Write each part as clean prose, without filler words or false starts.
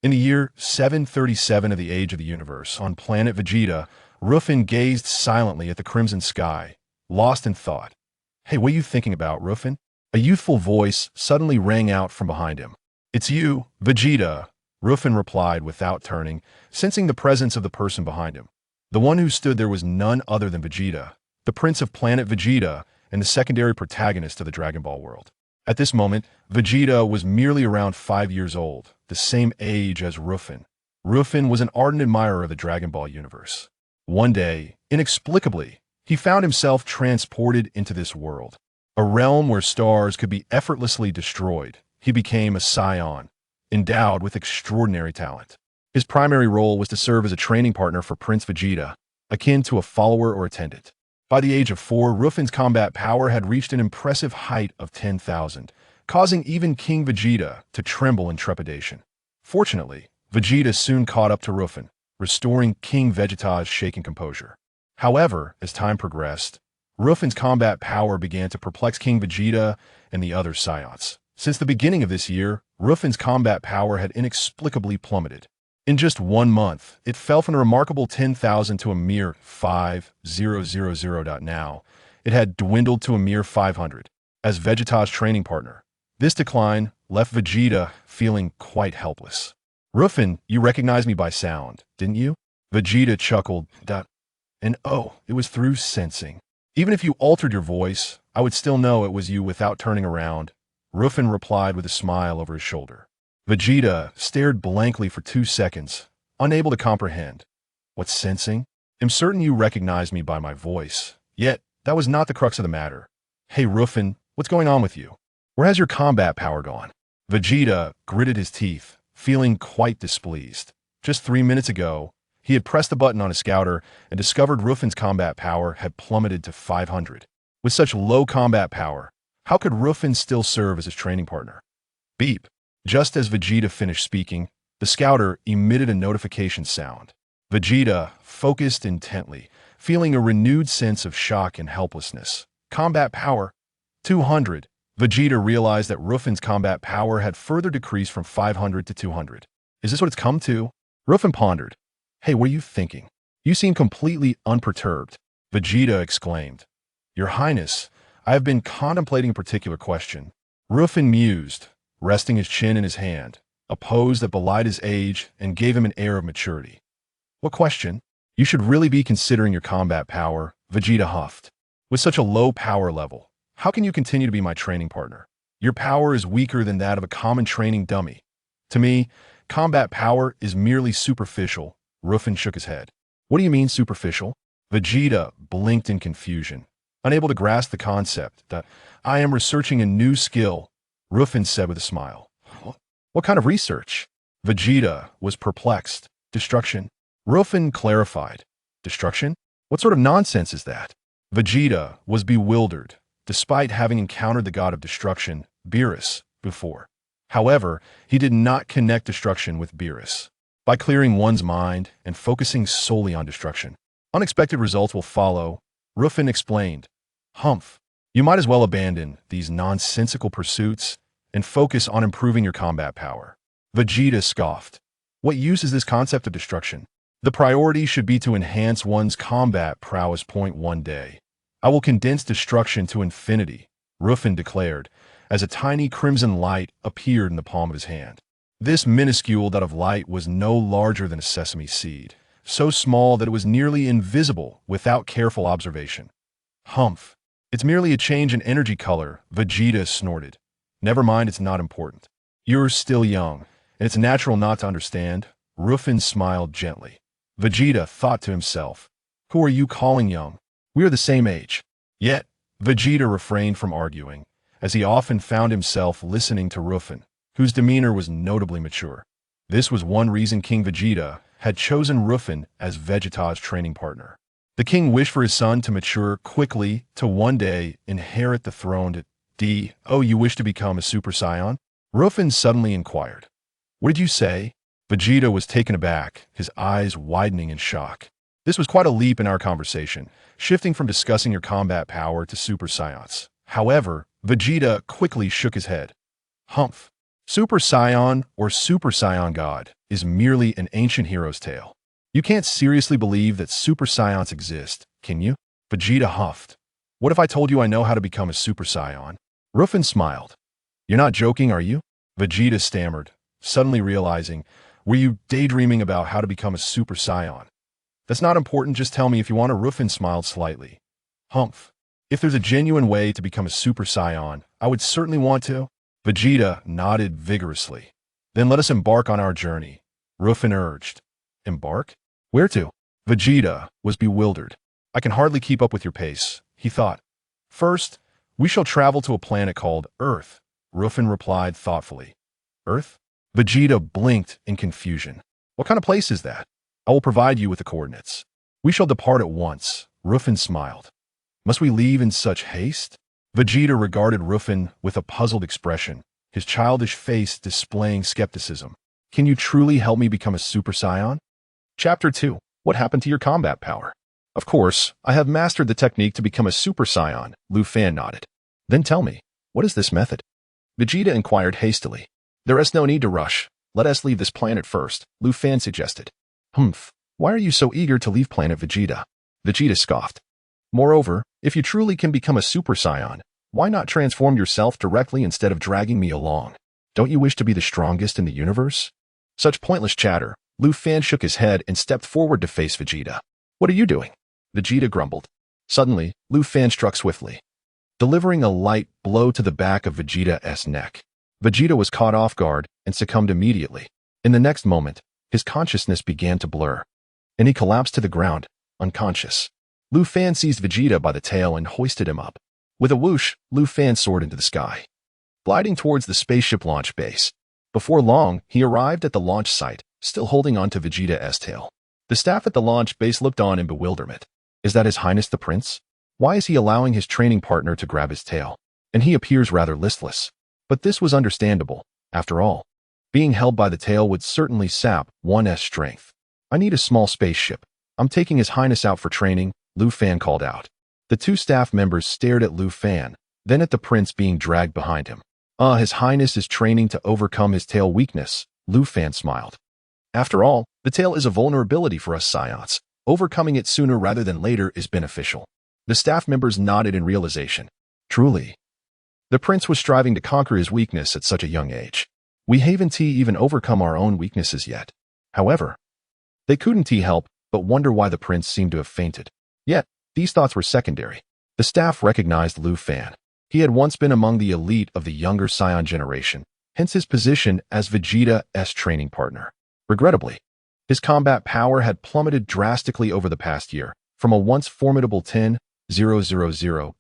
In the year 737 of the Age of the Universe, on planet Vegeta, Ruffin gazed silently at the crimson sky, lost in thought. "Hey, what are you thinking about, Ruffin?" A youthful voice suddenly rang out from behind him. "It's you, Vegeta," Ruffin replied without turning, sensing the presence of the person behind him. The one who stood there was none other than Vegeta, the prince of planet Vegeta and the secondary protagonist of the Dragon Ball world. At this moment, Vegeta was merely around 5 years old, the same age as Ruffin. Ruffin was an ardent admirer of the Dragon Ball universe. One day, inexplicably, he found himself transported into this world, a realm where stars could be effortlessly destroyed. He became a Saiyan, endowed with extraordinary talent. His primary role was to serve as a training partner for Prince Vegeta, akin to a follower or attendant. By the age of 4, Ruffin's combat power had reached an impressive height of 10,000, causing even King Vegeta to tremble in trepidation. Fortunately, Vegeta soon caught up to Ruffin, restoring King Vegeta's shaken composure. However, as time progressed, Ruffin's combat power began to perplex King Vegeta and the other Saiyans. Since the beginning of this year, Ruffin's combat power had inexplicably plummeted. In just 1 month, it fell from a remarkable 10,000 to a mere 5,000. Now, it had dwindled to a mere 500. As Vegeta's training partner, this decline left Vegeta feeling quite helpless. "Ruffin, you recognized me by sound, didn't you?" Vegeta chuckled. "And oh, it was through sensing. Even if you altered your voice, I would still know it was you without turning around," Ruffin replied with a smile over his shoulder. Vegeta stared blankly for 2 seconds, unable to comprehend. "What's sensing? I'm certain you recognized me by my voice. Yet, that was not the crux of the matter. Hey Ruffin, what's going on with you? Where has your combat power gone?" Vegeta gritted his teeth, feeling quite displeased. Just 3 minutes ago, he had pressed the button on his scouter and discovered Ruffin's combat power had plummeted to 500. With such low combat power, how could Ruffin still serve as his training partner? Beep. Just as Vegeta finished speaking, the scouter emitted a notification sound. Vegeta focused intently, feeling a renewed sense of shock and helplessness. Combat power, 200. Vegeta realized that Ruffin's combat power had further decreased from 500 to 200. Is this what it's come to? Ruffin pondered. "Hey, what are you thinking? You seem completely unperturbed," Vegeta exclaimed. "Your Highness, I have been contemplating a particular question." Ruffin mused, resting his chin in his hand, a pose that belied his age and gave him an air of maturity. "What question?" "You should really be considering your combat power," Vegeta huffed. "With such a low power level, how can you continue to be my training partner? Your power is weaker than that of a common training dummy. To me, combat power is merely superficial." Ruffin shook his head. "What do you mean superficial?" Vegeta blinked in confusion, unable to grasp the concept. "I am researching a new skill," Ruffin said with a smile. "What kind of research?" Vegeta was perplexed. "Destruction." Ruffin clarified. "Destruction? What sort of nonsense is that?" Vegeta was bewildered, despite having encountered the god of destruction, Beerus, before. However, he did not connect destruction with Beerus. By clearing one's mind and focusing solely on destruction, unexpected results will follow, Ruffin explained. "Humph. You might as well abandon these nonsensical pursuits and focus on improving your combat power." Vegeta scoffed. "What use is this concept of destruction? The priority should be to enhance one's combat prowess. One day, I will condense destruction to infinity," Ruffin declared, as a tiny crimson light appeared in the palm of his hand. This minuscule dot of light was no larger than a sesame seed, so small that it was nearly invisible without careful observation. "Humph. It's merely a change in energy color," Vegeta snorted. "Never mind, it's not important. You're still young, and it's natural not to understand." Ruffin smiled gently. Vegeta thought to himself, "Who are you calling young? We are the same age." Yet, Vegeta refrained from arguing, as he often found himself listening to Ruffin, whose demeanor was notably mature. This was one reason King Vegeta had chosen Ruffin as Vegeta's training partner. The king wished for his son to mature quickly to one day inherit the throne. "Oh, you wish to become a Super Saiyan?" Ruffin suddenly inquired. "What did you say?" Vegeta was taken aback, his eyes widening in shock. This was quite a leap in our conversation, shifting from discussing your combat power to Super Saiyans. However, Vegeta quickly shook his head. "Humph. Super Saiyan or Super Saiyan God is merely an ancient hero's tale. You can't seriously believe that Super Saiyans exist, can you? Vegeta huffed. What if I told you I know how to become a Super Saiyan? Ruffin smiled. You're not joking, are you? Vegeta stammered, suddenly realizing, were you daydreaming about how to become a Super Saiyan? That's not important, just tell me if you want to. Ruffin smiled slightly. Humph. If there's a genuine way to become a Super Saiyan, I would certainly want to. Vegeta nodded vigorously. Then let us embark on our journey, Ruffin urged. Embark? Where to? Vegeta was bewildered. I can hardly keep up with your pace, he thought. First, we shall travel to a planet called Earth, Ruffin replied thoughtfully. Earth? Vegeta blinked in confusion. What kind of place is that? I will provide you with the coordinates. We shall depart at once, Ruffin smiled. Must we leave in such haste? Vegeta regarded Ruffin with a puzzled expression, his childish face displaying skepticism. Can you truly help me become a Super Saiyan? Chapter 2. What happened to your combat power? Of course, I have mastered the technique to become a Super Saiyan, Ruffin nodded. Then tell me, what is this method? Vegeta inquired hastily. There is no need to rush. Let us leave this planet first, Ruffin suggested. Humph. Why are you so eager to leave planet Vegeta? Vegeta scoffed. Moreover, if you truly can become a Super Saiyan, why not transform yourself directly instead of dragging me along? Don't you wish to be the strongest in the universe? Such pointless chatter. Ruffin shook his head and stepped forward to face Vegeta. What are you doing? Vegeta grumbled. Suddenly, Ruffin struck swiftly, delivering a light blow to the back of Vegeta's neck. Vegeta was caught off guard and succumbed immediately. In the next moment, his consciousness began to blur, and he collapsed to the ground, unconscious. Ruffin seized Vegeta by the tail and hoisted him up. With a whoosh, Ruffin soared into the sky, gliding towards the spaceship launch base. Before long, he arrived at the launch site, still holding on to Vegeta's tail. The staff at the launch base looked on in bewilderment. Is that His Highness the Prince? Why is he allowing his training partner to grab his tail? And he appears rather listless. But this was understandable. After all, being held by the tail would certainly sap one's strength. I need a small spaceship. I'm taking His Highness out for training, Ruffin called out. The two staff members stared at Ruffin, then at the prince being dragged behind him. His Highness is training to overcome his tail weakness, Ruffin smiled. After all, the tail is a vulnerability for us Saiyans. Overcoming it sooner rather than later is beneficial. The staff members nodded in realization. Truly, the prince was striving to conquer his weakness at such a young age. We haven't even overcome our own weaknesses yet. However, they couldn't help but wonder why the prince seemed to have fainted. Yet, these thoughts were secondary. The staff recognized Ruffin. He had once been among the elite of the younger Saiyan generation, hence his position as Vegeta's training partner. Regrettably, his combat power had plummeted drastically over the past year, from a once formidable 10,000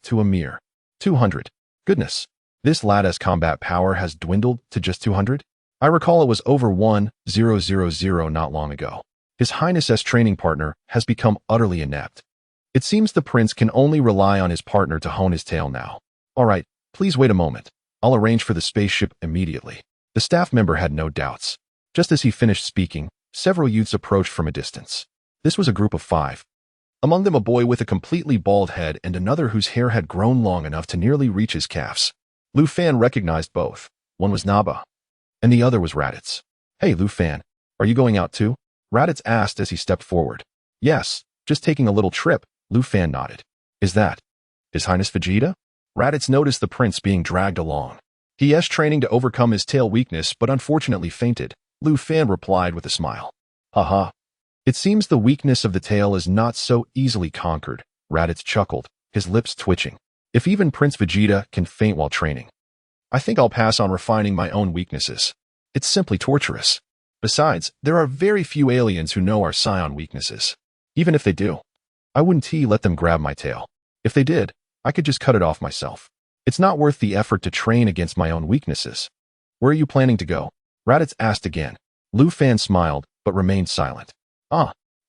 to a mere 200. Goodness, this lad's combat power has dwindled to just 200? I recall it was over 1,000 not long ago. His Highness's training partner has become utterly inept. It seems the prince can only rely on his partner to hone his tail now. All right, please wait a moment. I'll arrange for the spaceship immediately. The staff member had no doubts. Just as he finished speaking, several youths approached from a distance. This was a group of 5. Among them a boy with a completely bald head and another whose hair had grown long enough to nearly reach his calves. Ruffin recognized both. One was Naba, and the other was Raditz. Hey, Ruffin, are you going out too? Raditz asked as he stepped forward. Yes, just taking a little trip, Ruffin nodded. Is that His Highness Vegeta? Raditz noticed the prince being dragged along. He is training to overcome his tail weakness but unfortunately fainted, Ruffin replied with a smile. Haha. It seems the weakness of the tail is not so easily conquered, Raditz chuckled, his lips twitching. If even Prince Vegeta can faint while training, I think I'll pass on refining my own weaknesses. It's simply torturous. Besides, there are very few aliens who know our Saiyan weaknesses. Even if they do, I wouldn't let them grab my tail. If they did, I could just cut it off myself. It's not worth the effort to train against my own weaknesses. Where are you planning to go? Raditz asked again. Ruffin smiled, but remained silent.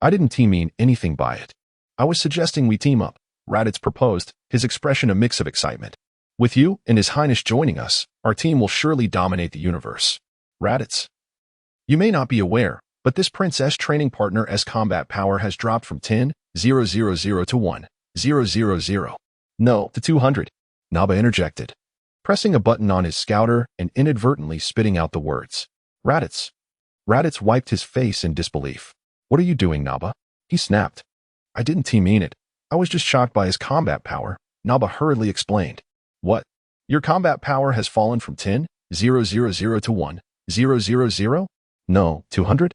I didn't mean anything by it. I was suggesting we team up, Raditz proposed, his expression a mix of excitement. With you and His Highness joining us, our team will surely dominate the universe. Raditz, you may not be aware, but this prince's training partner's combat power has dropped from 10,000 to 1,000. No, to 200. Naba interjected. pressing a button on his scouter and inadvertently spitting out the words, Raditz. Raditz wiped his face in disbelief. What are you doing, Naba? He snapped. I didn't mean it. I was just shocked by his combat power, Naba hurriedly explained. What? Your combat power has fallen from 10,000 to 1,000? No, 200?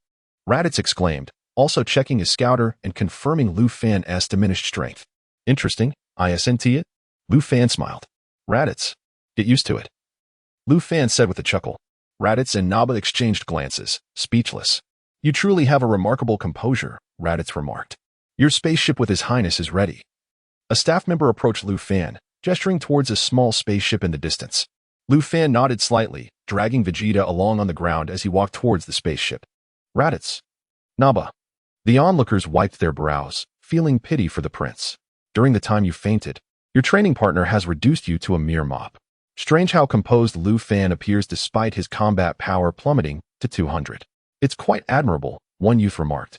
Raditz exclaimed, also checking his scouter and confirming Lu Fan's diminished strength. Interesting, isn't it? Lu Fan smiled. Raditz, get used to it. Lu Fan said with a chuckle. Raditz and Naba exchanged glances, speechless. You truly have a remarkable composure, Raditz remarked. Your spaceship with His Highness is ready. A staff member approached Lu Fan, gesturing towards a small spaceship in the distance. Lu Fan nodded slightly, dragging Vegeta along on the ground as he walked towards the spaceship. Raditz. Naba. The onlookers wiped their brows, feeling pity for the prince. During the time you fainted, your training partner has reduced you to a mere mop. Strange how composed Lu Fan appears despite his combat power plummeting to 200. It's quite admirable, one youth remarked.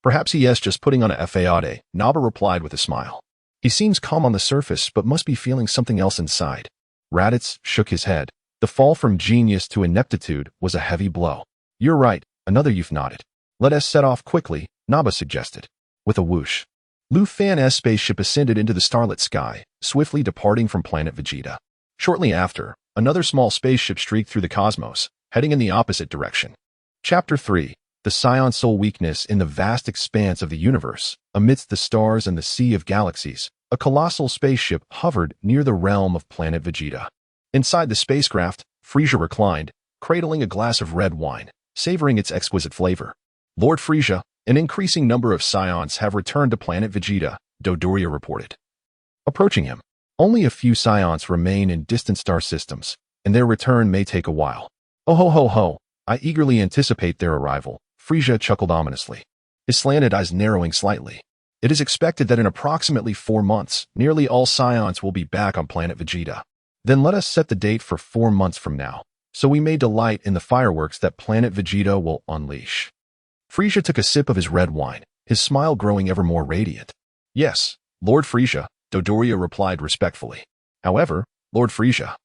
Perhaps he is just putting on a facade, Naba replied with a smile. He seems calm on the surface but must be feeling something else inside. Raditz shook his head. The fall from genius to ineptitude was a heavy blow. You're right, another youth nodded. Let us set off quickly, Naba suggested. With a whoosh, Lu Fan's spaceship ascended into the starlit sky, swiftly departing from planet Vegeta. Shortly after, another small spaceship streaked through the cosmos, heading in the opposite direction. Chapter 3. The Saiyan Soul Weakness in the vast expanse of the universe. Amidst the stars and the sea of galaxies, a colossal spaceship hovered near the realm of planet Vegeta. Inside the spacecraft, Frieza reclined, cradling a glass of red wine, savoring its exquisite flavor. Lord Frieza, an increasing number of Saiyans have returned to planet Vegeta, Dodoria reported. Approaching him, only a few Saiyans remain in distant star systems, and their return may take a while. Oh ho ho ho, I eagerly anticipate their arrival, Frieza chuckled ominously, his slanted eyes narrowing slightly. It is expected that in approximately 4 months, nearly all Saiyans will be back on planet Vegeta. Then let us set the date for 4 months from now, so we may delight in the fireworks that planet Vegeta will unleash. Frieza took a sip of his red wine, his smile growing ever more radiant. Yes, Lord Frieza, Dodoria replied respectfully. However, Lord Frieza,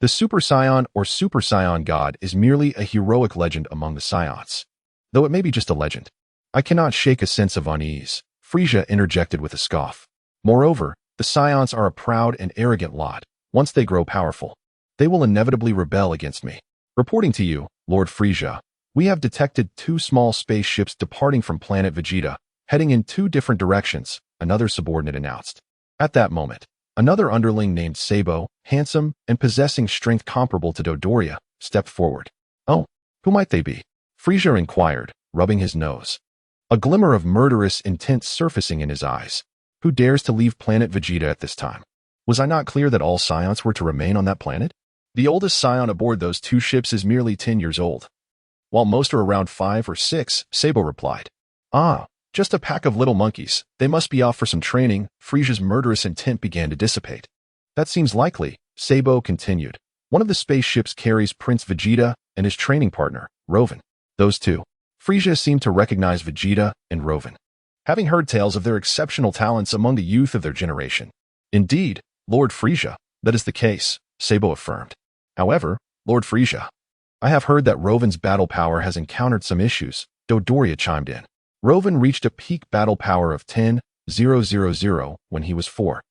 the Super Saiyan or Super Saiyan God is merely a heroic legend among the Saiyans. Though it may be just a legend, I cannot shake a sense of unease, Frieza interjected with a scoff. Moreover, the Saiyans are a proud and arrogant lot. Once they grow powerful, they will inevitably rebel against me. Reporting to you, Lord Frieza, we have detected 2 small spaceships departing from planet Vegeta, heading in 2 different directions, another subordinate announced. At that moment, another underling named Sabo, handsome and possessing strength comparable to Dodoria, stepped forward. Oh, who might they be? Frieza inquired, rubbing his nose. A glimmer of murderous intent surfacing in his eyes. Who dares to leave planet Vegeta at this time? Was I not clear that all Saiyans were to remain on that planet? The oldest Saiyan aboard those 2 ships is merely 10 years old, while most are around 5 or 6, Sabo replied. Ah, just a pack of little monkeys. They must be off for some training. Frieza's murderous intent began to dissipate. That seems likely, Sabo continued. One of the spaceships carries Prince Vegeta and his training partner, Ruffin. Those 2. Frieza seemed to recognize Vegeta and Ruffin, having heard tales of their exceptional talents among the youth of their generation. Indeed, Lord Frieza, that is the case, Sabo affirmed. However, Lord Frieza, I have heard that Ruffin's battle power has encountered some issues, Dodoria chimed in. Ruffin reached a peak battle power of 10,000 when he was 4.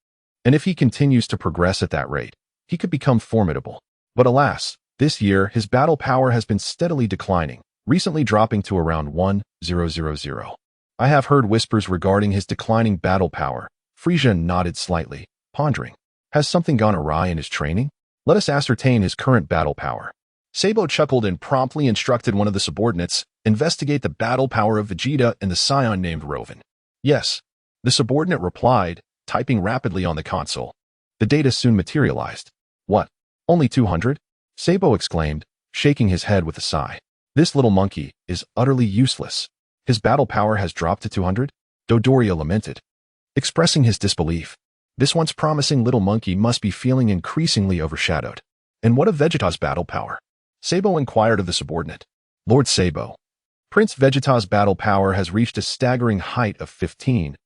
And if he continues to progress at that rate, he could become formidable. But alas, this year his battle power has been steadily declining, recently dropping to around 1,000. I have heard whispers regarding his declining battle power. Frieza nodded slightly, pondering. Has something gone awry in his training? Let us ascertain his current battle power. Sabo chuckled and promptly instructed one of the subordinates, investigate the battle power of Vegeta and the Saiyan named Ruffin. Yes, the subordinate replied, typing rapidly on the console. The data soon materialized. What? Only 200? Sabo exclaimed, shaking his head with a sigh. This little monkey is utterly useless. His battle power has dropped to 200? Dodoria lamented, expressing his disbelief. This once promising little monkey must be feeling increasingly overshadowed. And what of Vegeta's battle power? Sabo inquired of the subordinate. Lord Sabo, Prince Vegeta's battle power has reached a staggering height of 15,000.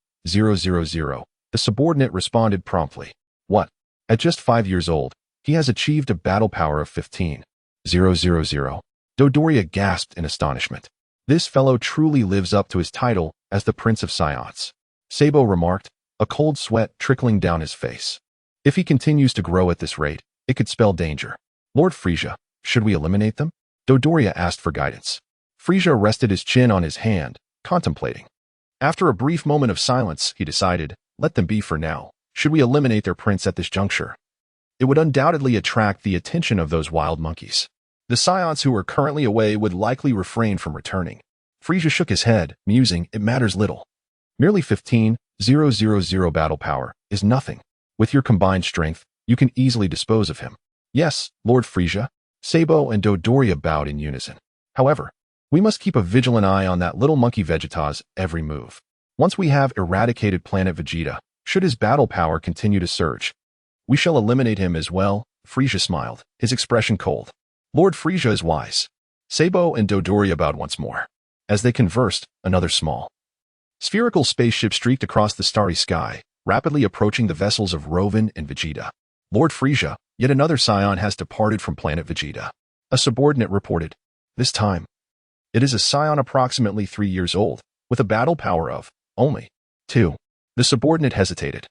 The subordinate responded promptly. What? At just 5 years old, He has achieved a battle power of 15,000. Dodoria gasped in astonishment. This fellow truly lives up to his title as the Prince of Saiyans. Sabo remarked, a cold sweat trickling down his face. If he continues to grow at this rate, it could spell danger. Lord Frieza, should we eliminate them? Dodoria asked for guidance. Frieza rested his chin on his hand, contemplating. After a brief moment of silence, he decided, let them be for now. Should we eliminate their prince at this juncture? It would undoubtedly attract the attention of those wild monkeys. The Saiyans who are currently away would likely refrain from returning. Frieza shook his head, musing, it matters little. Merely 15,000 battle power is nothing. With your combined strength, you can easily dispose of him. Yes, Lord Frieza. Sabo and Dodoria bowed in unison. However, we must keep a vigilant eye on that little monkey Vegeta's every move. Once we have eradicated planet Vegeta, should his battle power continue to surge, we shall eliminate him as well. Frieza smiled, his expression cold. Lord Frieza is wise. Sabo and Dodoria bowed once more. As they conversed, another small spherical spaceship streaked across the starry sky, rapidly approaching the vessels of Ruffin and Vegeta. Lord Frieza, yet another Saiyan has departed from planet Vegeta. A subordinate reported. This time, it is a Saiyan approximately 3 years old, with a battle power of only 2. The subordinate hesitated,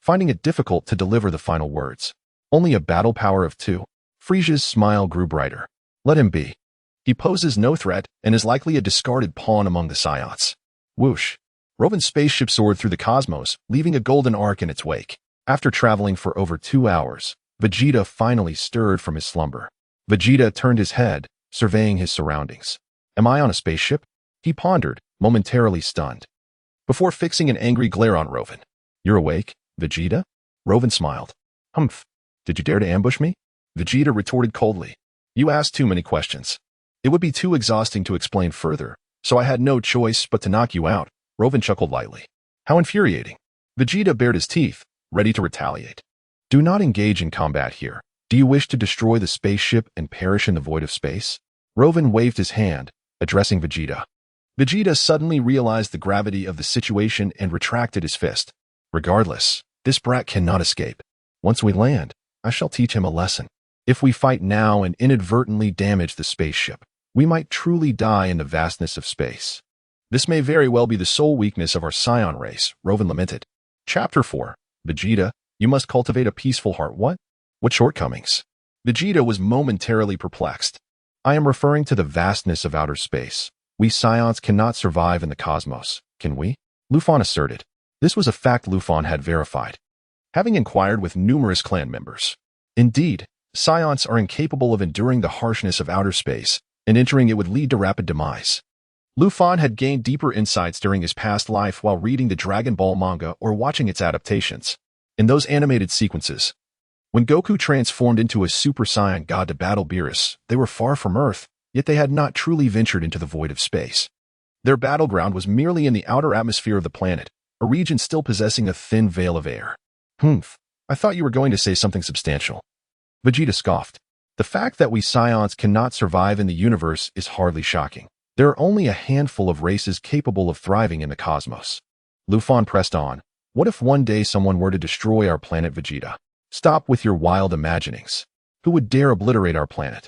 finding it difficult to deliver the final words. Only a battle power of 2. Frieza's smile grew brighter. Let him be. He poses no threat and is likely a discarded pawn among the Saiyans. Whoosh. Ruffin's spaceship soared through the cosmos, leaving a golden arc in its wake. After traveling for over 2 hours, Vegeta finally stirred from his slumber. Vegeta turned his head, surveying his surroundings. Am I on a spaceship? He pondered, momentarily stunned, before fixing an angry glare on Ruffin. You're awake, Vegeta? Ruffin smiled. Humph. Did you dare to ambush me? Vegeta retorted coldly. You asked too many questions. It would be too exhausting to explain further, so I had no choice but to knock you out. Ruffin chuckled lightly. How infuriating. Vegeta bared his teeth, ready to retaliate. Do not engage in combat here. Do you wish to destroy the spaceship and perish in the void of space? Ruffin waved his hand, addressing Vegeta. Vegeta suddenly realized the gravity of the situation and retracted his fist. Regardless, this brat cannot escape. Once we land, I shall teach him a lesson. If we fight now and inadvertently damage the spaceship, we might truly die in the vastness of space. This may very well be the sole weakness of our Saiyan race, Ruffin lamented. Chapter 4. Vegeta, you must cultivate a peaceful heart. What? What shortcomings? Vegeta was momentarily perplexed. I am referring to the vastness of outer space. We Saiyans cannot survive in the cosmos, can we? Ruffin asserted. This was a fact Ruffin had verified, having inquired with numerous clan members. Indeed, Saiyans are incapable of enduring the harshness of outer space, and entering it would lead to rapid demise. Ruffin had gained deeper insights during his past life while reading the Dragon Ball manga or watching its adaptations. In those animated sequences, when Goku transformed into a Super Saiyan God to battle Beerus, they were far from Earth, yet they had not truly ventured into the void of space. Their battleground was merely in the outer atmosphere of the planet, a region still possessing a thin veil of air. Humph, I thought you were going to say something substantial. Vegeta scoffed. The fact that we Saiyans cannot survive in the universe is hardly shocking. There are only a handful of races capable of thriving in the cosmos. Ruffin pressed on. What if one day someone were to destroy our planet Vegeta? Stop with your wild imaginings. Who would dare obliterate our planet?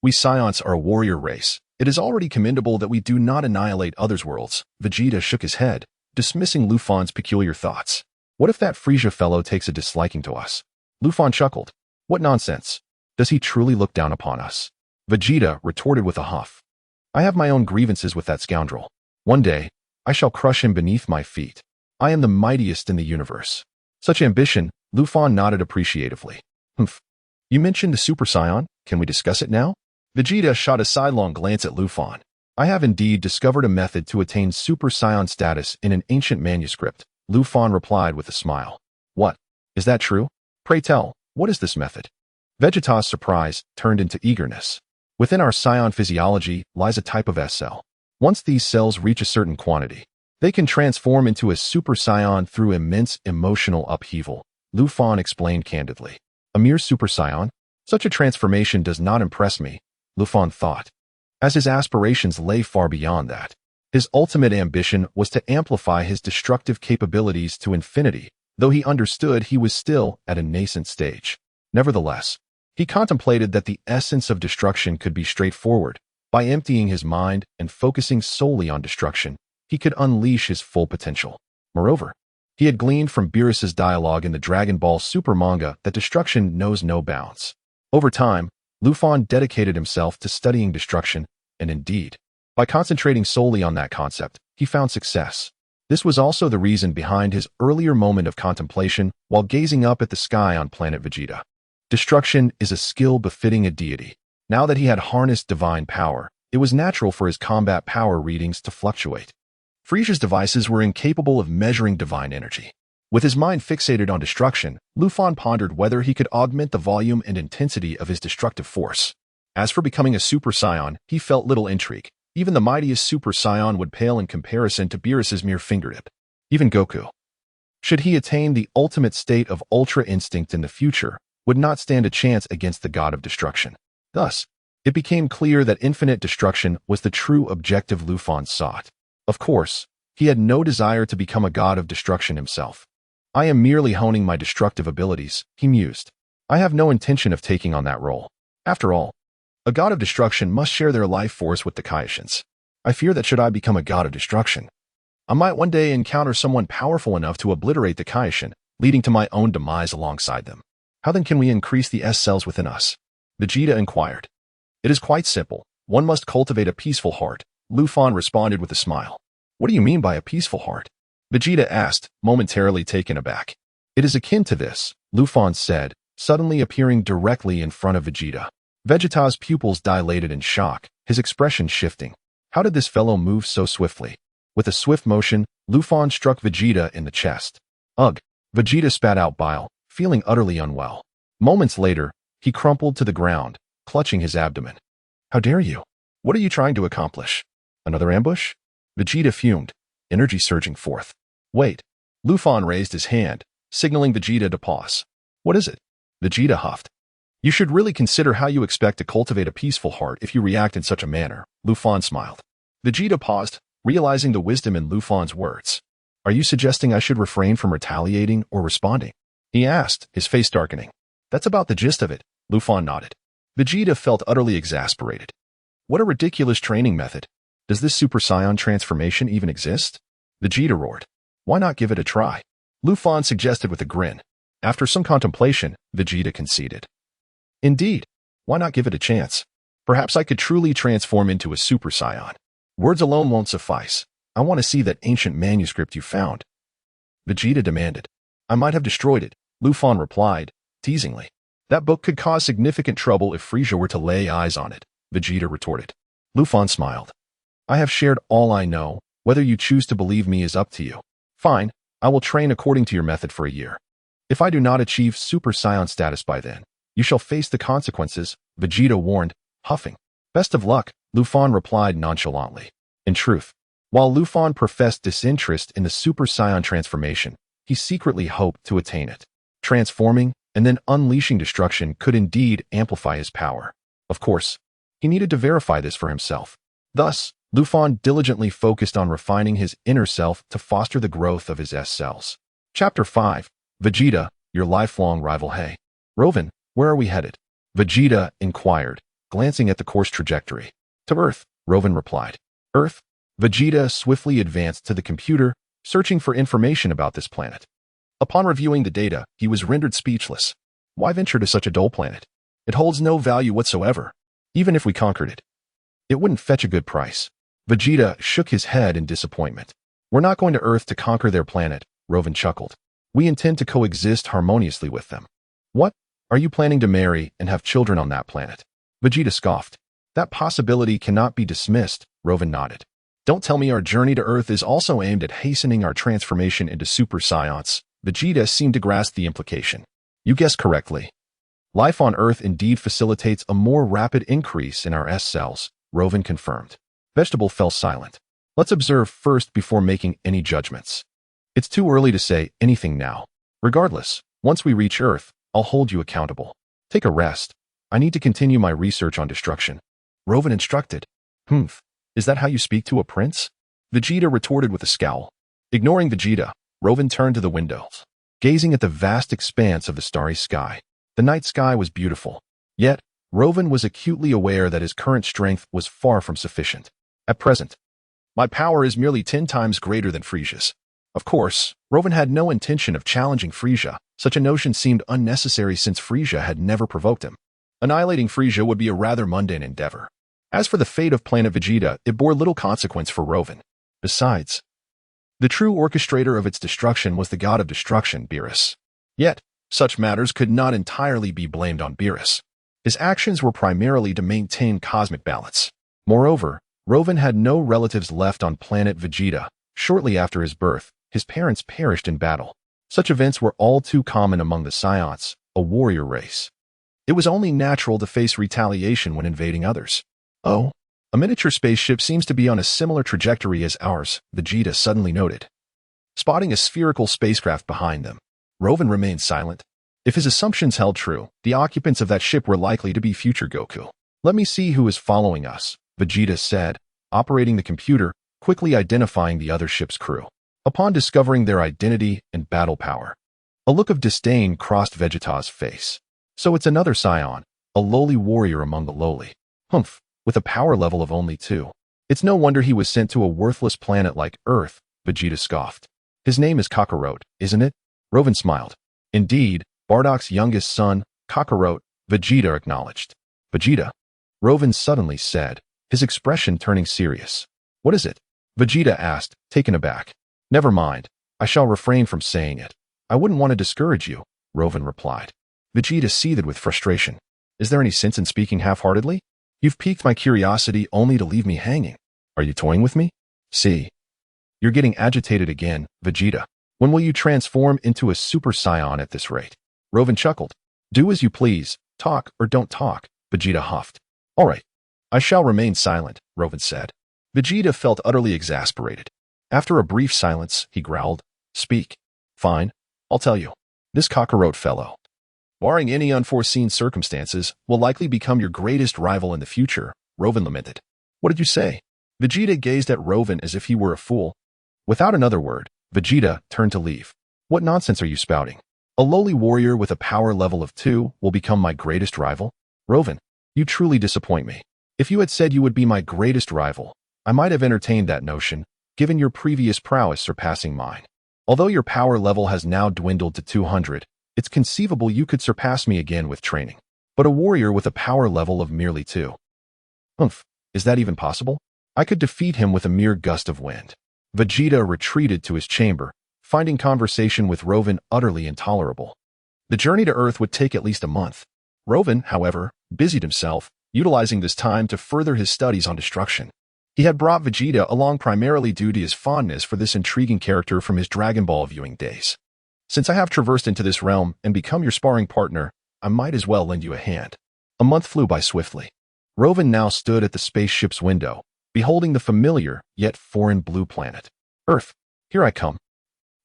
We Saiyans are a warrior race. It is already commendable that we do not annihilate others' worlds. Vegeta shook his head, dismissing Ruffin's peculiar thoughts. What if that Frieza fellow takes a disliking to us? Ruffin chuckled. What nonsense. Does he truly look down upon us? Vegeta retorted with a huff. I have my own grievances with that scoundrel. One day, I shall crush him beneath my feet. I am the mightiest in the universe. Such ambition, Ruffin nodded appreciatively. Humph. You mentioned the Super Saiyan. Can we discuss it now? Vegeta shot a sidelong glance at Ruffin. I have indeed discovered a method to attain Super Saiyan status in an ancient manuscript. Ruffin replied with a smile. What? Is that true? Pray tell, what is this method? Vegeta's surprise turned into eagerness. Within our Saiyan physiology lies a type of S cell. Once these cells reach a certain quantity, they can transform into a Super Saiyan through immense emotional upheaval, Ruffin explained candidly. A mere Super Saiyan? Such a transformation does not impress me, Ruffin thought, as his aspirations lay far beyond that. His ultimate ambition was to amplify his destructive capabilities to infinity, though he understood he was still at a nascent stage. Nevertheless, he contemplated that the essence of destruction could be straightforward. By emptying his mind and focusing solely on destruction, he could unleash his full potential. Moreover, he had gleaned from Beerus's dialogue in the Dragon Ball Super manga that destruction knows no bounds. Over time, Ruffin dedicated himself to studying destruction, and indeed, by concentrating solely on that concept, he found success. This was also the reason behind his earlier moment of contemplation while gazing up at the sky on planet Vegeta. Destruction is a skill befitting a deity. Now that he had harnessed divine power, it was natural for his combat power readings to fluctuate. Frieza's devices were incapable of measuring divine energy. With his mind fixated on destruction, Ruffin pondered whether he could augment the volume and intensity of his destructive force. As for becoming a Super Saiyan, he felt little intrigue. Even the mightiest Super Saiyan would pale in comparison to Beerus's mere fingertip. Even Goku, should he attain the ultimate state of Ultra Instinct in the future, would not stand a chance against the god of destruction. Thus, it became clear that infinite destruction was the true objective Ruffin sought. Of course, he had no desire to become a god of destruction himself. I am merely honing my destructive abilities, he mused. I have no intention of taking on that role. After all, a god of destruction must share their life force with the Kaishans. I fear that should I become a god of destruction, I might one day encounter someone powerful enough to obliterate the Kaishin, leading to my own demise alongside them. How then can we increase the S cells within us? Vegeta inquired. It is quite simple. One must cultivate a peaceful heart. Ruffin responded with a smile. What do you mean by a peaceful heart? Vegeta asked, momentarily taken aback. It is akin to this, Ruffin said, suddenly appearing directly in front of Vegeta. Vegeta's pupils dilated in shock, his expression shifting. How did this fellow move so swiftly? With a swift motion, Ruffin struck Vegeta in the chest. Ugh! Vegeta spat out bile, feeling utterly unwell. Moments later, he crumpled to the ground, clutching his abdomen. How dare you? What are you trying to accomplish? Another ambush? Vegeta fumed, energy surging forth. Wait. Ruffin raised his hand, signaling Vegeta to pause. What is it? Vegeta huffed. You should really consider how you expect to cultivate a peaceful heart if you react in such a manner, Ruffin smiled. Vegeta paused, realizing the wisdom in Ruffin's words. Are you suggesting I should refrain from retaliating or responding? He asked, his face darkening. That's about the gist of it, Ruffin nodded. Vegeta felt utterly exasperated. What a ridiculous training method. Does this Super Saiyan transformation even exist? Vegeta roared. Why not give it a try? Ruffin suggested with a grin. After some contemplation, Vegeta conceded. Indeed, why not give it a chance? Perhaps I could truly transform into a Super Saiyan. Words alone won't suffice. I want to see that ancient manuscript you found. Vegeta demanded. I might have destroyed it, Ruffin replied, teasingly. That book could cause significant trouble if Frieza were to lay eyes on it, Vegeta retorted. Ruffin smiled. I have shared all I know. Whether you choose to believe me is up to you. Fine, I will train according to your method for a year. If I do not achieve Super Saiyan status by then, you shall face the consequences, Vegeta warned, huffing. Best of luck, Ruffin replied nonchalantly. In truth, while Ruffin professed disinterest in the Super Saiyan transformation, he secretly hoped to attain it. Transforming and then unleashing destruction could indeed amplify his power. Of course, he needed to verify this for himself. Thus, Ruffin diligently focused on refining his inner self to foster the growth of his S cells. Chapter 5. Vegeta, your lifelong rival. Hey, Ruffin, where are we headed? Vegeta inquired, glancing at the course trajectory. To Earth, Ruffin replied. Earth? Vegeta swiftly advanced to the computer, searching for information about this planet. Upon reviewing the data, he was rendered speechless. Why venture to such a dull planet? It holds no value whatsoever. Even if we conquered it, it wouldn't fetch a good price. Vegeta shook his head in disappointment. We're not going to Earth to conquer their planet, Ruffin chuckled. We intend to coexist harmoniously with them. What? Are you planning to marry and have children on that planet? Vegeta scoffed. That possibility cannot be dismissed, Ruffin nodded. Don't tell me our journey to Earth is also aimed at hastening our transformation into Super Saiyans. Vegeta seemed to grasp the implication. You guessed correctly. Life on Earth indeed facilitates a more rapid increase in our S cells, Ruffin confirmed. Vegetable fell silent. Let's observe first before making any judgments. It's too early to say anything now. Regardless, once we reach Earth, I'll hold you accountable. Take a rest. I need to continue my research on destruction. Ruffin instructed. Is that how you speak to a prince? Vegeta retorted with a scowl. Ignoring Vegeta, Ruffin turned to the windows, gazing at the vast expanse of the starry sky. The night sky was beautiful. Yet, Ruffin was acutely aware that his current strength was far from sufficient. At present, my power is merely 10 times greater than Frieza's. Of course, Ruffin had no intention of challenging Frieza. Such a notion seemed unnecessary since Frieza had never provoked him. Annihilating Frieza would be a rather mundane endeavor. As for the fate of planet Vegeta, it bore little consequence for Ruffin. Besides, the true orchestrator of its destruction was the god of destruction, Beerus. Yet, such matters could not entirely be blamed on Beerus. His actions were primarily to maintain cosmic balance. Moreover, Ruffin had no relatives left on planet Vegeta. Shortly after his birth, his parents perished in battle. Such events were all too common among the Saiyans, a warrior race. It was only natural to face retaliation when invading others. Oh, a miniature spaceship seems to be on a similar trajectory as ours, Vegeta suddenly noted. Spotting a spherical spacecraft behind them, Ruffin remained silent. If his assumptions held true, the occupants of that ship were likely to be future Goku. Let me see who is following us, Vegeta said, operating the computer, quickly identifying the other ship's crew. Upon discovering their identity and battle power, a look of disdain crossed Vegeta's face. So it's another Saiyan, a lowly warrior among the lowly. Humph, with a power level of only 2. It's no wonder he was sent to a worthless planet like Earth, Vegeta scoffed. His name is Kakarot, isn't it? Ruffin smiled. Indeed, Bardock's youngest son, Kakarot, Vegeta acknowledged. Vegeta? Ruffin suddenly said, his expression turning serious. What is it? Vegeta asked, taken aback. Never mind, I shall refrain from saying it. I wouldn't want to discourage you, Ruffin replied. Vegeta seethed with frustration. Is there any sense in speaking half-heartedly? You've piqued my curiosity only to leave me hanging. Are you toying with me? See. You're getting agitated again, Vegeta. When will you transform into a Super Saiyan at this rate? Ruffin chuckled. Do as you please, talk or don't talk, Vegeta huffed. All right, I shall remain silent, Ruffin said. Vegeta felt utterly exasperated. After a brief silence, he growled, Speak. Fine, I'll tell you. This Kakarot fellow, barring any unforeseen circumstances, will likely become your greatest rival in the future, Ruffin lamented. What did you say? Vegeta gazed at Ruffin as if he were a fool. Without another word, Vegeta turned to leave. What nonsense are you spouting? A lowly warrior with a power level of 2 will become my greatest rival? Ruffin, you truly disappoint me. If you had said you would be my greatest rival, I might have entertained that notion, given your previous prowess surpassing mine. Although your power level has now dwindled to 200, it's conceivable you could surpass me again with training. But a warrior with a power level of merely 2. Humph, is that even possible? I could defeat him with a mere gust of wind. Vegeta retreated to his chamber, finding conversation with Ruffin utterly intolerable. The journey to Earth would take at least a month. Ruffin, however, busied himself, utilizing this time to further his studies on destruction. He had brought Vegeta along primarily due to his fondness for this intriguing character from his Dragon Ball viewing days. Since I have traversed into this realm and become your sparring partner, I might as well lend you a hand. A month flew by swiftly. Ruffin now stood at the spaceship's window, beholding the familiar yet foreign blue planet. Earth, here I come.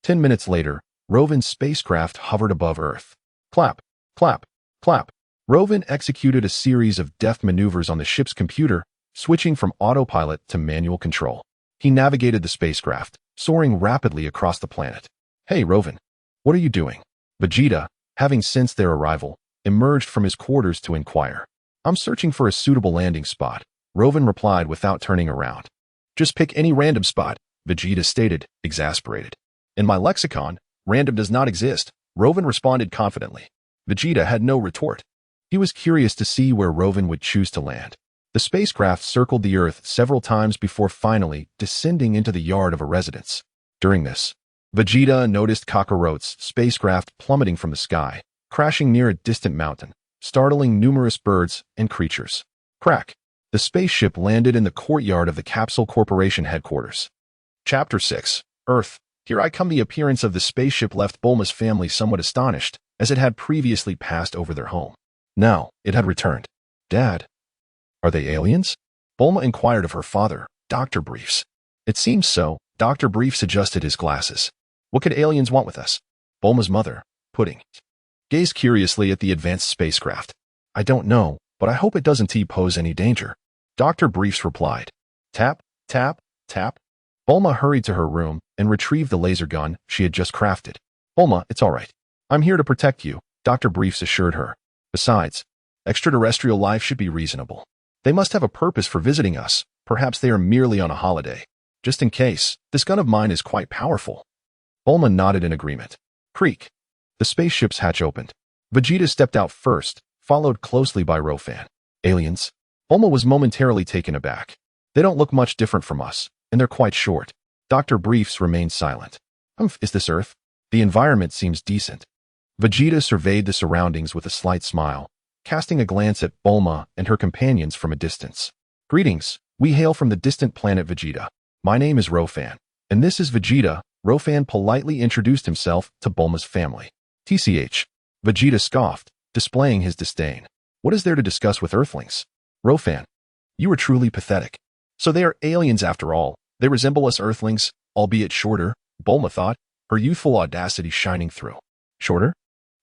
10 minutes later, Ruffin's spacecraft hovered above Earth. Clap, clap, clap. Ruffin executed a series of deft maneuvers on the ship's computer, switching from autopilot to manual control. He navigated the spacecraft, soaring rapidly across the planet. Hey, Ruffin, what are you doing? Vegeta, having sensed their arrival, emerged from his quarters to inquire. I'm searching for a suitable landing spot, Ruffin replied without turning around. Just pick any random spot, Vegeta stated, exasperated. In my lexicon, random does not exist, Ruffin responded confidently. Vegeta had no retort. He was curious to see where Ruffin would choose to land. The spacecraft circled the Earth several times before finally descending into the yard of a residence. During this, Vegeta noticed Kakarot's spacecraft plummeting from the sky, crashing near a distant mountain, startling numerous birds and creatures. Crack! The spaceship landed in the courtyard of the Capsule Corporation headquarters. Chapter 6. Earth. Here I come. The appearance of the spaceship left Bulma's family somewhat astonished, as it had previously passed over their home. Now, it had returned. Dad? Are they aliens? Bulma inquired of her father, Dr. Briefs. It seems so. Dr. Briefs adjusted his glasses. What could aliens want with us? Bulma's mother, Pudding, gazed curiously at the advanced spacecraft. I don't know, but I hope it doesn't pose any danger. Dr. Briefs replied. Tap, tap, tap. Bulma hurried to her room and retrieved the laser gun she had just crafted. Bulma, it's all right. I'm here to protect you, Dr. Briefs assured her. Besides, extraterrestrial life should be reasonable. They must have a purpose for visiting us. Perhaps they are merely on a holiday. Just in case, this gun of mine is quite powerful. Bulma nodded in agreement. Creak. The spaceship's hatch opened. Vegeta stepped out first, followed closely by Ruffin. Aliens? Bulma was momentarily taken aback. They don't look much different from us, and they're quite short. Dr. Briefs remained silent. Is this Earth? The environment seems decent. Vegeta surveyed the surroundings with a slight smile, casting a glance at Bulma and her companions from a distance. Greetings, we hail from the distant planet Vegeta. My name is Ruffin, and this is Vegeta. Ruffin politely introduced himself to Bulma's family. TCH. Vegeta scoffed, displaying his disdain. What is there to discuss with Earthlings? Ruffin. You are truly pathetic. So they are aliens after all. They resemble us Earthlings, albeit shorter, Bulma thought, her youthful audacity shining through. Shorter?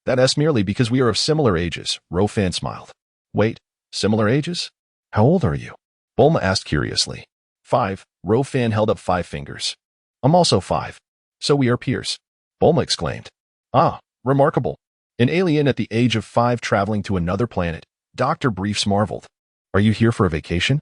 That's merely because we are of similar ages, Ruffin smiled. Wait, similar ages? How old are you? Bulma asked curiously. 5, Ruffin held up 5 fingers. I'm also 5. So we are peers. Bulma exclaimed. Ah, remarkable. An alien at the age of 5 traveling to another planet. Dr. Briefs marveled. Are you here for a vacation?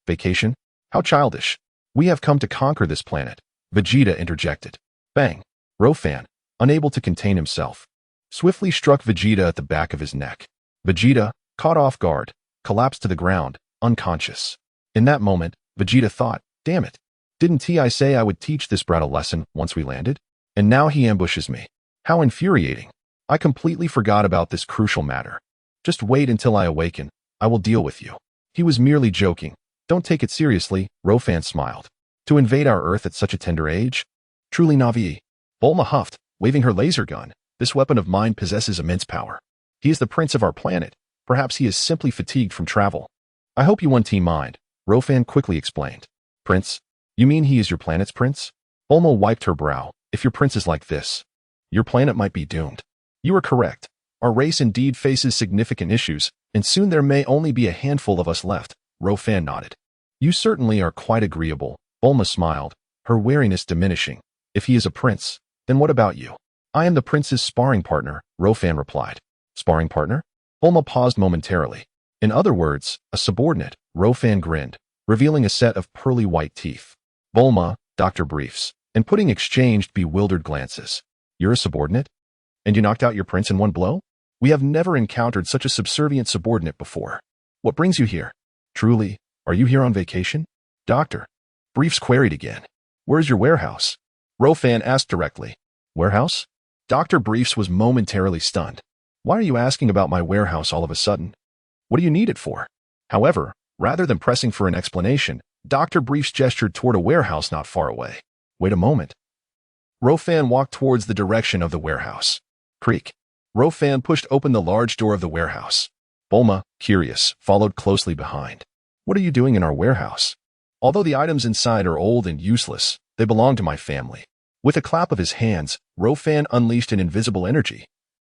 Vacation? How childish. We have come to conquer this planet. Vegeta interjected. Bang. Ruffin, unable to contain himself, swiftly struck Vegeta at the back of his neck. Vegeta, caught off guard, collapsed to the ground, unconscious. In that moment, Vegeta thought, damn it. Didn't I say I would teach this brat a lesson once we landed? And now he ambushes me. How infuriating. I completely forgot about this crucial matter. Just wait until I awaken. I will deal with you. He was merely joking. Don't take it seriously, Ruffin smiled. To invade our Earth at such a tender age? Truly Navi. Bulma huffed, waving her laser gun. This weapon of mine possesses immense power. He is the prince of our planet. Perhaps he is simply fatigued from travel. I hope you won't mind, Ruffin quickly explained. Prince? You mean he is your planet's prince? Bulma wiped her brow. If your prince is like this, your planet might be doomed. You are correct. Our race indeed faces significant issues, and soon there may only be a handful of us left, Ruffin nodded. You certainly are quite agreeable, Bulma smiled, her wariness diminishing. If he is a prince, then what about you? I am the prince's sparring partner, Ruffin replied. Sparring partner? Bulma paused momentarily. In other words, a subordinate, Ruffin grinned, revealing a set of pearly white teeth. Bulma, Dr. Briefs, and Pudding exchanged bewildered glances. You're a subordinate? And you knocked out your prince in one blow? We have never encountered such a subservient subordinate before. What brings you here? Truly, are you here on vacation? Doctor. Briefs queried again. Where's your warehouse? Ruffin asked directly. Warehouse? Dr. Briefs was momentarily stunned. Why are you asking about my warehouse all of a sudden? What do you need it for? However, rather than pressing for an explanation, Dr. Briefs gestured toward a warehouse not far away. Wait a moment. Ruffin walked towards the direction of the warehouse. Creak. Ruffin pushed open the large door of the warehouse. Bulma, curious, followed closely behind. What are you doing in our warehouse? Although the items inside are old and useless, they belong to my family. With a clap of his hands, Ruffin unleashed an invisible energy,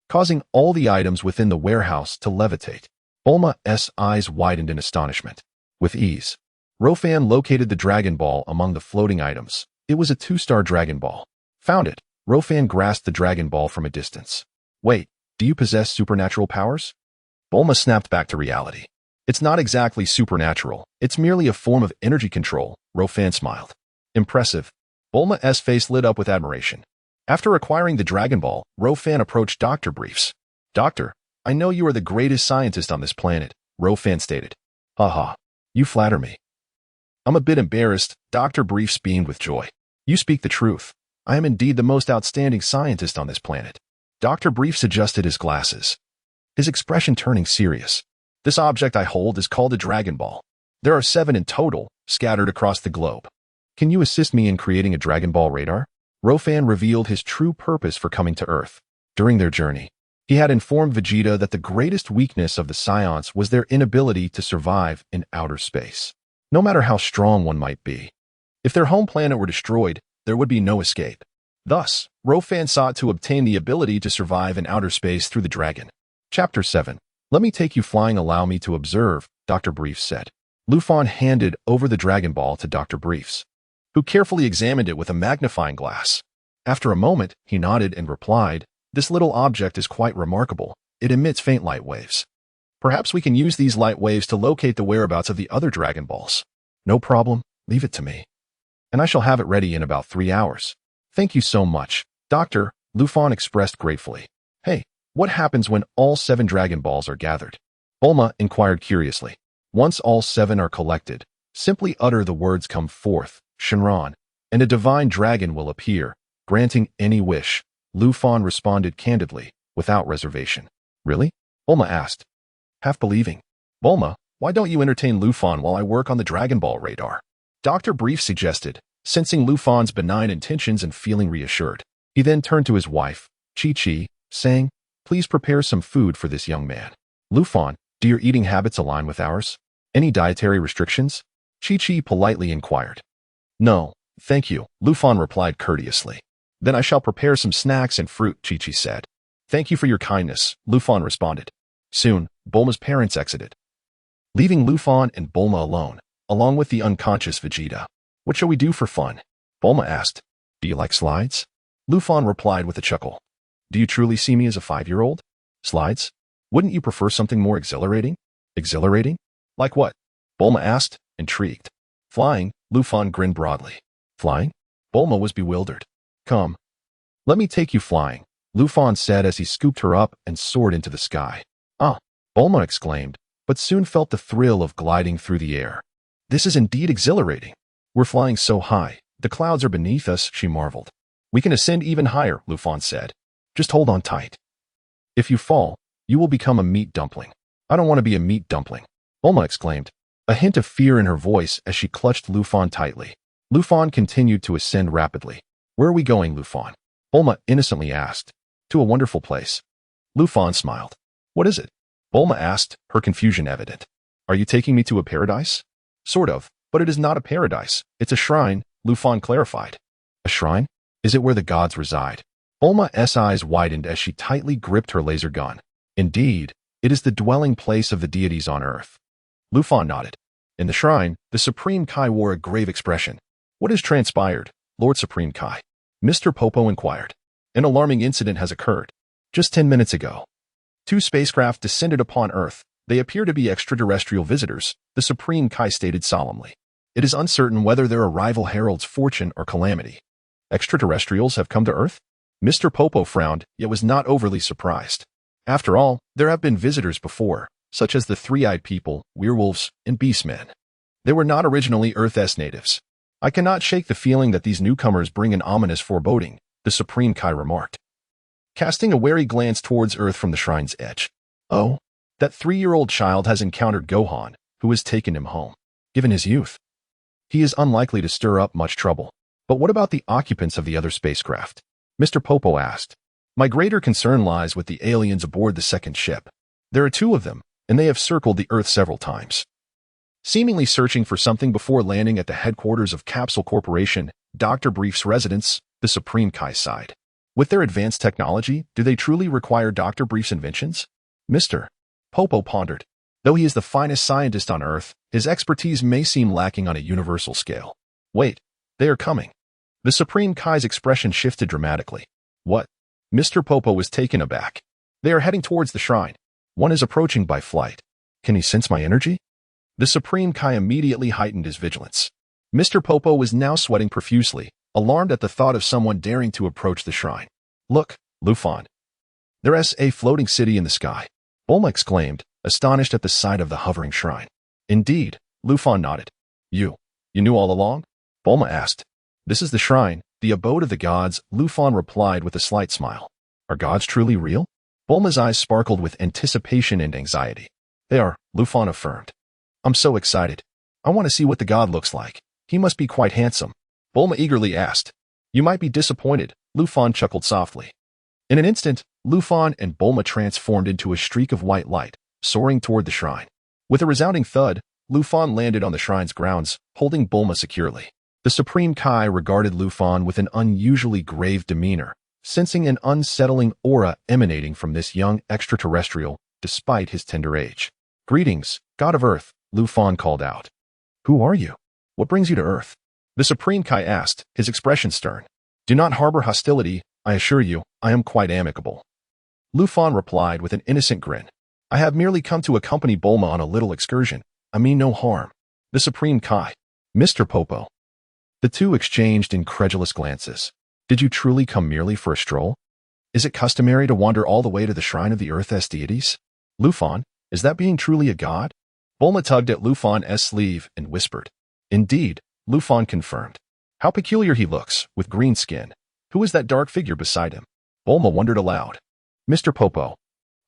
causing all the items within the warehouse to levitate. Bulma's eyes widened in astonishment. With ease, Ruffin located the Dragon Ball among the floating items. It was a 2-star Dragon Ball. Found it. Ruffin grasped the Dragon Ball from a distance. Wait, do you possess supernatural powers? Bulma snapped back to reality. It's not exactly supernatural. It's merely a form of energy control, Ruffin smiled. Impressive. Bulma's face lit up with admiration. After acquiring the Dragon Ball, Ruffin approached Dr. Briefs. Doctor, I know you are the greatest scientist on this planet, Ruffin stated. Haha, you flatter me. I'm a bit embarrassed, Dr. Briefs beamed with joy. You speak the truth. I am indeed the most outstanding scientist on this planet. Dr. Briefs adjusted his glasses, his expression turning serious. This object I hold is called a Dragon Ball. There are 7 in total, scattered across the globe. Can you assist me in creating a Dragon Ball radar? Ruffin revealed his true purpose for coming to Earth. During their journey, he had informed Vegeta that the greatest weakness of the Saiyans was their inability to survive in outer space, no matter how strong one might be. If their home planet were destroyed, there would be no escape. Thus, Ruffin sought to obtain the ability to survive in outer space through the dragon. Chapter 7. Let me take you flying. Allow me to observe, Dr. Briefs said. Ruffin handed over the Dragon Ball to Dr. Briefs, who carefully examined it with a magnifying glass. After a moment, he nodded and replied, This little object is quite remarkable. It emits faint light waves. Perhaps we can use these light waves to locate the whereabouts of the other Dragon Balls. No problem. Leave it to me. And I shall have it ready in about 3 hours. Thank you so much, Doctor, Ruffin expressed gratefully. Hey, what happens when all 7 Dragon Balls are gathered? Bulma inquired curiously. Once all 7 are collected, simply utter the words "come forth, Shenron," and a divine dragon will appear, granting any wish. Ruffin responded candidly, without reservation. Really? Bulma asked. Half believing. Bulma, why don't you entertain Ruffin while I work on the Dragon Ball radar? Dr. Brief suggested, sensing Ruffin's benign intentions and feeling reassured. He then turned to his wife, Chi-Chi, saying, please prepare some food for this young man. Ruffin, do your eating habits align with ours? Any dietary restrictions? Chi-Chi politely inquired. No, thank you, Ruffin replied courteously. Then I shall prepare some snacks and fruit, Chi-Chi said. Thank you for your kindness, Ruffin responded. Soon, Bulma's parents exited, leaving Ruffin and Bulma alone, along with the unconscious Vegeta. What shall we do for fun? Bulma asked. Do you like slides? Ruffin replied with a chuckle. Do you truly see me as a 5-year-old? Slides? Wouldn't you prefer something more exhilarating? Exhilarating? Like what? Bulma asked, intrigued. Flying, Ruffin grinned broadly. Flying? Bulma was bewildered. Come. Let me take you flying, Ruffin said as he scooped her up and soared into the sky. Ah, Bulma exclaimed, but soon felt the thrill of gliding through the air. This is indeed exhilarating. We're flying so high, the clouds are beneath us, she marveled. We can ascend even higher, Ruffin said. Just hold on tight. If you fall, you will become a meat dumpling. I don't want to be a meat dumpling, Bulma exclaimed, a hint of fear in her voice as she clutched Ruffin tightly. Ruffin continued to ascend rapidly. Where are we going, Ruffin? Bulma innocently asked. To a wonderful place. Ruffin smiled. What is it? Bulma asked, her confusion evident. Are you taking me to a paradise? Sort of, but it is not a paradise. It's a shrine, Ruffin clarified. A shrine? Is it where the gods reside? Bulma's eyes widened as she tightly gripped her laser gun. Indeed, it is the dwelling place of the deities on Earth. Ruffin nodded. In the shrine, the Supreme Kai wore a grave expression. What has transpired, Lord Supreme Kai? Mr. Popo inquired. An alarming incident has occurred. Just 10 minutes ago. 2 spacecraft descended upon Earth. They appear to be extraterrestrial visitors, the Supreme Kai stated solemnly. It is uncertain whether their arrival heralds fortune or calamity. Extraterrestrials have come to Earth? Mr. Popo frowned, yet was not overly surprised. After all, there have been visitors before, such as the three-eyed people, werewolves, and beastmen. They were not originally Earth's natives. I cannot shake the feeling that these newcomers bring an ominous foreboding, the Supreme Kai remarked, casting a wary glance towards Earth from the shrine's edge. Oh, that 3-year-old child has encountered Gohan, who has taken him home. Given his youth, he is unlikely to stir up much trouble. But what about the occupants of the other spacecraft? Mr. Popo asked. My greater concern lies with the aliens aboard the second ship. There are 2 of them, and they have circled the Earth several times, seemingly searching for something before landing at the headquarters of Capsule Corporation, Dr. Brief's residence, the Supreme Kai side. With their advanced technology, do they truly require Dr. Brief's inventions? Mr. Popo pondered. Though he is the finest scientist on Earth, his expertise may seem lacking on a universal scale. Wait, they are coming. The Supreme Kai's expression shifted dramatically. What? Mr. Popo was taken aback. They are heading towards the shrine. One is approaching by flight. Can he sense my energy? The Supreme Kai immediately heightened his vigilance. Mr. Popo was now sweating profusely, alarmed at the thought of someone daring to approach the shrine. Look, Ruffin. There's a floating city in the sky, Bulma exclaimed, astonished at the sight of the hovering shrine. Indeed, Ruffin nodded. You knew all along? Bulma asked. This is the shrine, the abode of the gods, Ruffin replied with a slight smile. Are gods truly real? Bulma's eyes sparkled with anticipation and anxiety. They are, Ruffin affirmed. I'm so excited. I want to see what the god looks like. He must be quite handsome. Bulma eagerly asked. You might be disappointed, Ruffin chuckled softly. In an instant, Ruffin and Bulma transformed into a streak of white light, soaring toward the shrine. With a resounding thud, Ruffin landed on the shrine's grounds, holding Bulma securely. The Supreme Kai regarded Ruffin with an unusually grave demeanor, sensing an unsettling aura emanating from this young extraterrestrial, despite his tender age. Greetings, God of Earth, Ruffin called out. Who are you? What brings you to Earth? The Supreme Kai asked, his expression stern. Do not harbor hostility, I assure you, I am quite amicable. Lufan replied with an innocent grin. I have merely come to accompany Bulma on a little excursion. I mean no harm. The Supreme Kai. Mr. Popo. The two exchanged incredulous glances. Did you truly come merely for a stroll? Is it customary to wander all the way to the shrine of the Earth's deities? Lufan, is that being truly a god? Bulma tugged at Lufan's sleeve and whispered. Indeed, Lufan confirmed. How peculiar he looks, with green skin. Who is that dark figure beside him? Bulma wondered aloud. Mr. Popo.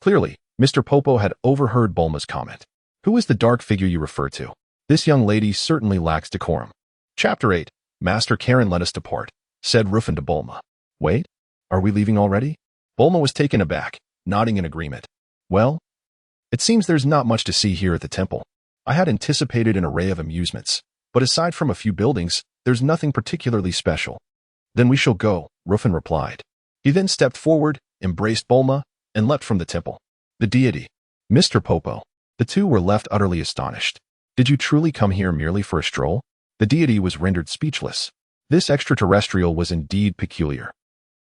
Clearly, Mr. Popo had overheard Bulma's comment. Who is the dark figure you refer to? This young lady certainly lacks decorum. Chapter 8. Master Karin let us depart, said Ruffin to Bulma. Wait, are we leaving already? Bulma was taken aback, nodding in agreement. Well, it seems there's not much to see here at the temple. I had anticipated an array of amusements, but aside from a few buildings, there's nothing particularly special. Then we shall go, Ruffin replied. He then stepped forward, embraced Bulma, and leapt from the temple. The deity. Mr. Popo. The two were left utterly astonished. Did you truly come here merely for a stroll? The deity was rendered speechless. This extraterrestrial was indeed peculiar.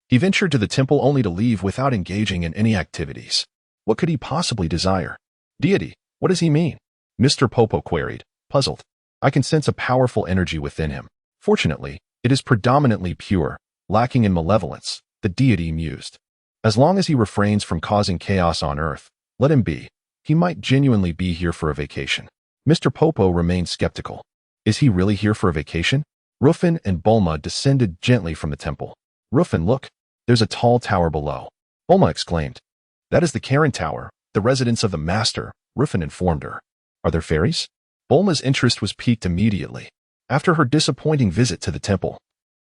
He ventured to the temple only to leave without engaging in any activities. What could he possibly desire? Deity, what does he mean? Mr. Popo queried, puzzled. I can sense a powerful energy within him. Fortunately, it is predominantly pure, lacking in malevolence, the deity mused. As long as he refrains from causing chaos on Earth, let him be. He might genuinely be here for a vacation. Mr. Popo remained skeptical. Is he really here for a vacation? Ruffin and Bulma descended gently from the temple. Ruffin, look, there's a tall tower below. Bulma exclaimed. That is the Karin Tower, the residence of the master, Ruffin informed her. Are there fairies? Bulma's interest was piqued immediately. After her disappointing visit to the temple,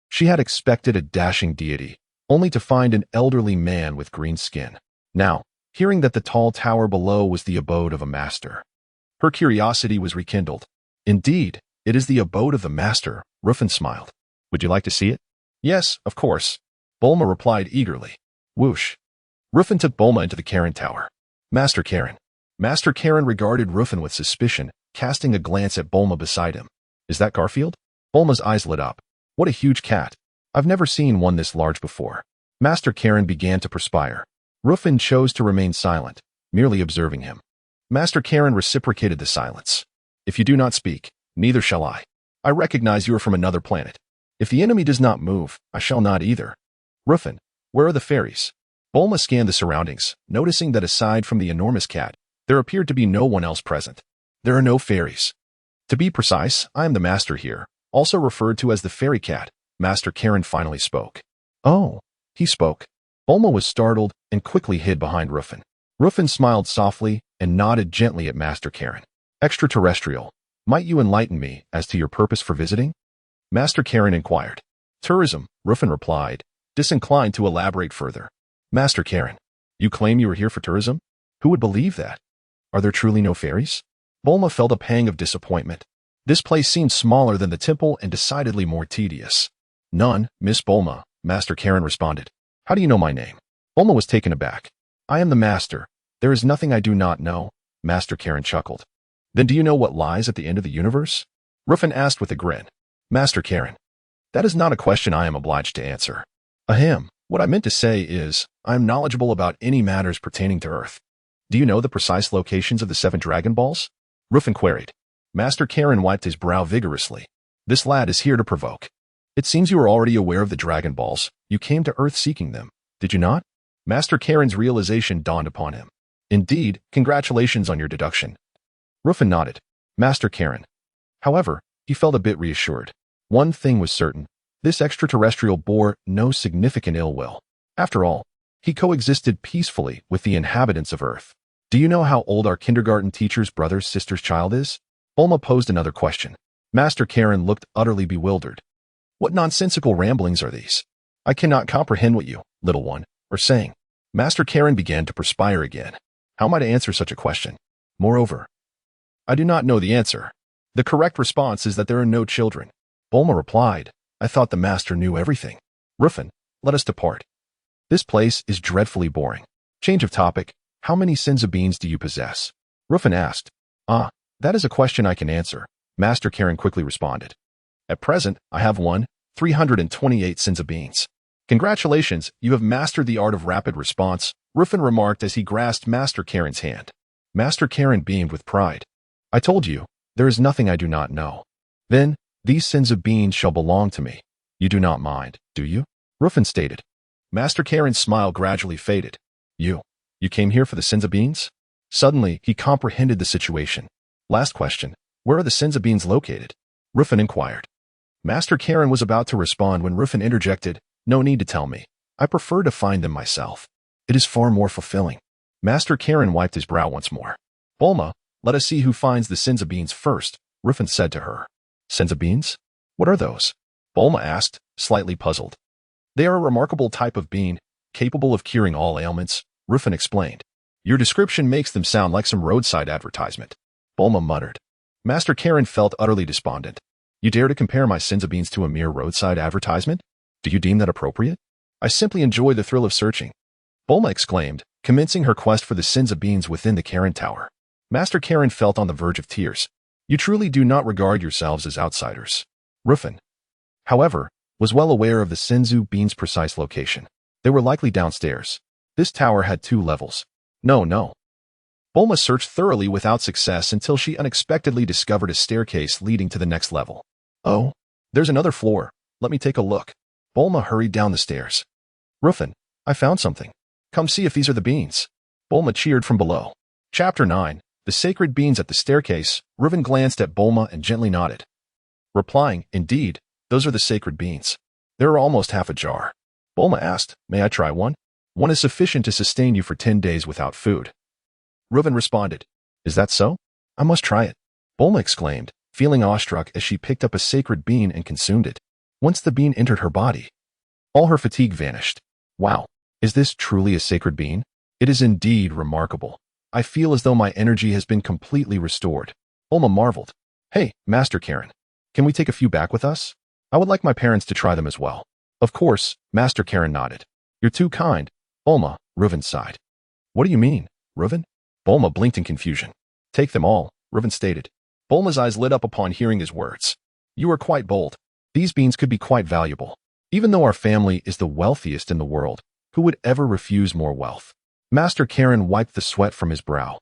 she had expected a dashing deity, only to find an elderly man with green skin. Now, hearing that the tall tower below was the abode of a master, her curiosity was rekindled. Indeed, it is the abode of the master, Ruffin smiled. Would you like to see it? Yes, of course. Bulma replied eagerly. Whoosh. Ruffin took Bulma into the Karin Tower. Master Karin. Master Karin regarded Ruffin with suspicion, casting a glance at Bulma beside him. Is that Garfield? Bulma's eyes lit up. What a huge cat. I've never seen one this large before. Master Karin began to perspire. Ruffin chose to remain silent, merely observing him. Master Karin reciprocated the silence. If you do not speak, neither shall I. I recognize you are from another planet. If the enemy does not move, I shall not either. Ruffin, where are the fairies? Bulma scanned the surroundings, noticing that aside from the enormous cat, there appeared to be no one else present. There are no fairies. To be precise, I am the master here, also referred to as the fairy cat. Master Karin finally spoke. Oh, he spoke. Bulma was startled and quickly hid behind Ruffin. Ruffin smiled softly and nodded gently at Master Karin. Extraterrestrial, might you enlighten me as to your purpose for visiting? Master Karin inquired. Tourism, Ruffin replied, disinclined to elaborate further. Master Karin, you claim you are here for tourism? Who would believe that? Are there truly no fairies? Bulma felt a pang of disappointment. This place seemed smaller than the temple and decidedly more tedious. None, Miss Bulma, Master Karin responded. How do you know my name? Bulma was taken aback. I am the master. There is nothing I do not know, Master Karin chuckled. Then do you know what lies at the end of the universe? Ruffin asked with a grin. Master Karin, that is not a question I am obliged to answer. Ahem, what I meant to say is, I am knowledgeable about any matters pertaining to Earth. Do you know the precise locations of the 7 Dragon Balls? Ruffin queried. Master Karin wiped his brow vigorously. This lad is here to provoke. It seems you are already aware of the Dragon Balls. You came to Earth seeking them, did you not? Master Karin's realization dawned upon him. Indeed, congratulations on your deduction. Ruffin nodded. Master Karin. However, he felt a bit reassured. One thing was certain. This extraterrestrial bore no significant ill will. After all, he coexisted peacefully with the inhabitants of Earth. Do you know how old our kindergarten teacher's brother's sister's child is? Bulma posed another question. Master Karin looked utterly bewildered. What nonsensical ramblings are these? I cannot comprehend what you, little one, are saying. Master Karin began to perspire again. How am I to answer such a question? Moreover, I do not know the answer. The correct response is that there are no children. Bulma replied, I thought the master knew everything. Ruffin, let us depart. This place is dreadfully boring. Change of topic. How many senzu beans do you possess? Ruffin asked. Ah, that is a question I can answer. Master Karin quickly responded. At present, I have 328 senzu beans. Congratulations, you have mastered the art of rapid response, Ruffin remarked as he grasped Master Karin's hand. Master Karin beamed with pride. I told you, there is nothing I do not know. Then, these sins of beans shall belong to me. You do not mind, do you? Ruffin stated. Master Karin's smile gradually faded. You came here for the sins of beans? Suddenly, he comprehended the situation. Last question, where are the sins of beans located? Ruffin inquired. Master Karin was about to respond when Ruffin interjected, no need to tell me. I prefer to find them myself. It is far more fulfilling. Master Karin wiped his brow once more. Bulma, let us see who finds the sins of beans first, Ruffin said to her. Sins of beans? What are those? Bulma asked, slightly puzzled. They are a remarkable type of bean, capable of curing all ailments, Ruffin explained. Your description makes them sound like some roadside advertisement. Bulma muttered. Master Karin felt utterly despondent. You dare to compare my sins of beans to a mere roadside advertisement? Do you deem that appropriate? I simply enjoy the thrill of searching. Bulma exclaimed, commencing her quest for the sins of beans within the Karin Tower. Master Karin felt on the verge of tears. You truly do not regard yourselves as outsiders. Ruffin, however, was well aware of the Senzu beans' precise location. They were likely downstairs. This tower had 2 levels. No. Bulma searched thoroughly without success until she unexpectedly discovered a staircase leading to the next level. Oh, there's another floor. Let me take a look. Bulma hurried down the stairs. Ruffin, I found something. Come see if these are the beans. Bulma cheered from below. Chapter 9, The Sacred Beans at the Staircase. Ruffin glanced at Bulma and gently nodded. Replying, indeed, those are the sacred beans. There are almost half a jar. Bulma asked, may I try one? One is sufficient to sustain you for 10 days without food. Ruffin responded, is that so? I must try it. Bulma exclaimed, feeling awestruck as she picked up a sacred bean and consumed it. Once the bean entered her body, all her fatigue vanished. Wow, is this truly a sacred bean? It is indeed remarkable. I feel as though my energy has been completely restored. Bulma marveled. Hey, Master Karin, can we take a few back with us? I would like my parents to try them as well. Of course, Master Karin nodded. You're too kind. Bulma, Ruffin sighed. What do you mean, Ruffin? Bulma blinked in confusion. Take them all, Ruffin stated. Bulma's eyes lit up upon hearing his words. You are quite bold. These beans could be quite valuable. Even though our family is the wealthiest in the world, who would ever refuse more wealth? Master Karin wiped the sweat from his brow,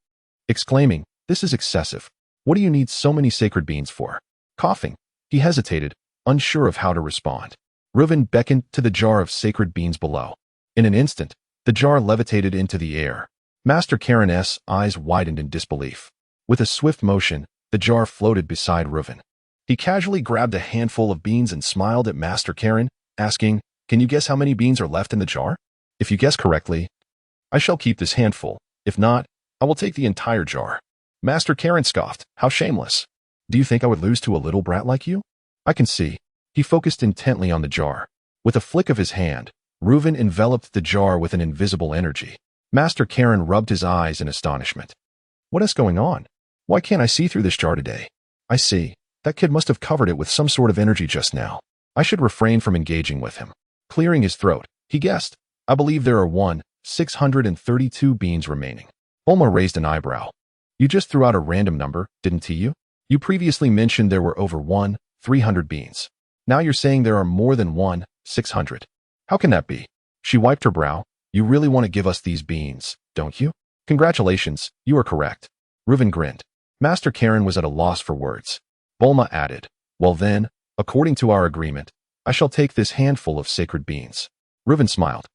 exclaiming, this is excessive. What do you need so many sacred beans for? Coughing, he hesitated, unsure of how to respond. Ruffin beckoned to the jar of sacred beans below. In an instant, the jar levitated into the air. Master Karin's eyes widened in disbelief. With a swift motion, the jar floated beside Ruffin. He casually grabbed a handful of beans and smiled at Master Karin, asking, can you guess how many beans are left in the jar? If you guess correctly, I shall keep this handful. If not, I will take the entire jar. Master Karin scoffed, how shameless. Do you think I would lose to a little brat like you? I can see. He focused intently on the jar. With a flick of his hand, Ruffin enveloped the jar with an invisible energy. Master Karin rubbed his eyes in astonishment. What is going on? Why can't I see through this jar today? I see. That kid must have covered it with some sort of energy just now. I should refrain from engaging with him. Clearing his throat, he guessed, I believe there are 632 beans remaining. Bulma raised an eyebrow. You just threw out a random number, didn't you? You previously mentioned there were over 300 beans. Now you're saying there are more than 600. How can that be? She wiped her brow. You really want to give us these beans, don't you? Congratulations, you are correct. Ruffin grinned. Master Karin was at a loss for words. Bulma added, well then, according to our agreement, I shall take this handful of sacred beans. Ruffin smiled.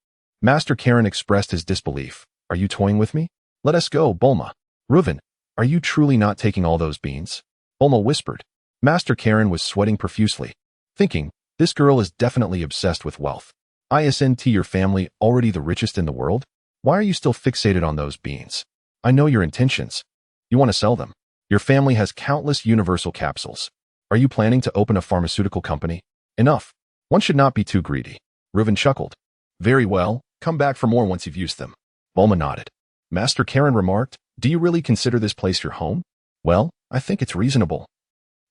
Master Karin expressed his disbelief. Are you toying with me? Let us go, Bulma. Ruffin, are you truly not taking all those beans? Bulma whispered. Master Karin was sweating profusely, thinking, this girl is definitely obsessed with wealth. Isn't your family already the richest in the world? Why are you still fixated on those beans? I know your intentions. You want to sell them. Your family has countless universal capsules. Are you planning to open a pharmaceutical company? Enough. One should not be too greedy. Ruffin chuckled. Very well, come back for more once you've used them. Bulma nodded. Master Karin remarked, do you really consider this place your home? Well, I think it's reasonable.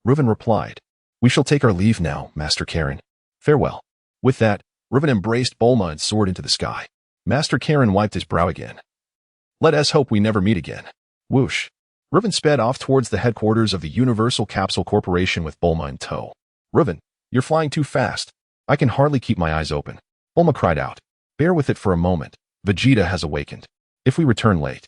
Ruffin replied. We shall take our leave now, Master Karin. Farewell. With that, Ruffin embraced Bulma and soared into the sky. Master Karin wiped his brow again. Let us hope we never meet again. Whoosh. Ruffin sped off towards the headquarters of the Universal Capsule Corporation with Bulma in tow. Ruffin, you're flying too fast. I can hardly keep my eyes open. Bulma cried out. Bear with it for a moment. Vegeta has awakened. If we return late,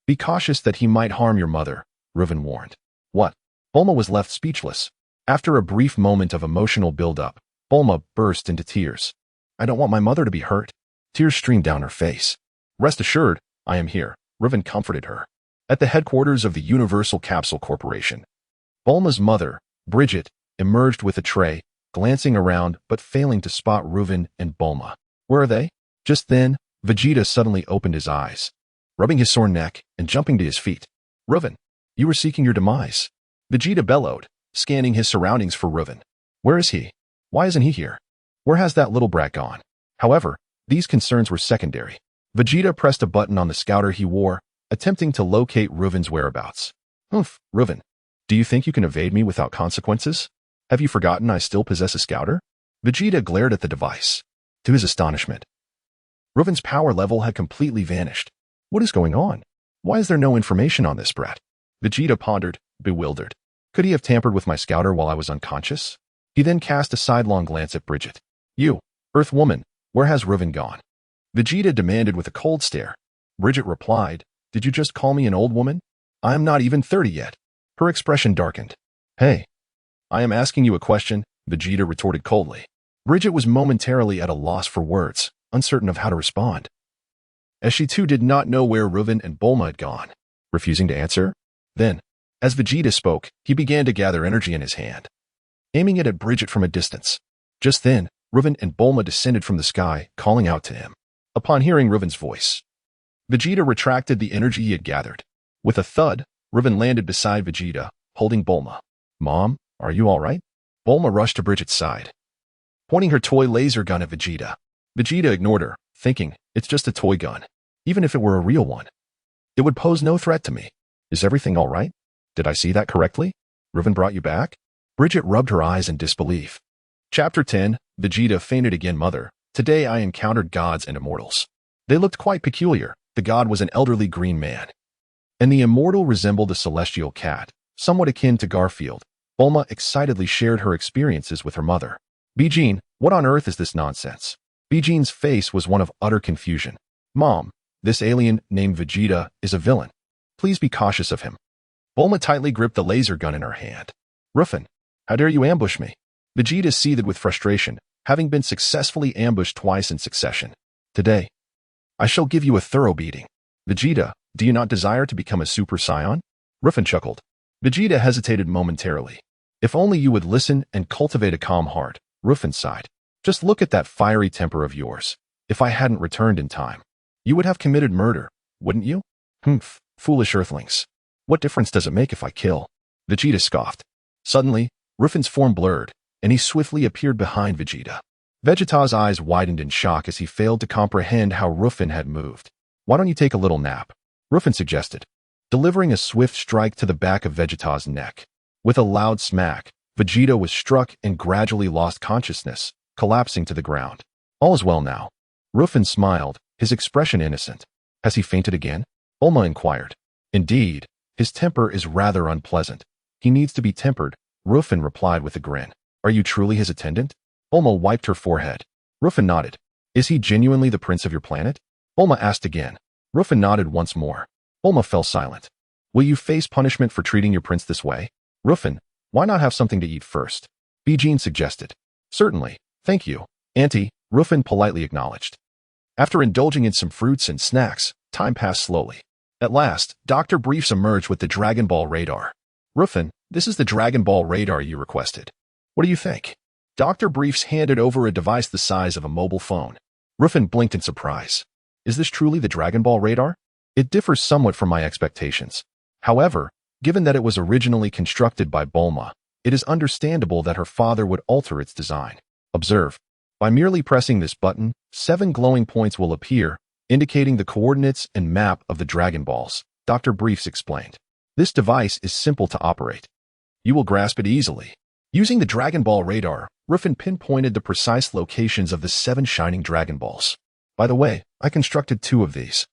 be cautious that he might harm your mother, Ruffin warned. What? Bulma was left speechless. After a brief moment of emotional build-up, Bulma burst into tears. I don't want my mother to be hurt. Tears streamed down her face. Rest assured, I am here, Ruffin comforted her. At the headquarters of the Universal Capsule Corporation, Bulma's mother, Bridget, emerged with a tray, glancing around but failing to spot Ruffin and Bulma. Where are they? Just then, Vegeta suddenly opened his eyes, rubbing his sore neck and jumping to his feet. Ruffin, you were seeking your demise. Vegeta bellowed, scanning his surroundings for Ruffin. Where is he? Why isn't he here? Where has that little brat gone? However, these concerns were secondary. Vegeta pressed a button on the scouter he wore, attempting to locate Ruffin's whereabouts. Humph, Ruffin, do you think you can evade me without consequences? Have you forgotten I still possess a scouter? Vegeta glared at the device. To his astonishment, Ruffin's power level had completely vanished. What is going on? Why is there no information on this brat? Vegeta pondered, bewildered. Could he have tampered with my scouter while I was unconscious? He then cast a sidelong glance at Bridget. You, Earth woman, where has Ruffin gone? Vegeta demanded with a cold stare. Bridget replied, Did you just call me an old woman? I am not even 30 yet. Her expression darkened. Hey, I am asking you a question, Vegeta retorted coldly. Bridget was momentarily at a loss for words, uncertain of how to respond, as she too did not know where Ruffin and Bulma had gone, refusing to answer. Then, as Vegeta spoke, he began to gather energy in his hand, aiming it at Bridget from a distance. Just then, Ruffin and Bulma descended from the sky, calling out to him. Upon hearing Ruffin's voice, Vegeta retracted the energy he had gathered. With a thud, Ruffin landed beside Vegeta, holding Bulma. Mom, are you all right? Bulma rushed to Bridget's side, pointing her toy laser gun at Vegeta. Vegeta ignored her, thinking, it's just a toy gun. Even if it were a real one, it would pose no threat to me. Is everything all right? Did I see that correctly? Ruffin brought you back? Bridget rubbed her eyes in disbelief. Chapter 10, Vegeta fainted again. Mother, today I encountered gods and immortals. They looked quite peculiar. The god was an elderly green man, and the immortal resembled a celestial cat, somewhat akin to Garfield. Bulma excitedly shared her experiences with her mother. Bijin, what on earth is this nonsense? Bijin's face was one of utter confusion. Mom, this alien named Vegeta is a villain. Please be cautious of him. Bulma tightly gripped the laser gun in her hand. Ruffin, how dare you ambush me? Vegeta seethed with frustration, having been successfully ambushed twice in succession. Today, I shall give you a thorough beating. Vegeta, do you not desire to become a Super Saiyan? Ruffin chuckled. Vegeta hesitated momentarily. If only you would listen and cultivate a calm heart, Ruffin sighed. Just look at that fiery temper of yours. If I hadn't returned in time, you would have committed murder, wouldn't you? Humph, foolish earthlings. What difference does it make if I kill? Vegeta scoffed. Suddenly, Ruffin's form blurred, and he swiftly appeared behind Vegeta. Vegeta's eyes widened in shock as he failed to comprehend how Ruffin had moved. Why don't you take a little nap? Ruffin suggested, delivering a swift strike to the back of Vegeta's neck. With a loud smack, Vegeta was struck and gradually lost consciousness, collapsing to the ground. All is well now. Ruffin smiled, his expression innocent. Has he fainted again? Bulma inquired. Indeed, his temper is rather unpleasant. He needs to be tempered, Ruffin replied with a grin. Are you truly his attendant? Bulma wiped her forehead. Ruffin nodded. Is he genuinely the prince of your planet? Bulma asked again. Ruffin nodded once more. Bulma fell silent. Will you face punishment for treating your prince this way? Ruffin, why not have something to eat first? Bijin suggested. Certainly, thank you, Auntie, Ruffin politely acknowledged. After indulging in some fruits and snacks, time passed slowly. At last, Dr. Briefs emerged with the Dragon Ball radar. Ruffin, this is the Dragon Ball radar you requested. What do you think? Dr. Briefs handed over a device the size of a mobile phone. Ruffin blinked in surprise. Is this truly the Dragon Ball radar? It differs somewhat from my expectations. However, given that it was originally constructed by Bulma, it is understandable that her father would alter its design. Observe. By merely pressing this button, 7 glowing points will appear, indicating the coordinates and map of the Dragon Balls, Dr. Briefs explained. This device is simple to operate. You will grasp it easily. Using the Dragon Ball radar, Ruffin pinpointed the precise locations of the 7 shining Dragon Balls. By the way, I constructed 2 of these.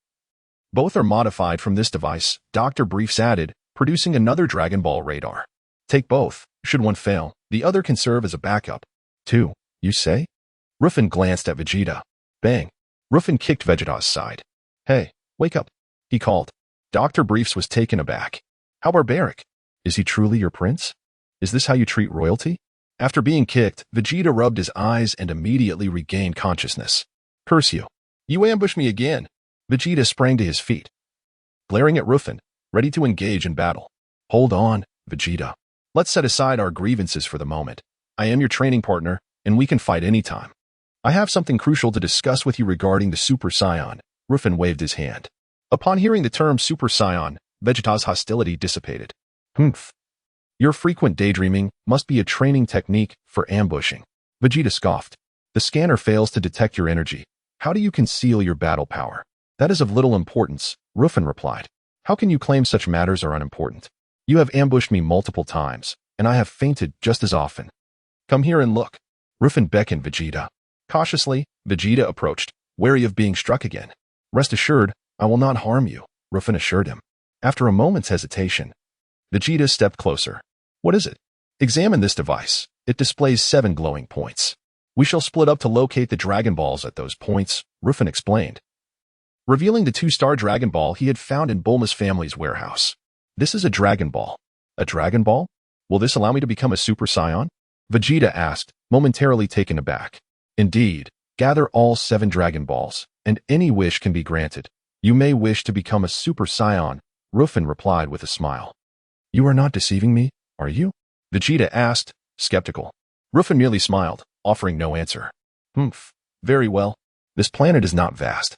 Both are modified from this device, Dr. Briefs added, producing another Dragon Ball radar. Take both. Should one fail, the other can serve as a backup. 2, you say? Ruffin glanced at Vegeta. Bang! Ruffin kicked Vegeta's side. Hey, wake up, he called. Dr. Briefs was taken aback. How barbaric! Is he truly your prince? Is this how you treat royalty? After being kicked, Vegeta rubbed his eyes and immediately regained consciousness. Curse you! You ambushed me again! Vegeta sprang to his feet, glaring at Ruffin, ready to engage in battle. Hold on, Vegeta. Let's set aside our grievances for the moment. I am your training partner, and we can fight anytime. I have something crucial to discuss with you regarding the Super Saiyan. Ruffin waved his hand. Upon hearing the term Super Saiyan, Vegeta's hostility dissipated. Humph. Your frequent daydreaming must be a training technique for ambushing. Vegeta scoffed. The scanner fails to detect your energy. How do you conceal your battle power? That is of little importance, Ruffin replied. How can you claim such matters are unimportant? You have ambushed me multiple times, and I have fainted just as often. Come here and look. Ruffin beckoned Vegeta. Cautiously, Vegeta approached, wary of being struck again. Rest assured, I will not harm you, Ruffin assured him. After a moment's hesitation, Vegeta stepped closer. What is it? Examine this device. It displays 7 glowing points. We shall split up to locate the Dragon Balls at those points, Ruffin explained, revealing the 2-star Dragon Ball he had found in Bulma's family's warehouse. This is a Dragon Ball. A Dragon Ball? Will this allow me to become a Super Saiyan? Vegeta asked, momentarily taken aback. Indeed, gather all 7 Dragon Balls, and any wish can be granted. You may wish to become a Super Saiyan, Ruffin replied with a smile. You are not deceiving me, are you? Vegeta asked, skeptical. Ruffin merely smiled, offering no answer. Humph. Very well. This planet is not vast.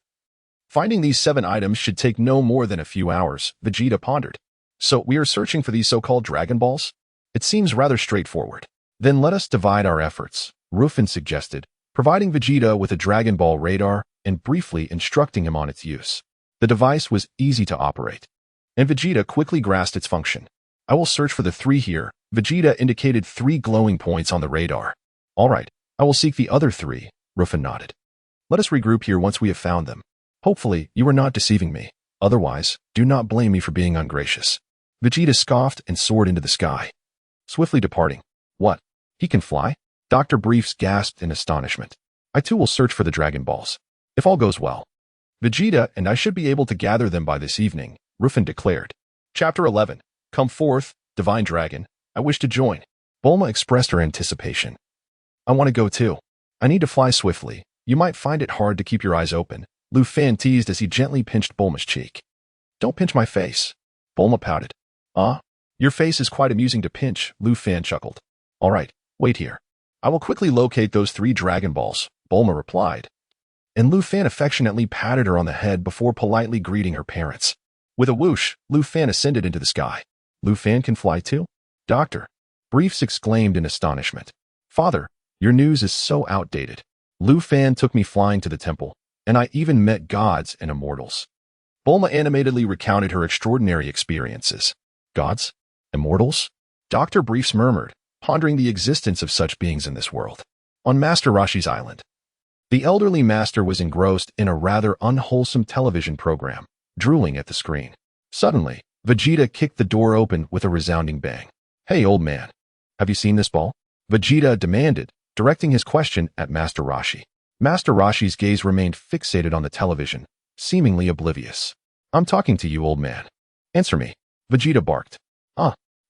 Finding these 7 items should take no more than a few hours, Vegeta pondered. So we are searching for these so-called Dragon Balls? It seems rather straightforward. Then let us divide our efforts, Ruffin suggested, providing Vegeta with a Dragon Ball radar and briefly instructing him on its use. The device was easy to operate, and Vegeta quickly grasped its function. I will search for the 3 here. Vegeta indicated 3 glowing points on the radar. All right, I will seek the other 3, Ruffin nodded. Let us regroup here once we have found them. Hopefully, you are not deceiving me. Otherwise, do not blame me for being ungracious. Vegeta scoffed and soared into the sky, swiftly departing. What? He can fly? Dr. Briefs gasped in astonishment. I too will search for the Dragon Balls. If all goes well, Vegeta and I should be able to gather them by this evening, Ruffin declared. Chapter 11. Come forth, Divine Dragon. I wish to join. Bulma expressed her anticipation. I want to go too. I need to fly swiftly. You might find it hard to keep your eyes open, Ruffin teased as he gently pinched Bulma's cheek. Don't pinch my face. Bulma pouted. Your face is quite amusing to pinch, Ruffin chuckled. All right, wait here. I will quickly locate those 3 Dragon Balls, Bulma replied. And Ruffin affectionately patted her on the head before politely greeting her parents. With a whoosh, Ruffin ascended into the sky. Ruffin can fly too? Doctor, Briefs exclaimed in astonishment. Father, your news is so outdated. Ruffin took me flying to the temple, and I even met gods and immortals. Bulma animatedly recounted her extraordinary experiences. Gods? Immortals? Dr. Briefs murmured, pondering the existence of such beings in this world. On Master Roshi's island, the elderly master was engrossed in a rather unwholesome television program, drooling at the screen. Suddenly, Vegeta kicked the door open with a resounding bang. Hey, old man, have you seen this ball? Vegeta demanded, directing his question at Master Roshi. Master Roshi's gaze remained fixated on the television, seemingly oblivious. I'm talking to you, old man. Answer me. Vegeta barked.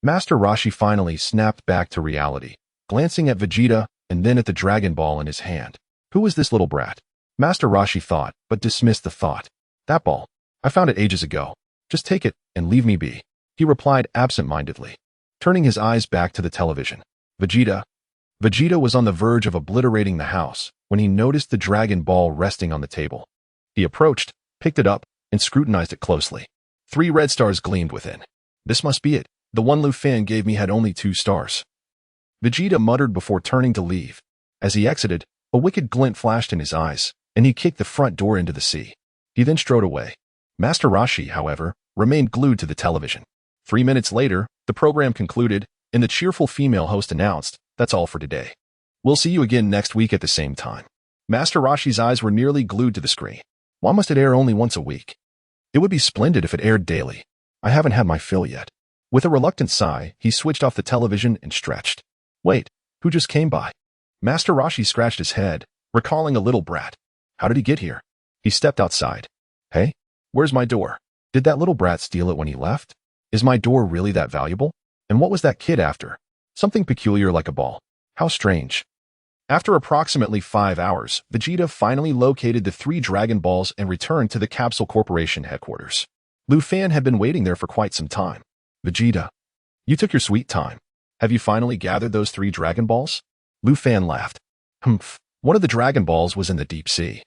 Master Roshi finally snapped back to reality, glancing at Vegeta and then at the Dragon Ball in his hand. Who is this little brat? Master Roshi thought, but dismissed the thought. That ball. I found it ages ago. Just take it and leave me be, he replied absent-mindedly, turning his eyes back to the television. Vegeta was on the verge of obliterating the house when he noticed the Dragon Ball resting on the table. He approached, picked it up, and scrutinized it closely. 3 red stars gleamed within. This must be it. The one Ruffin gave me had only 2 stars. Vegeta muttered before turning to leave. As he exited, a wicked glint flashed in his eyes, and he kicked the front door into the sea. He then strode away. Master Roshi, however, remained glued to the television. 3 minutes later, the program concluded, and the cheerful female host announced, "That's all for today. We'll see you again next week at the same time." Master Roshi's eyes were nearly glued to the screen. Why must it air only once a week? It would be splendid if it aired daily. I haven't had my fill yet. With a reluctant sigh, he switched off the television and stretched. Wait, who just came by? Master Roshi scratched his head, recalling a little brat. How did he get here? He stepped outside. Hey, where's my door? Did that little brat steal it when he left? Is my door really that valuable? And what was that kid after? Something peculiar like a ball. How strange. After approximately 5 hours, Vegeta finally located the 3 Dragon Balls and returned to the Capsule Corporation headquarters. Ruffin had been waiting there for quite some time. Vegeta, you took your sweet time. Have you finally gathered those 3 Dragon Balls? Ruffin laughed. Humph, one of the Dragon Balls was in the deep sea,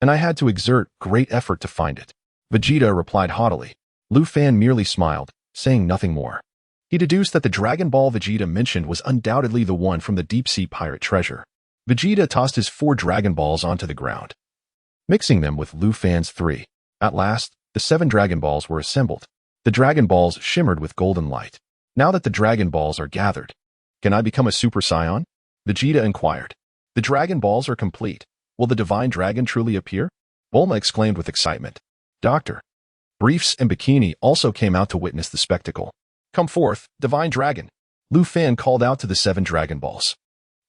and I had to exert great effort to find it. Vegeta replied haughtily. Ruffin merely smiled, saying nothing more. He deduced that the Dragon Ball Vegeta mentioned was undoubtedly the one from the deep-sea pirate treasure. Vegeta tossed his 4 Dragon Balls onto the ground, mixing them with Ruffin's 3. At last, the 7 Dragon Balls were assembled. The Dragon Balls shimmered with golden light. Now that the Dragon Balls are gathered, can I become a Super Saiyan? Vegeta inquired. The Dragon Balls are complete. Will the Divine Dragon truly appear? Bulma exclaimed with excitement. Doctor. Briefs and Bikini also came out to witness the spectacle. Come forth, Divine Dragon. Ruffin called out to the 7 Dragon Balls.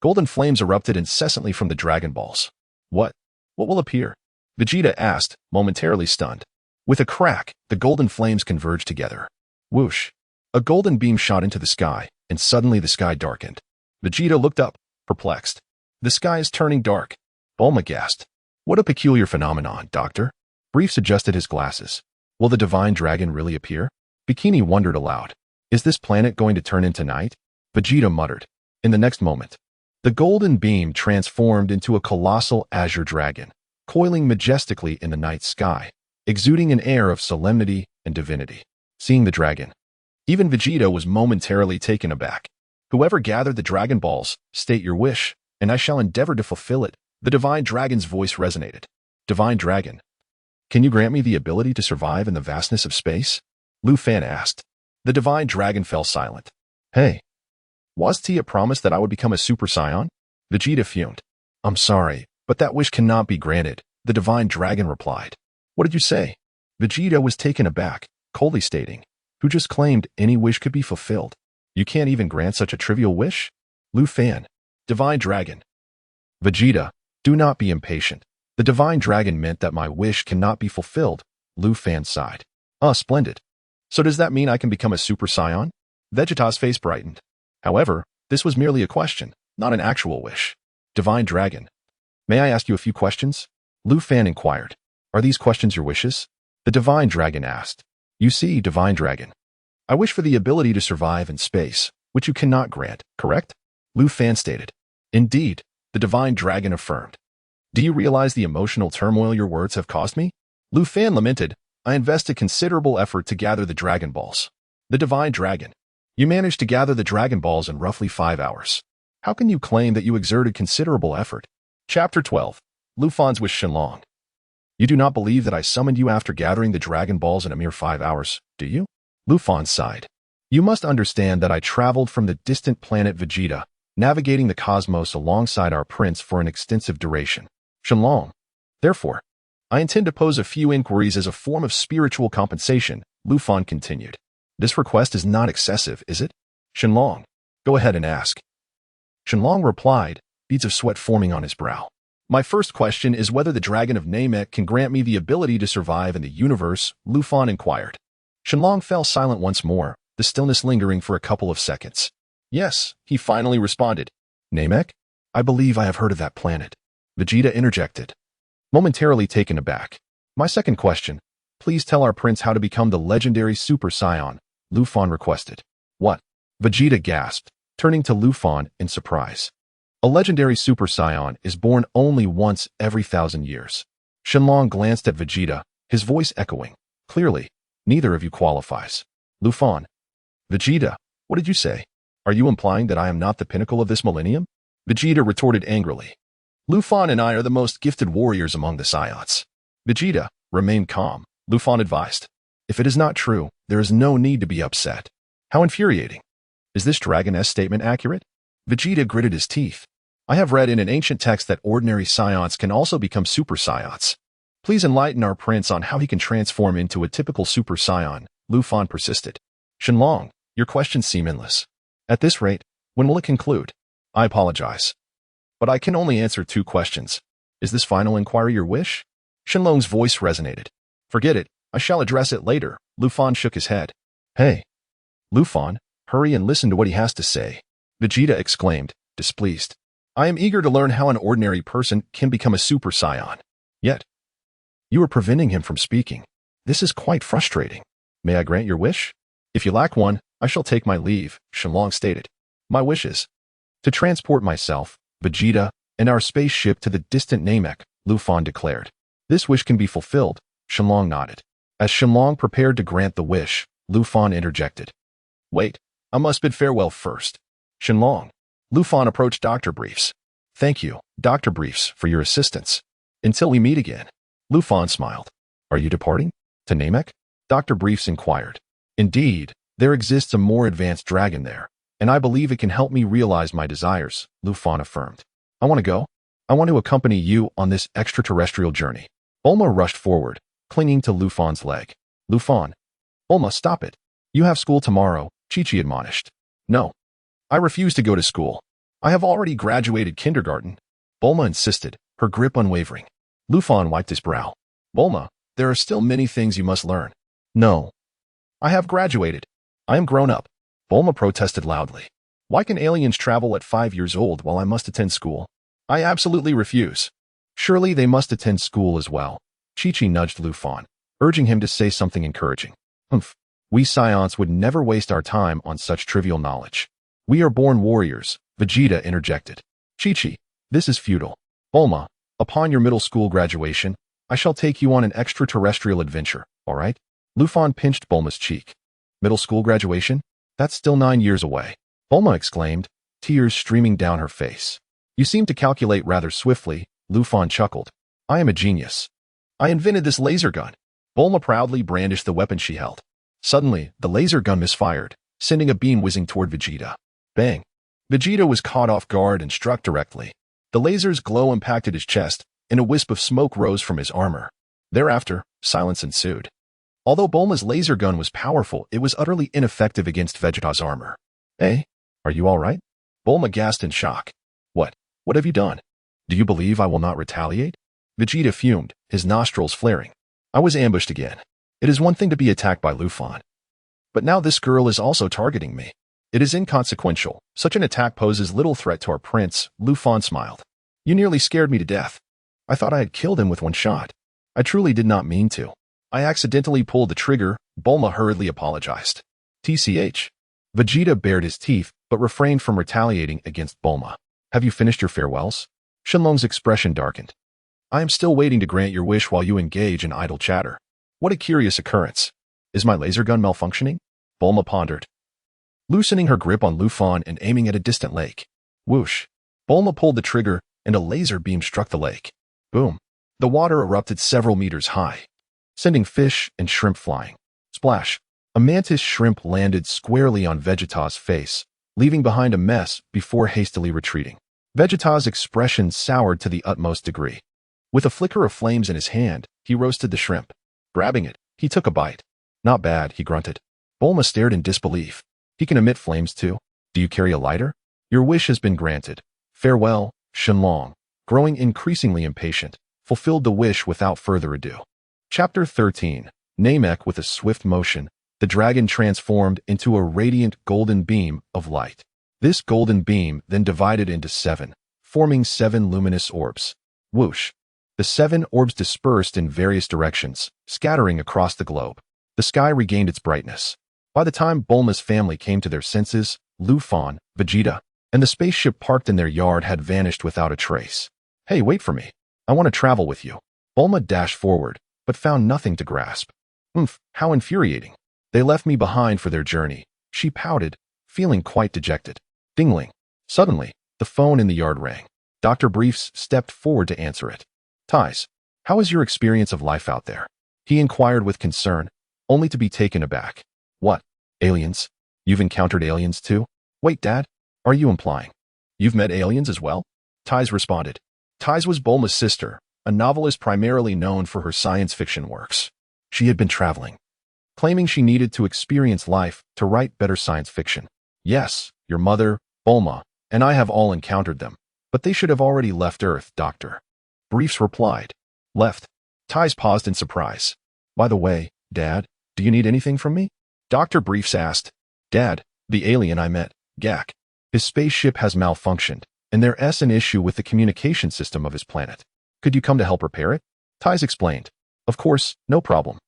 Golden flames erupted incessantly from the Dragon Balls. What will appear? Vegeta asked, momentarily stunned. With a crack, the golden flames converged together. Whoosh! A golden beam shot into the sky, and suddenly the sky darkened. Vegeta looked up, perplexed. The sky is turning dark. Bulma gasped. What a peculiar phenomenon, Doctor. Briefs adjusted his glasses. Will the Divine Dragon really appear? Bikini wondered aloud. Is this planet going to turn into night? Vegeta muttered. In the next moment, the golden beam transformed into a colossal azure dragon, coiling majestically in the night sky, exuding an air of solemnity and divinity. Seeing the dragon, even Vegeta was momentarily taken aback. Whoever gathered the Dragon Balls, state your wish, and I shall endeavor to fulfill it. The Divine Dragon's voice resonated. Divine Dragon, can you grant me the ability to survive in the vastness of space? Ruffin asked. The Divine Dragon fell silent. Hey, was it promised that I would become a Super Saiyan? Vegeta fumed. I'm sorry, but that wish cannot be granted, the Divine Dragon replied. What did you say? Vegeta was taken aback, coldly stating, who just claimed any wish could be fulfilled? You can't even grant such a trivial wish? Ruffin. Divine Dragon. Vegeta, do not be impatient. The Divine Dragon meant that my wish cannot be fulfilled. Ruffin sighed. Splendid. So does that mean I can become a Super Saiyan? Vegeta's face brightened. However, this was merely a question, not an actual wish. Divine Dragon. May I ask you a few questions? Ruffin inquired. Are these questions your wishes? The Divine Dragon asked. You see, Divine Dragon, I wish for the ability to survive in space, which you cannot grant, correct? Ruffin stated. Indeed, the Divine Dragon affirmed. Do you realize the emotional turmoil your words have caused me? Ruffin lamented. I invested considerable effort to gather the Dragon Balls. The Divine Dragon. You managed to gather the Dragon Balls in roughly 5 hours. How can you claim that you exerted considerable effort? Chapter 12. Ruffin's with Shenron. You do not believe that I summoned you after gathering the Dragon Balls in a mere 5 hours, do you? Ruffin sighed. You must understand that I traveled from the distant planet Vegeta, navigating the cosmos alongside our prince for an extensive duration. Shenron. Therefore, I intend to pose a few inquiries as a form of spiritual compensation, Ruffin continued. This request is not excessive, is it? Shenron. Go ahead and ask. Shenron replied, beads of sweat forming on his brow. My first question is whether the Dragon of Namek can grant me the ability to survive in the universe, Ruffin inquired. Shenron fell silent once more, the stillness lingering for a couple of seconds. Yes, he finally responded. Namek? I believe I have heard of that planet. Vegeta interjected, momentarily taken aback. My second question, please tell our prince how to become the legendary Super Saiyan, Ruffin requested. What? Vegeta gasped, turning to Ruffin in surprise. A legendary Super Saiyan is born only once every 1,000 years. Shenron glanced at Vegeta, his voice echoing. Clearly, neither of you qualifies. Ruffin. Vegeta, what did you say? Are you implying that I am not the pinnacle of this millennium? Vegeta retorted angrily. Ruffin and I are the most gifted warriors among the Saiyans. Vegeta, remain calm, Ruffin advised. If it is not true, there is no need to be upset. How infuriating. Is this Dragon-S statement accurate? Vegeta gritted his teeth. I have read in an ancient text that ordinary Saiyans can also become Super Saiyans. Please enlighten our prince on how he can transform into a typical Super Saiyan, Ruffin persisted. Shenron, your questions seem endless. At this rate, when will it conclude? I apologize, but I can only answer 2 questions. Is this final inquiry your wish? Shenlong's voice resonated. Forget it. I shall address it later. Lufan shook his head. Hey. Lufan, hurry and listen to what he has to say. Vegeta exclaimed, displeased. I am eager to learn how an ordinary person can become a Super Saiyan. Yet, you are preventing him from speaking. This is quite frustrating. May I grant your wish? If you lack one, I shall take my leave, Shenlong stated. My wish is to transport myself, Vegeta, and our spaceship to the distant Namek, Lufan declared. This wish can be fulfilled, Shenlong nodded. As Shenlong prepared to grant the wish, Lufan interjected. Wait, I must bid farewell first. Shenlong. Lufan approached Dr. Briefs. Thank you, Dr. Briefs, for your assistance. Until we meet again. Lufan smiled. Are you departing? To Namek? Dr. Briefs inquired. Indeed, there exists a more advanced dragon there, and I believe it can help me realize my desires, Lufan affirmed. I want to go. I want to accompany you on this extraterrestrial journey. Bulma rushed forward, clinging to Lufan's leg. Lufan. Bulma, stop it. You have school tomorrow, Chi-Chi admonished. No. I refuse to go to school. I have already graduated kindergarten. Bulma insisted, her grip unwavering. Lufan wiped his brow. Bulma, there are still many things you must learn. No. I have graduated. I am grown up. Bulma protested loudly. Why can aliens travel at 5 years old while I must attend school? I absolutely refuse. Surely they must attend school as well. Chi-Chi nudged Lufan, urging him to say something encouraging. Humph. We Saiyans would never waste our time on such trivial knowledge. We are born warriors, Vegeta interjected. Chi-Chi, this is futile. Bulma, upon your middle school graduation, I shall take you on an extraterrestrial adventure, all right? Lufan pinched Bulma's cheek. Middle school graduation? That's still 9 years away. Bulma exclaimed, tears streaming down her face. You seem to calculate rather swiftly, Lufan chuckled. I am a genius. I invented this laser gun. Bulma proudly brandished the weapon she held. Suddenly, the laser gun misfired, sending a beam whizzing toward Vegeta. Bang! Vegeta was caught off guard and struck directly. The laser's glow impacted his chest, and a wisp of smoke rose from his armor. Thereafter, silence ensued. Although Bulma's laser gun was powerful, it was utterly ineffective against Vegeta's armor. Hey, are you all right? Bulma gasped in shock. What? What have you done? Do you believe I will not retaliate? Vegeta fumed, his nostrils flaring. I was ambushed again. It is one thing to be attacked by Lufan. But now this girl is also targeting me. It is inconsequential. Such an attack poses little threat to our prince, Lufan smiled. You nearly scared me to death. I thought I had killed him with one shot. I truly did not mean to. I accidentally pulled the trigger, Bulma hurriedly apologized. TCH. Vegeta bared his teeth, but refrained from retaliating against Bulma. Have you finished your farewells? Shenlong's expression darkened. I am still waiting to grant your wish while you engage in idle chatter. What a curious occurrence. Is my laser gun malfunctioning? Bulma pondered, loosening her grip on Lufan and aiming at a distant lake. Whoosh. Bulma pulled the trigger, and a laser beam struck the lake. Boom. The water erupted several meters high, sending fish and shrimp flying. Splash. A mantis shrimp landed squarely on Vegeta's face, leaving behind a mess before hastily retreating. Vegeta's expression soured to the utmost degree. With a flicker of flames in his hand, he roasted the shrimp. Grabbing it, he took a bite. Not bad, he grunted. Bulma stared in disbelief. He can emit flames too. Do you carry a lighter? Your wish has been granted. Farewell, Shenlong, growing increasingly impatient, fulfilled the wish without further ado. Chapter 13. Namek. With a swift motion, the dragon transformed into a radiant golden beam of light. This golden beam then divided into 7, forming 7 luminous orbs. Whoosh. The 7 orbs dispersed in various directions, scattering across the globe. The sky regained its brightness. By the time Bulma's family came to their senses, Lufan, Vegeta, and the spaceship parked in their yard had vanished without a trace. Hey, wait for me. I want to travel with you. Bulma dashed forward, but found nothing to grasp. How infuriating. They left me behind for their journey. She pouted, feeling quite dejected. Dingling. Suddenly, the phone in the yard rang. Dr. Briefs stepped forward to answer it. Ties, how is your experience of life out there? He inquired with concern, only to be taken aback. What? Aliens? You've encountered aliens too? Wait, Dad, are you implying you've met aliens as well? Ties responded. Ties was Bulma's sister, a novelist primarily known for her science fiction works. She had been traveling, claiming she needed to experience life to write better science fiction. Yes, your mother, Bulma, and I have all encountered them, but they should have already left Earth, Doctor. Briefs replied. Left. Ties paused in surprise. By the way, Dad, do you need anything from me? Dr. Briefs asked. Dad, the alien I met, Gak. His spaceship has malfunctioned, and there's an issue with the communication system of his planet. Could you come to help repair it? Ties explained. Of course, no problem.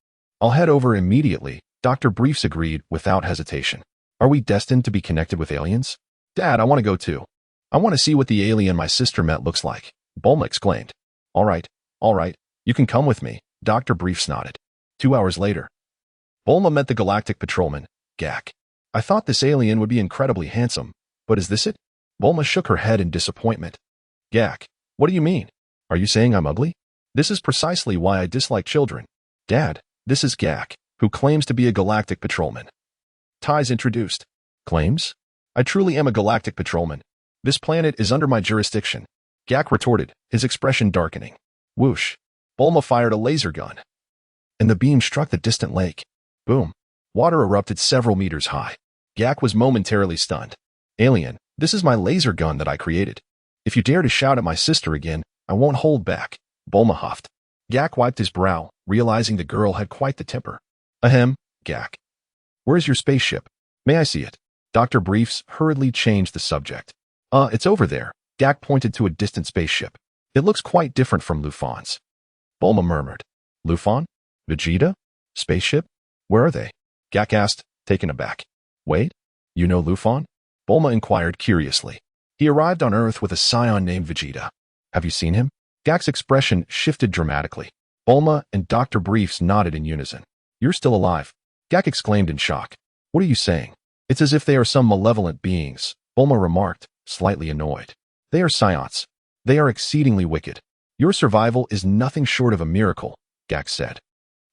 I'll head over immediately, Dr. Briefs agreed without hesitation. Are we destined to be connected with aliens? Dad, I want to go too. I want to see what the alien my sister met looks like, Bulma exclaimed. All right, you can come with me, Dr. Briefs nodded. 2 hours later, Bulma met the galactic patrolman, Gak. I thought this alien would be incredibly handsome, but is this it? Bulma shook her head in disappointment. Gak, what do you mean? Are you saying I'm ugly? This is precisely why I dislike children. Dad, this is Gak, who claims to be a galactic patrolman. Ties introduced. Claims? I truly am a galactic patrolman. This planet is under my jurisdiction. Gak retorted, his expression darkening. Whoosh. Bulma fired a laser gun, and the beam struck the distant lake. Boom. Water erupted several meters high. Gak was momentarily stunned. Alien, this is my laser gun that I created. If you dare to shout at my sister again, I won't hold back, Bulma huffed. Gak wiped his brow, realizing the girl had quite the temper. Ahem, Gak. Where's your spaceship? May I see it? Dr. Briefs hurriedly changed the subject. It's over there. Gak pointed to a distant spaceship. It looks quite different from Lufan's. Bulma murmured. Lufan? Vegeta? Spaceship? Where are they? Gak asked, taken aback. Wait, you know Lufan? Bulma inquired curiously. He arrived on Earth with a Saiyan named Vegeta. Have you seen him? Gak's expression shifted dramatically. Bulma and Dr. Briefs nodded in unison. You're still alive. Gak exclaimed in shock. What are you saying? It's as if they are some malevolent beings, Bulma remarked, slightly annoyed. They are Saiyans. They are exceedingly wicked. Your survival is nothing short of a miracle, Gak said,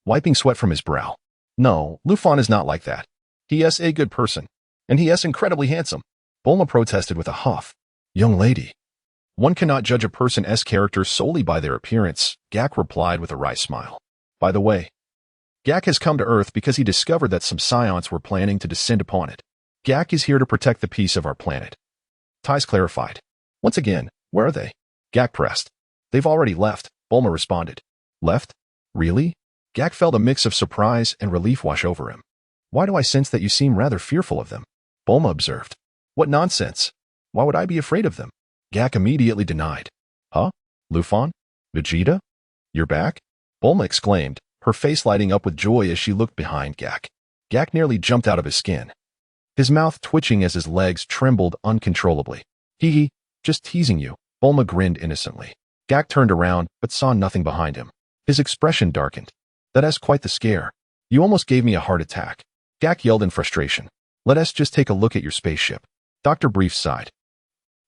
wiping sweat from his brow. No, Lufan is not like that. He is a good person, and he is incredibly handsome. Bulma protested with a huff. Young lady. One cannot judge a person's character solely by their appearance, Gak replied with a wry smile. By the way, Gak has come to Earth because he discovered that some Saiyans were planning to descend upon it. Gak is here to protect the peace of our planet. Ties clarified. Once again, where are they? Gak pressed. They've already left, Bulma responded. Left? Really? Gak felt a mix of surprise and relief wash over him. Why do I sense that you seem rather fearful of them? Bulma observed. What nonsense. Why would I be afraid of them? Gak immediately denied. Huh? Lufan? Vegeta? You're back? Bulma exclaimed, her face lighting up with joy as she looked behind Gak. Gak nearly jumped out of his skin, his mouth twitching as his legs trembled uncontrollably. Hee, just teasing you, Bulma grinned innocently. Gak turned around, but saw nothing behind him. His expression darkened. That is quite the scare. You almost gave me a heart attack. Gak yelled in frustration. Let us just take a look at your spaceship. Dr. Briefs sighed.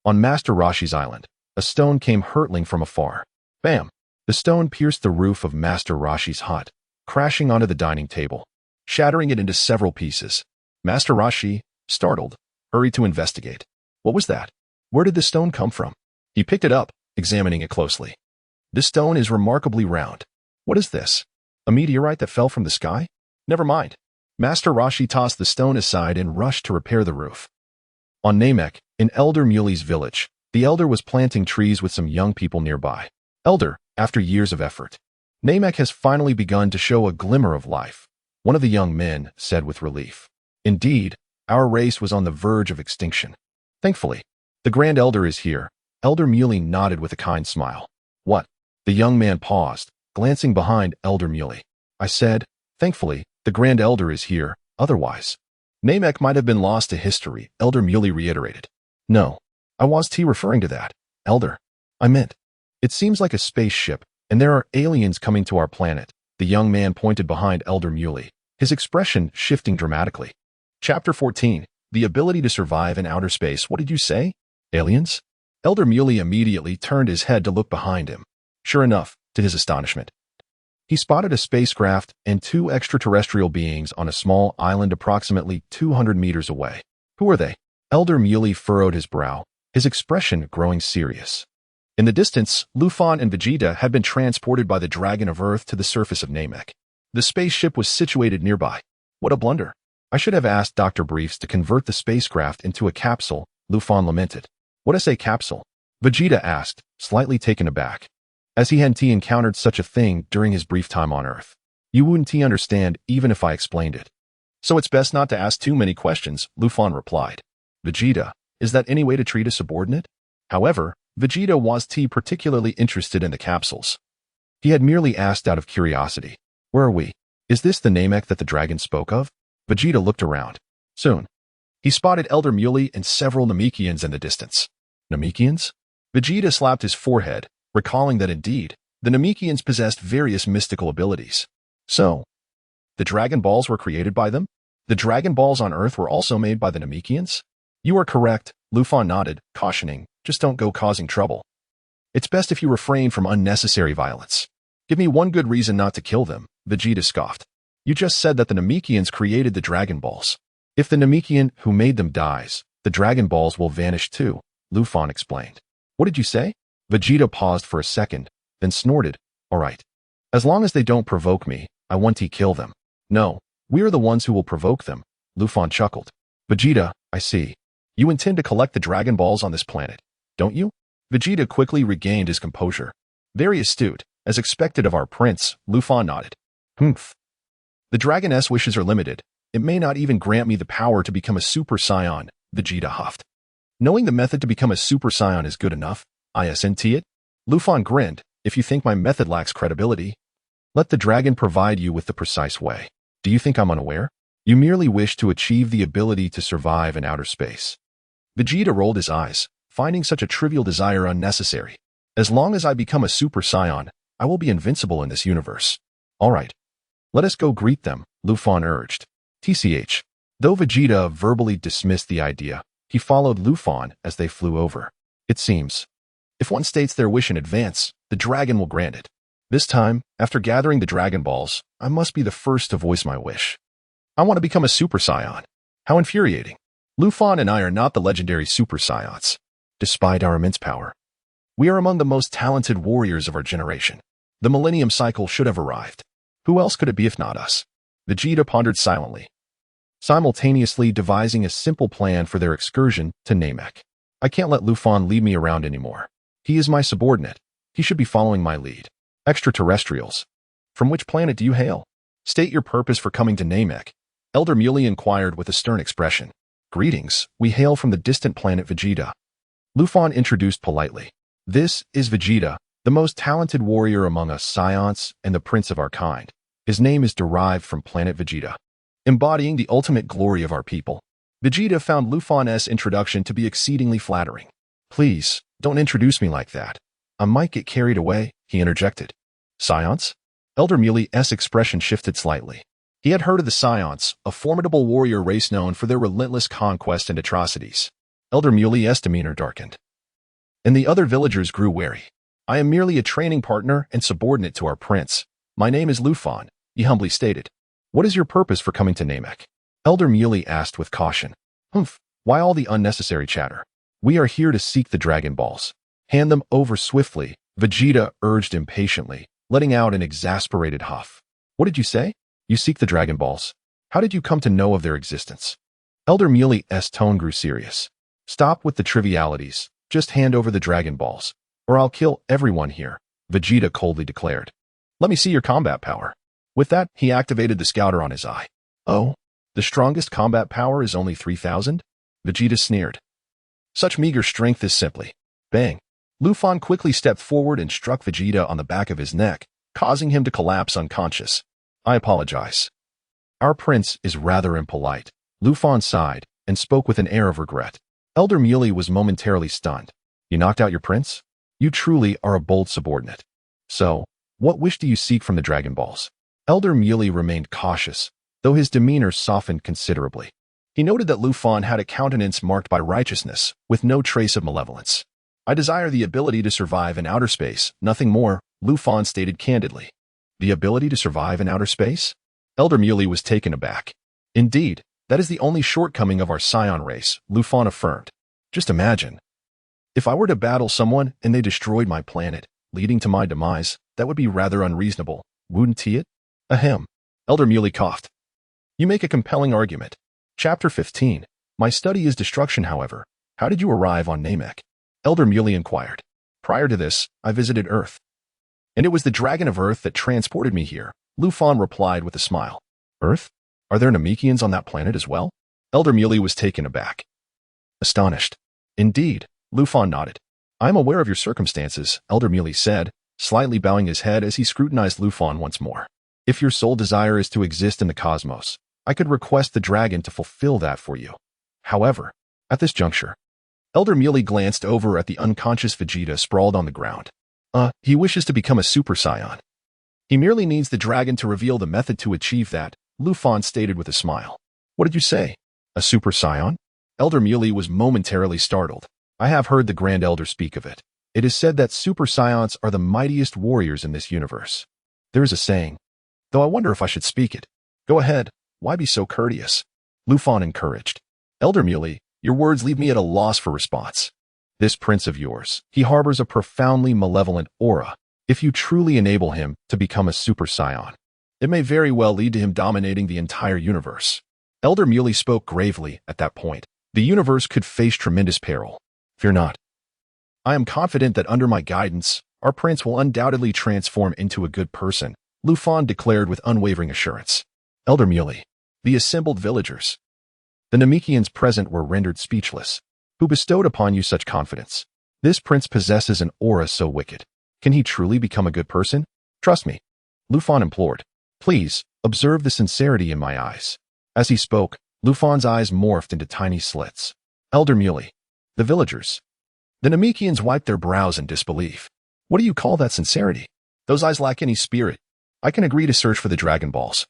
On Master Roshi's island, a stone came hurtling from afar. Bam! The stone pierced the roof of Master Roshi's hut, crashing onto the dining table, shattering it into several pieces. Master Roshi, startled, hurried to investigate. What was that? Where did the stone come from? He picked it up, examining it closely. This stone is remarkably round. What is this? A meteorite that fell from the sky? Never mind. Master Roshi tossed the stone aside and rushed to repair the roof. On Namek, in Elder Muli's village, the elder was planting trees with some young people nearby. Elder, after years of effort, Namek has finally begun to show a glimmer of life, one of the young men said with relief. Indeed, our race was on the verge of extinction. Thankfully, the Grand Elder is here. Elder Muli nodded with a kind smile. What? The young man paused, glancing behind Elder Muli. I said, thankfully, the Grand Elder is here, otherwise Namek might have been lost to history, Elder Muli reiterated. No, I wasn't referring to that, Elder. I meant, it seems like a spaceship, and there are aliens coming to our planet. The young man pointed behind Elder Muli, his expression shifting dramatically. Chapter 14, the ability to survive in outer space. What did you say? Aliens? Elder Muli immediately turned his head to look behind him. Sure enough, to his astonishment, he spotted a spacecraft and 2 extraterrestrial beings on a small island approximately 200 meters away. Who are they? Elder Muli furrowed his brow, his expression growing serious. In the distance, Lufan and Vegeta had been transported by the Dragon of Earth to the surface of Namek. The spaceship was situated nearby. What a blunder. I should have asked Dr. Briefs to convert the spacecraft into a capsule, Lufan lamented. What is a capsule? Vegeta asked, slightly taken aback. as he hadn't encountered such a thing during his brief time on Earth. You wouldn't understand even if I explained it. So it's best not to ask too many questions, Ruffin replied. Vegeta, is that any way to treat a subordinate? However, Vegeta was particularly interested in the capsules. He had merely asked out of curiosity. Where are we? Is this the Namek that the dragon spoke of? Vegeta looked around. Soon, he spotted Elder Muley and several Namekians in the distance. Namekians? Vegeta slapped his forehead, recalling that indeed, the Namekians possessed various mystical abilities. So, the Dragon Balls were created by them? The Dragon Balls on Earth were also made by the Namekians? You are correct, Ruffin nodded, cautioning, just don't go causing trouble. It's best if you refrain from unnecessary violence. Give me one good reason not to kill them, Vegeta scoffed. You just said that the Namekians created the Dragon Balls. If the Namekian who made them dies, the Dragon Balls will vanish too, Ruffin explained. What did you say? Vegeta paused for a second, then snorted. All right. As long as they don't provoke me, I want to kill them. No, we are the ones who will provoke them, Ruffin chuckled. Vegeta, I see. You intend to collect the Dragon Balls on this planet, don't you? Vegeta quickly regained his composure. Very astute, as expected of our prince, Ruffin nodded. Humph. The Dragon's wishes are limited. It may not even grant me the power to become a Super Saiyan, Vegeta huffed. Knowing the method to become a Super Saiyan is good enough, isn't it? Ruffin grinned. If you think my method lacks credibility, let the dragon provide you with the precise way. Do you think I'm unaware? You merely wish to achieve the ability to survive in outer space. Vegeta rolled his eyes, finding such a trivial desire unnecessary. As long as I become a Super Saiyan, I will be invincible in this universe. All right. Let us go greet them, Ruffin urged. TCH. Though Vegeta verbally dismissed the idea, he followed Ruffin as they flew over. It seems, if one states their wish in advance, the dragon will grant it. This time, after gathering the Dragon Balls, I must be the first to voice my wish. I want to become a Super Saiyan. How infuriating. Ruffin and I are not the legendary Super Saiyans. Despite our immense power, we are among the most talented warriors of our generation. The Millennium Cycle should have arrived. Who else could it be if not us? Vegeta pondered silently, simultaneously devising a simple plan for their excursion to Namek. I can't let Ruffin lead me around anymore. He is my subordinate. He should be following my lead. Extraterrestrials. From which planet do you hail? State your purpose for coming to Namek, Elder Muley inquired with a stern expression. Greetings, we hail from the distant planet Vegeta. Ruffin introduced politely. This is Vegeta, the most talented warrior among us Saiyans and the prince of our kind. His name is derived from planet Vegeta, embodying the ultimate glory of our people. Vegeta found Ruffin's introduction to be exceedingly flattering. Please, don't introduce me like that. I might get carried away, he interjected. Saiyans? Elder Muley's expression shifted slightly. He had heard of the Saiyans, a formidable warrior race known for their relentless conquest and atrocities. Elder Muley's demeanor darkened, and the other villagers grew wary. I am merely a training partner and subordinate to our prince. My name is Ruffin, he humbly stated. What is your purpose for coming to Namek? Elder Muley asked with caution. Humph, why all the unnecessary chatter? We are here to seek the Dragon Balls. Hand them over swiftly, Vegeta urged impatiently, letting out an exasperated huff. What did you say? You seek the Dragon Balls. How did you come to know of their existence? Elder Muley's tone grew serious. Stop with the trivialities. Just hand over the Dragon Balls, or I'll kill everyone here, Vegeta coldly declared. Let me see your combat power. With that, he activated the scouter on his eye. Oh, the strongest combat power is only 3,000? Vegeta sneered. Such meager strength is simply. Bang. Ruffin quickly stepped forward and struck Vegeta on the back of his neck, causing him to collapse unconscious. I apologize. Our prince is rather impolite. Ruffin sighed and spoke with an air of regret. Elder Muley was momentarily stunned. You knocked out your prince? You truly are a bold subordinate. So, what wish do you seek from the Dragon Balls? Elder Muley remained cautious, though his demeanor softened considerably. He noted that Ruffin had a countenance marked by righteousness, with no trace of malevolence. I desire the ability to survive in outer space, nothing more, Ruffin stated candidly. The ability to survive in outer space? Elder Muley was taken aback. Indeed, that is the only shortcoming of our Saiyan race, Ruffin affirmed. Just imagine. If I were to battle someone and they destroyed my planet, leading to my demise, that would be rather unreasonable, wouldn't it? Ahem. Elder Muley coughed. You make a compelling argument. Chapter 15. My study is destruction, however. How did you arrive on Namek? Elder Muley inquired. Prior to this, I visited Earth. And it was the Dragon of Earth that transported me here, Ruffin replied with a smile. Earth? Are there Namekians on that planet as well? Elder Muley was taken aback. Astonished. Indeed, Ruffin nodded. I am aware of your circumstances, Elder Muley said, slightly bowing his head as he scrutinized Ruffin once more. If your sole desire is to exist in the cosmos, I could request the dragon to fulfill that for you. However, at this juncture, Elder Muley glanced over at the unconscious Vegeta sprawled on the ground. He wishes to become a Super Saiyan. He merely needs the dragon to reveal the method to achieve that, Ruffin stated with a smile. What did you say? A Super Saiyan? Elder Muley was momentarily startled. I have heard the Grand Elder speak of it. It is said that Super Saiyans are the mightiest warriors in this universe. There is a saying, though I wonder if I should speak it. Go ahead, why be so courteous? Ruffin encouraged. Elder Muley, your words leave me at a loss for response. This prince of yours, he harbors a profoundly malevolent aura. If you truly enable him to become a Super Saiyan, it may very well lead to him dominating the entire universe. Elder Muley spoke gravely at that point. The universe could face tremendous peril. Fear not. I am confident that under my guidance, our prince will undoubtedly transform into a good person, Ruffin declared with unwavering assurance. Elder Muley, the assembled villagers. The Namekians present were rendered speechless. Who bestowed upon you such confidence? This prince possesses an aura so wicked. Can he truly become a good person? Trust me, Ruffin implored. Please, observe the sincerity in my eyes. As he spoke, Ruffin's eyes morphed into tiny slits. Elder Muley, the villagers. The Namekians wiped their brows in disbelief. What do you call that sincerity? Those eyes lack any spirit. I can agree to search for the Dragon Balls,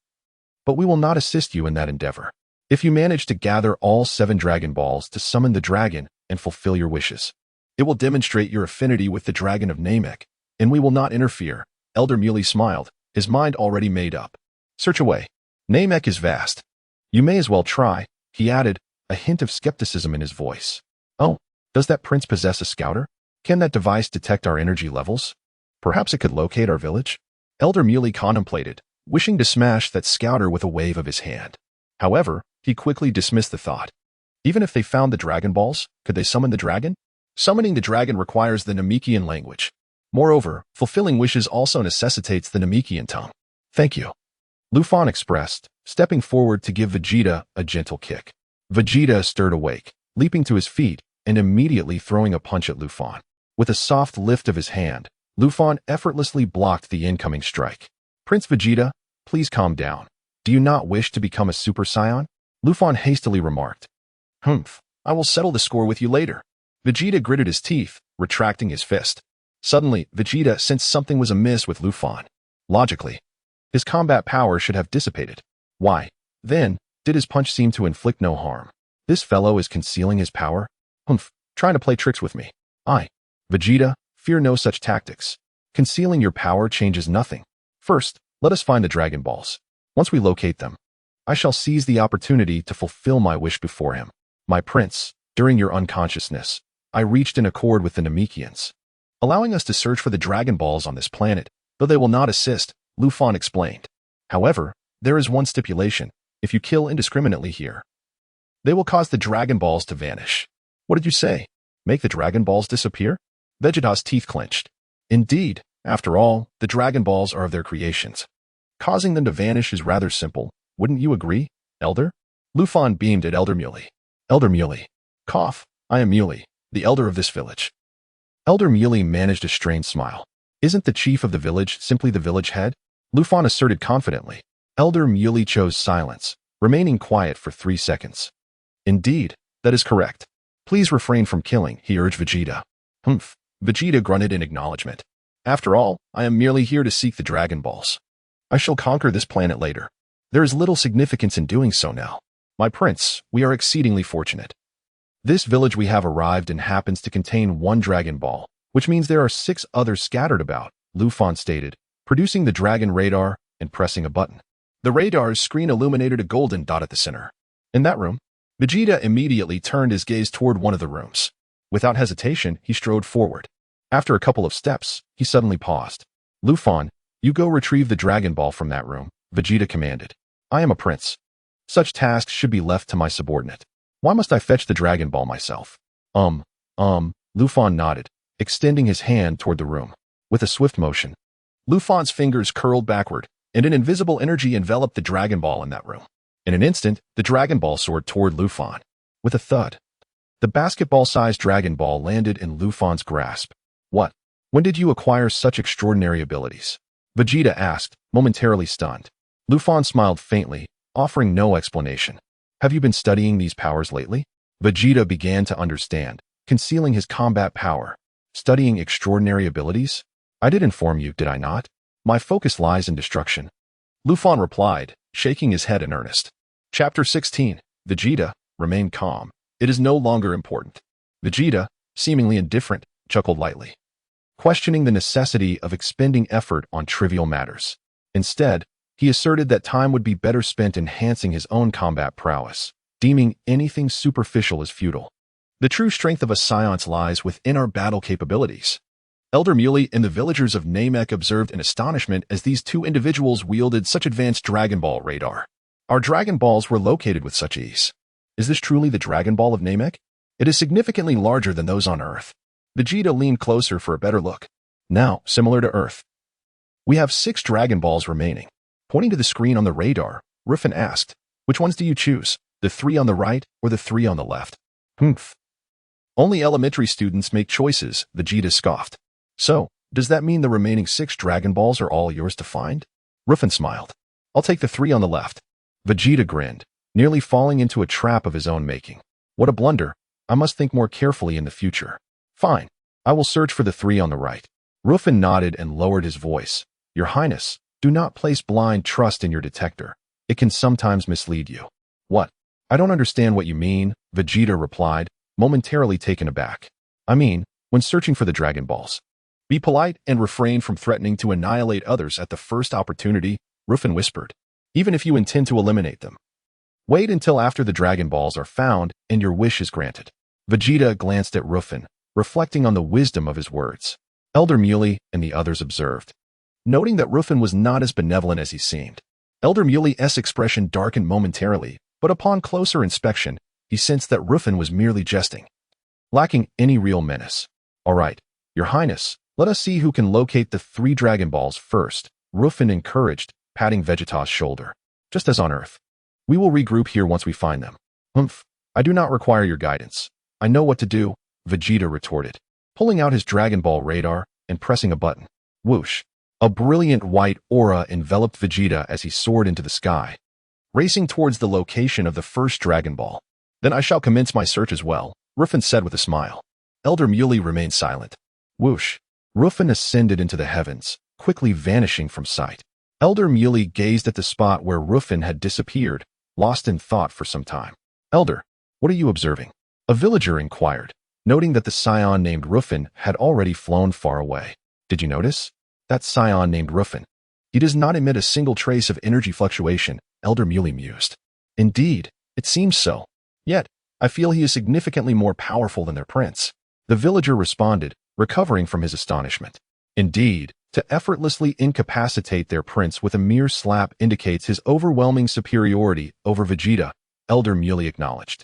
but we will not assist you in that endeavor. If you manage to gather all 7 Dragon Balls to summon the dragon and fulfill your wishes, it will demonstrate your affinity with the dragon of Namek, and we will not interfere. Elder Muley smiled, his mind already made up. Search away. Namek is vast. You may as well try, he added, a hint of skepticism in his voice. Oh, does that prince possess a scouter? Can that device detect our energy levels? Perhaps it could locate our village? Elder Muley contemplated, wishing to smash that scouter with a wave of his hand. However, he quickly dismissed the thought. Even if they found the Dragon Balls, could they summon the dragon? Summoning the dragon requires the Namekian language. Moreover, fulfilling wishes also necessitates the Namekian tongue. Thank you, Ruffin expressed, stepping forward to give Vegeta a gentle kick. Vegeta stirred awake, leaping to his feet and immediately throwing a punch at Ruffin. With a soft lift of his hand, Ruffin effortlessly blocked the incoming strike. Prince Vegeta, please calm down. Do you not wish to become a Super Saiyan? Ruffin hastily remarked. Humph, I will settle the score with you later. Vegeta gritted his teeth, retracting his fist. Suddenly, Vegeta sensed something was amiss with Ruffin. Logically, his combat power should have dissipated. Why, then, did his punch seem to inflict no harm? This fellow is concealing his power? Humph, trying to play tricks with me. Vegeta, fear no such tactics. Concealing your power changes nothing. First, let us find the Dragon Balls. Once we locate them, I shall seize the opportunity to fulfill my wish before him. My prince, during your unconsciousness, I reached an accord with the Namekians, allowing us to search for the Dragon Balls on this planet, though they will not assist, Ruffin explained. However, there is one stipulation. If you kill indiscriminately here, they will cause the Dragon Balls to vanish. What did you say? Make the Dragon Balls disappear? Vegeta's teeth clenched. Indeed, after all, the Dragon Balls are of their creations. Causing them to vanish is rather simple. Wouldn't you agree, Elder? Ruffin beamed at Elder Muley. Elder Muley. Cough. I am Muley, the elder of this village. Elder Muley managed a strained smile. Isn't the chief of the village simply the village head? Ruffin asserted confidently. Elder Muley chose silence, remaining quiet for 3 seconds. Indeed, that is correct. Please refrain from killing, he urged Vegeta. Humph. Vegeta grunted in acknowledgement. After all, I am merely here to seek the Dragon Balls. I shall conquer this planet later. There is little significance in doing so now. My prince, we are exceedingly fortunate. This village we have arrived in happens to contain 1 Dragon Ball, which means there are 6 others scattered about, Ruffin stated, producing the Dragon Radar and pressing a button. The radar's screen illuminated a golden dot at the center. In that room, Vegeta immediately turned his gaze toward one of the rooms. Without hesitation, he strode forward. After a couple of steps, he suddenly paused. Ruffin, you go retrieve the Dragon Ball from that room, Vegeta commanded. I am a prince. Such tasks should be left to my subordinate. Why must I fetch the Dragon Ball myself? Ruffin nodded, extending his hand toward the room. With a swift motion, Lufan's fingers curled backward, and an invisible energy enveloped the Dragon Ball in that room. In an instant, the Dragon Ball soared toward Lufan. With a thud, the basketball-sized Dragon Ball landed in Lufan's grasp. What? When did you acquire such extraordinary abilities? Vegeta asked, momentarily stunned. Lufan smiled faintly, offering no explanation. Have you been studying these powers lately? Vegeta began to understand, concealing his combat power. Studying extraordinary abilities? I did inform you, did I not? My focus lies in destruction. Lufan replied, shaking his head in earnest. Chapter 16. Vegeta remained calm. It is no longer important. Vegeta, seemingly indifferent, chuckled lightly, questioning the necessity of expending effort on trivial matters. Instead, he asserted that time would be better spent enhancing his own combat prowess, deeming anything superficial as futile. The true strength of a Saiyan lies within our battle capabilities. Elder Muley and the villagers of Namek observed in astonishment as these two individuals wielded such advanced Dragon Ball radar. Our Dragon Balls were located with such ease. Is this truly the Dragon Ball of Namek? It is significantly larger than those on Earth. Vegeta leaned closer for a better look. Now, similar to Earth. We have 6 Dragon Balls remaining. Pointing to the screen on the radar, Ruffin asked, which ones do you choose, the 3 on the right or the 3 on the left? Humph. Only elementary students make choices, Vegeta scoffed. So, does that mean the remaining 6 Dragon Balls are all yours to find? Ruffin smiled. I'll take the 3 on the left. Vegeta grinned, nearly falling into a trap of his own making. What a blunder. I must think more carefully in the future. Fine. I will search for the 3 on the right. Ruffin nodded and lowered his voice. Your Highness, do not place blind trust in your detector. It can sometimes mislead you. What? I don't understand what you mean, Vegeta replied, momentarily taken aback. I mean, when searching for the Dragon Balls. Be polite and refrain from threatening to annihilate others at the first opportunity, Ruffin whispered. Even if you intend to eliminate them. Wait until after the Dragon Balls are found and your wish is granted. Vegeta glanced at Ruffin, reflecting on the wisdom of his words. Elder Muley and the others observed, noting that Ruffin was not as benevolent as he seemed. Elder Muley's expression darkened momentarily, but upon closer inspection, he sensed that Ruffin was merely jesting, lacking any real menace. All right, Your Highness, let us see who can locate the 3 Dragon Balls first, Ruffin encouraged, patting Vegeta's shoulder. Just as on Earth. We will regroup here once we find them. Humph, I do not require your guidance. I know what to do, Vegeta retorted, pulling out his Dragon Ball radar and pressing a button. Whoosh. A brilliant white aura enveloped Vegeta as he soared into the sky, racing towards the location of the first Dragon Ball. Then I shall commence my search as well, Ruffin said with a smile. Elder Muley remained silent. Whoosh. Ruffin ascended into the heavens, quickly vanishing from sight. Elder Muley gazed at the spot where Ruffin had disappeared, lost in thought for some time. Elder, what are you observing? A villager inquired, noting that the Saiyan named Ruffin had already flown far away. Did you notice? That Saiyan named Ruffin. He does not emit a single trace of energy fluctuation, Elder Muley mused. Indeed, it seems so. Yet, I feel he is significantly more powerful than their prince. The villager responded, recovering from his astonishment. Indeed, to effortlessly incapacitate their prince with a mere slap indicates his overwhelming superiority over Vegeta, Elder Muley acknowledged.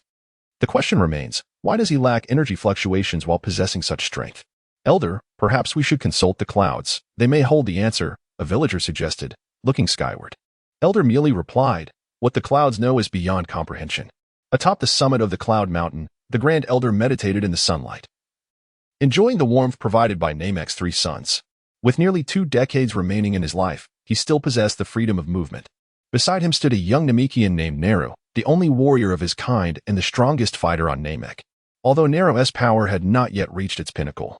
The question remains, why does he lack energy fluctuations while possessing such strength? Elder, perhaps we should consult the clouds. They may hold the answer, a villager suggested, looking skyward. Elder Muley replied, what the clouds know is beyond comprehension. Atop the summit of the cloud mountain, the Grand Elder meditated in the sunlight, enjoying the warmth provided by Namek's 3 sons. With nearly 2 decades remaining in his life, he still possessed the freedom of movement. Beside him stood a young Namekian named Naru, the only warrior of his kind and the strongest fighter on Namek. Although Naru's power had not yet reached its pinnacle,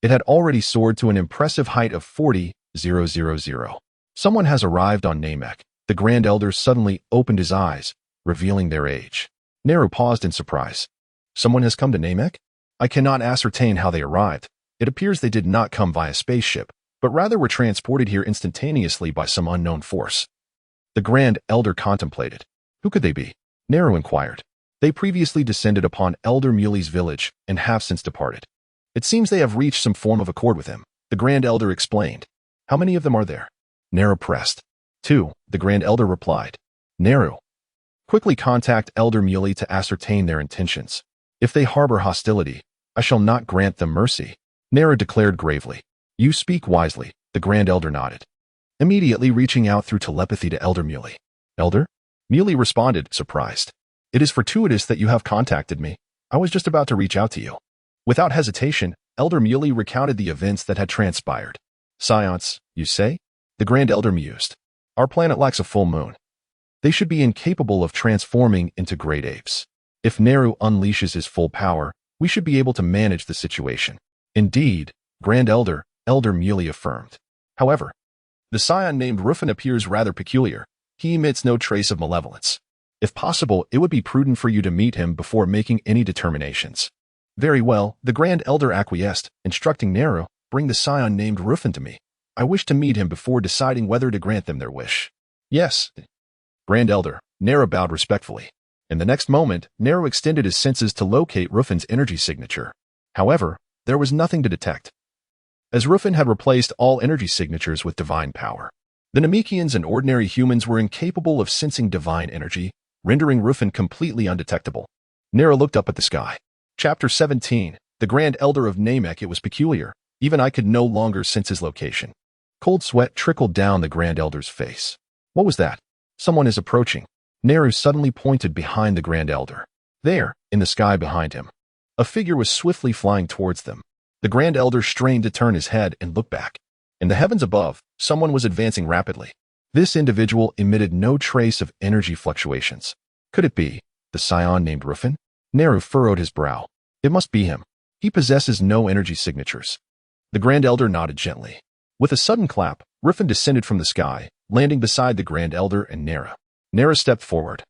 it had already soared to an impressive height of 40,000. Someone has arrived on Namek. The Grand Elder suddenly opened his eyes, revealing their age. Naru paused in surprise. Someone has come to Namek? I cannot ascertain how they arrived. It appears they did not come via spaceship, but rather were transported here instantaneously by some unknown force. The Grand Elder contemplated. Who could they be? Naru inquired. They previously descended upon Elder Muley's village and have since departed. It seems they have reached some form of accord with him, the Grand Elder explained. How many of them are there? Naru pressed. 2, the Grand Elder replied. Naru, quickly contact Elder Muley to ascertain their intentions. If they harbor hostility, I shall not grant them mercy, Naru declared gravely. You speak wisely, the The Grand Elder nodded, immediately reaching out through telepathy to Elder Muley. Elder? Muley responded, surprised. It is fortuitous that you have contacted me. I was just about to reach out to you. Without hesitation, Elder Muley recounted the events that had transpired. Science, you say? The Grand Elder mused. Our planet lacks a full moon. They should be incapable of transforming into great apes. If Naru unleashes his full power, we should be able to manage the situation. Indeed, Grand Elder, Elder Muley affirmed. However, the Saiyan named Ruffin appears rather peculiar. He emits no trace of malevolence. If possible, it would be prudent for you to meet him before making any determinations. Very well, the Grand Elder acquiesced, instructing Naru, bring the Saiyan named Ruffin to me. I wish to meet him before deciding whether to grant them their wish. Yes. Grand Elder, Naru bowed respectfully. In the next moment, Naru extended his senses to locate Ruffin's energy signature. However, there was nothing to detect, as Ruffin had replaced all energy signatures with divine power. The Namekians and ordinary humans were incapable of sensing divine energy, rendering Ruffin completely undetectable. Naru looked up at the sky. Chapter 17. The Grand Elder of Namek. It was peculiar. Even I could no longer sense his location. Cold sweat trickled down the Grand Elder's face. What was that? Someone is approaching. Naru suddenly pointed behind the Grand Elder. There, in the sky behind him, a figure was swiftly flying towards them. The Grand Elder strained to turn his head and look back. In the heavens above, someone was advancing rapidly. This individual emitted no trace of energy fluctuations. Could it be the Saiyan named Ruffin? Naru furrowed his brow. It must be him. He possesses no energy signatures. The Grand Elder nodded gently. With a sudden clap, Ruffin descended from the sky, landing beside the Grand Elder and Naru. Naru stepped forward,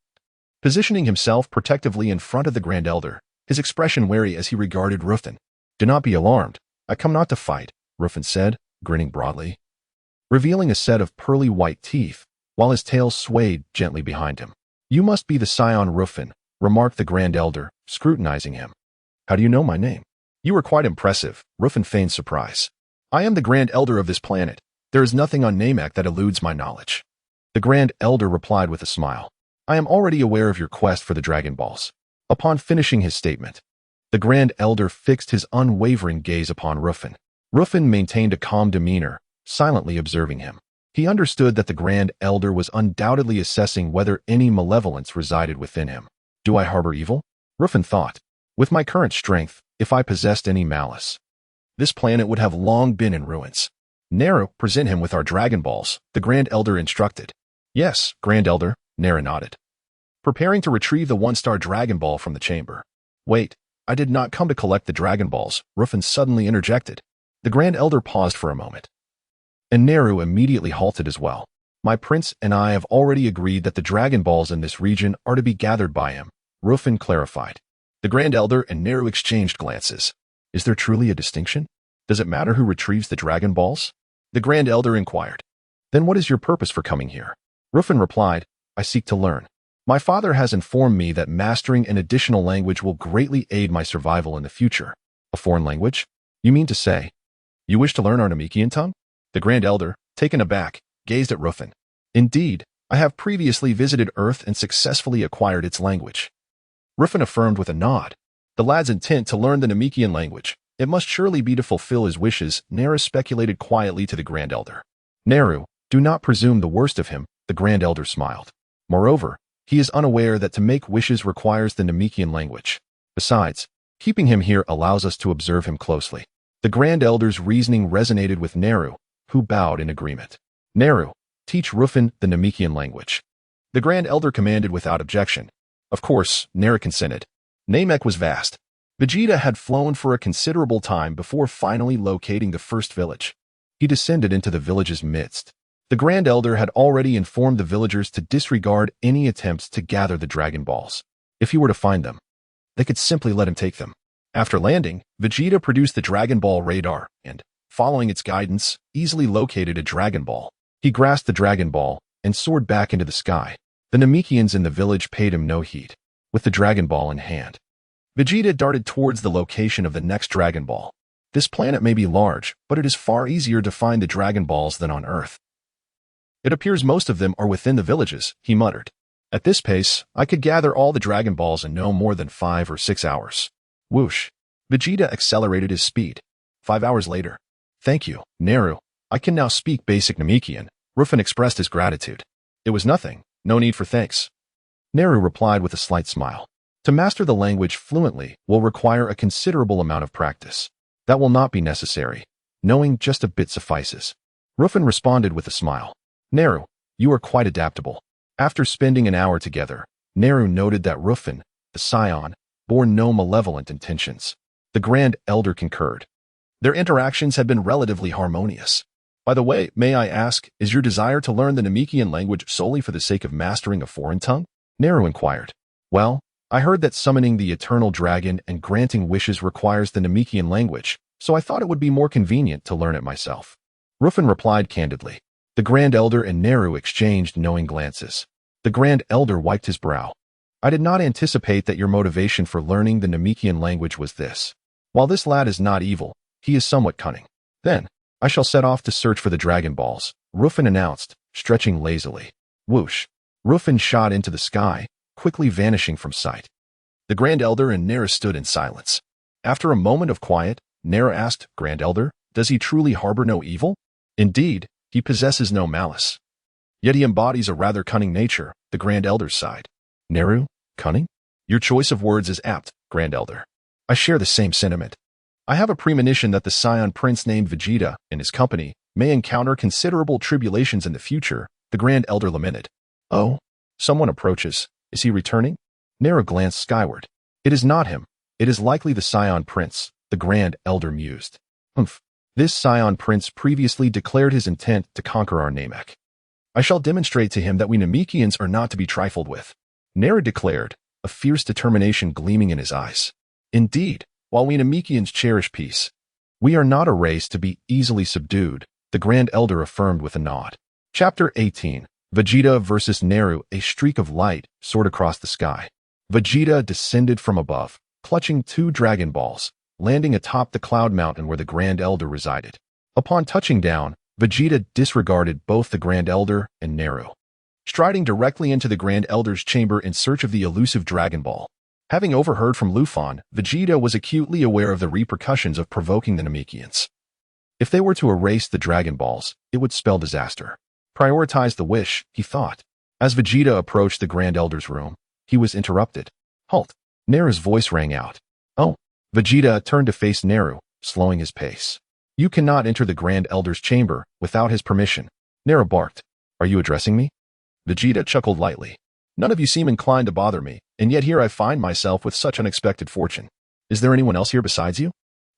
positioning himself protectively in front of the Grand Elder, his expression wary as he regarded Ruffin. Do not be alarmed. I come not to fight, Ruffin said, grinning broadly, revealing a set of pearly white teeth, while his tail swayed gently behind him. You must be the Saiyan Ruffin, remarked the Grand Elder, scrutinizing him. How do you know my name? You are quite impressive, Ruffin feigned surprise. I am the Grand Elder of this planet. There is nothing on Namek that eludes my knowledge. The Grand Elder replied with a smile. I am already aware of your quest for the Dragon Balls. Upon finishing his statement, the Grand Elder fixed his unwavering gaze upon Ruffin. Ruffin maintained a calm demeanor, silently observing him. He understood that the Grand Elder was undoubtedly assessing whether any malevolence resided within him. Do I harbor evil? Ruffin thought. With my current strength, if I possessed any malice, this planet would have long been in ruins. Naru, present him with our Dragon Balls, the Grand Elder instructed. Yes, Grand Elder, Naru nodded, preparing to retrieve the one-star Dragon Ball from the chamber. Wait, I did not come to collect the Dragon Balls, Ruffin suddenly interjected. The Grand Elder paused for a moment, and Naru immediately halted as well. My prince and I have already agreed that the Dragon Balls in this region are to be gathered by him, Ruffin clarified. The Grand Elder and Naru exchanged glances. Is there truly a distinction? Does it matter who retrieves the Dragon Balls? The Grand Elder inquired. Then what is your purpose for coming here? Ruffin replied, I seek to learn. My father has informed me that mastering an additional language will greatly aid my survival in the future. A foreign language? You mean to say, you wish to learn our Namekian tongue? The Grand Elder, taken aback, gazed at Ruffin. Indeed, I have previously visited Earth and successfully acquired its language. Ruffin affirmed with a nod. The lad's intent to learn the Namekian language. It must surely be to fulfill his wishes, Naru speculated quietly to the Grand Elder. Naru, do not presume the worst of him, the Grand Elder smiled. Moreover, he is unaware that to make wishes requires the Namekian language. Besides, keeping him here allows us to observe him closely. The Grand Elder's reasoning resonated with Naru, who bowed in agreement. Naru, teach Ruffin the Namekian language. The Grand Elder commanded without objection. Of course, Naru consented. Namek was vast. Vegeta had flown for a considerable time before finally locating the first village. He descended into the village's midst. The Grand Elder had already informed the villagers to disregard any attempts to gather the Dragon Balls. If he were to find them, they could simply let him take them. After landing, Vegeta produced the Dragon Ball radar and, following its guidance, easily located a Dragon Ball. He grasped the Dragon Ball and soared back into the sky. The Namekians in the village paid him no heed. With the Dragon Ball in hand, Vegeta darted towards the location of the next Dragon Ball. This planet may be large, but it is far easier to find the Dragon Balls than on Earth. It appears most of them are within the villages, he muttered. At this pace, I could gather all the Dragon Balls in no more than 5 or 6 hours. Whoosh. Vegeta accelerated his speed. 5 hours later. Thank you, Naru, I can now speak basic Namekian. Ruffin expressed his gratitude. It was nothing. No need for thanks. Naru replied with a slight smile. To master the language fluently will require a considerable amount of practice. That will not be necessary. Knowing just a bit suffices. Ruffin responded with a smile. Naru, you are quite adaptable. After spending an hour together, Naru noted that Ruffin, the Saiyan, bore no malevolent intentions. The Grand Elder concurred. Their interactions had been relatively harmonious. By the way, may I ask, is your desire to learn the Namekian language solely for the sake of mastering a foreign tongue? Naru inquired. Well, I heard that summoning the eternal dragon and granting wishes requires the Namekian language, so I thought it would be more convenient to learn it myself. Ruffin replied candidly. The Grand Elder and Naru exchanged knowing glances. The Grand Elder wiped his brow. I did not anticipate that your motivation for learning the Namekian language was this. While this lad is not evil, he is somewhat cunning. Then, I shall set off to search for the Dragon Balls, Ruffin announced, stretching lazily. Whoosh. Ruffin shot into the sky, quickly vanishing from sight. The Grand Elder and Naru stood in silence. After a moment of quiet, Naru asked, Grand Elder, does he truly harbor no evil? Indeed, he possesses no malice. Yet he embodies a rather cunning nature, the Grand Elder's side. Naru, cunning? Your choice of words is apt, Grand Elder. I share the same sentiment. I have a premonition that the Saiyan prince named Vegeta and his company may encounter considerable tribulations in the future, the Grand Elder lamented. Oh, someone approaches. Is he returning? Naru glanced skyward. It is not him. It is likely the Saiyan prince, the Grand Elder mused. Humph. This Saiyan prince previously declared his intent to conquer our Namek. I shall demonstrate to him that we Namekians are not to be trifled with. Naru declared, a fierce determination gleaming in his eyes. Indeed, while we Namekians cherish peace, we are not a race to be easily subdued, the Grand Elder affirmed with a nod. Chapter 18. Vegeta versus Naru. A streak of light soared across the sky. Vegeta descended from above, clutching 2 Dragon Balls, landing atop the cloud mountain where the Grand Elder resided. Upon touching down, Vegeta disregarded both the Grand Elder and Naru, striding directly into the Grand Elder's chamber in search of the elusive Dragon Ball. Having overheard from Ruffin, Vegeta was acutely aware of the repercussions of provoking the Namekians. If they were to erase the Dragon Balls, it would spell disaster. Prioritize the wish, he thought. As Vegeta approached the Grand Elder's room, he was interrupted. Halt! Naru's voice rang out. Oh! Vegeta turned to face Naru, slowing his pace. You cannot enter the Grand Elder's chamber without his permission. Naru barked. Are you addressing me? Vegeta chuckled lightly. None of you seem inclined to bother me, and yet here I find myself with such unexpected fortune. Is there anyone else here besides you?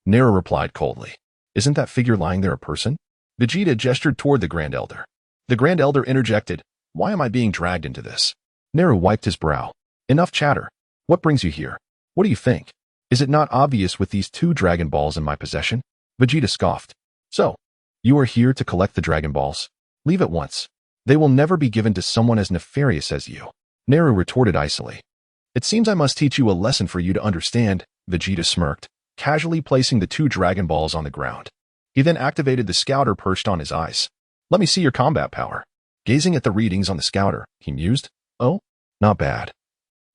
Naru replied coldly. Isn't that figure lying there a person? Vegeta gestured toward the Grand Elder. The Grand Elder interjected. Why am I being dragged into this? Naru wiped his brow. Enough chatter. What brings you here? What do you think? Is it not obvious with these 2 Dragon Balls in my possession? Vegeta scoffed. So, you are here to collect the Dragon Balls? Leave at once. They will never be given to someone as nefarious as you. Naru retorted icily. It seems I must teach you a lesson for you to understand, Vegeta smirked, casually placing the 2 Dragon Balls on the ground. He then activated the scouter perched on his eyes. Let me see your combat power. Gazing at the readings on the scouter, he mused. Oh, not bad.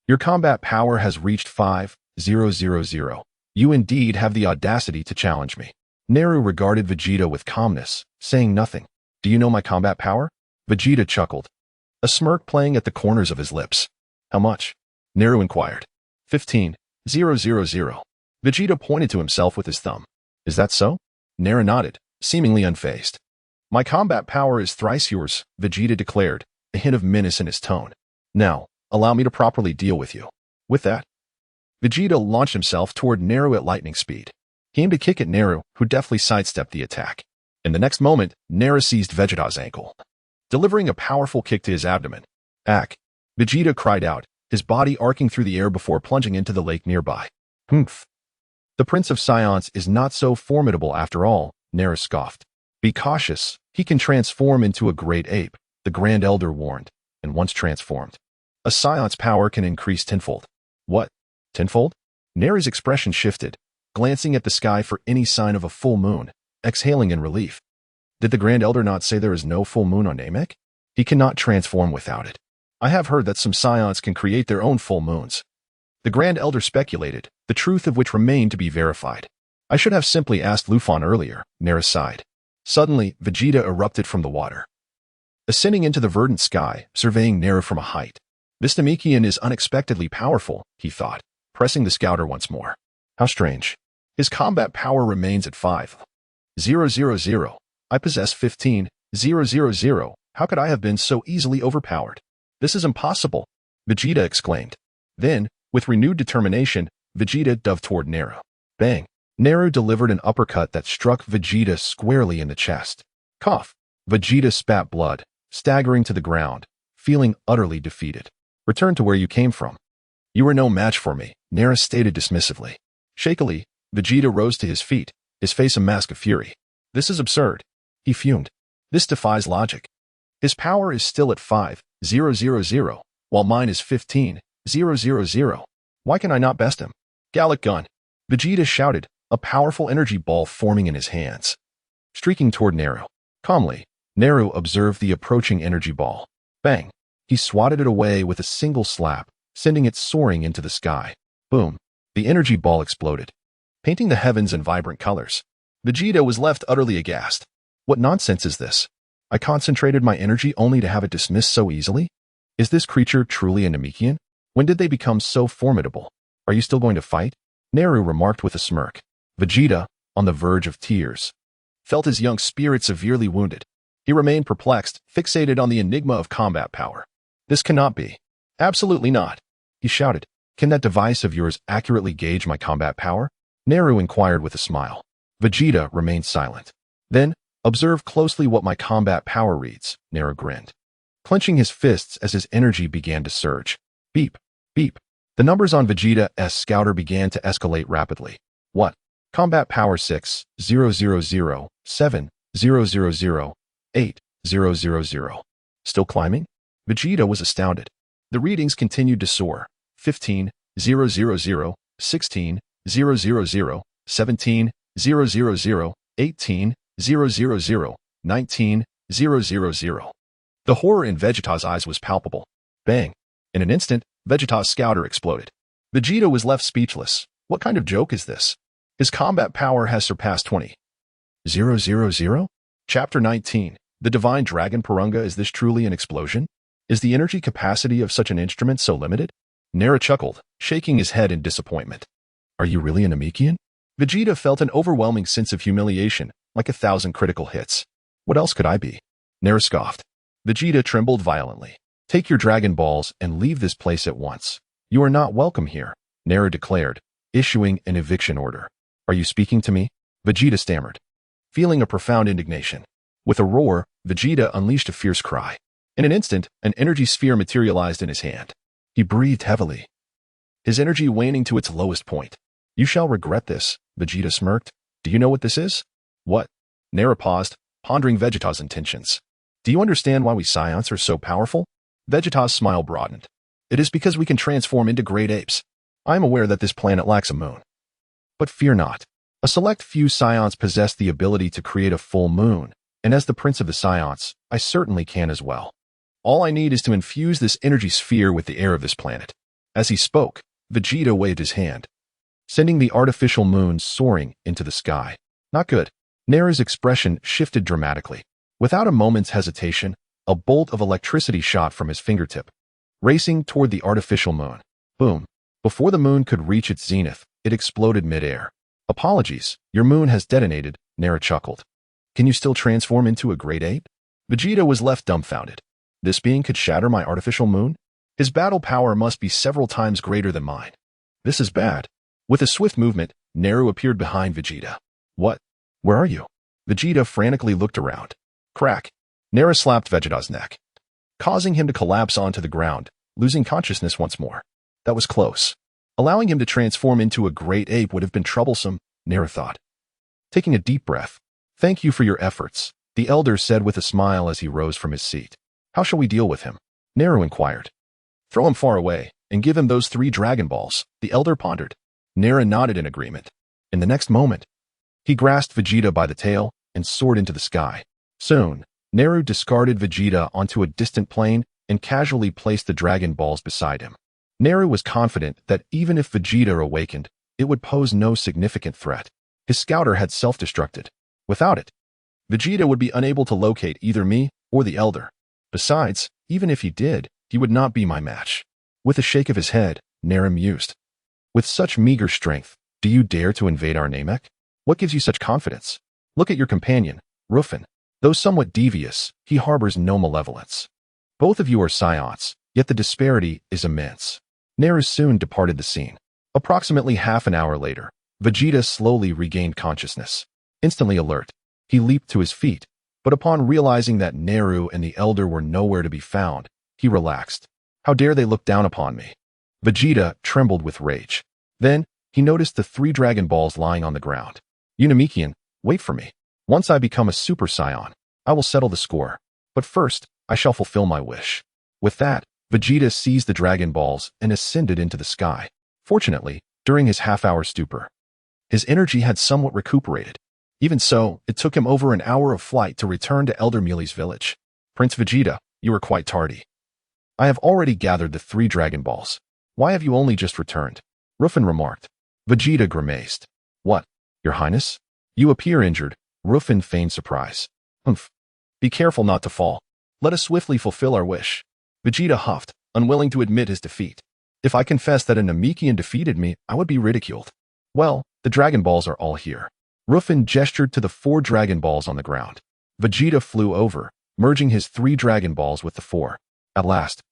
Your combat power has reached 5,000. You indeed have the audacity to challenge me. Naru regarded Vegeta with calmness, saying nothing. Do you know my combat power? Vegeta chuckled, a smirk playing at the corners of his lips. How much? Naru inquired. 15,000. Vegeta pointed to himself with his thumb. Is that so? Naru nodded, seemingly unfazed. My combat power is thrice yours, Vegeta declared, a hint of menace in his tone. Now, allow me to properly deal with you. With that, Vegeta launched himself toward Naru at lightning speed. He aimed a kick at Naru, who deftly sidestepped the attack. In the next moment, Naru seized Vegeta's ankle, delivering a powerful kick to his abdomen. Ack! Vegeta cried out, his body arcing through the air before plunging into the lake nearby. Humph! The Prince of Saiyans is not so formidable after all, Naru scoffed. Be cautious, he can transform into a great ape, the Grand Elder warned, and once transformed, a Saiyant's power can increase tenfold. What? Tenfold? Naru's expression shifted, glancing at the sky for any sign of a full moon, exhaling in relief. Did the Grand Elder not say there is no full moon on Namek? He cannot transform without it. I have heard that some Saiyans can create their own full moons. The Grand Elder speculated, the truth of which remained to be verified. I should have simply asked Ruffin earlier, Naru sighed. Suddenly, Vegeta erupted from the water, ascending into the verdant sky, surveying Naru from a height. This Namekian is unexpectedly powerful, he thought, pressing the scouter once more. How strange. His combat power remains at 5,000. I possess 15,000. How could I have been so easily overpowered? This is impossible, Vegeta exclaimed. Then, with renewed determination, Vegeta dove toward Naru. Bang! Naru delivered an uppercut that struck Vegeta squarely in the chest. Cough! Vegeta spat blood, staggering to the ground, feeling utterly defeated. Return to where you came from. You are no match for me, Naru stated dismissively. Shakily, Vegeta rose to his feet, his face a mask of fury. This is absurd. He fumed. This defies logic. His power is still at 5,000, while mine is 15,000. Why can I not best him? Gallic gun! Vegeta shouted, a powerful energy ball forming in his hands. Streaking toward Naru. Calmly, Naru observed the approaching energy ball. Bang! He swatted it away with a single slap, sending it soaring into the sky. Boom! The energy ball exploded, painting the heavens in vibrant colors. Vegeta was left utterly aghast. What nonsense is this? I concentrated my energy only to have it dismissed so easily? Is this creature truly a Namekian? When did they become so formidable? Are you still going to fight? Naru remarked with a smirk. Vegeta, on the verge of tears, felt his young spirit severely wounded. He remained perplexed, fixated on the enigma of combat power. This cannot be. Absolutely not. He shouted. Can that device of yours accurately gauge my combat power? Naru inquired with a smile. Vegeta remained silent. Then, observe closely what my combat power reads, Naru grinned, clenching his fists as his energy began to surge. Beep, beep. The numbers on Vegeta's scouter began to escalate rapidly. What? Combat power 6,000, 7,000, 8,000. Still climbing? Vegeta was astounded. The readings continued to soar. 15,000, 16,000, 17,000, 18,000, 19,000. The horror in Vegeta's eyes was palpable. Bang! In an instant, Vegeta's scouter exploded. Vegeta was left speechless. What kind of joke is this? His combat power has surpassed 20,000? Chapter 19. The Divine Dragon Purunga. Is this truly an explosion? Is the energy capacity of such an instrument so limited? Naru chuckled, shaking his head in disappointment. Are you really a Namekian? Vegeta felt an overwhelming sense of humiliation, like 1,000 critical hits. What else could I be? Naru scoffed. Vegeta trembled violently. Take your Dragon Balls and leave this place at once. You are not welcome here, Naru declared, issuing an eviction order. Are you speaking to me? Vegeta stammered, feeling a profound indignation. With a roar, Vegeta unleashed a fierce cry. In an instant, an energy sphere materialized in his hand. He breathed heavily, his energy waning to its lowest point. You shall regret this, Vegeta smirked. Do you know what this is? What? Naru paused, pondering Vegeta's intentions. Do you understand why we Saiyans are so powerful? Vegeta's smile broadened. It is because we can transform into great apes. I am aware that this planet lacks a moon. But fear not. A select few Saiyans possess the ability to create a full moon, and as the Prince of the Saiyans, I certainly can as well. All I need is to infuse this energy sphere with the air of this planet. As he spoke, Vegeta waved his hand, sending the artificial moon soaring into the sky. Not good. Naru's expression shifted dramatically. Without a moment's hesitation, a bolt of electricity shot from his fingertip, racing toward the artificial moon. Boom. Before the moon could reach its zenith, it exploded mid-air. Apologies, your moon has detonated, Naru chuckled. Can you still transform into a great ape? Vegeta was left dumbfounded. This being could shatter my artificial moon? His battle power must be several times greater than mine. This is bad. With a swift movement, Naru appeared behind Vegeta. What? Where are you? Vegeta frantically looked around. Crack. Naru slapped Vegeta's neck, causing him to collapse onto the ground, losing consciousness once more. That was close. Allowing him to transform into a great ape would have been troublesome, Naru thought. Taking a deep breath. Thank you for your efforts, the elder said with a smile as he rose from his seat. How shall we deal with him? Naru inquired. Throw him far away, and give him those 3 Dragon Balls, the elder pondered. Naru nodded in agreement. In the next moment, he grasped Vegeta by the tail and soared into the sky. Soon, Naru discarded Vegeta onto a distant plane and casually placed the Dragon Balls beside him. Naru was confident that even if Vegeta awakened, it would pose no significant threat. His scouter had self-destructed. Without it, Vegeta would be unable to locate either me or the Elder. Besides, even if he did, he would not be my match. With a shake of his head, Naru mused. With such meager strength, do you dare to invade our Namek? What gives you such confidence? Look at your companion, Ruffin. Though somewhat devious, he harbors no malevolence. Both of you are Saiyans, yet the disparity is immense. Naru soon departed the scene. Approximately half an hour later, Vegeta slowly regained consciousness. Instantly alert, he leaped to his feet, but upon realizing that Naru and the Elder were nowhere to be found, he relaxed. How dare they look down upon me? Vegeta trembled with rage. Then, he noticed the 3 Dragon Balls lying on the ground. Unamikian, wait for me. Once I become a Super Saiyan, I will settle the score. But first, I shall fulfill my wish. With that, Vegeta seized the Dragon Balls and ascended into the sky. Fortunately, during his half-hour stupor, his energy had somewhat recuperated. Even so, it took him over an hour of flight to return to Elder Muley's village. Prince Vegeta, you are quite tardy. I have already gathered the 3 Dragon Balls. Why have you only just returned? Ruffin remarked. Vegeta grimaced. What, Your Highness? You appear injured. Ruffin feigned surprise. Humph. Be careful not to fall. Let us swiftly fulfill our wish. Vegeta huffed, unwilling to admit his defeat. If I confessed that a Namekian defeated me, I would be ridiculed. Well, the Dragon Balls are all here. Ruffin gestured to the 4 Dragon Balls on the ground. Vegeta flew over, merging his 3 Dragon Balls with the 4. At last,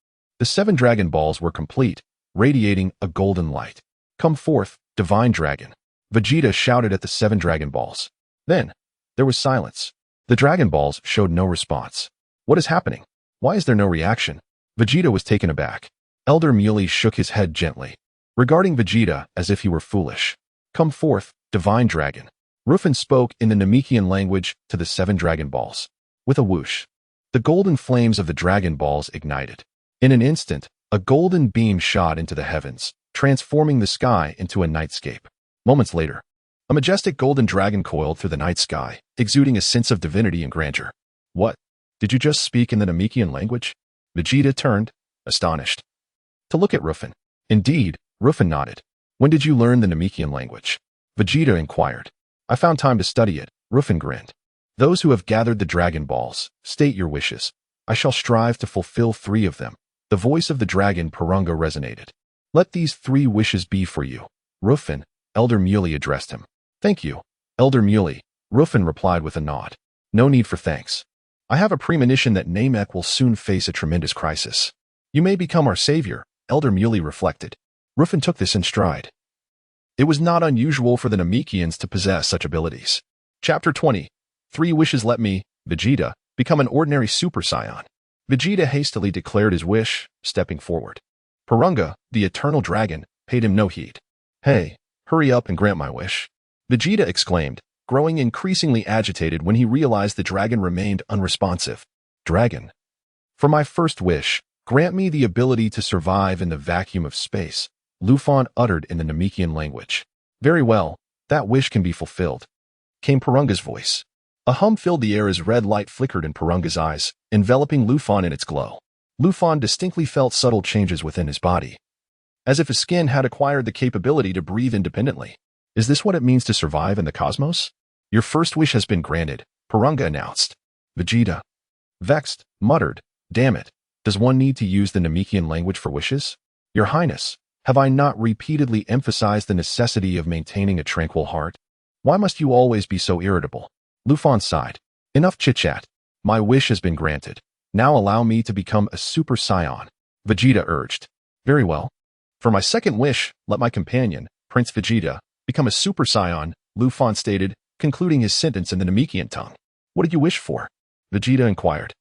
the 7 Dragon Balls were complete, radiating a golden light. Come forth, Divine Dragon. Vegeta shouted at the 7 Dragon Balls. Then, there was silence. The Dragon Balls showed no response. What is happening? Why is there no reaction? Vegeta was taken aback. Elder Muley shook his head gently, regarding Vegeta as if he were foolish. Come forth, Divine Dragon. Ruffin spoke in the Namekian language to the 7 Dragon Balls. With a whoosh, the golden flames of the Dragon Balls ignited. In an instant, a golden beam shot into the heavens, transforming the sky into a nightscape. Moments later, a majestic golden dragon coiled through the night sky, exuding a sense of divinity and grandeur. What? Did you just speak in the Namekian language? Vegeta turned, astonished, to look at Ruffin. Indeed, Ruffin nodded. When did you learn the Namekian language? Vegeta inquired. I found time to study it. Ruffin grinned. Those who have gathered the Dragon Balls, state your wishes. I shall strive to fulfill 3 of them. The voice of the dragon Purunga resonated. Let these 3 wishes be for you. Ruffin, Elder Muley addressed him. Thank you, Elder Muley. Ruffin replied with a nod. No need for thanks. I have a premonition that Namek will soon face a tremendous crisis. You may become our savior, Elder Muley reflected. Ruffin took this in stride. It was not unusual for the Namekians to possess such abilities. Chapter 20. 3 wishes let me, Vegeta, become an ordinary Super Saiyan. Vegeta hastily declared his wish, stepping forward. Purunga, the eternal dragon, paid him no heed. Hey, hurry up and grant my wish. Vegeta exclaimed, growing increasingly agitated when he realized the dragon remained unresponsive. Dragon. For my first wish, grant me the ability to survive in the vacuum of space, Ruffin uttered in the Namekian language. Very well, that wish can be fulfilled, came Purunga's voice. A hum filled the air as red light flickered in Purunga's eyes, enveloping Ruffin in its glow. Ruffin distinctly felt subtle changes within his body, as if his skin had acquired the capability to breathe independently. Is this what it means to survive in the cosmos? Your first wish has been granted, Purunga announced. Vegeta, vexed, muttered, damn it, does one need to use the Namekian language for wishes? Your Highness, have I not repeatedly emphasized the necessity of maintaining a tranquil heart? Why must you always be so irritable? Ruffin sighed. Enough chit-chat. My wish has been granted. Now allow me to become a Super Saiyan. Vegeta urged. Very well. For my second wish, let my companion, Prince Vegeta, become a Super Saiyan, Ruffin stated, concluding his sentence in the Namekian tongue. What did you wish for? Vegeta inquired,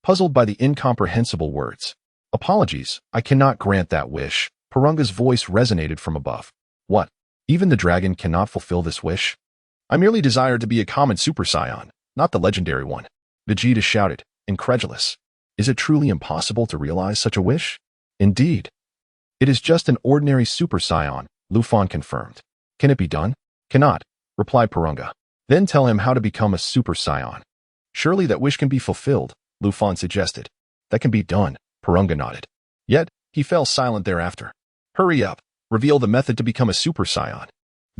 puzzled by the incomprehensible words. Apologies, I cannot grant that wish. Purunga's voice resonated from above. What? Even the dragon cannot fulfill this wish? I merely desire to be a common Super Saiyan, not the legendary one. Vegeta shouted, incredulous. Is it truly impossible to realize such a wish? Indeed. It is just an ordinary Super Saiyan, Ruffin confirmed. Can it be done? Cannot, replied Purunga. Then tell him how to become a Super Saiyan. Surely that wish can be fulfilled, Ruffin suggested. That can be done, Purunga nodded. Yet, he fell silent thereafter. Hurry up, reveal the method to become a Super Saiyan.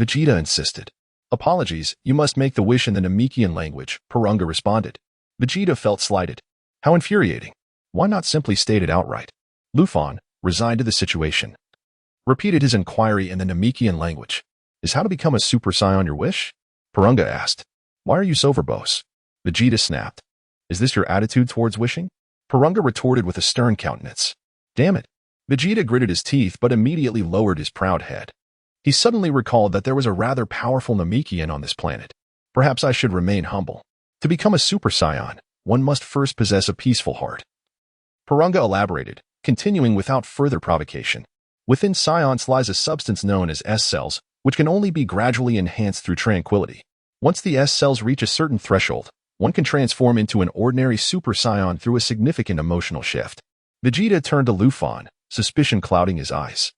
Vegeta insisted. Apologies, you must make the wish in the Namekian language, Porunga responded. Vegeta felt slighted. How infuriating. Why not simply state it outright? Ruffin, resigned to the situation, repeated his inquiry in the Namekian language. Is how to become a Super Saiyan your wish? Porunga asked. Why are you so verbose? Vegeta snapped. Is this your attitude towards wishing? Porunga retorted with a stern countenance. Damn it. Vegeta gritted his teeth but immediately lowered his proud head. He suddenly recalled that there was a rather powerful Namekian on this planet. Perhaps I should remain humble. To become a Super Saiyan, one must first possess a peaceful heart. Porunga elaborated, continuing without further provocation. Within Saions lies a substance known as S-cells, which can only be gradually enhanced through tranquility. Once the S-cells reach a certain threshold, one can transform into an ordinary Super Saiyan through a significant emotional shift. Vegeta turned to Ruffin, suspicion clouding his eyes.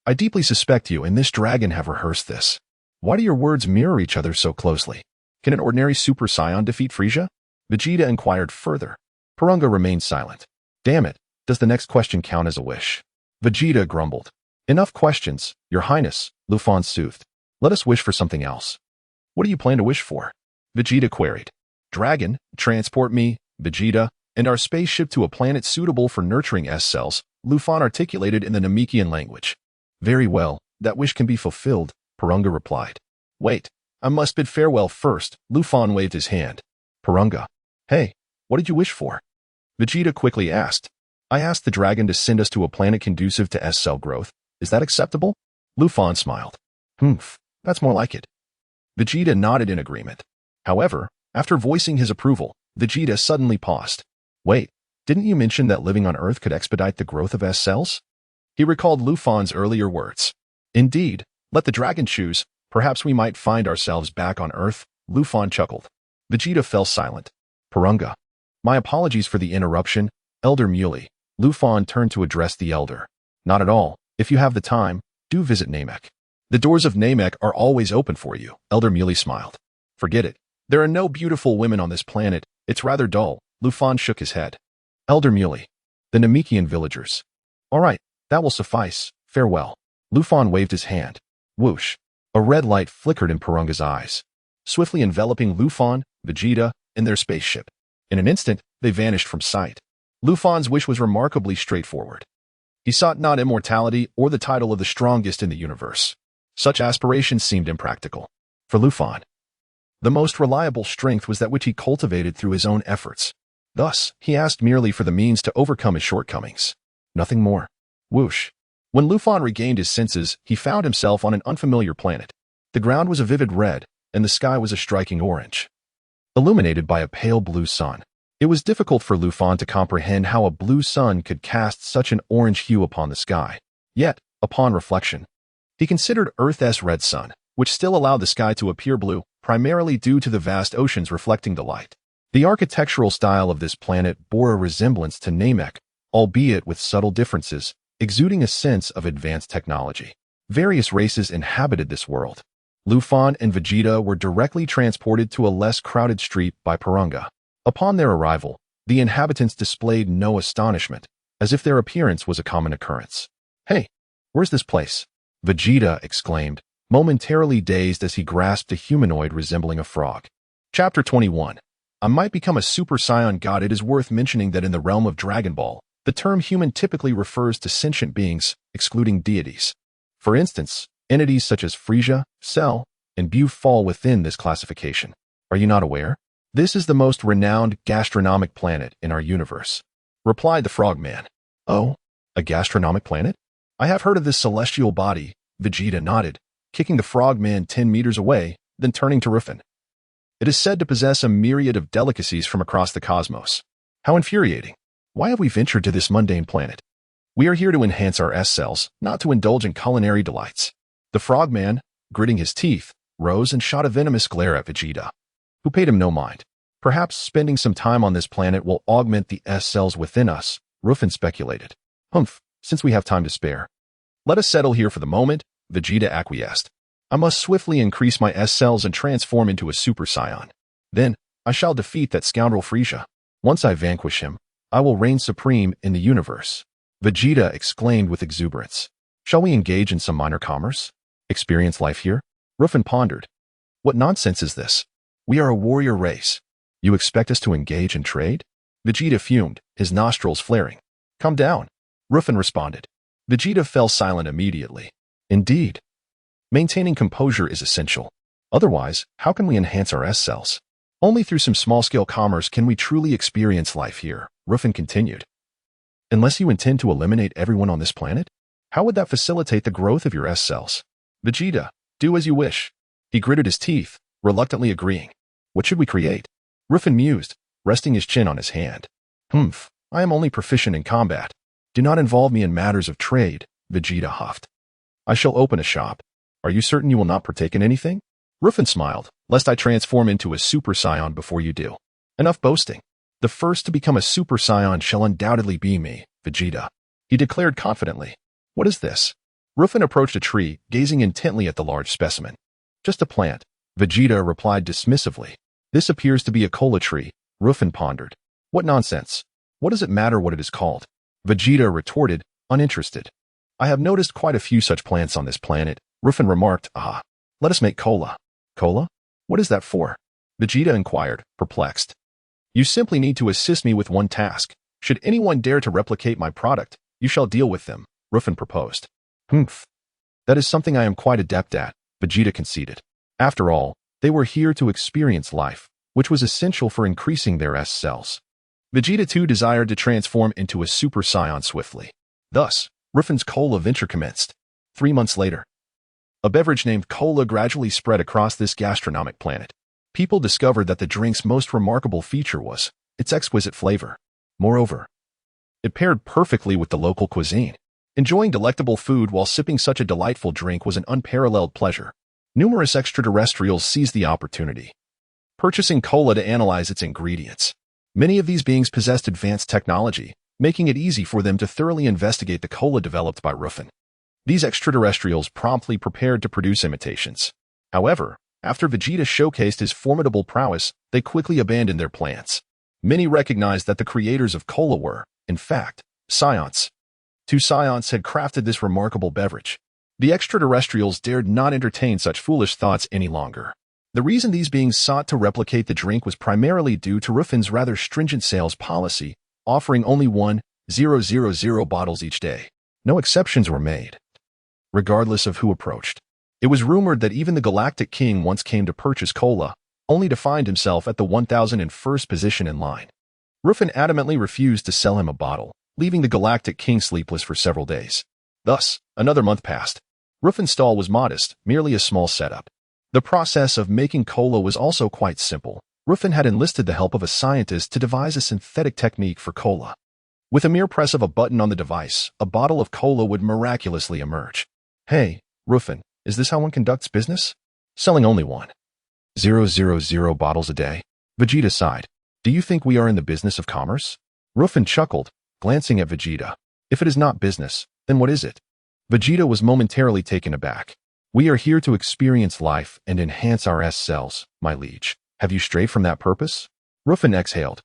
I deeply suspect you and this dragon have rehearsed this. Why do your words mirror each other so closely? Can an ordinary Super Saiyan defeat Frieza? Vegeta inquired further. Porunga remained silent. Damn it, does the next question count as a wish? Vegeta grumbled. Enough questions, Your Highness, Ruffin soothed. Let us wish for something else. What do you plan to wish for? Vegeta queried. Dragon, transport me, Vegeta, and our spaceship to a planet suitable for nurturing S-cells, Ruffin articulated in the Namekian language. Very well, that wish can be fulfilled, Porunga replied. Wait, I must bid farewell first, Ruffin waved his hand. Porunga. Hey, what did you wish for? Vegeta quickly asked. I asked the dragon to send us to a planet conducive to S-cell growth. Is that acceptable? Ruffin smiled. That's more like it. Vegeta nodded in agreement. However, after voicing his approval, Vegeta suddenly paused. Wait, didn't you mention that living on Earth could expedite the growth of S-cells? He recalled Ruffin's earlier words. Indeed, let the dragon choose. Perhaps we might find ourselves back on Earth, Ruffin chuckled. Vegeta fell silent. Porunga. My apologies for the interruption, Elder Muley. Ruffin turned to address the elder. Not at all. If you have the time, do visit Namek. The doors of Namek are always open for you, Elder Muley smiled. Forget it. There are no beautiful women on this planet. It's rather dull. Ruffin shook his head. Elder Muley. The Namekian villagers. All right, that will suffice. Farewell. Ruffin waved his hand. Whoosh. A red light flickered in Porunga's eyes, swiftly enveloping Ruffin, Vegeta, and their spaceship. In an instant, they vanished from sight. Ruffin's wish was remarkably straightforward. He sought not immortality or the title of the strongest in the universe. Such aspirations seemed impractical. For Ruffin, the most reliable strength was that which he cultivated through his own efforts. Thus, he asked merely for the means to overcome his shortcomings. Nothing more. Whoosh. When Ruffin regained his senses, he found himself on an unfamiliar planet. The ground was a vivid red, and the sky was a striking orange, illuminated by a pale blue sun. It was difficult for Ruffin to comprehend how a blue sun could cast such an orange hue upon the sky. Yet, upon reflection, he considered Earth's red sun, which still allowed the sky to appear blue, primarily due to the vast oceans reflecting the light. The architectural style of this planet bore a resemblance to Namek, albeit with subtle differences, exuding a sense of advanced technology. Various races inhabited this world. Ruffin and Vegeta were directly transported to a less crowded street by Porunga. Upon their arrival, the inhabitants displayed no astonishment, as if their appearance was a common occurrence. Hey, where's this place? Vegeta exclaimed, momentarily dazed as he grasped a humanoid resembling a frog. Chapter 21. I might become a Super Saiyan god. It is worth mentioning that in the realm of Dragon Ball, the term human typically refers to sentient beings, excluding deities. For instance, entities such as Frieza, Cell, and Buu fall within this classification. Are you not aware? This is the most renowned gastronomic planet in our universe, replied the frogman. Oh, a gastronomic planet? I have heard of this celestial body, Vegeta nodded, kicking the frogman 10 meters away, then turning to Ruffin. It is said to possess a myriad of delicacies from across the cosmos. How infuriating. Why have we ventured to this mundane planet? We are here to enhance our S-cells, not to indulge in culinary delights. The frogman, gritting his teeth, rose and shot a venomous glare at Vegeta, who paid him no mind. Perhaps spending some time on this planet will augment the S-cells within us, Ruffin speculated. Since we have time to spare. Let us settle here for the moment, Vegeta acquiesced. I must swiftly increase my S-cells and transform into a Super Saiyan. Then, I shall defeat that scoundrel Frieza. Once I vanquish him, I will reign supreme in the universe. Vegeta exclaimed with exuberance. Shall we engage in some minor commerce? Experience life here? Ruffin pondered. What nonsense is this? We are a warrior race. You expect us to engage in trade? Vegeta fumed, his nostrils flaring. Calm down, Ruffin responded. Vegeta fell silent immediately. Indeed. Maintaining composure is essential. Otherwise, how can we enhance our S-cells? Only through some small-scale commerce can we truly experience life here, Ruffin continued. Unless you intend to eliminate everyone on this planet? How would that facilitate the growth of your S-cells? Vegeta, do as you wish. He gritted his teeth, reluctantly agreeing. What should we create? Ruffin mused, resting his chin on his hand. I am only proficient in combat. Do not involve me in matters of trade, Vegeta huffed. I shall open a shop. Are you certain you will not partake in anything? Ruffin smiled, lest I transform into a Super Saiyan before you do. Enough boasting. The first to become a Super Saiyan shall undoubtedly be me, Vegeta. He declared confidently. What is this? Ruffin approached a tree, gazing intently at the large specimen. Just a plant, Vegeta replied dismissively. This appears to be a cola tree, Ruffin pondered. What nonsense. What does it matter what it is called? Vegeta retorted, uninterested. I have noticed quite a few such plants on this planet, Ruffin remarked. Let us make cola. Cola? What is that for? Vegeta inquired, perplexed. You simply need to assist me with one task. Should anyone dare to replicate my product, you shall deal with them, Ruffin proposed. That is something I am quite adept at, Vegeta conceded. After all, they were here to experience life, which was essential for increasing their S-cells. Vegeta too desired to transform into a Super Saiyan swiftly. Thus, Ruffin's cola venture commenced. 3 months later, a beverage named cola gradually spread across this gastronomic planet. People discovered that the drink's most remarkable feature was its exquisite flavor. Moreover, it paired perfectly with the local cuisine. Enjoying delectable food while sipping such a delightful drink was an unparalleled pleasure. Numerous extraterrestrials seized the opportunity, purchasing cola to analyze its ingredients. Many of these beings possessed advanced technology, making it easy for them to thoroughly investigate the cola developed by Ruffin. These extraterrestrials promptly prepared to produce imitations. However, after Vegeta showcased his formidable prowess, they quickly abandoned their plans. Many recognized that the creators of cola were, in fact, Saiyans. 2 Saiyans had crafted this remarkable beverage. The extraterrestrials dared not entertain such foolish thoughts any longer. The reason these beings sought to replicate the drink was primarily due to Ruffin's rather stringent sales policy, offering only 1,000 bottles each day. No exceptions were made, regardless of who approached. It was rumored that even the Galactic King once came to purchase cola, only to find himself at the 1001st position in line. Ruffin adamantly refused to sell him a bottle, leaving the Galactic King sleepless for several days. Thus, another month passed. Ruffin's stall was modest, merely a small setup. The process of making cola was also quite simple. Ruffin had enlisted the help of a scientist to devise a synthetic technique for cola. With a mere press of a button on the device, a bottle of cola would miraculously emerge. Hey, Ruffin, is this how one conducts business? Selling only 1,000 bottles a day? Vegeta sighed. Do you think we are in the business of commerce? Ruffin chuckled, glancing at Vegeta. If it is not business, then what is it? Vegeta was momentarily taken aback. We are here to experience life and enhance our S-cells, my liege. Have you strayed from that purpose? Ruffin exhaled.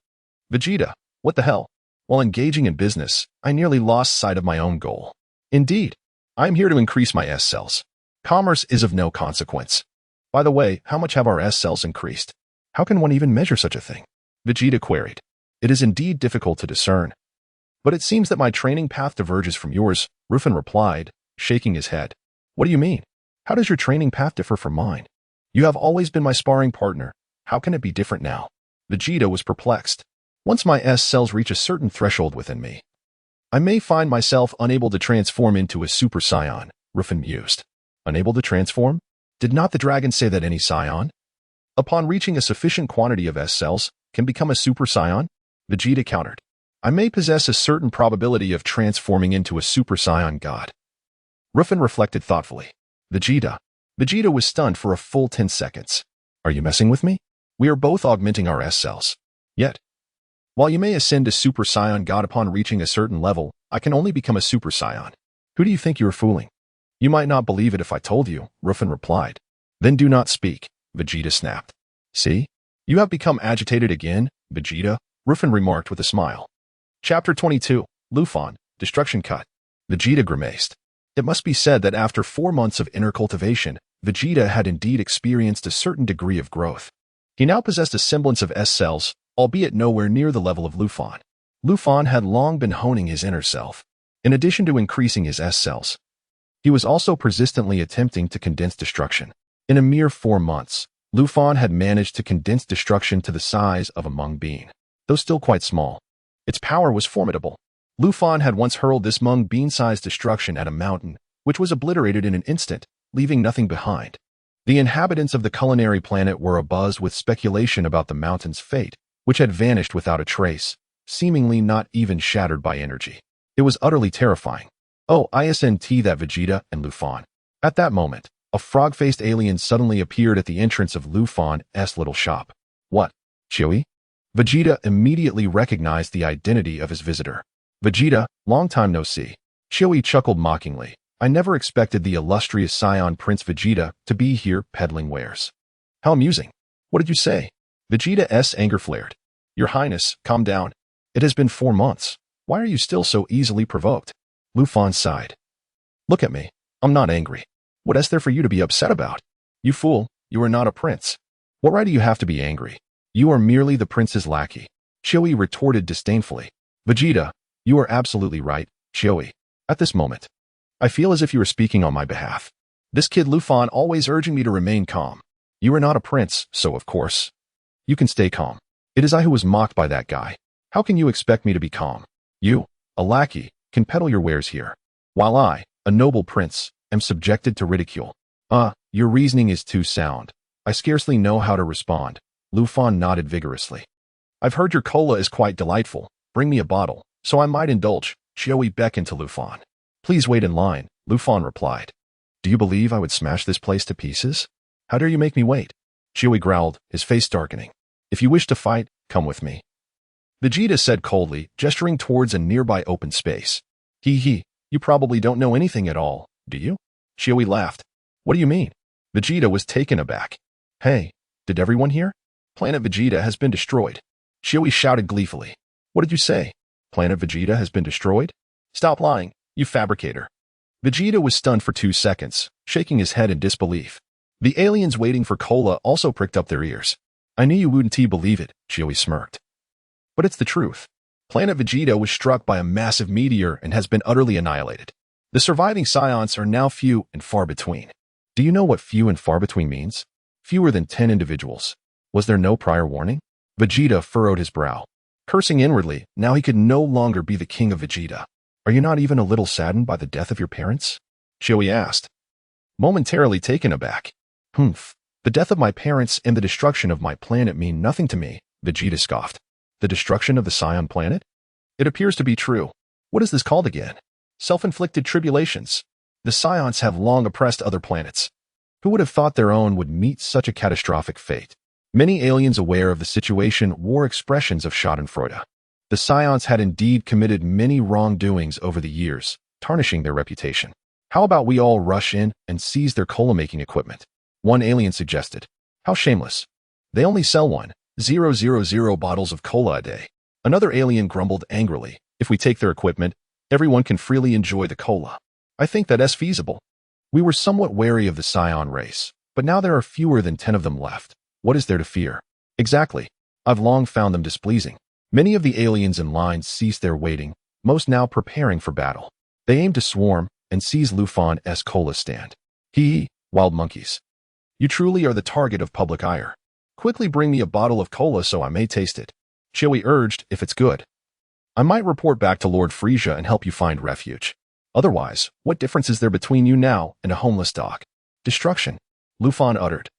Vegeta, what the hell? While engaging in business, I nearly lost sight of my own goal. Indeed, I am here to increase my S-cells. Commerce is of no consequence. By the way, how much have our S-cells increased? How can one even measure such a thing? Vegeta queried. It is indeed difficult to discern. But it seems that my training path diverges from yours, Ruffin replied, shaking his head. What do you mean? How does your training path differ from mine? You have always been my sparring partner. How can it be different now? Vegeta was perplexed. Once my S-cells reach a certain threshold within me, I may find myself unable to transform into a Super Saiyan, Ruffin mused. Unable to transform? Did not the dragon say that any Saiyan, upon reaching a sufficient quantity of S-cells, can become a Super Saiyan? Vegeta countered. I may possess a certain probability of transforming into a Super Saiyan god. Ruffin reflected thoughtfully. Vegeta was stunned for a full 10 seconds. Are you messing with me? We are both augmenting our S-cells. Yet, while you may ascend to Super Saiyan God upon reaching a certain level, I can only become a Super Saiyan. Who do you think you are fooling? You might not believe it if I told you, Ruffin replied. Then do not speak, Vegeta snapped. See? You have become agitated again, Vegeta, Ruffin remarked with a smile. Chapter 22, Lufon, Destruction Cut. Vegeta grimaced. It must be said that after 4 months of inner cultivation, Vegeta had indeed experienced a certain degree of growth. He now possessed a semblance of S-cells, albeit nowhere near the level of Ruffin. Ruffin had long been honing his inner self. In addition to increasing his S-cells, he was also persistently attempting to condense destruction. In a mere 4 months, Ruffin had managed to condense destruction to the size of a mung bean. Though still quite small, its power was formidable. Ruffin had once hurled this mung bean-sized destruction at a mountain, which was obliterated in an instant, leaving nothing behind. The inhabitants of the culinary planet were abuzz with speculation about the mountain's fate, which had vanished without a trace, seemingly not even shattered by energy. It was utterly terrifying. Oh, isn't that Vegeta and Ruffin. At that moment, a frog-faced alien suddenly appeared at the entrance of Ruffin's little shop. What? Chewie? Vegeta immediately recognized the identity of his visitor. Vegeta, long time no see. Chewie chuckled mockingly. I never expected the illustrious Saiyan Prince Vegeta to be here peddling wares. How amusing. What did you say? Vegeta's anger flared. Your Highness, calm down. It has been 4 months. Why are you still so easily provoked? Ruffin sighed. Look at me. I'm not angry. What is there for you to be upset about? You fool, you are not a prince. What right do you have to be angry? You are merely the prince's lackey. Chewie retorted disdainfully. Vegeta, you are absolutely right, Chewie. At this moment, I feel as if you are speaking on my behalf. This kid Ruffin always urging me to remain calm. You are not a prince, so of course, you can stay calm. It is I who was mocked by that guy. How can you expect me to be calm? You, a lackey, can peddle your wares here, while I, a noble prince, am subjected to ridicule. Your reasoning is too sound. I scarcely know how to respond. Ruffin nodded vigorously. I've heard your cola is quite delightful. Bring me a bottle, so I might indulge. Chewie beckoned to Ruffin. Please wait in line, Ruffin replied. Do you believe I would smash this place to pieces? How dare you make me wait? Chewie growled, his face darkening. If you wish to fight, come with me. Vegeta said coldly, gesturing towards a nearby open space. You probably don't know anything at all, do you? Chewie laughed. What do you mean? Vegeta was taken aback. Hey, did everyone hear? Planet Vegeta has been destroyed. Chewie shouted gleefully. What did you say? Planet Vegeta has been destroyed? Stop lying, you fabricator. Vegeta was stunned for 2 seconds, shaking his head in disbelief. The aliens waiting for cola also pricked up their ears. I knew you wouldn't believe it, Chewie smirked. But it's the truth. Planet Vegeta was struck by a massive meteor and has been utterly annihilated. The surviving Saiyans are now few and far between. Do you know what few and far between means? Fewer than 10 individuals. Was there no prior warning? Vegeta furrowed his brow. Cursing inwardly, now he could no longer be the king of Vegeta. Are you not even a little saddened by the death of your parents? Chewie asked. Momentarily taken aback. The death of my parents and the destruction of my planet mean nothing to me, Vegeta scoffed. The destruction of the Saiyan planet? It appears to be true. What is this called again? Self-inflicted tribulations. The Saiyans have long oppressed other planets. Who would have thought their own would meet such a catastrophic fate? Many aliens aware of the situation wore expressions of schadenfreude. The Saiyans had indeed committed many wrongdoings over the years, tarnishing their reputation. How about we all rush in and seize their cola-making equipment? One alien suggested. How shameless. They only sell 1,000 bottles of cola a day. Another alien grumbled angrily. If we take their equipment, everyone can freely enjoy the cola. I think that's feasible. We were somewhat wary of the Saiyan race, but now there are fewer than 10 of them left. What is there to fear? Exactly. I've long found them displeasing. Many of the aliens in line ceased their waiting, most now preparing for battle. They aimed to swarm and seize Ruffin's cola stand. Wild monkeys. You truly are the target of public ire. Quickly bring me a bottle of cola so I may taste it. Chewie urged, if it's good. I might report back to Lord Frieza and help you find refuge. Otherwise, what difference is there between you now and a homeless dog? Destruction, Ruffin uttered.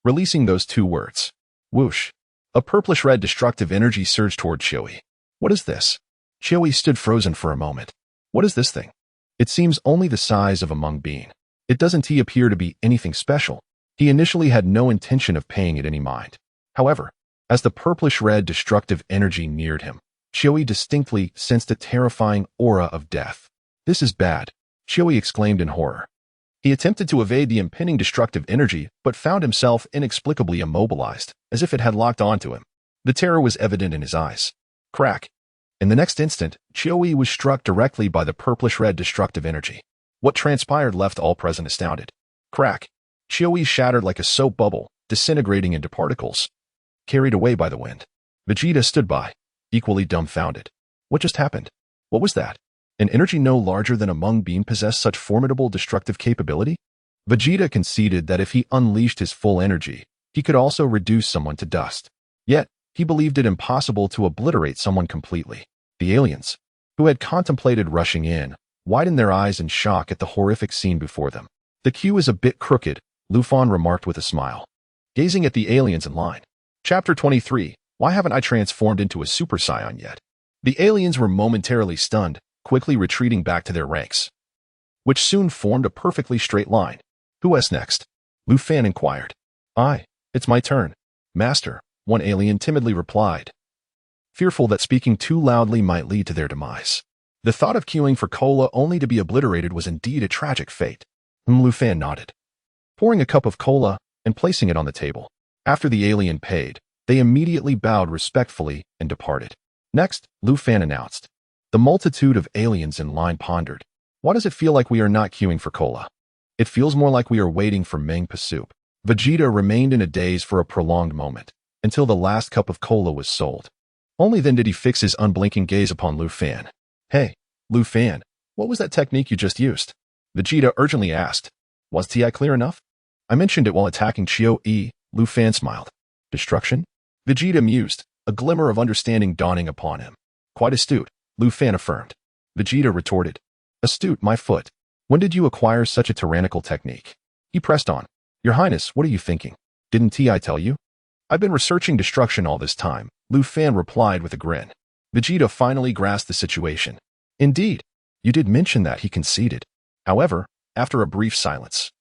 Releasing those 2 words. Whoosh. A purplish-red destructive energy surged toward Chewie. What is this? Chewie stood frozen for a moment. What is this thing? It seems only the size of a mung bean. It doesn't appear to be anything special. He initially had no intention of paying it any mind. However, as the purplish-red destructive energy neared him, Chewie distinctly sensed a terrifying aura of death. This is bad, Chewie exclaimed in horror. He attempted to evade the impending destructive energy, but found himself inexplicably immobilized, as if it had locked onto him. The terror was evident in his eyes. Crack. In the next instant, Chewie was struck directly by the purplish-red destructive energy. What transpired left all present astounded. Crack. Chioi shattered like a soap bubble, disintegrating into particles. Carried away by the wind. Vegeta stood by, equally dumbfounded. What just happened? What was that? An energy no larger than a mung bean possessed such formidable destructive capability? Vegeta conceded that if he unleashed his full energy, he could also reduce someone to dust. Yet, he believed it impossible to obliterate someone completely. The aliens, who had contemplated rushing in, widened their eyes in shock at the horrific scene before them. The queue is a bit crooked, Ruffin remarked with a smile, gazing at the aliens in line. Chapter 23, Why haven't I transformed into a Super Saiyan yet? The aliens were momentarily stunned, quickly retreating back to their ranks, which soon formed a perfectly straight line. Who's next? Ruffin inquired. It's my turn. Master, one alien timidly replied, fearful that speaking too loudly might lead to their demise. The thought of queuing for cola only to be obliterated was indeed a tragic fate. Ruffin nodded, pouring a cup of cola and placing it on the table. After the alien paid, they immediately bowed respectfully and departed. Next, Ruffin announced. The multitude of aliens in line pondered. Why does it feel like we are not queuing for cola? It feels more like we are waiting for mango soup. Vegeta remained in a daze for a prolonged moment, until the last cup of cola was sold. Only then did he fix his unblinking gaze upon Ruffin. Hey, Ruffin, what was that technique you just used? Vegeta urgently asked. Was TI clear enough? I mentioned it while attacking Chioi, Ruffin smiled. Destruction? Vegeta mused, a glimmer of understanding dawning upon him. Quite astute, Ruffin affirmed. Vegeta retorted. Astute, my foot. When did you acquire such a tyrannical technique? He pressed on. Your Highness, what are you thinking? Didn't TI tell you? I've been researching destruction all this time, Ruffin replied with a grin. Vegeta finally grasped the situation. Indeed, you did mention that, he conceded. However, after a brief silence,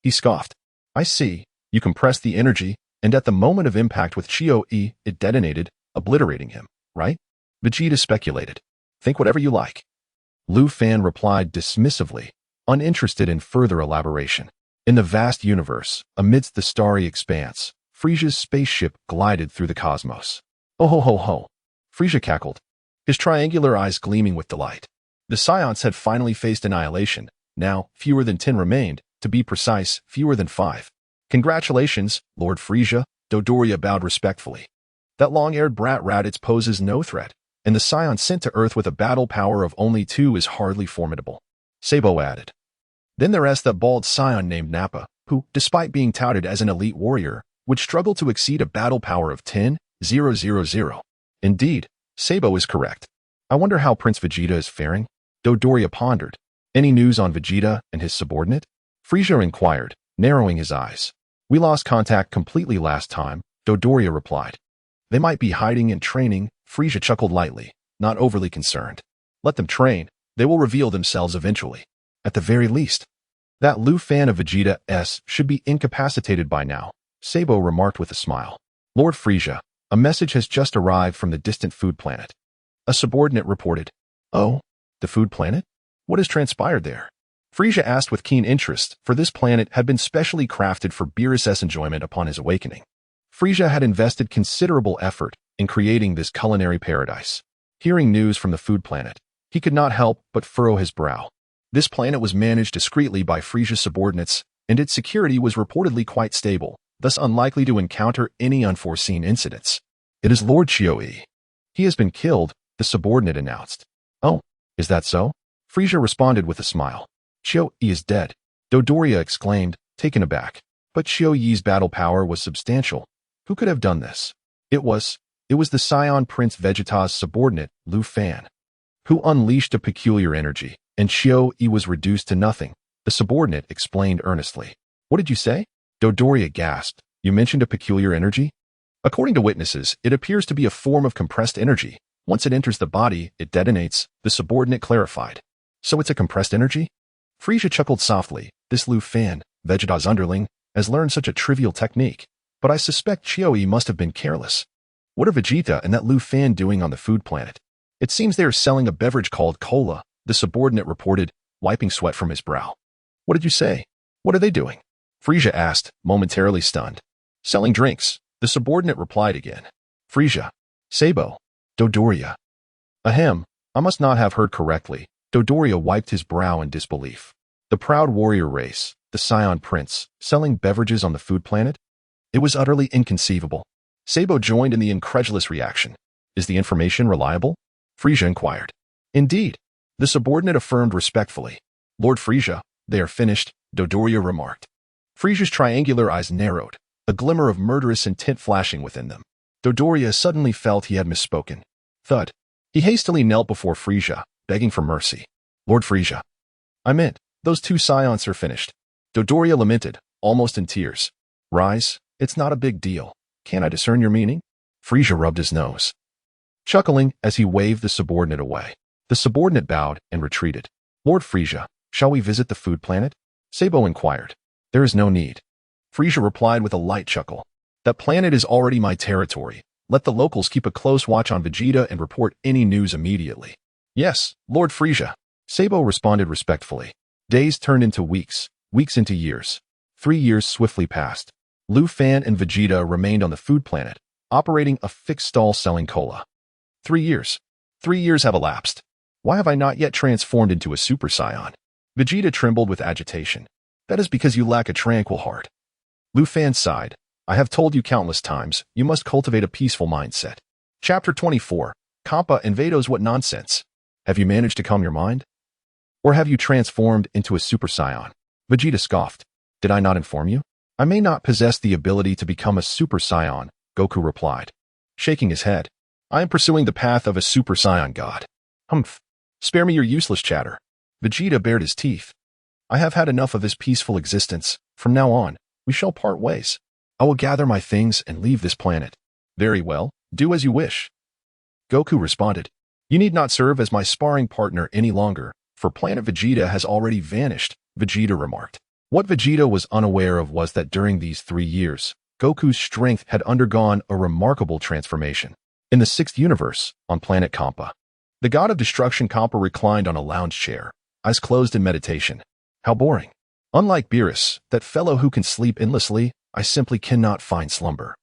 he scoffed. I see, you compressed the energy, and at the moment of impact with Chioi, it detonated, obliterating him, right? Vegeta speculated. Think whatever you like. Ruffin replied dismissively, uninterested in further elaboration. In the vast universe, amidst the starry expanse, Frieza's spaceship glided through the cosmos. Oh ho ho ho! Frieza cackled, his triangular eyes gleaming with delight. The Saiyans had finally faced annihilation. Now, fewer than 10 remained, to be precise, fewer than 5. Congratulations, Lord Frieza, Dodoria bowed respectfully. That long-haired brat Raditz poses no threat, and the Saiyan sent to Earth with a battle power of only 2 is hardly formidable. Sabo added. Then there's that bald Saiyan named Nappa, who, despite being touted as an elite warrior, would struggle to exceed a battle power of 10,000. Indeed, Sabo is correct. I wonder how Prince Vegeta is faring? Dodoria pondered. Any news on Vegeta and his subordinate? Frieza inquired, narrowing his eyes. We lost contact completely last time, Dodoria replied. They might be hiding and training, Frieza chuckled lightly, not overly concerned. Let them train, they will reveal themselves eventually. At the very least. That Ruffin of Vegeta should be incapacitated by now, Sabo remarked with a smile. Lord Frieza, a message has just arrived from the distant food planet. A subordinate reported. Oh, the food planet? What has transpired there? Frieza asked with keen interest, for this planet had been specially crafted for Beerus' enjoyment upon his awakening. Frieza had invested considerable effort in creating this culinary paradise. Hearing news from the food planet, he could not help but furrow his brow. This planet was managed discreetly by Frieza's subordinates, and its security was reportedly quite stable, thus unlikely to encounter any unforeseen incidents. It is Lord Chioi. He has been killed, the subordinate announced. Oh, is that so? Frieza responded with a smile. Chioi is dead, Dodoria exclaimed, taken aback. But Chioi's battle power was substantial. Who could have done this? It was the Saiyan Prince Vegeta's subordinate, Ruffin, who unleashed a peculiar energy, and Chioi was reduced to nothing, the subordinate explained earnestly. What did you say? Dodoria gasped. You mentioned a peculiar energy? According to witnesses, it appears to be a form of compressed energy. Once it enters the body, it detonates, the subordinate clarified. So it's a compressed energy? Frieza chuckled softly. This Ruffin, Vegeta's underling, has learned such a trivial technique. But I suspect Chioi must have been careless. What are Vegeta and that Ruffin doing on the food planet? It seems they are selling a beverage called cola, the subordinate reported, wiping sweat from his brow. What did you say? What are they doing? Frieza asked, momentarily stunned. Selling drinks, the subordinate replied again. Frieza. Sabo. Dodoria. Ahem, I must not have heard correctly. Dodoria wiped his brow in disbelief. The proud warrior race, the Saiyan prince, selling beverages on the food planet? It was utterly inconceivable. Sabo joined in the incredulous reaction. Is the information reliable? Frieza inquired. Indeed. The subordinate affirmed respectfully. Lord Frieza, they are finished, Dodoria remarked. Frieza's triangular eyes narrowed, a glimmer of murderous intent flashing within them. Dodoria suddenly felt he had misspoken. Thud. He hastily knelt before Frieza, begging for mercy. Lord Frieza. I meant, those 2 Saiyans are finished. Dodoria lamented, almost in tears. Rise, it's not a big deal. Can't I discern your meaning? Frieza rubbed his nose, chuckling as he waved the subordinate away. The subordinate bowed and retreated. Lord Frieza, shall we visit the food planet? Sabo inquired. There is no need. Frieza replied with a light chuckle. That planet is already my territory. Let the locals keep a close watch on Vegeta and report any news immediately. Yes, Lord Frieza. Sabo responded respectfully. Days turned into weeks, weeks into years. 3 years swiftly passed. Ruffin and Vegeta remained on the food planet, operating a fixed stall selling cola. 3 years. 3 years have elapsed. Why have I not yet transformed into a Super Saiyan? Vegeta trembled with agitation. That is because you lack a tranquil heart. Ruffin sighed. I have told you countless times, you must cultivate a peaceful mindset. Chapter 24. Kappa and Vados, what nonsense. Have you managed to calm your mind? Or have you transformed into a Super Saiyan? Vegeta scoffed. Did I not inform you? I may not possess the ability to become a Super Saiyan, Goku replied, shaking his head. I am pursuing the path of a Super Saiyan god. Humph. Spare me your useless chatter. Vegeta bared his teeth. I have had enough of this peaceful existence. From now on, we shall part ways. I will gather my things and leave this planet. Very well, do as you wish. Goku responded. You need not serve as my sparring partner any longer, for planet Vegeta has already vanished, Vegeta remarked. What Vegeta was unaware of was that during these 3 years, Goku's strength had undergone a remarkable transformation. In the 6th universe, on planet Kampa, the god of destruction Kampa reclined on a lounge chair, eyes closed in meditation. How boring. Unlike Beerus, that fellow who can sleep endlessly, I simply cannot find slumber.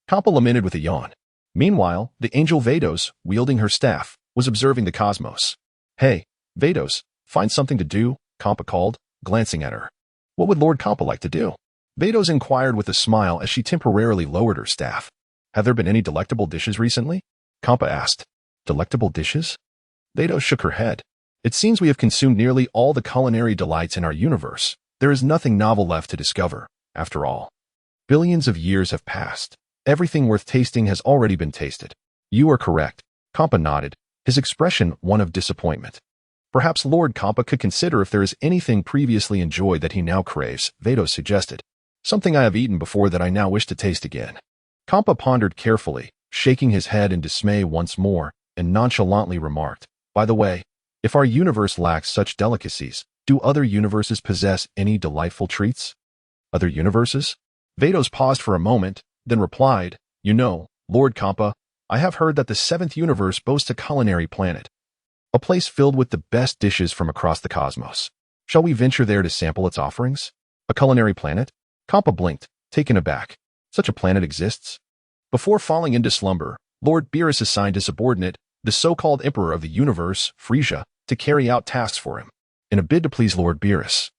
Kampa lamented with a yawn. Meanwhile, the angel Vados, wielding her staff, was observing the cosmos. Hey, Vados, find something to do, Kampa called, glancing at her. What would Lord Kampa like to do? Vados inquired with a smile as she temporarily lowered her staff. Have there been any delectable dishes recently? Kampa asked. Delectable dishes? Vados shook her head. It seems we have consumed nearly all the culinary delights in our universe. There is nothing novel left to discover, after all. Billions of years have passed. Everything worth tasting has already been tasted. You are correct. Kampa nodded, his expression one of disappointment. Perhaps Lord Kampa could consider if there is anything previously enjoyed that he now craves, Vados suggested. Something I have eaten before that I now wish to taste again. Kampa pondered carefully, shaking his head in dismay once more, and nonchalantly remarked, by the way, if our universe lacks such delicacies, do other universes possess any delightful treats? Other universes? Vados paused for a moment, then replied, You know, Lord Kampa, I have heard that the 7th universe boasts a culinary planet. A place filled with the best dishes from across the cosmos. Shall we venture there to sample its offerings? A culinary planet? Kampa blinked, taken aback. Such a planet exists? Before falling into slumber, Lord Beerus assigned his subordinate, the so-called Emperor of the Universe, Frieza, to carry out tasks for him. In a bid to please Lord Beerus,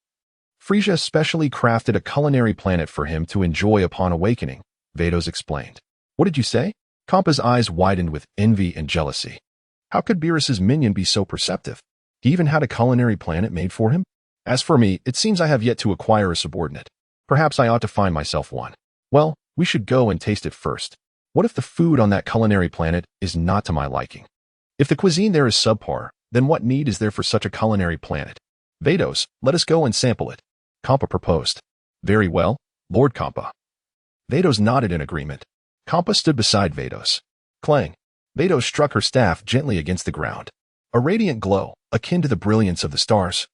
Frieza specially crafted a culinary planet for him to enjoy upon awakening, Vados explained. What did you say? Kampa's eyes widened with envy and jealousy. How could Beerus's minion be so perceptive? He even had a culinary planet made for him? As for me, it seems I have yet to acquire a subordinate. Perhaps I ought to find myself one. Well, we should go and taste it first. What if the food on that culinary planet is not to my liking? If the cuisine there is subpar, then what need is there for such a culinary planet? Vados, let us go and sample it. Kampa proposed. Very well, Lord Kampa. Vados nodded in agreement. Kampa stood beside Vados. Clang. Vados struck her staff gently against the ground. A radiant glow, akin to the brilliance of the stars,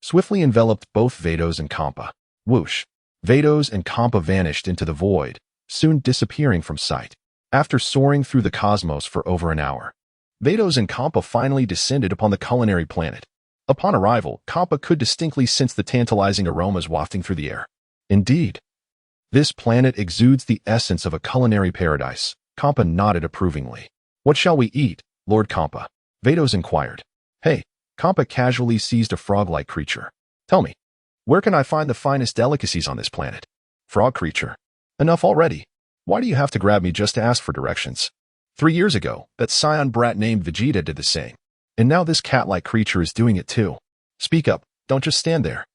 swiftly enveloped both Vados and Kampa. Whoosh. Vados and Kampa vanished into the void, soon disappearing from sight. After soaring through the cosmos for over an hour, Vados and Kampa finally descended upon the culinary planet. Upon arrival, Kampa could distinctly sense the tantalizing aromas wafting through the air. Indeed, this planet exudes the essence of a culinary paradise. Kampa nodded approvingly. What shall we eat, Lord Kampa? Vados inquired. Hey, Kampa casually seized a frog-like creature. Tell me, Where can I find the finest delicacies on this planet? Frog creature. Enough already. Why do you have to grab me just to ask for directions? 3 years ago, that Saiyan brat named Vegeta did the same. And now this cat-like creature is doing it too. Speak up, don't just stand there.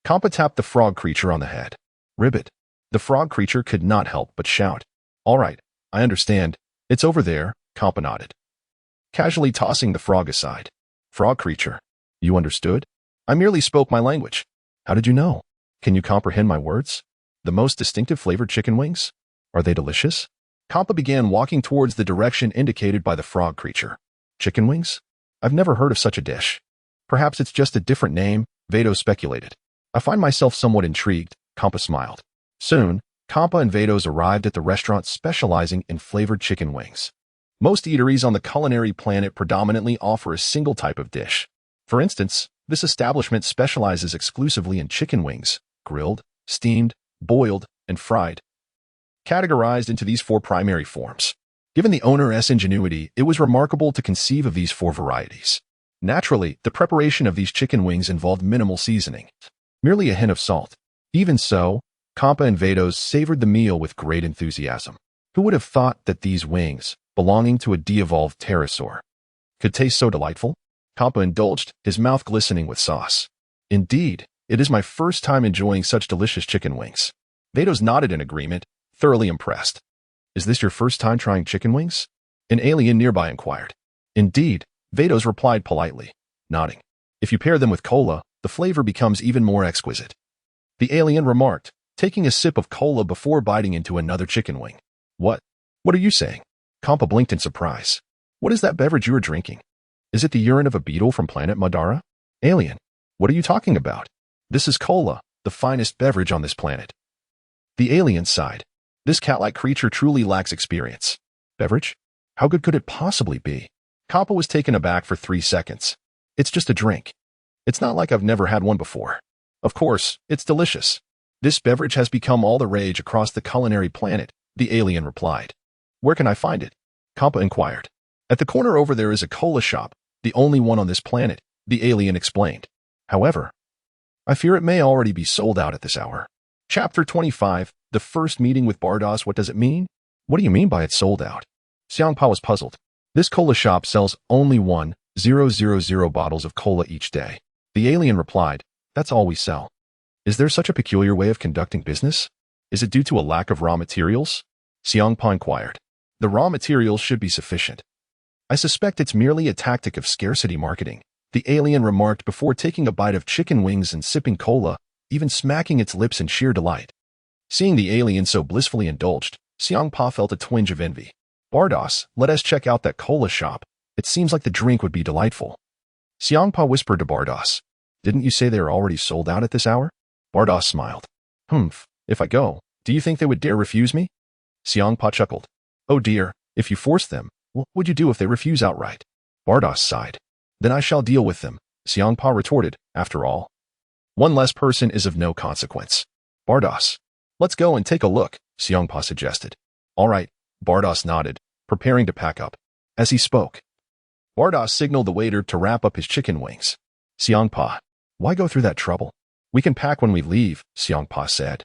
Kampa tapped the frog creature on the head. Ribbit. The frog creature could not help but shout. All right, I understand. It's over there, Kampa nodded, casually tossing the frog aside. Frog creature. You understood? I merely spoke my language. How did you know? Can you comprehend my words? The most distinctive flavored chicken wings? Are they delicious? Kampa began walking towards the direction indicated by the frog creature. Chicken wings? I've never heard of such a dish. Perhaps it's just a different name, Vados speculated. I find myself somewhat intrigued, Kampa smiled. Soon, Kampa and Vados arrived at the restaurant specializing in flavored chicken wings. Most eateries on the culinary planet predominantly offer a single type of dish. For instance, this establishment specializes exclusively in chicken wings, grilled, steamed, boiled, and fried, categorized into these 4 primary forms. Given the owner's ingenuity, it was remarkable to conceive of these 4 varieties. Naturally, the preparation of these chicken wings involved minimal seasoning, merely a hint of salt. Even so, Kampa and Vados savored the meal with great enthusiasm. Who would have thought that these wings, belonging to a de-evolved pterosaur, could taste so delightful? Kampa indulged, his mouth glistening with sauce. Indeed, it is my first time enjoying such delicious chicken wings. Vados nodded in agreement, thoroughly impressed. Is this your first time trying chicken wings? An alien nearby inquired. Indeed, Vados replied politely, nodding. If you pair them with cola, the flavor becomes even more exquisite. The alien remarked, taking a sip of cola before biting into another chicken wing. What? What are you saying? Kampa blinked in surprise. What is that beverage you are drinking? Is it the urine of a beetle from planet Madara? Alien, what are you talking about? This is cola, the finest beverage on this planet. The alien sighed. This cat-like creature truly lacks experience. Beverage? How good could it possibly be? Kampa was taken aback for 3 seconds. It's just a drink. It's not like I've never had one before. Of course, it's delicious. This beverage has become all the rage across the culinary planet, the alien replied. Where can I find it? Kampa inquired. At the corner over there is a cola shop, the only one on this planet, the alien explained. However, I fear it may already be sold out at this hour. Chapter 25, The First Meeting with Bardos. What does it mean? What do you mean by it's sold out? Xiangpa was puzzled. This cola shop sells only 1,000 bottles of cola each day. The alien replied, that's all we sell. Is there such a peculiar way of conducting business? Is it due to a lack of raw materials? Xiangpa inquired. The raw materials should be sufficient. I suspect it's merely a tactic of scarcity marketing, the alien remarked before taking a bite of chicken wings and sipping cola, even smacking its lips in sheer delight. Seeing the alien so blissfully indulged, Xiangpa felt a twinge of envy. Bardos, let us check out that cola shop. It seems like the drink would be delightful. Xiangpa whispered to Bardos. Didn't you say they are already sold out at this hour? Bardos smiled. Humph, if I go, do you think they would dare refuse me? Xiangpa chuckled. Oh dear, if you force them, what would you do if they refuse outright? Bardos sighed. Then I shall deal with them, Xiangpa retorted. After all, one less person is of no consequence. Bardos. Let's go and take a look, Xiangpa suggested. All right, Bardos nodded, preparing to pack up. As he spoke, Bardos signaled the waiter to wrap up his chicken wings. Xiangpa. Why go through that trouble? We can pack when we leave, Xiangpa said.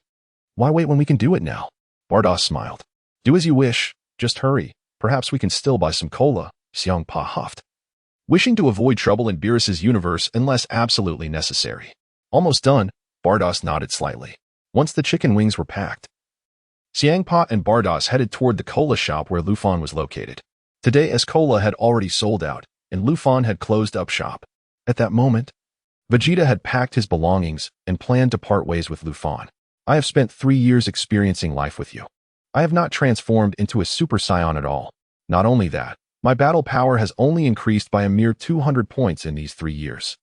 Why wait when we can do it now? Bardos smiled. Do as you wish, just hurry. Perhaps we can still buy some cola, Xiangpa huffed, wishing to avoid trouble in Beerus's universe unless absolutely necessary. Almost done, Bardos nodded slightly. Once the chicken wings were packed, Xiangpa and Bardos headed toward the cola shop where Ruffin was located. Today, as cola had already sold out, and Ruffin had closed up shop. At that moment, Vegeta had packed his belongings and planned to part ways with Ruffin. I have spent 3 years experiencing life with you. I have not transformed into a Super Saiyan at all. Not only that, my battle power has only increased by a mere 200 points in these 3 years.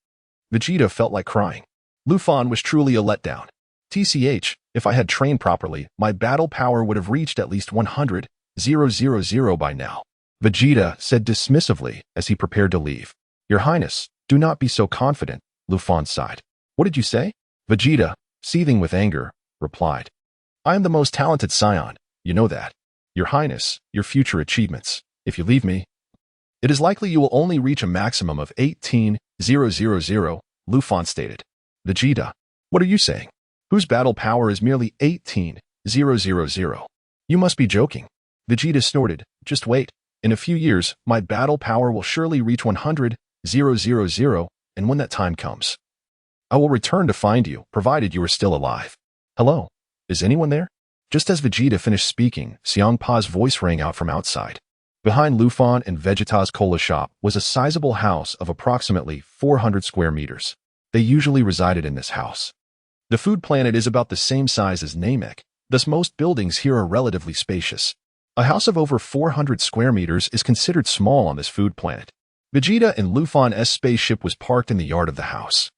Vegeta felt like crying. Ruffin was truly a letdown. TCH, if I had trained properly, my battle power would have reached at least 100,000 by now. Vegeta said dismissively as he prepared to leave. Your Highness, do not be so confident, Ruffin sighed. What did you say? Vegeta, seething with anger, replied. I am the most talented Saiyan, you know that. Your Highness, your future achievements. If you leave me, it is likely you will only reach a maximum of 18,000, Ruffin stated. Vegeta, What are you saying? Whose battle power is merely 18,000? You must be joking. Vegeta snorted. Just wait. In a few years, my battle power will surely reach 100,000, and when that time comes, I will return to find you, provided you are still alive. Hello? Is anyone there? Just as Vegeta finished speaking, Xiangpa's voice rang out from outside. Behind Ruffin and Vegeta's cola shop was a sizable house of approximately 400 square meters. They usually resided in this house. The food planet is about the same size as Namek, thus most buildings here are relatively spacious. A house of over 400 square meters is considered small on this food planet. Vegeta and Ruffin's spaceship was parked in the yard of the house.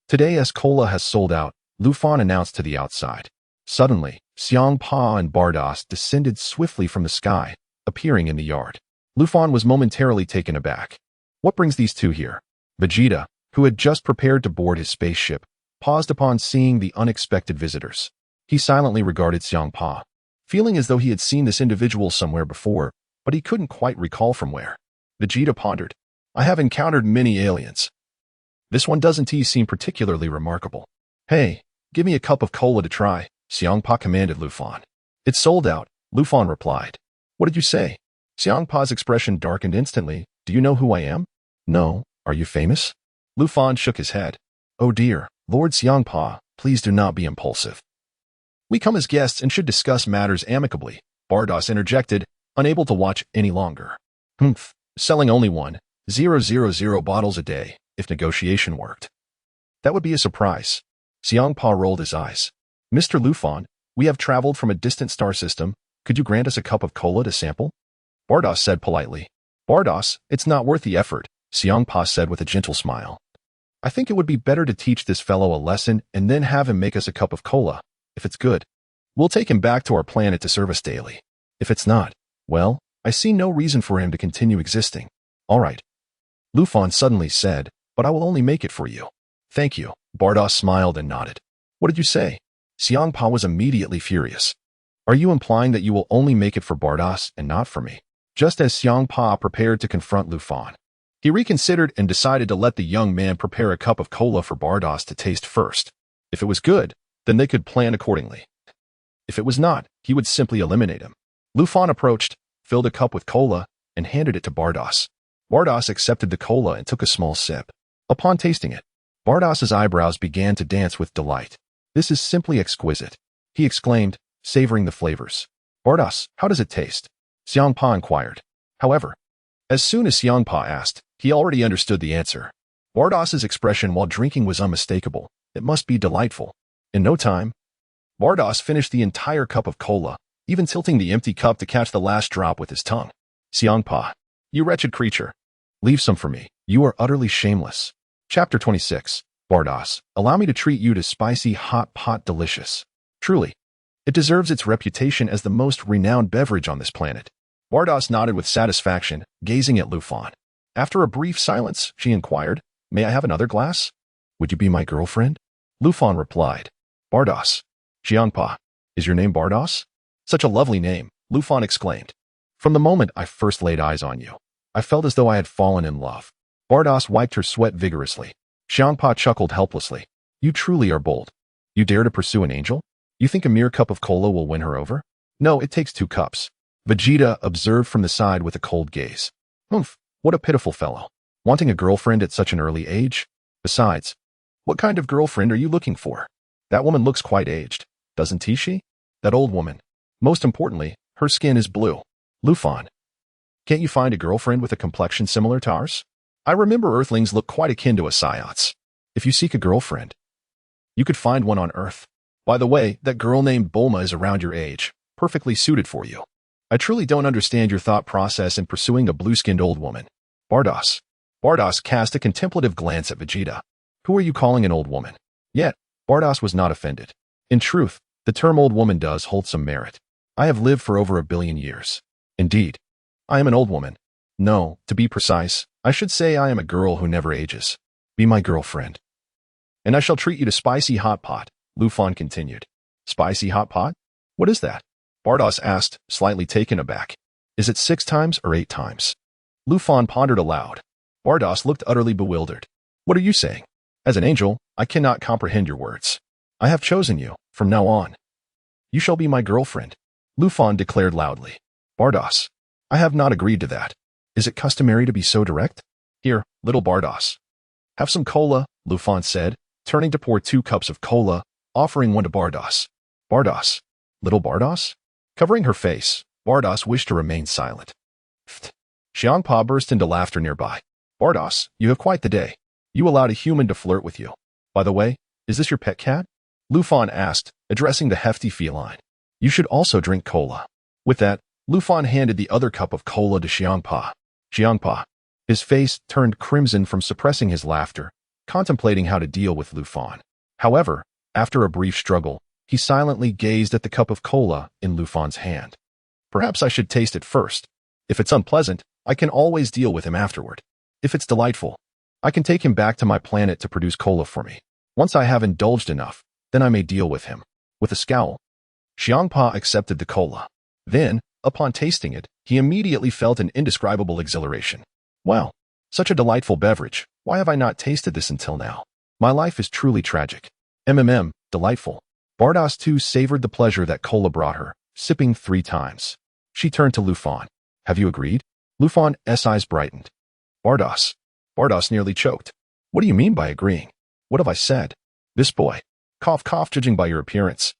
Today, as cola has sold out, Ruffin announced to the outside. Suddenly, Xiangpa and Bardoss descended swiftly from the sky, appearing in the yard. Ruffin was momentarily taken aback. What brings these two here? Vegeta, who had just prepared to board his spaceship, paused upon seeing the unexpected visitors. He silently regarded Xiangpa, feeling as though he had seen this individual somewhere before, but he couldn't quite recall from where. Vegeta pondered. I have encountered many aliens. This one doesn't seem particularly remarkable. Hey, give me a cup of cola to try, Xiangpa commanded Ruffin. It's sold out, Ruffin replied. What did you say? Xiangpa's expression darkened instantly. Do you know who I am? No. Are you famous? Ruffin shook his head. Oh dear, Lord Xiangpa, please do not be impulsive. We come as guests and should discuss matters amicably, Bardoss interjected, unable to watch any longer. Selling only 1,000 bottles a day, if negotiation worked. That would be a surprise. Xiangpa rolled his eyes. Mr. Ruffin, we have traveled from a distant star system. Could you grant us a cup of cola to sample? Bardoss said politely. Bardoss, it's not worth the effort, Xiangpa said with a gentle smile. I think it would be better to teach this fellow a lesson and then have him make us a cup of cola. If it's good, we'll take him back to our planet to serve us daily. If it's not, well, I see no reason for him to continue existing. All right. Ruffin suddenly said, but I will only make it for you. Thank you. Bardoss smiled and nodded. What did you say? Xiangpa was immediately furious. Are you implying that you will only make it for Bardoss and not for me? Just as Xiangpa prepared to confront Ruffin, he reconsidered and decided to let the young man prepare a cup of cola for Bardoss to taste first. If it was good, then they could plan accordingly. If it was not, he would simply eliminate him. Ruffin approached, filled a cup with cola, and handed it to Bardoss. Bardoss accepted the cola and took a small sip. Upon tasting it, Bardoss's eyebrows began to dance with delight. This is simply exquisite, he exclaimed, savoring the flavors. Bardoss, how does it taste? Xiangpa inquired. However, as soon as Xiangpa asked, he already understood the answer. Bardoss's expression while drinking was unmistakable. It must be delightful. In no time, Bardoss finished the entire cup of cola, even tilting the empty cup to catch the last drop with his tongue. Xiangpa, you wretched creature. Leave some for me. You are utterly shameless. Chapter 26. Bardoss, allow me to treat you to spicy hot pot delicious. Truly, it deserves its reputation as the most renowned beverage on this planet. Bardoss nodded with satisfaction, gazing at Ruffin. After a brief silence, she inquired, May I have another glass? Would you be my girlfriend? Ruffin replied. Bardoss. Xiangpa, is your name Bardoss? Such a lovely name, Ruffin exclaimed. From the moment I first laid eyes on you, I felt as though I had fallen in love. Bardoss wiped her sweat vigorously. Xiangpa chuckled helplessly. You truly are bold. You dare to pursue an angel? You think a mere cup of cola will win her over? No, it takes 2 cups. Vegeta observed from the side with a cold gaze. What a pitiful fellow. Wanting a girlfriend at such an early age? Besides, what kind of girlfriend are you looking for? That woman looks quite aged, doesn't she? That old woman. Most importantly, her skin is blue. Ruffin. Can't you find a girlfriend with a complexion similar to ours? I remember Earthlings look quite akin to a Saiyans. If you seek a girlfriend, you could find one on Earth. By the way, that girl named Bulma is around your age, perfectly suited for you. I truly don't understand your thought process in pursuing a blue-skinned old woman. Bardoss. Bardoss cast a contemplative glance at Vegeta. Who are you calling an old woman? Yet, Bardoss was not offended. In truth, the term old woman does hold some merit. I have lived for over 1 billion years. Indeed, I am an old woman. No, to be precise, I should say I am a girl who never ages. Be my girlfriend. And I shall treat you to spicy hot pot, Ruffin continued. Spicy hot pot? What is that? Bardoss asked, slightly taken aback. Is it 6 times or 8 times? Ruffin pondered aloud. Bardoss looked utterly bewildered. What are you saying? As an angel, I cannot comprehend your words. I have chosen you. From now on, you shall be my girlfriend, Ruffin declared loudly. Bardos, I have not agreed to that. Is it customary to be so direct? Here, little Bardos. Have some cola, Ruffin said, turning to pour 2 cups of cola, offering one to Bardos. Bardos. Little Bardos? Covering her face, Bardos wished to remain silent. Pfft. Xiangpa burst into laughter nearby. Bardos, you have quite the day. You allowed a human to flirt with you. By the way, is this your pet cat? Ruffin asked, addressing the hefty feline. You should also drink cola. With that, Ruffin handed the other cup of cola to Xiangpa. Xiangpa. His face turned crimson from suppressing his laughter, contemplating how to deal with Ruffin. However, after a brief struggle, he silently gazed at the cup of cola in Ruffin's hand. Perhaps I should taste it first. If it's unpleasant, I can always deal with him afterward. If it's delightful, I can take him back to my planet to produce cola for me. Once I have indulged enough, then I may deal with him. With a scowl, Xiangpa accepted the cola. Then, upon tasting it, he immediately felt an indescribable exhilaration. Wow, such a delightful beverage. Why have I not tasted this until now? My life is truly tragic. Delightful. Bardos too savored the pleasure that cola brought her, sipping 3 times. She turned to Ruffin. Have you agreed? Ruffin's eyes brightened. Bardos. Bardos nearly choked. What do you mean by agreeing? What have I said? This boy. Cough, cough, judging by your appearance.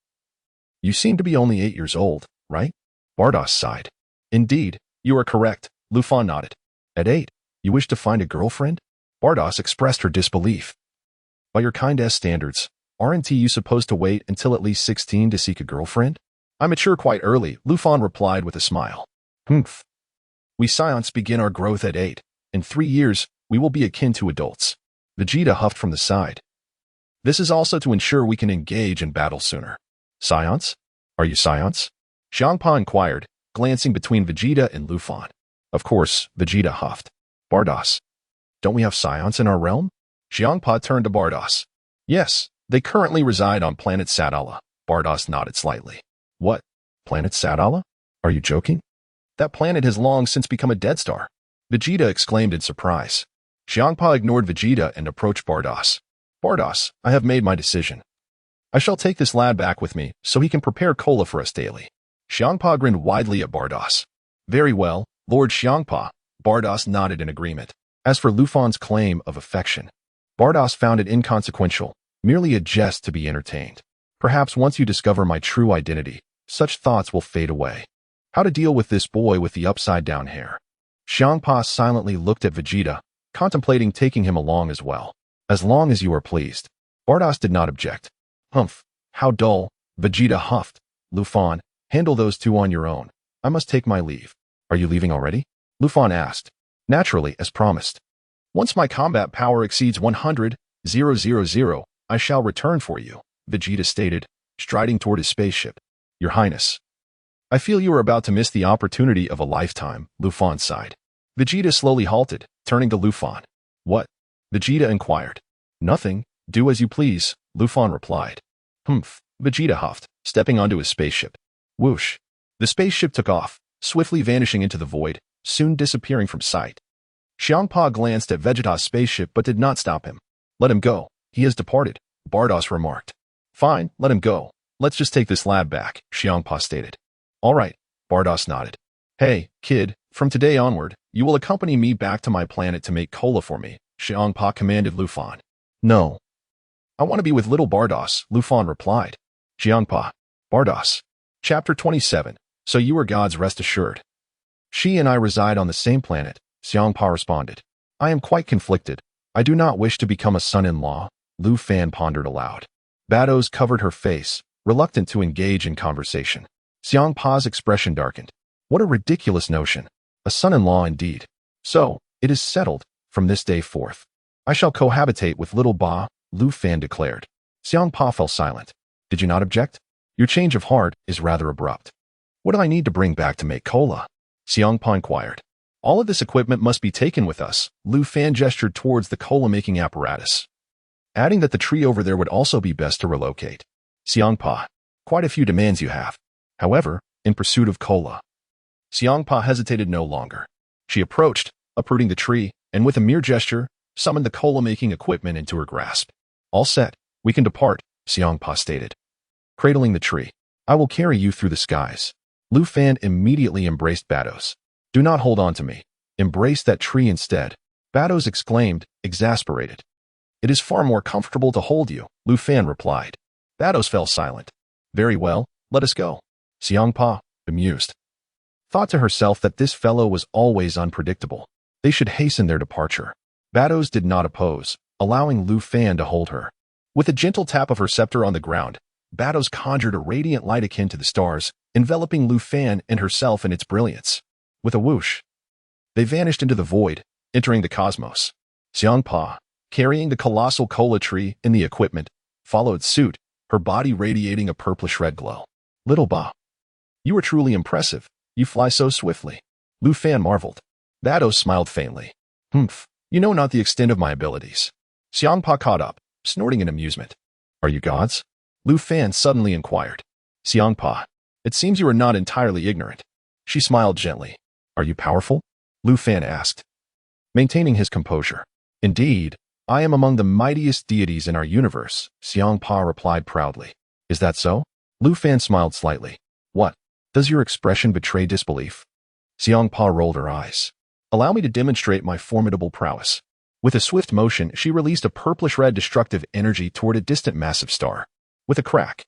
You seem to be only 8 years old, right? Bardos sighed. Indeed, you are correct, Ruffin nodded. At 8, you wish to find a girlfriend? Bardos expressed her disbelief. By your condensed standards, aren't you supposed to wait until at least 16 to seek a girlfriend? I mature quite early, Ruffin replied with a smile. Humph. We Saiyans begin our growth at 8. In 3 years, we will be akin to adults. Vegeta huffed from the side. This is also to ensure we can engage in battle sooner. Saiyans? Are you Saiyans? Xiangpa inquired, glancing between Vegeta and Ruffin. Of course, Vegeta huffed. Bardos. Don't we have Saiyans in our realm? Xiangpa turned to Bardos. Yes, they currently reside on planet Sadala. Bardos nodded slightly. What? Planet Sadala? Are you joking? That planet has long since become a dead star. Vegeta exclaimed in surprise. Xiangpa ignored Vegeta and approached Bardos. Bardos, I have made my decision. I shall take this lad back with me so he can prepare cola for us daily. Xiangpa grinned widely at Bardos. Very well, Lord Xiangpa. Bardos nodded in agreement. As for Ruffin's claim of affection, Bardos found it inconsequential, merely a jest to be entertained. Perhaps once you discover my true identity, such thoughts will fade away. How to deal with this boy with the upside-down hair? Xiangpa silently looked at Vegeta, contemplating taking him along as well. As long as you are pleased. Bardos did not object. Humph, how dull, Vegeta huffed. Ruffin, handle those 2 on your own. I must take my leave. Are you leaving already? Ruffin asked. Naturally, as promised. Once my combat power exceeds 100,000, I shall return for you, Vegeta stated, striding toward his spaceship. Your Highness. I feel you are about to miss the opportunity of a lifetime, Ruffin sighed. Vegeta slowly halted, turning to Ruffin. What? Vegeta inquired. Nothing, do as you please, Ruffin replied. Humph, Vegeta huffed, stepping onto his spaceship. Whoosh. The spaceship took off, swiftly vanishing into the void, soon disappearing from sight. Xiangpa glanced at Vegeta's spaceship but did not stop him. Let him go, he has departed, Bardos remarked. Fine, let him go. Let's just take this lad back, Xiangpa stated. All right, Bardos nodded. Hey, kid, from today onward, you will accompany me back to my planet to make cola for me, Xiangpa commanded Ruffin. No. I want to be with little Bardos, Ruffin replied. Xiangpa. Bardos. Chapter 27. So you are gods, rest assured. She and I reside on the same planet, Xiangpa responded. I am quite conflicted. I do not wish to become a son-in-law, Ruffin pondered aloud. Bardos covered her face, reluctant to engage in conversation. Xiangpa's expression darkened. What a ridiculous notion. A son-in-law indeed. So, it is settled, from this day forth. I shall cohabitate with little Ba, Ruffin declared. Xiangpa fell silent. Did you not object? Your change of heart is rather abrupt. What do I need to bring back to make cola? Xiangpa inquired. All of this equipment must be taken with us, Ruffin gestured towards the cola-making apparatus, adding that the tree over there would also be best to relocate. Xiangpa, quite a few demands you have. However, in pursuit of cola. Xiangpa hesitated no longer. She approached, uprooting the tree, and with a mere gesture, summoned the cola-making equipment into her grasp. All set, we can depart, Xiangpa stated. Cradling the tree. I will carry you through the skies. Lu Fan immediately embraced Batos. Do not hold on to me. Embrace that tree instead. Batos exclaimed, exasperated. It is far more comfortable to hold you, Lu Fan replied. Batos fell silent. Very well, let us go. Xiangpa, amused, thought to herself that this fellow was always unpredictable. They should hasten their departure. Batos did not oppose, allowing Lu Fan to hold her. With a gentle tap of her scepter on the ground, Batos conjured a radiant light akin to the stars, enveloping Lu Fan and herself in its brilliance. With a whoosh, they vanished into the void, entering the cosmos. Xiangpa, carrying the colossal cola tree in the equipment, followed suit, her body radiating a purplish-red glow. Little Ba, you are truly impressive. You fly so swiftly. Lu Fan marveled. Batos smiled faintly. You know not the extent of my abilities. Xiangpa caught up, snorting in amusement. Are you gods? Lu Fan suddenly inquired. Xiangpa, it seems you are not entirely ignorant. She smiled gently. Are you powerful? Lu Fan asked, maintaining his composure. Indeed, I am among the mightiest deities in our universe, Xiangpa replied proudly. Is that so? Lu Fan smiled slightly. What? Does your expression betray disbelief? Xiangpa rolled her eyes. Allow me to demonstrate my formidable prowess. With a swift motion, she released a purplish-red destructive energy toward a distant massive star. With a crack,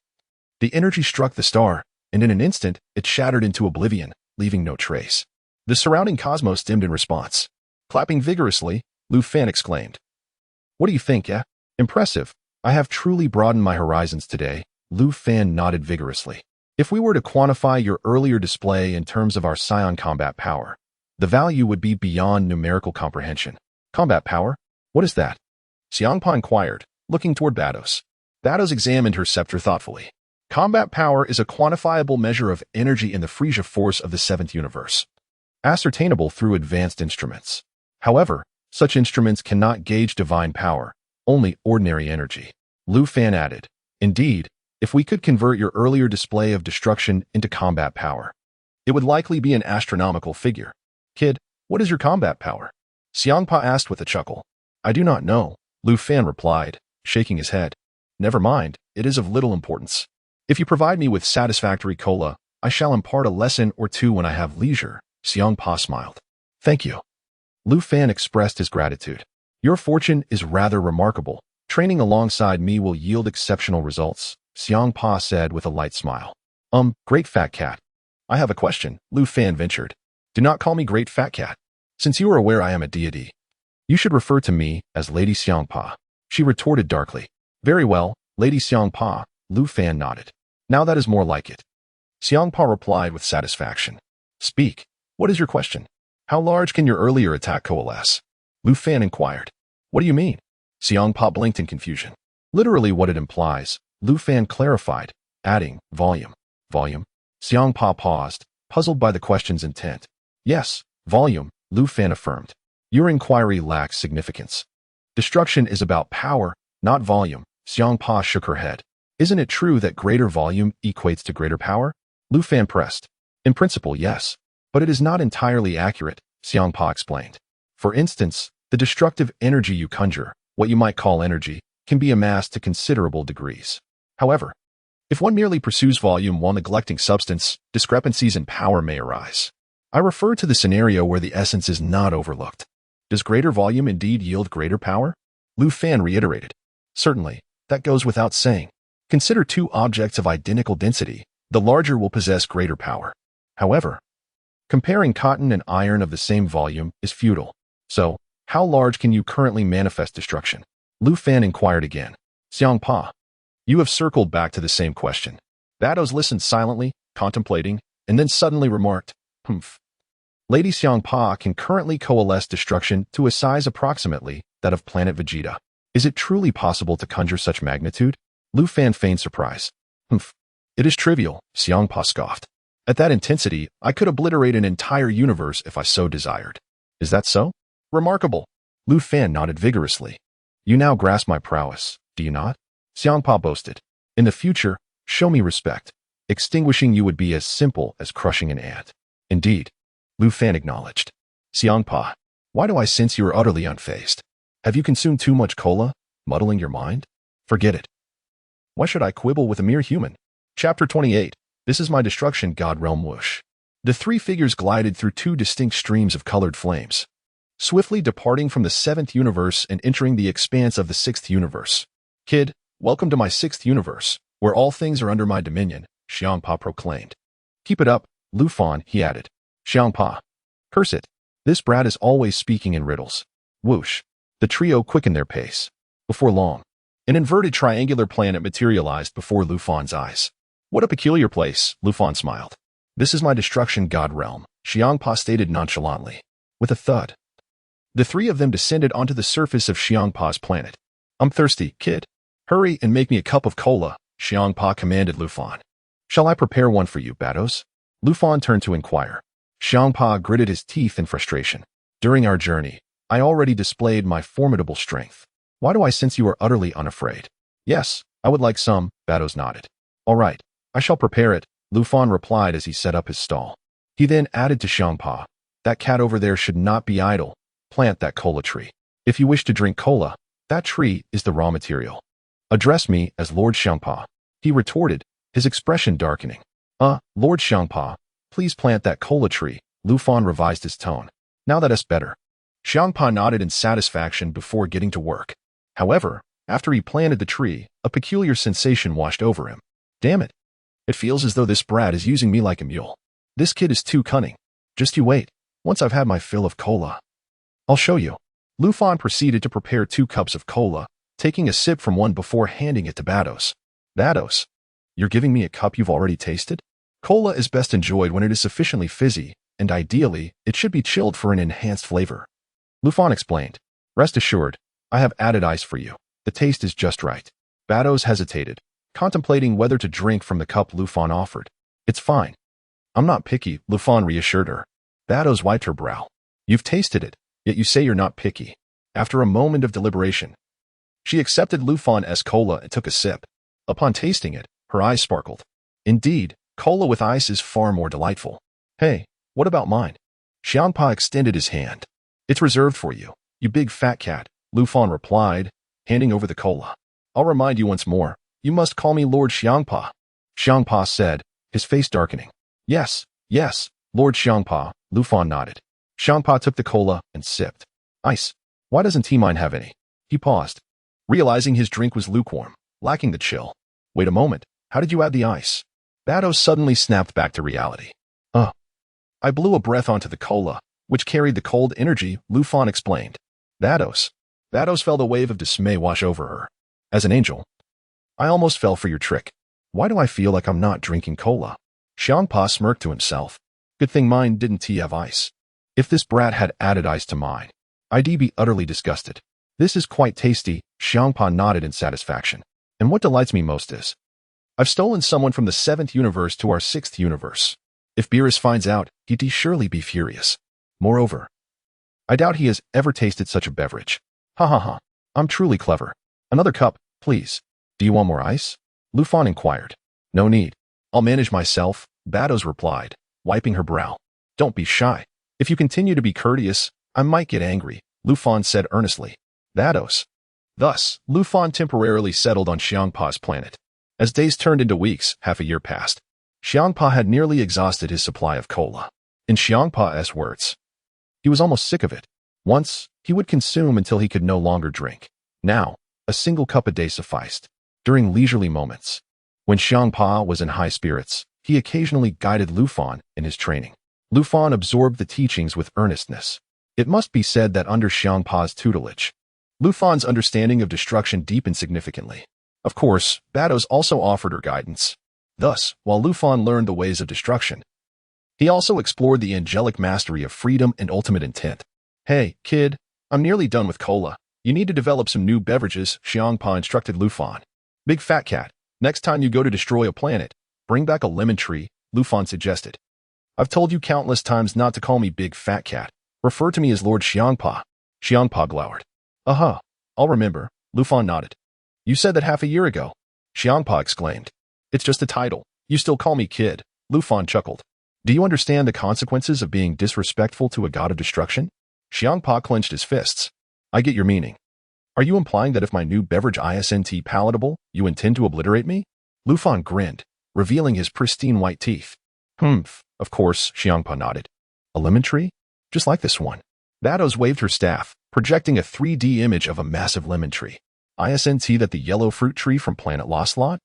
the energy struck the star, and in an instant, it shattered into oblivion, leaving no trace. The surrounding cosmos dimmed in response. Clapping vigorously, Lu Fan exclaimed. What do you think, eh? Impressive. I have truly broadened my horizons today. Lu Fan nodded vigorously. If we were to quantify your earlier display in terms of our Saiyan combat power, the value would be beyond numerical comprehension. Combat power? What is that? Xiangpa inquired, looking toward Batos. Batos examined her scepter thoughtfully. Combat power is a quantifiable measure of energy in the Frieza force of the seventh universe, ascertainable through advanced instruments. However, such instruments cannot gauge divine power, only ordinary energy. Lu Fan added, indeed, if we could convert your earlier display of destruction into combat power, it would likely be an astronomical figure. Kid, what is your combat power? Xiangpa asked with a chuckle. I do not know, Lu Fan replied, shaking his head. Never mind, it is of little importance. If you provide me with satisfactory cola, I shall impart a lesson or two when I have leisure, Xiangpa smiled. Thank you. Lu Fan expressed his gratitude. Your fortune is rather remarkable. Training alongside me will yield exceptional results, Xiangpa said with a light smile. Great fat cat. I have a question, Lu Fan ventured. Do not call me Great Fat Cat. Since you are aware I am a deity, you should refer to me as Lady Xiangpa. She retorted darkly. Very well, Lady Xiangpa, Lu Fan nodded. Now that is more like it. Xiangpa replied with satisfaction. Speak. What is your question? How large can your earlier attack coalesce? Lu Fan inquired. What do you mean? Xiangpa blinked in confusion. Literally what it implies, Lu Fan clarified, adding, volume. Volume? Xiangpa paused, puzzled by the question's intent. Yes, volume, Lu Fan affirmed. Your inquiry lacks significance. Destruction is about power, not volume, Xiangpa shook her head. Isn't it true that greater volume equates to greater power? Lu Fan pressed. In principle, yes. But it is not entirely accurate, Xiangpa explained. For instance, the destructive energy you conjure, what you might call energy, can be amassed to considerable degrees. However, if one merely pursues volume while neglecting substance, discrepancies in power may arise. I refer to the scenario where the essence is not overlooked. Does greater volume indeed yield greater power? Lu Fan reiterated. Certainly, that goes without saying. Consider two objects of identical density. The larger will possess greater power. However, comparing cotton and iron of the same volume is futile. So, how large can you currently manifest destruction? Lu Fan inquired again. Xiangpa, you have circled back to the same question. Batos listened silently, contemplating, and then suddenly remarked, Lady Xiangpa can currently coalesce destruction to a size approximately that of planet Vegeta. Is it truly possible to conjure such magnitude? Lu Fan feigned surprise. It is trivial, Xiangpa scoffed. At that intensity, I could obliterate an entire universe if I so desired. Is that so? Remarkable. Lu Fan nodded vigorously. You now grasp my prowess, do you not? Xiangpa boasted. In the future, show me respect. Extinguishing you would be as simple as crushing an ant. Indeed, Lu Fan acknowledged. Xiangpa, why do I sense you are utterly unfazed? Have you consumed too much cola, muddling your mind? Forget it. Why should I quibble with a mere human? Chapter 28. This is my destruction, God Realm Whoosh. The three figures glided through two distinct streams of colored flames, swiftly departing from the 7th universe and entering the expanse of the 6th universe. Kid, welcome to my 6th universe, where all things are under my dominion, Xiangpa proclaimed. Keep it up, Lufan, he added. Xiangpa. Curse it. This brat is always speaking in riddles. Whoosh. The trio quickened their pace. Before long, an inverted triangular planet materialized before Lufan's eyes. What a peculiar place, Lufan smiled. This is my destruction, God Realm, Xiangpa stated nonchalantly. With a thud, the three of them descended onto the surface of Xiangpa's planet. I'm thirsty, kid. Hurry and make me a cup of cola, Xiangpa commanded Lufan. Shall I prepare one for you, Batos? Lufan turned to inquire. Xiangpa gritted his teeth in frustration. During our journey, I already displayed my formidable strength. Why do I sense you are utterly unafraid? Yes, I would like some, Batos nodded. All right, I shall prepare it, Lufan replied as he set up his stall. He then added to Xiangpa, that cat over there should not be idle. Plant that cola tree. If you wish to drink cola, that tree is the raw material. Address me as Lord Xiangpa, he retorted, his expression darkening. Lord Xiangpa, please plant that cola tree, Lufan revised his tone. Now that's better. Xiangpa nodded in satisfaction before getting to work. However, after he planted the tree, a peculiar sensation washed over him. Damn it. It feels as though this brat is using me like a mule. This kid is too cunning. Just you wait. Once I've had my fill of cola, I'll show you. Lufan proceeded to prepare 2 cups of cola, taking a sip from one before handing it to Batos. Batos, you're giving me a cup you've already tasted? Cola is best enjoyed when it is sufficiently fizzy, and ideally, it should be chilled for an enhanced flavor. Lufan explained. Rest assured, I have added ice for you. The taste is just right. Batos hesitated, contemplating whether to drink from the cup Lufan offered. It's fine. I'm not picky, Lufan reassured her. Batos wiped her brow. You've tasted it, yet you say you're not picky. After a moment of deliberation, she accepted Lufan's cola and took a sip. Upon tasting it, her eyes sparkled. Indeed, cola with ice is far more delightful. Hey, what about mine? Xiangpa extended his hand. It's reserved for you, you big fat cat, Lufan replied, handing over the cola. I'll remind you once more, you must call me Lord Xiangpa. Xiangpa said, his face darkening. Yes, Lord Xiangpa, Lufan nodded. Xiangpa took the cola and sipped. Ice. Why doesn't T-Mine have any? He paused, realizing his drink was lukewarm, lacking the chill. Wait a moment, how did you add the ice? Batos suddenly snapped back to reality. I blew a breath onto the cola, which carried the cold energy, Lufan explained. Batos felt a wave of dismay wash over her. As an angel, I almost fell for your trick. Why do I feel like I'm not drinking cola? Xiangpa smirked to himself. Good thing mine didn't have ice. If this brat had added ice to mine, I'd be utterly disgusted. This is quite tasty, Xiangpa nodded in satisfaction. And what delights me most is, I've stolen someone from the 7th universe to our 6th universe. If Beerus finds out, he'd surely be furious. Moreover, I doubt he has ever tasted such a beverage. Ha. I'm truly clever. Another cup, please. Do you want more ice? Lufan inquired. No need. I'll manage myself, Batos replied, wiping her brow. Don't be shy. If you continue to be courteous, I might get angry, Lufan said earnestly. Batos. Thus, Lufan temporarily settled on Xiangpa's planet. As days turned into weeks, half a year passed. Xiangpa had nearly exhausted his supply of cola. In Xiangpa's words, he was almost sick of it. Once, he would consume until he could no longer drink. Now, a single cup a day sufficed. During leisurely moments, when Xiangpa was in high spirits, he occasionally guided Lufan in his training. Lufan absorbed the teachings with earnestness. It must be said that under Xiangpa's tutelage, Lufan's understanding of destruction deepened significantly. Of course, Batos also offered her guidance. Thus, while Lufan learned the ways of destruction, he also explored the angelic mastery of freedom and ultimate intent. Hey, kid, I'm nearly done with cola. You need to develop some new beverages, Xiangpa instructed Lufan. Big fat cat, next time you go to destroy a planet, bring back a lemon tree, Lufan suggested. I've told you countless times not to call me big fat cat. Refer to me as Lord Xiangpa. Xiangpa glowered. I'll remember, Lufan nodded. You said that half a year ago, Xiangpa exclaimed. It's just a title. You still call me kid, Lufan chuckled. Do you understand the consequences of being disrespectful to a god of destruction? Xiangpa clenched his fists. I get your meaning. Are you implying that if my new beverage isn't palatable, you intend to obliterate me? Lufan grinned, revealing his pristine white teeth. Of course, Xiangpa nodded. A lemon tree? Just like this one. Vados waved her staff, projecting a 3D image of a massive lemon tree. Isn't that the yellow fruit tree from Planet Lost Lot?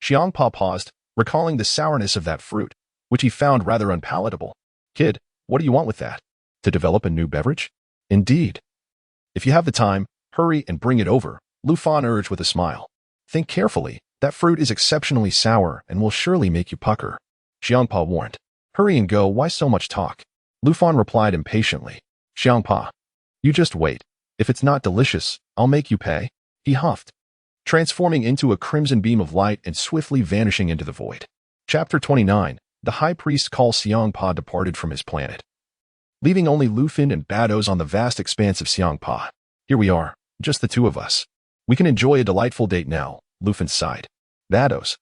Xiangpa paused, recalling the sourness of that fruit, which he found rather unpalatable. Kid, what do you want with that? To develop a new beverage? Indeed. If you have the time, hurry and bring it over, Lufan urged with a smile. Think carefully, that fruit is exceptionally sour and will surely make you pucker. Xiangpa warned. Hurry and go, why so much talk? Lufan replied impatiently. Xiangpa, you just wait. If it's not delicious, I'll make you pay. He huffed, transforming into a crimson beam of light and swiftly vanishing into the void. Chapter 29. The High Priest Call Xiangpa departed from his planet, leaving only Ruffin and Vados on the vast expanse of Xiangpa. Here we are, just the two of us. We can enjoy a delightful date now, Ruffin sighed. Vados,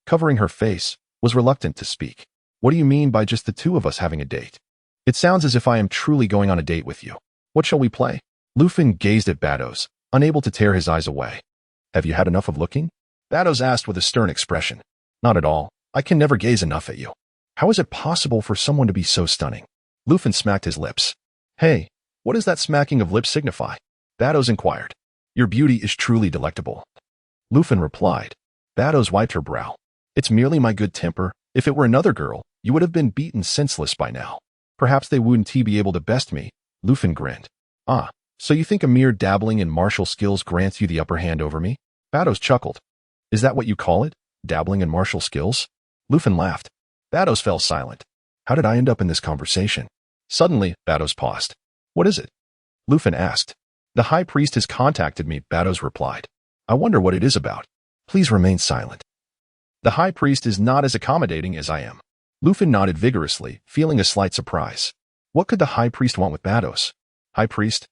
covering her face, was reluctant to speak. What do you mean by just the two of us having a date? It sounds as if I am truly going on a date with you. What shall we play? Ruffin gazed at Vados, unable to tear his eyes away. Have you had enough of looking? Vados asked with a stern expression. Not at all. I can never gaze enough at you. How is it possible for someone to be so stunning? Ruffin smacked his lips. Hey, what does that smacking of lips signify? Vados inquired. Your beauty is truly delectable. Ruffin replied. Vados wiped her brow. It's merely my good temper. If it were another girl, you would have been beaten senseless by now. Perhaps they wouldn't be able to best me. Ruffin grinned. Ah, so you think a mere dabbling in martial skills grants you the upper hand over me? Vados chuckled. Is that what you call it? Dabbling in martial skills? Ruffin laughed. Vados fell silent. How did I end up in this conversation? Suddenly, Vados paused. What is it? Ruffin asked. The High Priest has contacted me, Vados replied. I wonder what it is about. Please remain silent. The High Priest is not as accommodating as I am. Ruffin nodded vigorously, feeling a slight surprise. What could the High Priest want with Vados? High Priest?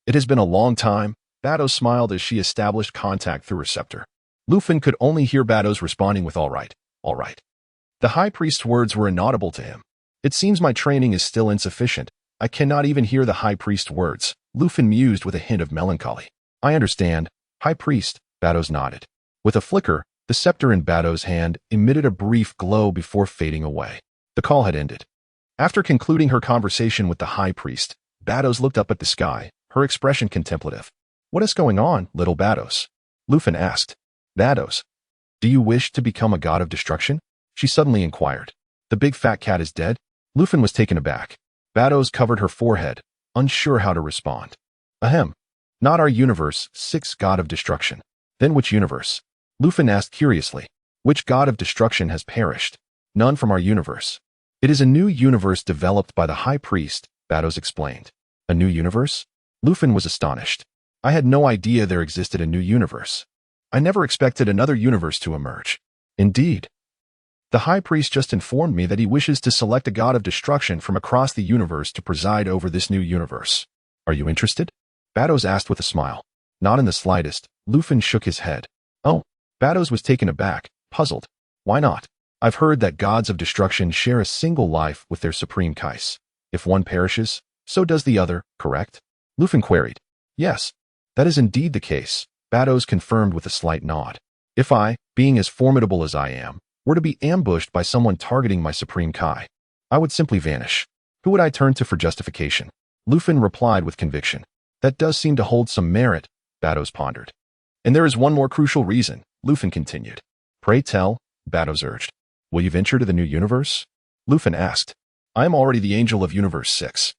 It has been a long time. Vados smiled as she established contact through her scepter. Ruffin could only hear Vados responding with all right, all right. The High Priest's words were inaudible to him. It seems my training is still insufficient. I cannot even hear the High Priest's words, Ruffin mused with a hint of melancholy. I understand. High Priest, Vados nodded. With a flicker, the scepter in Vados' hand emitted a brief glow before fading away. The call had ended. After concluding her conversation with the High Priest, Vados looked up at the sky, her expression contemplative. What is going on, little Vados? Ruffin asked. Vados, do you wish to become a god of destruction? She suddenly inquired. The big fat cat is dead? Ruffin was taken aback. Vados covered her forehead, unsure how to respond. Ahem. Not our universe, 6 god of destruction. Then which universe? Ruffin asked curiously. Which god of destruction has perished? None from our universe. It is a new universe developed by the High Priest, Vados explained. A new universe? Ruffin was astonished. I had no idea there existed a new universe. I never expected another universe to emerge. Indeed. The High Priest just informed me that he wishes to select a god of destruction from across the universe to preside over this new universe. Are you interested? Vados asked with a smile. Not in the slightest. Ruffin shook his head. Oh. Vados was taken aback, puzzled. Why not? I've heard that gods of destruction share a single life with their supreme Kais. If one perishes, so does the other, correct? Ruffin queried. Yes, that is indeed the case, Vados confirmed with a slight nod. If I, being as formidable as I am, were to be ambushed by someone targeting my supreme Kai, I would simply vanish. Who would I turn to for justification? Ruffin replied with conviction. That does seem to hold some merit, Vados pondered. And there is one more crucial reason, Ruffin continued. Pray tell, Vados urged. Will you venture to the new universe? Ruffin asked. I am already the angel of Universe 6.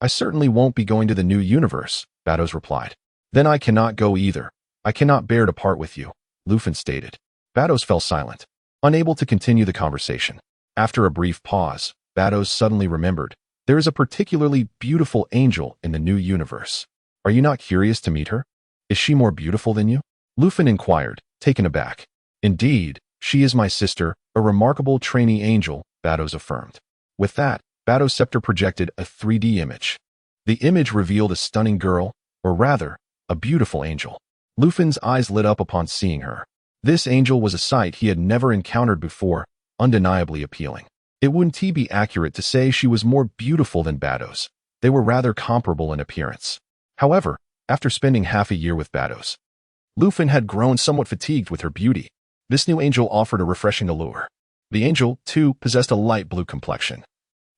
I certainly won't be going to the new universe, Vados replied. Then I cannot go either. I cannot bear to part with you, Ruffin stated. Vados fell silent, unable to continue the conversation. After a brief pause, Vados suddenly remembered. There is a particularly beautiful angel in the new universe. Are you not curious to meet her? Is she more beautiful than you? Ruffin inquired, taken aback. Indeed, she is my sister, a remarkable trainee angel, Vados affirmed. With that, Vados' scepter projected a 3D image. The image revealed a stunning girl, or rather, a beautiful angel. Ruffin's eyes lit up upon seeing her. This angel was a sight he had never encountered before, undeniably appealing. It wouldn't be accurate to say she was more beautiful than Vados. They were rather comparable in appearance. However, After spending half a year with Bados, Ruffin had grown somewhat fatigued with her beauty. This new angel offered a refreshing allure. The angel, too, possessed a light blue complexion,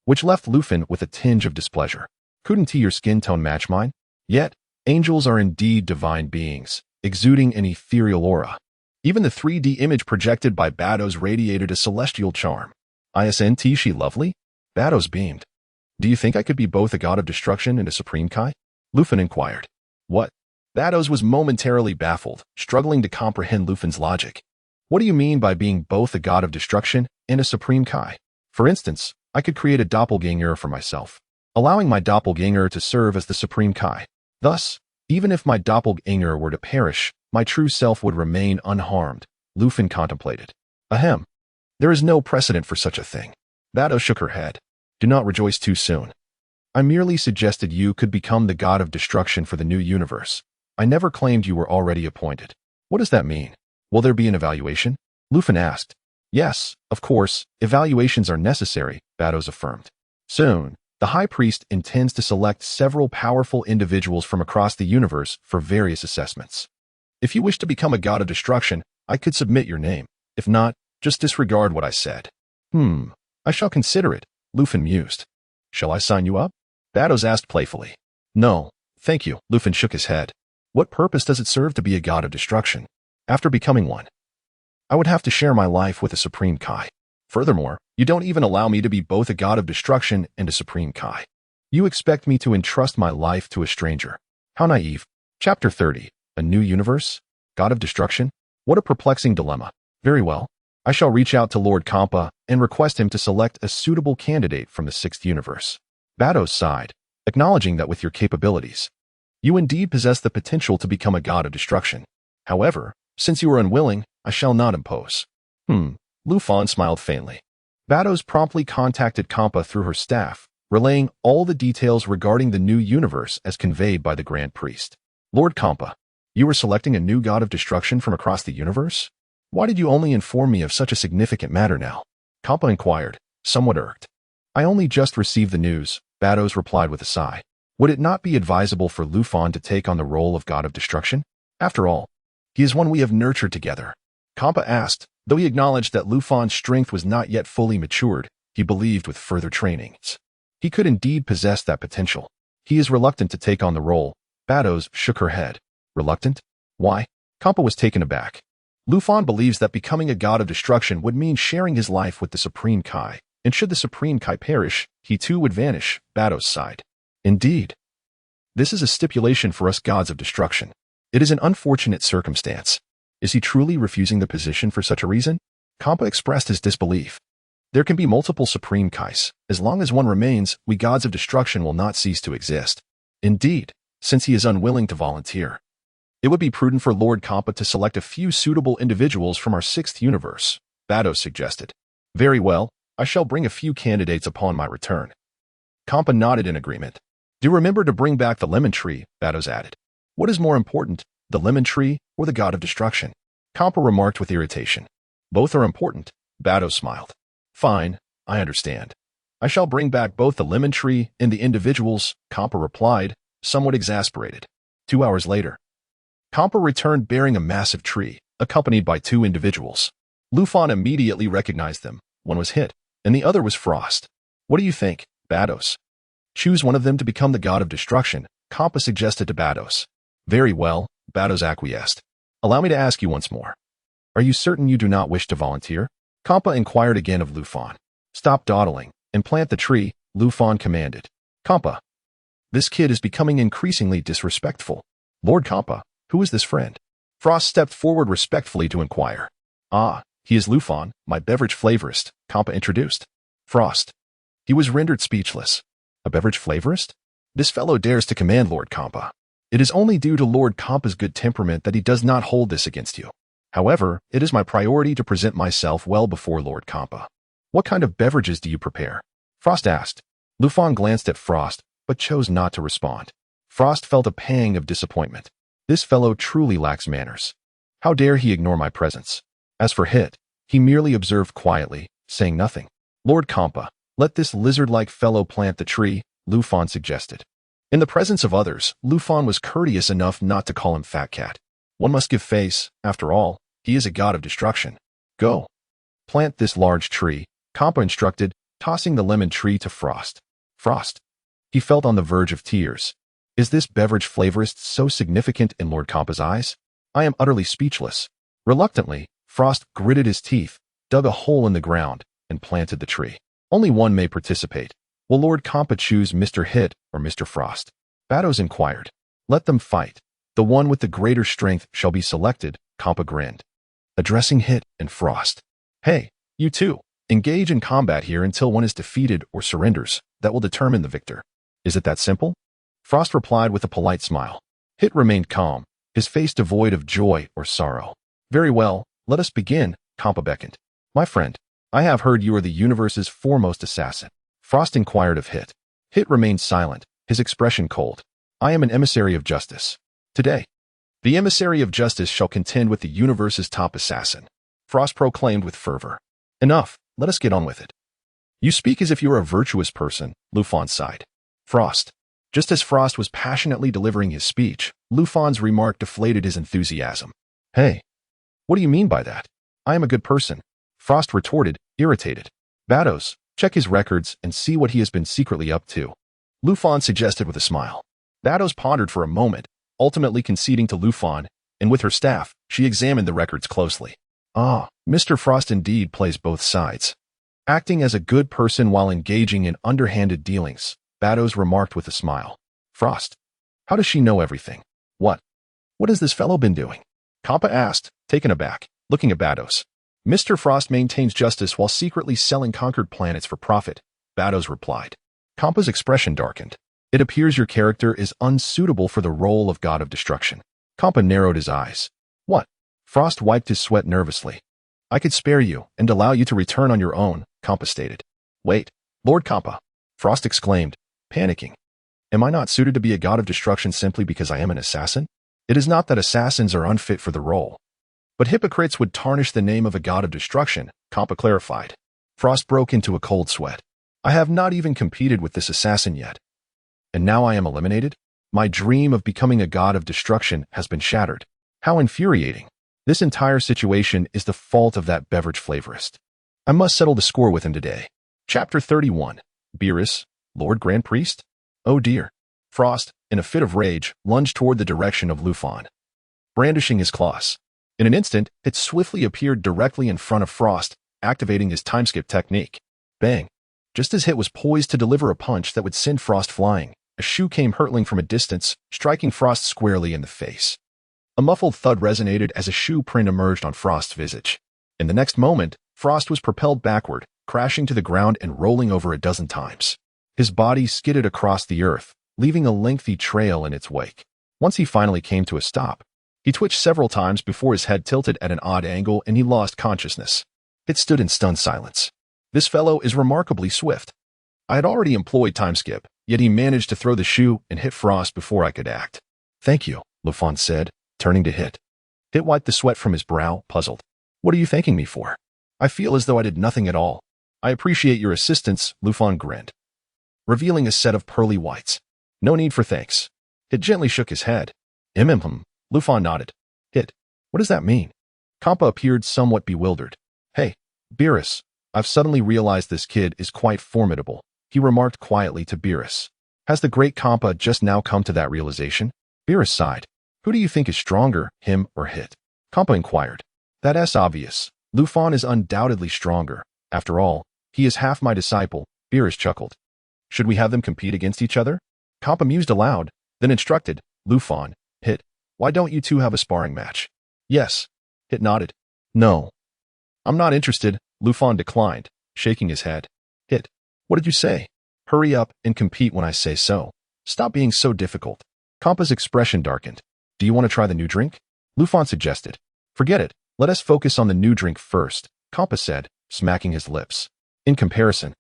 which left Ruffin with a tinge of displeasure. Couldn't your skin tone match mine? Yet, angels are indeed divine beings, exuding an ethereal aura. Even the 3D image projected by Bados radiated a celestial charm. Isn't she lovely? Bados beamed. Do you think I could be both a god of destruction and a supreme Kai? Ruffin inquired. What? Bados was momentarily baffled, struggling to comprehend Ruffin's logic. What do you mean by being both a god of destruction and a supreme Kai? For instance, I could create a doppelganger for myself, allowing my doppelganger to serve as the supreme Kai. Thus, even if my doppelganger were to perish, my true self would remain unharmed, Ruffin contemplated. Ahem. There is no precedent for such a thing. Bados shook her head. Do not rejoice too soon. I merely suggested you could become the god of destruction for the new universe. I never claimed you were already appointed. What does that mean? Will there be an evaluation? Ruffin asked. Yes, of course, evaluations are necessary, Bados affirmed. Soon, the High Priest intends to select several powerful individuals from across the universe for various assessments. If you wish to become a god of destruction, I could submit your name. If not, just disregard what I said. I shall consider it, Ruffin mused. Shall I sign you up? Bados asked playfully. No, thank you, Ruffin shook his head. What purpose does it serve to be a god of destruction? After becoming one, I would have to share my life with a supreme Kai. Furthermore, you don't even allow me to be both a god of destruction and a supreme Kai. You expect me to entrust my life to a stranger. How naive. Chapter 30. A new universe? God of destruction? What a perplexing dilemma. Very well. I shall reach out to Lord Kampa and request him to select a suitable candidate from the 6th universe. Bados sighed, acknowledging that with your capabilities, you indeed possess the potential to become a god of destruction. However, since you are unwilling, I shall not impose. Ruffin smiled faintly. Bados promptly contacted Kampa through her staff, relaying all the details regarding the new universe as conveyed by the Grand Priest. Lord Kampa, you are selecting a new god of destruction from across the universe? Why did you only inform me of such a significant matter now? Kampa inquired, somewhat irked. I only just received the news, Bados replied with a sigh. Would it not be advisable for Ruffin to take on the role of god of destruction? After all, he is one we have nurtured together. Kampa asked, though he acknowledged that Ruffin's strength was not yet fully matured, he believed with further trainings he could indeed possess that potential. He is reluctant to take on the role. Bados shook her head. Reluctant? Why? Kampa was taken aback. Ruffin believes that becoming a god of destruction would mean sharing his life with the Supreme Kai, and should the Supreme Kai perish, he too would vanish, Bados sighed. Indeed. This is a stipulation for us gods of destruction. It is an unfortunate circumstance. Is he truly refusing the position for such a reason? Kampa expressed his disbelief. There can be multiple Supreme Kais. As long as one remains, we gods of destruction will not cease to exist. Indeed, since he is unwilling to volunteer, it would be prudent for Lord Kampa to select a few suitable individuals from our 6th universe, Bados suggested. Very well, I shall bring a few candidates upon my return. Kampa nodded in agreement. Do remember to bring back the lemon tree, Bados added. What is more important, the lemon tree or the god of destruction? Kampa remarked with irritation. Both are important, Bados smiled. Fine, I understand. I shall bring back both the lemon tree and the individuals, Kampa replied, somewhat exasperated. 2 hours later, Kampa returned bearing a massive tree, accompanied by 2 individuals. Ruffin immediately recognized them. One was Hit, and the other was Frost. What do you think, Bados? Choose one of them to become the god of destruction, Kampa suggested to Bados. Very well, Bados acquiesced. Allow me to ask you once more. Are you certain you do not wish to volunteer? Kampa inquired again of Ruffin. Stop dawdling and plant the tree, Ruffin commanded. Kampa. This kid is becoming increasingly disrespectful. Lord Kampa, who is this friend? Frost stepped forward respectfully to inquire. Ah, he is Ruffin, my beverage flavorist, Kampa introduced. Frost. He was rendered speechless. A beverage flavorist? This fellow dares to command Lord Kampa. It is only due to Lord Kampa's good temperament that he does not hold this against you. However, it is my priority to present myself well before Lord Kampa. What kind of beverages do you prepare? Frost asked. Ruffin glanced at Frost, but chose not to respond. Frost felt a pang of disappointment. This fellow truly lacks manners. How dare he ignore my presence? As for Hit, he merely observed quietly, saying nothing. Lord Kampa, let this lizard-like fellow plant the tree, Ruffin suggested. In the presence of others, Ruffin was courteous enough not to call him Fat Cat. One must give face, after all, he is a god of destruction. Go. Plant this large tree, Kappa instructed, tossing the lemon tree to Frost. Frost. He felt on the verge of tears. Is this beverage flavorist so significant in Lord Kappa's eyes? I am utterly speechless. Reluctantly, Frost gritted his teeth, dug a hole in the ground, and planted the tree. Only one may participate. Will Lord Kappa choose Mr. Hit or Mr. Frost? Bados inquired. Let them fight. The one with the greater strength shall be selected, Kappa grinned. Addressing Hit and Frost. Hey, you two, engage in combat here until one is defeated or surrenders. That will determine the victor. Is it that simple? Frost replied with a polite smile. Hit remained calm, his face devoid of joy or sorrow. Very well, let us begin, Kappa beckoned. My friend, I have heard you are the universe's foremost assassin. Frost inquired of Hit. Hit remained silent, his expression cold. I am an emissary of justice. Today, the emissary of justice shall contend with the universe's top assassin. Frost proclaimed with fervor. Enough, let us get on with it. You speak as if you are a virtuous person, Ruffin sighed. Frost. Just as Frost was passionately delivering his speech, Ruffin's remark deflated his enthusiasm. Hey, what do you mean by that? I am a good person. Frost retorted, irritated. Bados, check his records and see what he has been secretly up to. Ruffin suggested with a smile. Bados pondered for a moment, ultimately conceding to Ruffin, and with her staff, she examined the records closely. Ah, Mr. Frost indeed plays both sides. Acting as a good person while engaging in underhanded dealings, Bados remarked with a smile. Frost. How does she know everything? What has this fellow been doing? Kappa asked, taken aback, looking at Bados. Mr. Frost maintains justice while secretly selling conquered planets for profit, Bados replied. Kappa's expression darkened. It appears your character is unsuitable for the role of god of destruction. Kappa narrowed his eyes. What? Frost wiped his sweat nervously. I could spare you and allow you to return on your own, Kappa stated. Wait, Lord Kappa, Frost exclaimed, panicking. Am I not suited to be a god of destruction simply because I am an assassin? It is not that assassins are unfit for the role. But hypocrites would tarnish the name of a god of destruction, Kappa clarified. Frost broke into a cold sweat. I have not even competed with this assassin yet. And now I am eliminated? My dream of becoming a god of destruction has been shattered. How infuriating. This entire situation is the fault of that beverage flavorist. I must settle the score with him today. Chapter 31. Beerus, Lord Grand Priest? Oh dear. Frost, in a fit of rage, lunged toward the direction of Ruffin, brandishing his claws. In an instant, it swiftly appeared directly in front of Frost, activating his timeskip technique. Bang. Just as Hit was poised to deliver a punch that would send Frost flying, a shoe came hurtling from a distance, striking Frost squarely in the face. A muffled thud resonated as a shoe print emerged on Frost's visage. In the next moment, Frost was propelled backward, crashing to the ground and rolling over a dozen times. His body skidded across the earth, leaving a lengthy trail in its wake. Once he finally came to a stop, he twitched several times before his head tilted at an odd angle and he lost consciousness. It stood in stunned silence. This fellow is remarkably swift. I had already employed timeskip, yet he managed to throw the shoe and hit Frost before I could act. Thank you, Ruffin said, turning to Hit. Hit wiped the sweat from his brow, puzzled. What are you thanking me for? I feel as though I did nothing at all. I appreciate your assistance, Ruffin grinned, revealing a set of pearly whites. No need for thanks. Hit gently shook his head. Ruffin nodded. Hit, what does that mean? Kappa appeared somewhat bewildered. Hey, Beerus, I've suddenly realized this kid is quite formidable, he remarked quietly to Beerus. Has the great Kappa just now come to that realization? Beerus sighed. Who do you think is stronger, him or Hit? Kappa inquired. That's obvious. Ruffin is undoubtedly stronger. After all, he is half my disciple, Beerus chuckled. Should we have them compete against each other? Kappa mused aloud, then instructed, Ruffin, Hit, why don't you two have a sparring match? Yes. Hit nodded. No. I'm not interested, Ruffin declined, shaking his head. Hit, what did you say? Hurry up and compete when I say so. Stop being so difficult. Kappa's expression darkened. Do you want to try the new drink? Ruffin suggested. Forget it. Let us focus on the new drink first, Kappa said, smacking his lips. In comparison,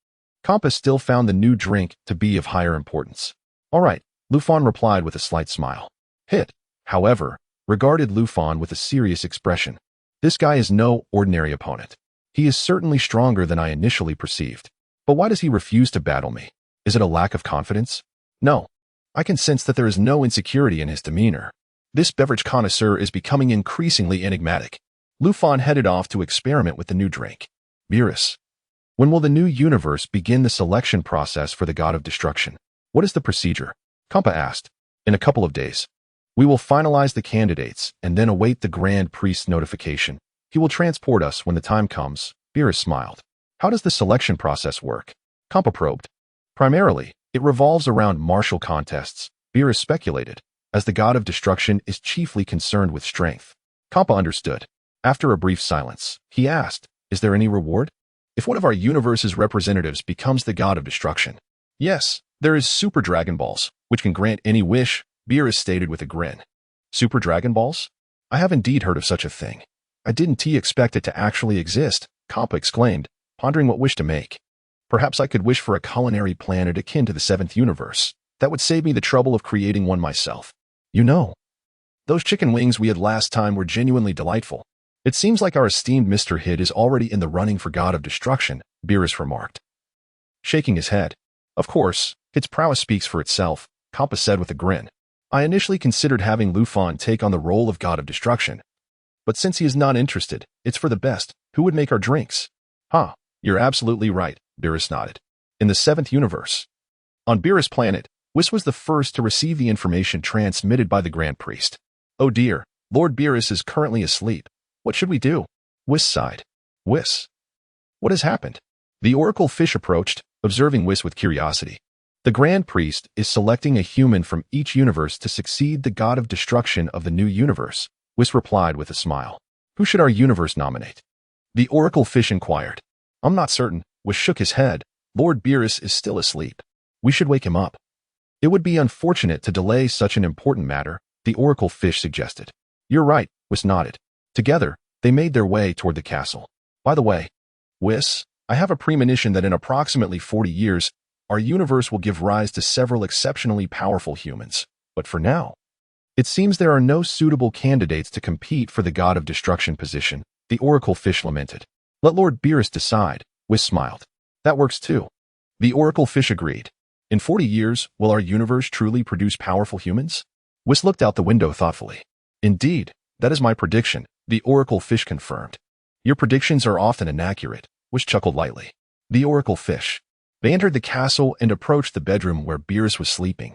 Kappa still found the new drink to be of higher importance. All right, Ruffin replied with a slight smile. Hit, however, regarded Ruffin with a serious expression. This guy is no ordinary opponent. He is certainly stronger than I initially perceived. But why does he refuse to battle me? Is it a lack of confidence? No. I can sense that there is no insecurity in his demeanor. This beverage connoisseur is becoming increasingly enigmatic. Ruffin headed off to experiment with the new drink. Beerus. When will the new universe begin the selection process for the god of destruction? What is the procedure? Kampa asked. In a couple of days. We will finalize the candidates and then await the Grand Priest's notification. He will transport us when the time comes. Beerus smiled. How does the selection process work? Kampa probed. Primarily, it revolves around martial contests, Beerus speculated, as the god of destruction is chiefly concerned with strength. Kampa understood. After a brief silence, he asked, is there any reward? If one of our universe's representatives becomes the god of destruction. Yes, there is Super Dragon Balls, which can grant any wish, Beerus stated with a grin. Super Dragon Balls? I have indeed heard of such a thing. I didn't expect it to actually exist, Kampa exclaimed, pondering what wish to make. Perhaps I could wish for a culinary planet akin to the 7th universe. That would save me the trouble of creating one myself. You know, those chicken wings we had last time were genuinely delightful. It seems like our esteemed Mr. Hid is already in the running for God of Destruction, Beerus remarked. Shaking his head. Of course, its prowess speaks for itself, Kampa said with a grin. I initially considered having Ruffin take on the role of God of Destruction. But since he is not interested, it's for the best. Who would make our drinks? Huh, you're absolutely right, Beerus nodded. In the 7th universe. On Beerus planet, Whis was the first to receive the information transmitted by the Grand Priest. Oh dear, Lord Beerus is currently asleep. What should we do? Whis sighed. Whis. What has happened? The Oracle Fish approached, observing Whis with curiosity. The Grand Priest is selecting a human from each universe to succeed the god of destruction of the new universe, Whis replied with a smile. Who should our universe nominate? The Oracle Fish inquired. I'm not certain, Whis shook his head. Lord Beerus is still asleep. We should wake him up. It would be unfortunate to delay such an important matter, the Oracle Fish suggested. You're right, Whis nodded. Together, they made their way toward the castle. By the way, Whis, I have a premonition that in approximately 40 years, our universe will give rise to several exceptionally powerful humans. But for now, it seems there are no suitable candidates to compete for the god of destruction position, the Oracle Fish lamented. Let Lord Beerus decide, Whis smiled. That works too. The Oracle Fish agreed. In 40 years, will our universe truly produce powerful humans? Whis looked out the window thoughtfully. Indeed, that is my prediction, the Oracle Fish confirmed. Your predictions are often inaccurate, Whis chuckled lightly. The Oracle Fish. They entered the castle and approached the bedroom where Beerus was sleeping.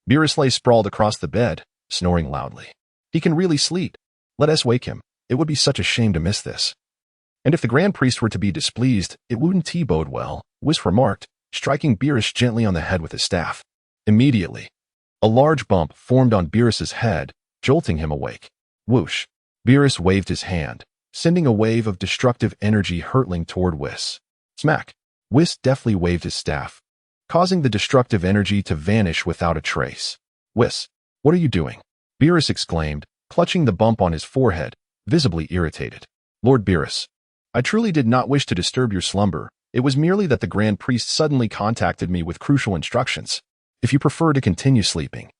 Beerus lay sprawled across the bed, snoring loudly. He can really sleep. Let us wake him. It would be such a shame to miss this. And if the Grand Priest were to be displeased, it wouldn't bode well, Whis remarked, striking Beerus gently on the head with his staff. Immediately, a large bump formed on Beerus's head, jolting him awake. Whoosh. Beerus waved his hand, sending a wave of destructive energy hurtling toward Whis. Smack. Whis deftly waved his staff, causing the destructive energy to vanish without a trace. Whis, what are you doing? Beerus exclaimed, clutching the bump on his forehead, visibly irritated. Lord Beerus, I truly did not wish to disturb your slumber. It was merely that the Grand Priest suddenly contacted me with crucial instructions. If you prefer to continue sleeping,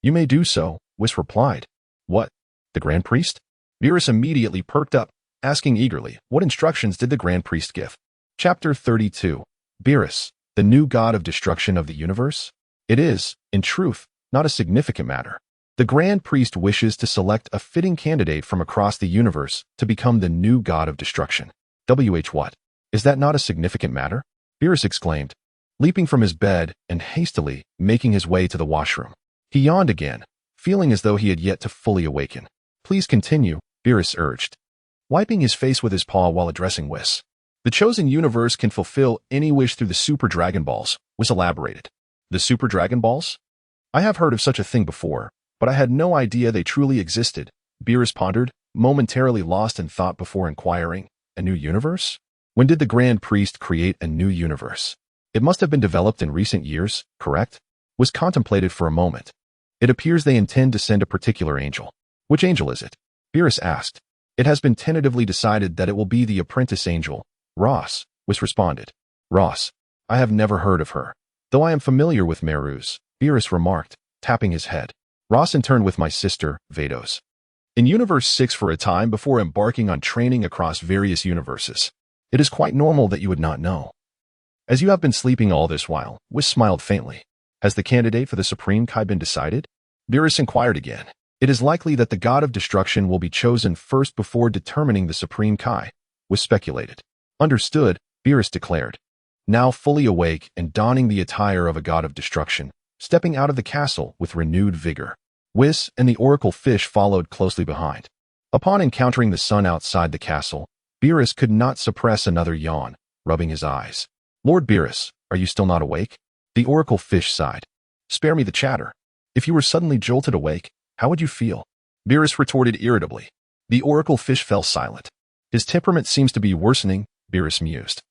you may do so, Whis replied. What? The Grand Priest? Beerus immediately perked up, asking eagerly, what instructions did the Grand Priest give? Chapter 32. Beerus, the new god of destruction of the universe? It is, in truth, not a significant matter. The Grand Priest wishes to select a fitting candidate from across the universe to become the new god of destruction. What? Is that not a significant matter? Beerus exclaimed, leaping from his bed and hastily making his way to the washroom. He yawned again, feeling as though he had yet to fully awaken. Please continue, Beerus urged, wiping his face with his paw while addressing Whis. The chosen universe can fulfill any wish through the Super Dragon Balls, Whis elaborated. The Super Dragon Balls? I have heard of such a thing before, but I had no idea they truly existed, Beerus pondered, momentarily lost in thought before inquiring. A new universe? When did the Grand Priest create a new universe? It must have been developed in recent years, correct? Whis contemplated for a moment. It appears they intend to send a particular angel. Which angel is it? Beerus asked. It has been tentatively decided that it will be the apprentice angel, Ross, Whis responded. Ross. I have never heard of her. Though I am familiar with Naru's, Beerus remarked, tapping his head. Ross interned with my sister, Vados, in Universe 6 for a time before embarking on training across various universes. It is quite normal that you would not know. As you have been sleeping all this while, Whis smiled faintly. Has the candidate for the Supreme Kai been decided? Beerus inquired again. It is likely that the god of destruction will be chosen first before determining the Supreme Kai, Whis speculated. Understood, Beerus declared. Now fully awake and donning the attire of a god of destruction, stepping out of the castle with renewed vigor. Whis and the oracle fish followed closely behind. Upon encountering the sun outside the castle, Beerus could not suppress another yawn, rubbing his eyes. Lord Beerus, are you still not awake? The oracle fish sighed. Spare me the chatter. If you were suddenly jolted awake, how would you feel? Beerus retorted irritably. The oracle fish fell silent. His temperament seems to be worsening, Beerus mused,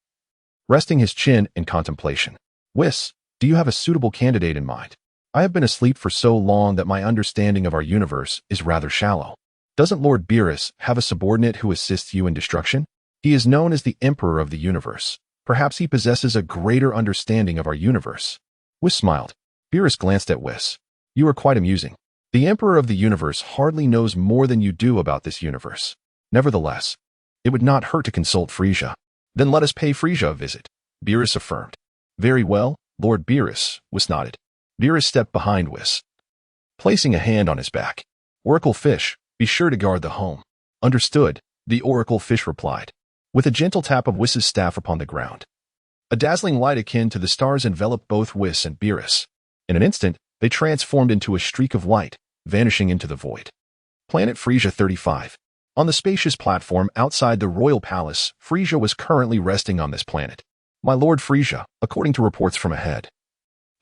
resting his chin in contemplation. Whis, do you have a suitable candidate in mind? I have been asleep for so long that my understanding of our universe is rather shallow. Doesn't Lord Beerus have a subordinate who assists you in destruction? He is known as the Emperor of the Universe. Perhaps he possesses a greater understanding of our universe. Whis smiled. Beerus glanced at Whis. You are quite amusing. The Emperor of the Universe hardly knows more than you do about this universe. Nevertheless, it would not hurt to consult Frieza. Then let us pay Frieza a visit, Beerus affirmed. Very well, Lord Beerus, Whis nodded. Beerus stepped behind Whis, placing a hand on his back. Oracle Fish, be sure to guard the home. Understood, the Oracle Fish replied, with a gentle tap of Whis' staff upon the ground. A dazzling light akin to the stars enveloped both Whis and Beerus. In an instant, they transformed into a streak of light, vanishing into the void. Planet Frieza 35. On the spacious platform outside the royal palace, Frieza was currently resting on this planet. My Lord Frieza, according to reports from ahead.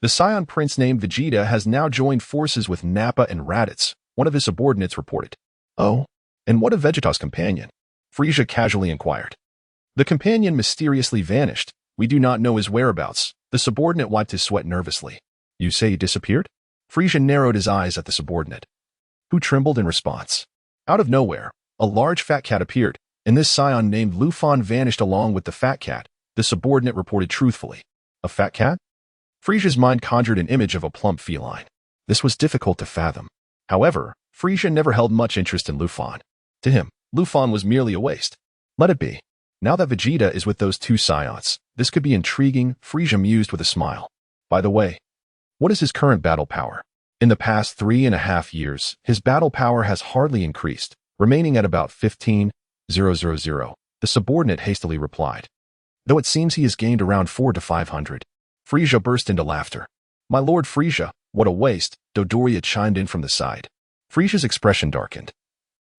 The Saiyan prince named Vegeta has now joined forces with Nappa and Raditz, one of his subordinates reported. Oh, and what of Vegeta's companion? Frieza casually inquired. The companion mysteriously vanished. We do not know his whereabouts. The subordinate wiped his sweat nervously. You say he disappeared? Frieza narrowed his eyes at the subordinate, who trembled in response. Out of nowhere, a large fat cat appeared, and this Saiyan named Ruffin vanished along with the fat cat, the subordinate reported truthfully. A fat cat? Frieza's mind conjured an image of a plump feline. This was difficult to fathom. However, Frieza never held much interest in Ruffin. To him, Ruffin was merely a waste. Let it be. Now that Vegeta is with those two Saiyans, this could be intriguing, Frieza mused with a smile. By the way, what is his current battle power? In the past 3.5 years, his battle power has hardly increased, remaining at about 15,000. The subordinate hastily replied. Though it seems he has gained around 400 to 500. Frieza burst into laughter. My Lord Frieza, what a waste, Dodoria chimed in from the side. Frieza's expression darkened,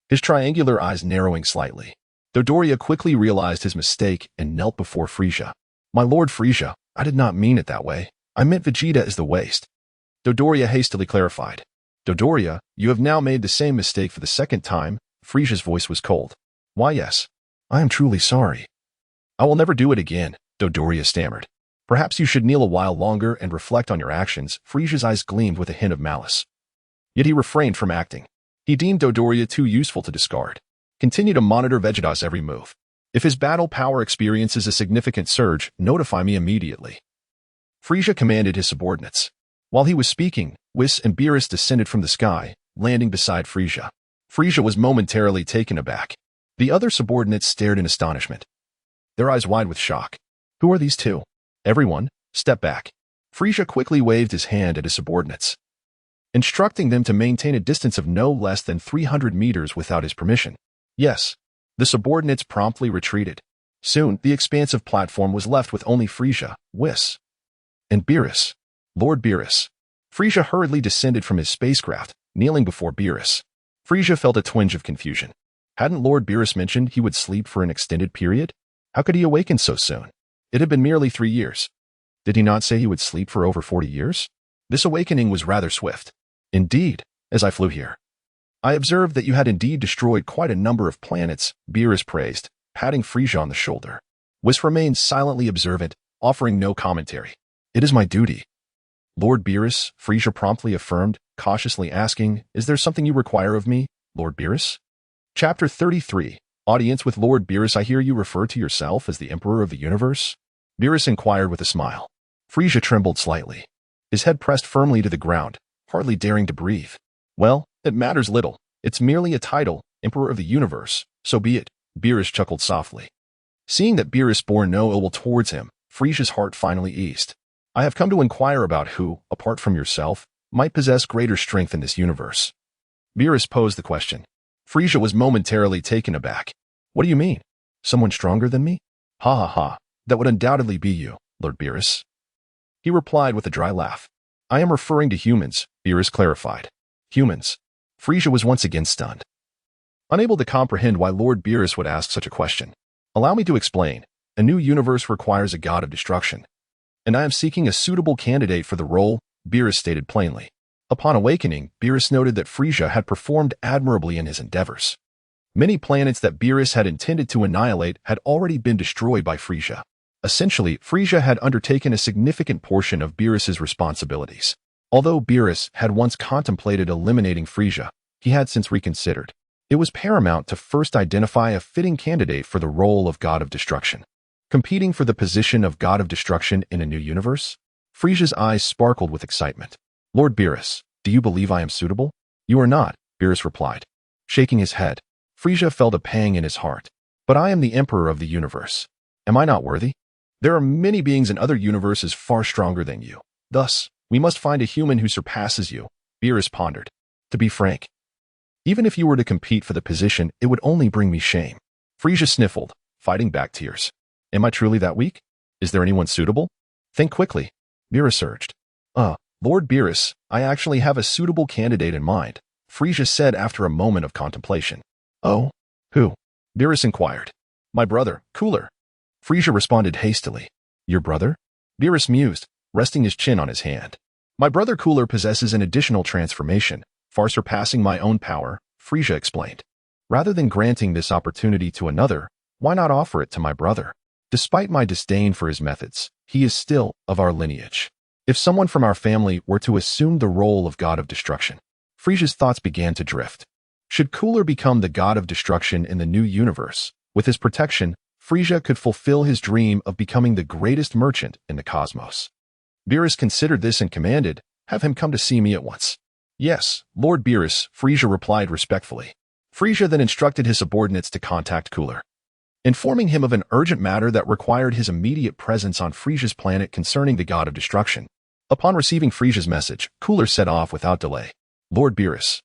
his triangular eyes narrowing slightly. Dodoria quickly realized his mistake and knelt before Frieza. My Lord Frieza, I did not mean it that way. I meant Vegeta is the waste. Dodoria hastily clarified. Dodoria, you have now made the same mistake for the second time. Frieza's voice was cold. Why yes. I am truly sorry. I will never do it again, Dodoria stammered. Perhaps you should kneel a while longer and reflect on your actions. Frieza's eyes gleamed with a hint of malice. Yet he refrained from acting. He deemed Dodoria too useful to discard. Continue to monitor Vegeta's every move. If his battle power experiences a significant surge, notify me immediately. Frieza commanded his subordinates. While he was speaking, Whis and Beerus descended from the sky, landing beside Frieza. Frieza was momentarily taken aback. The other subordinates stared in astonishment, their eyes wide with shock. Who are these two? Everyone, step back. Frieza quickly waved his hand at his subordinates, instructing them to maintain a distance of no less than 300 meters without his permission. Yes. The subordinates promptly retreated. Soon, the expansive platform was left with only Frieza, Whis, and Beerus. Lord Beerus. Frieza hurriedly descended from his spacecraft, kneeling before Beerus. Frieza felt a twinge of confusion. Hadn't Lord Beerus mentioned he would sleep for an extended period? How could he awaken so soon? It had been merely 3 years. Did he not say he would sleep for over 40 years? This awakening was rather swift. Indeed, as I flew here, I observed that you had indeed destroyed quite a number of planets, Beerus praised, patting Frieza on the shoulder. Whis remained silently observant, offering no commentary. It is my duty. Lord Beerus, Frieza promptly affirmed, cautiously asking, is there something you require of me, Lord Beerus? Chapter 33. Audience with Lord Beerus. I hear you refer to yourself as the Emperor of the Universe? Beerus inquired with a smile. Frieza trembled slightly, his head pressed firmly to the ground, hardly daring to breathe. Well, it matters little. It's merely a title, Emperor of the Universe. So be it. Beerus chuckled softly. Seeing that Beerus bore no ill will towards him, Frieza's heart finally eased. I have come to inquire about who, apart from yourself, might possess greater strength in this universe. Beerus posed the question. Frieza was momentarily taken aback. What do you mean? Someone stronger than me? Ha ha ha, that would undoubtedly be you, Lord Beerus. He replied with a dry laugh. I am referring to humans, Beerus clarified. Humans. Frieza was once again stunned. Unable to comprehend why Lord Beerus would ask such a question. Allow me to explain. A new universe requires a god of destruction. And I am seeking a suitable candidate for the role, Beerus stated plainly. Upon awakening, Beerus noted that Frieza had performed admirably in his endeavors. Many planets that Beerus had intended to annihilate had already been destroyed by Frieza. Essentially, Frieza had undertaken a significant portion of Beerus's responsibilities. Although Beerus had once contemplated eliminating Frieza, he had since reconsidered. It was paramount to first identify a fitting candidate for the role of God of Destruction. Competing for the position of God of Destruction in a new universe? Frieza's eyes sparkled with excitement. Lord Beerus, do you believe I am suitable? You are not, Beerus replied. Shaking his head, Frieza felt a pang in his heart. But I am the Emperor of the universe. Am I not worthy? There are many beings in other universes far stronger than you. Thus, we must find a human who surpasses you, Beerus pondered. To be frank, even if you were to compete for the position, it would only bring me shame. Frieza sniffled, fighting back tears. Am I truly that weak? Is there anyone suitable? Think quickly, Beerus urged. Lord Beerus, I actually have a suitable candidate in mind, Frieza said after a moment of contemplation. Oh? Who? Beerus inquired. My brother, Cooler. Frieza responded hastily. Your brother? Beerus mused, resting his chin on his hand. My brother Cooler possesses an additional transformation, far surpassing my own power, Frieza explained. Rather than granting this opportunity to another, why not offer it to my brother? Despite my disdain for his methods, he is still of our lineage. If someone from our family were to assume the role of God of Destruction, Frieza's thoughts began to drift. Should Cooler become the God of Destruction in the new universe, with his protection, Frieza could fulfill his dream of becoming the greatest merchant in the cosmos. Beerus considered this and commanded, have him come to see me at once. Yes, Lord Beerus, Frieza replied respectfully. Frieza then instructed his subordinates to contact Cooler, informing him of an urgent matter that required his immediate presence on Frieza's planet concerning the God of Destruction. Upon receiving Frieza's message, Cooler set off without delay. Lord Beerus.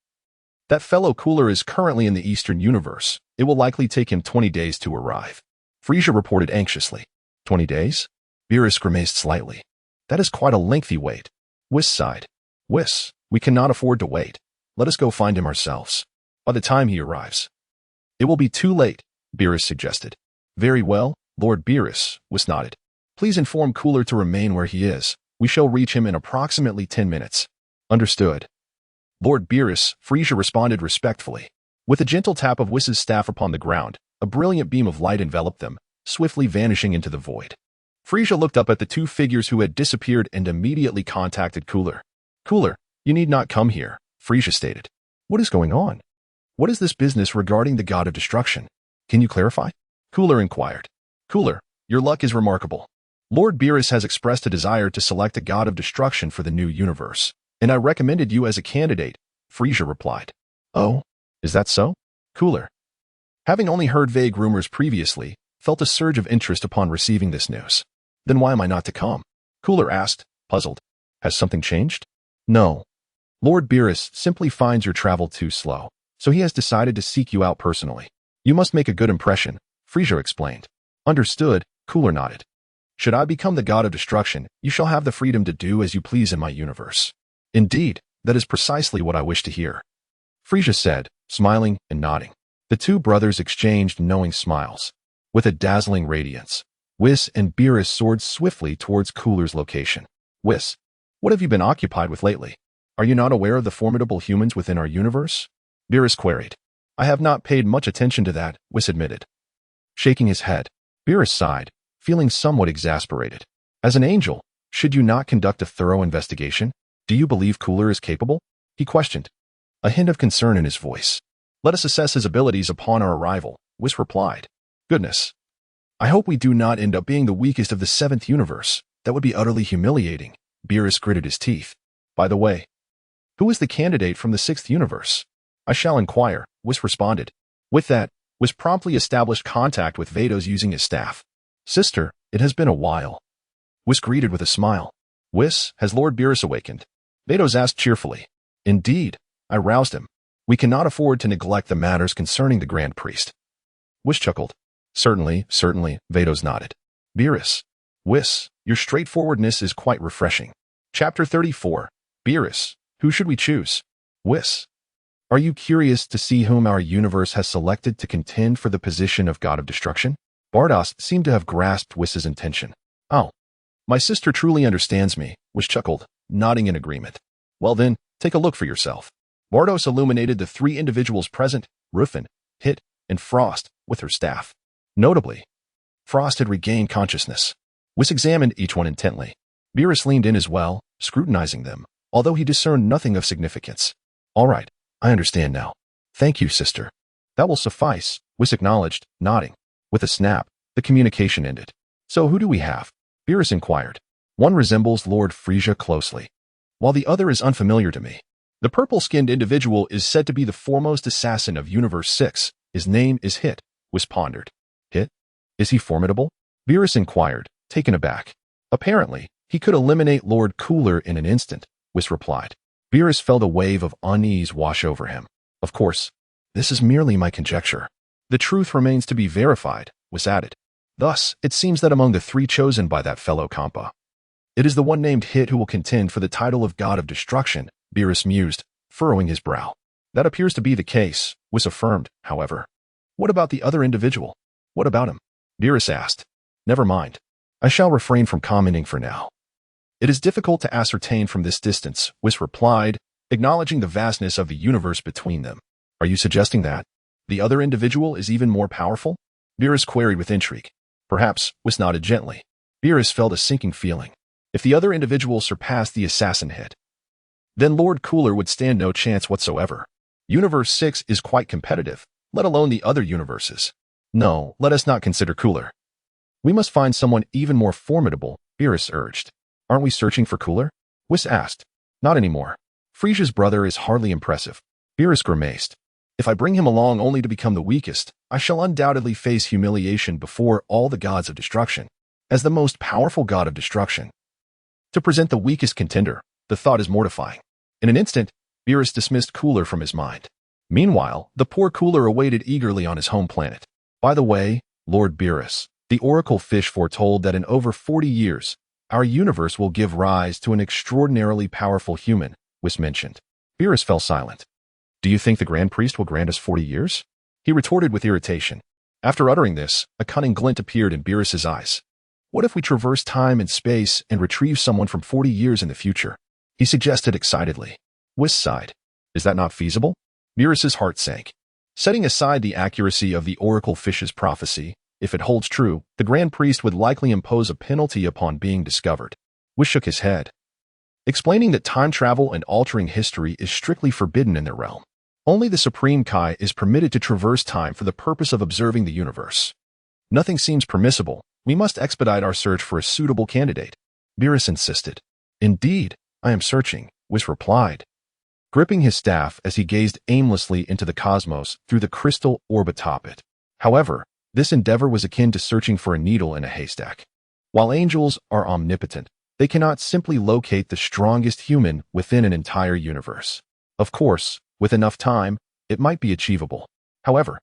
That fellow Cooler is currently in the Eastern Universe. It will likely take him 20 days to arrive. Frieza reported anxiously. 20 days? Beerus grimaced slightly. That is quite a lengthy wait. Whis sighed. Whis, we cannot afford to wait. Let us go find him ourselves. By the time he arrives. It will be too late, Beerus suggested. Very well, Lord Beerus, Whis nodded. Please inform Cooler to remain where he is. We shall reach him in approximately 10 minutes. Understood. Lord Beerus, Frieza responded respectfully. With a gentle tap of Whis's staff upon the ground, a brilliant beam of light enveloped them, swiftly vanishing into the void. Frieza looked up at the two figures who had disappeared and immediately contacted Cooler. Cooler, you need not come here, Frieza stated. What is going on? What is this business regarding the God of Destruction? Can you clarify? Cooler inquired. Cooler, your luck is remarkable. Lord Beerus has expressed a desire to select a God of Destruction for the new universe, and I recommended you as a candidate, Frieza replied. Oh, is that so? Cooler, having only heard vague rumors previously, felt a surge of interest upon receiving this news. Then why am I not to come? Cooler asked, puzzled. Has something changed? No. Lord Beerus simply finds your travel too slow, so he has decided to seek you out personally. You must make a good impression, Frieza explained. Understood, Cooler nodded. Should I become the God of Destruction, you shall have the freedom to do as you please in my universe. Indeed, that is precisely what I wish to hear. Frieza said, smiling and nodding. The two brothers exchanged knowing smiles. With a dazzling radiance, Whis and Beerus soared swiftly towards Cooler's location. Whis, what have you been occupied with lately? Are you not aware of the formidable humans within our universe? Beerus queried. I have not paid much attention to that, Whis admitted. Shaking his head, Beerus sighed, feeling somewhat exasperated. As an angel, should you not conduct a thorough investigation? Do you believe Cooler is capable? He questioned, a hint of concern in his voice. Let us assess his abilities upon our arrival, Whis replied. Goodness. I hope we do not end up being the weakest of the 7th universe. That would be utterly humiliating. Beerus gritted his teeth. By the way, who is the candidate from the 6th universe? I shall inquire, Whis responded. With that, Whis promptly established contact with Vados using his staff. Sister, it has been a while. Whis greeted with a smile. Whis, has Lord Beerus awakened? Betos asked cheerfully. Indeed, I roused him. We cannot afford to neglect the matters concerning the Grand Priest. Whis chuckled. Certainly, Betos nodded. Beerus. Whis, your straightforwardness is quite refreshing. Chapter 34. Beerus, who should we choose? Whis. Are you curious to see whom our universe has selected to contend for the position of God of Destruction? Bardos seemed to have grasped Whis's intention. Oh, my sister truly understands me, Whis chuckled, nodding in agreement. Well then, take a look for yourself. Bardos illuminated the three individuals present, Ruffin, Hit, and Frost, with her staff. Notably, Frost had regained consciousness. Whis examined each one intently. Beerus leaned in as well, scrutinizing them, although he discerned nothing of significance. All right, I understand now. Thank you, sister. That will suffice, Whis acknowledged, nodding. With a snap, the communication ended. So who do we have? Beerus inquired. One resembles Lord Frieza closely, while the other is unfamiliar to me. The purple-skinned individual is said to be the foremost assassin of Universe 6. His name is Hit, Whis pondered. Hit? Is he formidable? Beerus inquired, taken aback. Apparently, he could eliminate Lord Cooler in an instant, Whis replied. Beerus felt a wave of unease wash over him. Of course, this is merely my conjecture. The truth remains to be verified, Whis added. Thus, it seems that among the three chosen by that fellow Compa, it is the one named Hit who will contend for the title of God of Destruction, Beerus mused, furrowing his brow. That appears to be the case, Whis affirmed, however. What about the other individual? What about him? Beerus asked. Never mind. I shall refrain from commenting for now. It is difficult to ascertain from this distance, Whis replied, acknowledging the vastness of the universe between them. Are you suggesting that the other individual is even more powerful? Beerus queried with intrigue. Perhaps, Whis nodded gently. Beerus felt a sinking feeling. If the other individual surpassed the assassin Hit, then Lord Cooler would stand no chance whatsoever. Universe 6 is quite competitive, let alone the other universes. No, let us not consider Cooler. We must find someone even more formidable, Beerus urged. Aren't we searching for Cooler? Whis asked. Not anymore. Frieza's brother is hardly impressive. Beerus grimaced. If I bring him along only to become the weakest, I shall undoubtedly face humiliation before all the gods of destruction. As the most powerful god of destruction, to present the weakest contender, the thought is mortifying. In an instant, Beerus dismissed Cooler from his mind. Meanwhile, the poor Cooler awaited eagerly on his home planet. By the way, Lord Beerus, the oracle fish foretold that in over 40 years, our universe will give rise to an extraordinarily powerful human, Whis mentioned. Beerus fell silent. Do you think the Grand Priest will grant us 40 years? He retorted with irritation. After uttering this, a cunning glint appeared in Beerus's eyes. What if we traverse time and space and retrieve someone from 40 years in the future? He suggested excitedly. Whis sighed. Is that not feasible? Beerus's heart sank. Setting aside the accuracy of the oracle fish's prophecy, if it holds true, the Grand Priest would likely impose a penalty upon being discovered. Whis shook his head, explaining that time travel and altering history is strictly forbidden in their realm. Only the Supreme Kai is permitted to traverse time for the purpose of observing the universe. Nothing seems permissible. We must expedite our search for a suitable candidate. Beerus insisted. Indeed, I am searching, Whis replied, gripping his staff as he gazed aimlessly into the cosmos through the crystal orb atop it. However, this endeavor was akin to searching for a needle in a haystack. While angels are omnipotent, they cannot simply locate the strongest human within an entire universe. Of course, with enough time, it might be achievable. However,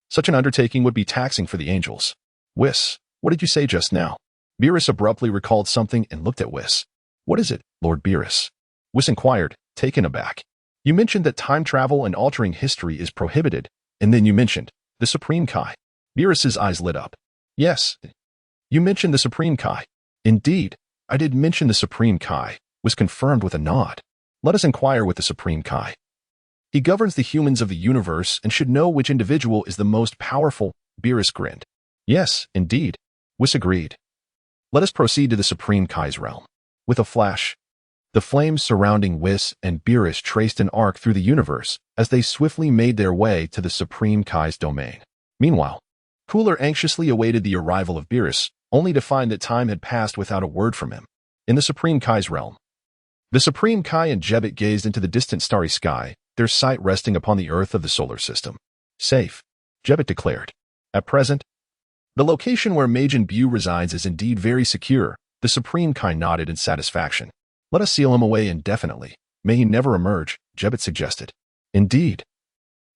such an undertaking would be taxing for the angels. Whis, what did you say just now? Beerus abruptly recalled something and looked at Whis. What is it, Lord Beerus? Whis inquired, taken aback. You mentioned that time travel and altering history is prohibited, and then you mentioned the Supreme Kai. Beerus's eyes lit up. Yes, you mentioned the Supreme Kai. Indeed, I did mention the Supreme Kai, Whis confirmed with a nod. Let us inquire with the Supreme Kai. He governs the humans of the universe and should know which individual is the most powerful, Beerus grinned. Yes, indeed, Whis agreed. Let us proceed to the Supreme Kai's realm. With a flash, the flames surrounding Whis and Beerus traced an arc through the universe as they swiftly made their way to the Supreme Kai's domain. Meanwhile, Cooler anxiously awaited the arrival of Beerus, only to find that time had passed without a word from him. In the Supreme Kai's realm, the Supreme Kai and Jebbet gazed into the distant starry sky, their sight resting upon the Earth of the solar system. Safe, Jebbet declared. At present, the location where Majin Buu resides is indeed very secure. The Supreme Kai nodded in satisfaction. Let us seal him away indefinitely. May he never emerge, Jebbet suggested. Indeed.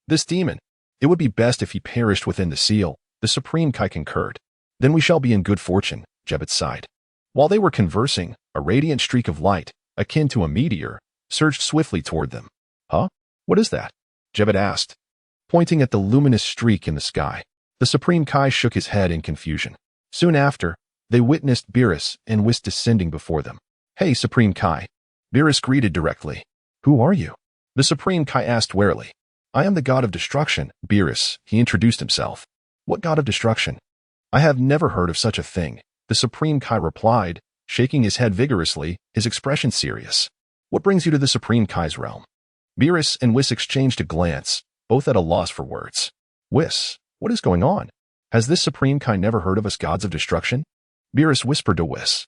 This demon. It would be best if he perished within the seal, the Supreme Kai concurred. Then we shall be in good fortune, Jebbet sighed. While they were conversing, a radiant streak of light, akin to a meteor, surged swiftly toward them. Huh? What is that? Jebbet asked, pointing at the luminous streak in the sky. The Supreme Kai shook his head in confusion. Soon after, they witnessed Beerus and Whis descending before them. Hey, Supreme Kai. Beerus greeted directly. Who are you? The Supreme Kai asked warily. I am the god of destruction, Beerus, he introduced himself. What god of destruction? I have never heard of such a thing, the Supreme Kai replied, shaking his head vigorously, his expression serious. What brings you to the Supreme Kai's realm? Beerus and Whis exchanged a glance, both at a loss for words. Whis, what is going on? Has this Supreme Kai never heard of us gods of destruction? Beerus whispered to Whis.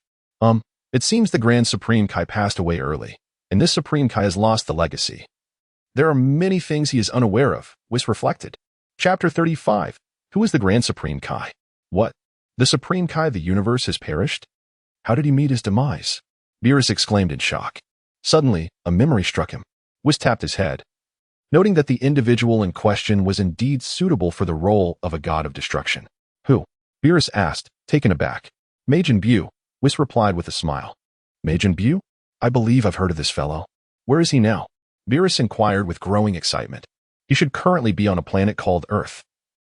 It seems the Grand Supreme Kai passed away early, and this Supreme Kai has lost the legacy. There are many things he is unaware of, Whis reflected. Chapter 35. Who is the Grand Supreme Kai? What? The Supreme Kai of the universe has perished? How did he meet his demise? Beerus exclaimed in shock. Suddenly, a memory struck him. Whis tapped his head, noting that the individual in question was indeed suitable for the role of a god of destruction. Who? Beerus asked, taken aback. Majin Buu, Whis replied with a smile. Majin Buu? I believe I've heard of this fellow. Where is he now? Beerus inquired with growing excitement. He should currently be on a planet called Earth.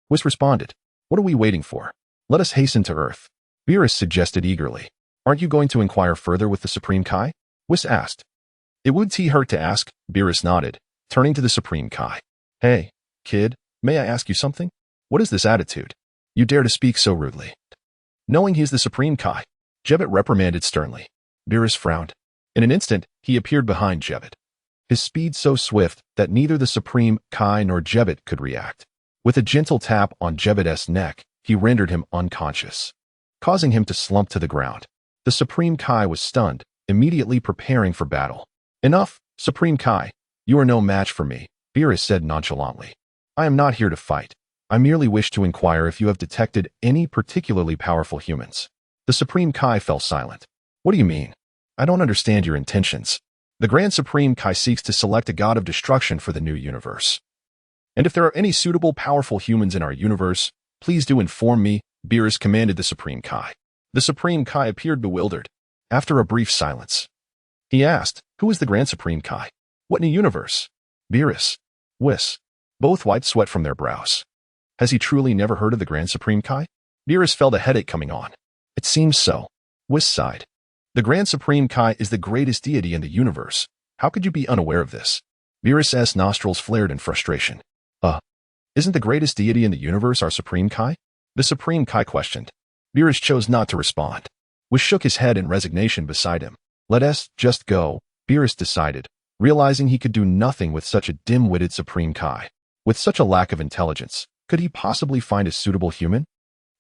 Whis responded. What are we waiting for? Let us hasten to Earth. Beerus suggested eagerly. Aren't you going to inquire further with the Supreme Kai? Whis asked. It would hurt to ask, Beerus nodded, turning to the Supreme Kai. Hey, kid, may I ask you something? What is this attitude? You dare to speak so rudely. Knowing he is the Supreme Kai, Jebbet reprimanded sternly. Beerus frowned. In an instant, he appeared behind Jebbet. His speed so swift that neither the Supreme Kai nor Jebbet could react. With a gentle tap on Jebbet's neck, he rendered him unconscious, causing him to slump to the ground. The Supreme Kai was stunned, immediately preparing for battle. Enough, Supreme Kai. You are no match for me, Beerus said nonchalantly. I am not here to fight. I merely wish to inquire if you have detected any particularly powerful humans. The Supreme Kai fell silent. What do you mean? I don't understand your intentions. The Grand Supreme Kai seeks to select a god of destruction for the new universe. And if there are any suitable powerful humans in our universe, please do inform me, Beerus commanded the Supreme Kai. The Supreme Kai appeared bewildered. After a brief silence, he asked, who is the Grand Supreme Kai? What new universe? Beerus. Whis. Both wiped sweat from their brows. Has he truly never heard of the Grand Supreme Kai? Beerus felt a headache coming on. It seems so. Whis sighed. The Grand Supreme Kai is the greatest deity in the universe. How could you be unaware of this? Beerus's nostrils flared in frustration. Isn't the greatest deity in the universe our Supreme Kai? The Supreme Kai questioned. Beerus chose not to respond. Whis shook his head in resignation beside him. Let us just go, Beerus decided, realizing he could do nothing with such a dim-witted Supreme Kai. With such a lack of intelligence, could he possibly find a suitable human?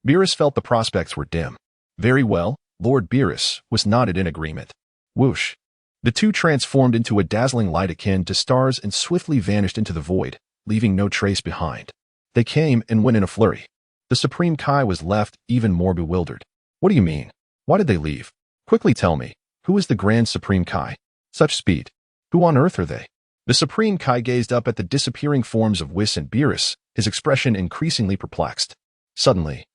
Beerus felt the prospects were dim. Very well, Lord Beerus was nodded in agreement. Whoosh. The two transformed into a dazzling light akin to stars and swiftly vanished into the void, leaving no trace behind. They came and went in a flurry. The Supreme Kai was left even more bewildered. What do you mean? Why did they leave? Quickly tell me, who is the Grand Supreme Kai? Such speed. Who on earth are they? The Supreme Kai gazed up at the disappearing forms of Whis and Beerus, his expression increasingly perplexed. Suddenly,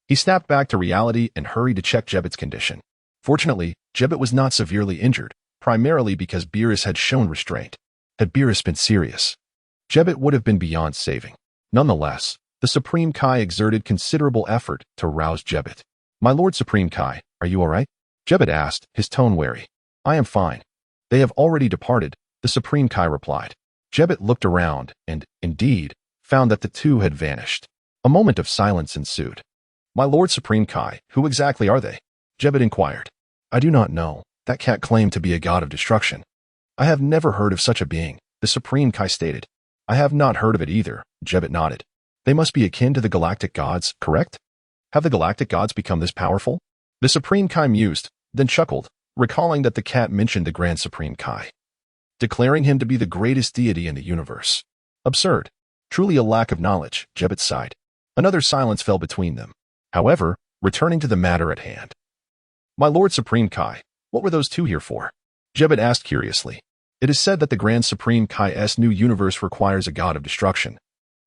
he snapped back to reality and hurried to check Jebbet's condition. Fortunately, Jebbet was not severely injured, primarily because Beerus had shown restraint. Had Beerus been serious, Jebbet would have been beyond saving. Nonetheless, the Supreme Kai exerted considerable effort to rouse Jebbet. My Lord Supreme Kai, are you all right? Jebbet asked, his tone wary. I am fine. They have already departed, the Supreme Kai replied. Jebbet looked around and, indeed, found that the two had vanished. A moment of silence ensued. My Lord Supreme Kai, who exactly are they? Jebbet inquired. I do not know. That can't claim to be a god of destruction. I have never heard of such a being, the Supreme Kai stated. I have not heard of it either, Jebbet nodded. They must be akin to the galactic gods, correct? Have the galactic gods become this powerful? The Supreme Kai mused, then chuckled, recalling that the cat mentioned the Grand Supreme Kai, declaring him to be the greatest deity in the universe. Absurd. Truly a lack of knowledge, Jebbet sighed. Another silence fell between them. However, returning to the matter at hand. My Lord Supreme Kai, what were those two here for? Jebet asked curiously. It is said that the Grand Supreme Kai's new universe requires a god of destruction,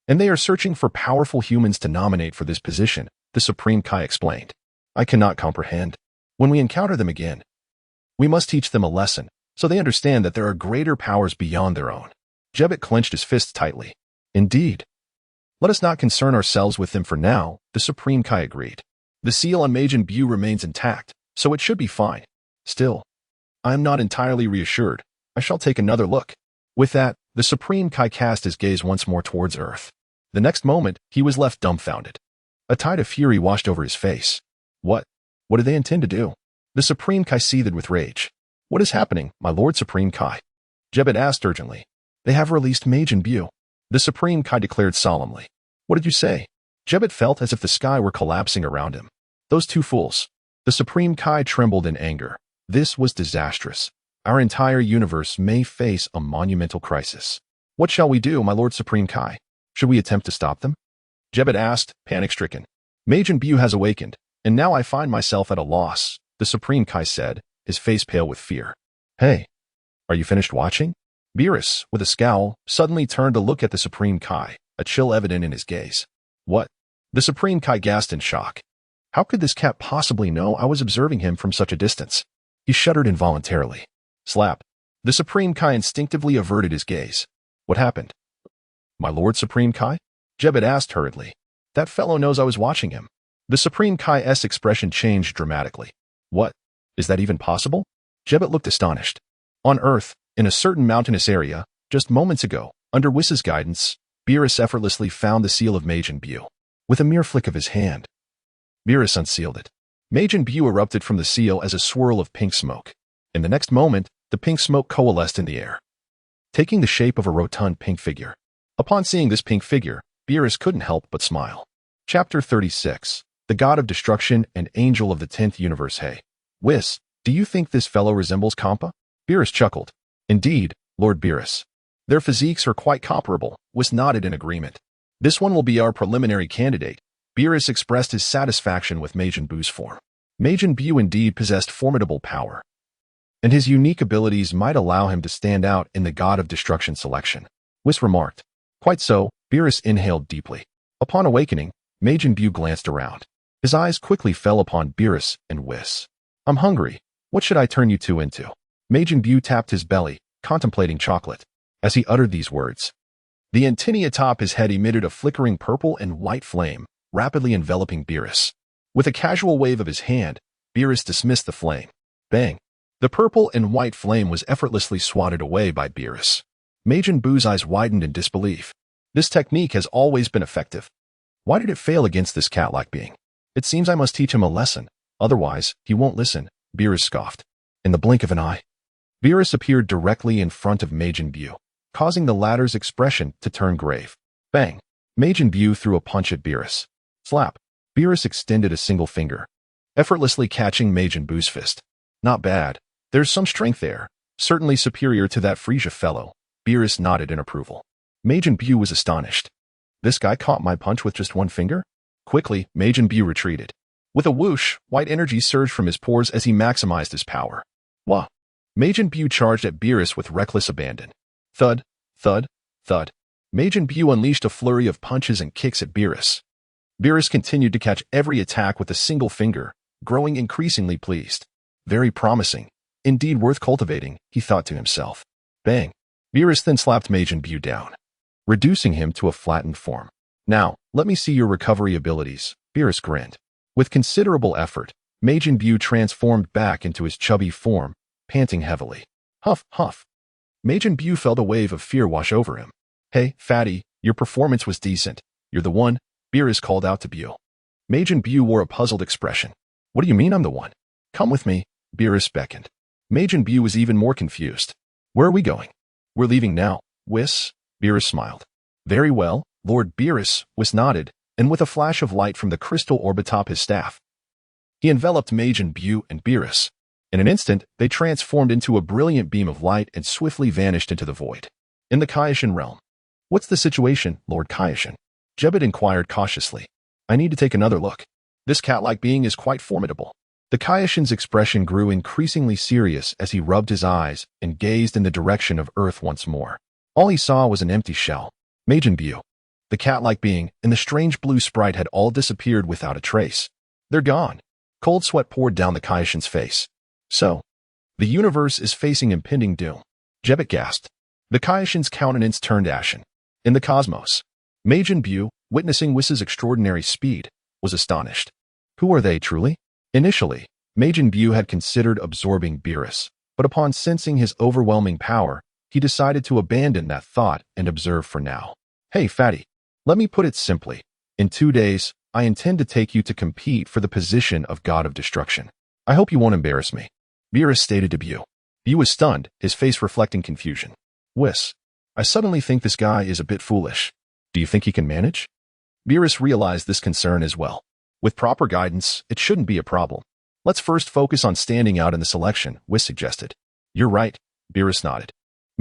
and they are searching for powerful humans to nominate for this position, the Supreme Kai explained. I cannot comprehend. When we encounter them again, we must teach them a lesson, so they understand that there are greater powers beyond their own. Jebet clenched his fists tightly. Indeed. Let us not concern ourselves with them for now, the Supreme Kai agreed. The seal on Majin Buu remains intact, so it should be fine. Still, I am not entirely reassured. I shall take another look. With that, the Supreme Kai cast his gaze once more towards Earth. The next moment, he was left dumbfounded. A tide of fury washed over his face. What do they intend to do? The Supreme Kai seethed with rage. What is happening, my Lord Supreme Kai? Jebet asked urgently. They have released Majin Buu. The Supreme Kai declared solemnly. What did you say? Jebet felt as if the sky were collapsing around him. Those two fools. The Supreme Kai trembled in anger. This was disastrous. Our entire universe may face a monumental crisis. What shall we do, my Lord Supreme Kai? Should we attempt to stop them? Jebet asked, panic-stricken. Majin Buu has awakened, and now I find myself at a loss, the Supreme Kai said, his face pale with fear. Hey, are you finished watching? Beerus, with a scowl, suddenly turned to look at the Supreme Kai, a chill evident in his gaze. What? The Supreme Kai gasped in shock. How could this cat possibly know I was observing him from such a distance? He shuddered involuntarily. Slap. The Supreme Kai instinctively averted his gaze. What happened? My Lord Supreme Kai? Jebet asked hurriedly. That fellow knows I was watching him. The Supreme Kai's expression changed dramatically. What? Is that even possible? Jebet looked astonished. On Earth, in a certain mountainous area, just moments ago, under Whis' guidance, Beerus effortlessly found the seal of Majin Buu. With a mere flick of his hand, Beerus unsealed it. Majin Buu erupted from the seal as a swirl of pink smoke. In the next moment, the pink smoke coalesced in the air, taking the shape of a rotund pink figure. Upon seeing this pink figure, Beerus couldn't help but smile. Chapter 36. The God of Destruction and Angel of the 10th Universe. Hey, Whis, do you think this fellow resembles Kampa? Beerus chuckled. Indeed, Lord Beerus. Their physiques are quite comparable. Whis nodded in agreement. This one will be our preliminary candidate. Beerus expressed his satisfaction with Majin Buu's form. Majin Buu indeed possessed formidable power, and his unique abilities might allow him to stand out in the God of Destruction selection. Whis remarked. Quite so, Beerus inhaled deeply. Upon awakening, Majin Buu glanced around. His eyes quickly fell upon Beerus and Whis. I'm hungry. What should I turn you two into? Majin Buu tapped his belly, contemplating chocolate. As he uttered these words, the antennae atop his head emitted a flickering purple and white flame, rapidly enveloping Beerus. With a casual wave of his hand, Beerus dismissed the flame. Bang! The purple and white flame was effortlessly swatted away by Beerus. Majin Buu's eyes widened in disbelief. This technique has always been effective. Why did it fail against this cat-like being? It seems I must teach him a lesson. Otherwise, he won't listen, Beerus scoffed. In the blink of an eye, Beerus appeared directly in front of Majin Buu, causing the latter's expression to turn grave. Bang! Majin Buu threw a punch at Beerus. Slap! Beerus extended a single finger, effortlessly catching Majin Buu's fist. Not bad. There's some strength there. Certainly superior to that Frieza fellow. Beerus nodded in approval. Majin Buu was astonished. This guy caught my punch with just one finger? Quickly, Majin Buu retreated. With a whoosh, white energy surged from his pores as he maximized his power. Wah! Majin Buu charged at Beerus with reckless abandon. Thud, thud, thud. Majin Buu unleashed a flurry of punches and kicks at Beerus. Beerus continued to catch every attack with a single finger, growing increasingly pleased. Very promising. Indeed worth cultivating, he thought to himself. Bang! Beerus then slapped Majin Buu down, reducing him to a flattened form. Now, let me see your recovery abilities, Beerus grinned. With considerable effort, Majin Buu transformed back into his chubby form, panting heavily. Huff, huff. Majin Buu felt a wave of fear wash over him. Hey, fatty, your performance was decent. You're the one, Beerus called out to Buu. Majin Buu wore a puzzled expression. What do you mean I'm the one? Come with me, Beerus beckoned. Majin Buu was even more confused. Where are we going? We're leaving now, Whis, Beerus smiled. Very well, Lord Beerus, Whis nodded, and with a flash of light from the crystal orb atop his staff, he enveloped Majin Buu and Beerus. In an instant, they transformed into a brilliant beam of light and swiftly vanished into the void. In the Kaioshin realm. What's the situation, Lord Kaioshin? Jebet inquired cautiously. I need to take another look. This cat-like being is quite formidable. The Kaioshin's expression grew increasingly serious as he rubbed his eyes and gazed in the direction of Earth once more. All he saw was an empty shell. Majin Buu, the cat-like being, and the strange blue sprite had all disappeared without a trace. They're gone. Cold sweat poured down the Kaioshin's face. So, the universe is facing impending doom. Jebbet gasped. The Kaioshin's countenance turned ashen. In the cosmos, Majin Buu, witnessing Whis's extraordinary speed, was astonished. Who are they, truly? Initially, Majin Buu had considered absorbing Beerus, but upon sensing his overwhelming power, he decided to abandon that thought and observe for now. Hey, fatty, let me put it simply. In 2 days, I intend to take you to compete for the position of God of Destruction. I hope you won't embarrass me. Beerus stated to Buu. Buu was stunned, his face reflecting confusion. Whis, I suddenly think this guy is a bit foolish. Do you think he can manage? Beerus realized this concern as well. With proper guidance, it shouldn't be a problem. Let's first focus on standing out in the selection, Whis suggested. You're right, Beerus nodded.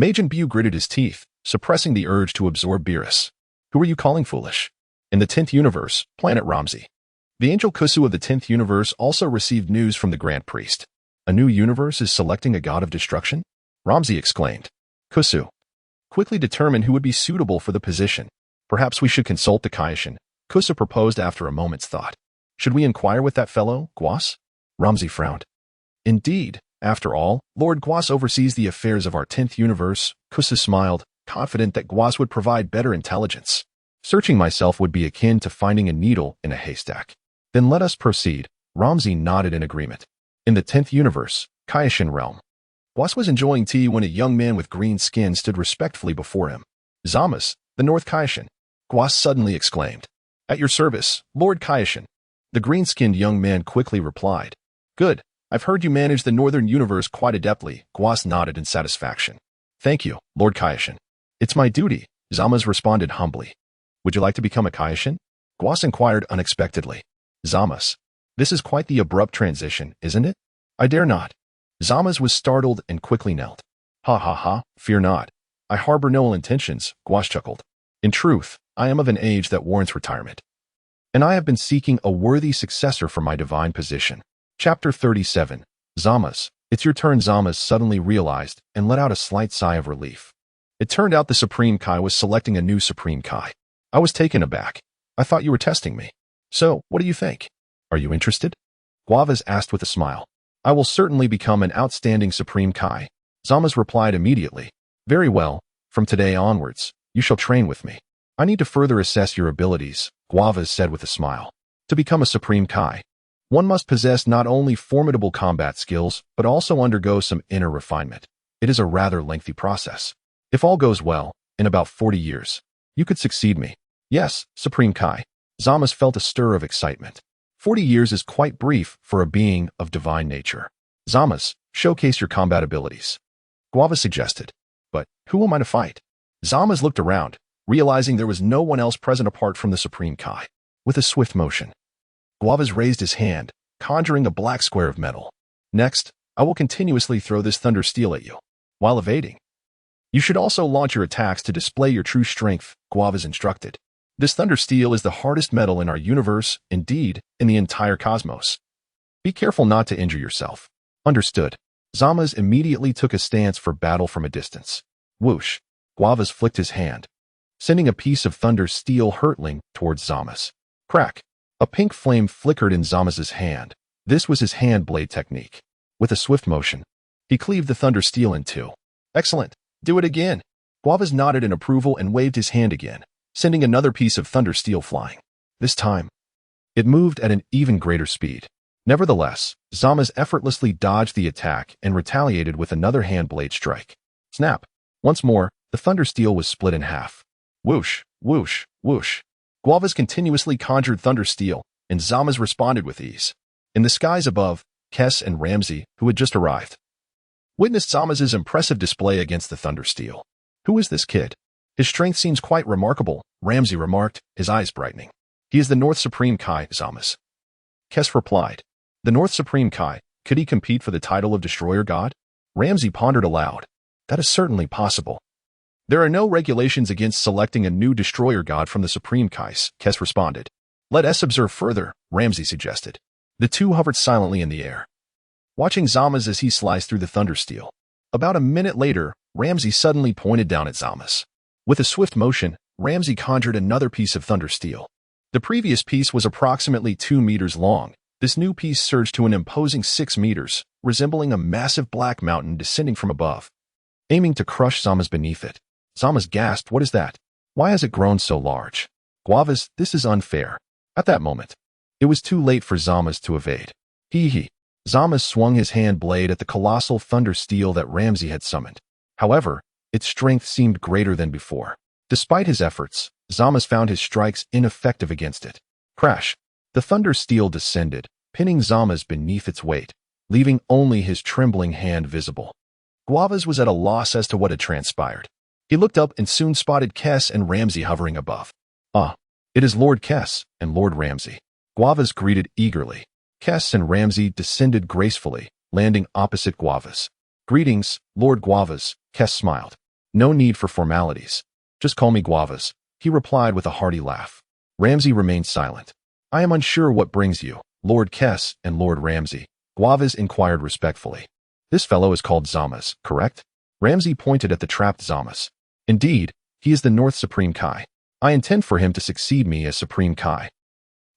Majin Buu gritted his teeth, suppressing the urge to absorb Beerus. Who are you calling foolish? In the 10th universe, planet Lam-Z. The angel Kusu of the 10th universe also received news from the Grand Priest. A new universe is selecting a god of destruction? Lam-Z exclaimed. Kusu quickly determined who would be suitable for the position. Perhaps we should consult the Kaioshin, Kusu proposed after a moment's thought. Should we inquire with that fellow, Whis? Lam-Z frowned. Indeed, after all, Lord Whis oversees the affairs of our 10th universe. Kusu smiled, confident that Whis would provide better intelligence. Searching myself would be akin to finding a needle in a haystack. Then let us proceed. Lam-Z nodded in agreement. In the 10th universe, Kaioshin realm. Whis was enjoying tea when a young man with green skin stood respectfully before him. Zamas, the North Kaioshin. Whis suddenly exclaimed. At your service, Lord Kaioshin. The green-skinned young man quickly replied. Good. I've heard you manage the northern universe quite adeptly. Whis nodded in satisfaction. Thank you, Lord Kaioshin. It's my duty, Zamas responded humbly. Would you like to become a Kaioshin? Whis inquired unexpectedly. Zamas. This is quite the abrupt transition, isn't it? I dare not. Zamas was startled and quickly knelt. Ha ha ha, fear not. I harbor no ill intentions, Whis chuckled. In truth, I am of an age that warrants retirement. And I have been seeking a worthy successor for my divine position. Chapter 37. Zamas. It's your turn. Zamas suddenly realized and let out a slight sigh of relief. It turned out the Supreme Kai was selecting a new Supreme Kai. I was taken aback. I thought you were testing me. So, what do you think? Are you interested? Guavas asked with a smile. I will certainly become an outstanding Supreme Kai. Zamas replied immediately. Very well. From today onwards, you shall train with me. I need to further assess your abilities, Guavas said with a smile. To become a Supreme Kai, one must possess not only formidable combat skills, but also undergo some inner refinement. It is a rather lengthy process. If all goes well, in about 40 years, you could succeed me. Yes, Supreme Kai. Zamas felt a stir of excitement. 40 years is quite brief for a being of divine nature. Zamas, showcase your combat abilities. Guava suggested. But who am I to fight? Zamas looked around, realizing there was no one else present apart from the Supreme Kai. With a swift motion, Guavas raised his hand, conjuring a black square of metal. Next, I will continuously throw this thunder steel at you, while evading. You should also launch your attacks to display your true strength, Guavas instructed. This thunder steel is the hardest metal in our universe, indeed, in the entire cosmos. Be careful not to injure yourself. Understood. Zamas immediately took a stance for battle from a distance. Whoosh. Guavas flicked his hand, sending a piece of thunder steel hurtling towards Zamas. Crack. A pink flame flickered in Zamas's hand. This was his hand blade technique. With a swift motion, he cleaved the thunder steel in two. Excellent. Do it again. Guavas nodded in approval and waved his hand again, sending another piece of thunder steel flying. This time, it moved at an even greater speed. Nevertheless, Zamas effortlessly dodged the attack and retaliated with another hand blade strike. Snap. Once more, the thunder steel was split in half. Whoosh, whoosh, whoosh. Guavas continuously conjured thunder steel, and Zamas responded with ease. In the skies above, Kes and Lam-Z, who had just arrived, witnessed Zamas's impressive display against the thunder steel. Who is this kid? His strength seems quite remarkable, Lam-Z remarked, his eyes brightening. He is the North Supreme Kai, Zamas. Kes replied. The North Supreme Kai, could he compete for the title of Destroyer God? Lam-Z pondered aloud. That is certainly possible. There are no regulations against selecting a new Destroyer God from the Supreme Kais, Kes responded. Let us observe further, Lam-Z suggested. The two hovered silently in the air, watching Zama's as he sliced through the thunder steel. About a minute later, Lam-Z suddenly pointed down at Zama's. With a swift motion, Lam-Z conjured another piece of thunder steel. The previous piece was approximately 2 meters long. This new piece surged to an imposing 6 meters, resembling a massive black mountain descending from above, aiming to crush Zama's beneath it. Zama's gasped, "What is that? Why has it grown so large? Guavas, this is unfair." At that moment, it was too late for Zama's to evade. Zama's swung his hand blade at the colossal thunder steel that Lam-Z had summoned. However, its strength seemed greater than before. Despite his efforts, Zama's found his strikes ineffective against it. Crash! The thunder steel descended, pinning Zama's beneath its weight, leaving only his trembling hand visible. Guavas was at a loss as to what had transpired. He looked up and soon spotted Kess and Lam-Z hovering above. "Ah, it is Lord Kess and Lord Lam-Z." Guavas greeted eagerly. Kess and Lam-Z descended gracefully, landing opposite Guavas. "Greetings, Lord Guavas," Kess smiled. "No need for formalities. Just call me Guavas," he replied with a hearty laugh. Lam-Z remained silent. "I am unsure what brings you, Lord Kess and Lord Lam-Z," Guavas inquired respectfully. "This fellow is called Zama's, correct?" Lam-Z pointed at the trapped Zama's. "Indeed, he is the North Supreme Kai. I intend for him to succeed me as Supreme Kai.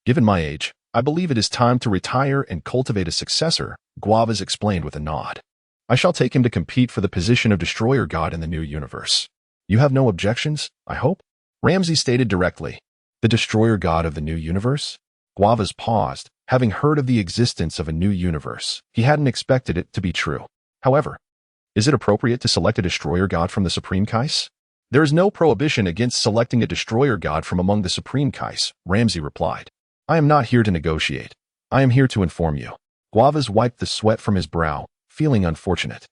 Given my age, I believe it is time to retire and cultivate a successor," Guavas explained with a nod. "I shall take him to compete for the position of Destroyer God in the new universe. You have no objections, I hope?" Lam-Z stated directly. "The Destroyer God of the new universe?" Guavas paused, having heard of the existence of a new universe. He hadn't expected it to be true. However, is it appropriate to select a Destroyer God from the Supreme Kais? "There is no prohibition against selecting a Destroyer God from among the Supreme Kais," Lam-Z replied. "I am not here to negotiate. I am here to inform you." Guavas wiped the sweat from his brow, feeling unfortunate.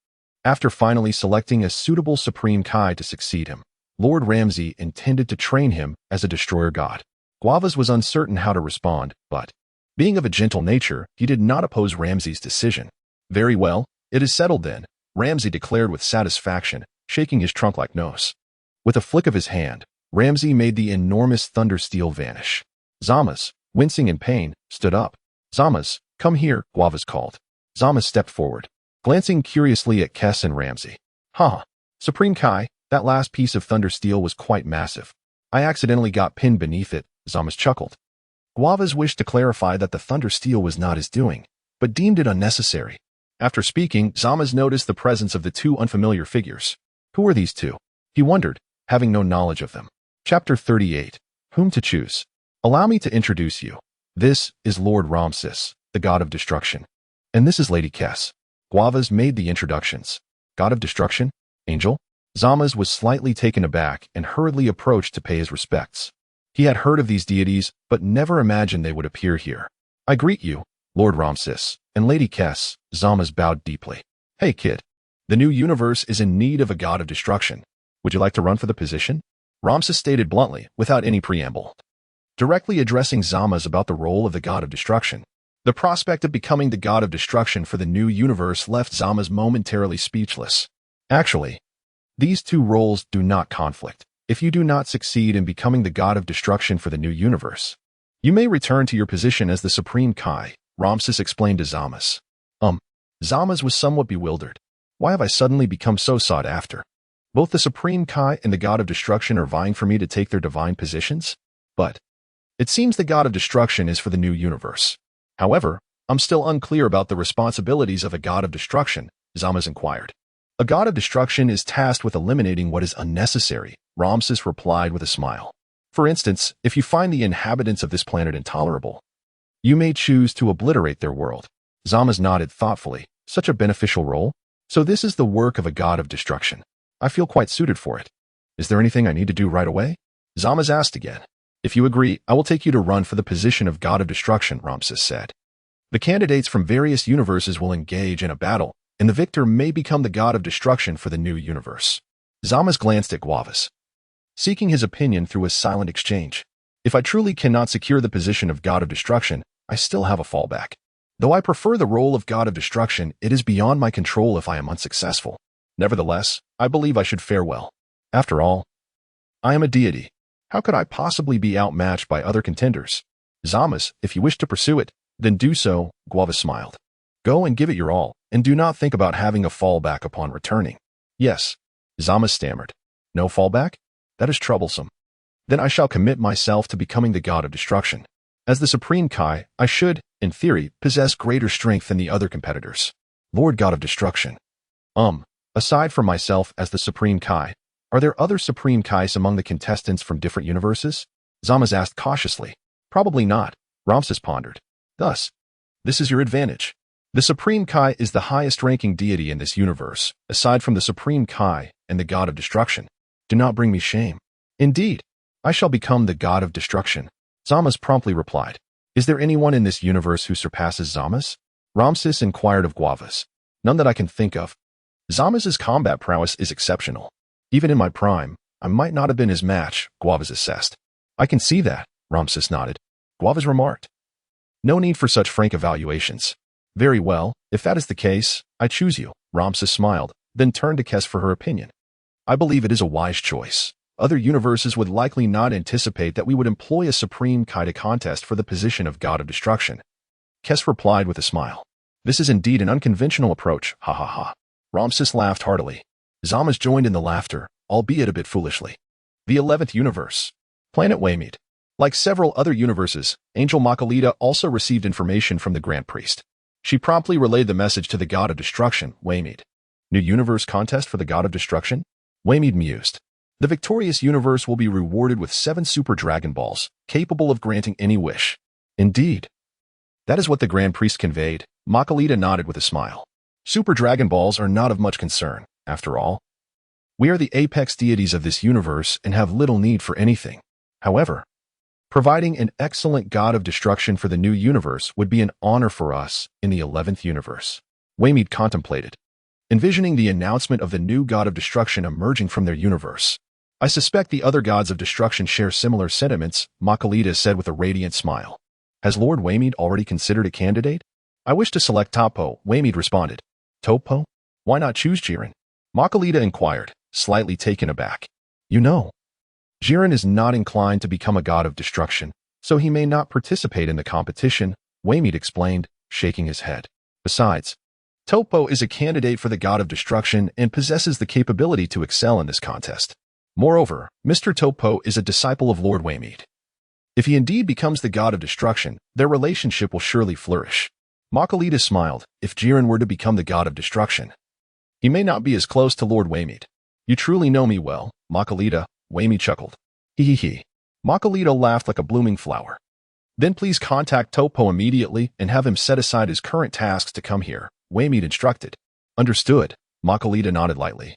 After finally selecting a suitable Supreme Kai to succeed him, Lord Lam-Z intended to train him as a Destroyer God. Guavas was uncertain how to respond, but, being of a gentle nature, he did not oppose Lam-Z's decision. "Very well, it is settled then," Lam-Z declared with satisfaction, shaking his trunk-like nose. With a flick of his hand, Lam-Z made the enormous thunder steel vanish. Zama's, wincing in pain, stood up. "Zama's, come here," Guavas called. Zama's stepped forward, glancing curiously at Kess and Lam-Z. "Huh. Supreme Kai, that last piece of thunder steel was quite massive. I accidentally got pinned beneath it," Zama's chuckled. Guavas wished to clarify that the thunder steel was not his doing, but deemed it unnecessary. After speaking, Zama's noticed the presence of the two unfamiliar figures. Who were these two? He wondered, having no knowledge of them. Chapter 38. Whom to choose? Allow me to introduce you. This is Lord Ramses, the God of Destruction. And this is Lady Kess. Guavas made the introductions. God of Destruction? Angel? Zama's was slightly taken aback and hurriedly approached to pay his respects. He had heard of these deities, but never imagined they would appear here. "I greet you, Lord Ramses, and Lady Kess." Zama's bowed deeply. "Hey kid, the new universe is in need of a God of Destruction. Would you like to run for the position?" Ramses stated bluntly, without any preamble, directly addressing Zama's about the role of the God of Destruction. The prospect of becoming the God of Destruction for the new universe left Zama's momentarily speechless. Actually, these two roles do not conflict. If you do not succeed in becoming the God of Destruction for the new universe, you may return to your position as the Supreme Kai, Ramses explained to Zama's. Zama's was somewhat bewildered. Why have I suddenly become so sought after? Both the Supreme Kai and the God of Destruction are vying for me to take their divine positions? But it seems the God of Destruction is for the new universe. However, I'm still unclear about the responsibilities of a God of Destruction, Zama's inquired. A God of Destruction is tasked with eliminating what is unnecessary, Ramses replied with a smile. For instance, if you find the inhabitants of this planet intolerable, you may choose to obliterate their world. Zama's nodded thoughtfully. Such a beneficial role? So this is the work of a God of Destruction. I feel quite suited for it. Is there anything I need to do right away? Zama's asked again. If you agree, I will take you to run for the position of God of Destruction, Ramses said. The candidates from various universes will engage in a battle, and the victor may become the God of Destruction for the new universe. Zama's glanced at Guavas, seeking his opinion through a silent exchange. If I truly cannot secure the position of God of Destruction, I still have a fallback. Though I prefer the role of God of Destruction, it is beyond my control if I am unsuccessful. Nevertheless, I believe I should fare well. After all, I am a deity. How could I possibly be outmatched by other contenders? Zama's, if you wish to pursue it, Then do so, Guava smiled. Go and give it your all, and do not think about having a fallback upon returning. Yes, Zama stammered. No fallback? That is troublesome. Then I shall commit myself to becoming the god of destruction. As the Supreme Kai, I should, in theory, possess greater strength than the other competitors. Lord God of Destruction. Aside from myself as the Supreme Kai, are there other Supreme Kais among the contestants from different universes? Zama's asked cautiously. Probably not, Ramses pondered. Thus, this is your advantage. The Supreme Kai is the highest-ranking deity in this universe, aside from the Supreme Kai and the God of Destruction. Do not bring me shame. Indeed, I shall become the God of Destruction. Zama's promptly replied. Is there anyone in this universe who surpasses Zama's? Ramses inquired of Guavas. None that I can think of. Zama's combat prowess is exceptional. Even in my prime, I might not have been his match, Guavas assessed. I can see that, Ramses nodded. Guavas remarked. No need for such frank evaluations. Very well, if that is the case, I choose you, Ramses smiled, then turned to Kes for her opinion. I believe it is a wise choice. Other universes would likely not anticipate that we would employ a Supreme Kai to contest for the position of God of Destruction. Kes replied with a smile. This is indeed an unconventional approach, ha ha ha. Ramses laughed heartily. Zama's joined in the laughter, albeit a bit foolishly. The 11th universe. Planet Waymede. Like several other universes, Angel Makalita also received information from the Grand Priest. She promptly relayed the message to the God of Destruction, Waymede. New universe contest for the God of Destruction? Waymede mused. The victorious universe will be rewarded with 7 Super Dragon Balls, capable of granting any wish. Indeed. That is what the Grand Priest conveyed. Makalita nodded with a smile. Super Dragon Balls are not of much concern, after all. We are the apex deities of this universe and have little need for anything. However, providing an excellent God of Destruction for the new universe would be an honor for us in the 11th universe. Waymede contemplated, envisioning the announcement of the new God of Destruction emerging from their universe. I suspect the other gods of destruction share similar sentiments, Makalita said with a radiant smile. Has Lord Waymede already considered a candidate? I wish to select Topo, Waymede responded. Topo? Why not choose Jiren? Makalita inquired, slightly taken aback. You know, Jiren is not inclined to become a god of destruction, so he may not participate in the competition, Waymede explained, shaking his head. Besides, Topo is a candidate for the god of destruction and possesses the capability to excel in this contest. Moreover, Mr. Topo is a disciple of Lord Waymede. If he indeed becomes the god of destruction, their relationship will surely flourish. Makalita smiled. If Jiren were to become the god of destruction, he may not be as close to Lord Waymede. You truly know me well, Makalita, Waymede chuckled. Hee. Makalita laughed like a blooming flower. Then please contact Topo immediately and have him set aside his current tasks to come here, Waymede instructed. Understood, Makalita nodded lightly.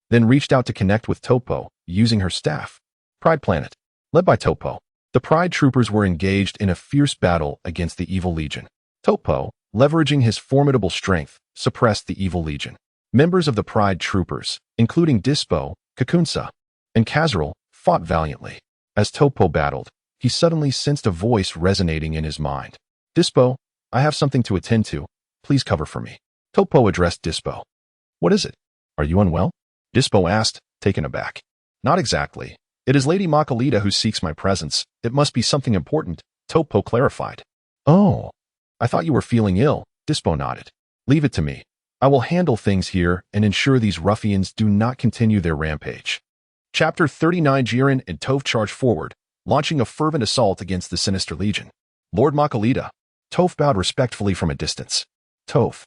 Then reached out to connect with Topo, using her staff. Pride Planet. Led by Topo, the Pride troopers were engaged in a fierce battle against the Evil Legion. Topo, leveraging his formidable strength, suppressed the Evil Legion. Members of the Pride troopers, including Dispo, Kakunsa, and Kazral, fought valiantly. As Topo battled, he suddenly sensed a voice resonating in his mind. Dispo, I have something to attend to. Please cover for me. Topo addressed Dispo. What is it? Are you unwell? Dispo asked, taken aback. Not exactly. It is Lady Makalita who seeks my presence. It must be something important, Topo clarified. Oh, I thought you were feeling ill, Dispo nodded. Leave it to me. I will handle things here and ensure these ruffians do not continue their rampage. Chapter 39 Jiren and Toph charge forward, launching a fervent assault against the Sinister Legion. Lord Makalita. Toph bowed respectfully from a distance. Toph,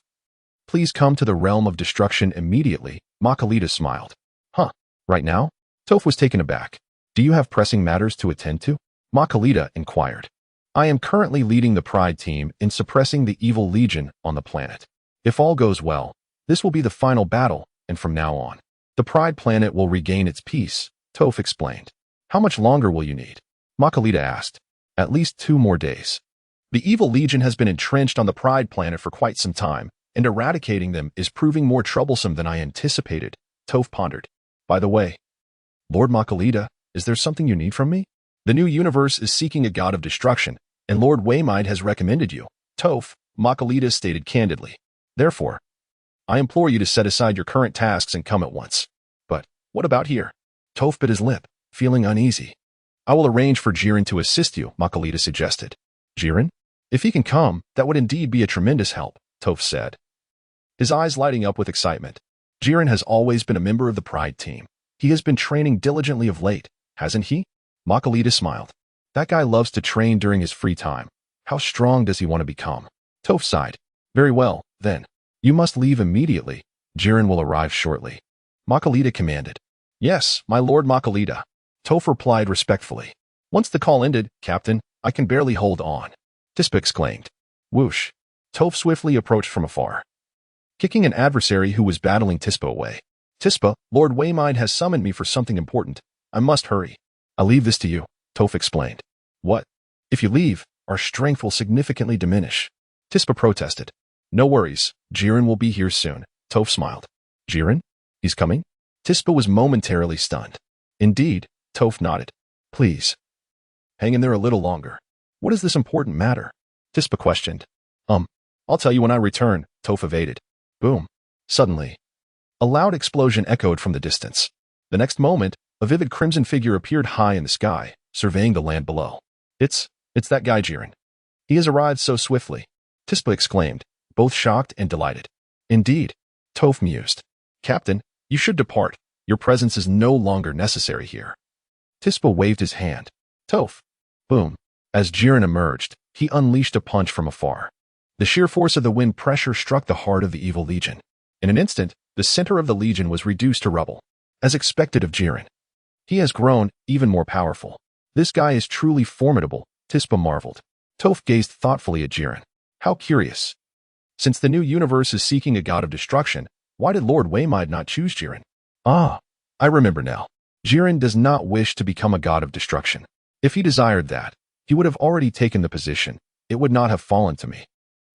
please come to the realm of destruction immediately, Makalita smiled. Huh, right now? Toph was taken aback. Do you have pressing matters to attend to? Makalita inquired. I am currently leading the Pride team in suppressing the Evil Legion on the planet. If all goes well, this will be the final battle, and from now on, the Pride planet will regain its peace, Toph explained. How much longer will you need? Makalita asked. At least 2 more days. The Evil Legion has been entrenched on the Pride planet for quite some time, and eradicating them is proving more troublesome than I anticipated, Toph pondered. By the way, Lord Makalita, is there something you need from me? The new universe is seeking a god of destruction, and Lord Waymede has recommended you, Toph, Makalita stated candidly. Therefore, I implore you to set aside your current tasks and come at once. But what about here? Toph bit his lip, feeling uneasy. I will arrange for Jiren to assist you, Makalita suggested. Jiren? If he can come, that would indeed be a tremendous help, Toph said, his eyes lighting up with excitement. Jiren has always been a member of the Pride team. He has been training diligently of late, hasn't he? Makalita smiled. That guy loves to train during his free time. How strong does he want to become? Toph sighed. Very well, then. You must leave immediately. Jiren will arrive shortly. Makalita commanded. Yes, my lord Makalita. Toph replied respectfully. Once the call ended, Captain, I can barely hold on. Tispa exclaimed. Whoosh. Toph swiftly approached from afar, kicking an adversary who was battling Tispa away. Tispa, Lord Waymide has summoned me for something important. I must hurry. I'll leave this to you, Toph explained. What? If you leave, our strength will significantly diminish. Tispa protested. No worries, Jiren will be here soon. Toph smiled. Jiren? He's coming? Tispa was momentarily stunned. Indeed, Toph nodded. Please. Hang in there a little longer. What is this important matter? Tispa questioned. I'll tell you when I return, Toph evaded. Boom. Suddenly, a loud explosion echoed from the distance. The next moment, a vivid crimson figure appeared high in the sky, surveying the land below. It's that guy Jiren. He has arrived so swiftly, Tispa exclaimed, both shocked and delighted. Indeed, Toph mused. Captain, you should depart. Your presence is no longer necessary here. Tispa waved his hand. Toph. Boom. As Jiren emerged, he unleashed a punch from afar. The sheer force of the wind pressure struck the heart of the evil legion. In an instant, the center of the legion was reduced to rubble. As expected of Jiren, he has grown even more powerful. This guy is truly formidable, Tispa marveled. Toph gazed thoughtfully at Jiren. How curious. Since the new universe is seeking a god of destruction, why did Lord Waymide not choose Jiren? Ah, I remember now. Jiren does not wish to become a god of destruction. If he desired that, he would have already taken the position. It would not have fallen to me.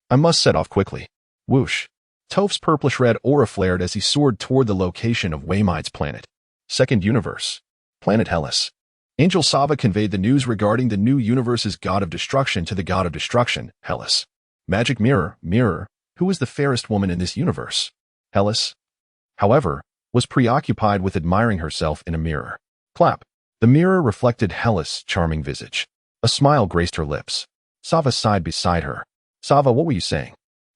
I must set off quickly. Whoosh. Toph's purplish-red aura flared as he soared toward the location of Waymide's planet. Second universe. Planet Hellas. Angel Sava conveyed the news regarding the new universe's god of destruction to the god of destruction, Hellas. Magic Mirror, who is the fairest woman in this universe? Hellas, however, was preoccupied with admiring herself in a mirror. Clap. The mirror reflected Hellas' charming visage. A smile graced her lips. Sava sighed beside her. Sava, what were you saying?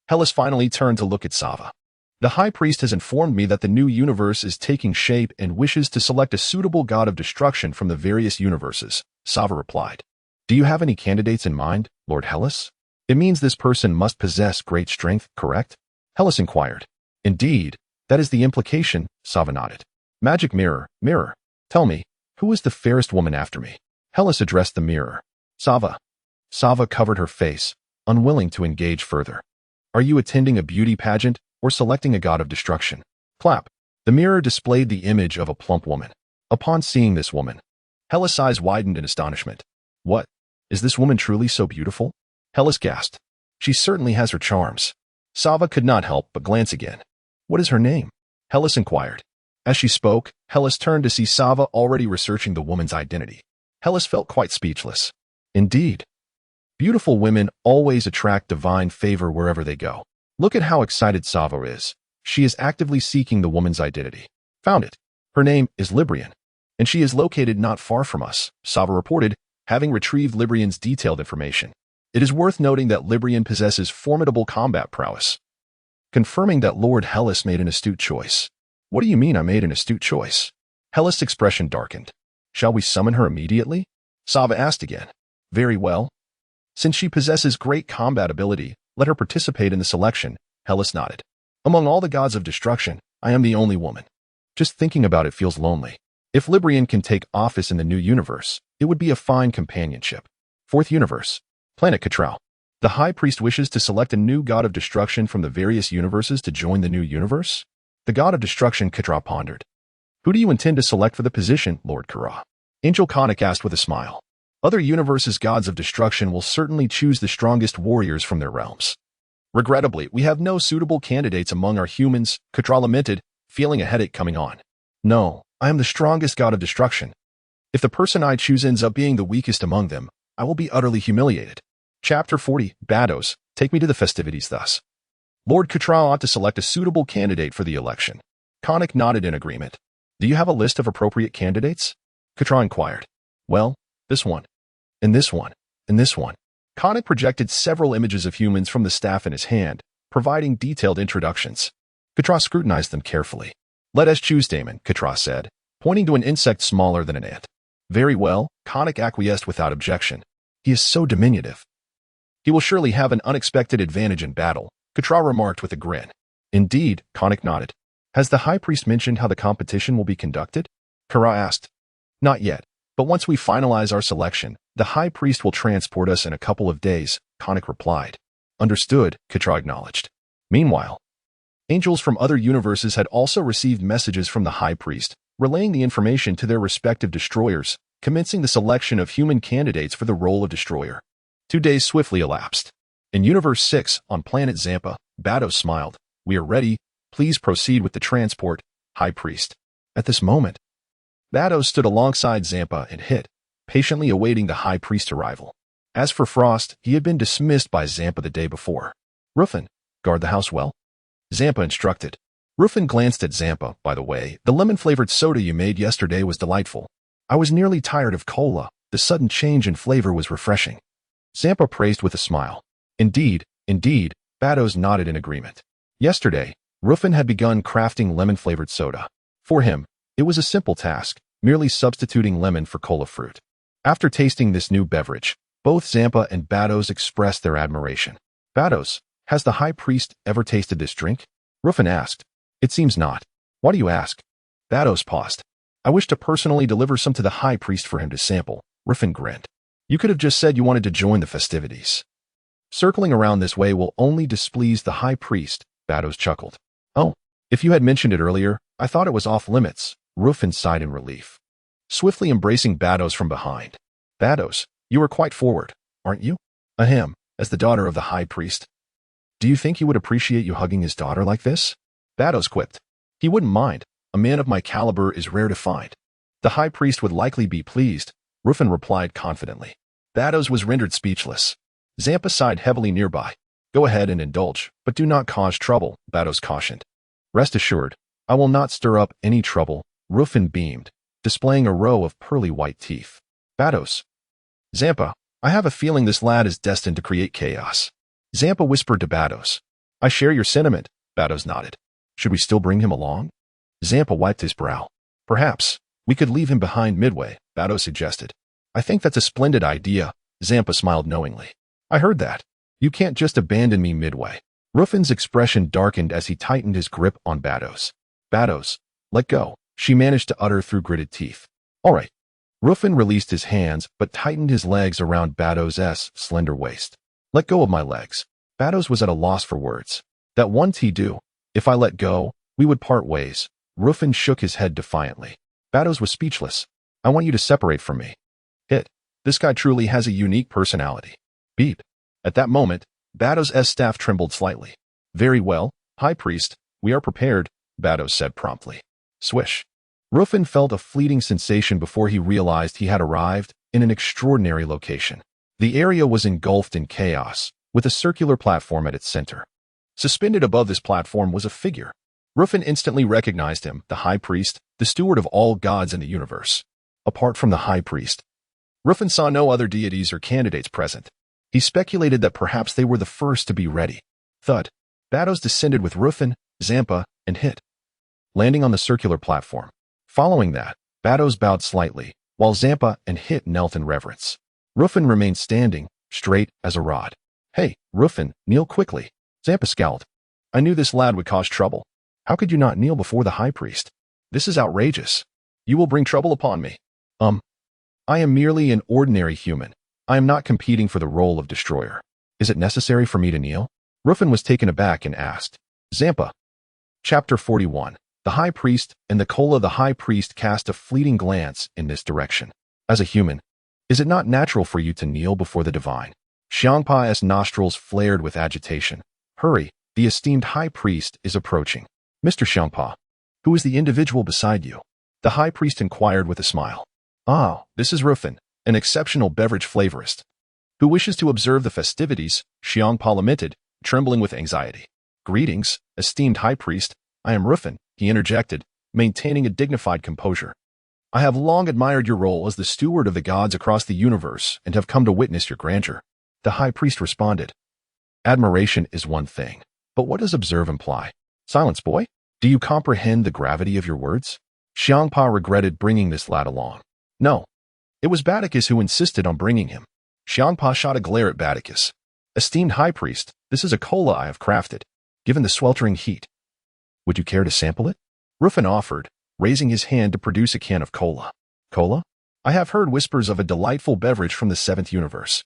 Hellas finally turned to look at Sava. The High Priest has informed me that the new universe is taking shape and wishes to select a suitable god of destruction from the various universes, Sava replied. Do you have any candidates in mind, Lord Hellas? It means this person must possess great strength, correct? Hellas inquired. Indeed, that is the implication, Sava nodded. Magic Mirror, tell me, who is the fairest woman after me? Hellas addressed the mirror. Sava. Sava covered her face, unwilling to engage further. Are you attending a beauty pageant or selecting a god of destruction? Clap. The mirror displayed the image of a plump woman. Upon seeing this woman, Hellas' eyes widened in astonishment. What? Is this woman truly so beautiful? Hellas gasped. She certainly has her charms. Sava could not help but glance again. What is her name? Hellas inquired. As she spoke, Hellas turned to see Sava already researching the woman's identity. Hellas felt quite speechless. Indeed. Beautiful women always attract divine favor wherever they go. Look at how excited Sava is. She is actively seeking the woman's identity. Found it. Her name is Librian, and she is located not far from us, Sava reported, having retrieved Librian's detailed information. It is worth noting that Librian possesses formidable combat prowess, confirming that Lord Hellas made an astute choice. What do you mean I made an astute choice? Hellas' expression darkened. Shall we summon her immediately? Sava asked again. Very well. Since she possesses great combat ability, let her participate in the selection, Hellas nodded. Among all the gods of destruction, I am the only woman. Just thinking about it feels lonely. If Librian can take office in the new universe, it would be a fine companionship. Fourth universe. Planet Katral. The High Priest wishes to select a new god of destruction from the various universes to join the new universe? The god of destruction Katra pondered. Who do you intend to select for the position, Lord Kara? Angel Konik asked with a smile. Other universes' gods of destruction will certainly choose the strongest warriors from their realms. Regrettably, we have no suitable candidates among our humans, Katra lamented, feeling a headache coming on. No, I am the strongest god of destruction. If the person I choose ends up being the weakest among them, I will be utterly humiliated. Chapter 40, Bados, take me to the festivities thus. Lord Katra ought to select a suitable candidate for the election. Konik nodded in agreement. Do you have a list of appropriate candidates? Katra inquired. Well, this one, and this one, and this one. Karin projected several images of humans from the staff in his hand, providing detailed introductions. Katra scrutinized them carefully. Let us choose Damon, Katra said, pointing to an insect smaller than an ant. Very well, Karin acquiesced without objection. He is so diminutive. He will surely have an unexpected advantage in battle, Katra remarked with a grin. Indeed, Karin nodded. Has the High Priest mentioned how the competition will be conducted? Kara asked. Not yet, but once we finalize our selection, the High Priest will transport us in a couple of days, Karin replied. Understood, Katra acknowledged. Meanwhile, angels from other universes had also received messages from the High Priest, relaying the information to their respective destroyers, commencing the selection of human candidates for the role of destroyer. 2 days swiftly elapsed. In Universe 6, on planet Zampa, Bados smiled. We are ready. Please proceed with the transport, High Priest. At this moment, Bados stood alongside Zampa and Hit, patiently awaiting the High Priest's arrival. As for Frost, he had been dismissed by Zampa the day before. Ruffin, guard the house well? Zampa instructed. Ruffin glanced at Zampa. By the way, the lemon-flavored soda you made yesterday was delightful. I was nearly tired of cola. The sudden change in flavor was refreshing. Zampa praised with a smile. Indeed, Bados nodded in agreement. Yesterday, Ruffin had begun crafting lemon-flavored soda. For him, it was a simple task, merely substituting lemon for cola fruit. After tasting this new beverage, both Zampa and Bados expressed their admiration. Bados, has the High Priest ever tasted this drink? Ruffin asked. It seems not. Why do you ask? Bados paused. I wish to personally deliver some to the High Priest for him to sample. Ruffin grinned. You could have just said you wanted to join the festivities. Circling around this way will only displease the High Priest, Bados chuckled. Oh, if you had mentioned it earlier, I thought it was off limits. Ruffin sighed in relief, swiftly embracing Bados from behind. Bados, you are quite forward, aren't you? Ahem, as the daughter of the High Priest. Do you think he would appreciate you hugging his daughter like this? Bados quipped. He wouldn't mind. A man of my caliber is rare to find. The High Priest would likely be pleased, Ruffin replied confidently. Bados was rendered speechless. Zampa sighed heavily nearby. Go ahead and indulge, but do not cause trouble, Bados cautioned. Rest assured, I will not stir up any trouble, Ruffin beamed, displaying a row of pearly white teeth. Bados. Zampa, I have a feeling this lad is destined to create chaos. Zampa whispered to Bados. I share your sentiment, Bados nodded. Should we still bring him along? Zampa wiped his brow. Perhaps. We could leave him behind midway, Bados suggested. I think that's a splendid idea, Zampa smiled knowingly. I heard that. You can't just abandon me midway. Ruffin's expression darkened as he tightened his grip on Bados. Bados, let go, she managed to utter through gritted teeth. All right. Ruffin released his hands but tightened his legs around Bados' slender waist. Let go of my legs. Bados was at a loss for words. That won't he do. If I let go, we would part ways. Ruffin shook his head defiantly. Bados was speechless. I want you to separate from me. Hit. This guy truly has a unique personality. Beep. At that moment, Bados' staff trembled slightly. Very well, High Priest, we are prepared, Bados said promptly. Swish. Ruffin felt a fleeting sensation before he realized he had arrived in an extraordinary location. The area was engulfed in chaos, with a circular platform at its center. Suspended above this platform was a figure. Ruffin instantly recognized him, the High Priest, the steward of all gods in the universe. Apart from the High Priest, Ruffin saw no other deities or candidates present. He speculated that perhaps they were the first to be ready. Thud. Bados descended with Ruffin, Zampa, and Hit, landing on the circular platform. Following that, Bados bowed slightly, while Zampa and Hit knelt in reverence. Ruffin remained standing, straight as a rod. Hey, Ruffin, kneel quickly. Zampa scowled. I knew this lad would cause trouble. How could you not kneel before the High Priest? This is outrageous. You will bring trouble upon me. I am merely an ordinary human. I am not competing for the role of destroyer. Is it necessary for me to kneel? Ruffin was taken aback and asked. Zampa. Chapter 41. The High Priest and the Cola. The High Priest cast a fleeting glance in this direction. As a human, is it not natural for you to kneel before the divine? Xiangpa's nostrils flared with agitation. Hurry, the esteemed High Priest is approaching. Mr. Xiangpa, who is the individual beside you? The High Priest inquired with a smile. Ah, this is Ruffin, an exceptional beverage flavorist, who wishes to observe the festivities, Xiangpa lamented, trembling with anxiety. Greetings, esteemed High Priest, I am Ruffin, he interjected, maintaining a dignified composure. I have long admired your role as the steward of the gods across the universe and have come to witness your grandeur. The high priest responded. Admiration is one thing, but what does observe imply? Silence, boy? Do you comprehend the gravity of your words? Xiangpa regretted bringing this lad along. No. It was Baticus who insisted on bringing him. Xiangpa shot a glare at Baticus. Esteemed high priest, this is a cola I have crafted, given the sweltering heat. Would you care to sample it? Ruffin offered, raising his hand to produce a can of cola. Cola? I have heard whispers of a delightful beverage from the 7th universe.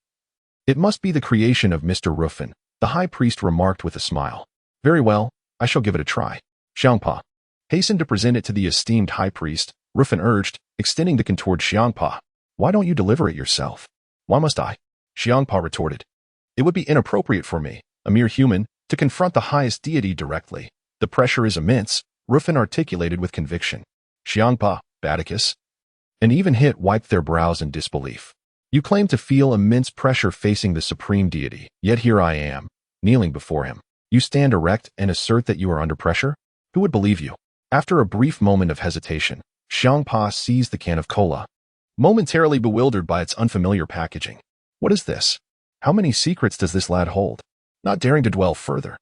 It must be the creation of Mr. Ruffin, the high priest remarked with a smile. Very well, I shall give it a try. Xiangpa hastened to present it to the esteemed high priest. Ruffin urged, extending the can toward Xiangpa. Why don't you deliver it yourself? Why must I? Xiangpa retorted. It would be inappropriate for me, a mere human, to confront the highest deity directly. The pressure is immense, Ruffin articulated with conviction. Xiangpa, Baticus, and even Hit wiped their brows in disbelief. You claim to feel immense pressure facing the supreme deity, yet here I am, kneeling before him. You stand erect and assert that you are under pressure? Who would believe you? After a brief moment of hesitation, Xiangpa seized the can of cola, momentarily bewildered by its unfamiliar packaging. What is this? How many secrets does this lad hold? Not daring to dwell further,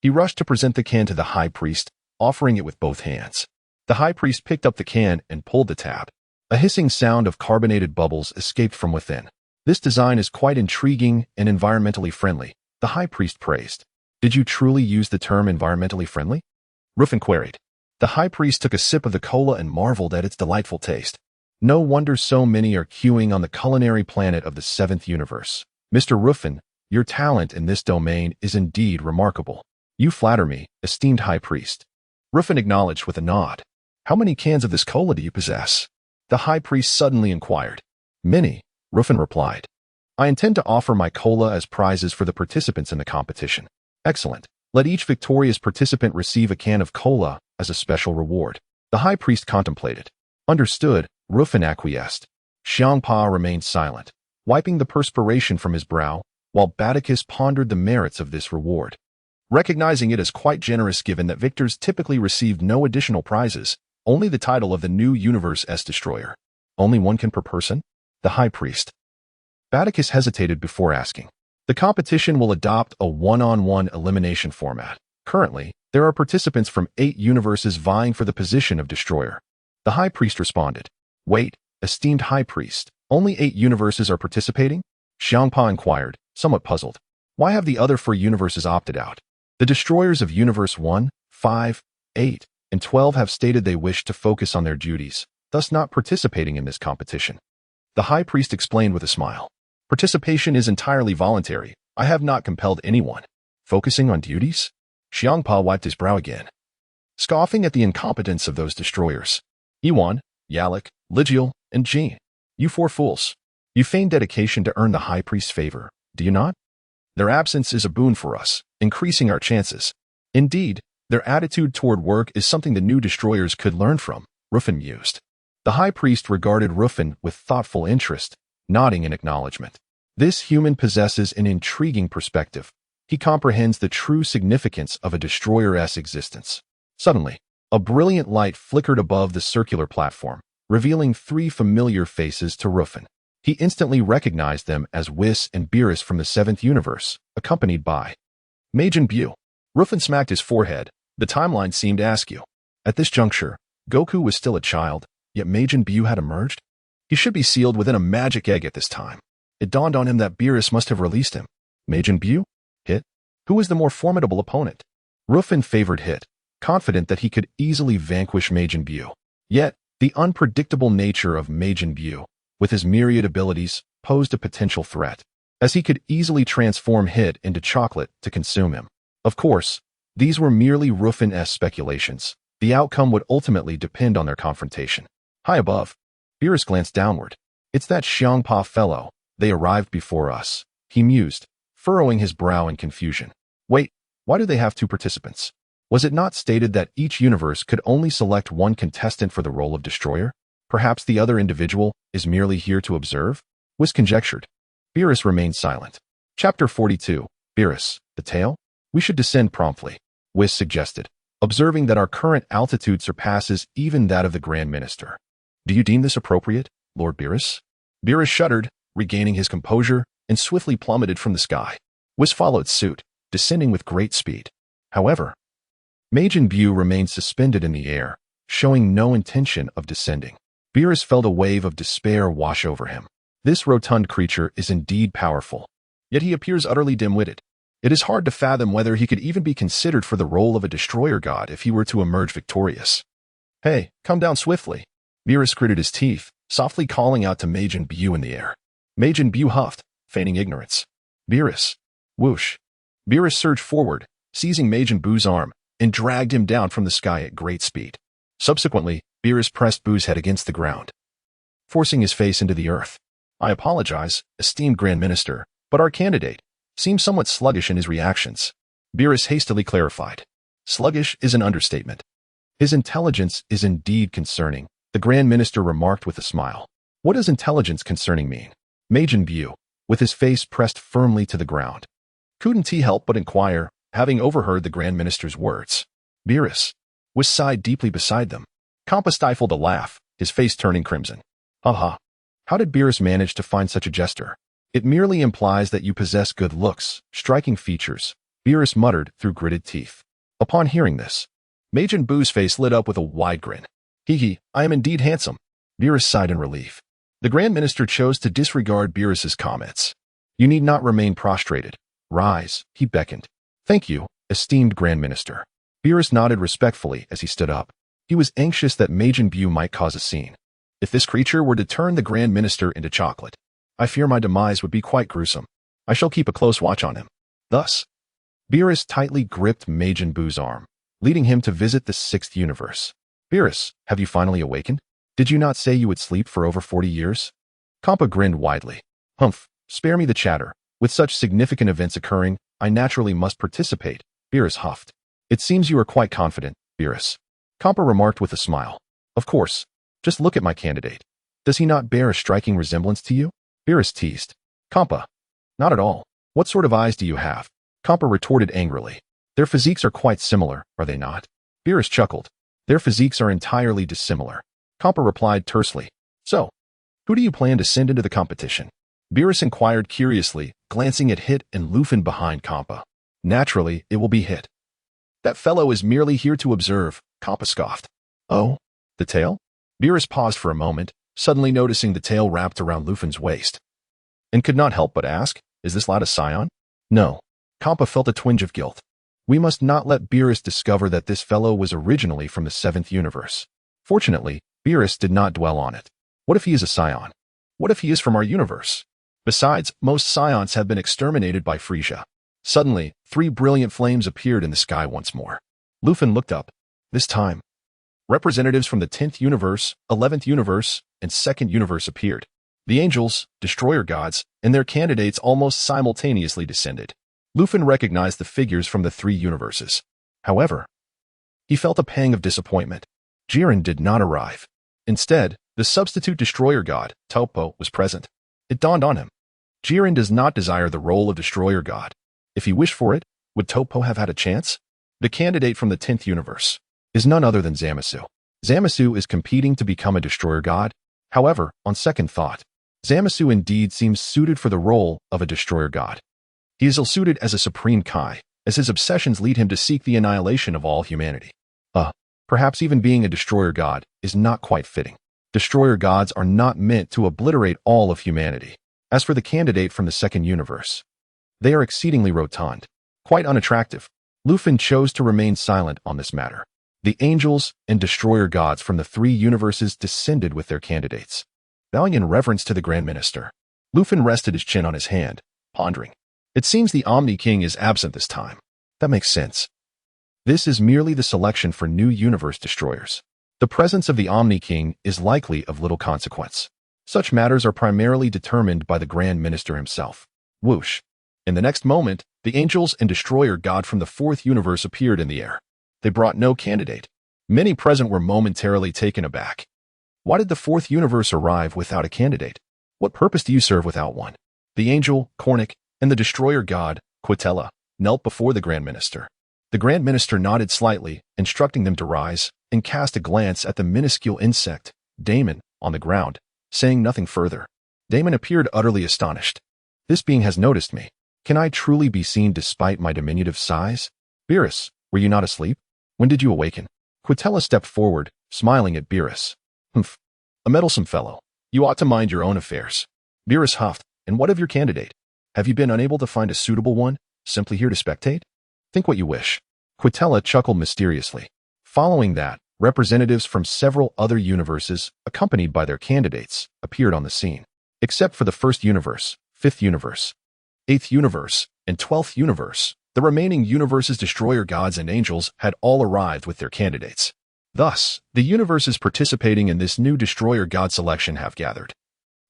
he rushed to present the can to the high priest, offering it with both hands. The high priest picked up the can and pulled the tab. A hissing sound of carbonated bubbles escaped from within. This design is quite intriguing and environmentally friendly, the high priest praised. Did you truly use the term environmentally friendly? Ruffin queried. The high priest took a sip of the cola and marveled at its delightful taste. No wonder so many are queuing on the culinary planet of the 7th universe. Mr. Ruffin, your talent in this domain is indeed remarkable. You flatter me, esteemed high priest. Ruffin acknowledged with a nod. How many cans of this cola do you possess? The high priest suddenly inquired. Many, Ruffin replied. I intend to offer my cola as prizes for the participants in the competition. Excellent. Let each victorious participant receive a can of cola as a special reward. The high priest contemplated. Understood, Ruffin acquiesced. Xiangpa remained silent, wiping the perspiration from his brow, while Baticus pondered the merits of this reward. Recognizing it as quite generous given that victors typically received no additional prizes, only the title of the new Universe S Destroyer. Only one can per person? The high priest. Baticus hesitated before asking. The competition will adopt a one-on-one elimination format. Currently, there are participants from 8 universes vying for the position of destroyer. The high priest responded. Wait, esteemed high priest, only 8 universes are participating? Xiangpa inquired, somewhat puzzled. Why have the other 4 universes opted out? The destroyers of Universe 1, 5, 8, and 12 have stated they wish to focus on their duties, thus not participating in this competition. The high priest explained with a smile. Participation is entirely voluntary. I have not compelled anyone. Focusing on duties? Xiangpa wiped his brow again, scoffing at the incompetence of those destroyers. Iwan, Yalik, Ligiel, and Jean. You 4 fools. You feign dedication to earn the high priest's favor, do you not? Their absence is a boon for us, increasing our chances. Indeed, their attitude toward work is something the new destroyers could learn from, Ruffin mused. The high priest regarded Ruffin with thoughtful interest, nodding in acknowledgement. This human possesses an intriguing perspective. He comprehends the true significance of a destroyer-s existence. Suddenly, a brilliant light flickered above the circular platform, revealing 3 familiar faces to Ruffin. He instantly recognized them as Whis and Beerus from the 7th universe, accompanied by Majin Buu. Ruffin smacked his forehead. The timeline seemed askew. At this juncture, Goku was still a child, yet Majin Buu had emerged. He should be sealed within a magic egg at this time. It dawned on him that Beerus must have released him. Majin Buu? Hit? Who was the more formidable opponent? Ruffin favored Hit, confident that he could easily vanquish Majin Buu. Yet, the unpredictable nature of Majin Buu, with his myriad abilities, posed a potential threat, as he could easily transform Hit into chocolate to consume him. Of course, these were merely Ruffin-esque speculations. The outcome would ultimately depend on their confrontation. High above, Beerus glanced downward. It's that Xiangpa fellow. They arrived before us, he mused, furrowing his brow in confusion. Wait, why do they have 2 participants? Was it not stated that each universe could only select 1 contestant for the role of destroyer? Perhaps the other individual is merely here to observe? Whis conjectured. Beerus remained silent. Chapter 42, Beerus, the Tale? We should descend promptly, Whis suggested, observing that our current altitude surpasses even that of the Grand Minister. Do you deem this appropriate, Lord Beerus? Beerus shuddered, regaining his composure. and swiftly plummeted from the sky. Whis followed suit, descending with great speed. However, Majin Buu remained suspended in the air, showing no intention of descending. Beerus felt a wave of despair wash over him. This rotund creature is indeed powerful, yet he appears utterly dim-witted. It is hard to fathom whether he could even be considered for the role of a destroyer god if he were to emerge victorious. Hey, come down swiftly. Beerus gritted his teeth, softly calling out to Majin Buu in the air. Majin Buu huffed, feigning ignorance. Beerus. Whoosh. Beerus surged forward, seizing Majin Buu's arm, and dragged him down from the sky at great speed. Subsequently, Beerus pressed Buu's head against the ground, forcing his face into the earth. I apologize, esteemed Grand Minister, but our candidate seems somewhat sluggish in his reactions. Beerus hastily clarified. Sluggish is an understatement. His intelligence is indeed concerning, the Grand Minister remarked with a smile. What does intelligence concerning mean? Majin Buu, with his face pressed firmly to the ground, couldn't he help but inquire, having overheard the Grand Minister's words. Beerus was sighed deeply beside them. Kampa stifled a laugh, his face turning crimson. Ha. How did Beerus manage to find such a jester? It merely implies that you possess good looks, striking features, Beerus muttered through gritted teeth. Upon hearing this, Majin Buu's face lit up with a wide grin. Hee, I am indeed handsome. Beerus sighed in relief. The Grand Minister chose to disregard Beerus's comments. You need not remain prostrated. Rise, he beckoned. Thank you, esteemed Grand Minister. Beerus nodded respectfully as he stood up. He was anxious that Majin Buu might cause a scene. If this creature were to turn the Grand Minister into chocolate, I fear my demise would be quite gruesome. I shall keep a close watch on him. Thus, Beerus tightly gripped Majin Buu's arm, leading him to visit the 6th universe. Beerus, have you finally awakened? Did you not say you would sleep for over 40 years? Kampa grinned widely. Humph, spare me the chatter. With such significant events occurring, I naturally must participate, Beerus huffed. It seems you are quite confident, Beerus. Kampa remarked with a smile. Of course. Just look at my candidate. Does he not bear a striking resemblance to you? Beerus teased. Kampa. Not at all. What sort of eyes do you have? Kampa retorted angrily. Their physiques are quite similar, are they not? Beerus chuckled. Their physiques are entirely dissimilar. Kampa replied tersely. So, who do you plan to send into the competition? Beerus inquired curiously, glancing at Hit and Ruffin behind Kampa. Naturally, it will be Hit. That fellow is merely here to observe, Kampa scoffed. Oh, the tail? Beerus paused for a moment, suddenly noticing the tail wrapped around Ruffin's waist, and could not help but ask, is this lad a Saiyan? No. Kampa felt a twinge of guilt. We must not let Beerus discover that this fellow was originally from the 7th universe. Fortunately, Beerus did not dwell on it. What if he is a Saiyan? What if he is from our universe? Besides, most Saiyans have been exterminated by Frieza. Suddenly, 3 brilliant flames appeared in the sky once more. Ruffin looked up. This time, representatives from the 10th universe, 11th universe, and 2nd universe appeared. The angels, destroyer gods, and their candidates almost simultaneously descended. Ruffin recognized the figures from the 3 universes. However, he felt a pang of disappointment. Jiren did not arrive. Instead, the substitute destroyer god, Toppo, was present. It dawned on him. Jiren does not desire the role of destroyer god. If he wished for it, would Toppo have had a chance? The candidate from the 10th universe is none other than Zamasu. Zamasu is competing to become a destroyer god. However, on second thought, Zamasu indeed seems suited for the role of a destroyer god. He is ill-suited as a supreme Kai, as his obsessions lead him to seek the annihilation of all humanity. Perhaps even being a destroyer god is not quite fitting. Destroyer gods are not meant to obliterate all of humanity. As for the candidate from the 2nd universe, they are exceedingly rotund, quite unattractive. Ruffin chose to remain silent on this matter. The angels and destroyer gods from the 3 universes descended with their candidates. Bowing in reverence to the Grand Minister, Ruffin rested his chin on his hand, pondering. It seems the Omni-King is absent this time. That makes sense. This is merely the selection for new universe destroyers. The presence of the Omni-King is likely of little consequence. Such matters are primarily determined by the Grand Minister himself. Whoosh. In the next moment, the angels and destroyer god from the 4th universe appeared in the air. They brought no candidate. Many present were momentarily taken aback. Why did the 4th universe arrive without a candidate? What purpose do you serve without one? The angel, Kornik, and the destroyer god, Quitella, knelt before the Grand Minister. The Grand Minister nodded slightly, instructing them to rise, and cast a glance at the minuscule insect, Damon, on the ground, saying nothing further. Damon appeared utterly astonished. This being has noticed me. Can I truly be seen despite my diminutive size? Beerus, were you not asleep? When did you awaken? Quintella stepped forward, smiling at Beerus. Humph. A meddlesome fellow. You ought to mind your own affairs. Beerus huffed. And what of your candidate? Have you been unable to find a suitable one, simply here to spectate? Think what you wish. Quintella chuckled mysteriously. Following that, representatives from several other universes, accompanied by their candidates, appeared on the scene. Except for the first universe, fifth universe, eighth universe, and 12th universe, the remaining universes' destroyer gods and angels had all arrived with their candidates. Thus, the universes participating in this new destroyer god selection have gathered.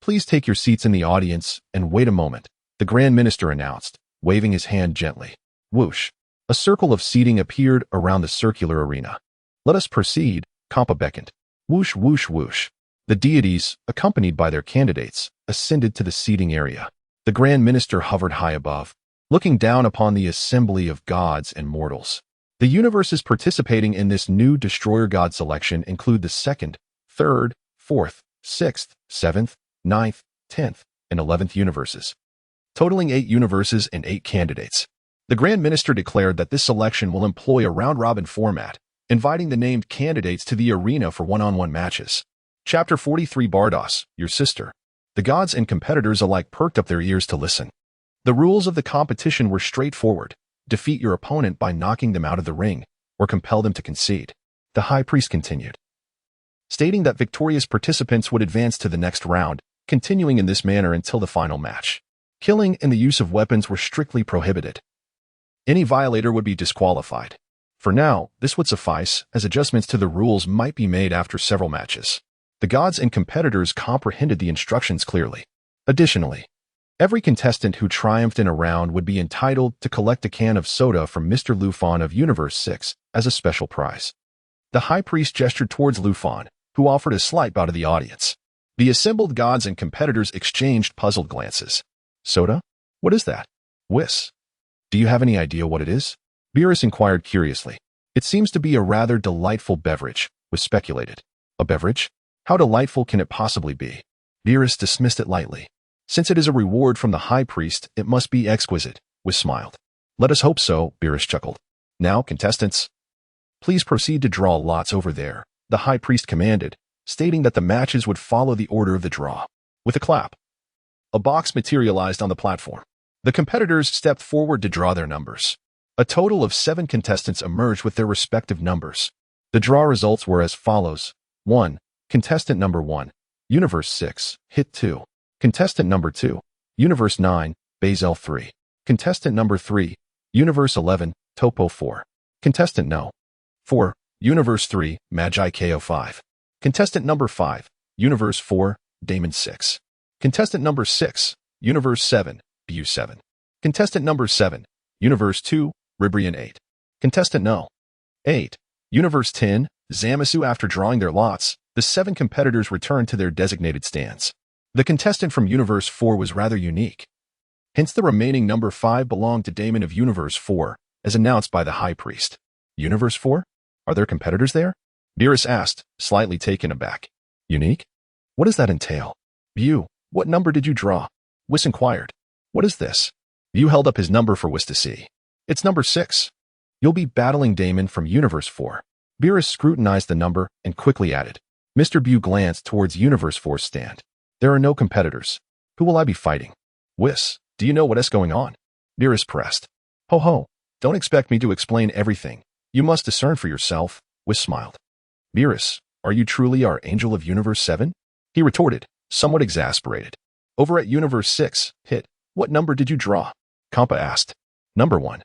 Please take your seats in the audience and wait a moment, the Grand Minister announced, waving his hand gently. Whoosh. A circle of seating appeared around the circular arena. Let us proceed, Kampa beckoned. Whoosh, whoosh, whoosh. The deities, accompanied by their candidates, ascended to the seating area. The Grand Minister hovered high above, looking down upon the assembly of gods and mortals. The universes participating in this new destroyer god selection include the 2nd, 3rd, 4th, 6th, 7th, 9th, 10th, and 11th universes, totaling 8 universes and 8 candidates. The Grand Minister declared that this selection will employ a round-robin format, inviting the named candidates to the arena for one-on-one matches. Chapter 43 Bardos, your sister. The gods and competitors alike perked up their ears to listen. The rules of the competition were straightforward. Defeat your opponent by knocking them out of the ring, or compel them to concede. The High Priest continued, stating that victorious participants would advance to the next round, continuing in this manner until the final match. Killing and the use of weapons were strictly prohibited. Any violator would be disqualified. For now, this would suffice, as adjustments to the rules might be made after several matches. The gods and competitors comprehended the instructions clearly. Additionally, every contestant who triumphed in a round would be entitled to collect a can of soda from Mr. Ruffin of Universe 6 as a special prize. The High Priest gestured towards Ruffin, who offered a slight bow to the audience. The assembled gods and competitors exchanged puzzled glances. Soda? What is that? Whis. Do you have any idea what it is? Beerus inquired curiously. It seems to be a rather delightful beverage, Whis speculated. A beverage? How delightful can it possibly be? Beerus dismissed it lightly. Since it is a reward from the High Priest, it must be exquisite, Whis smiled. Let us hope so, Beerus chuckled. Now, contestants, please proceed to draw lots over there, the High Priest commanded, stating that the matches would follow the order of the draw. With a clap, a box materialized on the platform. The competitors stepped forward to draw their numbers. A total of 7 contestants emerged with their respective numbers. The draw results were as follows. 1. Contestant number 1, Universe 6, Hit 2. Contestant number 2, Universe 9, Basel 3. Contestant number 3, Universe 11, Topo 4. Contestant No. 4, Universe 3, Magi KO 5. Contestant number 5, Universe 4, Damon 6. Contestant number 6, Universe 7, Bu 7. Contestant number 7, Universe 2, Ribrian 8. Contestant No. 8, Universe 10, Zamasu. After drawing their lots, the 7 competitors returned to their designated stands. The contestant from Universe 4 was rather unique. Hence the remaining number 5 belonged to Damon of Universe 4, as announced by the High Priest. Universe 4? Are there competitors there? Beerus asked, slightly taken aback. Unique? What does that entail? Bu, what number did you draw? Whis inquired. What is this? Bu held up his number for Whis to see. It's number 6. You'll be battling Damon from Universe 4. Beerus scrutinized the number and quickly added. Mr. Bu glanced towards Universe 4's stand. There are no competitors. Who will I be fighting? Whis, do you know what is going on? Beerus pressed. Ho ho, don't expect me to explain everything. You must discern for yourself, Whis smiled. Beerus, are you truly our angel of Universe 7? He retorted, somewhat exasperated. Over at Universe 6, Hit, what number did you draw? Kampa asked. Number 1.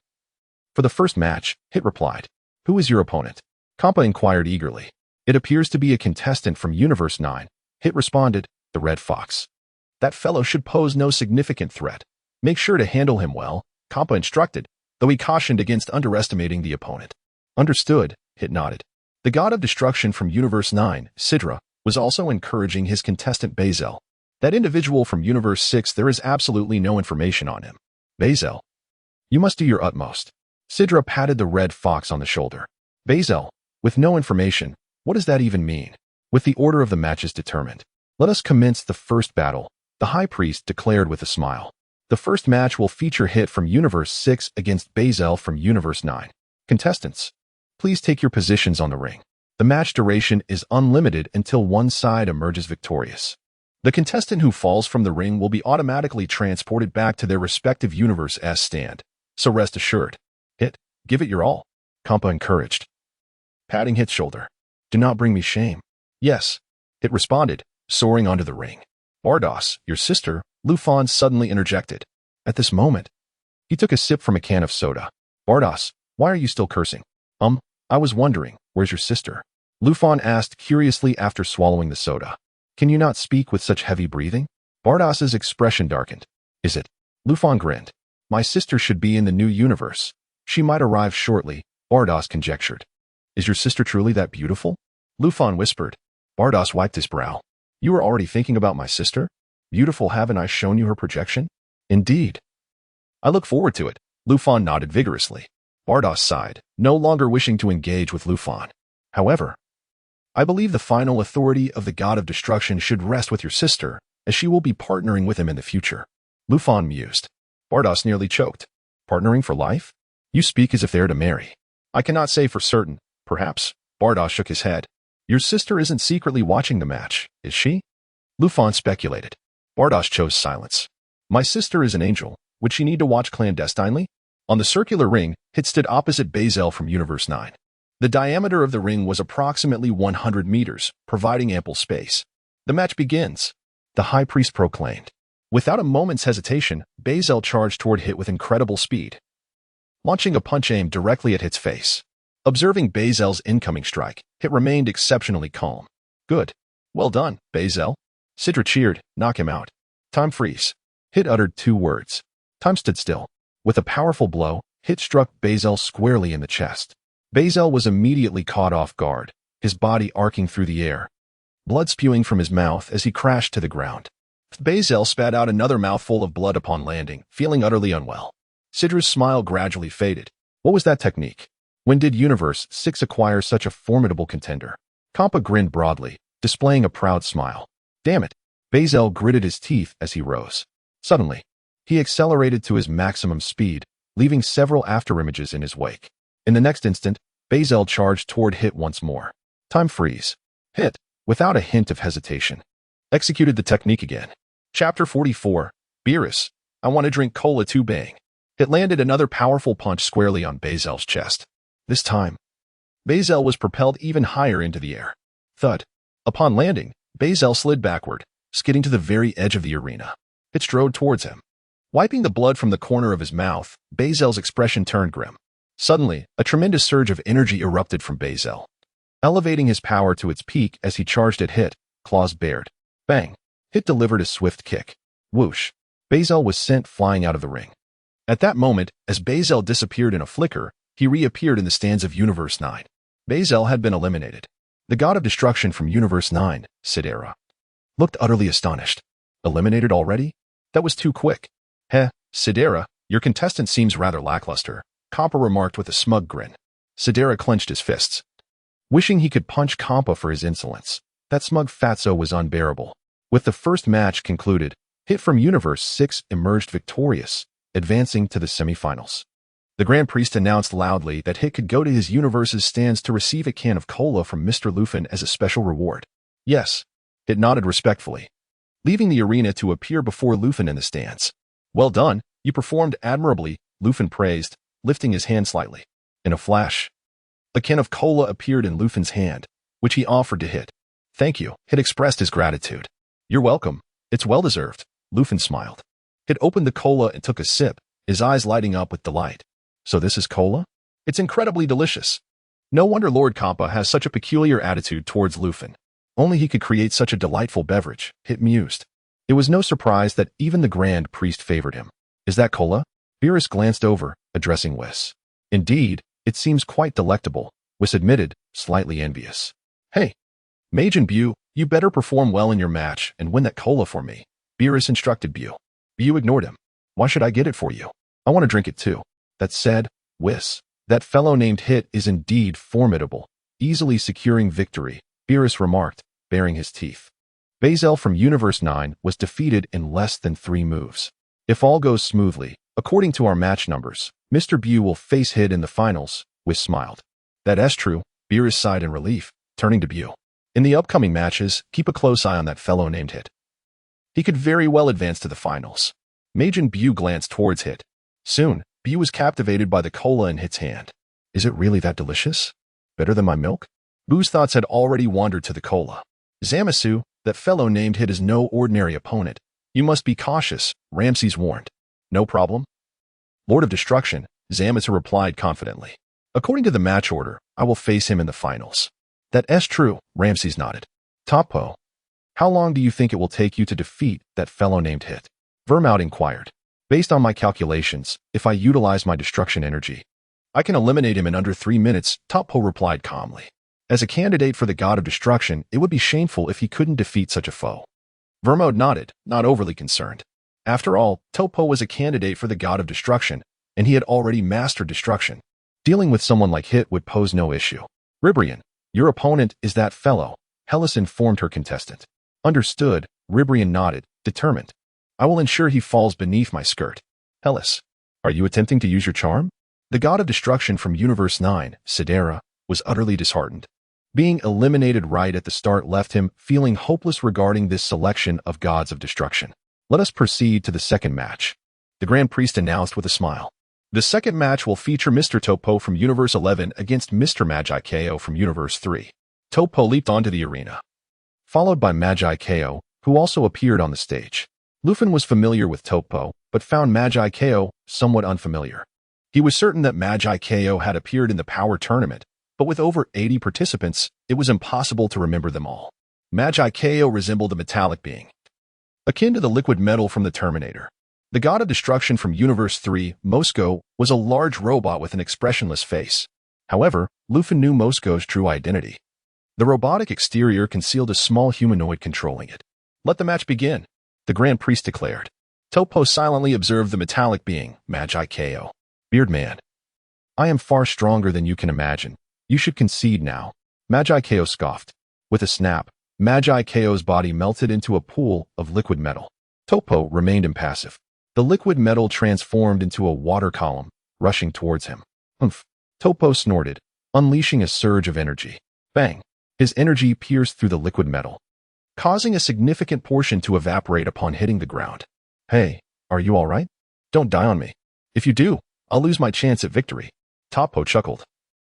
For the first match, Hit replied. Who is your opponent? Kampa inquired eagerly. It appears to be a contestant from Universe 9. Hit responded, the Red Fox. That fellow should pose no significant threat. Make sure to handle him well, Kampa instructed, though he cautioned against underestimating the opponent. Understood, Hit nodded. The god of destruction from Universe 9, Sidra, was also encouraging his contestant Basel. That individual from Universe 6, there is absolutely no information on him. Basel, you must do your utmost. Sidra patted the Red Fox on the shoulder. Basel, with no information, what does that even mean? With the order of the matches determined, let us commence the first battle, the High Priest declared with a smile. The first match will feature Hit from Universe 6 against Bazel from Universe 9. Contestants, please take your positions on the ring. The match duration is unlimited until one side emerges victorious. The contestant who falls from the ring will be automatically transported back to their respective Universe stand, so rest assured. Hit, give it your all. Kampa encouraged. Patting Hit's shoulder. Do not bring me shame. Yes, Hit responded, soaring onto the ring. Bardos, your sister, Ruffin suddenly interjected. At this moment, he took a sip from a can of soda. Bardos, why are you still cursing? I was wondering, where's your sister? Ruffin asked curiously after swallowing the soda. Can you not speak with such heavy breathing? Bardos's expression darkened. Is it? Ruffin grinned. My sister should be in the new universe. She might arrive shortly, Bardos conjectured. Is your sister truly that beautiful? Ruffin whispered. Bardos wiped his brow. You are already thinking about my sister? Beautiful, haven't I shown you her projection? Indeed. I look forward to it. Ruffin nodded vigorously. Bardos sighed, no longer wishing to engage with Ruffin. However, I believe the final authority of the God of Destruction should rest with your sister, as she will be partnering with him in the future. Ruffin mused. Bardos nearly choked. Partnering for life? You speak as if they are to marry. I cannot say for certain. Perhaps. Bardos shook his head. Your sister isn't secretly watching the match, is she? Ruffin speculated. Bardos chose silence. My sister is an angel. Would she need to watch clandestinely? On the circular ring, Hit stood opposite Bazel from Universe 9. The diameter of the ring was approximately 100 meters, providing ample space. The match begins, the High Priest proclaimed. Without a moment's hesitation, Bazel charged toward Hit with incredible speed, launching a punch aimed directly at Hit's face. Observing Bazel's incoming strike, Hit remained exceptionally calm. Good. Well done, Bazel. Sidra cheered. Knock him out. Time freeze. Hit uttered 2 words. Time stood still. With a powerful blow, Hit struck Bazel squarely in the chest. Bazel was immediately caught off guard, his body arcing through the air, blood spewing from his mouth as he crashed to the ground. Bazel spat out another mouthful of blood upon landing, feeling utterly unwell. Sidra's smile gradually faded. What was that technique? When did Universe 6 acquire such a formidable contender? Kampa grinned broadly, displaying a proud smile. Damn it! Bazel gritted his teeth as he rose. Suddenly, he accelerated to his maximum speed, leaving several afterimages in his wake. In the next instant, Bazel charged toward Hit once more. Time freeze. Hit, without a hint of hesitation, executed the technique again. Chapter 44, Beerus, I want to drink cola too bang. Hit landed another powerful punch squarely on Bazel's chest. This time, Bazel was propelled even higher into the air. Thud. Upon landing, Bazel slid backward, skidding to the very edge of the arena. Hit strode towards him. Wiping the blood from the corner of his mouth, Bazel's expression turned grim. Suddenly, a tremendous surge of energy erupted from Bazel, elevating his power to its peak as he charged at Hit, claws bared. Bang! Hit delivered a swift kick. Whoosh! Bazel was sent flying out of the ring. At that moment, as Bazel disappeared in a flicker, he reappeared in the stands of Universe 9. Bazel had been eliminated. The God of Destruction from Universe 9, Sidera, looked utterly astonished. Eliminated already? That was too quick. Heh, Sidera, your contestant seems rather lackluster, Kampa remarked with a smug grin. Sidera clenched his fists, wishing he could punch Kampa for his insolence. That smug fatso was unbearable. With the first match concluded, Hit from Universe 6 emerged victorious, advancing to the semifinals. The Grand Priest announced loudly that Hit could go to his universe's stands to receive a can of cola from Mr. Ruffin as a special reward. Yes, Hit nodded respectfully, leaving the arena to appear before Ruffin in the stands. Well done, you performed admirably, Ruffin praised, lifting his hand slightly. In a flash, a can of cola appeared in Ruffin's hand, which he offered to Hit. Thank you, Hit expressed his gratitude. You're welcome. It's well-deserved, Ruffin smiled. Hit opened the cola and took a sip, his eyes lighting up with delight. So this is cola? It's incredibly delicious. No wonder Lord Kampa has such a peculiar attitude towards Ruffin. Only he could create such a delightful beverage, Hit mused. It was no surprise that even the Grand Priest favored him. Is that cola? Beerus glanced over, addressing Whis. Indeed, it seems quite delectable, Whis admitted, slightly envious. Hey, Majin Buu, you better perform well in your match and win that cola for me, Beerus instructed Buu. Buu ignored him. Why should I get it for you? I want to drink it too. That said, Whis, that fellow named Hit is indeed formidable, easily securing victory, Beerus remarked, baring his teeth. Bazel from Universe 9 was defeated in less than 3 moves. If all goes smoothly, according to our match numbers, Mr. Buu will face Hit in the finals, Whis smiled. That's true, Beerus sighed in relief, turning to Buu. In the upcoming matches, keep a close eye on that fellow named Hit. He could very well advance to the finals. Majin Buu glanced towards Hit. Soon, Buu was captivated by the cola in Hit's hand. Is it really that delicious? Better than my milk? Buu's thoughts had already wandered to the cola. Zamasu, that fellow named Hit is no ordinary opponent. You must be cautious, Ramses warned. No problem. Lord of Destruction, Zamasu replied confidently. According to the match order, I will face him in the finals. That's true, Ramses nodded. Toppo, how long do you think it will take you to defeat that fellow named Hit? Vermout inquired. Based on my calculations, if I utilize my destruction energy, I can eliminate him in under 3 minutes, Toppo replied calmly. As a candidate for the God of Destruction, it would be shameful if he couldn't defeat such a foe. Vermout nodded, not overly concerned. After all, Toppo was a candidate for the God of Destruction, and he had already mastered destruction. Dealing with someone like Hit would pose no issue. Ribrian, your opponent is that fellow, Hellas informed her contestant. Understood, Ribrian nodded, determined. I will ensure he falls beneath my skirt. Hellas, are you attempting to use your charm? The God of Destruction from Universe 9, Sidera, was utterly disheartened. Being eliminated right at the start left him feeling hopeless regarding this selection of gods of destruction. Let us proceed to the second match, the Grand Priest announced with a smile. The second match will feature Mr. Toppo from Universe 11 against Mr. Magi Ko from Universe 3. Toppo leaped onto the arena, followed by Magi Ko, who also appeared on the stage. Ruffin was familiar with Toppo, but found Magi Ko somewhat unfamiliar. He was certain that Magi Ko had appeared in the Power Tournament, but with over 80 participants, it was impossible to remember them all. Magi Ko resembled a metallic being, akin to the liquid metal from the Terminator. The God of Destruction from Universe 3, Mosco, was a large robot with an expressionless face. However, Ruffin knew Mosco's true identity. The robotic exterior concealed a small humanoid controlling it. Let the match begin, the Grand Priest declared. Toppo silently observed the metallic being, Magi Ko. Beardman, I am far stronger than you can imagine. You should concede now. Magi Ko scoffed. With a snap, Magi Ko's body melted into a pool of liquid metal. Toppo remained impassive. The liquid metal transformed into a water column, rushing towards him. Humph! Toppo snorted, unleashing a surge of energy. Bang! His energy pierced through the liquid metal, causing a significant portion to evaporate upon hitting the ground. Hey, are you all right? Don't die on me. If you do, I'll lose my chance at victory. Toppo chuckled,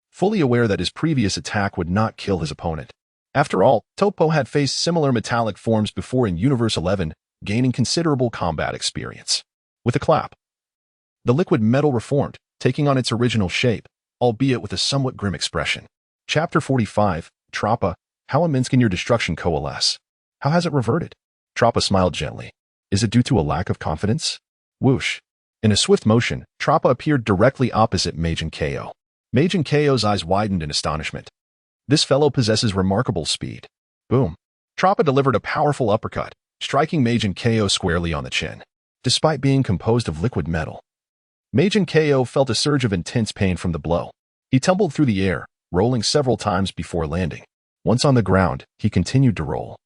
fully aware that his previous attack would not kill his opponent. After all, Toppo had faced similar metallic forms before in Universe 11, gaining considerable combat experience. With a clap, the liquid metal reformed, taking on its original shape, albeit with a somewhat grim expression. Chapter 45, Troppa, how immense can your destruction coalesce? How has it reverted? Troppa smiled gently. Is it due to a lack of confidence? Whoosh. In a swift motion, Troppa appeared directly opposite Majin Ko. Majin Ko's eyes widened in astonishment. This fellow possesses remarkable speed. Boom. Troppa delivered a powerful uppercut, striking Majin Ko squarely on the chin. Despite being composed of liquid metal, Majin Ko felt a surge of intense pain from the blow. He tumbled through the air, rolling several times before landing. Once on the ground, he continued to roll,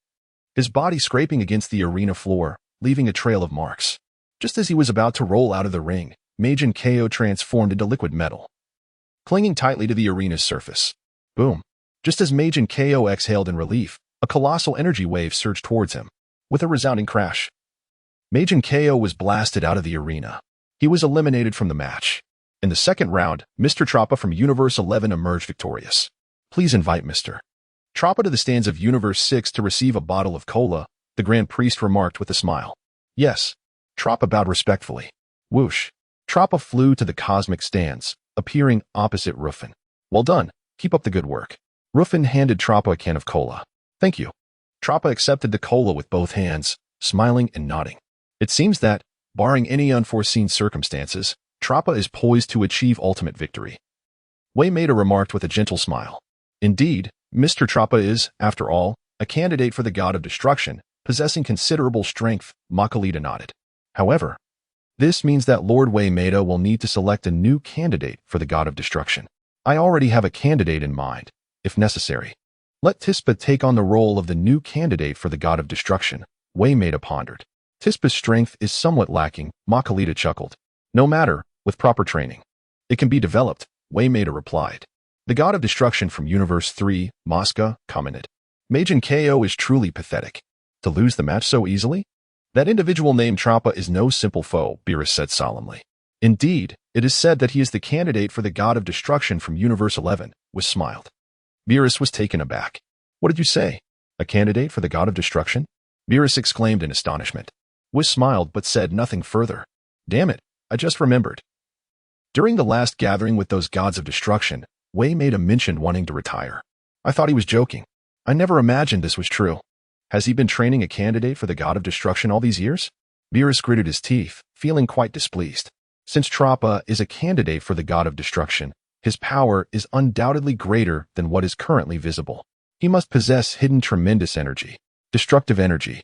his body scraping against the arena floor, leaving a trail of marks. Just as he was about to roll out of the ring, Majin Ko transformed into liquid metal, clinging tightly to the arena's surface. Boom! Just as Majin Ko exhaled in relief, a colossal energy wave surged towards him. With a resounding crash, Majin Ko was blasted out of the arena. He was eliminated from the match. In the second round, Mr. Troppa from Universe 11 emerged victorious. Please invite Mr. Troppa to the stands of Universe 6 to receive a bottle of cola, the Grand Priest remarked with a smile. Yes. Troppa bowed respectfully. Whoosh. Troppa flew to the cosmic stands, appearing opposite Ruffin. Well done. Keep up the good work. Ruffin handed Troppa a can of cola. Thank you. Troppa accepted the cola with both hands, smiling and nodding. It seems that, barring any unforeseen circumstances, Troppa is poised to achieve ultimate victory. Waymeda remarked with a gentle smile. Indeed, Mr. Troppa is, after all, a candidate for the God of Destruction, possessing considerable strength, Makalita nodded. However, this means that Lord Waymeda will need to select a new candidate for the God of Destruction. I already have a candidate in mind, if necessary. Let Tispa take on the role of the new candidate for the God of Destruction, Waymeda pondered. Tispa's strength is somewhat lacking, Makalita chuckled. No matter, with proper training. It can be developed, Waymeda replied. The god of destruction from Universe 3, Mosca, commented. Majin KO is truly pathetic. To lose the match so easily? That individual named Trappa is no simple foe, Beerus said solemnly. Indeed, it is said that he is the candidate for the god of destruction from Universe 11, Whis smiled. Beerus was taken aback. What did you say? A candidate for the god of destruction? Beerus exclaimed in astonishment. Whis smiled but said nothing further. Damn it, I just remembered. During the last gathering with those gods of destruction, Waymeda mentioned wanting to retire. I thought he was joking. I never imagined this was true. Has he been training a candidate for the god of destruction all these years? Beerus gritted his teeth, feeling quite displeased. Since Trappa is a candidate for the god of destruction, his power is undoubtedly greater than what is currently visible. He must possess hidden tremendous energy, destructive energy.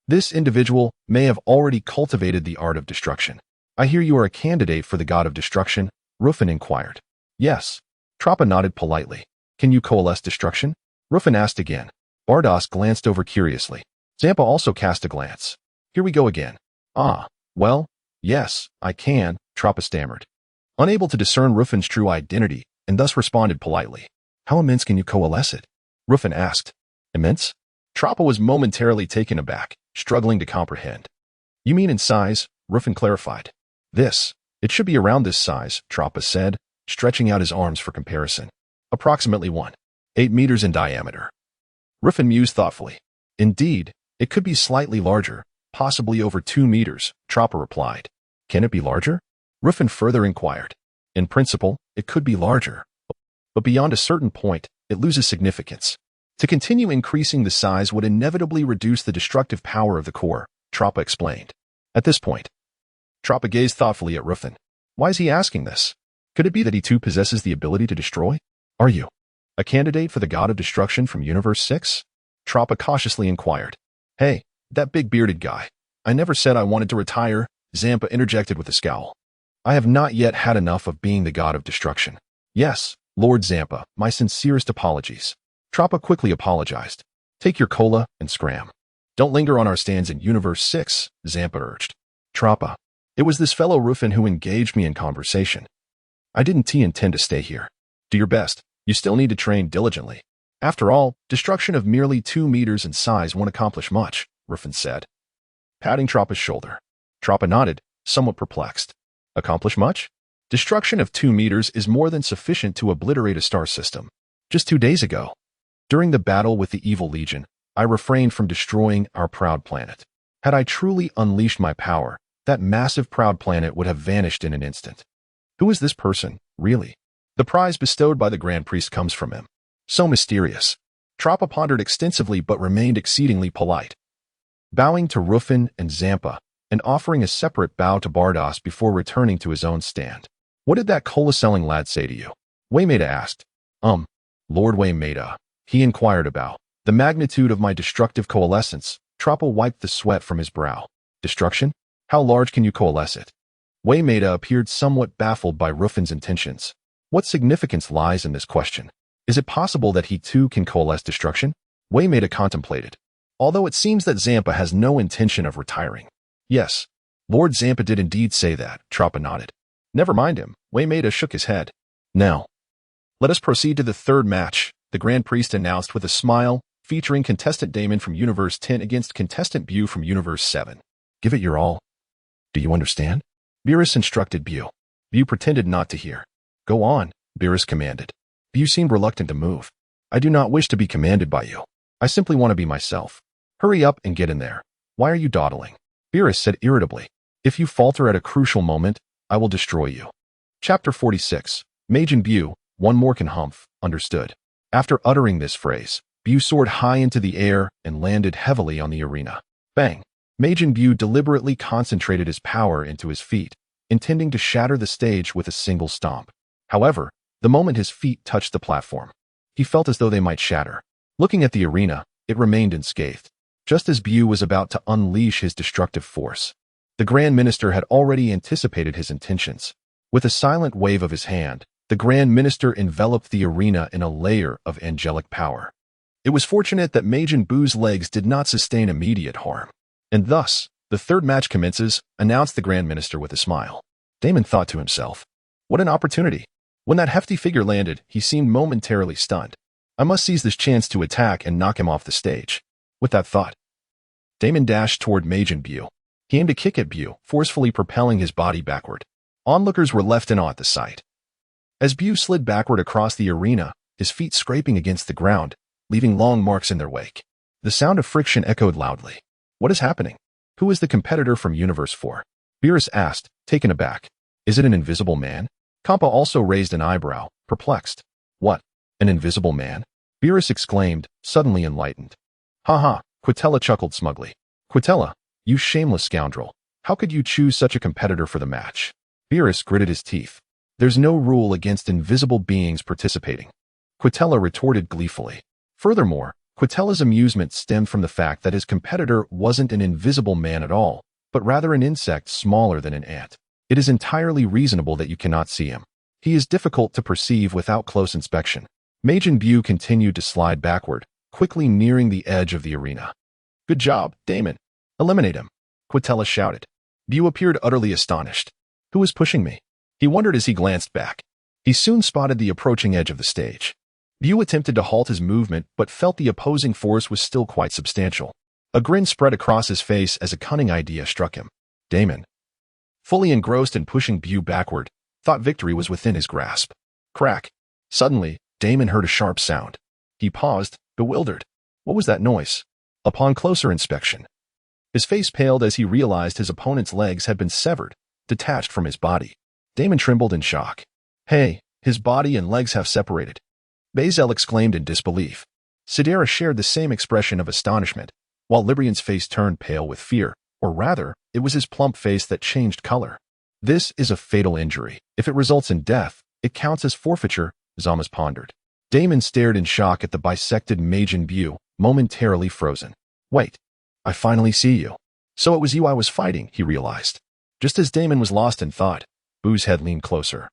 This individual may have already cultivated the art of destruction. I hear you are a candidate for the god of destruction, Ruffin inquired. Yes. Trappa nodded politely. Can you coalesce destruction? Ruffin asked again. Bardoss glanced over curiously. Zampa also cast a glance. Here we go again. Ah, well, yes, I can, Trappa stammered. Unable to discern Ruffin's true identity, and thus responded politely. How immense can you coalesce it? Ruffin asked. Immense? Trappa was momentarily taken aback, struggling to comprehend. You mean in size? Ruffin clarified. It should be around this size, Trappa said, stretching out his arms for comparison. Approximately 1.8 meters in diameter. Ruffin mused thoughtfully. Indeed, it could be slightly larger, possibly over 2 meters, Trappa replied. Can it be larger? Ruffin further inquired. In principle, it could be larger. But beyond a certain point, it loses significance. To continue increasing the size would inevitably reduce the destructive power of the core, Trappa explained. At this point, Trappa gazed thoughtfully at Ruffin. Why is he asking this? Could it be that he too possesses the ability to destroy? Are you a candidate for the god of destruction from Universe 6? Trappa cautiously inquired. Hey, that big bearded guy. I never said I wanted to retire, Zampa interjected with a scowl. I have not yet had enough of being the god of destruction. Yes, Lord Zampa, my sincerest apologies. Trappa quickly apologized. Take your cola and scram. Don't linger on our stands in Universe 6, Zampa urged. Trappa, it was this fellow Ruffin who engaged me in conversation. I didn't intend to stay here. Do your best. You still need to train diligently. After all, destruction of merely 2 meters in size won't accomplish much, Ruffin said, patting Trappa's shoulder. Trappa nodded, somewhat perplexed. Accomplish much? Destruction of 2 meters is more than sufficient to obliterate a star system. Just 2 days ago, during the battle with the Evil Legion, I refrained from destroying our proud planet. Had I truly unleashed my power, that massive proud planet would have vanished in an instant. Who is this person, really? The prize bestowed by the Grand Priest comes from him. So mysterious. Trappa pondered extensively but remained exceedingly polite. Bowing to Ruffin and Zampa, and offering a separate bow to Bardoss before returning to his own stand. What did that cola-selling lad say to you? Waymeda asked. Lord Waymeda, he inquired about the magnitude of my destructive coalescence. Trappa wiped the sweat from his brow. Destruction? How large can you coalesce it? Waymeda appeared somewhat baffled by Ruffin's intentions. What significance lies in this question? Is it possible that he too can coalesce destruction? Waymeda contemplated. Although it seems that Zampa has no intention of retiring. Yes, Lord Zampa did indeed say that, Trappa nodded. Never mind him, Waymeda shook his head. Now, let us proceed to the third match, the Grand Priest announced with a smile, featuring contestant Damon from Universe 10 against contestant Buu from Universe 7. Give it your all. Do you understand? Beerus instructed Buu. Buu pretended not to hear. Go on, Beerus commanded. Buu seemed reluctant to move. I do not wish to be commanded by you. I simply want to be myself. Hurry up and get in there. Why are you dawdling? Beerus said irritably. If you falter at a crucial moment, I will destroy you. Chapter 46. Majin Buu, one more can humph, understood. After uttering this phrase, Buu soared high into the air and landed heavily on the arena. Bang! Majin Buu deliberately concentrated his power into his feet, intending to shatter the stage with a single stomp. However, the moment his feet touched the platform, he felt as though they might shatter. Looking at the arena, it remained unscathed. Just as Buu was about to unleash his destructive force, the Grand Minister had already anticipated his intentions. With a silent wave of his hand, the Grand Minister enveloped the arena in a layer of angelic power. It was fortunate that Majin Buu's legs did not sustain immediate harm, and thus, The third match commences, announced the Grand Minister with a smile. Damon thought to himself, what an opportunity. When that hefty figure landed, he seemed momentarily stunned. I must seize this chance to attack and knock him off the stage. With that thought, Damon dashed toward Majin Buu. He aimed a kick at Buu, forcefully propelling his body backward. Onlookers were left in awe at the sight. As Buu slid backward across the arena, his feet scraping against the ground, leaving long marks in their wake. The sound of friction echoed loudly. What is happening? Who is the competitor from Universe 4? Beerus asked, taken aback. Is it an invisible man? Kampa also raised an eyebrow, perplexed. What? An invisible man? Beerus exclaimed, suddenly enlightened. Ha! Quitella chuckled smugly. Quitella, you shameless scoundrel. How could you choose such a competitor for the match? Beerus gritted his teeth. There's no rule against invisible beings participating. Quitella retorted gleefully. Furthermore, Quitella's amusement stemmed from the fact that his competitor wasn't an invisible man at all, but rather an insect smaller than an ant. It is entirely reasonable that you cannot see him. He is difficult to perceive without close inspection. Majin Buu continued to slide backward, quickly nearing the edge of the arena. Good job, Damon. Eliminate him, Quitella shouted. Buu appeared utterly astonished. Who is pushing me? He wondered as he glanced back. He soon spotted the approaching edge of the stage. Buu attempted to halt his movement, but felt the opposing force was still quite substantial. A grin spread across his face as a cunning idea struck him. Damon, fully engrossed in pushing Buu backward, thought victory was within his grasp. Crack. Suddenly, Damon heard a sharp sound. He paused, bewildered. What was that noise? Upon closer inspection, his face paled as he realized his opponent's legs had been severed, detached from his body. Damon trembled in shock. Hey, his body and legs have separated. Bazel exclaimed in disbelief. Sidera shared the same expression of astonishment, while Librian's face turned pale with fear, or rather, it was his plump face that changed color. This is a fatal injury. If it results in death, it counts as forfeiture, Zamas pondered. Damon stared in shock at the bisected Majin Buu, momentarily frozen. Wait, I finally see you. So it was you I was fighting, he realized. Just as Damon was lost in thought, Buu's head leaned closer,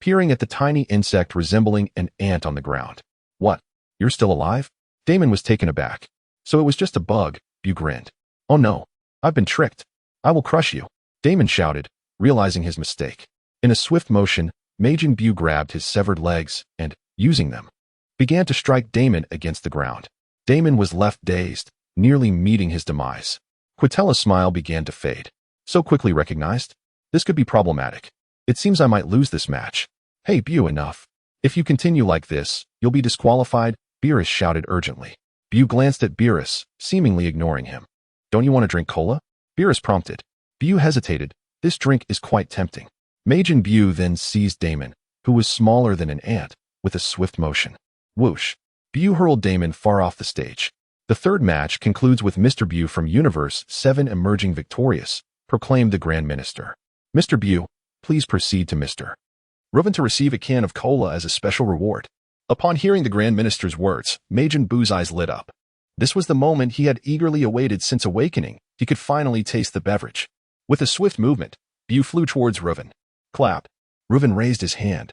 peering at the tiny insect resembling an ant on the ground. What? You're still alive? Damon was taken aback. So it was just a bug, Buu grinned. Oh no, I've been tricked. I will crush you, Damon shouted, realizing his mistake. In a swift motion, Majin Buu grabbed his severed legs and, using them, began to strike Damon against the ground. Damon was left dazed, nearly meeting his demise. Quitella's smile began to fade. So quickly recognized? This could be problematic. It seems I might lose this match. Hey Buu, enough. If you continue like this, you'll be disqualified, Beerus shouted urgently. Buu glanced at Beerus, seemingly ignoring him. Don't you want to drink cola? Beerus prompted. Buu hesitated. This drink is quite tempting. Majin Buu then seized Damon, who was smaller than an ant, with a swift motion. Whoosh. Buu hurled Damon far off the stage. The third match concludes with Mr. Buu from Universe 7 emerging victorious, proclaimed the Grand Minister. Mr. Buu, please proceed to Mr. Ruffin to receive a can of cola as a special reward. Upon hearing the Grand Minister's words, Majin Buu's eyes lit up. This was the moment he had eagerly awaited since awakening. He could finally taste the beverage. With a swift movement, Buu flew towards Ruffin. Clap. Ruffin raised his hand,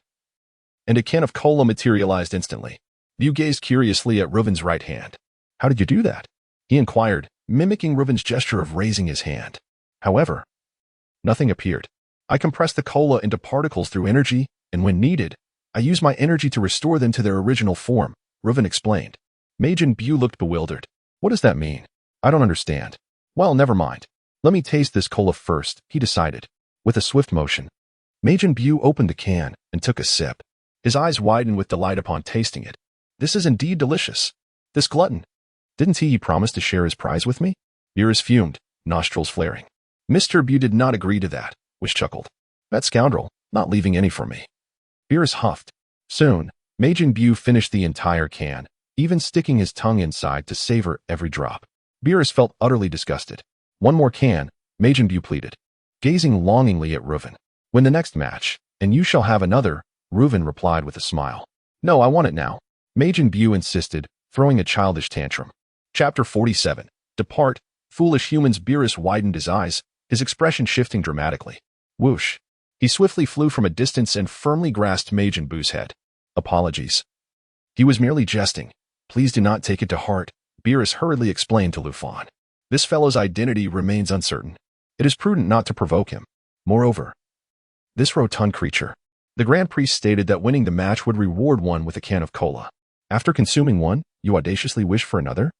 and a can of cola materialized instantly. Buu gazed curiously at Ruffin's right hand. How did you do that? He inquired, mimicking Ruffin's gesture of raising his hand. However, nothing appeared. I compressed the cola into particles through energy, and when needed, I used my energy to restore them to their original form, Ruffin explained. Majin Buu looked bewildered. What does that mean? I don't understand. Well, never mind. Let me taste this cola first, he decided. With a swift motion, Majin Buu opened the can and took a sip. His eyes widened with delight upon tasting it. This is indeed delicious. This glutton. Didn't he promise to share his prize with me? Beerus fumed, nostrils flaring. Mr. Buu did not agree to that, Whis chuckled. That scoundrel, not leaving any for me. Beerus huffed. Soon, Majin Buu finished the entire can, even sticking his tongue inside to savor every drop. Beerus felt utterly disgusted. One more can, Majin Buu pleaded, gazing longingly at Ruffin. When the next match, and you shall have another, Ruffin replied with a smile. No, I want it now, Majin Buu insisted, throwing a childish tantrum. Chapter 47. Depart, foolish humans. Beerus widened his eyes, his expression shifting dramatically. Whoosh. He swiftly flew from a distance and firmly grasped Majin Buu's head. Apologies. He was merely jesting. Please do not take it to heart, Beerus hurriedly explained to Ruffin. This fellow's identity remains uncertain. It is prudent not to provoke him. Moreover, this rotund creature. The Grand Priest stated that winning the match would reward one with a can of cola. After consuming one, you audaciously wish for another?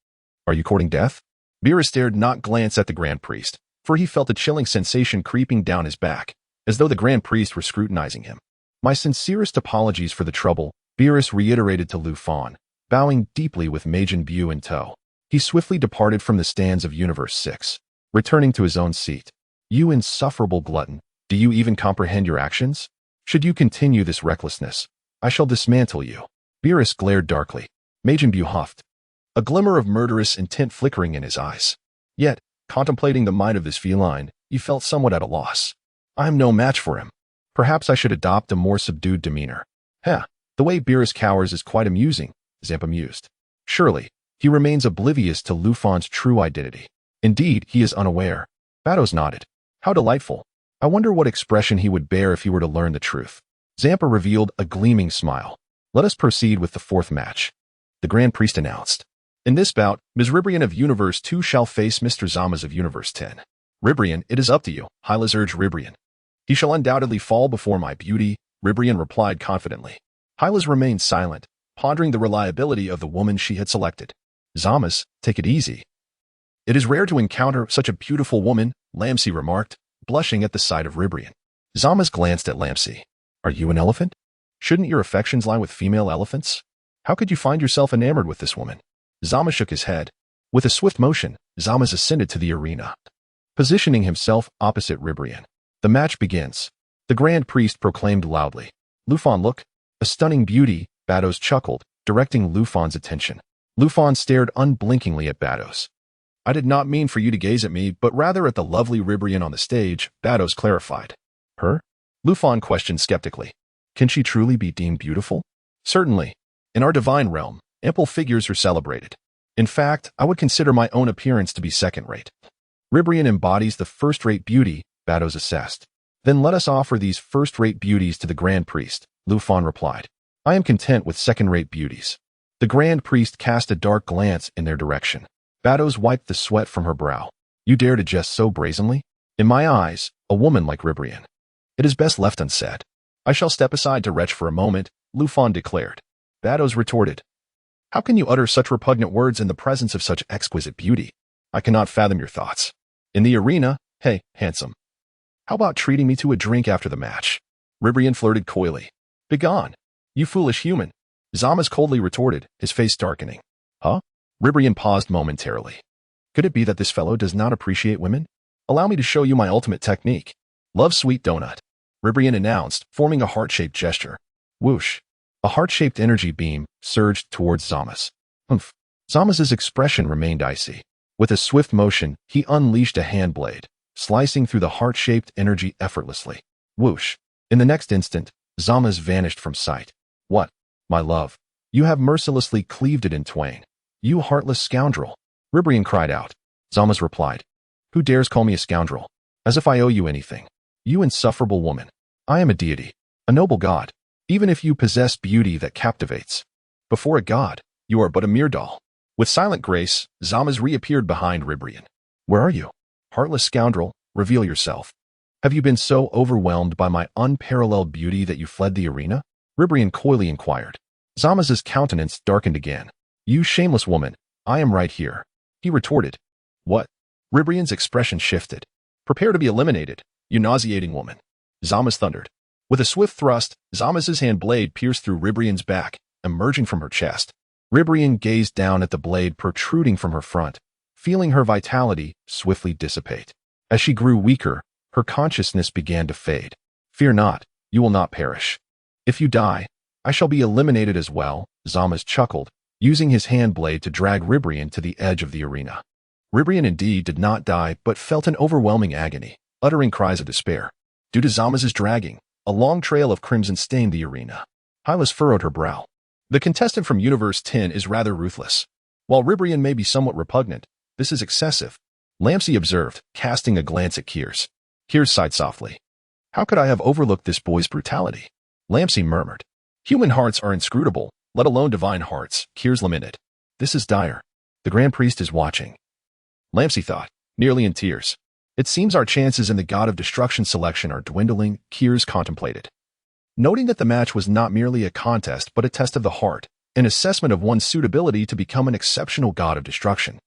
Are you courting death? Beerus dared not glance at the Grand Priest, for he felt a chilling sensation creeping down his back, as though the Grand Priest were scrutinizing him. My sincerest apologies for the trouble, Beerus reiterated to Ruffin, bowing deeply with Majin Buu in tow. He swiftly departed from the stands of Universe 6, returning to his own seat. You insufferable glutton, do you even comprehend your actions? Should you continue this recklessness, I shall dismantle you. Beerus glared darkly. Majin Buu huffed, a glimmer of murderous intent flickering in his eyes. Yet, contemplating the might of this feline, he felt somewhat at a loss. I am no match for him. Perhaps I should adopt a more subdued demeanor. The way Beerus cowers is quite amusing, Zampa mused. Surely, he remains oblivious to Ruffin's true identity. Indeed, he is unaware. Bados nodded. How delightful. I wonder what expression he would bear if he were to learn the truth. Zampa revealed a gleaming smile. Let us proceed with the fourth match. The Grand Priest announced. In this bout, Ms. Ribrian of Universe 2 shall face Mr. Zamas of Universe 10. Ribrian, it is up to you, Hylas urged Ribrian. He shall undoubtedly fall before my beauty, Ribrian replied confidently. Hylas remained silent, pondering the reliability of the woman she had selected. Zamas, take it easy. It is rare to encounter such a beautiful woman, Lam-Z remarked, blushing at the sight of Ribrian. Zamas glanced at Lam-Z. Are you an elephant? Shouldn't your affections lie with female elephants? How could you find yourself enamored with this woman? Zamas shook his head. With a swift motion, Zamas ascended to the arena, positioning himself opposite Ribrian. The match begins. The Grand Priest proclaimed loudly. Ruffin, look. A stunning beauty, Bados chuckled, directing Ruffin's attention. Ruffin stared unblinkingly at Bados. I did not mean for you to gaze at me, but rather at the lovely Ribrian on the stage, Bados clarified. Her? Ruffin questioned skeptically. Can she truly be deemed beautiful? Certainly. In our divine realm, ample figures are celebrated. In fact, I would consider my own appearance to be second-rate. Ribrian embodies the first-rate beauty, Bados assessed. Then let us offer these first-rate beauties to the Grand Priest, Ruffin replied. I am content with second-rate beauties. The Grand Priest cast a dark glance in their direction. Bados wiped the sweat from her brow. You dare to jest so brazenly? In my eyes, a woman like Ribrian. It is best left unsaid. I shall step aside to retch for a moment, Ruffin declared. Bados retorted. How can you utter such repugnant words in the presence of such exquisite beauty? I cannot fathom your thoughts. In the arena, hey, handsome. How about treating me to a drink after the match? Ribrian flirted coyly. Begone, you foolish human. Zamas coldly retorted, his face darkening. Huh? Ribrian paused momentarily. Could it be that this fellow does not appreciate women? Allow me to show you my ultimate technique. Love sweet donut. Ribrian announced, forming a heart-shaped gesture. Whoosh. A heart-shaped energy beam surged towards Zamas. Humph. Zamas's expression remained icy. With a swift motion, he unleashed a hand blade, slicing through the heart-shaped energy effortlessly. Whoosh. In the next instant, Zamas vanished from sight. What? My love. You have mercilessly cleaved it in twain. You heartless scoundrel. Ribrian cried out. Zamas replied. Who dares call me a scoundrel? As if I owe you anything. You insufferable woman. I am a deity, a noble god. Even if you possess beauty that captivates. Before a god, you are but a mere doll. With silent grace, Zamas reappeared behind Ribrian. Where are you? Heartless scoundrel, reveal yourself. Have you been so overwhelmed by my unparalleled beauty that you fled the arena? Ribrian coyly inquired. Zamas's countenance darkened again. You shameless woman, I am right here. He retorted. What? Ribrian's expression shifted. Prepare to be eliminated, you nauseating woman. Zamas thundered. With a swift thrust, Zamas's hand blade pierced through Ribrian's back, emerging from her chest. Ribrian gazed down at the blade protruding from her front, feeling her vitality swiftly dissipate. As she grew weaker, her consciousness began to fade. Fear not, you will not perish. If you die, I shall be eliminated as well, Zamas chuckled, using his hand blade to drag Ribrian to the edge of the arena. Ribrian indeed did not die, but felt an overwhelming agony, uttering cries of despair. Due to Zamas's dragging, a long trail of crimson stained the arena. Hylas furrowed her brow. The contestant from Universe 10 is rather ruthless. While Ribrian may be somewhat repugnant, this is excessive, Lam-Z observed, casting a glance at Kiers. Kiers sighed softly. How could I have overlooked this boy's brutality? Lam-Z murmured. Human hearts are inscrutable, let alone divine hearts, Kiers lamented. This is dire. The Grand Priest is watching. Lam-Z thought, nearly in tears. It seems our chances in the God of Destruction selection are dwindling, Kiers contemplated. Noting that the match was not merely a contest but a test of the heart, an assessment of one's suitability to become an exceptional God of Destruction.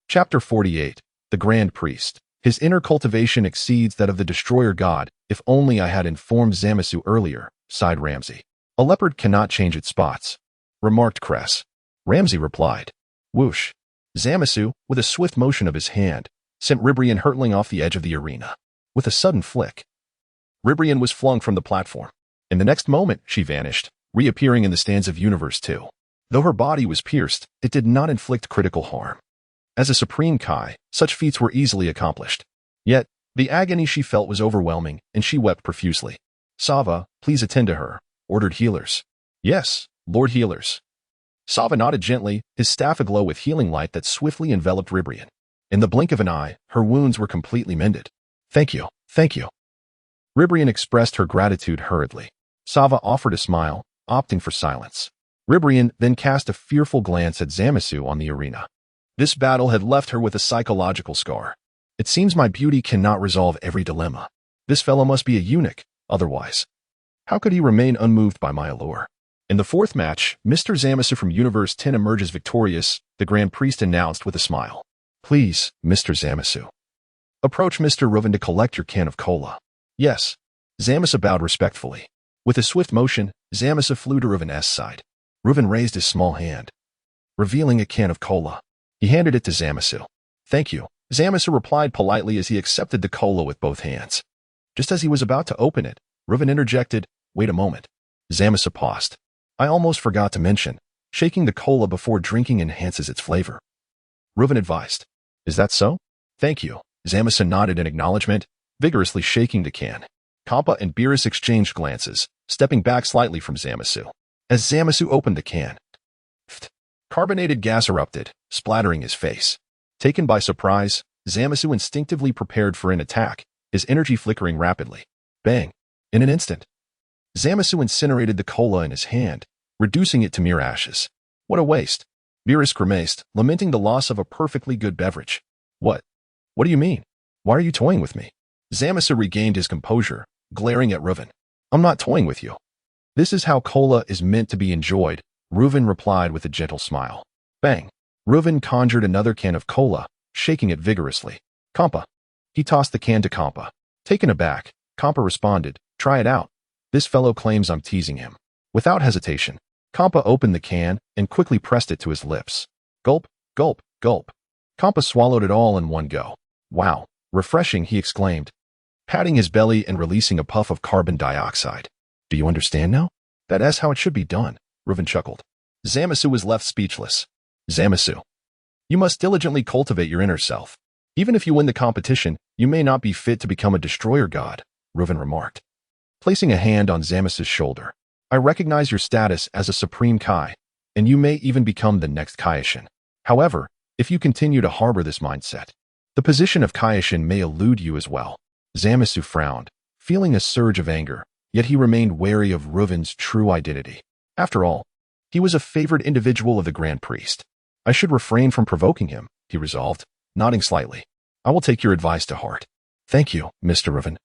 Chapter 48. The Grand Priest. His inner cultivation exceeds that of the Destroyer God. If only I had informed Zamasu earlier, sighed Lam-Z. A leopard cannot change its spots, remarked Cress. Lam-Z replied. Whoosh. Zamasu, with a swift motion of his hand, sent Ribrian hurtling off the edge of the arena. With a sudden flick, Ribrian was flung from the platform. In the next moment, she vanished, reappearing in the stands of Universe 2. Though her body was pierced, it did not inflict critical harm. As a Supreme Kai, such feats were easily accomplished. Yet, the agony she felt was overwhelming, and she wept profusely. Sava, please attend to her, ordered healers. Yes, Lord Healers. Sava nodded gently, his staff aglow with healing light that swiftly enveloped Ribrian. In the blink of an eye, her wounds were completely mended. Thank you, thank you. Ribrian expressed her gratitude hurriedly. Sava offered a smile, opting for silence. Ribrian then cast a fearful glance at Zamasu on the arena. This battle had left her with a psychological scar. It seems my beauty cannot resolve every dilemma. This fellow must be a eunuch, otherwise. How could he remain unmoved by my allure? In the fourth match, Mr. Zamasu from Universe 10 emerges victorious, the Grand Priest announced with a smile. Please, Mr. Zamasu. Approach Mr. Ruffin to collect your can of cola. Yes. Zamasu bowed respectfully. With a swift motion, Zamasu flew to Ruffin's side. Ruffin raised his small hand, revealing a can of cola. He handed it to Zamasu. Thank you. Zamasu replied politely as he accepted the cola with both hands. Just as he was about to open it, Ruffin interjected, Wait a moment. Zamasu paused. I almost forgot to mention, shaking the cola before drinking enhances its flavor. Ruffin advised. Is that so? Thank you. Zamasu nodded in acknowledgement, vigorously shaking the can. Kappa and Beerus exchanged glances, stepping back slightly from Zamasu. As Zamasu opened the can, carbonated gas erupted, splattering his face. Taken by surprise, Zamasu instinctively prepared for an attack, his energy flickering rapidly. Bang! In an instant, Zamasu incinerated the cola in his hand, reducing it to mere ashes. What a waste! Beerus grimaced, lamenting the loss of a perfectly good beverage. What? What do you mean? Why are you toying with me? Zamasu regained his composure, glaring at Ruffin. I'm not toying with you. This is how cola is meant to be enjoyed, Ruffin replied with a gentle smile. Bang! Ruffin conjured another can of cola, shaking it vigorously. Kampa. He tossed the can to Kampa. Taken aback, Kampa responded, Try it out. This fellow claims I'm teasing him. Without hesitation, Kampa opened the can and quickly pressed it to his lips. Gulp, gulp, gulp. Kampa swallowed it all in one go. Wow, refreshing, he exclaimed, patting his belly and releasing a puff of carbon dioxide. Do you understand now? That's how it should be done, Ruffin chuckled. Zamasu was left speechless. Zamasu. You must diligently cultivate your inner self. Even if you win the competition, you may not be fit to become a destroyer god, Ruffin remarked. Placing a hand on Zamasu's shoulder. I recognize your status as a Supreme Kai, and you may even become the next Kaioshin. However, if you continue to harbor this mindset, the position of Kaioshin may elude you as well. Zamasu frowned, feeling a surge of anger, yet he remained wary of Ruffin's true identity. After all, he was a favored individual of the Grand Priest. I should refrain from provoking him, he resolved, nodding slightly. I will take your advice to heart. Thank you, Mr. Ruffin.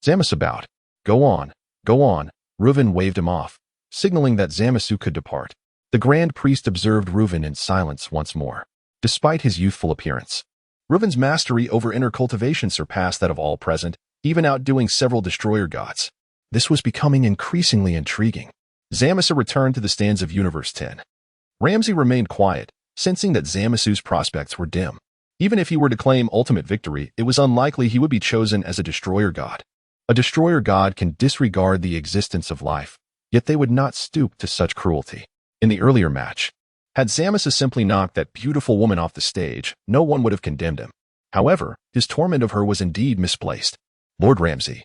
Zamasu bowed. Go on, go on. Ruffin waved him off, signaling that Zamasu could depart. The Grand Priest observed Ruffin in silence once more. Despite his youthful appearance, Ruffin's mastery over inner cultivation surpassed that of all present, even outdoing several destroyer gods. This was becoming increasingly intriguing. Zamasu returned to the stands of Universe 10. Lam-Z remained quiet, sensing that Zamasu's prospects were dim. Even if he were to claim ultimate victory, it was unlikely he would be chosen as a destroyer god. A destroyer god can disregard the existence of life, yet they would not stoop to such cruelty. In the earlier match, had Zamasu simply knocked that beautiful woman off the stage, no one would have condemned him. However, his torment of her was indeed misplaced. Lord Lam-Z.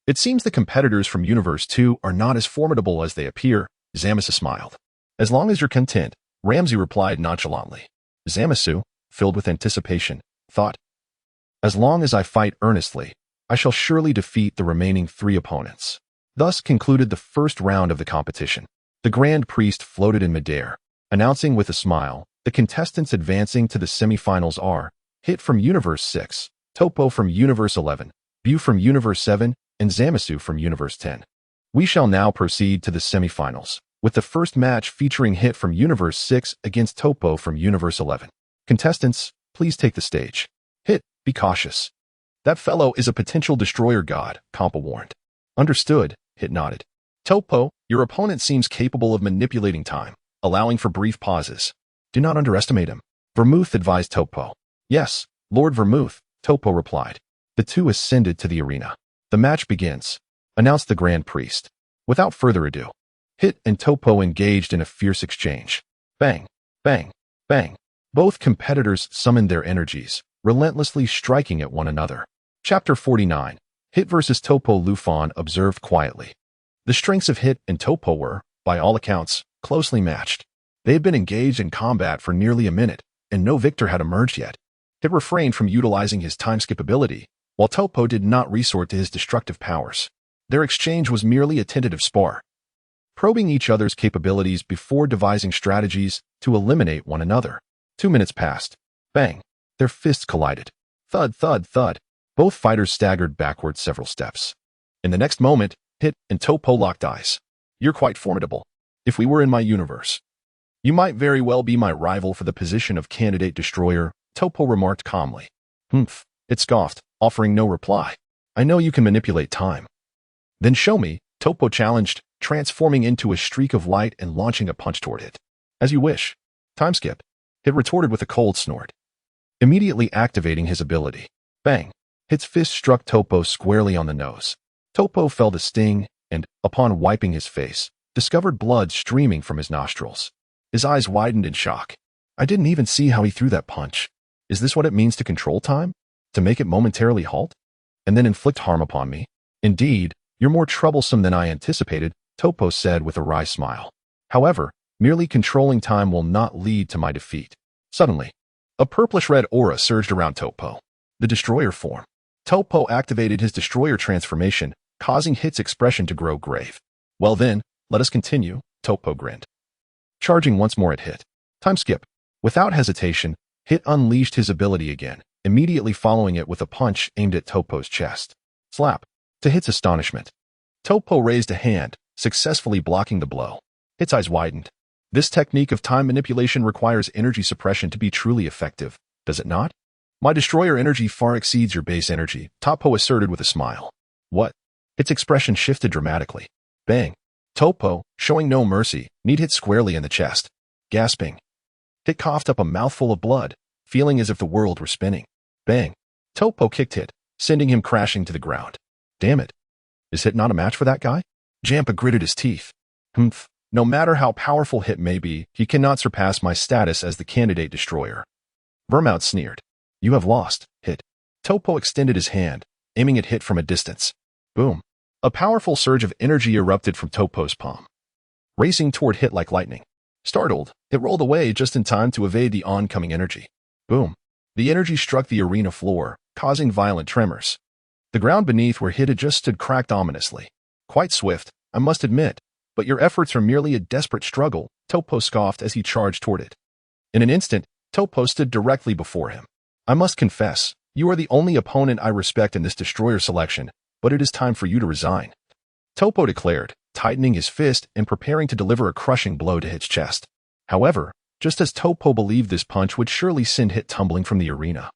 It seems the competitors from Universe 2 are not as formidable as they appear, Zamasu smiled. As long as you're content, Lam-Z replied nonchalantly. Zamasu, filled with anticipation, thought, as long as I fight earnestly, I shall surely defeat the remaining 3 opponents. Thus concluded the first round of the competition. The Grand Priest floated in midair, announcing with a smile, the contestants advancing to the semifinals are, Hit from Universe 6, Topo from Universe 11, Bu from Universe 7, and Zamasu from Universe 10. We shall now proceed to the semifinals, with the first match featuring Hit from Universe 6 against Topo from Universe 11. Contestants, please take the stage. Hit, be cautious. That fellow is a potential destroyer god, Compa warned. Understood, Hit nodded. Topo, your opponent seems capable of manipulating time, allowing for brief pauses. Do not underestimate him. Vermouth advised Topo. Yes, Lord Vermouth, Topo replied. The two ascended to the arena. The match begins, announced the Grand Priest. Without further ado, Hit and Topo engaged in a fierce exchange. Bang, bang, bang. Both competitors summoned their energies, relentlessly striking at one another. Chapter 49. Hit vs. Topo. Lufan observed quietly. The strengths of Hit and Topo were, by all accounts, closely matched. They had been engaged in combat for nearly a minute, and no victor had emerged yet. Hit refrained from utilizing his time-skip ability, while Topo did not resort to his destructive powers. Their exchange was merely a tentative spar, probing each other's capabilities before devising strategies to eliminate one another. 2 minutes passed. Bang! Their fists collided. Thud, thud, thud. Both fighters staggered backward several steps. In the next moment, Hit and Topo locked eyes. You're quite formidable. If we were in my universe, you might very well be my rival for the position of candidate destroyer, Topo remarked calmly. Humph, Hit scoffed, offering no reply. I know you can manipulate time. Then show me, Topo challenged, transforming into a streak of light and launching a punch toward Hit. As you wish. Time skip. Hit retorted with a cold snort, immediately activating his ability. Bang! Hit's fist struck Topo squarely on the nose. Topo felt a sting and, upon wiping his face, discovered blood streaming from his nostrils. His eyes widened in shock. I didn't even see how he threw that punch. Is this what it means to control time? To make it momentarily halt? And then inflict harm upon me? Indeed, you're more troublesome than I anticipated, Topo said with a wry smile. However, merely controlling time will not lead to my defeat. Suddenly, a purplish-red aura surged around Topo. The destroyer form. Topo activated his destroyer transformation, causing Hit's expression to grow grave. Well then, let us continue, Topo grinned. Charging once more at Hit. Time skip. Without hesitation, Hit unleashed his ability again, immediately following it with a punch aimed at Topo's chest. Slap. To Hit's astonishment, Topo raised a hand, successfully blocking the blow. Hit's eyes widened. This technique of time manipulation requires energy suppression to be truly effective, does it not? My destroyer energy far exceeds your base energy, Topo asserted with a smile. What? Hit's expression shifted dramatically. Bang. Topo, showing no mercy, kneed Hit squarely in the chest. Gasping, Hit coughed up a mouthful of blood, feeling as if the world were spinning. Bang. Topo kicked Hit, sending him crashing to the ground. Damn it. Is Hit not a match for that guy? Jampa gritted his teeth. Humph. No matter how powerful Hit may be, he cannot surpass my status as the candidate destroyer. Vermouth sneered. You have lost, Hit. Topo extended his hand, aiming at Hit from a distance. Boom. A powerful surge of energy erupted from Topo's palm, racing toward Hit like lightning. Startled, Hit rolled away just in time to evade the oncoming energy. Boom. The energy struck the arena floor, causing violent tremors. The ground beneath where Hit had just stood cracked ominously. Quite swift, I must admit, but your efforts are merely a desperate struggle, Topo scoffed as he charged toward it. In an instant, Topo stood directly before him. I must confess, you are the only opponent I respect in this destroyer selection, but it is time for you to resign. Topo declared, tightening his fist and preparing to deliver a crushing blow to Hit's chest. However, just as Topo believed this punch would surely send Hit tumbling from the arena,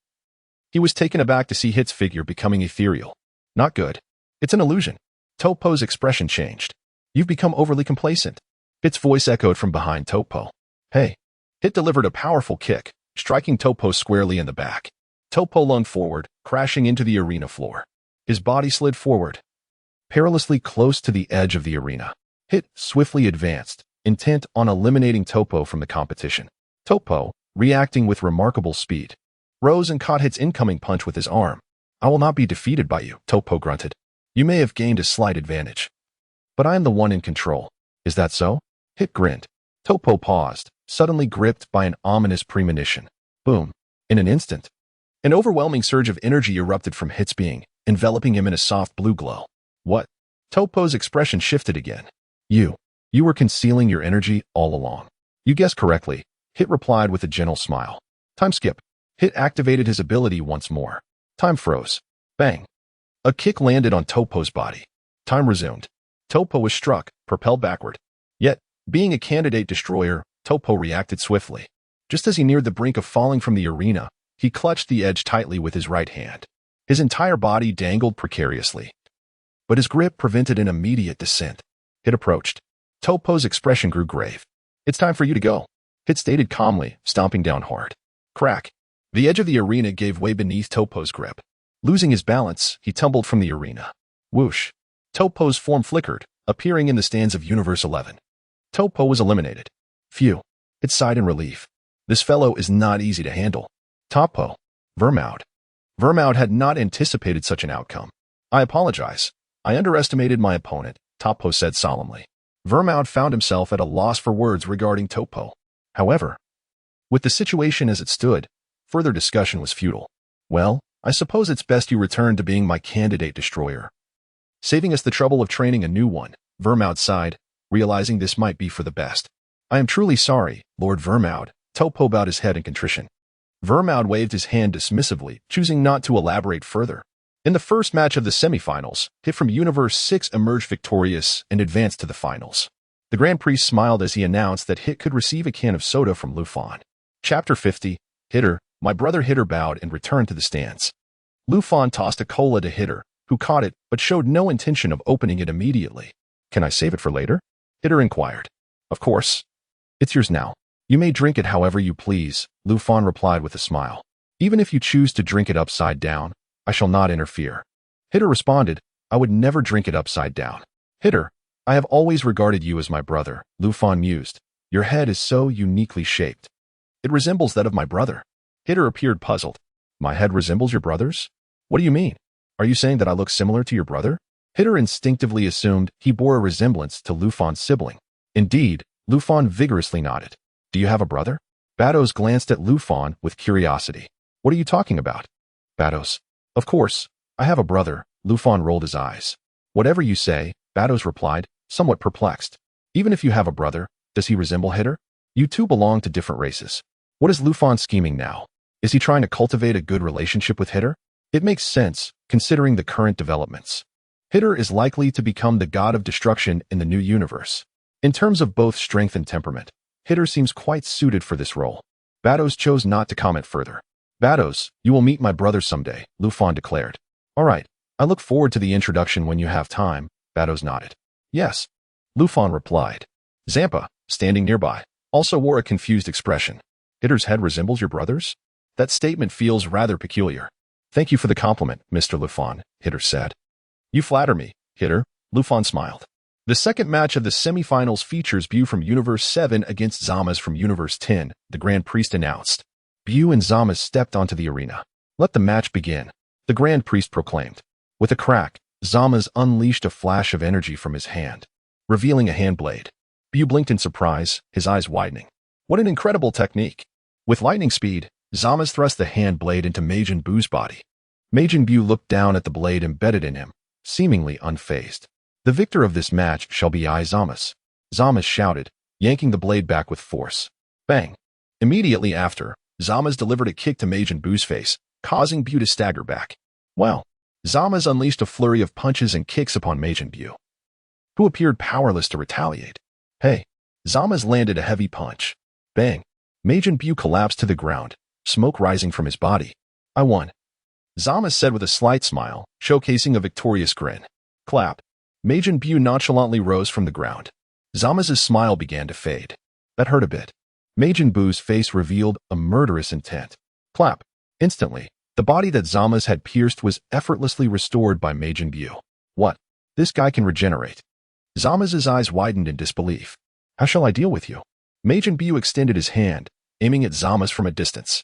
he was taken aback to see Hit's figure becoming ethereal. Not good. It's an illusion. Topo's expression changed. You've become overly complacent. Hit's voice echoed from behind Topo. Hey. Hit delivered a powerful kick, striking Topo squarely in the back. Topo lunged forward, crashing into the arena floor. His body slid forward, perilously close to the edge of the arena. Hit swiftly advanced, intent on eliminating Topo from the competition. Topo, reacting with remarkable speed, rose and caught Hit's incoming punch with his arm. I will not be defeated by you, Topo grunted. You may have gained a slight advantage, but I am the one in control. Is that so? Hit grinned. Topo paused, suddenly gripped by an ominous premonition. Boom. In an instant, an overwhelming surge of energy erupted from Hit's being, enveloping him in a soft blue glow. What? Topo's expression shifted again. You were concealing your energy all along. You guessed correctly, Hit replied with a gentle smile. Time skip. Hit activated his ability once more. Time froze. Bang. A kick landed on Toppo's body. Time resumed. Toppo was struck, propelled backward. Yet, being a candidate destroyer, Toppo reacted swiftly. Just as he neared the brink of falling from the arena, he clutched the edge tightly with his right hand. His entire body dangled precariously. But his grip prevented an immediate descent. Hit approached. Toppo's expression grew grave. "It's time for you to go," Hit stated calmly, stomping down hard. Crack. The edge of the arena gave way beneath Toppo's grip. Losing his balance, he tumbled from the arena. Whoosh. Toppo's form flickered, appearing in the stands of Universe 11. Toppo was eliminated. Phew. It sighed in relief. This fellow is not easy to handle. Toppo. Vermoud. Vermoud had not anticipated such an outcome. "I apologize. I underestimated my opponent," Toppo said solemnly. Vermoud found himself at a loss for words regarding Toppo. However, with the situation as it stood, further discussion was futile. "Well, I suppose it's best you return to being my candidate destroyer. Saving us the trouble of training a new one," Vermoud sighed, realizing this might be for the best. "I am truly sorry, Lord Vermoud," Toppo bowed his head in contrition. Vermoud waved his hand dismissively, choosing not to elaborate further. In the first match of the semifinals, Hit from Universe 6 emerged victorious and advanced to the finals. The Grand Priest smiled as he announced that Hit could receive a can of soda from Ruffin. Chapter 50, Hitter. My brother Hitter bowed and returned to the stands. Ruffin tossed a cola to Hitter, who caught it but showed no intention of opening it immediately. "Can I save it for later?" Hitter inquired. "Of course. It's yours now. You may drink it however you please," Ruffin replied with a smile. "Even if you choose to drink it upside down, I shall not interfere." Hitter responded, "I would never drink it upside down." "Hitter, I have always regarded you as my brother," Ruffin mused. "Your head is so uniquely shaped. It resembles that of my brother." Hitter appeared puzzled. "My head resembles your brother's? What do you mean? Are you saying that I look similar to your brother?" Hitter instinctively assumed he bore a resemblance to Ruffin's sibling. Indeed, Ruffin vigorously nodded. "Do you have a brother?" Batos glanced at Ruffin with curiosity. "What are you talking about?" Batos. "Of course, I have a brother." Ruffin rolled his eyes. "Whatever you say," Batos replied, somewhat perplexed. "Even if you have a brother, does he resemble Hitter? You two belong to different races. What is Ruffin scheming now? Is he trying to cultivate a good relationship with Hitter? It makes sense, considering the current developments. Hitter is likely to become the god of destruction in the new universe. In terms of both strength and temperament, Hitter seems quite suited for this role." Batos chose not to comment further. "Batos, you will meet my brother someday," Ruffin declared. "All right, I look forward to the introduction when you have time," Batos nodded. "Yes," Ruffin replied. Zampa, standing nearby, also wore a confused expression. "Hitter's head resembles your brother's? That statement feels rather peculiar." "Thank you for the compliment, Mr. Ruffin," Hitter said. "You flatter me, Hitter," Ruffin smiled. The second match of the semifinals features Buu from Universe 7 against Zama's from Universe 10, the Grand Priest announced. Buu and Zama stepped onto the arena. "Let the match begin," the Grand Priest proclaimed. With a crack, Zama's unleashed a flash of energy from his hand, revealing a hand blade. Buu blinked in surprise, his eyes widening. What an incredible technique! With lightning speed, Zama's thrust the hand blade into Majin Buu's body. Majin Buu looked down at the blade embedded in him, seemingly unfazed. "The victor of this match shall be I, Zama's," Zama's shouted, yanking the blade back with force. Bang! Immediately after, Zama's delivered a kick to Majin Buu's face, causing Buu to stagger back. Wow! Zama's unleashed a flurry of punches and kicks upon Majin Buu, who appeared powerless to retaliate. Hey! Zama's landed a heavy punch. Bang! Majin Buu collapsed to the ground, smoke rising from his body. "I won," Zama said with a slight smile, showcasing a victorious grin. Clap. Majin Buu nonchalantly rose from the ground. Zama's smile began to fade. That hurt a bit. Majin Buu's face revealed a murderous intent. Clap. Instantly, the body that Zama's had pierced was effortlessly restored by Majin Buu. What? This guy can regenerate. Zama's eyes widened in disbelief. How shall I deal with you? Majin Buu extended his hand, aiming at Zama's from a distance.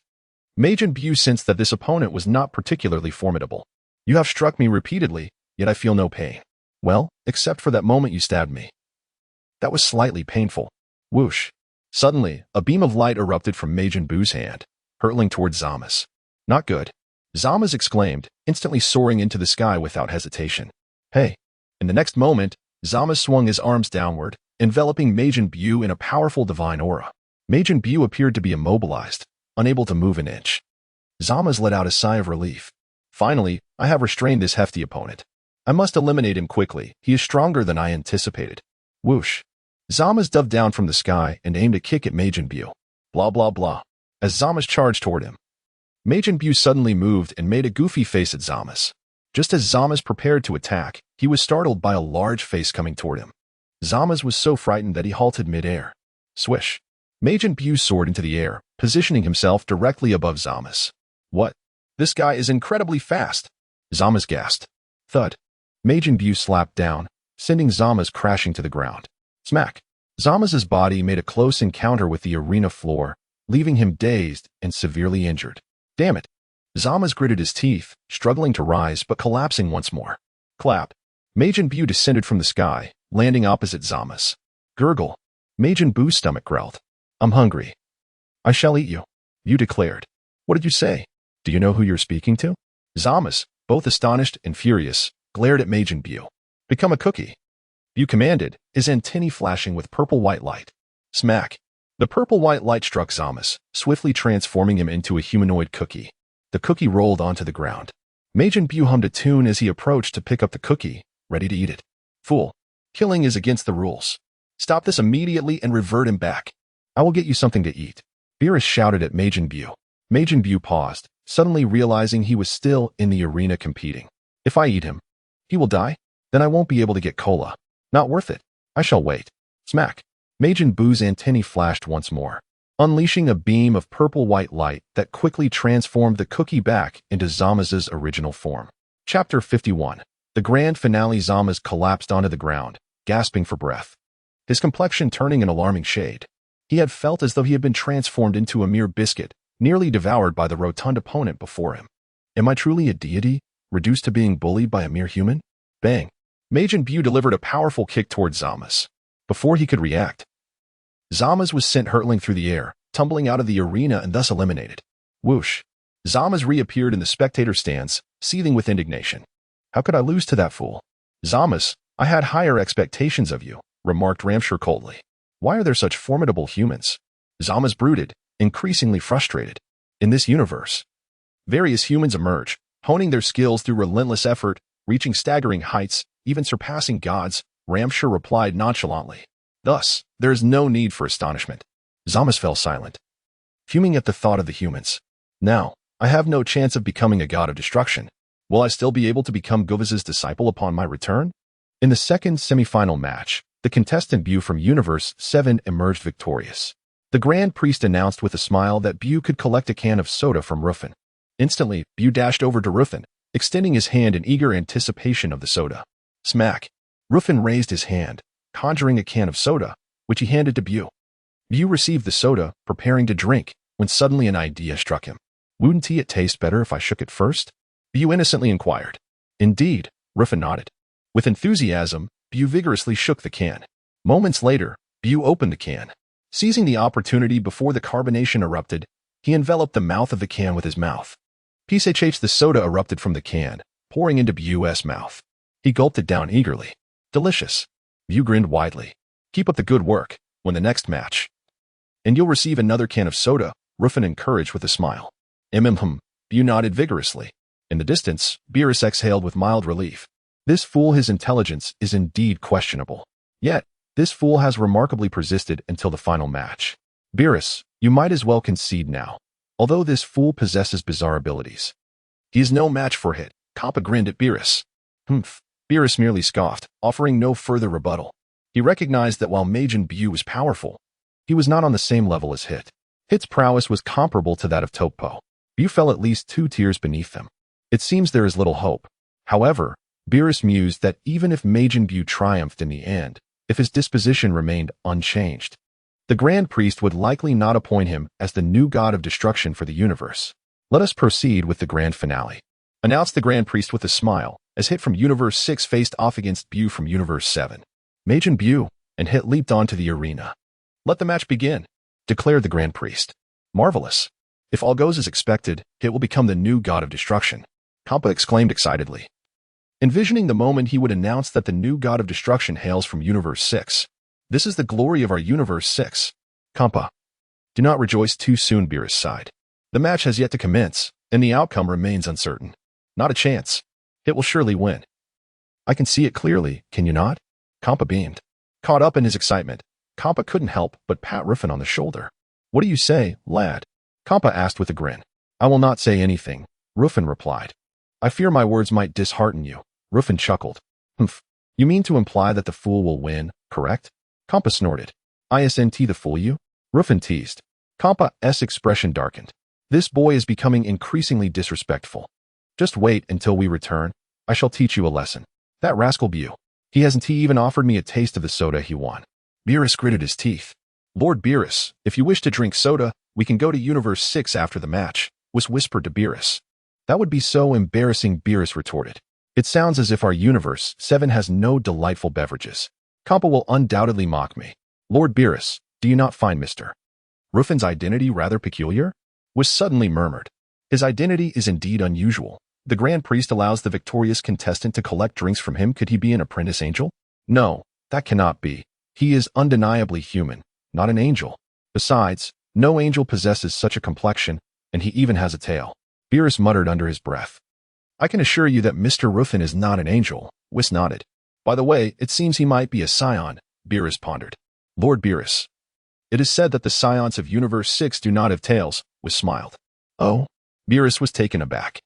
Majin Buu sensed that this opponent was not particularly formidable. "You have struck me repeatedly, yet I feel no pain." "Well, except for that moment you stabbed me. That was slightly painful." Whoosh. Suddenly, a beam of light erupted from Majin Buu's hand, hurtling towards Zama's. "Not good," Zama's exclaimed, instantly soaring into the sky without hesitation. "Hey!" In the next moment, Zama swung his arms downward, enveloping Majin Buu in a powerful divine aura. Majin Buu appeared to be immobilized, unable to move an inch. Zama's let out a sigh of relief. Finally, I have restrained this hefty opponent. I must eliminate him quickly. He is stronger than I anticipated. Whoosh. Zama's dove down from the sky and aimed a kick at Majin Buu. Blah blah blah. As Zama's charged toward him, Majin Buu suddenly moved and made a goofy face at Zama's. Just as Zama's prepared to attack, he was startled by a large face coming toward him. Zama's was so frightened that he halted mid-air. Swish. Majin Buu soared into the air, positioning himself directly above Zama's. What? This guy is incredibly fast. Zama's gasped. Thud. Majin Buu slapped down, sending Zama's crashing to the ground. Smack. Zama's body made a close encounter with the arena floor, leaving him dazed and severely injured. Damn it. Zama's gritted his teeth, struggling to rise but collapsing once more. Clap. Majin Buu descended from the sky, landing opposite Zama's. Gurgle. Majin Buu's stomach growled. I'm hungry. I shall eat you. You declared. What did you say? Do you know who you're speaking to? Zama's, both astonished and furious, glared at Majin Buu. Become a cookie. Buu commanded, his antennae flashing with purple-white light. Smack. The purple-white light struck Zama's, swiftly transforming him into a humanoid cookie. The cookie rolled onto the ground. Majin Buu hummed a tune as he approached to pick up the cookie, ready to eat it. Fool. Killing is against the rules. Stop this immediately and revert him back. I will get you something to eat. Beerus shouted at Majin Buu. Majin Buu paused, suddenly realizing he was still in the arena competing. If I eat him, he will die? Then I won't be able to get cola. Not worth it. I shall wait. Smack. Majin Buu's antennae flashed once more, unleashing a beam of purple-white light that quickly transformed the cookie back into Zama's original form. Chapter 51. The grand finale. Zama's collapsed onto the ground, gasping for breath, his complexion turning an alarming shade. He had felt as though he had been transformed into a mere biscuit, nearly devoured by the rotund opponent before him. Am I truly a deity, reduced to being bullied by a mere human? Bang. Majin Buu delivered a powerful kick towards Zama's. Before he could react, Zama's was sent hurtling through the air, tumbling out of the arena and thus eliminated. Whoosh. Zama's reappeared in the spectator stands, seething with indignation. How could I lose to that fool? Zama's, I had higher expectations of you, remarked Ramshur coldly. Why are there such formidable humans? Zama's brooded, increasingly frustrated. In this universe, various humans emerge, honing their skills through relentless effort, reaching staggering heights, even surpassing gods, Ramshur replied nonchalantly. Thus, there is no need for astonishment. Zama's fell silent, fuming at the thought of the humans. Now, I have no chance of becoming a god of destruction. Will I still be able to become Goviz's disciple upon my return? In the second semi-final match, the contestant Buu from Universe 7 emerged victorious. The Grand Priest announced with a smile that Buu could collect a can of soda from Ruffin. Instantly, Buu dashed over to Ruffin, extending his hand in eager anticipation of the soda. Smack. Ruffin raised his hand, conjuring a can of soda, which he handed to Buu. Buu received the soda, preparing to drink, when suddenly an idea struck him. Wouldn't it taste better if I shook it first? Buu innocently inquired. Indeed, Ruffin nodded. With enthusiasm, Buu vigorously shook the can. Moments later, Buu opened the can. Seizing the opportunity before the carbonation erupted, he enveloped the mouth of the can with his mouth. Pshh, the soda erupted from the can, pouring into Buu's mouth. He gulped it down eagerly. Delicious. Buu grinned widely. Keep up the good work. When the next match. And you'll receive another can of soda, Ruffin encouraged with a smile. Buu nodded vigorously. In the distance, Beerus exhaled with mild relief. This fool, his intelligence is indeed questionable. Yet, this fool has remarkably persisted until the final match. Beerus, you might as well concede now. Although this fool possesses bizarre abilities, he is no match for Hit. Kappa grinned at Beerus. Humph. Beerus merely scoffed, offering no further rebuttal. He recognized that while Majin Buu was powerful, he was not on the same level as Hit. Hit's prowess was comparable to that of Tokpo. Buu fell at least 2 tiers beneath them. It seems there is little hope. However, Beerus mused that even if Majin Buu triumphed in the end, if his disposition remained unchanged, the Grand Priest would likely not appoint him as the new god of destruction for the universe. Let us proceed with the grand finale, announced the Grand Priest with a smile, as Hit from Universe 6 faced off against Buu from Universe 7. Majin Buu and Hit leaped onto the arena. Let the match begin, declared the Grand Priest. Marvelous. If all goes as expected, Hit will become the new god of destruction, Kappa exclaimed excitedly. Envisioning the moment he would announce that the new god of destruction hails from Universe 6. This is the glory of our Universe 6. Kappa. Do not rejoice too soon, Beerus sighed. The match has yet to commence, and the outcome remains uncertain. Not a chance. It will surely win. I can see it clearly, can you not? Kampa beamed. Caught up in his excitement, Kampa couldn't help but pat Ruffin on the shoulder. What do you say, lad? Kampa asked with a grin. I will not say anything, Ruffin replied. I fear my words might dishearten you. Ruffin chuckled. Humph. You mean to imply that the fool will win, correct? Kampa snorted. Isn't the fool you? Ruffin teased. Kampa's expression darkened. This boy is becoming increasingly disrespectful. Just wait until we return. I shall teach you a lesson. That rascal Buu. He hasn't even offered me a taste of the soda he won. Beerus gritted his teeth. Lord Beerus, if you wish to drink soda, we can go to Universe 6 after the match, Whis whispered to Beerus. That would be so embarrassing, Beerus retorted. It sounds as if our Universe 7 has no delightful beverages. Kampa will undoubtedly mock me. Lord Beerus, do you not find Mr. Ruffin's identity rather peculiar? Whis suddenly murmured. His identity is indeed unusual. The Grand Priest allows the victorious contestant to collect drinks from him. Could he be an apprentice angel? No, that cannot be. He is undeniably human, not an angel. Besides, no angel possesses such a complexion, and he even has a tail. Beerus muttered under his breath. I can assure you that Mr. Ruffin is not an angel, Whis nodded. By the way, it seems he might be a Saiyan, Beerus pondered. Lord Beerus. It is said that the Saiyans of Universe 6 do not have tails, Whis smiled. Oh? Beerus was taken aback.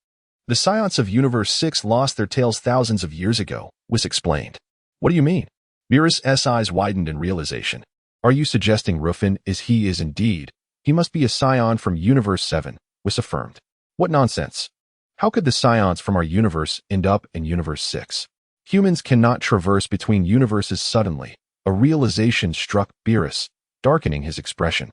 The Saiyans of Universe 6 lost their tails thousands of years ago, Whis explained. What do you mean? Beerus' eyes widened in realization. Are you suggesting Ruffin is indeed? He must be a Saiyan from Universe 7, Whis affirmed. What nonsense. How could the Saiyans from our universe end up in Universe 6? Humans cannot traverse between universes suddenly. A realization struck Beerus, darkening his expression.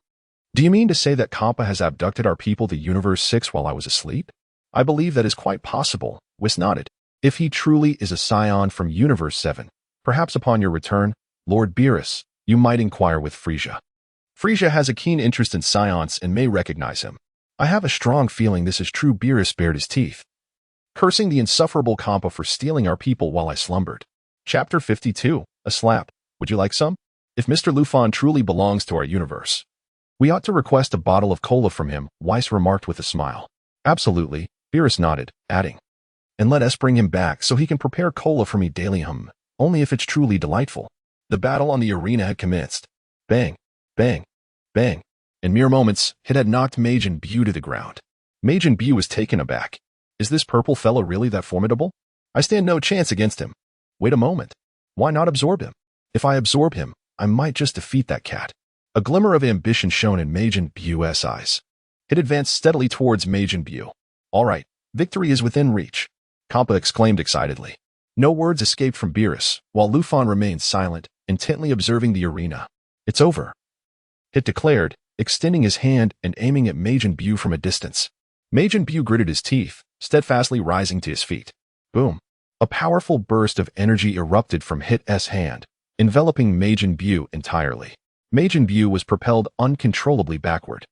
Do you mean to say that Kampa has abducted our people to Universe 6 while I was asleep? I believe that is quite possible, Whis nodded. If he truly is a Saiyan from Universe 7, perhaps upon your return, Lord Beerus, you might inquire with Frieza. Frieza has a keen interest in Saiyans and may recognize him. I have a strong feeling this is true. Beerus bared his teeth, cursing the insufferable Kampa for stealing our people while I slumbered. Chapter 52, A Slap. Would you like some? If Mr. Ruffin truly belongs to our universe, we ought to request a bottle of cola from him, Whis remarked with a smile. Absolutely, Beerus nodded, adding. And let us bring him back so he can prepare cola for me daily, only if it's truly delightful. The battle on the arena had commenced. Bang, bang, bang. In mere moments, it had knocked Majin Buu to the ground. Majin Buu was taken aback. Is this purple fellow really that formidable? I stand no chance against him. Wait a moment. Why not absorb him? If I absorb him, I might just defeat that cat. A glimmer of ambition shone in Majin Buu's eyes. It advanced steadily towards Majin Buu. All right, victory is within reach, Kampa exclaimed excitedly. No words escaped from Beerus, while Ruffin remained silent, intently observing the arena. It's over, it declared, extending his hand and aiming at Majin Buu from a distance. Majin Buu gritted his teeth, steadfastly rising to his feet. Boom. A powerful burst of energy erupted from Hit's hand, enveloping Majin Buu entirely. Majin Buu was propelled uncontrollably backward.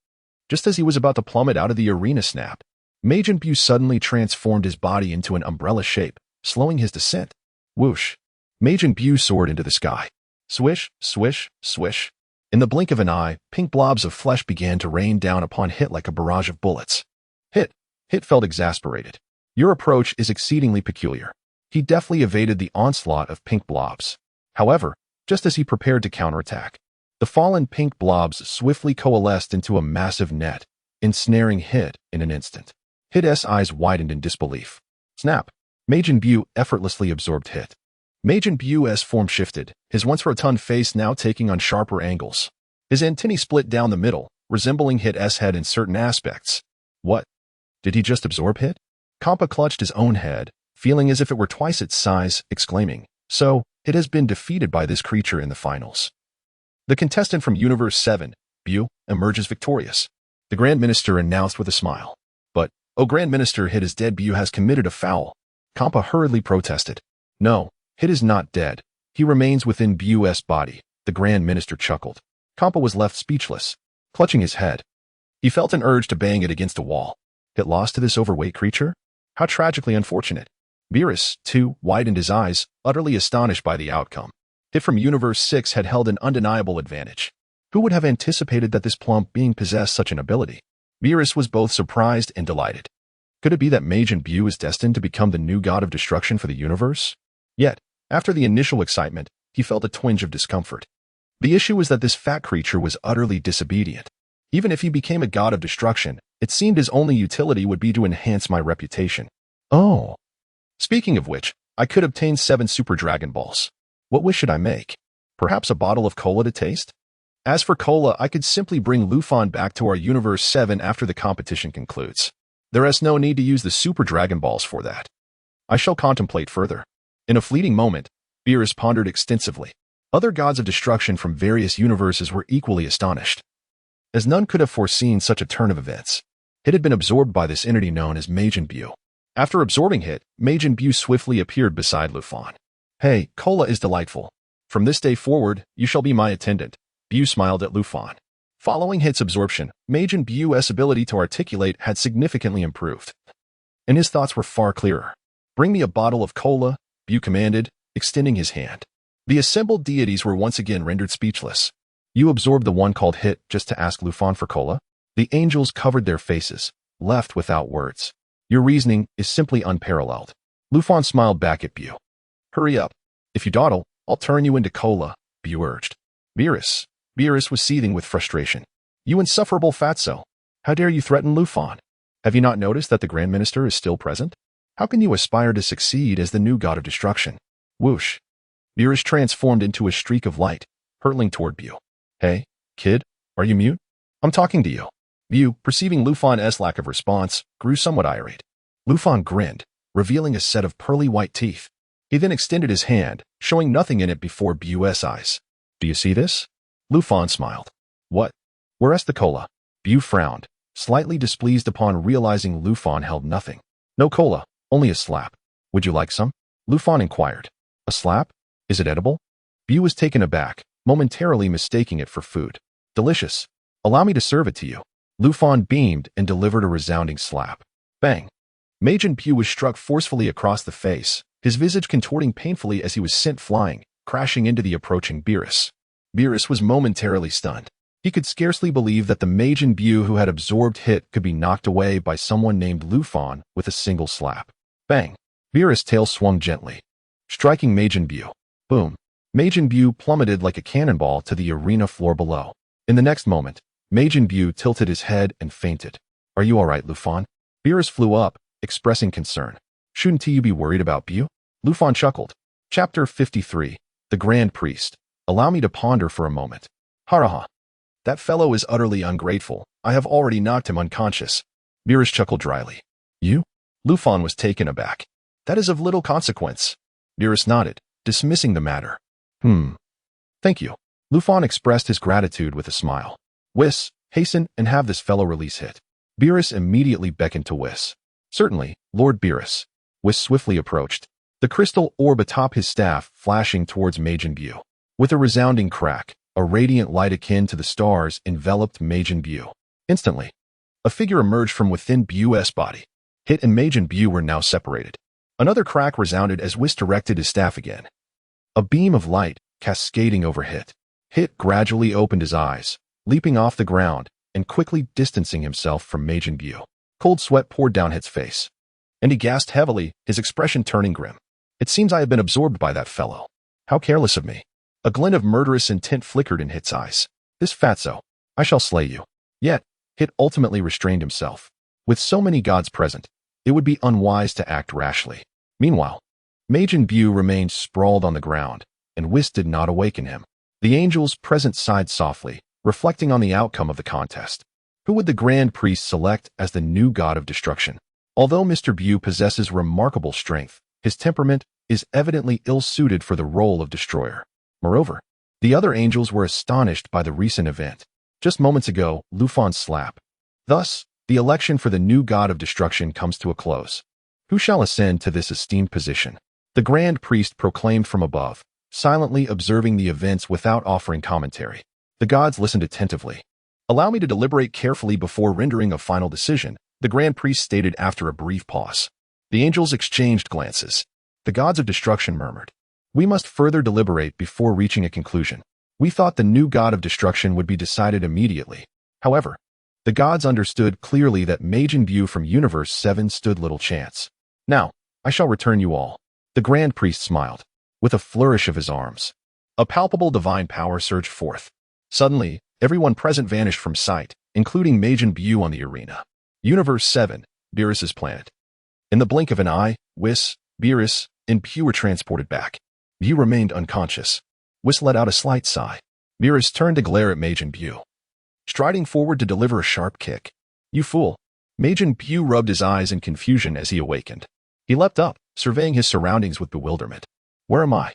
Just as he was about to plummet out of the arena snap, Majin Buu suddenly transformed his body into an umbrella shape, slowing his descent. Whoosh. Majin Buu soared into the sky. Swish, swish, swish. In the blink of an eye, pink blobs of flesh began to rain down upon Hit like a barrage of bullets. Hit felt exasperated. Your approach is exceedingly peculiar. He deftly evaded the onslaught of pink blobs. However, just as he prepared to counterattack, the fallen pink blobs swiftly coalesced into a massive net, ensnaring Hit in an instant. Hit's eyes widened in disbelief. Snap! Majin Buu effortlessly absorbed Hit. Majin Buu's form shifted, his once rotund face now taking on sharper angles. His antennae split down the middle, resembling Hit's head in certain aspects. What? Did he just absorb Hit? Kampa clutched his own head, feeling as if it were twice its size, exclaiming, So, it has been defeated by this creature in the finals. The contestant from Universe 7, Buu, emerges victorious. The Grand Minister announced with a smile. But, oh Grand Minister, Hit is dead. Buu has committed a foul. Kampa hurriedly protested. No, Hit is not dead. He remains within Buu's body, the Grand Minister chuckled. Kampa was left speechless, clutching his head. He felt an urge to bang it against a wall. Hit lost to this overweight creature? How tragically unfortunate. Beerus, too, widened his eyes, utterly astonished by the outcome. Hit from Universe 6 had held an undeniable advantage. Who would have anticipated that this plump being possessed such an ability? Beerus was both surprised and delighted. Could it be that Majin Buu is destined to become the new god of destruction for the universe? Yet, after the initial excitement, he felt a twinge of discomfort. The issue was that this fat creature was utterly disobedient. Even if he became a god of destruction, it seemed his only utility would be to enhance my reputation. Oh. Speaking of which, I could obtain 7 Super Dragon Balls. What wish should I make? Perhaps a bottle of cola to taste? As for cola, I could simply bring Ruffin back to our Universe 7 after the competition concludes. There is no need to use the Super Dragon Balls for that. I shall contemplate further. In a fleeting moment, Beerus pondered extensively. Other gods of destruction from various universes were equally astonished. As none could have foreseen such a turn of events, Hit had been absorbed by this entity known as Majin Buu. After absorbing Hit, Majin Buu swiftly appeared beside Ruffin. Hey, cola is delightful. From this day forward, you shall be my attendant. Buu smiled at Ruffin. Following Hit's absorption, Majin Buu's ability to articulate had significantly improved, and his thoughts were far clearer. Bring me a bottle of cola, Buu commanded, extending his hand. The assembled deities were once again rendered speechless. You absorbed the one called Hit just to ask Ruffin for cola? The angels covered their faces, left without words. Your reasoning is simply unparalleled. Ruffin smiled back at Buu. Hurry up. If you dawdle, I'll turn you into cola, Buu urged. Beerus was seething with frustration. You insufferable fatso. How dare you threaten Ruffin? Have you not noticed that the Grand Minister is still present? How can you aspire to succeed as the new god of destruction? Whoosh. Beerus transformed into a streak of light, hurtling toward Buu. Hey, kid, are you mute? I'm talking to you. Buu, perceiving Ruffin's lack of response, grew somewhat irate. Ruffin grinned, revealing a set of pearly white teeth. He then extended his hand, showing nothing in it before Buu's eyes. Do you see this? Ruffin smiled. What? Where's the cola? Buu frowned, slightly displeased upon realizing Ruffin held nothing. No cola, only a slap. Would you like some? Ruffin inquired. A slap? Is it edible? Buu was taken aback, momentarily mistaking it for food. Delicious. Allow me to serve it to you. Ruffin beamed and delivered a resounding slap. Bang. Majin Buu was struck forcefully across the face, his visage contorting painfully as he was sent flying, crashing into the approaching Beerus. Beerus was momentarily stunned. He could scarcely believe that the Majin Buu who had absorbed Hit could be knocked away by someone named Ruffin with a single slap. Bang. Beerus' tail swung gently, striking Majin Buu. Boom. Majin Buu plummeted like a cannonball to the arena floor below. In the next moment, Majin Buu tilted his head and fainted. Are you all right, Ruffin? Beerus flew up, expressing concern. Shouldn't you be worried about Buu? Ruffin chuckled. Chapter 53. The Grand Priest. Allow me to ponder for a moment. Haraha. That fellow is utterly ungrateful. I have already knocked him unconscious. Beerus chuckled dryly. You? Ruffin was taken aback. That is of little consequence. Beerus nodded, dismissing the matter. Thank you. Ruffin expressed his gratitude with a smile. Whis, hasten and have this fellow release Hit. Beerus immediately beckoned to Whis. Certainly, Lord Beerus. Whis swiftly approached, the crystal orb atop his staff flashing towards Majin Buu. With a resounding crack, a radiant light akin to the stars enveloped Majin Buu. Instantly, a figure emerged from within Buu's body. Hit and Majin Buu were now separated. Another crack resounded as Whis directed his staff again. A beam of light cascading over Hit. Hit gradually opened his eyes, leaping off the ground and quickly distancing himself from Majin Buu. Cold sweat poured down Hit's face, and he gasped heavily, his expression turning grim. It seems I have been absorbed by that fellow. How careless of me. A glint of murderous intent flickered in Hit's eyes. This fatso. I shall slay you. Yet, Hit ultimately restrained himself. With so many gods present, it would be unwise to act rashly. Meanwhile, Majin Buu remained sprawled on the ground, and Whis did not awaken him. The angels present sighed softly, reflecting on the outcome of the contest. Who would the Grand Priest select as the new god of destruction? Although Mr. Buu possesses remarkable strength, his temperament is evidently ill-suited for the role of destroyer. Moreover, the other angels were astonished by the recent event. Just moments ago, Ruffin's slap. Thus, the election for the new god of destruction comes to a close. Who shall ascend to this esteemed position? The Grand Priest proclaimed from above, silently observing the events without offering commentary. The gods listened attentively. Allow me to deliberate carefully before rendering a final decision, the Grand Priest stated after a brief pause. The angels exchanged glances. The gods of destruction murmured. We must further deliberate before reaching a conclusion. We thought the new god of destruction would be decided immediately. However, The gods understood clearly that Majin Buu from Universe 7 stood little chance. Now, I shall return you all. The Grand Priest smiled, with a flourish of his arms. A palpable divine power surged forth. Suddenly, everyone present vanished from sight, including Majin Buu on the arena. Universe 7, Beerus's planet. In the blink of an eye, Whis, Beerus, and Buu were transported back. Buu remained unconscious. Whis let out a slight sigh. Beerus turned to glare at Majin Buu, striding forward to deliver a sharp kick. You fool! Majin Buu rubbed his eyes in confusion as he awakened. He leapt up, surveying his surroundings with bewilderment. Where am I?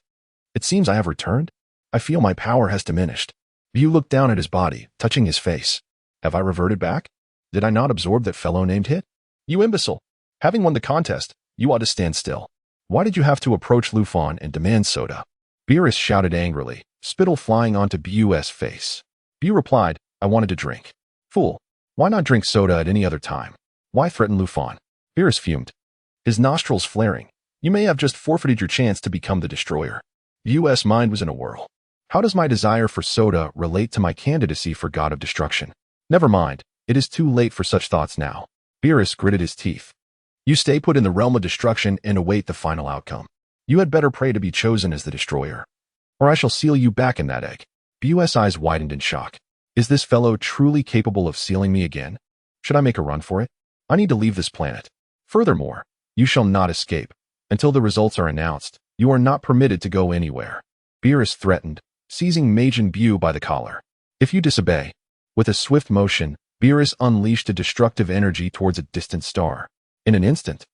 It seems I have returned. I feel my power has diminished. Buu looked down at his body, touching his face. Have I reverted back? Did I not absorb that fellow named Hit? You imbecile! Having won the contest, you ought to stand still. Why did you have to approach Ruffin and demand soda? Beerus shouted angrily, spittle flying onto Bu's face. Buu replied, I wanted to drink. Fool! Why not drink soda at any other time? Why threaten Ruffin? Beerus fumed, his nostrils flaring. You may have just forfeited your chance to become the destroyer. Bu's mind was in a whirl. How does my desire for soda relate to my candidacy for God of Destruction? Never mind, it is too late for such thoughts now. Beerus gritted his teeth. You stay put in the realm of destruction and await the final outcome. You had better pray to be chosen as the destroyer, or I shall seal you back in that egg. Bu's eyes widened in shock. Is this fellow truly capable of sealing me again? Should I make a run for it? I need to leave this planet. Furthermore, you shall not escape. Until the results are announced, you are not permitted to go anywhere. Beerus threatened, seizing Majin Buu by the collar. If you disobey. With a swift motion, Beerus unleashed a destructive energy towards a distant star. In an instant,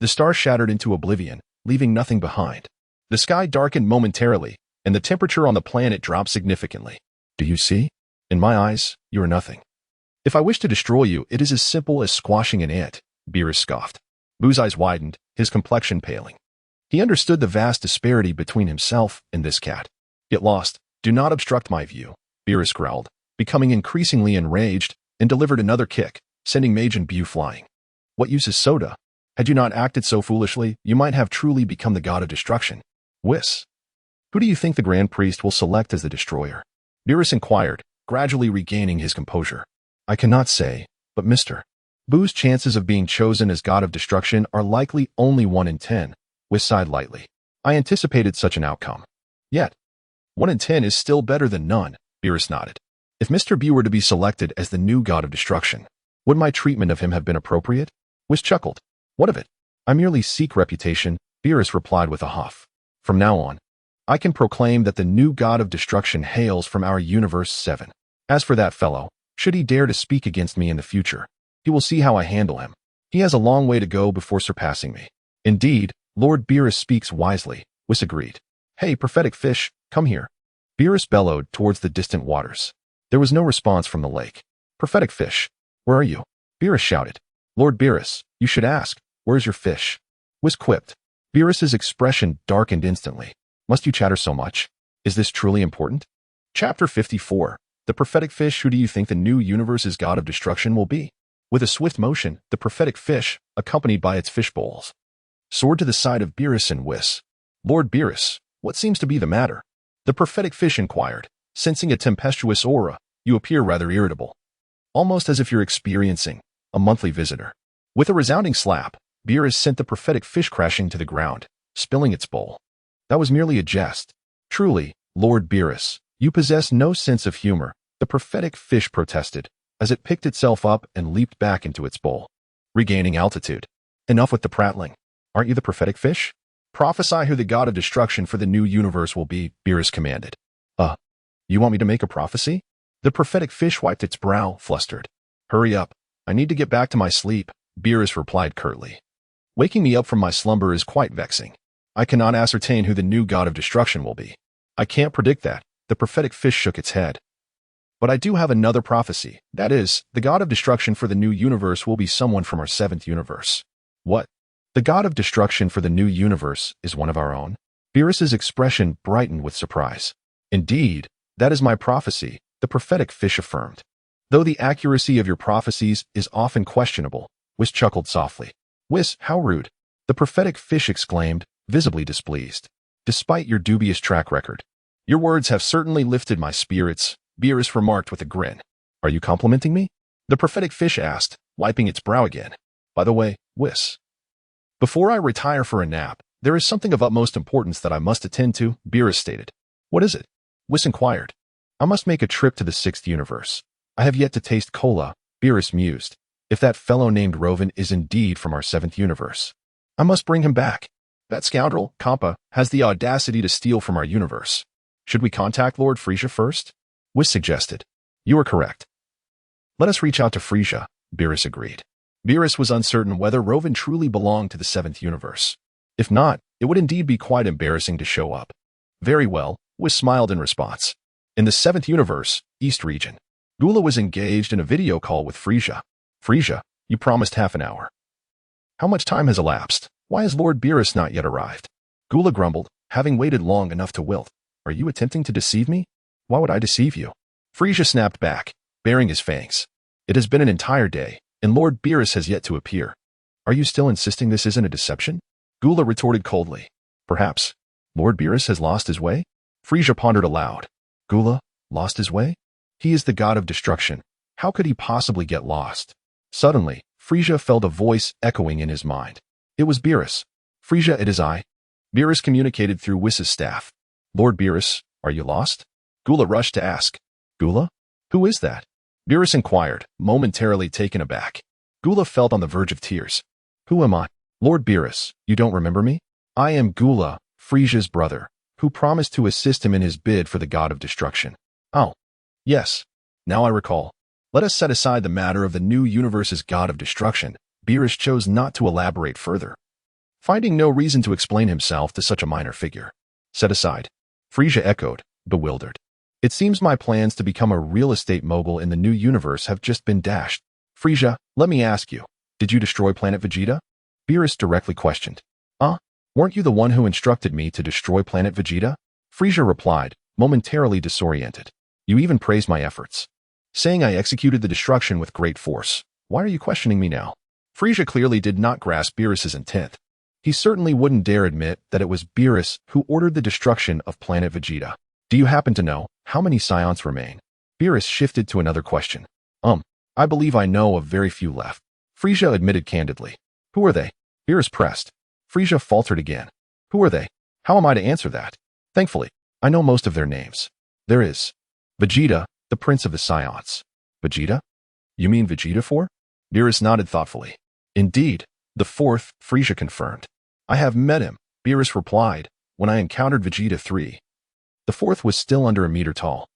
the star shattered into oblivion, leaving nothing behind. The sky darkened momentarily, and the temperature on the planet dropped significantly. Do you see? In my eyes, you are nothing. If I wish to destroy you, it is as simple as squashing an ant, Beerus scoffed. Buu's eyes widened, his complexion paling. He understood the vast disparity between himself and this cat. Get lost. Do not obstruct my view, Beerus growled, becoming increasingly enraged, and delivered another kick, sending Majin Buu flying. What use is soda? Had you not acted so foolishly, you might have truly become the God of Destruction. Whis. Who do you think the Grand Priest will select as the destroyer? Beerus inquired, gradually regaining his composure. I cannot say, but Mr. Buu's chances of being chosen as God of Destruction are likely only 1 in 10, Whis sighed lightly. I anticipated such an outcome. Yet, 1 in 10 is still better than none, Beerus nodded. If Mr. Buu were to be selected as the new God of Destruction, would my treatment of him have been appropriate? Whis chuckled. What of it? I merely seek reputation, Beerus replied with a huff. From now on, I can proclaim that the new God of Destruction hails from our Universe 7. As for that fellow, should he dare to speak against me in the future, he will see how I handle him. He has a long way to go before surpassing me. Indeed, Lord Beerus speaks wisely, Whis agreed. Hey, prophetic fish, come here. Beerus bellowed towards the distant waters. There was no response from the lake. Prophetic fish, where are you? Beerus shouted. Lord Beerus, you should ask, where's your fish? Whis quipped. Beerus's expression darkened instantly. Must you chatter so much? Is this truly important? Chapter 54. The prophetic fish. Who do you think the new universe's God of Destruction will be? With a swift motion, the prophetic fish, accompanied by its fish bowls, soared to the side of Beerus and Whis. Lord Beerus, what seems to be the matter? The prophetic fish inquired, sensing a tempestuous aura. You appear rather irritable. Almost as if you're experiencing a monthly visitor. With a resounding slap, Beerus sent the prophetic fish crashing to the ground, spilling its bowl. That was merely a jest. Truly, Lord Beerus, you possess no sense of humor, the prophetic fish protested, as it picked itself up and leaped back into its bowl, regaining altitude. Enough with the prattling. Aren't you the prophetic fish? Prophesy who the God of Destruction for the new universe will be, Beerus commanded. You want me to make a prophecy? The prophetic fish wiped its brow, flustered. Hurry up. I need to get back to my sleep, Beerus replied curtly. Waking me up from my slumber is quite vexing. I cannot ascertain who the new God of Destruction will be. I can't predict that, the prophetic fish shook its head. But I do have another prophecy. That is, the God of Destruction for the new universe will be someone from our 7th universe. What? The God of Destruction for the new universe is one of our own? Beerus's expression brightened with surprise. Indeed, that is my prophecy, the prophetic fish affirmed. Though the accuracy of your prophecies is often questionable, Whis chuckled softly. Whis, how rude. The prophetic fish exclaimed, visibly displeased. Despite your dubious track record, your words have certainly lifted my spirits, Beerus remarked with a grin. Are you complimenting me? The prophetic fish asked, wiping its brow again. By the way, Whis. Before I retire for a nap, there is something of utmost importance that I must attend to, Beerus stated. What is it? Whis inquired. I must make a trip to the 6th universe. I have yet to taste cola, Beerus mused. If that fellow named Ruffin is indeed from our 7th universe, I must bring him back. That scoundrel, Kappa, has the audacity to steal from our universe. Should we contact Lord Frieza first? Whis suggested. You are correct. Let us reach out to Frieza, Beerus agreed. Beerus was uncertain whether Ruffin truly belonged to the 7th universe. If not, it would indeed be quite embarrassing to show up. Very well, Whis smiled in response. In the 7th universe, East region, Gula was engaged in a video call with Frieza. Frieza, you promised half an hour. How much time has elapsed? Why has Lord Beerus not yet arrived? Gula grumbled, having waited long enough to wilt. Are you attempting to deceive me? Why would I deceive you? Frieza snapped back, baring his fangs. It has been an entire day, and Lord Beerus has yet to appear. Are you still insisting this isn't a deception? Gula retorted coldly. Perhaps. Lord Beerus has lost his way? Frieza pondered aloud. Gula, lost his way? He is the god of destruction. How could he possibly get lost? Suddenly, Frieza felt a voice echoing in his mind. It was Beerus. Frieza, it is I. Beerus communicated through Whis' staff. Lord Beerus, are you lost? Gula rushed to ask. Gula? Who is that? Beerus inquired, momentarily taken aback. Gula felt on the verge of tears. Who am I? Lord Beerus, you don't remember me? I am Gula, Frieza's brother, who promised to assist him in his bid for the god of destruction. Oh. Yes. Now I recall. Let us set aside the matter of the new universe's god of destruction. Beerus chose not to elaborate further, finding no reason to explain himself to such a minor figure. Set aside. Frieza echoed, bewildered. It seems my plans to become a real estate mogul in the new universe have just been dashed. Frieza, let me ask you, did you destroy planet Vegeta? Beerus directly questioned. Weren't you the one who instructed me to destroy planet Vegeta? Frieza replied, momentarily disoriented. You even praised my efforts, saying I executed the destruction with great force. Why are you questioning me now? Frieza clearly did not grasp Beerus' intent. He certainly wouldn't dare admit that it was Beerus who ordered the destruction of planet Vegeta. Do you happen to know how many Saiyans remain? Beerus shifted to another question. I believe I know of very few left. Frieza admitted candidly. Who are they? Beerus pressed. Frieza faltered again. Who are they? How am I to answer that? Thankfully, I know most of their names. There is Vegeta, the Prince of the Saiyans. Vegeta? You mean Vegeta 4? Beerus nodded thoughtfully. Indeed, the 4th, Frieza confirmed. I have met him, Beerus replied, when I encountered Vegeta 3. The 4th was still under a meter tall.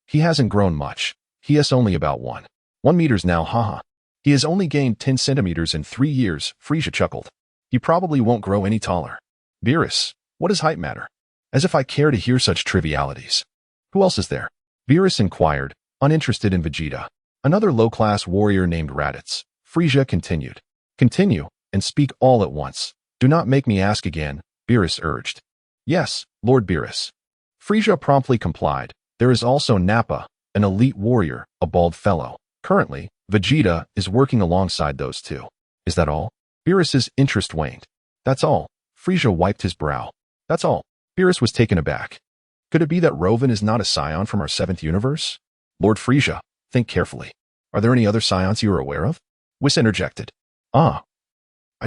He hasn't grown much. He is only about 1 meters now, haha. He has only gained 10 centimeters in 3 years, Frieza chuckled. He probably won't grow any taller. Beerus, what does height matter? As if I care to hear such trivialities. Who else is there? Beerus inquired, uninterested in Vegeta. Another low-class warrior named Raditz. Frieza continued. Continue, and speak all at once. Do not make me ask again, Beerus urged. Yes, Lord Beerus. Frieza promptly complied. There is also Nappa, an elite warrior, a bald fellow. Currently, Vegeta is working alongside those two. Is that all? Beerus' interest waned. That's all. Frieza wiped his brow. That's all. Beerus was taken aback. Could it be that Ruffin is not a Saiyan from our 7th universe? Lord Frieza, think carefully. Are there any other Saiyans you are aware of? Whis interjected. I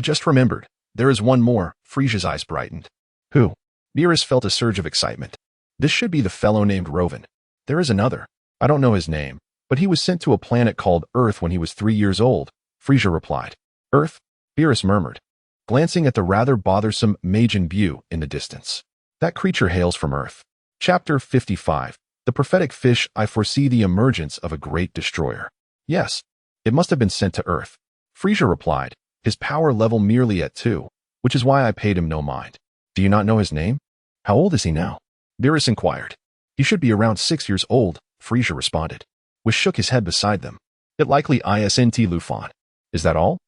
just remembered. There is one more. Frieza's eyes brightened. Who? Beerus felt a surge of excitement. This should be the fellow named Ruffin. There is another. I don't know his name, but he was sent to a planet called Earth when he was 3 years old, Frieza replied. Earth? Beerus murmured, glancing at the rather bothersome Majin Buu in the distance. That creature hails from Earth. Chapter 55. The prophetic fish. I foresee the emergence of a great destroyer. Yes, it must have been sent to Earth. Frieza replied, his power level merely at 2, which is why I paid him no mind. Do you not know his name? How old is he now? Beerus inquired. He should be around 6 years old, Frieza responded. Whis shook his head beside them. It likely isn't Ruffin. Is that all?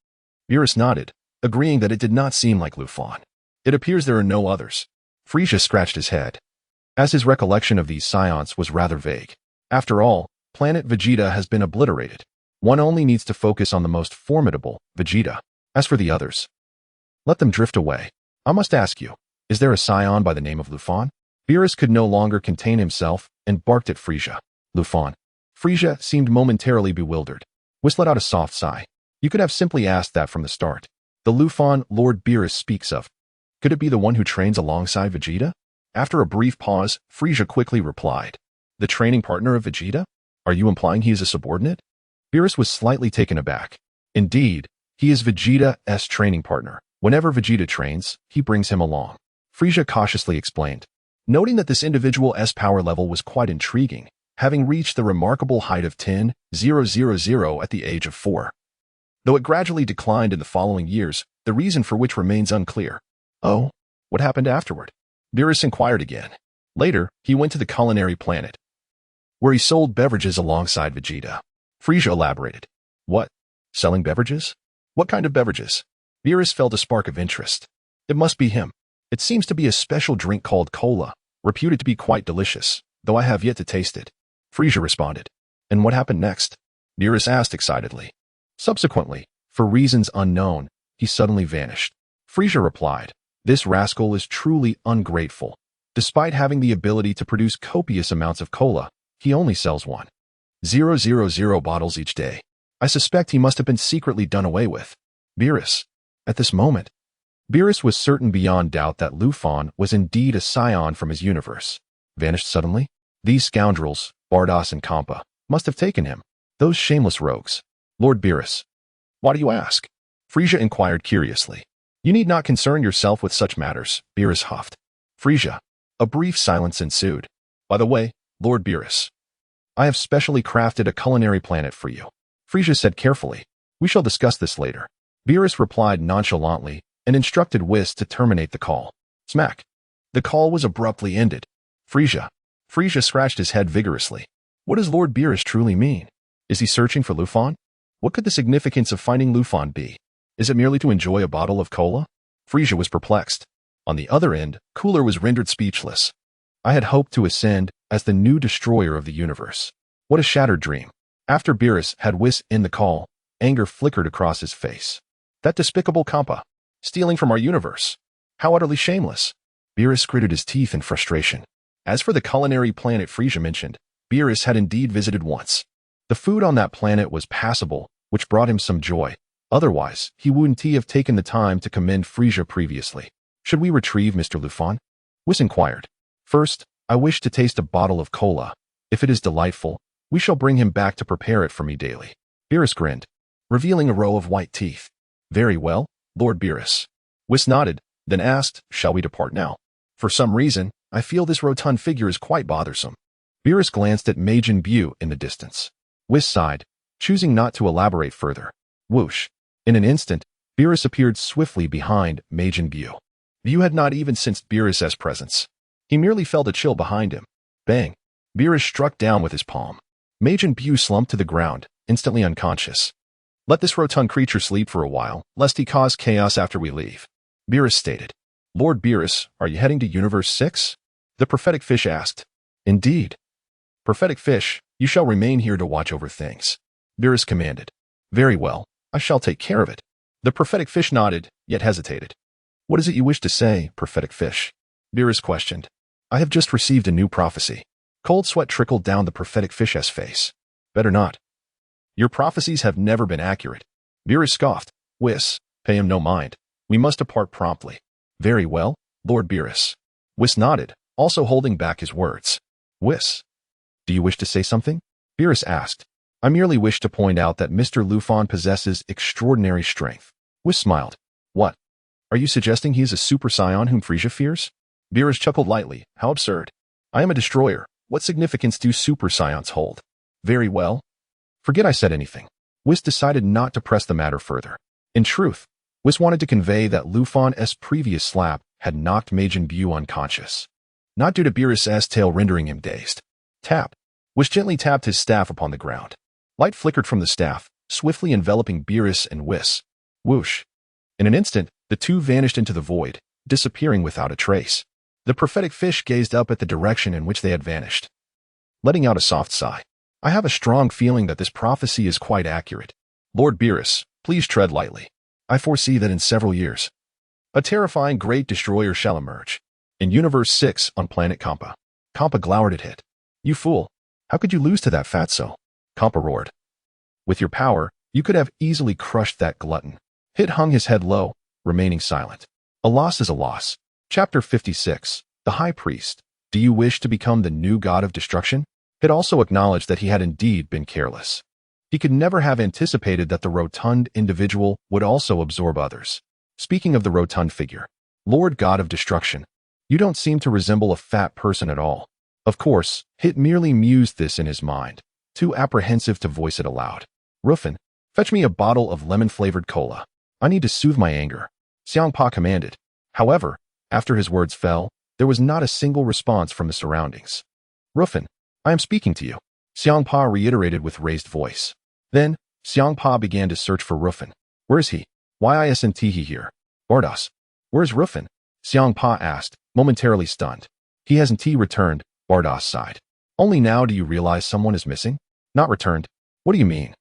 Beerus nodded, agreeing that it did not seem like Ruffin. It appears there are no others. Frieza scratched his head, as his recollection of these Saiyans was rather vague. After all, planet Vegeta has been obliterated. One only needs to focus on the most formidable, Vegeta. As for the others, let them drift away. I must ask you, is there a Saiyan by the name of Ruffin? Beerus could no longer contain himself and barked at Frieza. Ruffin. Frieza seemed momentarily bewildered. Whis let out a soft sigh. You could have simply asked that from the start. The Luffin Lord Beerus speaks of. Could it be the one who trains alongside Vegeta? After a brief pause, Frieza quickly replied. The training partner of Vegeta? Are you implying he is a subordinate? Beerus was slightly taken aback. Indeed, he is Vegeta's training partner. Whenever Vegeta trains, he brings him along. Frieza cautiously explained. Noting that this individual's power level was quite intriguing, having reached the remarkable height of 10,000 at the age of 4. Though it gradually declined in the following years, the reason for which remains unclear. Oh, what happened afterward? Beerus inquired again. Later, he went to the culinary planet, where he sold beverages alongside Vegeta. Frieza elaborated. What? Selling beverages? What kind of beverages? Beerus felt a spark of interest. It must be him. It seems to be a special drink called cola, reputed to be quite delicious, though I have yet to taste it. Frieza responded. And what happened next? Beerus asked excitedly. Subsequently, for reasons unknown, he suddenly vanished. Frieza replied. This rascal is truly ungrateful. Despite having the ability to produce copious amounts of cola, he only sells 1,000 bottles each day. I suspect he must have been secretly done away with. Beerus. At this moment, Beerus was certain beyond doubt that Luffin was indeed a Saiyan from his universe. Vanished suddenly? These scoundrels, Bardos and Kampa, must have taken him. Those shameless rogues. Lord Beerus. Why do you ask? Frieza inquired curiously. You need not concern yourself with such matters, Beerus huffed. Frieza. A brief silence ensued. By the way, Lord Beerus, I have specially crafted a culinary planet for you. Frieza said carefully. We shall discuss this later. Beerus replied nonchalantly and instructed Whis to terminate the call. Smack. The call was abruptly ended. Frieza. Frieza scratched his head vigorously. What does Lord Beerus truly mean? Is he searching for Luffin? What could the significance of finding Luffin be? Is it merely to enjoy a bottle of cola? Frieza was perplexed. On the other end, Cooler was rendered speechless. I had hoped to ascend as the new destroyer of the universe. What a shattered dream. After Beerus had Whis in the call, anger flickered across his face. That despicable Kampa. Stealing from our universe. How utterly shameless. Beerus gritted his teeth in frustration. As for the culinary planet Frieza mentioned, Beerus had indeed visited once. The food on that planet was passable, which brought him some joy. Otherwise, he wouldn't have taken the time to commend Frieza previously. Should we retrieve Mr. Luffin? Whis inquired. First, I wish to taste a bottle of cola. If it is delightful, we shall bring him back to prepare it for me daily. Beerus grinned, revealing a row of white teeth. Very well, Lord Beerus. Whis nodded, then asked, shall we depart now? For some reason, I feel this rotund figure is quite bothersome. Beerus glanced at Majin Buu in the distance. Whis sighed, choosing not to elaborate further. Whoosh. In an instant, Beerus appeared swiftly behind Majin Buu. Buu had not even sensed Beerus's presence. He merely felt a chill behind him. Bang. Beerus struck down with his palm. Majin Buu slumped to the ground, instantly unconscious. Let this rotund creature sleep for a while, lest he cause chaos after we leave. Beerus stated. Lord Beerus, are you heading to Universe 6? The prophetic fish asked. Indeed. Prophetic fish, you shall remain here to watch over things. Beerus commanded. Very well, I shall take care of it. The prophetic fish nodded, yet hesitated. What is it you wish to say, prophetic fish? Beerus questioned. I have just received a new prophecy. Cold sweat trickled down the prophetic fish's face. Better not. Your prophecies have never been accurate. Beerus scoffed. Whis, pay him no mind. We must depart promptly. Very well, Lord Beerus. Whis nodded, also holding back his words. Whis, do you wish to say something? Beerus asked. I merely wish to point out that Mr. Luffin possesses extraordinary strength. Whis smiled. What? Are you suggesting he is a Super Saiyan whom Frieza fears? Beerus chuckled lightly. How absurd. I am a destroyer. What significance do Super Saiyans hold? Very well. Forget I said anything. Whis decided not to press the matter further. In truth, Whis wanted to convey that Luffin's previous slap had knocked Majin Buu unconscious. Not due to Beerus's tail rendering him dazed. Tap. Whis gently tapped his staff upon the ground. Light flickered from the staff, swiftly enveloping Beerus and Whis. Whoosh. In an instant, the two vanished into the void, disappearing without a trace. The prophetic fish gazed up at the direction in which they had vanished, letting out a soft sigh. I have a strong feeling that this prophecy is quite accurate. Lord Beerus, please tread lightly. I foresee that in several years, a terrifying great destroyer shall emerge. In Universe 6 on planet Kampa. Kampa glowered at it. You fool. How could you lose to that fatso? Kampa roared. With your power, You could have easily crushed that glutton. Hit hung his head low, remaining silent. A loss is a loss. Chapter 56. The High Priest. Do you wish to become the new god of destruction? Hit also acknowledged that he had indeed been careless. He could never have anticipated that the rotund individual would also absorb others. Speaking of the rotund figure, Lord God of Destruction, you don't seem to resemble a fat person at all. Of course, Hit merely mused this in his mind, too apprehensive to voice it aloud. Ruffin, fetch me a bottle of lemon-flavored cola. I need to soothe my anger, Xiangpa commanded. However, after his words fell, there was not a single response from the surroundings. Ruffin, I am speaking to you, Xiangpa reiterated with raised voice. Then, Xiangpa began to search for Ruffin. Where is he? Why isn't he here? Bardos. Where's Ruffin? Xiangpa asked, momentarily stunned. He hasn't returned, Bardos sighed. Only now do you realize someone is missing? Not returned. What do you mean?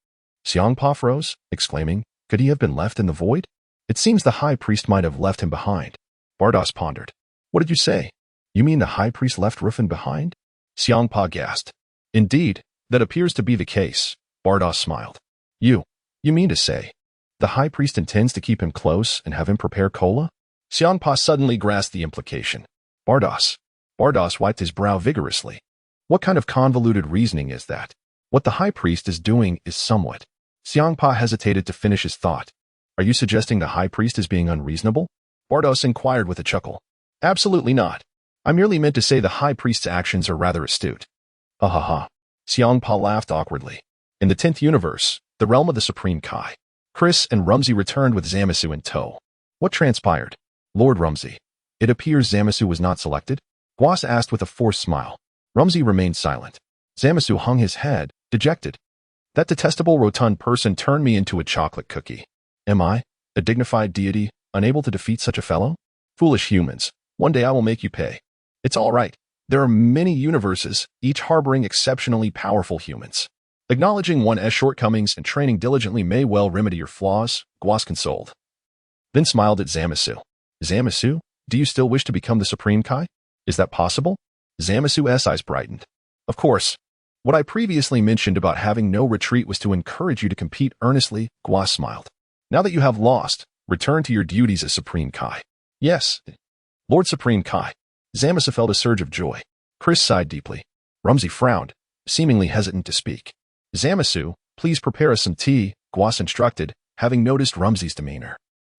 Xiangpa froze, exclaiming, could he have been left in the void? It seems the high priest might have left him behind. Bardos pondered. What did you say? You mean the high priest left Ruffin behind? Xiangpa gasped. Indeed, that appears to be the case, Bardos smiled. You mean to say, the high priest intends to keep him close and have him prepare cola? Xiangpa suddenly grasped the implication. Bardos wiped his brow vigorously. What kind of convoluted reasoning is that? What the high priest is doing is somewhat. Xiangpa hesitated to finish his thought. Are you suggesting the high priest is being unreasonable? Bardos inquired with a chuckle. Absolutely not. I merely meant to say the high priest's actions are rather astute. Ha ha ha. Xiangpa laughed awkwardly. In the 10th universe, the realm of the Supreme Kai, Chris and Lam-Z returned with Zamasu in tow. What transpired? Lord Lam-Z. It appears Zamasu was not selected? Whis asked with a forced smile. Lam-Z remained silent. Zamasu hung his head, dejected. That detestable rotund person turned me into a chocolate cookie. Am I, a dignified deity, unable to defeat such a fellow? Foolish humans, one day I will make you pay. It's all right. There are many universes, each harboring exceptionally powerful humans. Acknowledging one's shortcomings and training diligently may well remedy your flaws, Whis consoled. Then smiled at Zamasu. Zamasu, do you still wish to become the Supreme Kai? Is that possible? Zamasu's eyes brightened. Of course. What I previously mentioned about having no retreat was to encourage you to compete earnestly, Whis smiled. Now that you have lost, return to your duties as Supreme Kai. Yes. Lord Supreme Kai. Zamasu felt a surge of joy. Chris sighed deeply. Lam-Z frowned, seemingly hesitant to speak. Zamasu, please prepare us some tea, Whis instructed, having noticed Lam-Z's demeanor.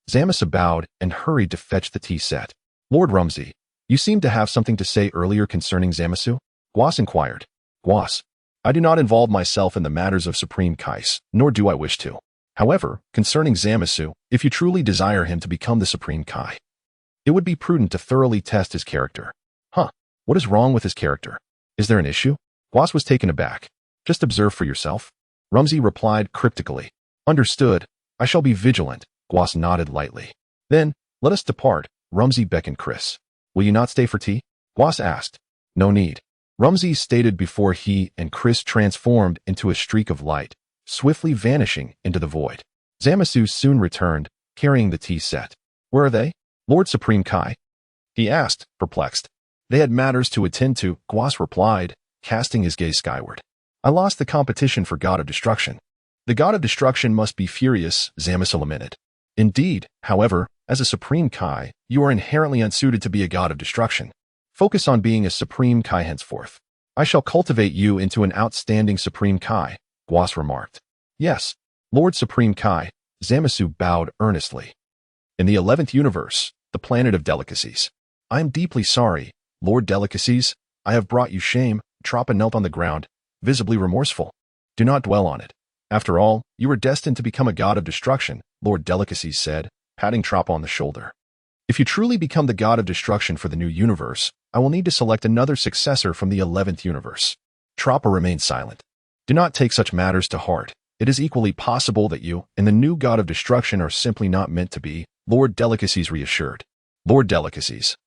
Zamasu bowed and hurried to fetch the tea set. Lord Lam-Z, you seemed to have something to say earlier concerning Zamasu? Whis inquired. Whis, I do not involve myself in the matters of Supreme Kais, nor do I wish to. However, concerning Zamasu, if you truly desire him to become the Supreme Kai, it would be prudent to thoroughly test his character. Huh, what is wrong with his character? Is there an issue? Whis was taken aback. Just observe for yourself. Lam-Z replied cryptically. Understood. I shall be vigilant, Whis nodded lightly. Then, let us depart, Lam-Z beckoned Chris. Will you not stay for tea? Whis asked. No need. Lam-Z stated before he and Chris transformed into a streak of light, swiftly vanishing into the void. Zamasu soon returned, carrying the tea set. Where are they? Lord Supreme Kai? He asked, perplexed. They had matters to attend to, Whis replied, casting his gaze skyward. I lost the competition for God of Destruction. The God of Destruction must be furious, Zamasu lamented. Indeed, however, as a Supreme Kai, you are inherently unsuited to be a God of Destruction. Focus on being a Supreme Kai henceforth. I shall cultivate you into an outstanding Supreme Kai, Whis remarked. Yes, Lord Supreme Kai, Zamasu bowed earnestly. In the 11th universe, the planet of delicacies. I am deeply sorry, Lord Delicacies, I have brought you shame. Troppa knelt on the ground, visibly remorseful. Do not dwell on it. After all, you are destined to become a god of destruction, Lord Delicacies said, patting Troppa on the shoulder. If you truly become the god of destruction for the new universe, I will need to select another successor from the 11th universe. Troppa remained silent. Do not take such matters to heart. It is equally possible that you and the new god of destruction are simply not meant to be, Lord Delicacies reassured. Lord Delicacies.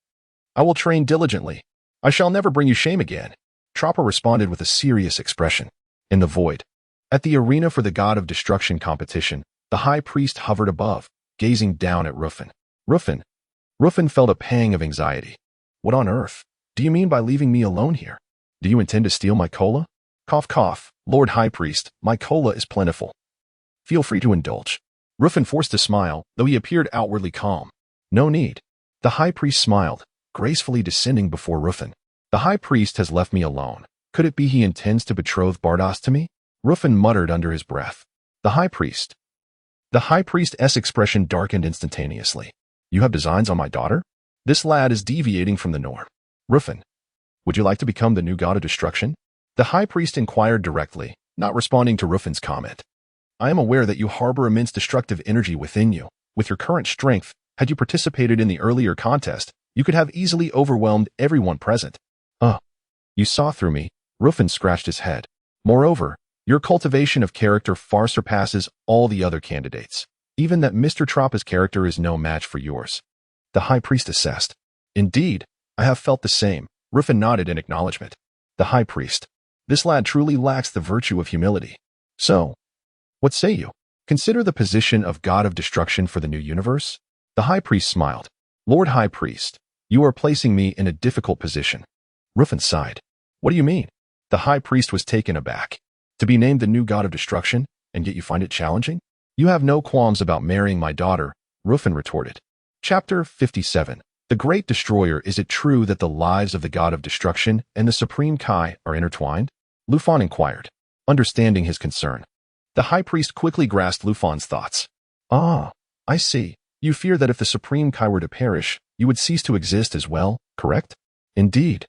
I will train diligently. I shall never bring you shame again. Troppa responded with a serious expression. In the void. At the arena for the God of Destruction competition, the high priest hovered above, gazing down at Ruffin. Ruffin felt a pang of anxiety. What on earth do you mean by leaving me alone here? Do you intend to steal my cola? Cough cough, Lord High Priest, my cola is plentiful. Feel free to indulge. Ruffin forced a smile, though he appeared outwardly calm. No need. The high priest smiled, gracefully descending before Ruffin. The high priest has left me alone. Could it be he intends to betroth Bardos to me? Ruffin muttered under his breath. The high priest. The high priest's expression darkened instantaneously. You have designs on my daughter? This lad is deviating from the norm. Ruffin, would you like to become the new god of destruction? The high priest inquired directly, not responding to Ruffin's comment. I am aware that you harbor immense destructive energy within you. With your current strength, had you participated in the earlier contest, you could have easily overwhelmed everyone present. You saw through me. Ruffin scratched his head. Moreover, your cultivation of character far surpasses all the other candidates. Even that Mr. Troppa's character is no match for yours. The high priest assessed. Indeed, I have felt the same. Ruffin nodded in acknowledgement. The high priest. This lad truly lacks the virtue of humility. So, what say you? Consider the position of god of destruction for the new universe? The high priest smiled. Lord High Priest, you are placing me in a difficult position. Ruffin sighed. What do you mean? The high priest was taken aback. To be named the new god of destruction, and yet you find it challenging? You have no qualms about marrying my daughter, Ruffin retorted. Chapter 57. The Great Destroyer. Is it true that the lives of the god of destruction and the Supreme Kai are intertwined? Ruffin inquired, understanding his concern. The high priest quickly grasped Ruffin's thoughts. Ah, I see. You fear that if the Supreme Kai were to perish, you would cease to exist as well, correct? Indeed.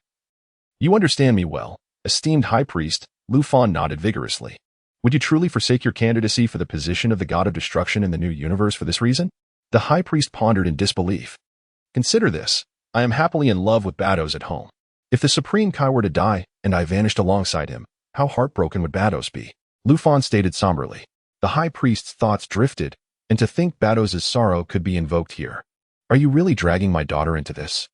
You understand me well, esteemed high priest. Ruffin nodded vigorously. Would you truly forsake your candidacy for the position of the god of destruction in the new universe for this reason? The high priest pondered in disbelief. Consider this. I am happily in love with Bardos at home. If the Supreme Kai were to die, and I vanished alongside him, how heartbroken would Bardos be? Ruffin stated somberly. The high priest's thoughts drifted, and to think Bardos' sorrow could be invoked here. Are you really dragging my daughter into this?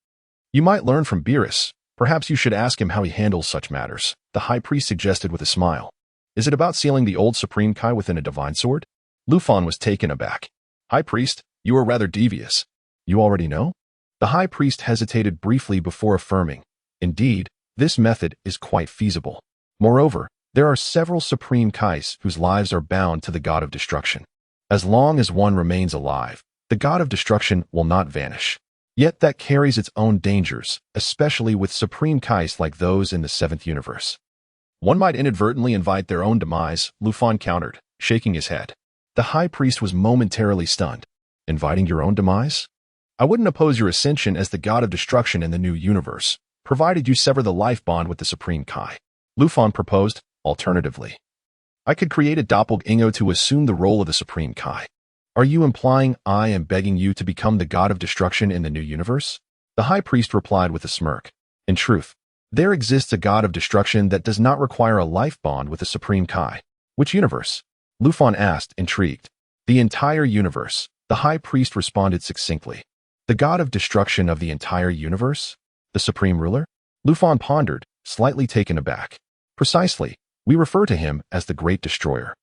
You might learn from Beerus. Perhaps you should ask him how he handles such matters, the high priest suggested with a smile. Is it about sealing the old Supreme Kai within a divine sword? Ruffin was taken aback. High priest, you are rather devious. You already know? The high priest hesitated briefly before affirming. Indeed, this method is quite feasible. Moreover, there are several Supreme Kais whose lives are bound to the god of destruction. As long as one remains alive, the god of destruction will not vanish. Yet that carries its own dangers, especially with Supreme Kais like those in the 7th universe. One might inadvertently invite their own demise, Ruffin countered, shaking his head. The high priest was momentarily stunned. Inviting your own demise? I wouldn't oppose your ascension as the god of destruction in the new universe, provided you sever the life bond with the Supreme Kai. Ruffin proposed, alternatively. I could create a doppelganger to assume the role of the Supreme Kai. Are you implying I am begging you to become the god of destruction in the new universe? The high priest replied with a smirk. In truth, there exists a god of destruction that does not require a life bond with the Supreme Kai. Which universe? Ruffin asked, intrigued. The entire universe, the high priest responded succinctly. The god of destruction of the entire universe? The supreme ruler? Ruffin pondered, slightly taken aback. Precisely, we refer to him as the Great Destroyer.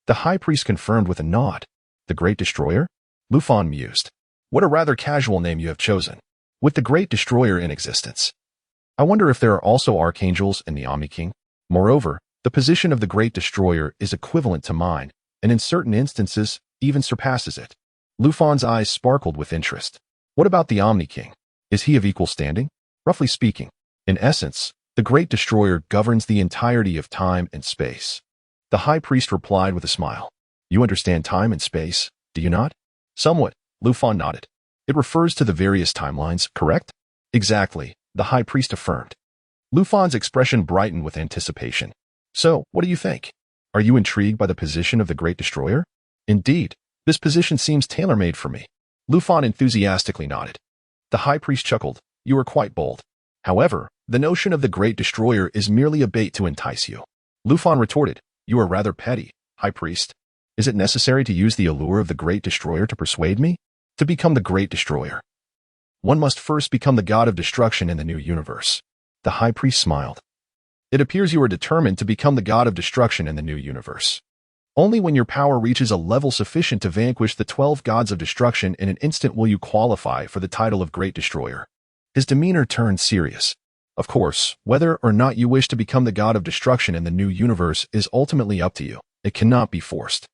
The high priest confirmed with a nod. The Great Destroyer? Ruffin mused. What a rather casual name you have chosen. With the Great Destroyer in existence. I wonder if there are also archangels in the Omni-King. Moreover, the position of the Great Destroyer is equivalent to mine, and in certain instances, even surpasses it. Ruffin's eyes sparkled with interest. What about the Omni-King? Is he of equal standing? Roughly speaking, in essence, the Great Destroyer governs the entirety of time and space. The high priest replied with a smile. You understand time and space, do you not? Somewhat, Ruffin nodded. It refers to the various timelines, correct? Exactly, the high priest affirmed. Ruffin's expression brightened with anticipation. So, what do you think? Are you intrigued by the position of the Great Destroyer? Indeed, this position seems tailor-made for me. Ruffin enthusiastically nodded. The high priest chuckled. You are quite bold. However, the notion of the Great Destroyer is merely a bait to entice you. Ruffin retorted. You are rather petty, high priest. Is it necessary to use the allure of the Great Destroyer to persuade me? To become the Great Destroyer, one must first become the god of destruction in the new universe. The high priest smiled. It appears you are determined to become the god of destruction in the new universe. Only when your power reaches a level sufficient to vanquish the 12 gods of destruction in an instant will you qualify for the title of Great Destroyer. His demeanor turned serious. Of course, whether or not you wish to become the god of destruction in the new universe is ultimately up to you. It cannot be forced.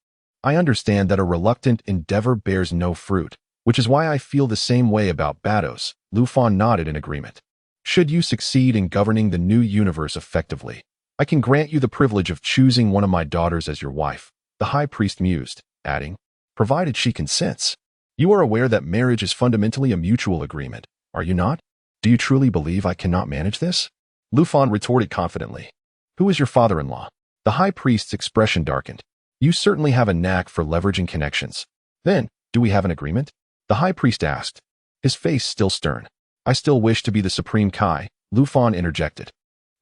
I understand that a reluctant endeavor bears no fruit, which is why I feel the same way about Batos. Ruffin nodded in agreement. Should you succeed in governing the new universe effectively, I can grant you the privilege of choosing one of my daughters as your wife, the High Priest mused, adding, provided she consents. You are aware that marriage is fundamentally a mutual agreement, are you not? Do you truly believe I cannot manage this? Ruffin retorted confidently. Who is your father-in-law? The High Priest's expression darkened. You certainly have a knack for leveraging connections. Then, do we have an agreement? The High Priest asked, his face still stern. I still wish to be the Supreme Kai, Ruffin interjected.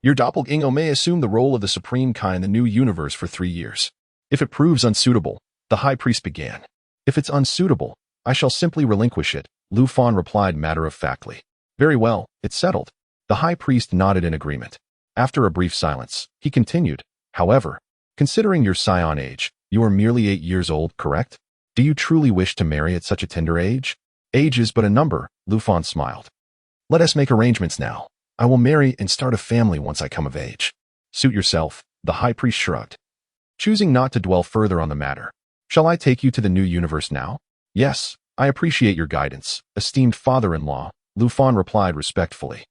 Your doppelganger may assume the role of the Supreme Kai in the new universe for 3 years. If it proves unsuitable, the High Priest began. If it's unsuitable, I shall simply relinquish it, Ruffin replied matter-of-factly. Very well, it's settled. The High Priest nodded in agreement. After a brief silence, he continued, however, considering your Saiyan age, you are merely 8 years old, correct? Do you truly wish to marry at such a tender age? Age is but a number, Ruffin smiled. Let us make arrangements now. I will marry and start a family once I come of age. Suit yourself, the High Priest shrugged. Choosing not to dwell further on the matter. Shall I take you to the new universe now? Yes, I appreciate your guidance, esteemed father-in-law, Ruffin replied respectfully.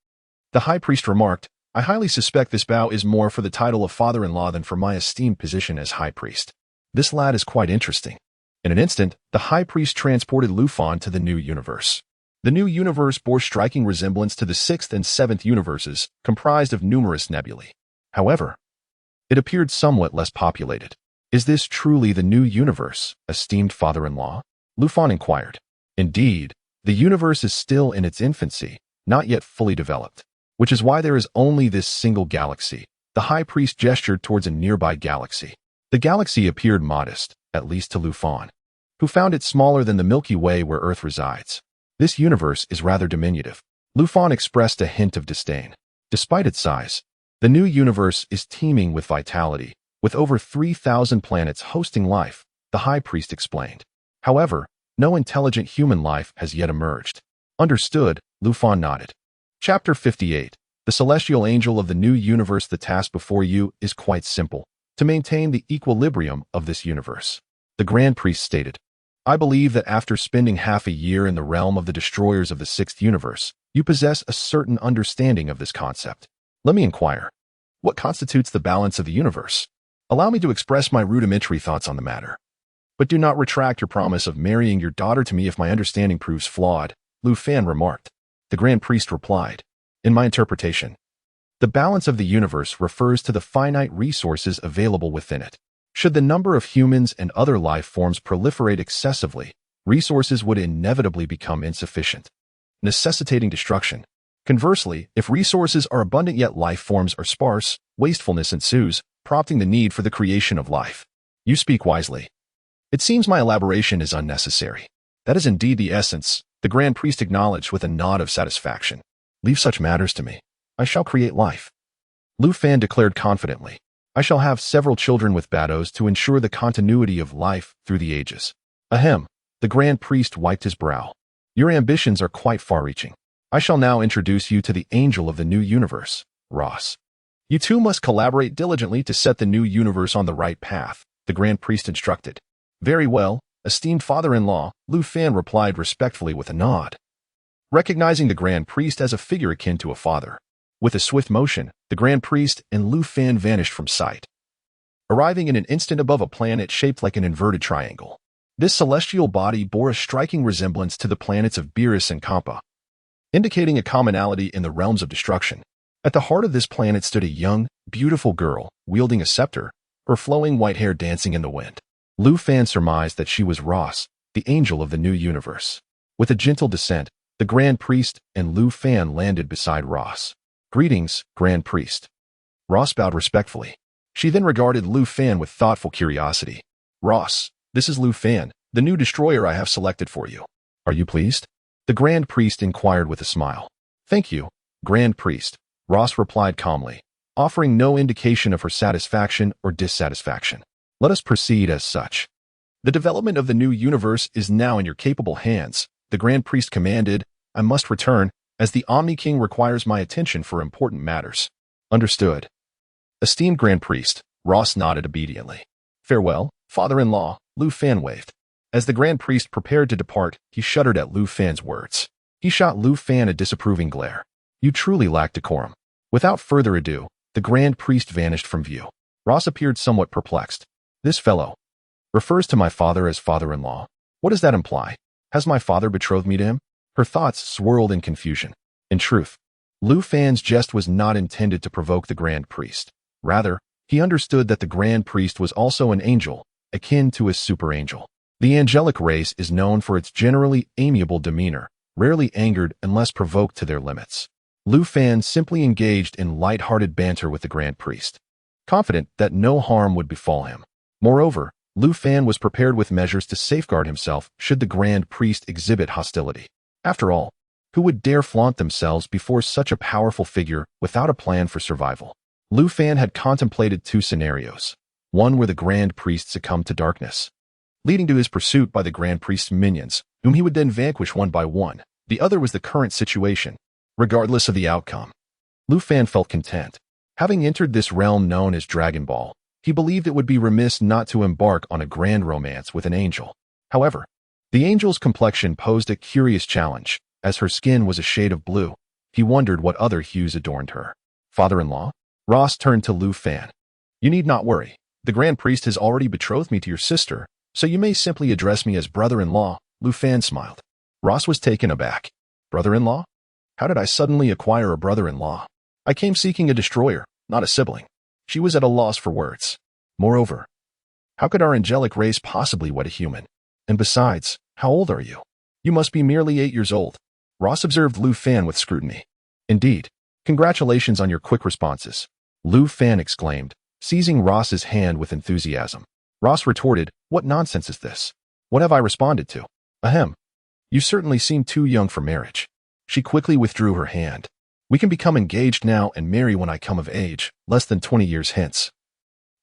The High Priest remarked, I highly suspect this bow is more for the title of father-in-law than for my esteemed position as High Priest. This lad is quite interesting. In an instant, the High Priest transported Ruffin to the new universe. The new universe bore striking resemblance to the 6th and 7th universes, comprised of numerous nebulae. However, it appeared somewhat less populated. Is this truly the new universe, esteemed father-in-law? Ruffin inquired. Indeed, the universe is still in its infancy, not yet fully developed, which is why there is only this single galaxy. The High Priest gestured towards a nearby galaxy. The galaxy appeared modest, at least to Ruffin, who found it smaller than the Milky Way where Earth resides. This universe is rather diminutive. Ruffin expressed a hint of disdain. Despite its size, the new universe is teeming with vitality, with over 3,000 planets hosting life, the High Priest explained. However, no intelligent human life has yet emerged. Understood, Ruffin nodded. Chapter 58. The Celestial Angel of the New Universe. The task before you is quite simple. To maintain the equilibrium of this universe. The Grand Priest stated. I believe that after spending half a year in the realm of the destroyers of the 6th universe, you possess a certain understanding of this concept. Let me inquire. What constitutes the balance of the universe? Allow me to express my rudimentary thoughts on the matter. But do not retract your promise of marrying your daughter to me if my understanding proves flawed, Ruffin remarked. The Grand Priest replied. In my interpretation, the balance of the universe refers to the finite resources available within it. Should the number of humans and other life forms proliferate excessively, resources would inevitably become insufficient, necessitating destruction. Conversely, if resources are abundant yet life forms are sparse, wastefulness ensues, prompting the need for the creation of life. You speak wisely. It seems my elaboration is unnecessary. That is indeed the essence, the Grand Priest acknowledged with a nod of satisfaction. Leave such matters to me. I shall create life. Ruffin declared confidently. I shall have several children with Batos to ensure the continuity of life through the ages. Ahem. The Grand Priest wiped his brow. Your ambitions are quite far-reaching. I shall now introduce you to the Angel of the New Universe, Ross. You two must collaborate diligently to set the new universe on the right path, the Grand Priest instructed. Very well, esteemed father-in-law, Ruffin replied respectfully with a nod. Recognizing the Grand Priest as a figure akin to a father. With a swift motion, the Grand Priest and Ruffin vanished from sight, arriving in an instant above a planet shaped like an inverted triangle. This celestial body bore a striking resemblance to the planets of Beerus and Kampa, indicating a commonality in the realms of destruction. At the heart of this planet stood a young, beautiful girl, wielding a scepter, her flowing white hair dancing in the wind. Ruffin surmised that she was Ross, the Angel of the New Universe. With a gentle descent, the Grand Priest and Ruffin landed beside Ross. Greetings, Grand Priest. Ross bowed respectfully. She then regarded Ruffin with thoughtful curiosity. Ross, this is Ruffin, the new destroyer I have selected for you. Are you pleased? The Grand Priest inquired with a smile. Thank you, Grand Priest, Ross replied calmly, offering no indication of her satisfaction or dissatisfaction. Let us proceed as such. The development of the new universe is now in your capable hands, the Grand Priest commanded. I must return, as the Omni-King requires my attention for important matters. Understood. Esteemed Grand Priest, Ross nodded obediently. Farewell, father-in-law, Lu Fan waved. As the Grand Priest prepared to depart, he shuddered at Lu Fan's words. He shot Lu Fan a disapproving glare. You truly lack decorum. Without further ado, the Grand Priest vanished from view. Ross appeared somewhat perplexed. This fellow refers to my father as father-in-law. What does that imply? Has my father betrothed me to him? Her thoughts swirled in confusion. In truth, Lu Fan's jest was not intended to provoke the Grand Priest. Rather, he understood that the Grand Priest was also an angel, akin to his super angel. The angelic race is known for its generally amiable demeanor, rarely angered unless provoked to their limits. Lu Fan simply engaged in light-hearted banter with the Grand Priest, confident that no harm would befall him. Moreover, Lu Fan was prepared with measures to safeguard himself should the Grand Priest exhibit hostility. After all, who would dare flaunt themselves before such a powerful figure without a plan for survival? Lu Fan had contemplated two scenarios, one where the Grand Priest succumbed to darkness, leading to his pursuit by the Grand Priest's minions, whom he would then vanquish one by one. The other was the current situation. Regardless of the outcome, Lu Fan felt content. Having entered this realm known as Dragon Ball, he believed it would be remiss not to embark on a grand romance with an angel. However, the angel's complexion posed a curious challenge. As her skin was a shade of blue, he wondered what other hues adorned her. Father-in-law? Ross turned to Lu Fan. You need not worry. The Grand Priest has already betrothed me to your sister, so you may simply address me as brother-in-law. Lu Fan smiled. Ross was taken aback. Brother-in-law? How did I suddenly acquire a brother-in-law? I came seeking a destroyer, not a sibling. She was at a loss for words. Moreover, how could our angelic race possibly wed a human? And besides, how old are you? You must be merely 8 years old. Ross observed Lu Fan with scrutiny. Indeed. Congratulations on your quick responses, Lu Fan exclaimed, seizing Ross's hand with enthusiasm. Ross retorted, what nonsense is this? What have I responded to? Ahem. You certainly seem too young for marriage. She quickly withdrew her hand. We can become engaged now and marry when I come of age, less than 20 years hence,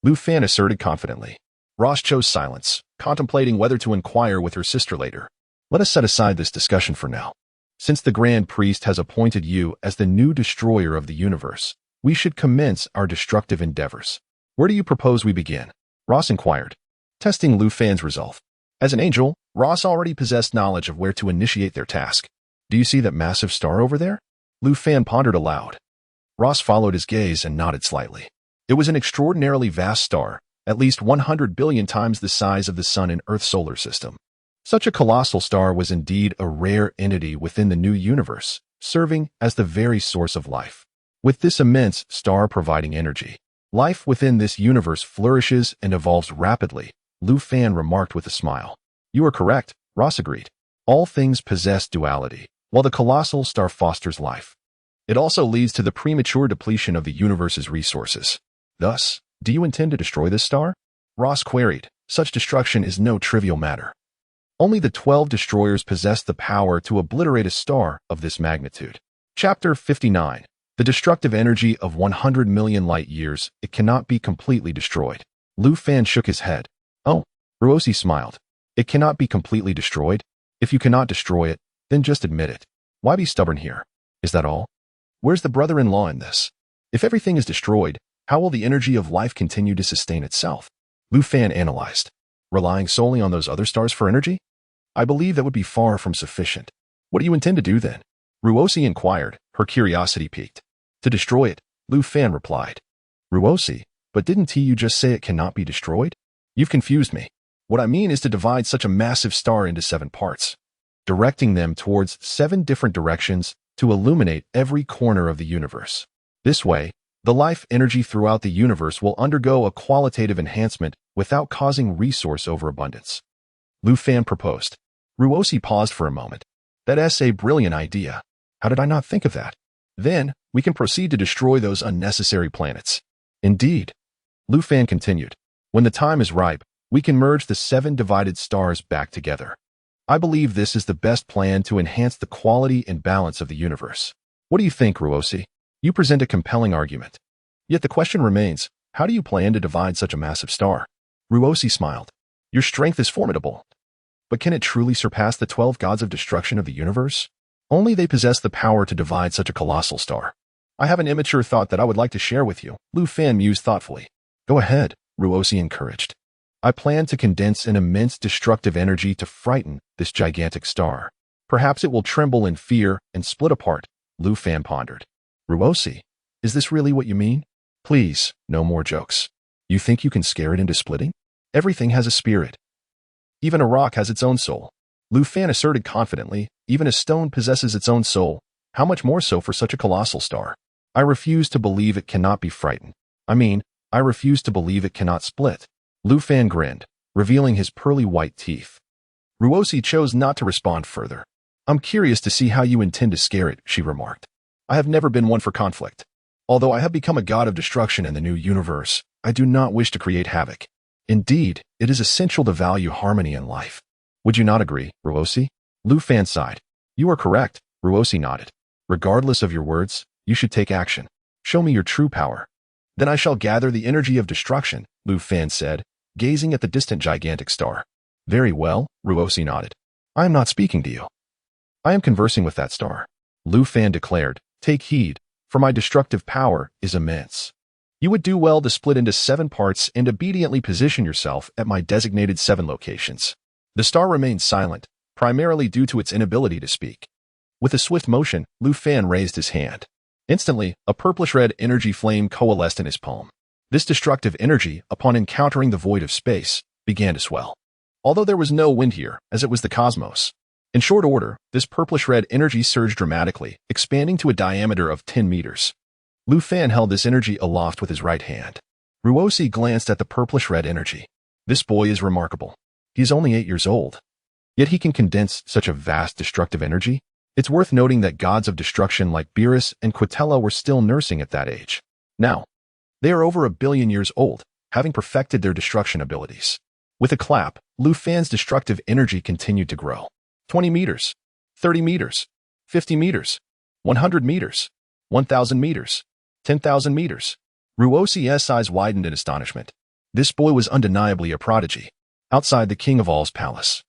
Lu Fan asserted confidently. Ross chose silence, contemplating whether to inquire with her sister later. Let us set aside this discussion for now. Since the Grand Priest has appointed you as the new destroyer of the universe, we should commence our destructive endeavors. Where do you propose we begin? Ross inquired, testing Lu Fan's resolve. As an angel, Ross already possessed knowledge of where to initiate their task. Do you see that massive star over there? Lu Fan pondered aloud. Ross followed his gaze and nodded slightly. It was an extraordinarily vast star, at least 100 billion times the size of the Sun in Earth's solar system. Such a colossal star was indeed a rare entity within the new universe, serving as the very source of life. With this immense star providing energy, life within this universe flourishes and evolves rapidly, Lu Fan remarked with a smile. You are correct, Ross agreed. All things possess duality, while the colossal star fosters life. It also leads to the premature depletion of the universe's resources. Thus, do you intend to destroy this star? Ross queried. Such destruction is no trivial matter. Only the 12 destroyers possess the power to obliterate a star of this magnitude. Chapter 59. The destructive energy of 100 million light years, it cannot be completely destroyed. Lu Fan shook his head. Oh, Ruosi smiled. It cannot be completely destroyed? If you cannot destroy it, then just admit it. Why be stubborn here? Is that all? Where's the brother-in-law in this? If everything is destroyed, how will the energy of life continue to sustain itself? Lu Fan analyzed. Relying solely on those other stars for energy? I believe that would be far from sufficient. What do you intend to do then? Ruosi inquired, her curiosity piqued. To destroy it, Lu Fan replied. Ruosi, but didn't you just say it cannot be destroyed? You've confused me. What I mean is to divide such a massive star into 7 parts, directing them towards 7 different directions to illuminate every corner of the universe. This way, the life energy throughout the universe will undergo a qualitative enhancement without causing resource overabundance. Lu Fan proposed. Ruosi paused for a moment. That's a brilliant idea. How did I not think of that? Then, we can proceed to destroy those unnecessary planets. Indeed. Lu Fan continued. When the time is ripe, we can merge the 7 divided stars back together. I believe this is the best plan to enhance the quality and balance of the universe. What do you think, Ruosi? You present a compelling argument. Yet the question remains, how do you plan to divide such a massive star? Ruosi smiled. Your strength is formidable. But can it truly surpass the 12 gods of destruction of the universe? Only they possess the power to divide such a colossal star. I have an immature thought that I would like to share with you, Lu Fan mused thoughtfully. Go ahead, Ruosi encouraged. I plan to condense an immense destructive energy to frighten this gigantic star. Perhaps it will tremble in fear and split apart, Lu Fan pondered. Ruosi, is this really what you mean? Please, no more jokes. You think you can scare it into splitting? Everything has a spirit. Even a rock has its own soul. Lu Fan asserted confidently, even a stone possesses its own soul. How much more so for such a colossal star? I refuse to believe it cannot be frightened. I refuse to believe it cannot split. Lu Fan grinned, revealing his pearly white teeth. Ruosi chose not to respond further. I'm curious to see how you intend to scare it, she remarked. I have never been one for conflict. Although I have become a god of destruction in the new universe, I do not wish to create havoc. Indeed, it is essential to value harmony in life. Would you not agree, Ruosi? Lu Fan sighed. You are correct, Ruosi nodded. Regardless of your words, you should take action. Show me your true power. Then I shall gather the energy of destruction, Lu Fan said, gazing at the distant gigantic star. Very well, Ruosi nodded. I am not speaking to you. I am conversing with that star. Lu Fan declared, take heed, for my destructive power is immense. You would do well to split into 7 parts and obediently position yourself at my designated 7 locations. The star remained silent, primarily due to its inability to speak. With a swift motion, Lu Fan raised his hand. Instantly, a purplish-red energy flame coalesced in his palm. This destructive energy, upon encountering the void of space, began to swell. Although there was no wind here, as it was the cosmos. In short order, this purplish-red energy surged dramatically, expanding to a diameter of 10 meters. Lu Fan held this energy aloft with his right hand. Ruosi glanced at the purplish-red energy. This boy is remarkable. He is only 8 years old. Yet he can condense such a vast destructive energy. It's worth noting that gods of destruction like Beerus and Quitella were still nursing at that age. Now, they are over 1 billion years old, having perfected their destruction abilities. With a clap, Lu Fan's destructive energy continued to grow. 20 meters, 30 meters, 50 meters, 100 meters, 1,000 meters, 10,000 meters. Ruosi's eyes widened in astonishment. This boy was undeniably a prodigy. Outside the King of All's palace,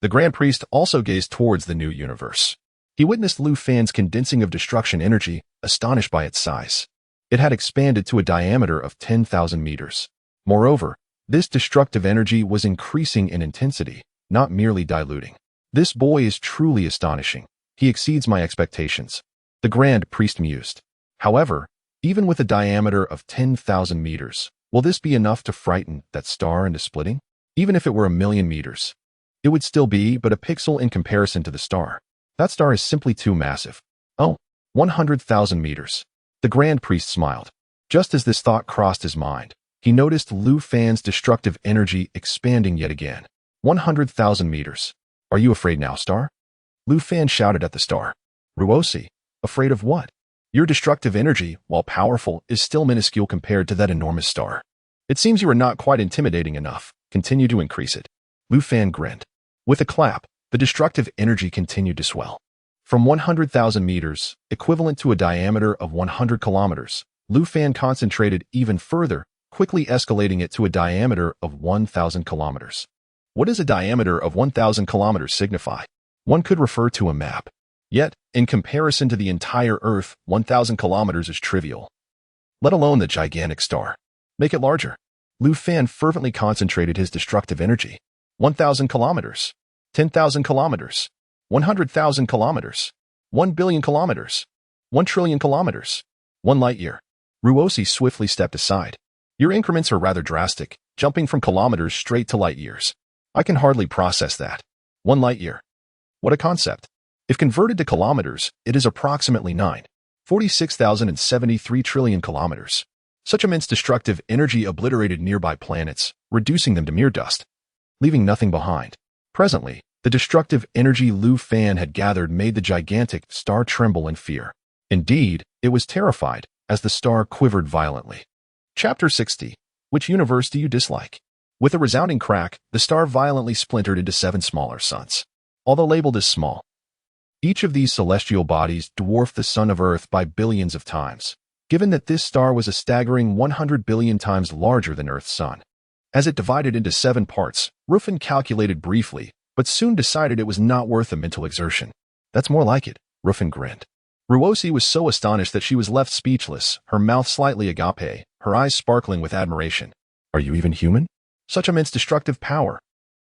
the Grand Priest also gazed towards the new universe. He witnessed Lu Fan's condensing of destruction energy, astonished by its size. It had expanded to a diameter of 10,000 meters. Moreover, this destructive energy was increasing in intensity, not merely diluting. This boy is truly astonishing. He exceeds my expectations, the Grand Priest mused. However, even with a diameter of 10,000 meters, will this be enough to frighten that star into splitting? Even if it were 1,000,000 meters, it would still be but a pixel in comparison to the star. That star is simply too massive. Oh, 100,000 meters. The Grand Priest smiled. Just as this thought crossed his mind, he noticed Lu Fan's destructive energy expanding yet again. 100,000 meters. Are you afraid now, star? Lu Fan shouted at the star. Ruosi, afraid of what? Your destructive energy, while powerful, is still minuscule compared to that enormous star. It seems you are not quite intimidating enough. Continue to increase it. Lu Fan grinned. With a clap, the destructive energy continued to swell. From 100,000 meters, equivalent to a diameter of 100 kilometers, Lu Fan concentrated even further, quickly escalating it to a diameter of 1,000 kilometers. What does a diameter of 1,000 kilometers signify? One could refer to a map. Yet, in comparison to the entire Earth, 1,000 kilometers is trivial. Let alone the gigantic star. Make it larger. Lu Fan fervently concentrated his destructive energy. 1,000 kilometers. 10,000 kilometers, 100,000 kilometers, 1 billion kilometers, 1 trillion kilometers, 1 light year. Ruosi swiftly stepped aside. Your increments are rather drastic, jumping from kilometers straight to light years. I can hardly process that. 1 light year. What a concept. If converted to kilometers, it is approximately 9.46,073 trillion kilometers. Such immense destructive energy obliterated nearby planets, reducing them to mere dust, leaving nothing behind. Presently, the destructive energy Lu Fan had gathered made the gigantic star tremble in fear. Indeed, it was terrified, as the star quivered violently. Chapter 60. Which universe do you dislike? With a resounding crack, the star violently splintered into 7 smaller suns. Although labeled as small, each of these celestial bodies dwarfed the sun of Earth by billions of times, given that this star was a staggering 100 billion times larger than Earth's sun. As it divided into 7 parts, Ruffin calculated briefly, but soon decided it was not worth the mental exertion. That's more like it, Ruffin grinned. Ruosi was so astonished that she was left speechless, her mouth slightly agape, her eyes sparkling with admiration. Are you even human? Such immense destructive power.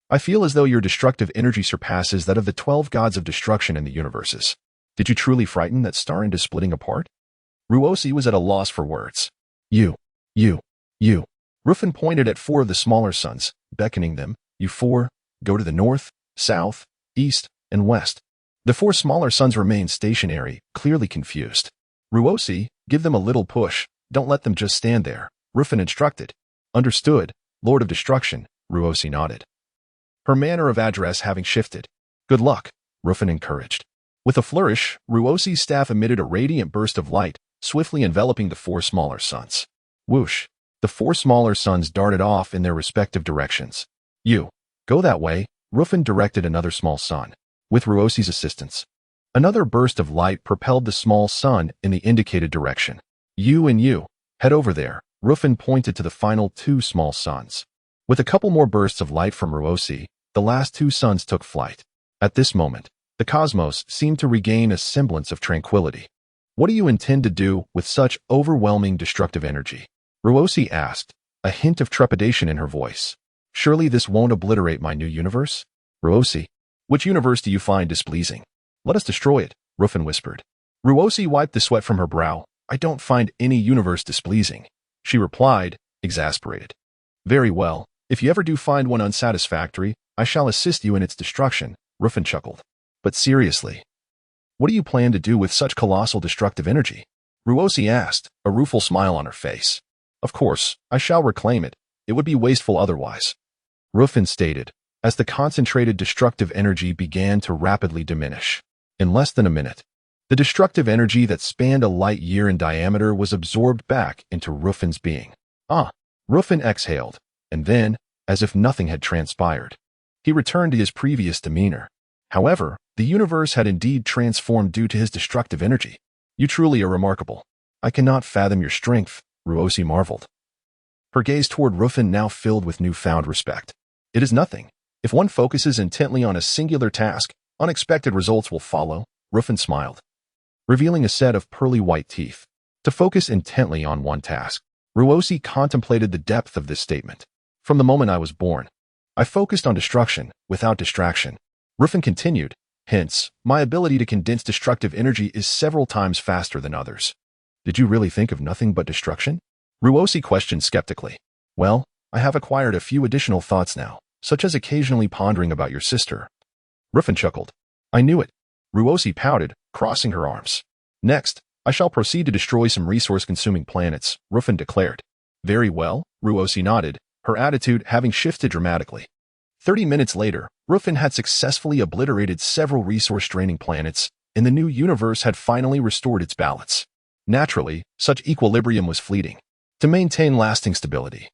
I feel as though your destructive energy surpasses that of the 12 gods of destruction in the universes. Did you truly frighten that star into splitting apart? Ruosi was at a loss for words. You. Ruffin pointed at 4 of the smaller suns, beckoning them. You 4, go to the north, south, east, and west. The 4 smaller suns remained stationary, clearly confused. Ruosi, give them a little push. Don't let them just stand there, Ruffin instructed. Understood, Lord of Destruction, Ruosi nodded. Her manner of address having shifted. Good luck, Ruffin encouraged. With a flourish, Ruosi's staff emitted a radiant burst of light, swiftly enveloping the 4 smaller suns. Whoosh! The 4 smaller suns darted off in their respective directions. You, go that way, Ruffin directed another small sun. With Ruosi's assistance. Another burst of light propelled the small sun in the indicated direction. You and you, head over there, Ruffin pointed to the final 2 small suns. With a couple more bursts of light from Ruosi, the last 2 suns took flight. At this moment, the cosmos seemed to regain a semblance of tranquility. What do you intend to do with such overwhelming destructive energy? Ruosi asked, a hint of trepidation in her voice. Surely this won't obliterate my new universe? Ruosi, which universe do you find displeasing? Let us destroy it, Ruffin whispered. Ruosi wiped the sweat from her brow. I don't find any universe displeasing, she replied, exasperated. Very well, if you ever do find one unsatisfactory, I shall assist you in its destruction, Ruffin chuckled. But seriously, what do you plan to do with such colossal destructive energy? Ruosi asked, a rueful smile on her face. Of course, I shall reclaim it. It would be wasteful otherwise. Ruffin stated, as the concentrated destructive energy began to rapidly diminish. In less than a minute, the destructive energy that spanned a light year in diameter was absorbed back into Ruffin's being. Ruffin exhaled, and then, as if nothing had transpired, he returned to his previous demeanor. However, the universe had indeed transformed due to his destructive energy. You truly are remarkable. I cannot fathom your strength, Ruosi marveled. Her gaze toward Ruffin now filled with newfound respect. It is nothing. If one focuses intently on a singular task, unexpected results will follow, Ruffin smiled, revealing a set of pearly white teeth. To focus intently on one task, Ruosi contemplated the depth of this statement. From the moment I was born, I focused on destruction, without distraction. Ruffin continued, hence, my ability to condense destructive energy is several times faster than others. Did you really think of nothing but destruction? Ruosi questioned skeptically. Well, I have acquired a few additional thoughts now, such as occasionally pondering about your sister. Ruffin chuckled. I knew it. Ruosi pouted, crossing her arms. Next, I shall proceed to destroy some resource-consuming planets, Ruffin declared. Very well, Ruosi nodded, her attitude having shifted dramatically. 30 minutes later, Ruffin had successfully obliterated several resource-draining planets, and the new universe had finally restored its balance. Naturally, such equilibrium was fleeting. To maintain lasting stability,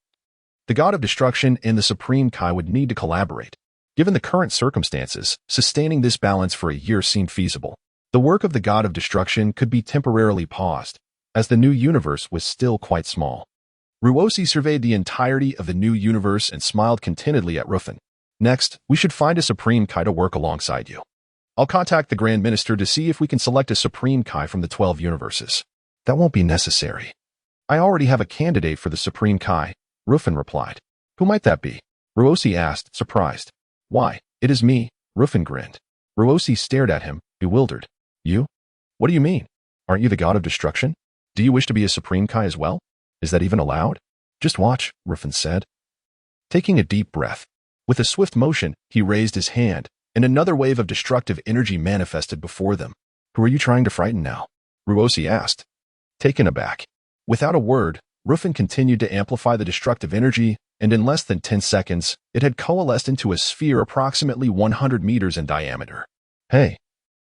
the God of Destruction and the Supreme Kai would need to collaborate. Given the current circumstances, sustaining this balance for a year seemed feasible. The work of the God of Destruction could be temporarily paused, as the new universe was still quite small. Ruosi surveyed the entirety of the new universe and smiled contentedly at Ruffin. Next, we should find a Supreme Kai to work alongside you. I'll contact the Grand Minister to see if we can select a Supreme Kai from the 12 universes. That won't be necessary. I already have a candidate for the Supreme Kai, Ruffin replied. Who might that be? Ruosi asked, surprised. Why, it is me, Ruffin grinned. Ruosi stared at him, bewildered. You? What do you mean? Aren't you the God of Destruction? Do you wish to be a Supreme Kai as well? Is that even allowed? Just watch, Ruffin said. Taking a deep breath, with a swift motion, he raised his hand, and another wave of destructive energy manifested before them. Who are you trying to frighten now? Ruosi asked. Taken aback. Without a word, Ruffin continued to amplify the destructive energy, and in less than 10 seconds, it had coalesced into a sphere approximately 100 meters in diameter. Hey,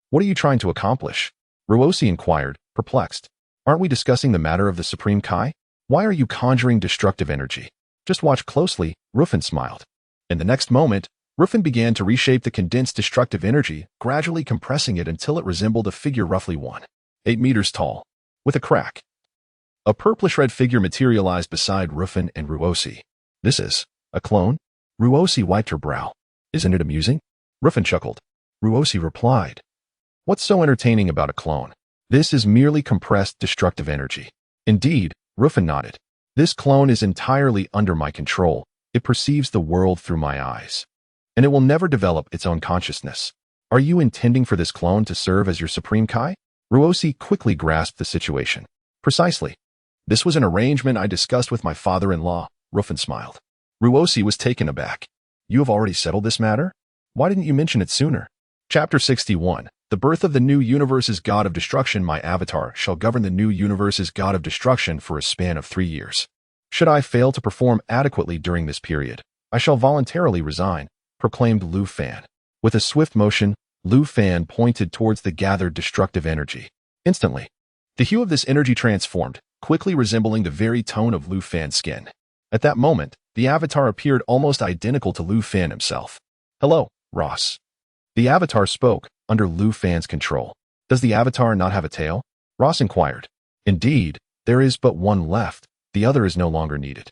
what are you trying to accomplish? Ruosi inquired, perplexed. Aren't we discussing the matter of the Supreme Kai? Why are you conjuring destructive energy? Just watch closely, Ruffin smiled. In the next moment, Ruffin began to reshape the condensed destructive energy, gradually compressing it until it resembled a figure roughly 1.8 meters tall. With a crack, a purplish-red figure materialized beside Ruffin and Ruosi. This is a clone? Ruosi wiped her brow. Isn't it amusing? Ruffin chuckled. Ruosi replied. What's so entertaining about a clone? This is merely compressed destructive energy. Indeed, Ruffin nodded. This clone is entirely under my control, It perceives the world through my eyes. And it will never develop its own consciousness. Are you intending for this clone to serve as your supreme Kai? Ruosi quickly grasped the situation. Precisely. This was an arrangement I discussed with my father-in-law, Ruffin smiled. Ruosi was taken aback. You have already settled this matter? Why didn't you mention it sooner? Chapter 61. The birth of the new universe's god of destruction. My avatar shall govern the new universe's god of destruction for a span of 3 years. Should I fail to perform adequately during this period, I shall voluntarily resign, proclaimed Lu Fan. With a swift motion, Lu Fan pointed towards the gathered destructive energy. Instantly, the hue of this energy transformed, quickly resembling the very tone of Lu Fan's skin. At that moment, the avatar appeared almost identical to Lu Fan himself. Hello, Ross. The avatar spoke, under Lu Fan's control. Does the avatar not have a tail? Ross inquired. Indeed, there is but one left. The other is no longer needed.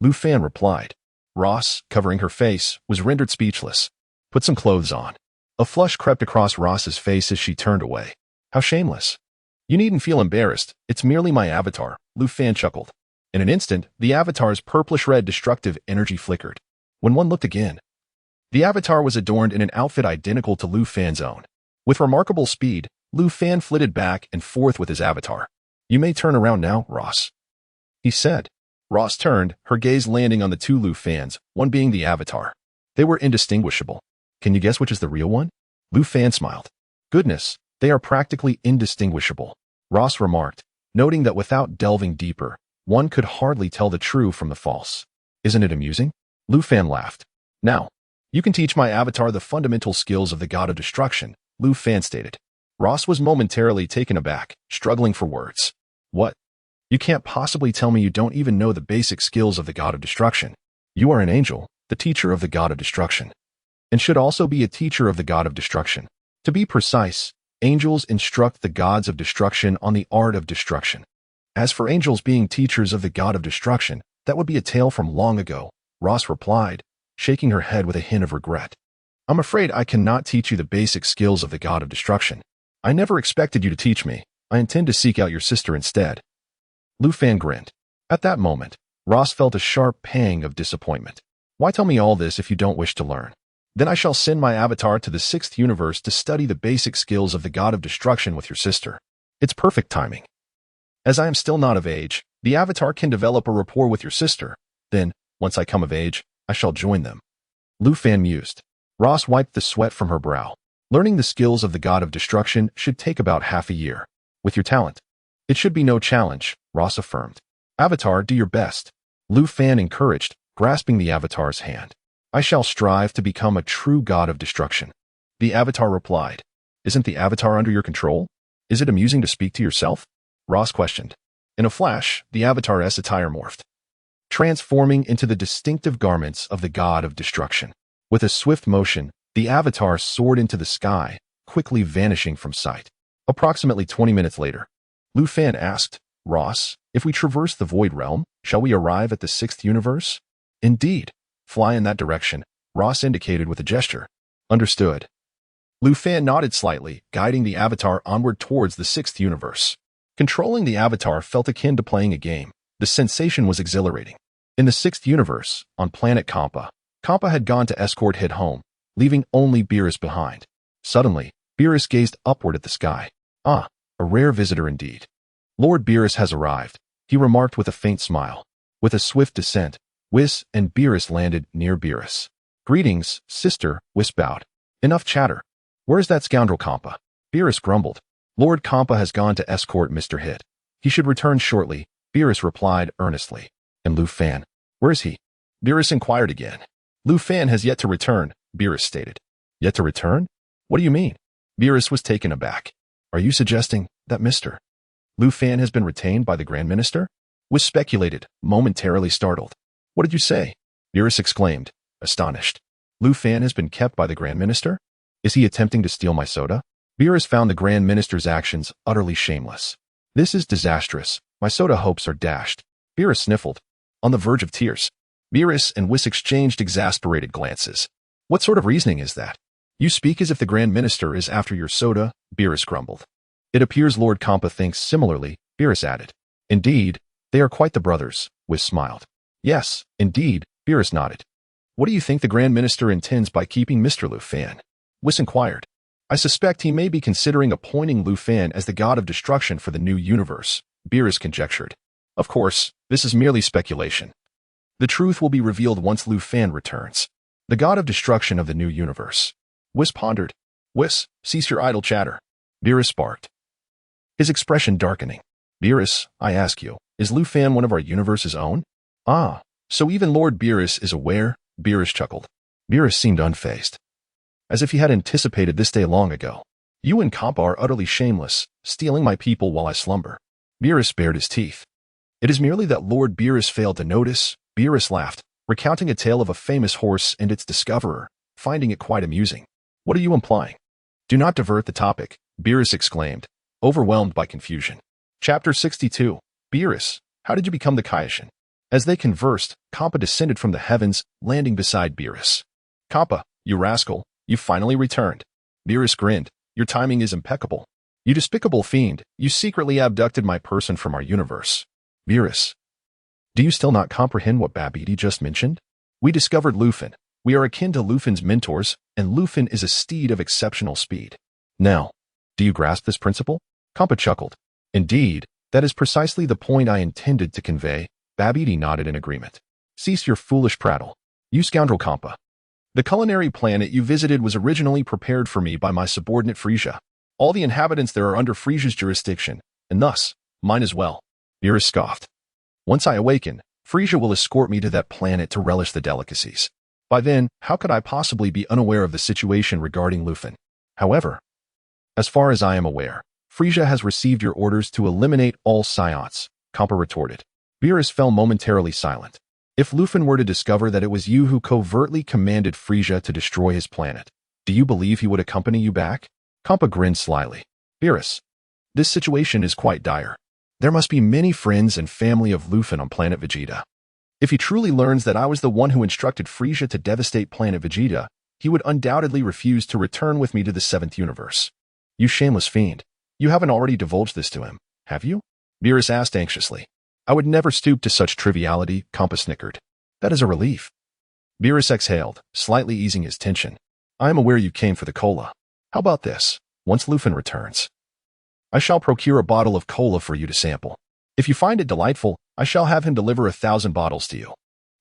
Lu Fan replied. Ross, covering her face, was rendered speechless. Put some clothes on. A flush crept across Ross's face as she turned away. How shameless. You needn't feel embarrassed. It's merely my avatar, Lu Fan chuckled. In an instant, the avatar's purplish-red destructive energy flickered. When one looked again, the avatar was adorned in an outfit identical to Lu Fan's own. With remarkable speed, Lu Fan flitted back and forth with his avatar. You may turn around now, Ross, he said. Ross turned, her gaze landing on the two Lu Fans, one being the avatar. They were indistinguishable. Can you guess which is the real one? Lu Fan smiled. Goodness, they are practically indistinguishable, Ross remarked, noting that without delving deeper, one could hardly tell the true from the false. Isn't it amusing? Lu Fan laughed. Now, you can teach my avatar the fundamental skills of the god of destruction, Lu Fan stated. Ross was momentarily taken aback, struggling for words. What? You can't possibly tell me you don't even know the basic skills of the god of destruction. You are an angel, the teacher of the god of destruction, and should also be a teacher of the god of destruction. To be precise, angels instruct the gods of destruction on the art of destruction. As for angels being teachers of the god of destruction, that would be a tale from long ago, Ross replied, shaking her head with a hint of regret. I'm afraid I cannot teach you the basic skills of the god of destruction. I never expected you to teach me. I intend to seek out your sister instead. Lu Fan grinned. At that moment, Ross felt a sharp pang of disappointment. Why tell me all this if you don't wish to learn? Then I shall send my avatar to the 6th universe to study the basic skills of the god of destruction with your sister. It's perfect timing. As I am still not of age, the avatar can develop a rapport with your sister. Then, once I come of age, I shall join them. Lu Fan mused. Ross wiped the sweat from her brow. Learning the skills of the god of destruction should take about half a year. With your talent, it should be no challenge, Ross affirmed. Avatar, do your best. Lu Fan encouraged, grasping the avatar's hand. I shall strive to become a true god of destruction. The avatar replied. Isn't the avatar under your control? Is it amusing to speak to yourself? Ross questioned. In a flash, the avatar's attire morphed, transforming into the distinctive garments of the god of destruction. With a swift motion, the avatar soared into the sky, quickly vanishing from sight. Approximately 20 minutes later, Lu Fan asked, Ross, if we traverse the Void Realm, shall we arrive at the 6th universe? Indeed. Fly in that direction, Ross indicated with a gesture. Understood. Lu Fan nodded slightly, guiding the avatar onward towards the 6th universe. Controlling the avatar felt akin to playing a game. The sensation was exhilarating. In the 6th universe, on planet Kampa, Kampa had gone to escort Hit home, leaving only Beerus behind. Suddenly, Beerus gazed upward at the sky. Ah, a rare visitor indeed. Lord Beerus has arrived, he remarked with a faint smile. With a swift descent, Whis and Beerus landed near Beerus. Greetings, sister, Whis bowed. Enough chatter. Where's that scoundrel Kampa? Beerus grumbled. Lord Kampa has gone to escort Mr. Hit. He should return shortly, Beerus replied earnestly. And Lu Fan, where is he? Beerus inquired again. Lu Fan has yet to return, Beerus stated. Yet to return? What do you mean? Beerus was taken aback. Are you suggesting that Mr. Lu Fan has been retained by the Grand Minister? Whis speculated, momentarily startled. What did you say? Beerus exclaimed, astonished. Lu Fan has been kept by the Grand Minister? Is he attempting to steal my soda? Beerus found the Grand Minister's actions utterly shameless. This is disastrous. My soda hopes are dashed. Beerus sniffled, on the verge of tears. Beerus and Whis exchanged exasperated glances. What sort of reasoning is that? You speak as if the Grand Minister is after your soda, Beerus grumbled. It appears Lord Kampa thinks similarly, Beerus added. Indeed, they are quite the brothers, Whis smiled. Yes, indeed, Beerus nodded. What do you think the Grand Minister intends by keeping Mr. Ruffin? Whis inquired. I suspect he may be considering appointing Ruffin as the god of destruction for the new universe, Beerus conjectured. Of course, this is merely speculation. The truth will be revealed once Ruffin returns. The god of destruction of the new universe. Whis pondered. Whis, cease your idle chatter. Beerus barked, his expression darkening. Beerus, I ask you, is Ruffin one of our universe's own? Ah, so even Lord Beerus is aware? Beerus chuckled. Beerus seemed unfazed, as if he had anticipated this day long ago. You and Kappa are utterly shameless, stealing my people while I slumber. Beerus bared his teeth. It is merely that Lord Beerus failed to notice. Beerus laughed, recounting a tale of a famous horse and its discoverer, finding it quite amusing. What are you implying? Do not divert the topic, Beerus exclaimed, overwhelmed by confusion. Chapter 62. Beerus, how did you become the Kaishin? As they conversed, Kappa descended from the heavens, landing beside Beerus. Kappa, you rascal, you finally returned. Beerus grinned. Your timing is impeccable. You despicable fiend, you secretly abducted my person from our universe. Beerus, do you still not comprehend what Babidi just mentioned? We discovered Ruffin. We are akin to Ruffin's mentors, and Ruffin is a steed of exceptional speed. Now, do you grasp this principle? Kappa chuckled. Indeed, that is precisely the point I intended to convey. Babidi nodded in agreement. Cease your foolish prattle. You scoundrel Kappa. The culinary planet you visited was originally prepared for me by my subordinate Frieza. All the inhabitants there are under Frieza's jurisdiction, and thus, mine as well. Beerus scoffed. Once I awaken, Frieza will escort me to that planet to relish the delicacies. By then, how could I possibly be unaware of the situation regarding Ruffin? However, as far as I am aware, Frieza has received your orders to eliminate all Saiyans, Kappa retorted. Beerus fell momentarily silent. If Ruffin were to discover that it was you who covertly commanded Frieza to destroy his planet, do you believe he would accompany you back? Kappa grinned slyly. Beerus, this situation is quite dire. There must be many friends and family of Ruffin on planet Vegeta. If he truly learns that I was the one who instructed Frieza to devastate planet Vegeta, he would undoubtedly refuse to return with me to the 7th universe. You shameless fiend. You haven't already divulged this to him, have you? Beerus asked anxiously. I would never stoop to such triviality, Kappa snickered. That is a relief. Beerus exhaled, slightly easing his tension. I am aware you came for the cola. How about this? Once Ruffin returns, I shall procure a bottle of cola for you to sample. If you find it delightful, I shall have him deliver 1,000 bottles to you.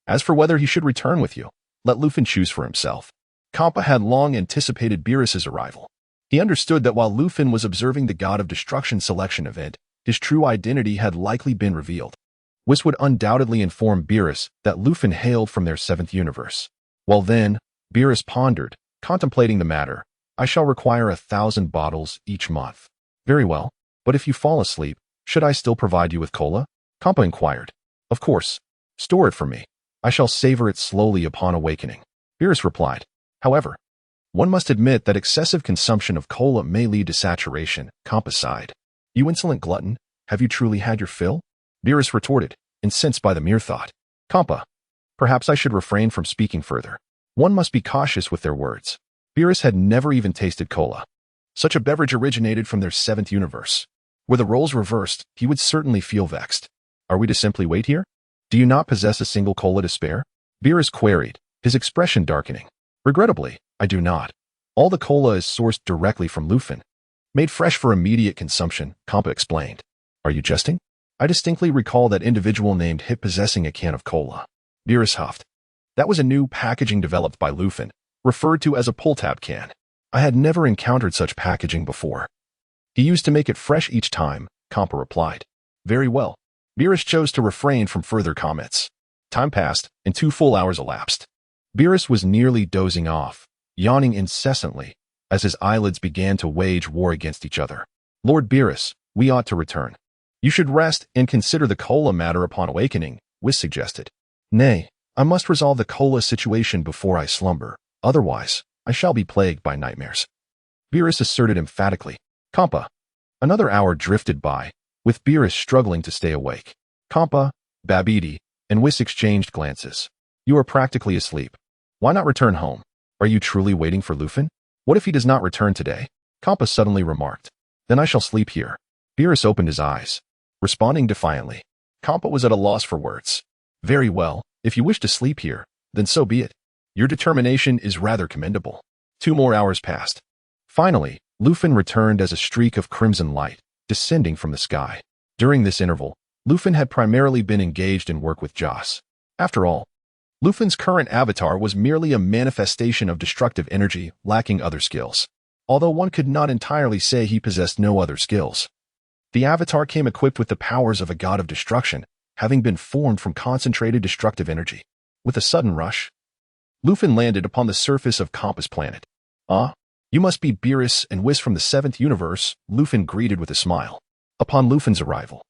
As for whether he should return with you, let Ruffin choose for himself. Kappa had long anticipated Beerus's arrival. He understood that while Ruffin was observing the God of Destruction selection event, his true identity had likely been revealed. Whis would undoubtedly inform Beerus that Ruffin hailed from their 7th universe. Well then, Beerus pondered, contemplating the matter. I shall require 1,000 bottles each month. Very well, but if you fall asleep, should I still provide you with cola? Kappa inquired. Of course. Store it for me. I shall savor it slowly upon awakening. Beerus replied. However, one must admit that excessive consumption of cola may lead to saturation. Kappa sighed. You insolent glutton, have you truly had your fill? Beerus retorted, incensed by the mere thought. Kappa, perhaps I should refrain from speaking further. One must be cautious with their words. Beerus had never even tasted cola. Such a beverage originated from their 7th universe. Were the roles reversed, he would certainly feel vexed. Are we to simply wait here? Do you not possess a single cola to spare? Beerus queried, his expression darkening. Regrettably, I do not. All the cola is sourced directly from Ruffin. Made fresh for immediate consumption, Kappa explained. Are you jesting? I distinctly recall that individual named Hip possessing a can of cola. Beerus huffed. That was a new packaging developed by Ruffin, referred to as a pull-tab can. I had never encountered such packaging before. He used to make it fresh each time, Kappa replied. Very well. Beerus chose to refrain from further comments. Time passed, and 2 full hours elapsed. Beerus was nearly dozing off, yawning incessantly, as his eyelids began to wage war against each other. Lord Beerus, we ought to return. You should rest and consider the cola matter upon awakening, Whis suggested. Nay, I must resolve the cola situation before I slumber, otherwise, I shall be plagued by nightmares. Beerus asserted emphatically. Kappa. Another hour drifted by, with Beerus struggling to stay awake. Kappa, Babidi, and Whis exchanged glances. You are practically asleep. Why not return home? Are you truly waiting for Ruffin? What if he does not return today? Kappa suddenly remarked. Then I shall sleep here. Beerus opened his eyes, responding defiantly. Kappa was at a loss for words. Very well, if you wish to sleep here, Then so be it. Your determination is rather commendable. 2 more hours passed. Finally, Ruffin returned as a streak of crimson light, descending from the sky. During this interval, Ruffin had primarily been engaged in work with Joss. After all, Ruffin's current avatar was merely a manifestation of destructive energy, lacking other skills. Although one could not entirely say he possessed no other skills. The avatar came equipped with the powers of a god of destruction, having been formed from concentrated destructive energy. With a sudden rush, Ruffin landed upon the surface of Compass Planet. "Ah, you must be Beerus and Whis from the 7th universe," Ruffin greeted with a smile. Upon Ruffin's arrival,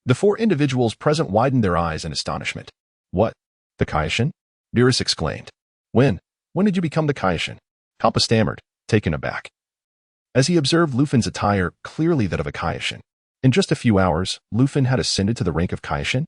the 4 individuals present widened their eyes in astonishment. "What? The Kaishin?" Beerus exclaimed. When did you become the Kaishin?" Kappa stammered, taken aback. As he observed Ruffin's attire, clearly that of a Kaishin. In just a few hours, Ruffin had ascended to the rank of Kaishin.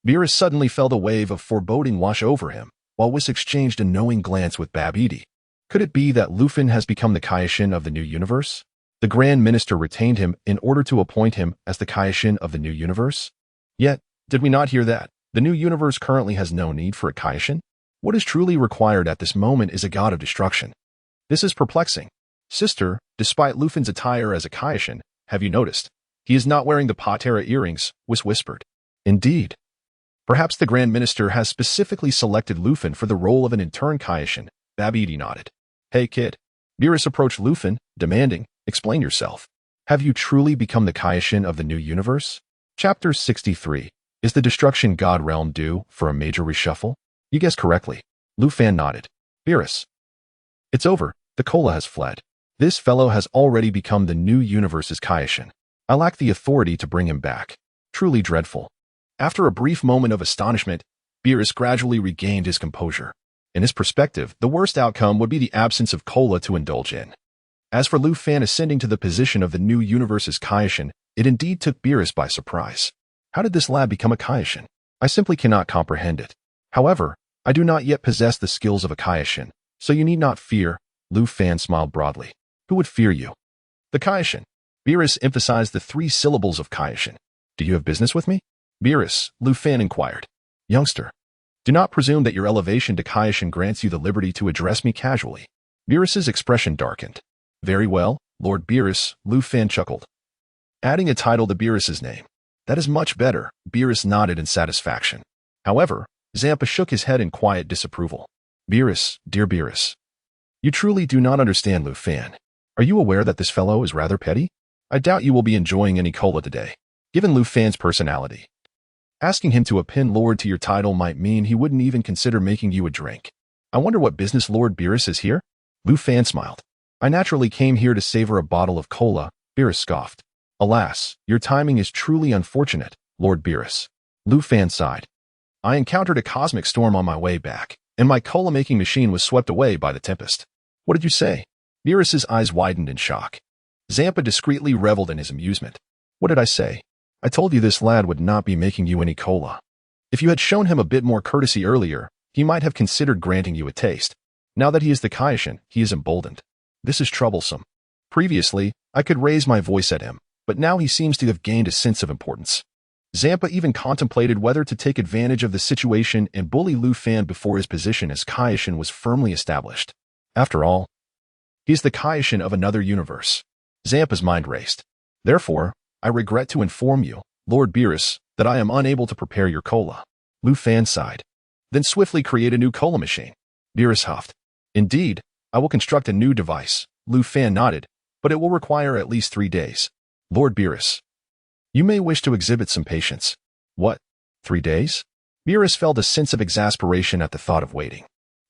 Beerus suddenly felt a wave of foreboding wash over him, while Whis exchanged a knowing glance with Babidi. Could it be that Ruffin has become the Kaishin of the new universe? The Grand Minister retained him in order to appoint him as the Kaishin of the new universe? Yet, did we not hear that the new universe currently has no need for a Kaishin? What is truly required at this moment is a god of destruction. This is perplexing. Sister, despite Ruffin's attire as a Kaishin, have you noticed? He is not wearing the Patera earrings, Whis whispered. Indeed. Perhaps the Grand Minister has specifically selected Ruffin for the role of an intern Kaishin, Babidi nodded. Hey kid. Beerus approached Ruffin, demanding, explain yourself. Have you truly become the Kaishin of the new universe? Chapter 63. Is the destruction god realm due for a major reshuffle? You guessed correctly. Ruffin nodded. Beerus. It's over. The Cola has fled. This fellow has already become the new universe's Kaishin. I lack the authority to bring him back. Truly dreadful. After a brief moment of astonishment, Beerus gradually regained his composure. In his perspective, the worst outcome would be the absence of Cola to indulge in. As for Ruffin ascending to the position of the new universe's Kaishin, it indeed took Beerus by surprise. How did this lad become a Kaishin? I simply cannot comprehend it. However, I do not yet possess the skills of a Kaishin, so you need not fear. Ruffin smiled broadly. Who would fear you? The Kaishin. Beerus emphasized the 3 syllables of Kaishin. Do you have business with me? Beerus, Ruffin inquired. Youngster, do not presume that your elevation to Kaishin grants you the liberty to address me casually. Beerus's expression darkened. Very well, Lord Beerus, Ruffin chuckled. Adding a title to Beerus's name. That is much better, Beerus nodded in satisfaction. However, Zampa shook his head in quiet disapproval. Beerus, dear Beerus. You truly do not understand Ruffin. Are you aware that this fellow is rather petty? I doubt you will be enjoying any cola today, given Ruffin's personality. Asking him to append Lord to your title might mean he wouldn't even consider making you a drink. I wonder what business Lord Beerus is here? Ruffin smiled. I naturally came here to savor a bottle of cola, Beerus scoffed. Alas, your timing is truly unfortunate, Lord Beerus. Ruffin sighed. I encountered a cosmic storm on my way back, and my cola-making machine was swept away by the tempest. What did you say? Beerus's eyes widened in shock. Zampa discreetly reveled in his amusement. What did I say? I told you this lad would not be making you any cola. If you had shown him a bit more courtesy earlier, he might have considered granting you a taste. Now that he is the Kaishin, he is emboldened. This is troublesome. Previously, I could raise my voice at him, but now he seems to have gained a sense of importance. Zampa even contemplated whether to take advantage of the situation and bully Ruffin before his position as Kaishin was firmly established. After all, he is the Kaishin of another universe. Zampa's mind raced. Therefore, I regret to inform you, Lord Beerus, that I am unable to prepare your cola. Ruffin sighed. Then swiftly create a new cola machine. Beerus huffed. Indeed, I will construct a new device. Ruffin nodded, but it will require at least 3 days. Lord Beerus, you may wish to exhibit some patience. What? 3 days? Beerus felt a sense of exasperation at the thought of waiting.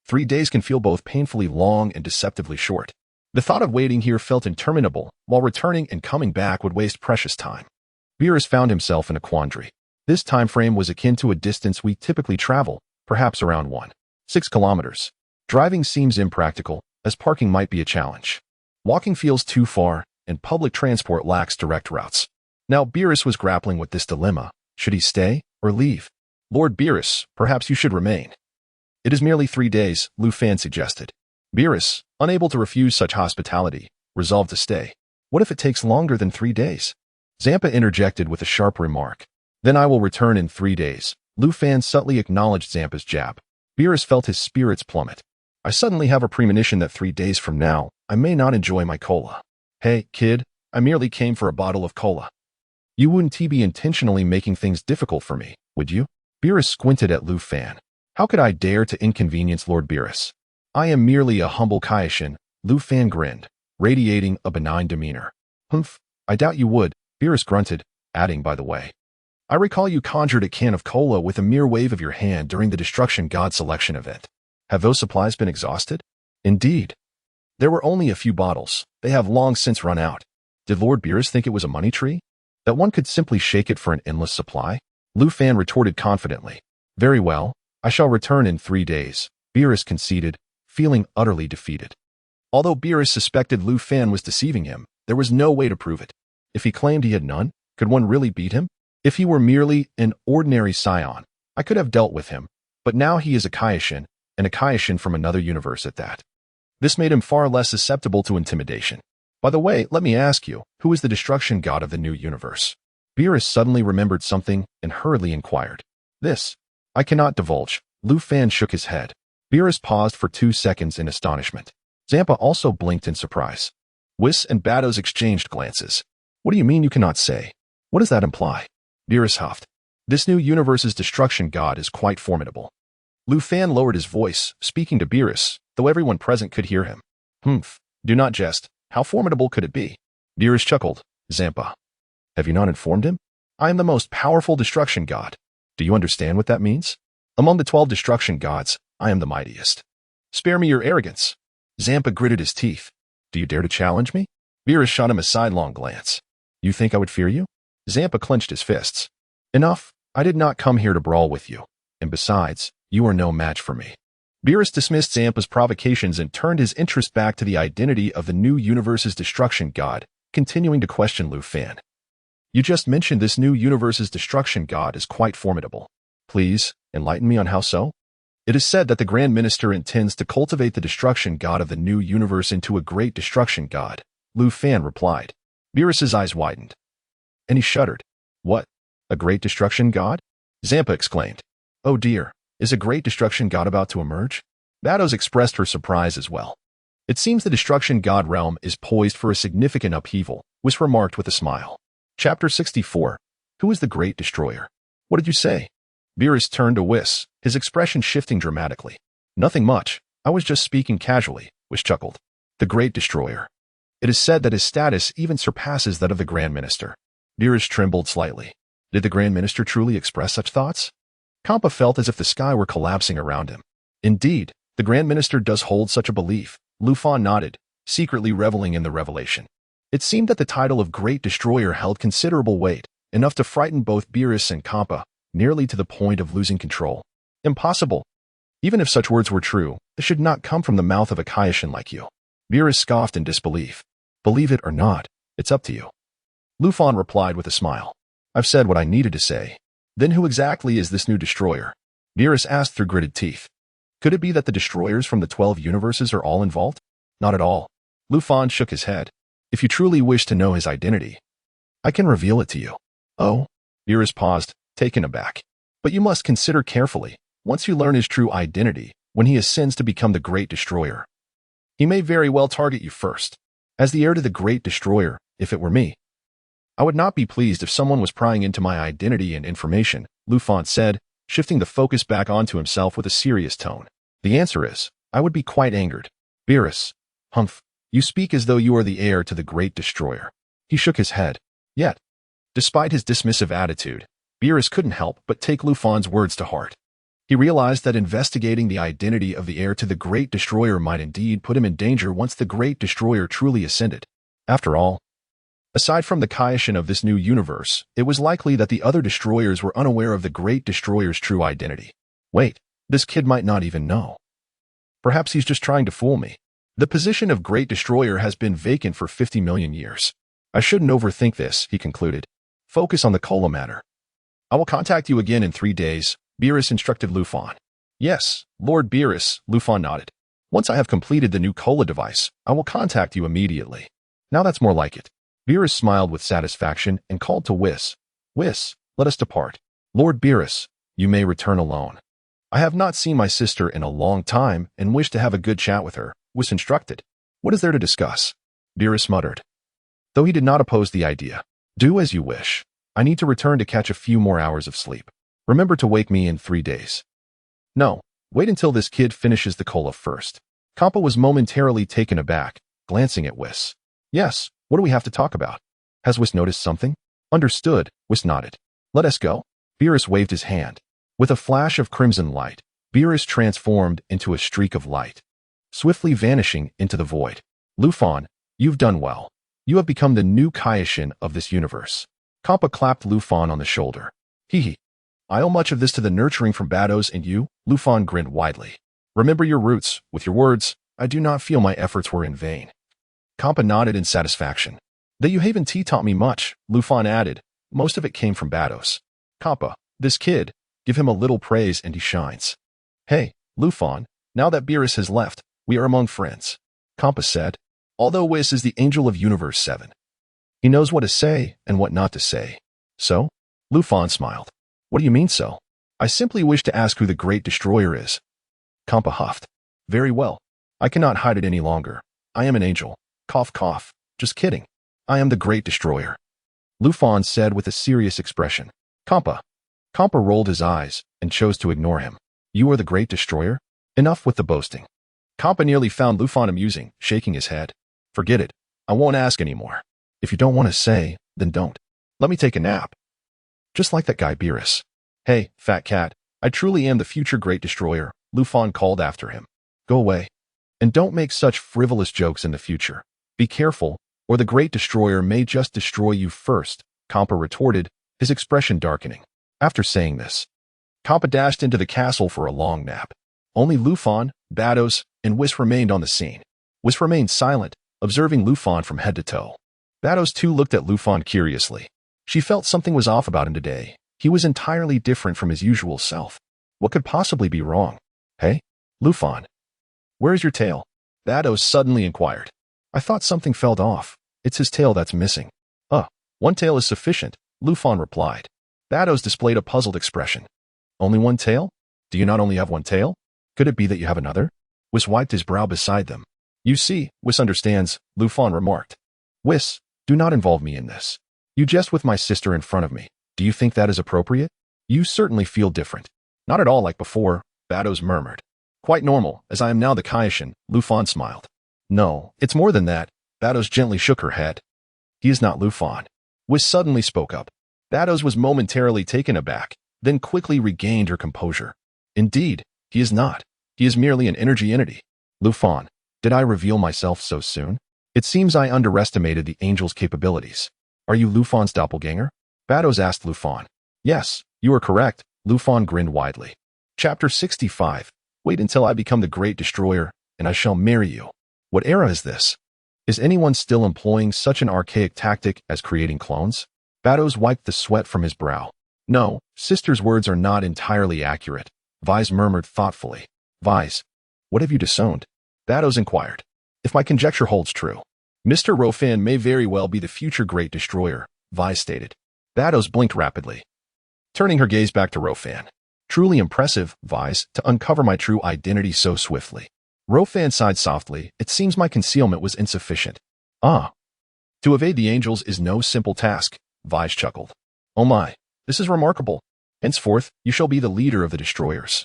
3 days can feel both painfully long and deceptively short. The thought of waiting here felt interminable, while returning and coming back would waste precious time. Beerus found himself in a quandary. This time frame was akin to a distance we typically travel, perhaps around 1.6 kilometers. Driving seems impractical, as parking might be a challenge. Walking feels too far, and public transport lacks direct routes. Now Beerus was grappling with this dilemma. Should he stay or leave? Lord Beerus, perhaps you should remain. It is merely 3 days, Ruffin suggested. Beerus, unable to refuse such hospitality, resolved to stay. What if it takes longer than 3 days? Zampa interjected with a sharp remark. Then I will return in 3 days. Ruffin subtly acknowledged Zampa's jab. Beerus felt his spirits plummet. I suddenly have a premonition that 3 days from now, I may not enjoy my cola. Hey, kid, I merely came for a bottle of cola. You wouldn't be intentionally making things difficult for me, would you? Beerus squinted at Ruffin. How could I dare to inconvenience Lord Beerus? I am merely a humble Kaishin, Ruffin grinned, radiating a benign demeanor. Humph, I doubt you would, Beerus grunted, adding by the way. I recall you conjured a can of cola with a mere wave of your hand during the Destruction God selection event. Have those supplies been exhausted? Indeed. There were only a few bottles. They have long since run out. Did Lord Beerus think it was a money tree? That one could simply shake it for an endless supply? Ruffin retorted confidently. Very well, I shall return in 3 days, Beerus conceded, feeling utterly defeated. Although Beerus suspected Ruffin was deceiving him, there was no way to prove it. If he claimed he had none, could one really beat him? If he were merely an ordinary Saiyan, I could have dealt with him, but now he is a Kaishin, and a Kaishin from another universe at that. This made him far less susceptible to intimidation. By the way, let me ask you, who is the destruction god of the new universe? Beerus suddenly remembered something and hurriedly inquired. This. I cannot divulge. Ruffin shook his head. Beerus paused for 2 seconds in astonishment. Zampa also blinked in surprise. Whis and Bados exchanged glances. What do you mean you cannot say? What does that imply? Beerus huffed. This new universe's destruction god is quite formidable. Ruffin lowered his voice, speaking to Beerus, though everyone present could hear him. Humph, do not jest. How formidable could it be? Beerus chuckled. Zampa. Have you not informed him? I am the most powerful destruction god. Do you understand what that means? Among the 12 destruction gods, I am the mightiest. Spare me your arrogance. Zampa gritted his teeth. Do you dare to challenge me? Beerus shot him a sidelong glance. You think I would fear you? Zampa clenched his fists. Enough. I did not come here to brawl with you. And besides, you are no match for me. Beerus dismissed Zampa's provocations and turned his interest back to the identity of the new universe's destruction god, continuing to question Ruffin. You just mentioned this new universe's destruction god is quite formidable. Please, enlighten me on how so? It is said that the Grand Minister intends to cultivate the destruction god of the new universe into a great destruction god, Ruffin replied. Beerus's eyes widened. And he shuddered. What? A great destruction god? Zampa exclaimed. Oh dear, is a great destruction god about to emerge? Bados expressed her surprise as well. It seems the destruction god realm is poised for a significant upheaval, Whis remarked with a smile. Chapter 64. Who is the great destroyer? What did you say? Beerus turned to Whis, his expression shifting dramatically. Nothing much. I was just speaking casually, Whis chuckled. The great destroyer. It is said that his status even surpasses that of the Grand Minister. Beerus trembled slightly. Did the Grand Minister truly express such thoughts? Kampa felt as if the sky were collapsing around him. Indeed, the Grand Minister does hold such a belief. Ruffin nodded, secretly reveling in the revelation. It seemed that the title of Great Destroyer held considerable weight, enough to frighten both Beerus and Kampa, nearly to the point of losing control. Impossible. Even if such words were true, they should not come from the mouth of a Kaishin like you. Beerus scoffed in disbelief. Believe it or not, it's up to you. Ruffin replied with a smile. I've said what I needed to say. Then who exactly is this new destroyer? Beerus asked through gritted teeth. Could it be that the destroyers from the 12 universes are all involved? Not at all. Ruffin shook his head. If you truly wish to know his identity, I can reveal it to you. Oh? Beerus paused, taken aback. But you must consider carefully. Once you learn his true identity, when he ascends to become the Great Destroyer, he may very well target you first. As the heir to the Great Destroyer, if it were me, I would not be pleased if someone was prying into my identity and information, Ruffin said, shifting the focus back onto himself with a serious tone. The answer is, I would be quite angered. Beerus. Humph. You speak as though you are the heir to the Great Destroyer. He shook his head. Yet, despite his dismissive attitude, Beerus couldn't help but take Ruffin's words to heart. He realized that investigating the identity of the heir to the Great Destroyer might indeed put him in danger once the Great Destroyer truly ascended. After all, aside from the Kaishin of this new universe, it was likely that the other destroyers were unaware of the Great Destroyer's true identity. Wait, this kid might not even know. Perhaps he's just trying to fool me. The position of Great Destroyer has been vacant for 50 million years. I shouldn't overthink this, he concluded. Focus on the cola matter. I will contact you again in 3 days, Beerus instructed Ruffin. Yes, Lord Beerus, Ruffin nodded. Once I have completed the new cola device, I will contact you immediately. Now that's more like it. Beerus smiled with satisfaction and called to Whis. Whis, let us depart. Lord Beerus, you may return alone. I have not seen my sister in a long time and wish to have a good chat with her, Whis instructed. What is there to discuss? Beerus muttered. Though he did not oppose the idea. Do as you wish. I need to return to catch a few more hours of sleep. Remember to wake me in 3 days. No, wait until this kid finishes the cola first. Kappa was momentarily taken aback, glancing at Whis. Yes, what do we have to talk about? Has Whis noticed something? Understood, Whis nodded. Let us go. Beerus waved his hand. With a flash of crimson light, Beerus transformed into a streak of light, swiftly vanishing into the void. Ruffin, you've done well. You have become the new Kaioshin of this universe. Kappa clapped Ruffin on the shoulder. Hee. I owe much of this to the nurturing from Bados and you, Ruffin grinned widely. Remember your roots. With your words, I do not feel my efforts were in vain. Kappa nodded in satisfaction. That you haven't taught me much, Ruffin added. Most of it came from Bados. Kappa, this kid, give him a little praise and he shines. Hey, Ruffin, now that Beerus has left, we are among friends. Kappa said, although Whis is the angel of Universe 7. He knows what to say and what not to say. So? Ruffin smiled. What do you mean so? I simply wish to ask who the Great Destroyer is. Kappa huffed. Very well. I cannot hide it any longer. I am an angel. Cough cough. Just kidding. I am the Great Destroyer. Ruffin said with a serious expression. Kappa. Kappa rolled his eyes and chose to ignore him. You are the Great Destroyer? Enough with the boasting. Kappa nearly found Ruffin amusing, shaking his head. Forget it. I won't ask anymore. If you don't want to say, then don't. Let me take a nap. Just like that guy Beerus. Hey, fat cat, I truly am the future Great Destroyer, Ruffin called after him. Go away. And don't make such frivolous jokes in the future. Be careful, or the Great Destroyer may just destroy you first, Kappa retorted, his expression darkening. After saying this, Kappa dashed into the castle for a long nap. Only Ruffin, Bados, and Whis remained on the scene. Whis remained silent, observing Ruffin from head to toe. Bados too looked at Ruffin curiously. She felt something was off about him today. He was entirely different from his usual self. What could possibly be wrong? Hey, Ruffin. Where's your tail? Bados suddenly inquired. I thought something fell off. It's his tail that's missing. One tail is sufficient, Ruffin replied. Bados displayed a puzzled expression. Only one tail? Do you not only have one tail? Could it be that you have another? Whis wiped his brow beside them. You see, Whis understands, Ruffin remarked. Whis, do not involve me in this. You jest with my sister in front of me. Do you think that is appropriate? You certainly feel different. Not at all like before, Bados murmured. Quite normal, as I am now the Kaioshin, Ruffin smiled. No, it's more than that, Bados gently shook her head. He is not Ruffin. Whis suddenly spoke up. Bados was momentarily taken aback, then quickly regained her composure. Indeed, he is not. He is merely an energy entity. Ruffin, did I reveal myself so soon? It seems I underestimated the angel's capabilities. Are you Ruffin's doppelganger? Bados asked Ruffin. Yes, you are correct, Ruffin grinned widely. Chapter 65. Wait until I become the Great Destroyer, and I shall marry you. What era is this? Is anyone still employing such an archaic tactic as creating clones? Bados wiped the sweat from his brow. No, sister's words are not entirely accurate, Whis murmured thoughtfully. Whis, what have you disowned? Bados inquired. If my conjecture holds true, Mr. Ruffin may very well be the future Great Destroyer, Whis stated. Bados blinked rapidly, turning her gaze back to Ruffin. Truly impressive, Whis, to uncover my true identity so swiftly. Ruffin sighed softly. It seems my concealment was insufficient. To evade the angels is no simple task, Whis chuckled. Oh my, this is remarkable. Henceforth, you shall be the leader of the destroyers,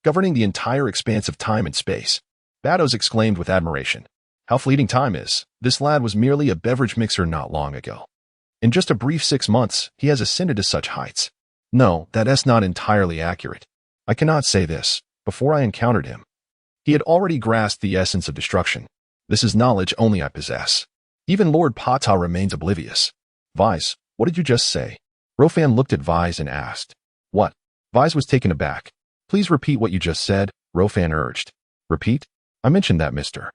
governing the entire expanse of time and space. Bados exclaimed with admiration. How fleeting time is. This lad was merely a beverage mixer not long ago. In just a brief 6 months, he has ascended to such heights. No, that's not entirely accurate. I cannot say this. Before I encountered him, he had already grasped the essence of destruction. This is knowledge only I possess. Even Lord Pata remains oblivious. Whis, what did you just say? Ruffin looked at Whis and asked. What? Whis was taken aback. Please repeat what you just said, Ruffin urged. Repeat? I mentioned that, mister.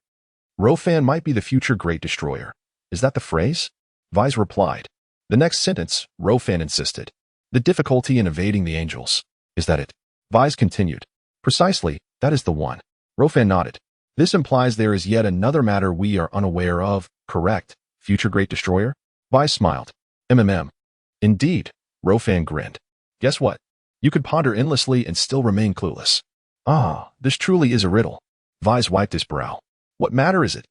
Ruffin might be the future Great Destroyer. Is that the phrase? Whis replied. The next sentence, Ruffin insisted. The difficulty in evading the angels. Is that it? Whis continued. Precisely, that is the one. Ruffin nodded. This implies there is yet another matter we are unaware of, correct, future Great Destroyer? Whis smiled. Indeed, Ruffin grinned. Guess what? You could ponder endlessly and still remain clueless. Ah, this truly is a riddle. Whis wiped his brow. What matter is it?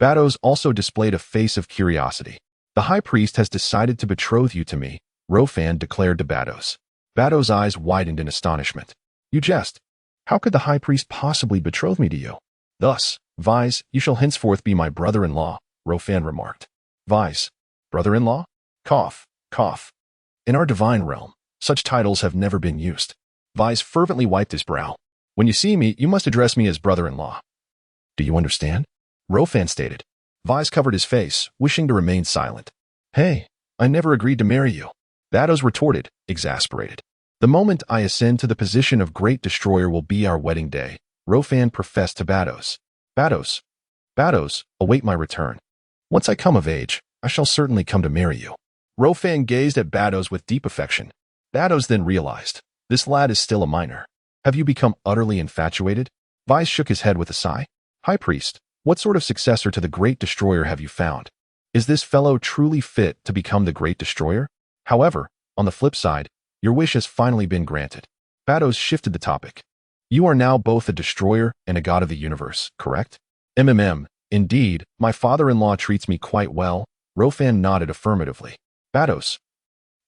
Bados also displayed a face of curiosity. The high priest has decided to betroth you to me, Ruffin declared to Bados. Bados' eyes widened in astonishment. You jest. How could the high priest possibly betroth me to you? Thus, Whis, you shall henceforth be my brother-in-law, Ruffin remarked. Whis, brother-in-law? Cough, cough. In our divine realm, such titles have never been used. Whis fervently wiped his brow. When you see me, you must address me as brother-in-law. Do you understand? Ruffin stated. Whis covered his face, wishing to remain silent. Hey, I never agreed to marry you. Bados retorted, exasperated. The moment I ascend to the position of great destroyer will be our wedding day, Ruffin professed to Bados. Bados, await my return. Once I come of age, I shall certainly come to marry you. Ruffin gazed at Bados with deep affection. Bados then realized, this lad is still a minor. Have you become utterly infatuated? Whis shook his head with a sigh. High priest, what sort of successor to the great destroyer have you found? Is this fellow truly fit to become the great destroyer? However, on the flip side, your wish has finally been granted. Bados shifted the topic. You are now both a destroyer and a god of the universe, correct? Indeed, my father-in-law treats me quite well. Ruffin nodded affirmatively. Bados.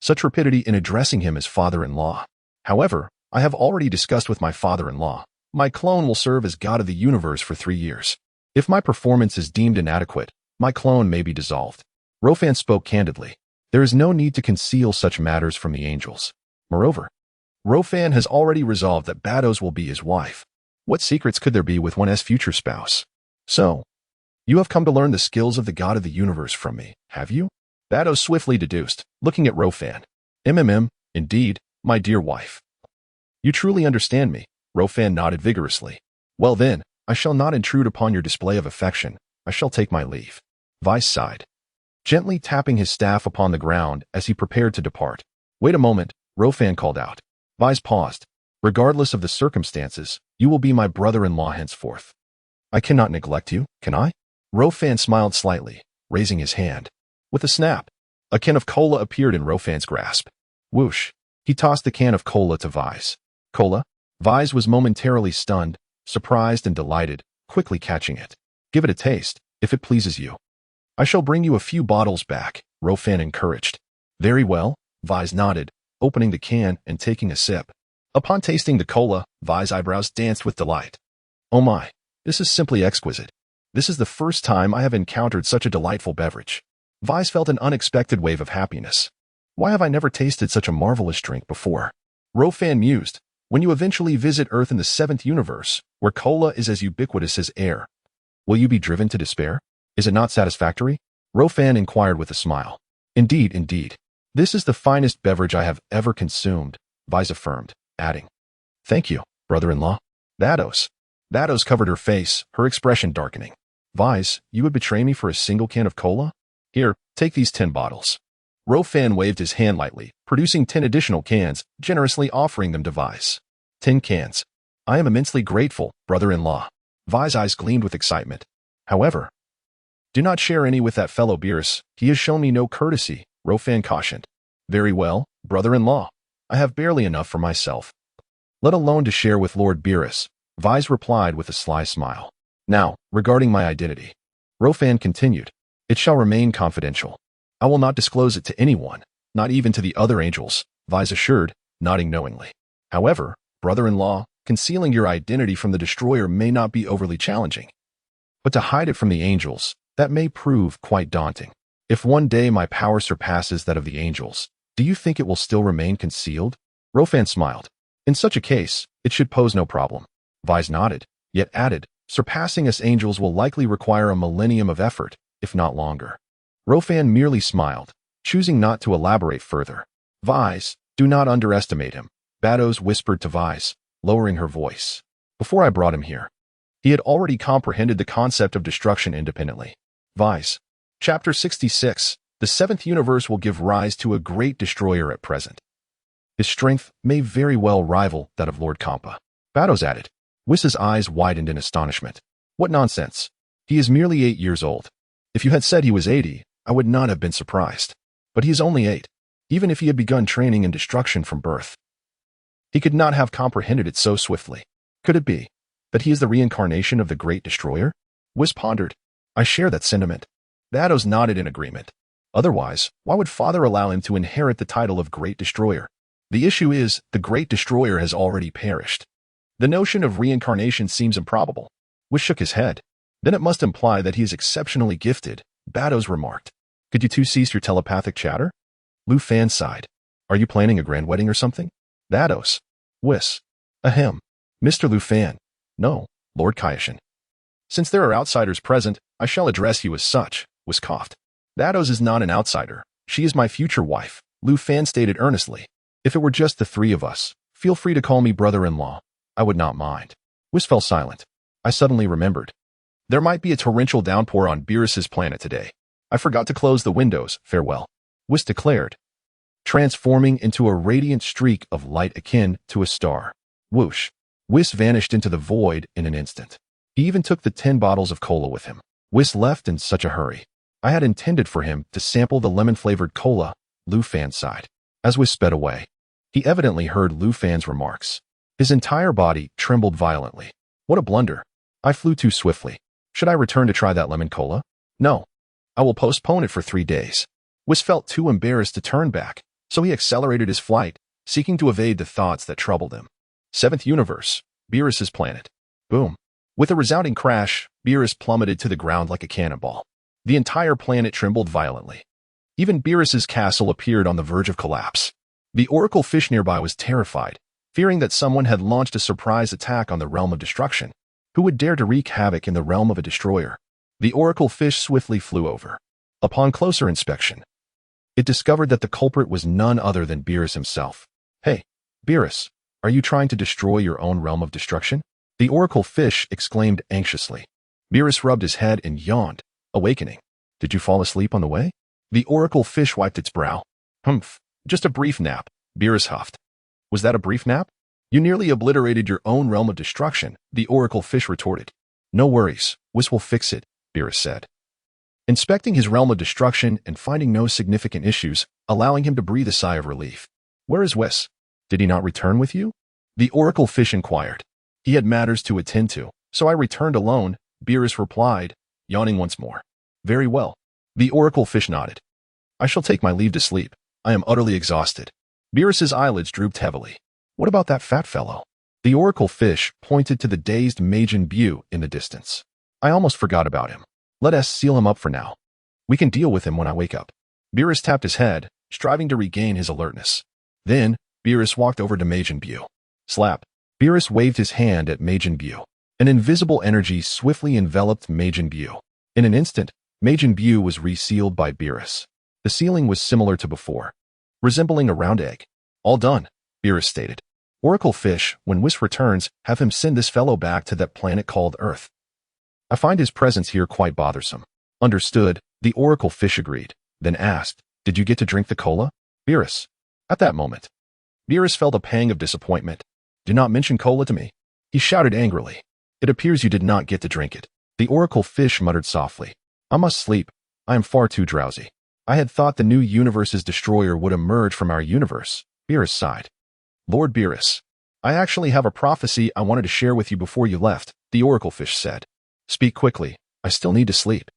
Such rapidity in addressing him as father-in-law. However, I have already discussed with my father-in-law. My clone will serve as god of the universe for 3 years. If my performance is deemed inadequate, my clone may be dissolved. Ruffin spoke candidly. There is no need to conceal such matters from the angels. Moreover, Ruffin has already resolved that Bados will be his wife. What secrets could there be with one's future spouse? So, you have come to learn the skills of the god of the universe from me, have you? Bados swiftly deduced, looking at Ruffin. Indeed, my dear wife. You truly understand me, Ruffin nodded vigorously. Well then, I shall not intrude upon your display of affection. I shall take my leave. Whis sighed, gently tapping his staff upon the ground as he prepared to depart. Wait a moment, Ruffin called out. Whis paused. Regardless of the circumstances, you will be my brother-in-law henceforth. I cannot neglect you, can I? Ruffin smiled slightly, raising his hand. With a snap, a can of cola appeared in Ruffin's grasp. Whoosh! He tossed the can of cola to Whis. Cola? Whis was momentarily stunned, surprised and delighted, quickly catching it. Give it a taste, if it pleases you. I shall bring you a few bottles back, Ruffin encouraged. Very well, Whis nodded, opening the can and taking a sip. Upon tasting the cola, Whis' eyebrows danced with delight. Oh my, this is simply exquisite. This is the first time I have encountered such a delightful beverage. Whis felt an unexpected wave of happiness. Why have I never tasted such a marvelous drink before? Ruffin mused. When you eventually visit Earth in the 7th universe, where cola is as ubiquitous as air, will you be driven to despair? Is it not satisfactory? Ruffin inquired with a smile. Indeed. This is the finest beverage I have ever consumed, Whis affirmed, adding. Thank you, brother-in-law. Bados covered her face, her expression darkening. Whis, you would betray me for a single can of cola? Here, take these 10 bottles. Ruffin waved his hand lightly, producing 10 additional cans, generously offering them to Whis. 10 cans. I am immensely grateful, brother-in-law. Whis' eyes gleamed with excitement. However, do not share any with that fellow Beerus. He has shown me no courtesy, Ruffin cautioned. Very well, brother-in-law. I have barely enough for myself, let alone to share with Lord Beerus, Whis replied with a sly smile. Now, regarding my identity, Ruffin continued, it shall remain confidential. I will not disclose it to anyone, not even to the other angels, Whis assured, nodding knowingly. However, brother-in-law, concealing your identity from the destroyer may not be overly challenging. But to hide it from the angels, that may prove quite daunting. If one day my power surpasses that of the angels, do you think it will still remain concealed? Ruffin smiled. In such a case, it should pose no problem. Whis nodded, yet added, surpassing us angels will likely require a millennium of effort, if not longer. Ruffin merely smiled, choosing not to elaborate further. Whis, do not underestimate him, Bados whispered to Whis, lowering her voice. Before I brought him here, he had already comprehended the concept of destruction independently. Whis. Chapter 66. The 7th universe will give rise to a great destroyer at present. His strength may very well rival that of Lord Kampa. Bados added. Whis' eyes widened in astonishment. What nonsense. He is merely 8 years old. If you had said he was 80, I would not have been surprised. But he is only 8, even if he had begun training in destruction from birth. He could not have comprehended it so swiftly. Could it be that he is the reincarnation of the Great Destroyer? Whis pondered. I share that sentiment. Vados nodded in agreement. Otherwise, why would Father allow him to inherit the title of Great Destroyer? The issue is, the Great Destroyer has already perished. The notion of reincarnation seems improbable. Whis shook his head. Then it must imply that he is exceptionally gifted, Vados remarked. Could you two cease your telepathic chatter? Ruffin sighed. Are you planning a grand wedding or something? Vados. Whis. Ahem. Mr. Ruffin. No, Lord Kaishin. Since there are outsiders present, I shall address you as such, Whis coughed. Vados is not an outsider. She is my future wife, Ruffin stated earnestly. If it were just the three of us, feel free to call me brother-in-law. I would not mind. Whis fell silent. I suddenly remembered. There might be a torrential downpour on Beerus's planet today. I forgot to close the windows. Farewell. Whis declared, transforming into a radiant streak of light akin to a star. Whoosh. Whis vanished into the void in an instant. He even took the 10 bottles of cola with him. Whis left in such a hurry. I had intended for him to sample the lemon-flavored cola, Ruffin sighed. As Whis sped away, he evidently heard Ruffin's remarks. His entire body trembled violently. What a blunder. I flew too swiftly. Should I return to try that lemon cola? No. I will postpone it for 3 days. Whis felt too embarrassed to turn back, so he accelerated his flight, seeking to evade the thoughts that troubled him. 7th Universe, Beerus's planet. Boom. With a resounding crash, Beerus plummeted to the ground like a cannonball. The entire planet trembled violently. Even Beerus's castle appeared on the verge of collapse. The oracle fish nearby was terrified, fearing that someone had launched a surprise attack on the realm of destruction. Who would dare to wreak havoc in the realm of a destroyer? The oracle fish swiftly flew over. Upon closer inspection, it discovered that the culprit was none other than Beerus himself. Hey, Beerus, are you trying to destroy your own realm of destruction? The oracle fish exclaimed anxiously. Beerus rubbed his head and yawned, awakening. Did you fall asleep on the way? The oracle fish wiped its brow. Humph, just a brief nap, Beerus huffed. Was that a brief nap? You nearly obliterated your own realm of destruction, the oracle fish retorted. No worries, Whis will fix it, Beerus said. Inspecting his realm of destruction and finding no significant issues, allowing him to breathe a sigh of relief. Where is Whis? Did he not return with you? The oracle fish inquired. He had matters to attend to, so I returned alone, Beerus replied, yawning once more. Very well. The oracle fish nodded. I shall take my leave to sleep. I am utterly exhausted. Beerus's eyelids drooped heavily. What about that fat fellow? The oracle fish pointed to the dazed Majin Buu in the distance. I almost forgot about him. Let us seal him up for now. We can deal with him when I wake up. Beerus tapped his head, striving to regain his alertness. Then, Beerus walked over to Majin Buu. Slap. Beerus waved his hand at Majin Buu. An invisible energy swiftly enveloped Majin Buu. In an instant, Majin Buu was resealed by Beerus. The sealing was similar to before, resembling a round egg. All done, Beerus stated. Oracle fish, when Whis returns, have him send this fellow back to that planet called Earth. I find his presence here quite bothersome. Understood, the oracle fish agreed, then asked, did you get to drink the cola? Beerus. At that moment, Beerus felt a pang of disappointment. Do not mention cola to me. He shouted angrily. It appears you did not get to drink it. The oracle fish muttered softly. I must sleep. I am far too drowsy. I had thought the new universe's destroyer would emerge from our universe. Beerus sighed. Lord Beerus, I actually have a prophecy I wanted to share with you before you left, the oracle fish said. Speak quickly. I still need to sleep.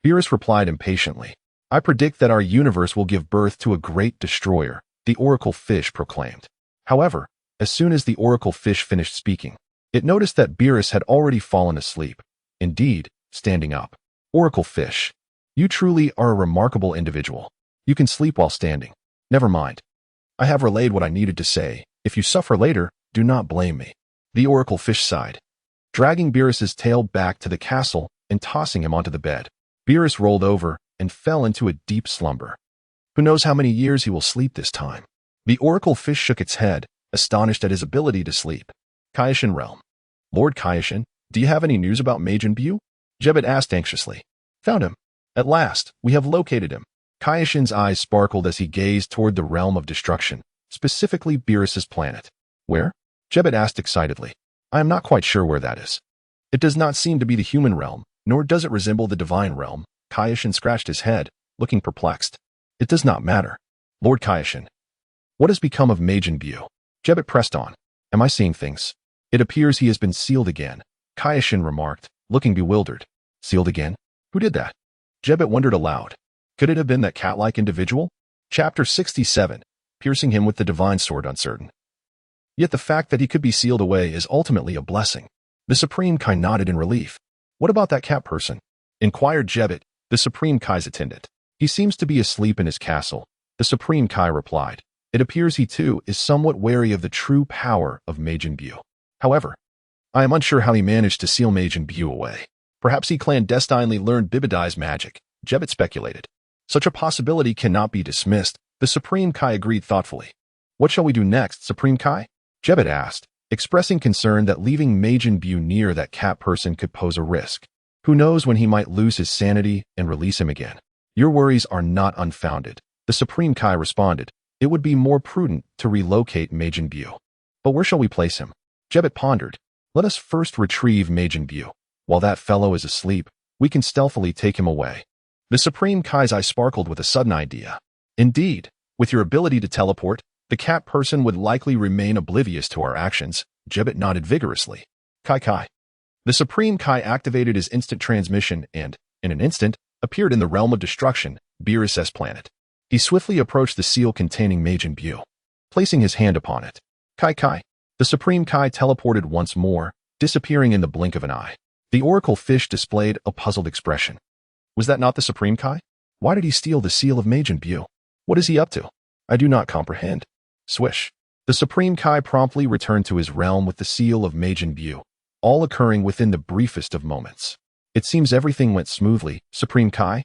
Beerus replied impatiently. I predict that our universe will give birth to a great destroyer, the oracle fish proclaimed. However, as soon as the oracle fish finished speaking, it noticed that Beerus had already fallen asleep. Indeed, standing up. Oracle fish, you truly are a remarkable individual. You can sleep while standing. Never mind. I have relayed what I needed to say. If you suffer later, do not blame me. The oracle fish sighed, dragging Beerus's tail back to the castle and tossing him onto the bed. Beerus rolled over and fell into a deep slumber. Who knows how many years he will sleep this time? The oracle fish shook its head, astonished at his ability to sleep. Kaishin realm. Lord Kaishin, do you have any news about Majin Buu? Jebet asked anxiously. Found him. At last, we have located him. Kaishin's eyes sparkled as he gazed toward the realm of destruction, specifically Beerus's planet. Where? Jebet asked excitedly. I am not quite sure where that is. It does not seem to be the human realm, nor does it resemble the divine realm. Kaishin scratched his head, looking perplexed. It does not matter. Lord Kaishin. What has become of Majin Buu? Jebet pressed on. Am I seeing things? It appears he has been sealed again, Kaioshin remarked, looking bewildered. Sealed again? Who did that? Jebet wondered aloud. Could it have been that cat-like individual? Chapter 67. Piercing him with the divine sword uncertain. Yet the fact that he could be sealed away is ultimately a blessing. The Supreme Kai nodded in relief. What about that cat person? Inquired Jebet, the Supreme Kai's attendant. He seems to be asleep in his castle. The Supreme Kai replied. It appears he too is somewhat wary of the true power of Majin Buu. However, I am unsure how he managed to seal Majin Buu away. Perhaps he clandestinely learned Bibidai's magic, Jebet speculated. Such a possibility cannot be dismissed, the Supreme Kai agreed thoughtfully. What shall we do next, Supreme Kai? Jebet asked, expressing concern that leaving Majin Buu near that cat person could pose a risk. Who knows when he might lose his sanity and release him again? Your worries are not unfounded, the Supreme Kai responded. It would be more prudent to relocate Majin Buu. But where shall we place him? Jebet pondered. Let us first retrieve Majin Buu. While that fellow is asleep, we can stealthily take him away. The Supreme Kai's eye sparkled with a sudden idea. Indeed, with your ability to teleport, the cat person would likely remain oblivious to our actions. Jebet nodded vigorously. Kai. The Supreme Kai activated his instant transmission and, in an instant, appeared in the realm of destruction, Beerus' planet. He swiftly approached the seal containing Majin Buu, placing his hand upon it. Kai. The Supreme Kai teleported once more, disappearing in the blink of an eye. The oracle fish displayed a puzzled expression. Was that not the Supreme Kai? Why did he steal the seal of Majin Buu? What is he up to? I do not comprehend. Swish. The Supreme Kai promptly returned to his realm with the seal of Majin Buu, all occurring within the briefest of moments. It seems everything went smoothly, Supreme Kai?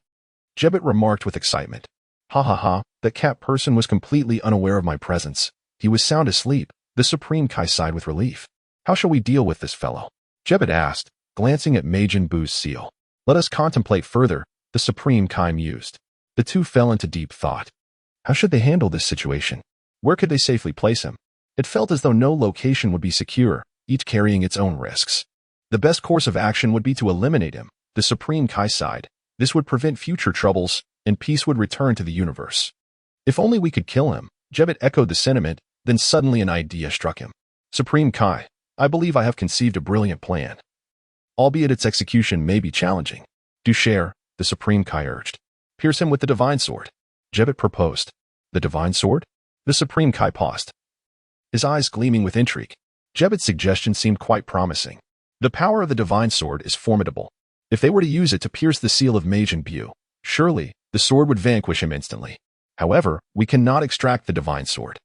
Jebet remarked with excitement. Ha, that cat person was completely unaware of my presence. He was sound asleep. The Supreme Kai sighed with relief. How shall we deal with this fellow? Jebet asked, glancing at Majin Buu's seal. Let us contemplate further, the Supreme Kai mused. The two fell into deep thought. How should they handle this situation? Where could they safely place him? It felt as though no location would be secure, each carrying its own risks. The best course of action would be to eliminate him, the Supreme Kai sighed. This would prevent future troubles, and peace would return to the universe. If only we could kill him, Jebet echoed the sentiment, then suddenly an idea struck him. Supreme Kai, I believe I have conceived a brilliant plan. Albeit its execution may be challenging. Do share, the Supreme Kai urged. Pierce him with the divine sword. Jebet proposed. The divine sword? The Supreme Kai paused, his eyes gleaming with intrigue. Jebet's suggestion seemed quite promising. The power of the divine sword is formidable. If they were to use it to pierce the seal of Majin Buu, surely the sword would vanquish him instantly. However, we cannot extract the divine sword.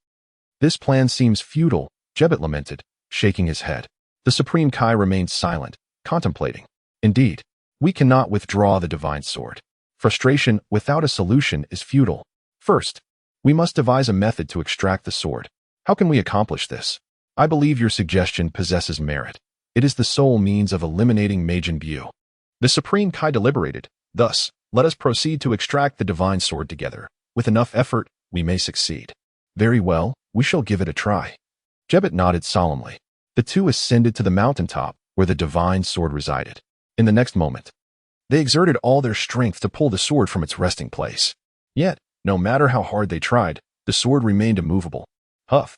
This plan seems futile, Jebet lamented, shaking his head. The Supreme Kai remained silent, contemplating. Indeed, we cannot withdraw the divine sword. Frustration without a solution is futile. First, we must devise a method to extract the sword. How can we accomplish this? I believe your suggestion possesses merit. It is the sole means of eliminating Majin Buu. The Supreme Kai deliberated. Thus, let us proceed to extract the divine sword together. With enough effort, we may succeed. Very well, we shall give it a try. Jebet nodded solemnly. The two ascended to the mountaintop, where the divine sword resided. In the next moment, they exerted all their strength to pull the sword from its resting place. Yet, no matter how hard they tried, the sword remained immovable. Huff.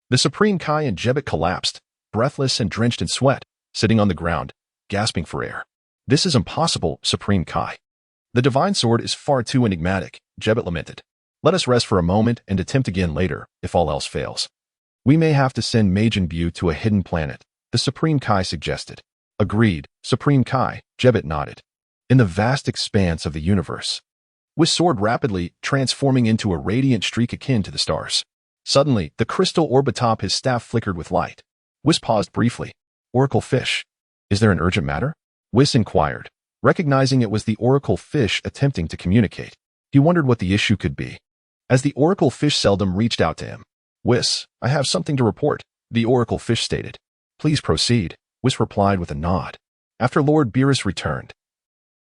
The Supreme Kai and Jebet collapsed, breathless and drenched in sweat, sitting on the ground, gasping for air. This is impossible, Supreme Kai. The divine sword is far too enigmatic, Jebet lamented. Let us rest for a moment and attempt again later, if all else fails. We may have to send Majin Buu to a hidden planet, the Supreme Kai suggested. Agreed, Supreme Kai, Jebet nodded. In the vast expanse of the universe, Whis soared rapidly, transforming into a radiant streak akin to the stars. Suddenly, the crystal orb atop his staff flickered with light. Whis paused briefly. Oracle fish. Is there an urgent matter? Whis inquired, recognizing it was the oracle fish attempting to communicate. He wondered what the issue could be. As the oracle fish seldom reached out to him. Whis, I have something to report, the oracle fish stated. Please proceed, Whis replied with a nod. After Lord Beerus returned,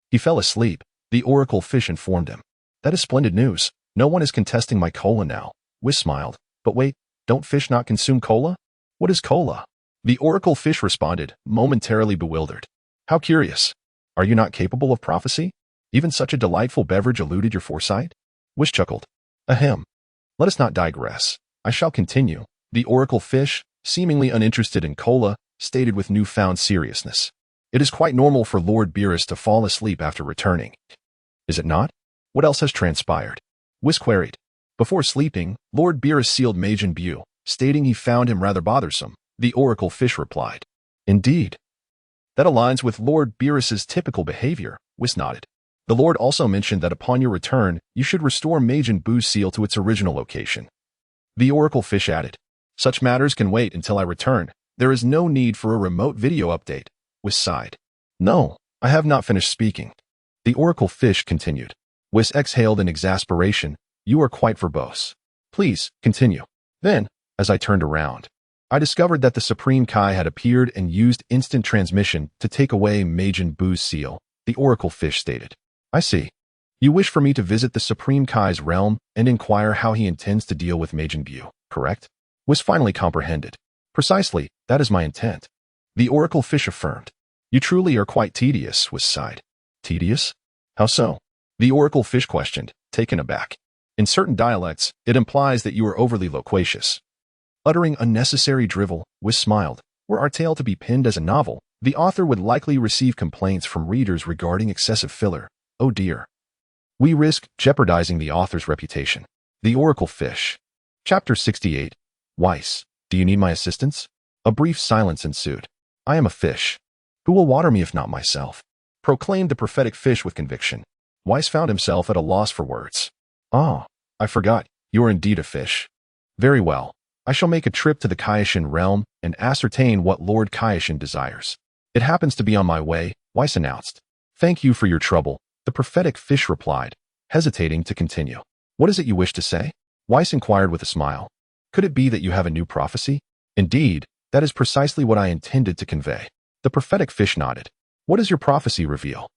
he fell asleep, the oracle fish informed him. That is splendid news. No one is contesting my cola now. Whis smiled. But wait, don't fish not consume cola? What is cola? The oracle fish responded, momentarily bewildered. How curious. Are you not capable of prophecy? Even such a delightful beverage eluded your foresight? Whis chuckled. Ahem. Let us not digress. I shall continue. The oracle fish, seemingly uninterested in cola, stated with newfound seriousness. It is quite normal for Lord Beerus to fall asleep after returning. Is it not? What else has transpired? Whis queried. Before sleeping, Lord Beerus sealed Majin Buu, stating he found him rather bothersome. The oracle fish replied. Indeed. That aligns with Lord Beerus's typical behavior, Whis nodded. The Lord also mentioned that upon your return, you should restore Majin Buu's seal to its original location. The oracle fish added. Such matters can wait until I return. There is no need for a remote video update. Whis sighed. No, I have not finished speaking. The oracle fish continued. Whis exhaled in exasperation. You are quite verbose. Please, continue. Then, as I turned around, I discovered that the Supreme Kai had appeared and used instant transmission to take away Majin Buu's seal, the oracle fish stated. I see. You wish for me to visit the Supreme Kai's realm and inquire how he intends to deal with Majin Buu, correct? Whis finally comprehended. Precisely, that is my intent. The oracle fish affirmed. You truly are quite tedious, Whis sighed. Tedious? How so? The oracle fish questioned, taken aback. In certain dialects, it implies that you are overly loquacious. Uttering unnecessary drivel, Whis smiled. Were our tale to be penned as a novel, the author would likely receive complaints from readers regarding excessive filler. Oh dear. We risk jeopardizing the author's reputation. The oracle fish. Chapter 68. Whis, do you need my assistance? A brief silence ensued. I am a fish. Who will water me if not myself? Proclaimed the prophetic fish with conviction. Whis found himself at a loss for words. Ah, I forgot. You are indeed a fish. Very well. I shall make a trip to the Kaioshin realm and ascertain what Lord Kaioshin desires. It happens to be on my way, Whis announced. Thank you for your trouble, the prophetic fish replied, hesitating to continue. What is it you wish to say? Whis inquired with a smile. Could it be that you have a new prophecy? Indeed, that is precisely what I intended to convey. The prophetic fish nodded. What does your prophecy reveal?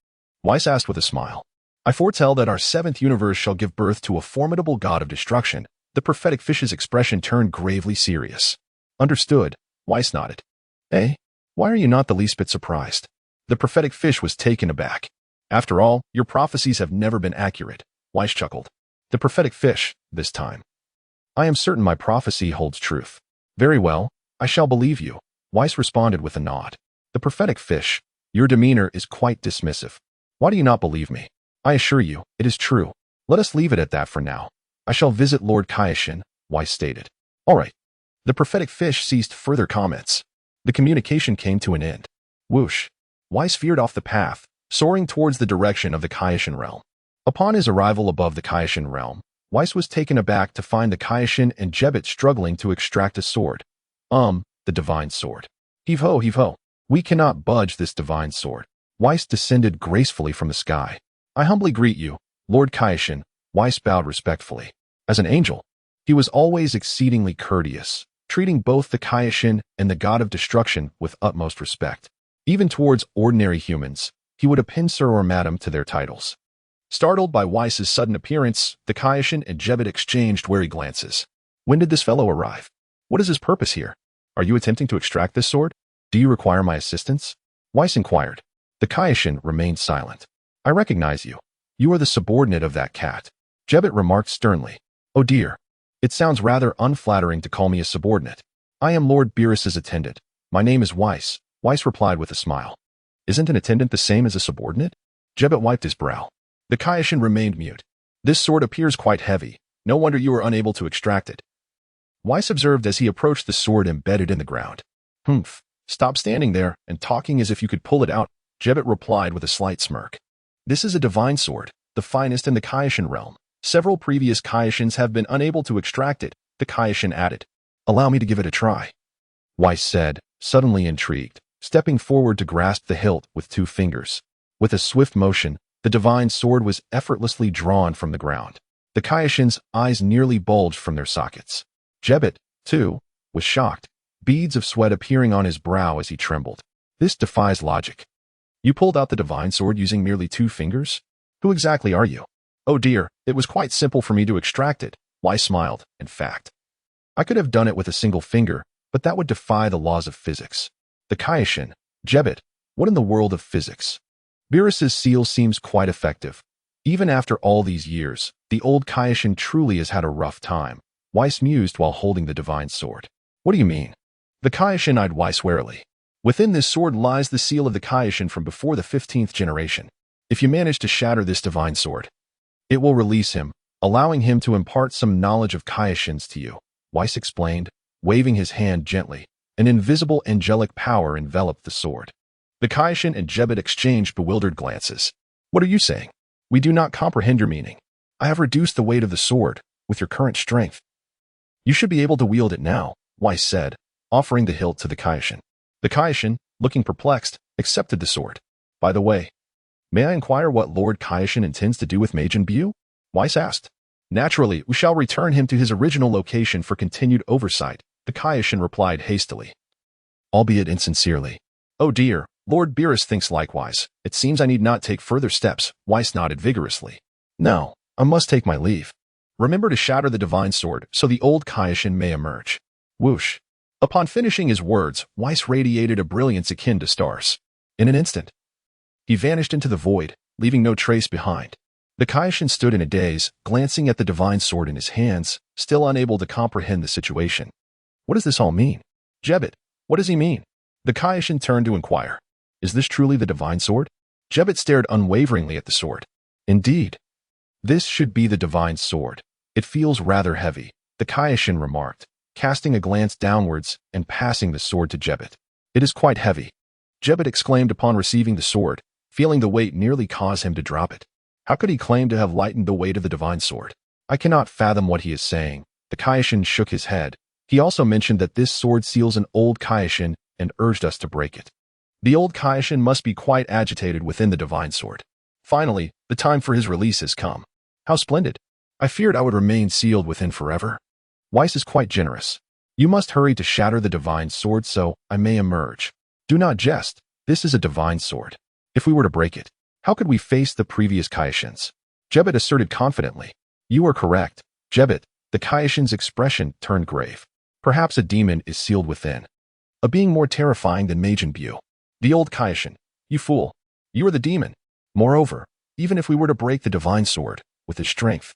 Whis asked with a smile. I foretell that our seventh universe shall give birth to a formidable god of destruction. The prophetic fish's expression turned gravely serious. Understood, Whis nodded. Eh? Why are you not the least bit surprised? The prophetic fish was taken aback. After all, your prophecies have never been accurate, Whis chuckled. The prophetic fish, this time. I am certain my prophecy holds truth. Very well, I shall believe you, Whis responded with a nod. The prophetic fish, your demeanor is quite dismissive. Why do you not believe me? I assure you, it is true. Let us leave it at that for now. I shall visit Lord Kaioshin, Whis stated. All right. The prophetic fish ceased further comments. The communication came to an end. Whoosh. Whis veered off the path, soaring towards the direction of the Kaioshin realm. Upon his arrival above the Kaioshin realm, Whis was taken aback to find the Kaioshin and Jebet struggling to extract a sword. The divine sword. Heave-ho, heave-ho. We cannot budge this divine sword. Whis descended gracefully from the sky. I humbly greet you, Lord Kaioshin, Whis bowed respectfully. As an angel, he was always exceedingly courteous, treating both the Kaioshin and the god of destruction with utmost respect. Even towards ordinary humans, he would append sir or madam to their titles. Startled by Whis' sudden appearance, the Kaioshin and Jebet exchanged wary glances. When did this fellow arrive? What is his purpose here? Are you attempting to extract this sword? Do you require my assistance? Whis inquired. The Kaioshin remained silent. I recognize you. You are the subordinate of that cat. Jebet remarked sternly. Oh dear. It sounds rather unflattering to call me a subordinate. I am Lord Beerus's attendant. My name is Whis, Whis replied with a smile. Isn't an attendant the same as a subordinate? Jebet wiped his brow. The Kaioshin remained mute. This sword appears quite heavy. No wonder you were unable to extract it. Whis observed as he approached the sword embedded in the ground. Humph. Stop standing there and talking as if you could pull it out, Jebet replied with a slight smirk. This is a divine sword, the finest in the Kaioshin realm. Several previous Kaioshins have been unable to extract it, the Kaioshin added. Allow me to give it a try. Whis said, suddenly intrigued, stepping forward to grasp the hilt with 2 fingers. With a swift motion, the divine sword was effortlessly drawn from the ground. The Kaioshin's eyes nearly bulged from their sockets. Jebet, too, was shocked, beads of sweat appearing on his brow as he trembled. This defies logic. You pulled out the divine sword using merely 2 fingers? Who exactly are you? Oh dear, it was quite simple for me to extract it, Whis smiled, in fact. I could have done it with a single finger, but that would defy the laws of physics. The Kaioshin, Jebet, what in the world of physics? Beerus's seal seems quite effective. Even after all these years, the old Kaioshin truly has had a rough time, Whis mused while holding the divine sword. What do you mean? The Kaioshin eyed Whis warily. Within this sword lies the seal of the Kaioshin from before the 15th generation. If you manage to shatter this divine sword, it will release him, allowing him to impart some knowledge of Kaioshins to you, Whis explained, waving his hand gently. An invisible angelic power enveloped the sword. The Kaioshin and Jebbet exchanged bewildered glances. What are you saying? We do not comprehend your meaning. I have reduced the weight of the sword with your current strength. You should be able to wield it now, Whis said, offering the hilt to the Kaioshin. The Kaioshin, looking perplexed, accepted the sword. By the way, may I inquire what Lord Kaioshin intends to do with Majin Buu? Whis asked. Naturally, we shall return him to his original location for continued oversight, the Kaioshin replied hastily, albeit insincerely. Oh dear, Lord Beerus thinks likewise. It seems I need not take further steps, Whis nodded vigorously. No, I must take my leave. Remember to shatter the divine sword so the old Kaioshin may emerge. Whoosh. Upon finishing his words, Whis radiated a brilliance akin to stars. In an instant, he vanished into the void, leaving no trace behind. The Kaioshin stood in a daze, glancing at the divine sword in his hands, still unable to comprehend the situation. What does this all mean? Jebbet, what does he mean? The Kaioshin turned to inquire. Is this truly the divine sword? Jebbet stared unwaveringly at the sword. Indeed. This should be the divine sword. It feels rather heavy, the Kaioshin remarked, casting a glance downwards and passing the sword to Jebbet. It is quite heavy. Jebbet exclaimed upon receiving the sword, feeling the weight nearly cause him to drop it. How could he claim to have lightened the weight of the divine sword? I cannot fathom what he is saying. The Kaioshin shook his head. He also mentioned that this sword seals an old Kaioshin and urged us to break it. The old Kaioshin must be quite agitated within the divine sword. Finally, the time for his release has come. How splendid. I feared I would remain sealed within forever. Whis is quite generous. You must hurry to shatter the divine sword so I may emerge. Do not jest. This is a divine sword. If we were to break it, how could we face the previous Kaioshins? Jebbet asserted confidently. You are correct, Jebbet. The Kaioshin's expression turned grave. Perhaps a demon is sealed within. A being more terrifying than Majin Buu. The old Kaioshin. You fool. You are the demon. Moreover, even if we were to break the divine sword with his strength,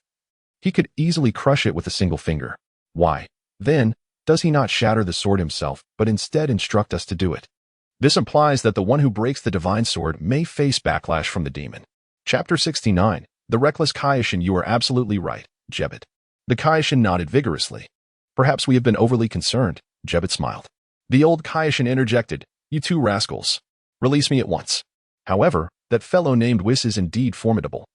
he could easily crush it with a single finger. Why, then, does he not shatter the sword himself, but instead instruct us to do it? This implies that the one who breaks the divine sword may face backlash from the demon. Chapter 69. The Reckless Kaioshin. You are absolutely right, Jebbet. The Kaioshin nodded vigorously. Perhaps we have been overly concerned, Jebbet smiled. The old Kaioshin interjected. You two rascals. Release me at once. However, that fellow named Whis is indeed formidable.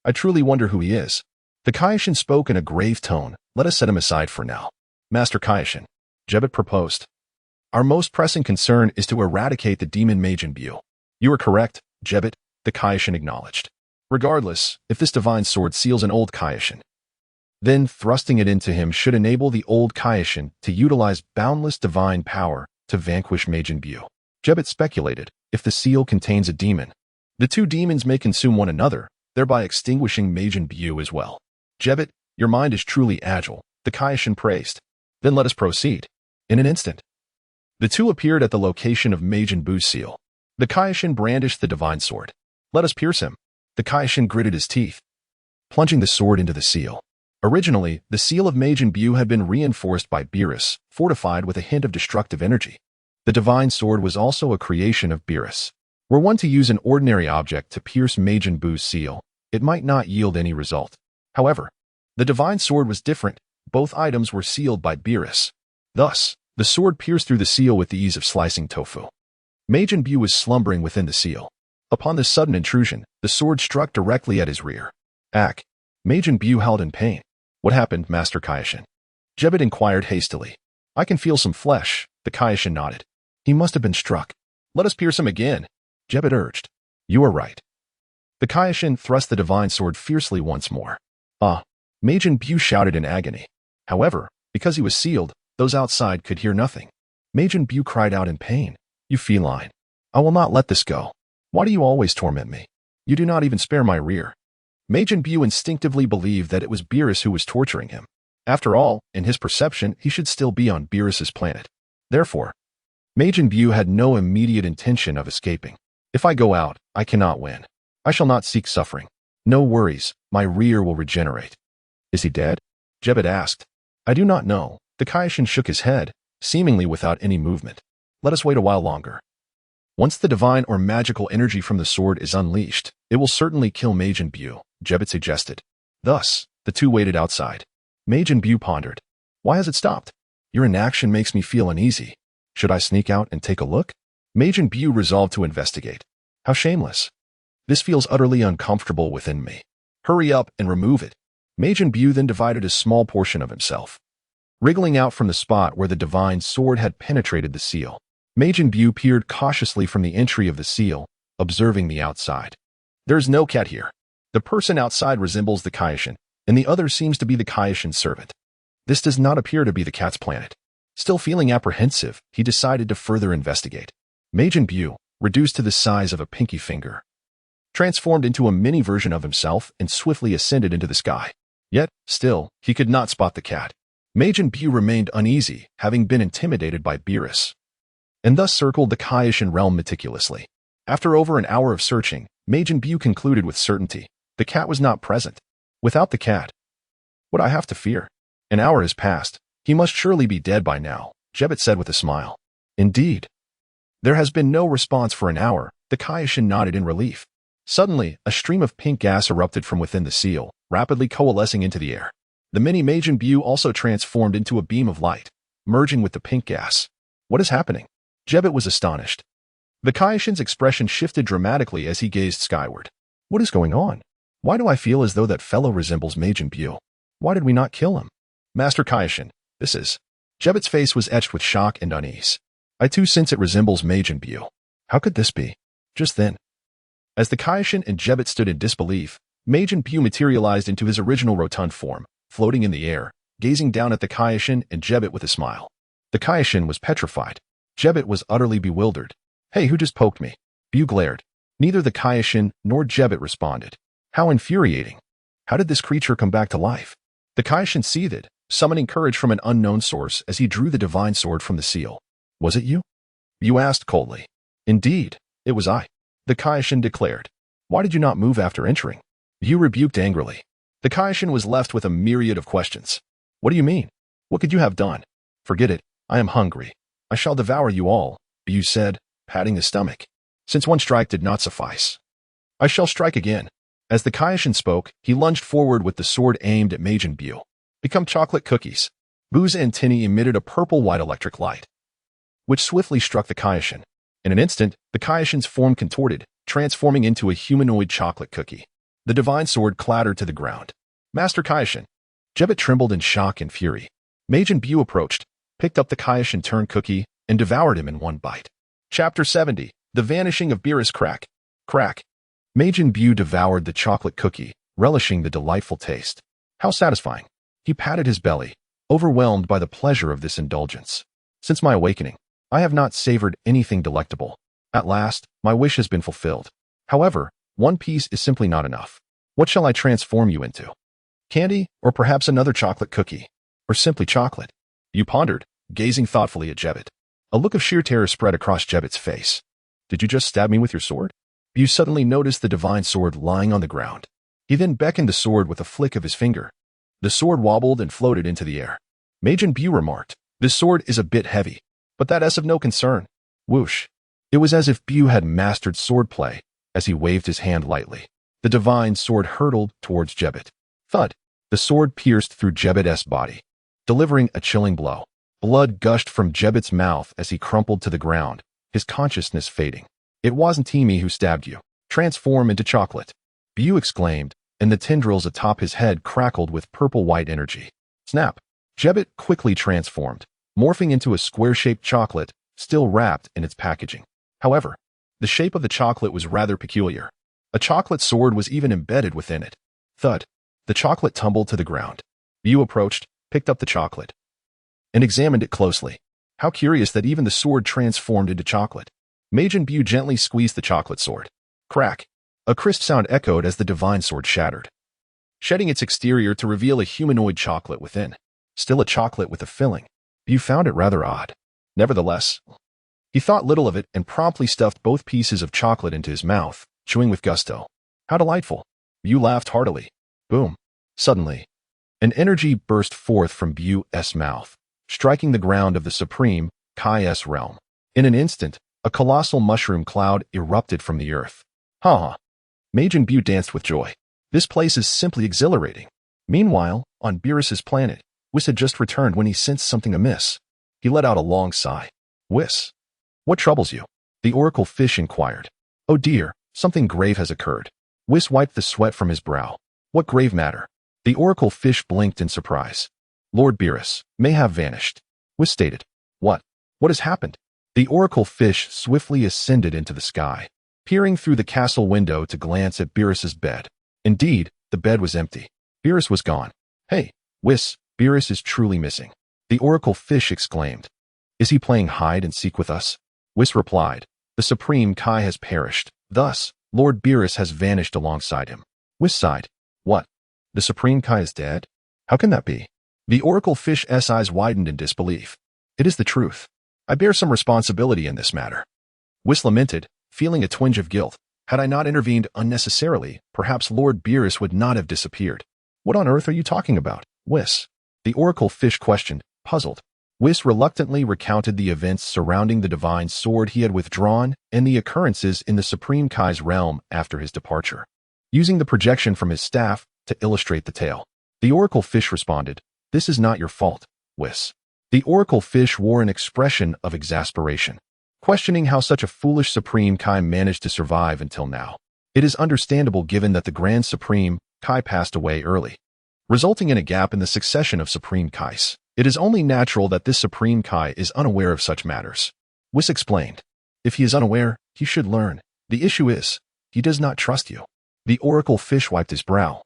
I truly wonder who he is. The Kaioshin spoke in a grave tone. Let us set him aside for now. Master Kaioshin, Jebbet proposed. Our most pressing concern is to eradicate the demon Majin Buu. You are correct, Jebbet, the Kaioshin acknowledged. Regardless, if this divine sword seals an old Kaioshin, then thrusting it into him should enable the old Kaioshin to utilize boundless divine power to vanquish Majin Buu. Jebbet speculated, if the seal contains a demon, the two demons may consume one another, thereby extinguishing Majin Buu as well. Jebbet, your mind is truly agile, the Kaioshin praised. Then let us proceed. In an instant, the two appeared at the location of Majin Buu's seal. The Kaioshin brandished the divine sword. Let us pierce him. The Kaioshin gritted his teeth, plunging the sword into the seal. Originally, the seal of Majin Buu had been reinforced by Beerus, fortified with a hint of destructive energy. The divine sword was also a creation of Beerus. Were one to use an ordinary object to pierce Majin Buu's seal, it might not yield any result. However, the divine sword was different. Both items were sealed by Beerus. Thus, the sword pierced through the seal with the ease of slicing tofu. Majin Buu was slumbering within the seal. Upon this sudden intrusion, the sword struck directly at his rear. Ack! Majin Buu howled in pain. What happened, Master Kaioshin? Jebbet inquired hastily. I can feel some flesh, the Kaioshin nodded. He must have been struck. Let us pierce him again, Jebbet urged. You are right. The Kaioshin thrust the divine sword fiercely once more. Ah! Majin Buu shouted in agony. However, because he was sealed, those outside could hear nothing. Majin Buu cried out in pain. You feline. I will not let this go. Why do you always torment me? You do not even spare my rear. Majin Buu instinctively believed that it was Beerus who was torturing him. After all, in his perception, he should still be on Beerus's planet. Therefore, Majin Buu had no immediate intention of escaping. If I go out, I cannot win. I shall not seek suffering. No worries, my rear will regenerate. Is he dead? Jebbet asked. I do not know. The Kaioshin shook his head. seemingly without any movement. Let us wait a while longer. Once the divine or magical energy from the sword is unleashed, it will certainly kill Majin Buu, Jebbet suggested. Thus, the two waited outside. Majin Buu pondered. Why has it stopped? Your inaction makes me feel uneasy. Should I sneak out and take a look? Majin Buu resolved to investigate. How shameless. This feels utterly uncomfortable within me. Hurry up and remove it. Majin Buu then divided a small portion of himself. Wriggling out from the spot where the divine sword had penetrated the seal, Majin Buu peered cautiously from the entry of the seal, observing the outside. There's no cat here. The person outside resembles the Kaioshin, and the other seems to be the Kaioshin's servant. This does not appear to be the cat's planet. Still feeling apprehensive, he decided to further investigate. Majin Buu, reduced to the size of a pinky finger, transformed into a mini version of himself and swiftly ascended into the sky. Yet, still, he could not spot the cat. Majin Buu remained uneasy, having been intimidated by Beerus, and thus circled the Kaioshin realm meticulously. After over an hour of searching, Majin Buu concluded with certainty. The cat was not present. Without the cat, what I have to fear? An hour has passed. He must surely be dead by now, Jebbet said with a smile. Indeed. There has been no response for an hour, the Kaioshin nodded in relief. Suddenly, a stream of pink gas erupted from within the seal, rapidly coalescing into the air. The mini Majin Buu also transformed into a beam of light, merging with the pink gas. What is happening? Jebbet was astonished. The Kaioshin's expression shifted dramatically as he gazed skyward. What is going on? Why do I feel as though that fellow resembles Majin Buu? Why did we not kill him? Master Kaioshin, this is... Jebbet's face was etched with shock and unease. I too sense it resembles Majin Buu. How could this be? Just then, as the Kaioshin and Jebbet stood in disbelief, Majin Buu materialized into his original rotund form, floating in the air, gazing down at the Kaioshin and Jebbet with a smile. The Kaioshin was petrified. Jebbet was utterly bewildered. Hey, who just poked me? Buu glared. Neither the Kaioshin nor Jebbet responded. How infuriating. How did this creature come back to life? The Kaioshin seethed, summoning courage from an unknown source as he drew the divine sword from the seal. Was it you? Buu asked coldly. Indeed, it was I. The Kaioshin declared. Why did you not move after entering? Buu rebuked angrily. The Kaioshin was left with a myriad of questions. What do you mean? What could you have done? Forget it. I am hungry. I shall devour you all, Buu said, patting his stomach. Since one strike did not suffice, I shall strike again. As the Kaioshin spoke, he lunged forward with the sword aimed at Majin Buu. Become chocolate cookies. Buu's antennae emitted a purple-white electric light, which swiftly struck the Kaioshin. In an instant, the Kaioshin's form contorted, transforming into a humanoid chocolate cookie. The divine sword clattered to the ground. Master Kaioshin. Jebbet trembled in shock and fury. Majin Buu approached, picked up the Kaioshin-turned cookie, and devoured him in one bite. Chapter 70. The Vanishing of Beerus. Crack. Crack. Majin Buu devoured the chocolate cookie, relishing the delightful taste. How satisfying. He patted his belly, overwhelmed by the pleasure of this indulgence. Since my awakening, I have not savored anything delectable. At last, my wish has been fulfilled. However, one piece is simply not enough. What shall I transform you into? Candy, or perhaps another chocolate cookie? Or simply chocolate? You pondered, gazing thoughtfully at Jebbet. A look of sheer terror spread across Jebbet's face. Did you just stab me with your sword? Buu suddenly noticed the divine sword lying on the ground. He then beckoned the sword with a flick of his finger. The sword wobbled and floated into the air. Majin Buu remarked, this sword is a bit heavy, but that is of no concern. Whoosh. It was as if Buu had mastered swordplay. As he waved his hand lightly, the divine sword hurtled towards Jebbet. Thud. The sword pierced through Jebbet's body, delivering a chilling blow. Blood gushed from Jebbet's mouth as he crumpled to the ground, his consciousness fading. It wasn't me who stabbed you. Transform into chocolate. Buu exclaimed, and the tendrils atop his head crackled with purple-white energy. Snap. Jebbet quickly transformed, morphing into a square-shaped chocolate, still wrapped in its packaging. However, the shape of the chocolate was rather peculiar. A chocolate sword was even embedded within it. Thud. The chocolate tumbled to the ground. Buu approached, picked up the chocolate, and examined it closely. How curious that even the sword transformed into chocolate. Majin Buu gently squeezed the chocolate sword. Crack. A crisp sound echoed as the divine sword shattered, shedding its exterior to reveal a humanoid chocolate within. Still a chocolate with a filling. Buu found it rather odd. Nevertheless, he thought little of it and promptly stuffed both pieces of chocolate into his mouth, chewing with gusto. How delightful. Buu laughed heartily. Boom. Suddenly, an energy burst forth from Buu's mouth, striking the ground of the Supreme Kai's realm. In an instant, a colossal mushroom cloud erupted from the earth. Ha! Majin Buu danced with joy. This place is simply exhilarating. Meanwhile, on Beerus's planet, Whis had just returned when he sensed something amiss. He let out a long sigh. Whis, what troubles you? The oracle fish inquired. Oh dear, something grave has occurred. Whis wiped the sweat from his brow. What grave matter? The oracle fish blinked in surprise. Lord Beerus may have vanished. Whis stated. What? What has happened? The oracle fish swiftly ascended into the sky, peering through the castle window to glance at Beerus's bed. Indeed, the bed was empty. Beerus was gone. Hey, Whis, Beerus is truly missing. The oracle fish exclaimed. Is he playing hide and seek with us? Whis replied. The Supreme Kai has perished. Thus, Lord Beerus has vanished alongside him. Whis sighed. What? The Supreme Kai is dead? How can that be? The oracle fish's eyes widened in disbelief. It is the truth. I bear some responsibility in this matter. Whis lamented, feeling a twinge of guilt. Had I not intervened unnecessarily, perhaps Lord Beerus would not have disappeared. What on earth are you talking about, Whis? The oracle fish questioned, puzzled. Whis reluctantly recounted the events surrounding the divine sword he had withdrawn and the occurrences in the Supreme Kai's realm after his departure, using the projection from his staff to illustrate the tale. The oracle fish responded, This is not your fault, Whis. The oracle fish wore an expression of exasperation, questioning how such a foolish Supreme Kai managed to survive until now. It is understandable given that the Grand Supreme Kai passed away early, resulting in a gap in the succession of Supreme Kais. It is only natural that this Supreme Kai is unaware of such matters. Whis explained. If he is unaware, he should learn. The issue is, he does not trust you. The oracle fish wiped his brow,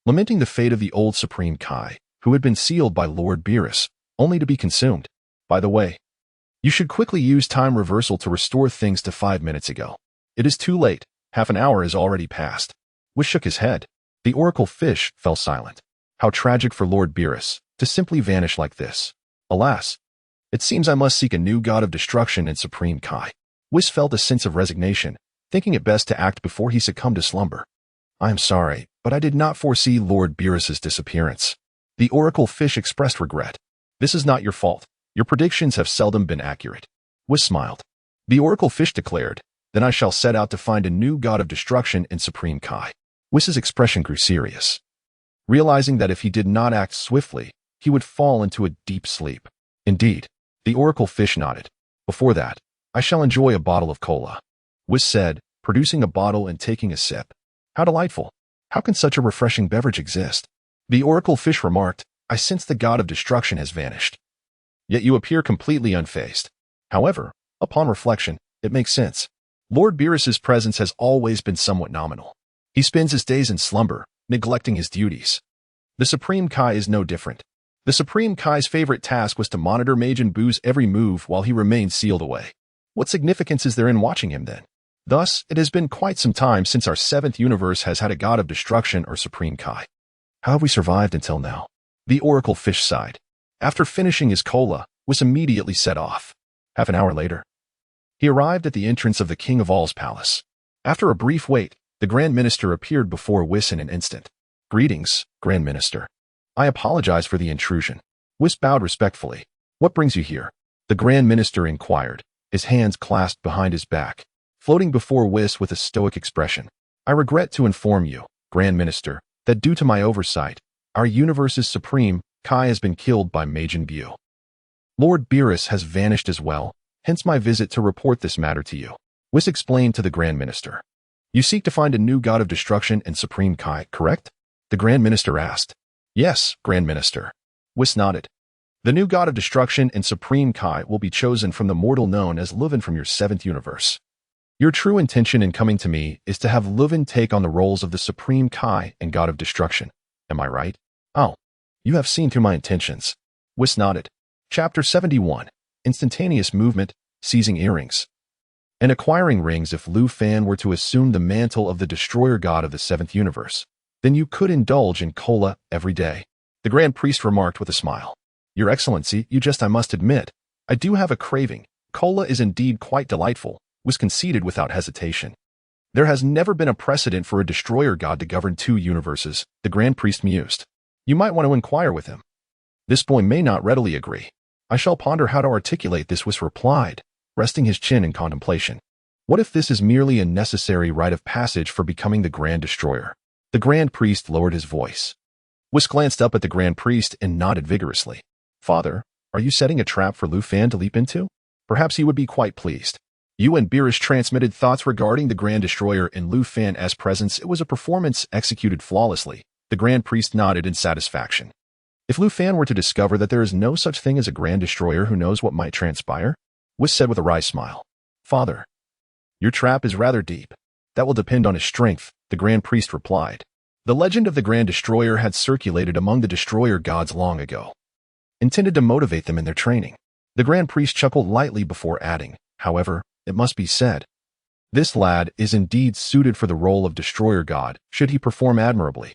lamenting the fate of the old Supreme Kai, who had been sealed by Lord Beerus, only to be consumed. By the way, you should quickly use time reversal to restore things to 5 minutes ago. It is too late. Half an hour has already passed. Whis shook his head. The oracle fish fell silent. How tragic for Lord Beerus to simply vanish like this. Alas, it seems I must seek a new god of destruction and Supreme Kai. Whis felt a sense of resignation, thinking it best to act before he succumbed to slumber. I am sorry, but I did not foresee Lord Beerus's disappearance. The oracle fish expressed regret. This is not your fault. Your predictions have seldom been accurate. Whis smiled. The oracle fish declared, Then I shall set out to find a new god of destruction and Supreme Kai. Whis's expression grew serious, realizing that if he did not act swiftly, he would fall into a deep sleep. Indeed, the oracle fish nodded. Before that, I shall enjoy a bottle of cola. Whis said, producing a bottle and taking a sip. How delightful. How can such a refreshing beverage exist? The oracle fish remarked, I sense the god of destruction has vanished. Yet you appear completely unfazed. However, upon reflection, it makes sense. Lord Beerus's presence has always been somewhat nominal. He spends his days in slumber, neglecting his duties. The Supreme Kai is no different. The Supreme Kai's favorite task was to monitor Majin Buu's every move while he remained sealed away. What significance is there in watching him then? Thus, it has been quite some time since our 7th universe has had a god of destruction or Supreme Kai. How have we survived until now? The oracle fish sighed. After finishing his cola, Whis immediately set off. Half an hour later, he arrived at the entrance of the King of All's palace. After a brief wait, the Grand Minister appeared before Whis in an instant. Greetings, Grand Minister. I apologize for the intrusion. Whis bowed respectfully. What brings you here? The Grand Minister inquired, his hands clasped behind his back, floating before Whis with a stoic expression. I regret to inform you, Grand Minister, that due to my oversight, our universe's Supreme Kai has been killed by Majin Buu. Lord Beerus has vanished as well, hence my visit to report this matter to you. Whis explained to the Grand Minister. You seek to find a new god of destruction and Supreme Kai, correct? The Grand Minister asked. Yes, Grand Minister. Whis nodded. The new god of destruction and Supreme Kai will be chosen from the mortal known as Ruffin from your 7th universe. Your true intention in coming to me is to have Ruffin take on the roles of the Supreme Kai and god of destruction. Am I right? Oh, you have seen through my intentions. Whis nodded. Chapter 71. Instantaneous movement, seizing earrings, and acquiring rings. If Ruffin were to assume the mantle of the destroyer god of the 7th universe, then you could indulge in cola every day. The Grand Priest remarked with a smile. Your Excellency, I must admit, I do have a craving. Cola is indeed quite delightful, Whis conceded without hesitation. There has never been a precedent for a destroyer god to govern 2 universes, the Grand Priest mused. You might want to inquire with him. This boy may not readily agree. I shall ponder how to articulate this, Whis replied, resting his chin in contemplation. What if this is merely a necessary rite of passage for becoming the Grand Destroyer? The Grand Priest lowered his voice. Whis glanced up at the Grand Priest and nodded vigorously. Father, are you setting a trap for Ruffin to leap into? Perhaps he would be quite pleased. You and Beerus transmitted thoughts regarding the Grand Destroyer in Ruffin's presence. It was a performance executed flawlessly. The Grand Priest nodded in satisfaction. If Ruffin were to discover that there is no such thing as a Grand Destroyer, who knows what might transpire? Whis said with a wry smile. Father, your trap is rather deep. That will depend on his strength, the Grand Priest replied. The legend of the Grand Destroyer had circulated among the Destroyer gods long ago, intended to motivate them in their training. The Grand Priest chuckled lightly before adding, however, it must be said, this lad is indeed suited for the role of Destroyer God, should he perform admirably.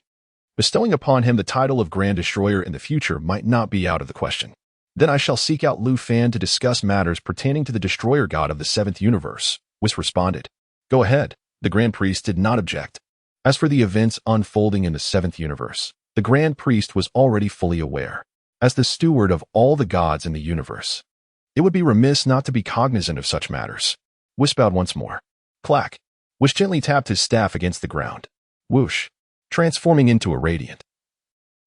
Bestowing upon him the title of Grand Destroyer in the future might not be out of the question. Then I shall seek out Ruffin to discuss matters pertaining to the Destroyer God of the 7th universe, Whis responded. Go ahead, the Grand Priest did not object. As for the events unfolding in the 7th universe, the Grand Priest was already fully aware. As the steward of all the gods in the universe, it would be remiss not to be cognizant of such matters. Whis bowed once more. Clack. Whis gently tapped his staff against the ground. Whoosh. Transforming into a radiant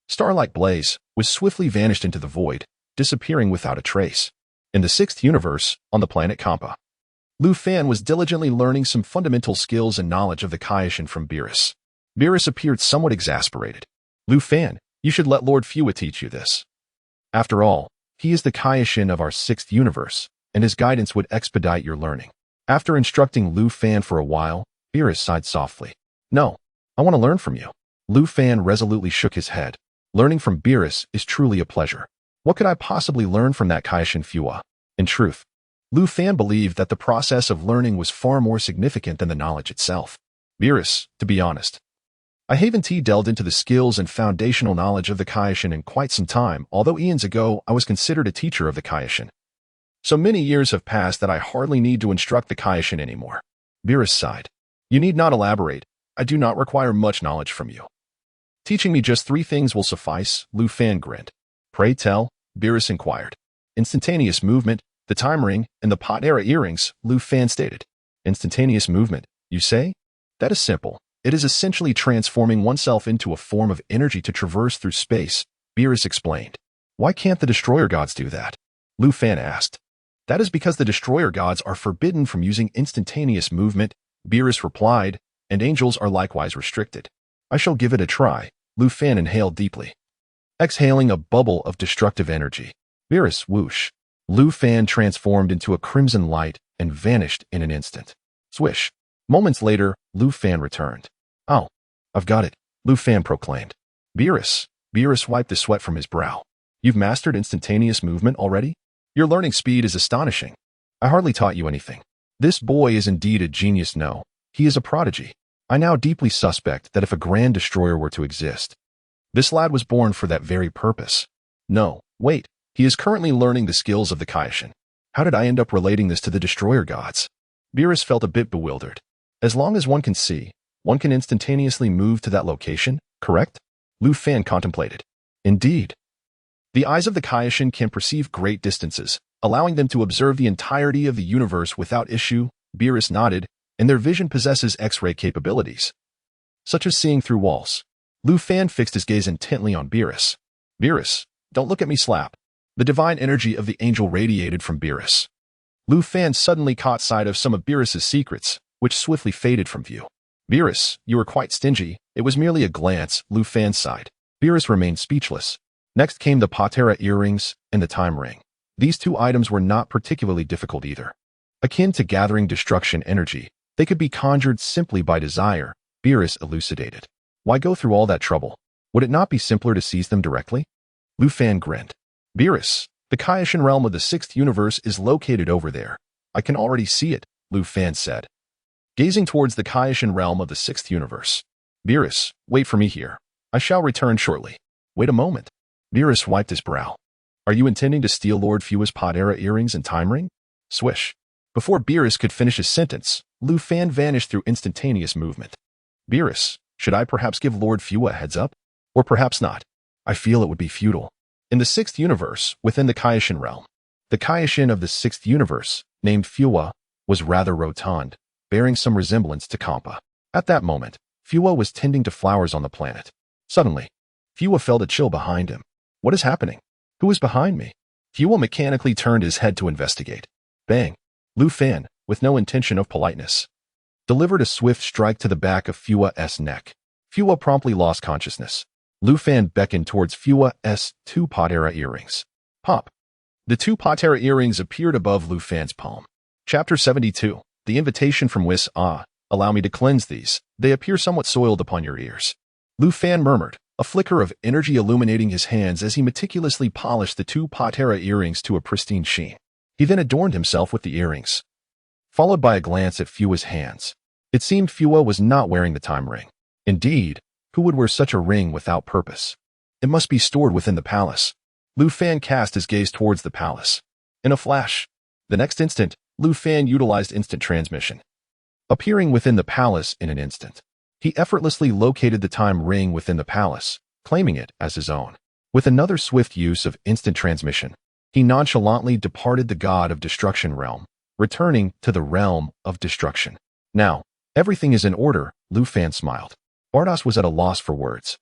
star-like blaze, Whis swiftly vanished into the void, disappearing without a trace. In the 6th universe, on the planet Kampa, Ruffin was diligently learning some fundamental skills and knowledge of the Kaishin from Beerus. Beerus appeared somewhat exasperated. Ruffin, you should let Lord Fua teach you this. After all, he is the Kaishin of our 6th universe, and his guidance would expedite your learning. After instructing Ruffin for a while, Beerus sighed softly. No, I want to learn from you. Ruffin resolutely shook his head. Learning from Beerus is truly a pleasure. What could I possibly learn from that Kaishin Fua? In truth, Ruffin believed that the process of learning was far more significant than the knowledge itself. Beerus, to be honest, I haven't delved into the skills and foundational knowledge of the Kaishin in quite some time, although eons ago I was considered a teacher of the Kaishin. So many years have passed that I hardly need to instruct the Kaishin anymore. Beerus sighed. You need not elaborate. I do not require much knowledge from you. Teaching me just 3 things will suffice, Ruffin grinned. Pray tell, Beerus inquired. Instantaneous movement, the time ring, and the Patera earrings, Ruffin stated. Instantaneous movement, you say? That is simple. It is essentially transforming oneself into a form of energy to traverse through space, Beerus explained. Why can't the Destroyer gods do that? Ruffin asked. That is because the Destroyer gods are forbidden from using instantaneous movement, Beerus replied, and angels are likewise restricted. I shall give it a try, Ruffin inhaled deeply, exhaling a bubble of destructive energy. Beerus whoosh. Ruffin transformed into a crimson light and vanished in an instant. Swish. Moments later, Ruffin returned. Oh, I've got it, Ruffin proclaimed. Beerus wiped the sweat from his brow. You've mastered instantaneous movement already? Your learning speed is astonishing. I hardly taught you anything. This boy is indeed a genius. No, he is a prodigy. I now deeply suspect that if a Grand Destroyer were to exist, this lad was born for that very purpose. No, wait, he is currently learning the skills of the Kaishin. How did I end up relating this to the Destroyer gods? Beerus felt a bit bewildered. As long as one can see, one can instantaneously move to that location, correct? Ruffin contemplated. Indeed. The eyes of the Kaishin can perceive great distances, allowing them to observe the entirety of the universe without issue, Beerus nodded, and their vision possesses X-ray capabilities, such as seeing through walls. Ruffin fixed his gaze intently on Beerus. Beerus, don't look at me slap. The divine energy of the angel radiated from Beerus. Ruffin suddenly caught sight of some of Beerus's secrets, which swiftly faded from view. Beerus, you were quite stingy. It was merely a glance, Ruffin sighed. Beerus remained speechless. Next came the Patera earrings and the time ring. These 2 items were not particularly difficult either. Akin to gathering destruction energy, they could be conjured simply by desire, Beerus elucidated. Why go through all that trouble? Would it not be simpler to seize them directly? Ruffin grinned. Beerus, the Kaishin realm of the 6th universe is located over there. I can already see it, Ruffin said, gazing towards the Kaishin realm of the 6th universe. Beerus, wait for me here. I shall return shortly. Wait a moment. Beerus wiped his brow. Are you intending to steal Lord Fua's Patera earrings and time ring? Swish. Before Beerus could finish his sentence, Ruffin vanished through instantaneous movement. Beerus, should I perhaps give Lord Fua a heads up? Or perhaps not. I feel it would be futile. In the 6th universe, within the Kaishin realm, The Kaioshin of the 6th universe, named Fua, was rather rotund, bearing some resemblance to Kampa. At that moment, Fua was tending to flowers on the planet. Suddenly, Fua felt a chill behind him. What is happening? Who is behind me? Fua mechanically turned his head to investigate. Bang! Lu Fan, with no intention of politeness, delivered a swift strike to the back of Fua's neck. Fua promptly lost consciousness. Lu Fan beckoned towards Fua's 2 Patera earrings. Pop! The 2 Patera earrings appeared above Lu Fan's palm. Chapter 72. The invitation from Whis. Allow me to cleanse these. They appear somewhat soiled upon your ears. Lu Fan murmured, a flicker of energy illuminating his hands as he meticulously polished the 2 Patera earrings to a pristine sheen. He then adorned himself with the earrings, followed by a glance at Fua's hands. It seemed Fua was not wearing the time ring. Indeed, who would wear such a ring without purpose? It must be stored within the palace. Lu Fan cast his gaze towards the palace. In a flash, the next instant, Lu Fan utilized instant transmission, appearing within the palace in an instant. He effortlessly located the time ring within the palace, claiming it as his own. With another swift use of instant transmission, he nonchalantly departed the God of Destruction realm, returning to the realm of destruction. Now, everything is in order, Lu Fan smiled. Bardos was at a loss for words.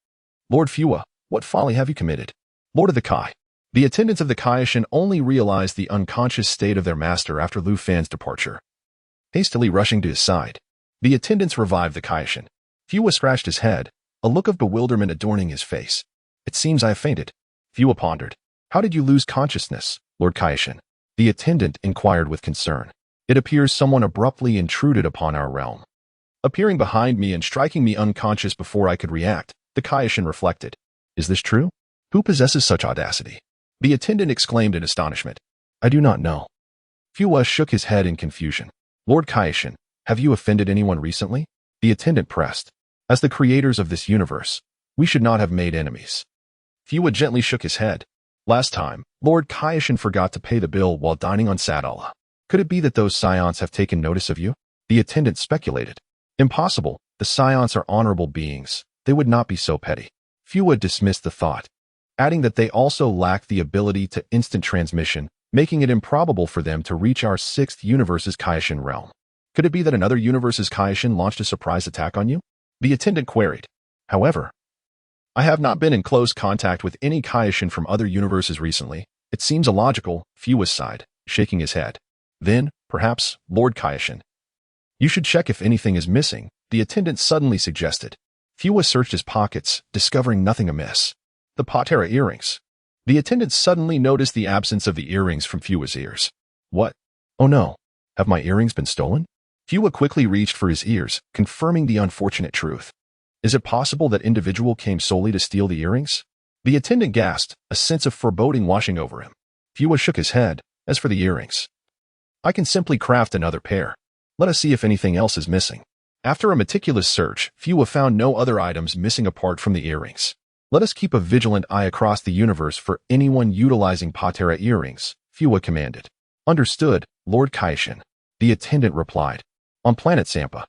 Lord Fua, what folly have you committed? Lord of the Kai. The attendants of the Kaioshin only realized the unconscious state of their master after Lu Fan's departure. Hastily rushing to his side, the attendants revived the Kaioshin. Fua scratched his head, a look of bewilderment adorning his face. It seems I have fainted. Fua pondered. How did you lose consciousness, Lord Kaioshin? The attendant inquired with concern. It appears someone abruptly intruded upon our realm, appearing behind me and striking me unconscious before I could react, the Kaioshin reflected. Is this true? Who possesses such audacity? The attendant exclaimed in astonishment. I do not know. Fua shook his head in confusion. Lord Kaioshin, have you offended anyone recently? The attendant pressed. As the creators of this universe, we should not have made enemies. Fua gently shook his head. Last time, Lord Kaioshin forgot to pay the bill while dining on Sadala. Could it be that those Saiyans have taken notice of you? The attendant speculated. Impossible. The Saiyans are honorable beings. They would not be so petty. Fua dismissed the thought, adding that they also lack the ability to instant transmission, making it improbable for them to reach our 6th universe's Kaioshin realm. Could it be that another universe's Kaioshin launched a surprise attack on you? The attendant queried. However, I have not been in close contact with any Kaioshin from other universes recently. It seems illogical, Fua sighed, shaking his head. Then, perhaps, Lord Kaioshin, you should check if anything is missing, the attendant suddenly suggested. Fua searched his pockets, discovering nothing amiss. The Patera earrings. The attendant suddenly noticed the absence of the earrings from Fua's ears. What? Oh no. Have my earrings been stolen? Fua quickly reached for his ears, confirming the unfortunate truth. Is it possible that individual came solely to steal the earrings? The attendant gasped, a sense of foreboding washing over him. Fua shook his head. As for the earrings, I can simply craft another pair. Let us see if anything else is missing. After a meticulous search, Fua found no other items missing apart from the earrings. Let us keep a vigilant eye across the universe for anyone utilizing Patera earrings, Fua commanded. Understood, Lord Kaioshin. The attendant replied. On planet Sampa,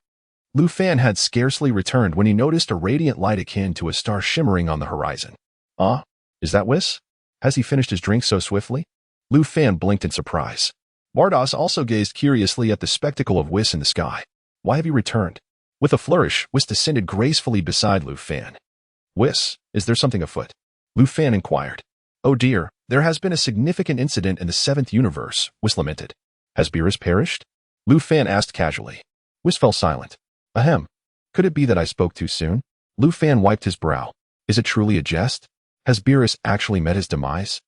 Lu Fan had scarcely returned when he noticed a radiant light akin to a star shimmering on the horizon. Ah, is that Whis? Has he finished his drink so swiftly? Lu Fan blinked in surprise. Bardos also gazed curiously at the spectacle of Whis in the sky. Why have you returned? With a flourish, Whis descended gracefully beside Lu Fan. Whis, is there something afoot? Lu Fan inquired. Oh dear, there has been a significant incident in the 7th universe, Whis lamented. Has Beerus perished? Lu Fan asked casually. Whis fell silent. Ahem. Could it be that I spoke too soon? Lu Fan wiped his brow. Is it truly a jest? Has Beerus actually met his demise?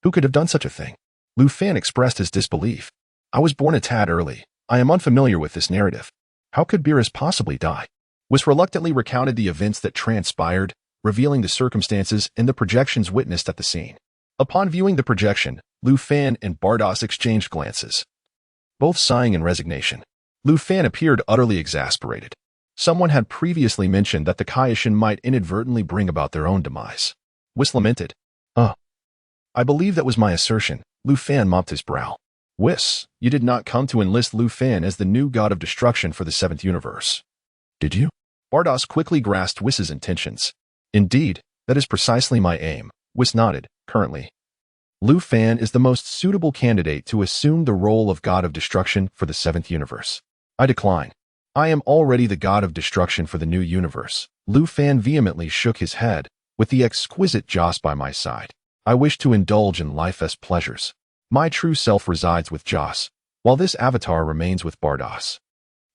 Who could have done such a thing? Lu Fan expressed his disbelief. I was born a tad early. I am unfamiliar with this narrative. How could Beerus possibly die? Whis reluctantly recounted the events that transpired, revealing the circumstances and the projections witnessed at the scene. Upon viewing the projection, Lu Fan and Bardos exchanged glances, both sighing in resignation. Lu Fan appeared utterly exasperated. Someone had previously mentioned that the Kaioshin might inadvertently bring about their own demise. Whis lamented. I believe that was my assertion. Lu Fan mopped his brow. Whis, you did not come to enlist Lu Fan as the new god of destruction for the 7th universe. Did you? Bardos quickly grasped Whis's intentions. Indeed, that is precisely my aim. Whis nodded. Currently, Lu Fan is the most suitable candidate to assume the role of God of Destruction for the 7th universe. I decline. I am already the God of Destruction for the new universe. Lu Fan vehemently shook his head, with the exquisite Joss by my side. I wish to indulge in life's pleasures. My true self resides with Joss, while this avatar remains with Bardoss.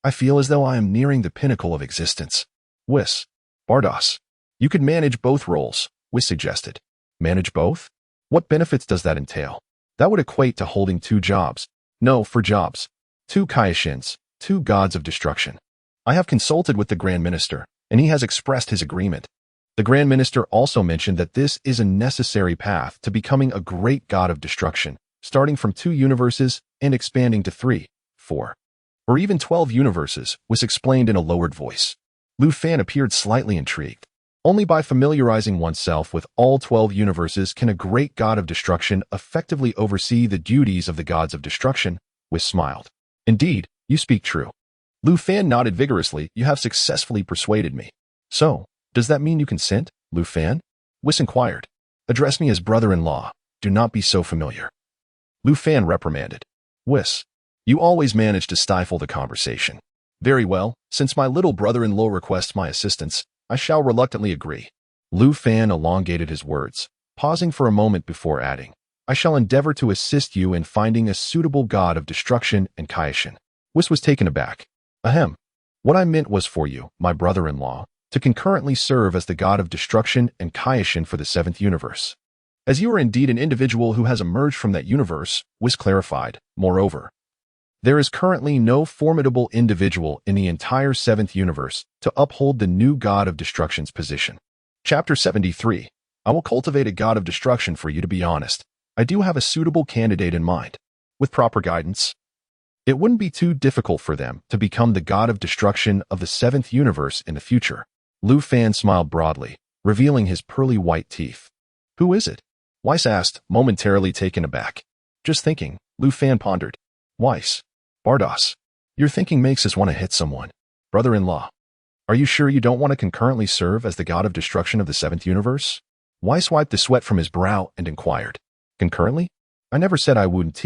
I feel as though I am nearing the pinnacle of existence. Whis. Bardoss. You could manage both roles, Whis suggested. Manage both? What benefits does that entail? That would equate to holding 2 jobs. No, for jobs. 2 Kaishins, 2 gods of destruction. I have consulted with the Grand Minister, and he has expressed his agreement. The Grand Minister also mentioned that this is a necessary path to becoming a great god of destruction, starting from 2 universes and expanding to 3, 4, or even 12 universes, was explained in a lowered voice. Lu Fan appeared slightly intrigued. Only by familiarizing oneself with all 12 universes can a great god of destruction effectively oversee the duties of the gods of destruction, Whis smiled. Indeed, you speak true. Lu Fan nodded vigorously. You have successfully persuaded me. So, does that mean you consent, Lu Fan? Whis inquired. Address me as brother-in-law. Do not be so familiar. Lu Fan reprimanded. Whis, you always manage to stifle the conversation. Very well, since my little brother-in-law requests my assistance, I shall reluctantly agree. Lu Fan elongated his words, pausing for a moment before adding, I shall endeavor to assist you in finding a suitable god of destruction and Kaishin. Whis was taken aback. Ahem. What I meant was for you, my brother-in-law, to concurrently serve as the god of destruction and Kaishin for the 7th universe. As you are indeed an individual who has emerged from that universe, Whis clarified, moreover, there is currently no formidable individual in the entire 7th universe to uphold the new god of destruction's position. Chapter 73. I will cultivate a god of destruction for you. To be honest, I do have a suitable candidate in mind. With proper guidance, it wouldn't be too difficult for them to become the god of destruction of the 7th universe in the future. Lu Fan smiled broadly, revealing his pearly white teeth. Who is it? Whis asked, momentarily taken aback. Just thinking, Lu Fan pondered. Whis. Bardoss. Your thinking makes us want to hit someone. Brother-in-law. Are you sure you don't want to concurrently serve as the god of destruction of the 7th universe? Whis wiped the sweat from his brow and inquired. Concurrently? I never said I wouldn't,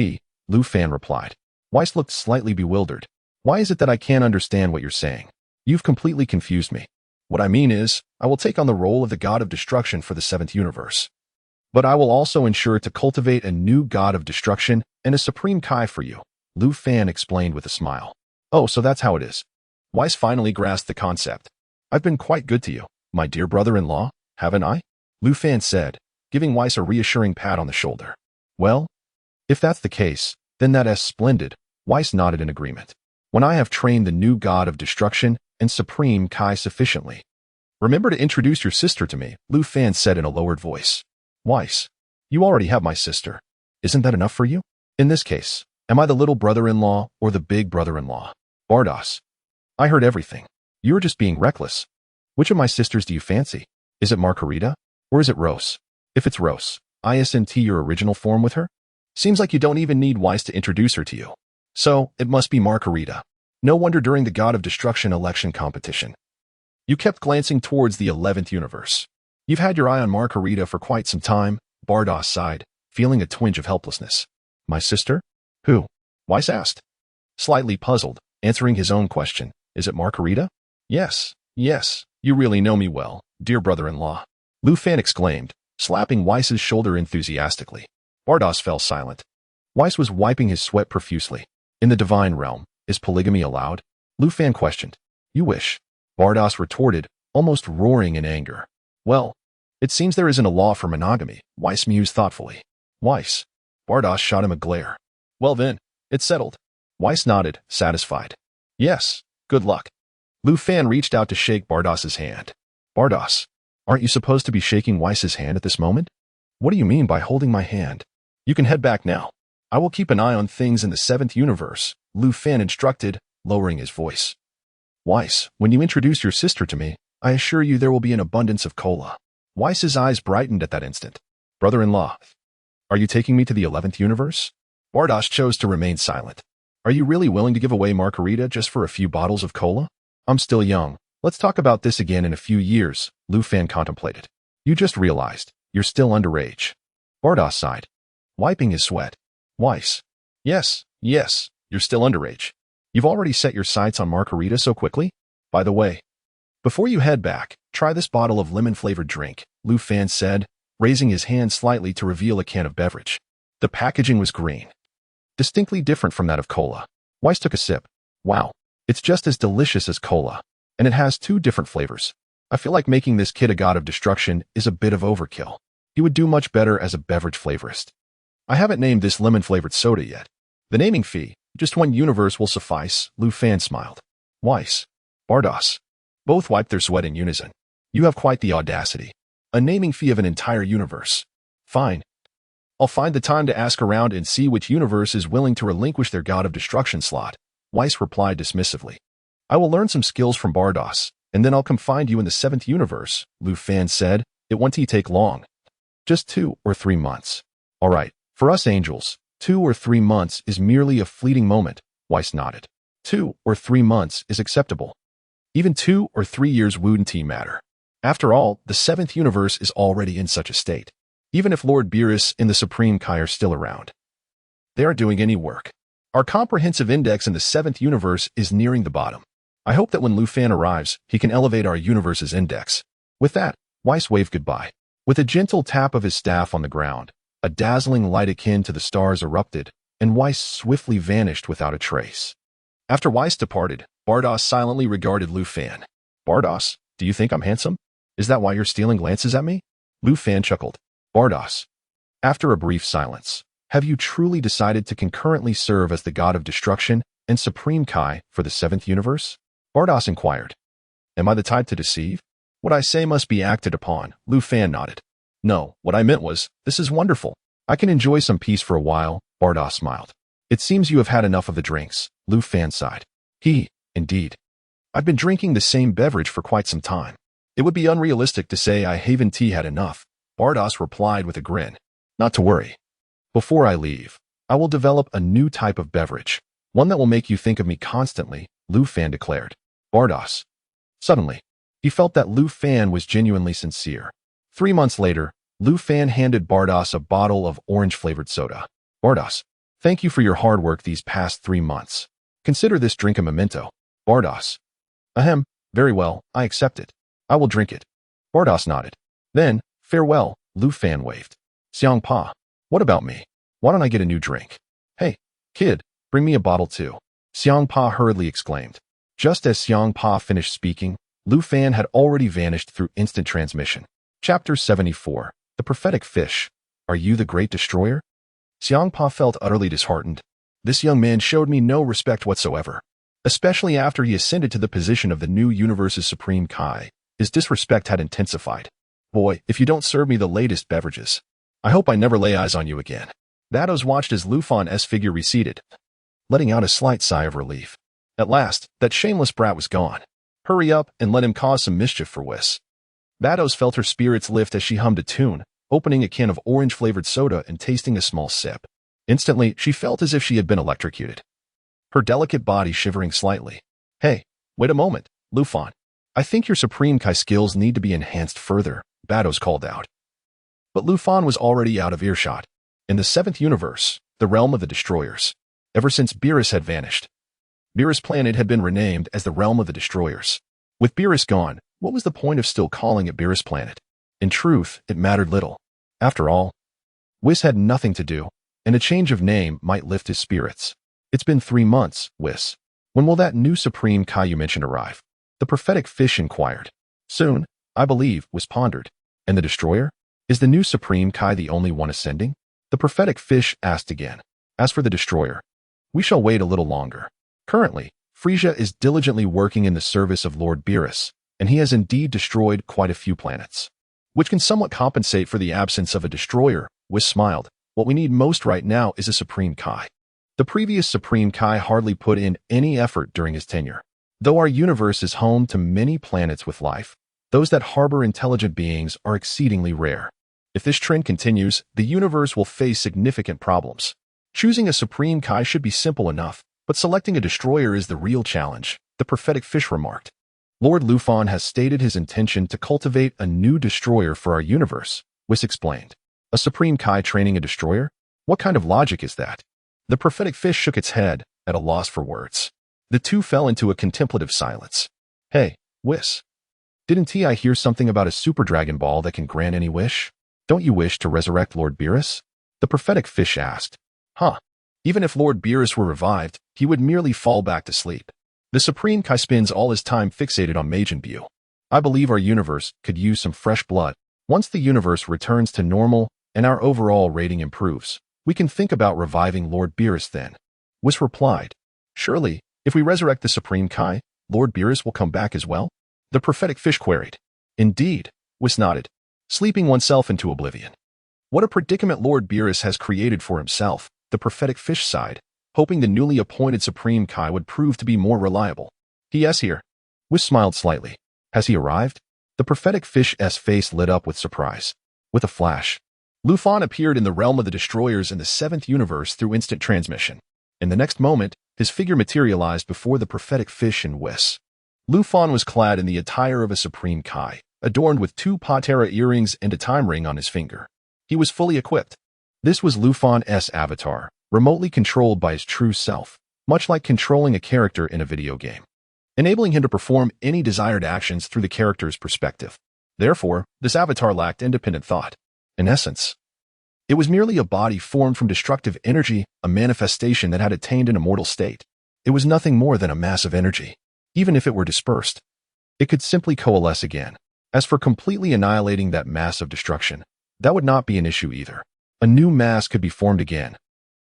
Lu Fan replied. Whis looked slightly bewildered. Why is it that I can't understand what you're saying? You've completely confused me. What I mean is, I will take on the role of the god of destruction for the 7th universe. But I will also ensure to cultivate a new god of destruction and a supreme Kai for you, Lu Fan explained with a smile. Oh, so that's how it is. Whis finally grasped the concept. I've been quite good to you, my dear brother-in-law, haven't I? Lu Fan said, giving Whis a reassuring pat on the shoulder. Well, if that's the case, then that is splendid, Whis nodded in agreement. When I have trained the new god of destruction and supreme Kai sufficiently. Remember to introduce your sister to me, Lu Fan said in a lowered voice. Whis, you already have my sister. Isn't that enough for you? In this case, am I the little brother-in-law or the big brother-in-law? Bardoss. I heard everything. You're just being reckless. Which of my sisters do you fancy? Is it Margarita? Or is it Rose? If it's Rose, isn't your original form with her? Seems like you don't even need Whis to introduce her to you. So, it must be Margarita. No wonder during the God of Destruction election competition, you kept glancing towards the 11th universe. You've had your eye on Margarita for quite some time, Bardoss sighed, feeling a twinge of helplessness. My sister? Who? Whis asked. Slightly puzzled, answering his own question. Is it Margarita? Yes, you really know me well, dear brother-in-law. Lu Fan exclaimed, slapping Whis' shoulder enthusiastically. Bardoss fell silent. Whis was wiping his sweat profusely. In the divine realm, is polygamy allowed? Lu Fan questioned. You wish. Bardoss retorted, almost roaring in anger. Well, it seems there isn't a law for monogamy, Whis mused thoughtfully. Whis. Bardoss shot him a glare. Well then, it's settled. Whis nodded, satisfied. Yes, good luck. Lu Fan reached out to shake Bardoss's hand. Bardoss, aren't you supposed to be shaking Whis' hand at this moment? What do you mean by holding my hand? You can head back now. I will keep an eye on things in the 7th universe, Lu Fan instructed, lowering his voice. Whis, when you introduce your sister to me, I assure you there will be an abundance of cola. Whis' eyes brightened at that instant. Brother-in-law, are you taking me to the 11th universe? Bardoss chose to remain silent. Are you really willing to give away Margarita just for a few bottles of cola? I'm still young. Let's talk about this again in a few years, Lu Fan contemplated. You just realized, you're still underage. Bardoss sighed. wiping his sweat. Whis. Yes, yes, you're still underage. You've already set your sights on margarita so quickly? By the way, before you head back, try this bottle of lemon-flavored drink, Ruffin said, raising his hand slightly to reveal a can of beverage. The packaging was green, distinctly different from that of cola. Whis took a sip. Wow, it's just as delicious as cola, and it has 2 different flavors. I feel like making this kid a god of destruction is a bit of overkill. He would do much better as a beverage flavorist. I haven't named this lemon-flavored soda yet. The naming fee, just 1 universe will suffice, Ruffin smiled. Whis. Bardoss. Both wiped their sweat in unison. You have quite the audacity. A naming fee of an entire universe. Fine. I'll find the time to ask around and see which universe is willing to relinquish their god of destruction slot, Whis replied dismissively. I will learn some skills from Bardoss, and then I'll come find you in the 7th universe, Ruffin said. It won't take long. Just 2 or 3 months. All right, for us angels, 2 or 3 months is merely a fleeting moment, Whis nodded. 2 or 3 months is acceptable. Even 2 or 3 years wouldn't matter. After all, the 7th universe is already in such a state. Even if Lord Beerus and the Supreme Kai are still around, they aren't doing any work. Our comprehensive index in the 7th universe is nearing the bottom. I hope that when Ruffin arrives, he can elevate our universe's index. With that, Whis waved goodbye. With a gentle tap of his staff on the ground, a dazzling light akin to the stars erupted, and Whis swiftly vanished without a trace. After Whis departed, Bardoss silently regarded Ruffin. Bardoss, do you think I'm handsome? Is that why you're stealing glances at me? Ruffin chuckled. Bardoss. After a brief silence, have you truly decided to concurrently serve as the god of destruction and Supreme Kai for the 7th universe? Bardoss inquired. Am I the type to deceive? What I say must be acted upon, Ruffin nodded. No, what I meant was, this is wonderful. I can enjoy some peace for a while, Bardoss smiled. It seems you have had enough of the drinks, Ruffin sighed. Indeed. I've been drinking the same beverage for quite some time. It would be unrealistic to say I haven't had enough, Bardoss replied with a grin. Not to worry. Before I leave, I will develop a new type of beverage, one that will make you think of me constantly, Ruffin declared. Bardoss. Suddenly, he felt that Ruffin was genuinely sincere. 3 months later, Ruffin handed Bardoss a bottle of orange-flavored soda. Bardoss, thank you for your hard work these past 3 months. Consider this drink a memento. Bardoss. Ahem, very well, I accept it. I will drink it. Bardoss nodded. Then, farewell, Ruffin waved. Xiang Pa, what about me? Why don't I get a new drink? Hey, kid, bring me a bottle too. Xiang Pa hurriedly exclaimed. Just as Xiang Pa finished speaking, Ruffin had already vanished through instant transmission. Chapter 74. The Prophetic Fish. Are you the Great Destroyer? Xiang Pa felt utterly disheartened. This young man showed me no respect whatsoever. Especially after he ascended to the position of the new universe's Supreme Kai, his disrespect had intensified. Boy, if you don't serve me the latest beverages, I hope I never lay eyes on you again. Vados watched as Ruffin's figure receded, letting out a slight sigh of relief. At last, that shameless brat was gone. Hurry up and let him cause some mischief for Whis. Vados felt her spirits lift as she hummed a tune, opening a can of orange-flavored soda and tasting a small sip. Instantly, she felt as if she had been electrocuted, her delicate body shivering slightly. Hey, wait a moment, Ruffin. I think your Supreme Kai skills need to be enhanced further, Vados called out. But Ruffin was already out of earshot. In the 7th universe, the realm of the Destroyers, ever since Beerus had vanished, Beerus planet had been renamed as the realm of the Destroyers. With Beerus gone, what was the point of still calling it Beerus planet? In truth, it mattered little. After all, Whis had nothing to do, and a change of name might lift his spirits. It's been 3 months, Whis. When will that new Supreme Kai you mentioned arrive? The prophetic fish inquired. Soon, I believe, Whis pondered. And the Destroyer? Is the new Supreme Kai the only one ascending? The prophetic fish asked again. As for the Destroyer, we shall wait a little longer. Currently, Frieza is diligently working in the service of Lord Beerus, and he has indeed destroyed quite a few planets, which can somewhat compensate for the absence of a Destroyer. Whis smiled. What we need most right now is a Supreme Kai. The previous Supreme Kai hardly put in any effort during his tenure. Though our universe is home to many planets with life, those that harbor intelligent beings are exceedingly rare. If this trend continues, the universe will face significant problems. Choosing a Supreme Kai should be simple enough, but selecting a Destroyer is the real challenge, the prophetic fish remarked. Lord Ruffin has stated his intention to cultivate a new Destroyer for our universe, Whis explained. A Supreme Kai training a Destroyer? What kind of logic is that? The prophetic fish shook its head, at a loss for words. The two fell into a contemplative silence. Hey, Whis. Didn't I hear something about a super Dragon Ball that can grant any wish? Don't you wish to resurrect Lord Beerus? The prophetic fish asked. Huh. Even if Lord Beerus were revived, he would merely fall back to sleep. The Supreme Kai spends all his time fixated on Majin Buu. I believe our universe could use some fresh blood. Once the universe returns to normal and our overall rating improves, we can think about reviving Lord Beerus then. Whis replied. Surely, if we resurrect the Supreme Kai, Lord Beerus will come back as well? The prophetic fish queried. Indeed, Whis nodded, sleeping oneself into oblivion. What a predicament Lord Beerus has created for himself, the prophetic fish sighed, hoping the newly appointed Supreme Kai would prove to be more reliable. He is here. Whis smiled slightly. Has he arrived? The prophetic fish's face lit up with surprise. With a flash, Ruffin appeared in the realm of the destroyers in the 7th universe through instant transmission. In the next moment, his figure materialized before the prophetic fish and Whis. Ruffin was clad in the attire of a Supreme Kai, adorned with 2 Patera earrings and a time ring on his finger. He was fully equipped. This was Ruffin's avatar, remotely controlled by his true self, much like controlling a character in a video game, enabling him to perform any desired actions through the character's perspective. Therefore, this avatar lacked independent thought. In essence, it was merely a body formed from destructive energy, a manifestation that had attained an immortal state. It was nothing more than a mass of energy. Even if it were dispersed, it could simply coalesce again. As for completely annihilating that mass of destruction, that would not be an issue either. A new mass could be formed again,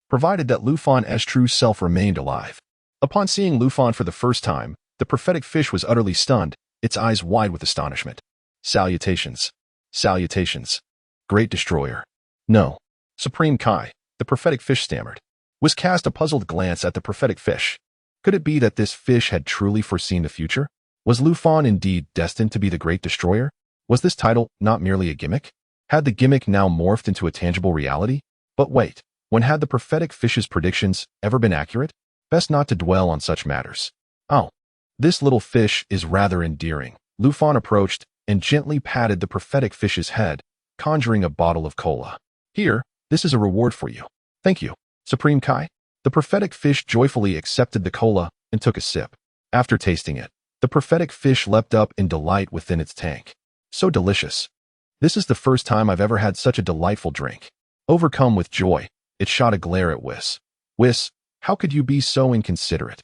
provided that Ruffin's true self remained alive. Upon seeing Ruffin for the first time, the prophetic fish was utterly stunned, its eyes wide with astonishment. Salutations. Salutations. Great destroyer. No. Supreme Kai, the prophetic fish stammered. Whis cast a puzzled glance at the prophetic fish. Could it be that this fish had truly foreseen the future? Was Ruffin indeed destined to be the great destroyer? Was this title not merely a gimmick? Had the gimmick now morphed into a tangible reality? But wait, when had the prophetic fish's predictions ever been accurate? Best not to dwell on such matters. Oh, this little fish is rather endearing. Ruffin approached and gently patted the prophetic fish's head, conjuring a bottle of cola. Here, this is a reward for you. Thank you, Supreme Kai. The prophetic fish joyfully accepted the cola and took a sip. After tasting it, the prophetic fish leapt up in delight within its tank. So delicious. This is the first time I've ever had such a delightful drink. Overcome with joy, it shot a glare at Whis. Whis, how could you be so inconsiderate?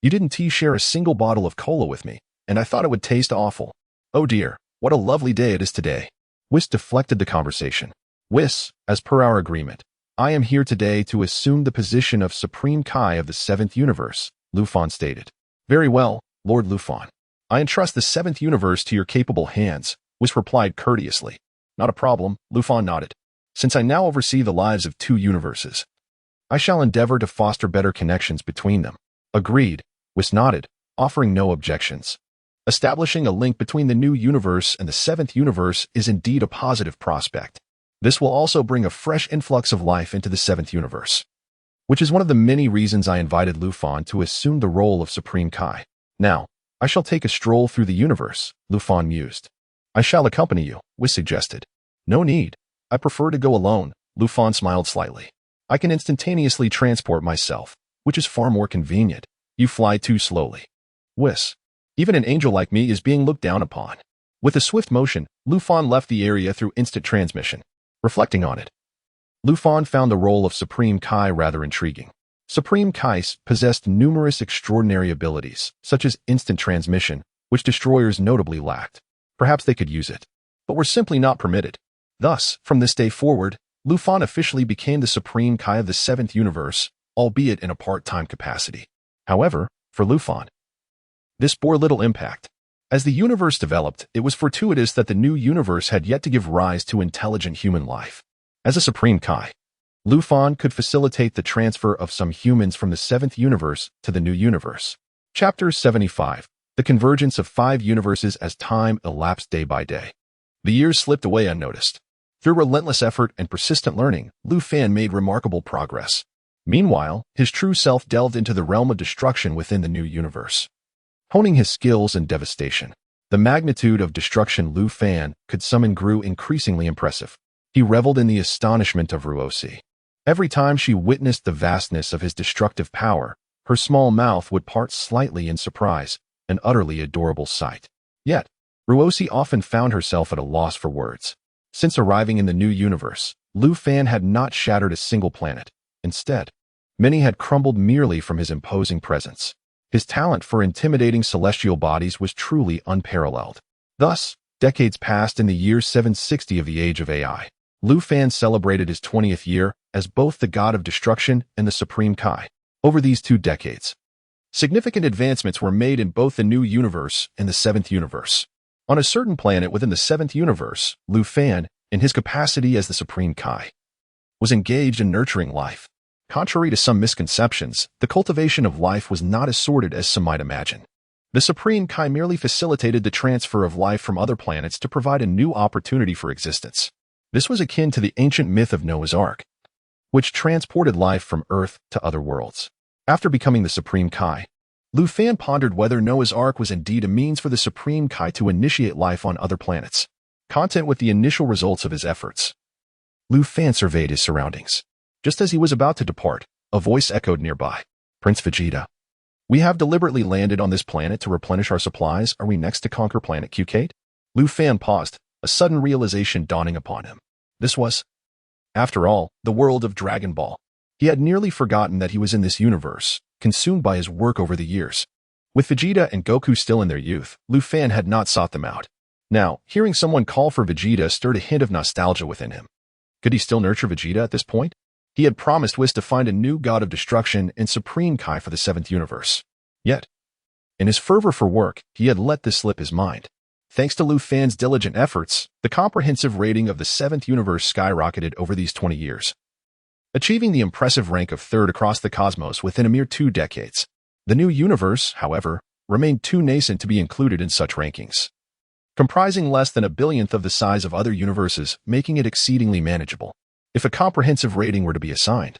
You didn't share a single bottle of cola with me, and I thought it would taste awful. Oh dear, what a lovely day it is today. Whis deflected the conversation. Whis, as per our agreement, I am here today to assume the position of Supreme Kai of the 7th universe, Ruffin stated. Very well, Lord Ruffin. I entrust the 7th universe to your capable hands, Whis replied courteously. Not a problem, Ruffin nodded. Since I now oversee the lives of 2 universes, I shall endeavor to foster better connections between them. Agreed, Whis nodded, offering no objections. Establishing a link between the new universe and the 7th universe is indeed a positive prospect. This will also bring a fresh influx of life into the 7th universe, which is one of the many reasons I invited Ruffin to assume the role of Supreme Kai. Now, I shall take a stroll through the universe, Ruffin mused. I shall accompany you, Whis suggested. No need. I prefer to go alone, Ruffin smiled slightly. I can instantaneously transport myself, which is far more convenient. You fly too slowly. Whis. Even an angel like me is being looked down upon. With a swift motion, Ruffin left the area through instant transmission. Reflecting on it, Ruffin found the role of Supreme Kai rather intriguing. Supreme Kais possessed numerous extraordinary abilities, such as instant transmission, which destroyers notably lacked. Perhaps they could use it, but were simply not permitted. Thus, from this day forward, Ruffin officially became the Supreme Kai of the 7th universe, albeit in a part-time capacity. However, for Ruffin, this bore little impact. As the universe developed, it was fortuitous that the new universe had yet to give rise to intelligent human life. As a Supreme Kai, Ruffin could facilitate the transfer of some humans from the 7th universe to the new universe. Chapter 75. The Convergence of 5 Universes as time elapsed day by day. The years slipped away unnoticed. Through relentless effort and persistent learning, Ruffin made remarkable progress. Meanwhile, his true self delved into the realm of destruction within the new universe. Honing his skills in devastation, the magnitude of destruction Ruffin could summon grew increasingly impressive. He reveled in the astonishment of Ruosi. Every time she witnessed the vastness of his destructive power, her small mouth would part slightly in surprise, an utterly adorable sight. Yet, Ruosi often found herself at a loss for words. Since arriving in the new universe, Lu Fan had not shattered a single planet. Instead, many had crumbled merely from his imposing presence. His talent for intimidating celestial bodies was truly unparalleled. Thus, decades passed in the year 760 of the Age of AI. Lu Fan celebrated his 20th year as both the god of destruction and the supreme Kai. Over these 2 decades, significant advancements were made in both the new universe and the 7th universe. On a certain planet within the 7th universe, Lu Fan, in his capacity as the supreme Kai, was engaged in nurturing life. Contrary to some misconceptions, the cultivation of life was not as sordid as some might imagine. The supreme Kai merely facilitated the transfer of life from other planets to provide a new opportunity for existence. This was akin to the ancient myth of Noah's Ark, which transported life from Earth to other worlds. After becoming the supreme Kai, Lu Fan pondered whether Noah's Ark was indeed a means for the supreme Kai to initiate life on other planets. Content with the initial results of his efforts, Lu Fan surveyed his surroundings. Just as he was about to depart, a voice echoed nearby. Prince Vegeta. We have deliberately landed on this planet to replenish our supplies. Are we next to conquer planet Q-Kate? Lu Fan paused, a sudden realization dawning upon him. This was, after all, the world of Dragon Ball. He had nearly forgotten that he was in this universe, consumed by his work over the years. With Vegeta and Goku still in their youth, Lu Fan had not sought them out. Now, hearing someone call for Vegeta stirred a hint of nostalgia within him. Could he still nurture Vegeta at this point? He had promised Whis to find a new god of destruction and supreme Kai for the 7th universe. Yet, in his fervor for work, he had let this slip his mind. Thanks to Lu Fan's diligent efforts, the comprehensive rating of the 7th universe skyrocketed over these 20 years, achieving the impressive rank of 3rd across the cosmos within a mere 2 decades. The new universe, however, remained too nascent to be included in such rankings, comprising less than a billionth of the size of other universes, making it exceedingly manageable. If a comprehensive rating were to be assigned,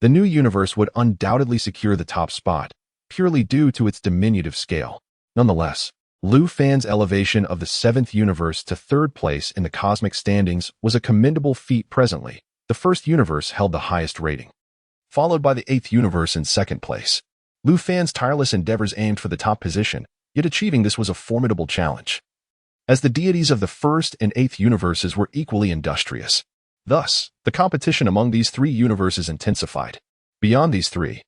the new universe would undoubtedly secure the top spot, purely due to its diminutive scale. Nonetheless, Lu Fan's elevation of the 7th universe to 3rd place in the cosmic standings was a commendable feat. Presently, the 1st universe held the highest rating, followed by the 8th universe in 2nd place. Lu Fan's tireless endeavors aimed for the top position, yet achieving this was a formidable challenge, as the deities of the 1st and 8th universes were equally industrious. Thus, the competition among these 3 universes intensified. Beyond these 3,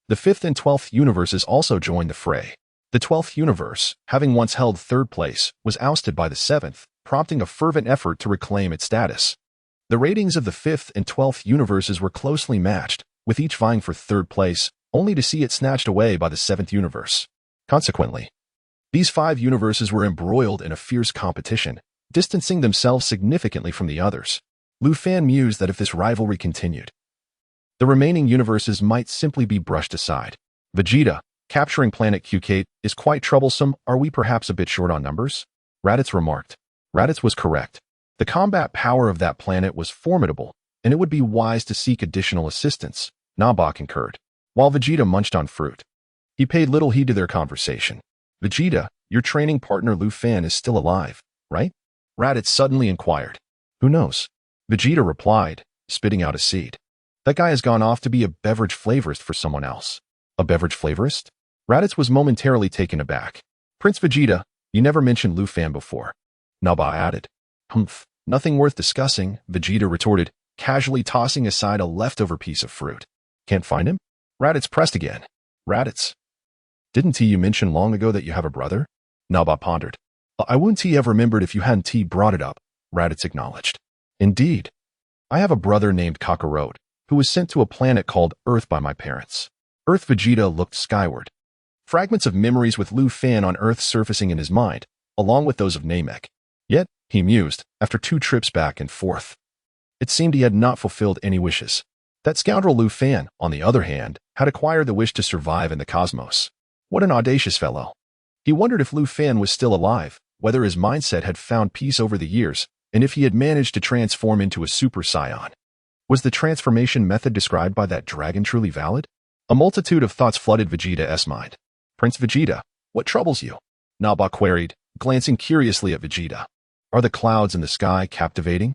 the 5th and 12th universes also joined the fray. The 12th universe, having once held 3rd place, was ousted by the 7th, prompting a fervent effort to reclaim its status. The ratings of the 5th and 12th universes were closely matched, with each vying for 3rd place, only to see it snatched away by the 7th universe. Consequently, these 5 universes were embroiled in a fierce competition, distancing themselves significantly from the others. Lu Fan mused that if this rivalry continued, the remaining universes might simply be brushed aside. Vegeta, capturing planet Q-Kate is quite troublesome. Are we perhaps a bit short on numbers? Raditz remarked. Raditz was correct. The combat power of that planet was formidable, and it would be wise to seek additional assistance, Namek concurred, while Vegeta munched on fruit. He paid little heed to their conversation. Vegeta, your training partner Lu Fan is still alive, right? Raditz suddenly inquired. Who knows? Vegeta replied, spitting out a seed. That guy has gone off to be a beverage flavorist for someone else. A beverage flavorist? Raditz was momentarily taken aback. Prince Vegeta, you never mentioned Lu Fan before. Namek added. Humph, nothing worth discussing, Vegeta retorted, casually tossing aside a leftover piece of fruit. Can't find him? Raditz pressed again. Raditz. Didn't you mention long ago that you have a brother? Namek pondered. I wouldn't have remembered if you hadn't brought it up, Raditz acknowledged. Indeed. I have a brother named Kakarot, who was sent to a planet called Earth by my parents. Earth Vegeta looked skyward. Fragments of memories with Lu Fan on Earth surfacing in his mind, along with those of Namek. Yet, he mused, after 2 trips back and forth, it seemed he had not fulfilled any wishes. That scoundrel Lu Fan, on the other hand, had acquired the wish to survive in the cosmos. What an audacious fellow. He wondered if Lu Fan was still alive, whether his mindset had found peace over the years, and if he had managed to transform into a Super Saiyan. Was the transformation method described by that dragon truly valid? A multitude of thoughts flooded Vegeta's mind. Prince Vegeta, what troubles you? Namek queried, glancing curiously at Vegeta. Are the clouds in the sky captivating?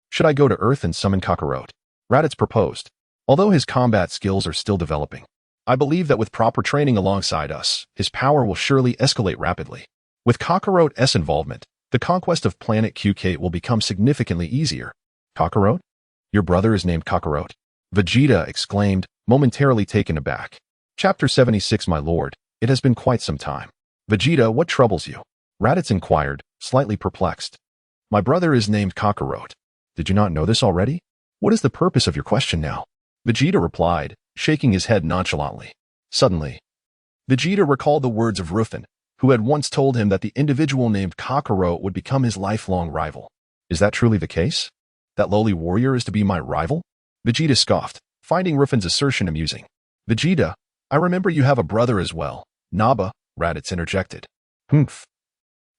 Should I go to Earth and summon Kakarot? Raditz proposed. Although his combat skills are still developing, I believe that with proper training alongside us, his power will surely escalate rapidly. With Kakarot's involvement, the conquest of planet QK will become significantly easier. Kakarot? Your brother is named Kakarot? Vegeta exclaimed, momentarily taken aback. Chapter 76. My lord, it has been quite some time. Vegeta, what troubles you? Raditz inquired, slightly perplexed. My brother is named Kakarot. Did you not know this already? What is the purpose of your question now? Vegeta replied, shaking his head nonchalantly. Suddenly, Vegeta recalled the words of Ruffin, who had once told him that the individual named Kakarot would become his lifelong rival. Is that truly the case? That lowly warrior is to be my rival? Vegeta scoffed, finding Ruffin's assertion amusing. Vegeta, I remember you have a brother as well. Naba, Raditz interjected. Humph.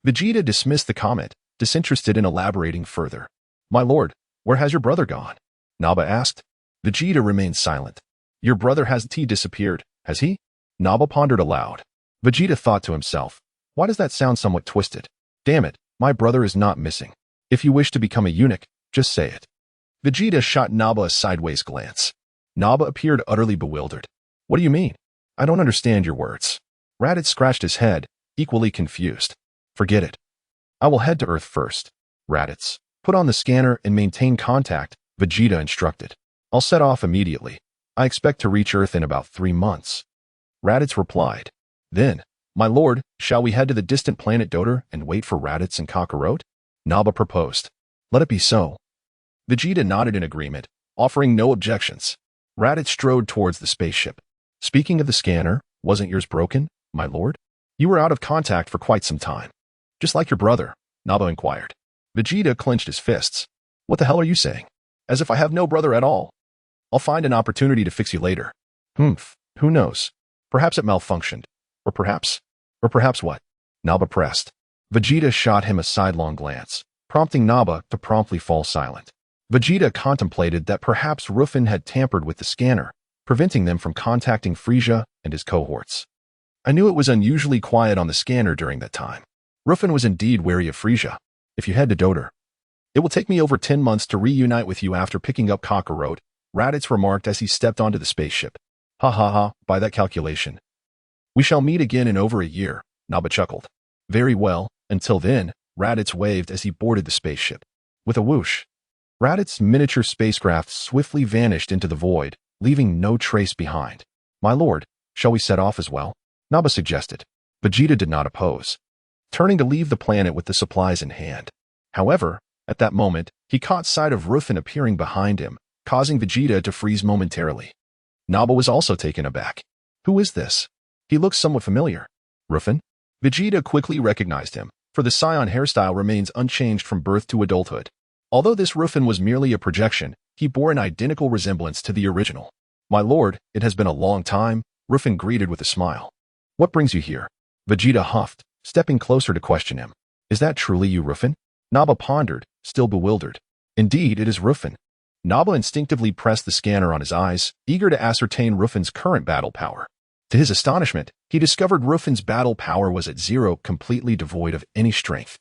Vegeta dismissed the comment, disinterested in elaborating further. My lord, where has your brother gone? Naba asked. Vegeta remained silent. Your brother hasn't disappeared, has he? Naba pondered aloud. Vegeta thought to himself, why does that sound somewhat twisted? Damn it, my brother is not missing. If you wish to become a eunuch, just say it. Vegeta shot Naba a sideways glance. Naba appeared utterly bewildered. What do you mean? I don't understand your words. Raditz scratched his head, equally confused. Forget it. I will head to Earth first. Raditz, put on the scanner and maintain contact, Vegeta instructed. I'll set off immediately. I expect to reach Earth in about 3 months. Raditz replied. Then, my lord, shall we head to the distant planet Dodor and wait for Raditz and Kakarot? Naba proposed. Let it be so. Vegeta nodded in agreement, offering no objections. Raditz strode towards the spaceship. Speaking of the scanner, wasn't yours broken, my lord? You were out of contact for quite some time. Just like your brother, Naba inquired. Vegeta clenched his fists. What the hell are you saying? As if I have no brother at all. I'll find an opportunity to fix you later. Humph, who knows? Perhaps it malfunctioned. Or perhaps what? Naba pressed. Vegeta shot him a sidelong glance, prompting Naba to promptly fall silent. Vegeta contemplated that perhaps Ruffin had tampered with the scanner, preventing them from contacting Frieza and his cohorts. I knew it was unusually quiet on the scanner during that time. Ruffin was indeed wary of Frieza. If you head to Dodor, it will take me over 10 months to reunite with you after picking up Kakarot, Raditz remarked as he stepped onto the spaceship. Ha ha ha, by that calculation. We shall meet again in over a year, Naba chuckled. Very well, until then, Raditz waved as he boarded the spaceship. With a whoosh, Raditz's miniature spacecraft swiftly vanished into the void, leaving no trace behind. My lord, shall we set off as well? Naba suggested. Vegeta did not oppose, turning to leave the planet with the supplies in hand. However, at that moment, he caught sight of Ruffin appearing behind him, causing Vegeta to freeze momentarily. Naba was also taken aback. Who is this? He looks somewhat familiar. Ruffin? Vegeta quickly recognized him, for the Saiyan hairstyle remains unchanged from birth to adulthood. Although this Ruffin was merely a projection, he bore an identical resemblance to the original. My lord, it has been a long time, Ruffin greeted with a smile. What brings you here? Vegeta huffed, stepping closer to question him. Is that truly you, Ruffin? Naba pondered, still bewildered. Indeed, it is Ruffin. Naba instinctively pressed the scanner on his eyes, eager to ascertain Ruffin's current battle power. To his astonishment, he discovered Ruffin's battle power was at 0, completely devoid of any strength.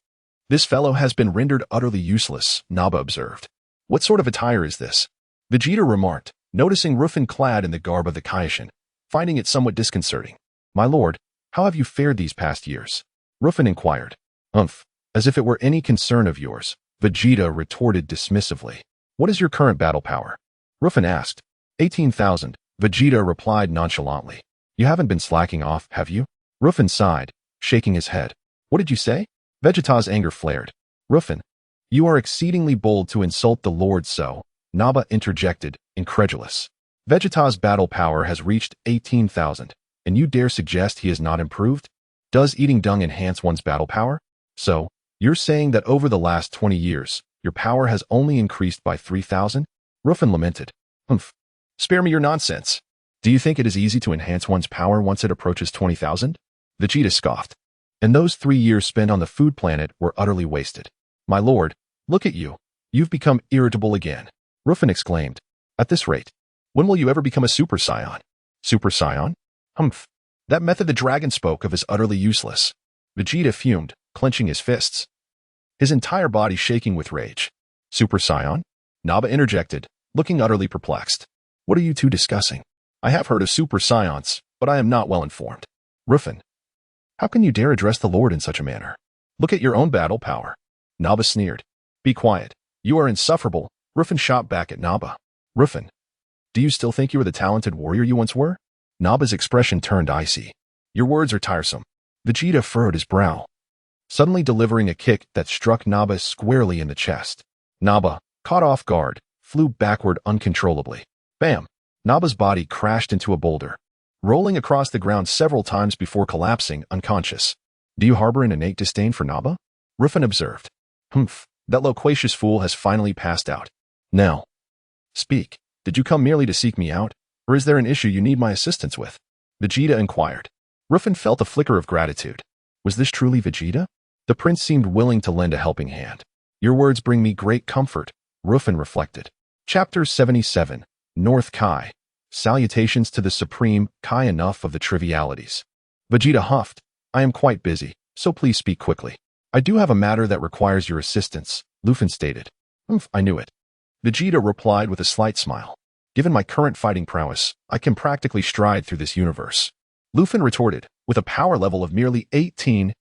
This fellow has been rendered utterly useless, Naba observed. What sort of attire is this? Vegeta remarked, noticing Ruffin clad in the garb of the Kaishin, finding it somewhat disconcerting. My lord, how have you fared these past years? Ruffin inquired. Umph, as if it were any concern of yours, Vegeta retorted dismissively. What is your current battle power? Ruffin asked. 18,000, Vegeta replied nonchalantly. You haven't been slacking off, have you? Ruffin sighed, shaking his head. What did you say? Vegeta's anger flared. Ruffin, you are exceedingly bold to insult the Lord so, Naba interjected, incredulous. Vegeta's battle power has reached 18,000, and you dare suggest he has not improved? Does eating dung enhance one's battle power? So, you're saying that over the last 20 years, your power has only increased by 3,000? Ruffin lamented. Humph. Spare me your nonsense. Do you think it is easy to enhance one's power once it approaches 20,000? Vegeta scoffed. And those 3 years spent on the food planet were utterly wasted. My lord, look at you. You've become irritable again. Ruffin exclaimed. At this rate, when will you ever become a Super Saiyan? Super Saiyan? Humph. That method the dragon spoke of is utterly useless. Vegeta fumed, clenching his fists, his entire body shaking with rage. Super Saiyan? Naba interjected, looking utterly perplexed. What are you two discussing? I have heard of Super Saiyans, but I am not well informed. Ruffin, how can you dare address the Lord in such a manner? Look at your own battle power. Naba sneered. Be quiet. You are insufferable. Ruffin shot back at Naba. Ruffin, do you still think you are the talented warrior you once were? Naba's expression turned icy. Your words are tiresome. Vegeta furrowed his brow, suddenly delivering a kick that struck Naba squarely in the chest. Naba, caught off guard, flew backward uncontrollably. Bam! Naba's body crashed into a boulder, rolling across the ground several times before collapsing unconscious. Do you harbor an innate disdain for Naba? Ruffin observed. Humph, that loquacious fool has finally passed out. Now, speak. Did you come merely to seek me out, or is there an issue you need my assistance with? Vegeta inquired. Ruffin felt a flicker of gratitude. Was this truly Vegeta? The prince seemed willing to lend a helping hand. Your words bring me great comfort, Ruffin reflected. Chapter 77, North Kai. Salutations to the Supreme Kai. Enough of the trivialities. Vegeta huffed. I am quite busy, so please speak quickly. I do have a matter that requires your assistance, Ruffin stated. I knew it. Vegeta replied with a slight smile. Given my current fighting prowess, I can practically stride through this universe. Ruffin retorted, with a power level of merely 18,000.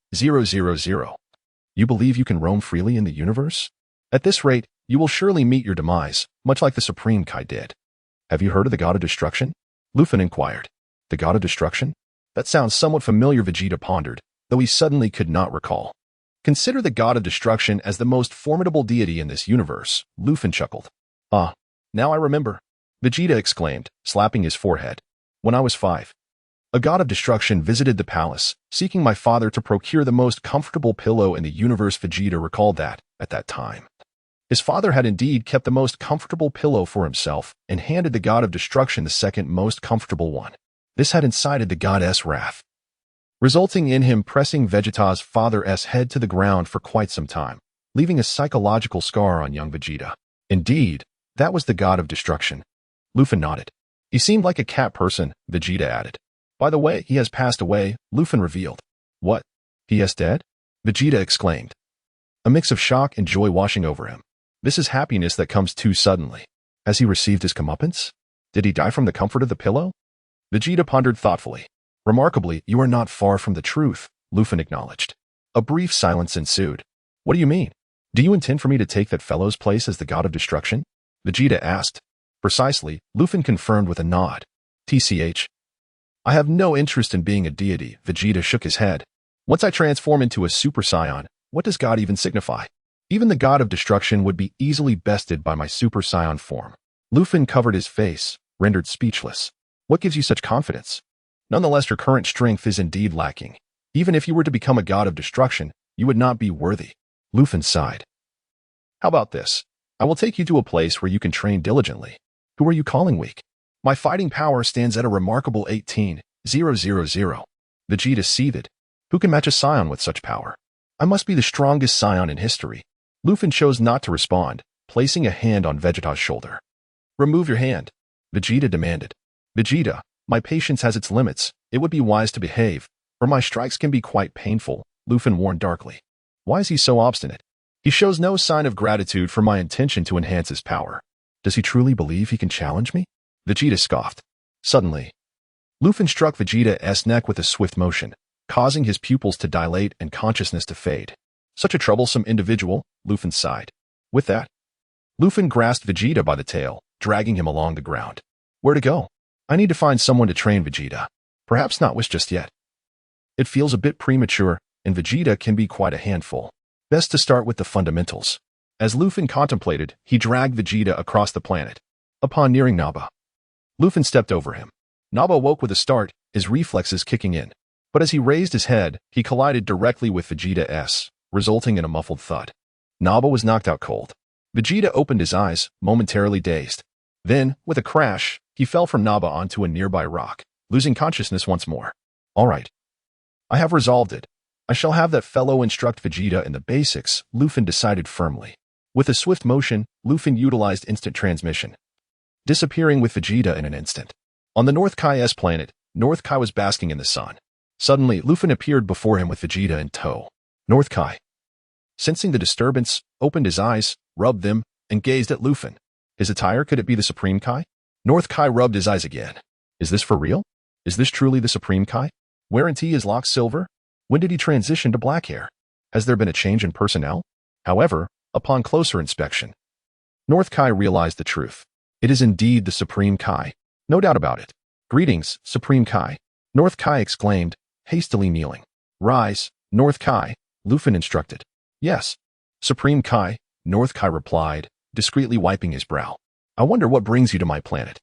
You believe you can roam freely in the universe? At this rate, you will surely meet your demise, much like the Supreme Kai did. Have you heard of the God of Destruction? Ruffin inquired. The God of Destruction? That sounds somewhat familiar, Vegeta pondered, though he suddenly could not recall. Consider the God of Destruction as the most formidable deity in this universe, Ruffin chuckled. Ah, now I remember, Vegeta exclaimed, slapping his forehead. When I was 5, a God of Destruction visited the palace, seeking my father to procure the most comfortable pillow in the universe. Vegeta recalled that, at that time, his father had indeed kept the most comfortable pillow for himself and handed the God of Destruction the second most comfortable one. This had incited the goddess' wrath, resulting in him pressing Vegeta's father's head to the ground for quite some time, leaving a psychological scar on young Vegeta. Indeed, that was the God of Destruction. Ruffin nodded. He seemed like a cat person, Vegeta added. By the way, he has passed away, Ruffin revealed. What? He is dead? Vegeta exclaimed. A mix of shock and joy washing over him. This is happiness that comes too suddenly. Has he received his comeuppance? Did he die from the comfort of the pillow? Vegeta pondered thoughtfully. Remarkably, you are not far from the truth, Ruffin acknowledged. A brief silence ensued. What do you mean? Do you intend for me to take that fellow's place as the God of Destruction? Vegeta asked. Precisely, Ruffin confirmed with a nod. TCH. I have no interest in being a deity, Vegeta shook his head. Once I transform into a Super Saiyan, what does God even signify? Even the God of Destruction would be easily bested by my Super Saiyan form. Ruffin covered his face, rendered speechless. What gives you such confidence? Nonetheless, your current strength is indeed lacking. Even if you were to become a God of Destruction, you would not be worthy. Ruffin sighed. How about this? I will take you to a place where you can train diligently. Who are you calling weak? My fighting power stands at a remarkable 18,000. Vegeta seethed. Who can match a Saiyan with such power? I must be the strongest Saiyan in history. Ruffin chose not to respond, placing a hand on Vegeta's shoulder. Remove your hand, Vegeta demanded. Vegeta, my patience has its limits. It would be wise to behave, or my strikes can be quite painful, Ruffin warned darkly. Why is he so obstinate? He shows no sign of gratitude for my intention to enhance his power. Does he truly believe he can challenge me? Vegeta scoffed. Suddenly, Ruffin struck Vegeta's neck with a swift motion, causing his pupils to dilate and consciousness to fade. Such a troublesome individual, Ruffin sighed. With that, Ruffin grasped Vegeta by the tail, dragging him along the ground. Where to go? I need to find someone to train Vegeta. Perhaps not Whis just yet. It feels a bit premature, and Vegeta can be quite a handful. Best to start with the fundamentals. As Ruffin contemplated, he dragged Vegeta across the planet. Upon nearing Naba, Ruffin stepped over him. Naba woke with a start, his reflexes kicking in. But as he raised his head, he collided directly with Vegeta's, resulting in a muffled thud. Naba was knocked out cold. Vegeta opened his eyes, momentarily dazed. Then, with a crash, he fell from Naba onto a nearby rock, losing consciousness once more. All right. I have resolved it. I shall have that fellow instruct Vegeta in the basics, Ruffin decided firmly. With a swift motion, Ruffin utilized instant transmission, disappearing with Vegeta in an instant. On the North Kai's planet, North Kai was basking in the sun. Suddenly, Ruffin appeared before him with Vegeta in tow. North Kai, sensing the disturbance, opened his eyes, rubbed them, and gazed at Ruffin. His attire, could it be the Supreme Kai? North Kai rubbed his eyes again. Is this for real? Is this truly the Supreme Kai? Weren't his locks silver? When did he transition to black hair? Has there been a change in personnel? However, upon closer inspection, North Kai realized the truth. It is indeed the Supreme Kai. No doubt about it. Greetings, Supreme Kai. North Kai exclaimed, hastily kneeling. Rise, North Kai, Ruffin instructed. Yes, Supreme Kai, North Kai replied, discreetly wiping his brow. I wonder what brings you to my planet.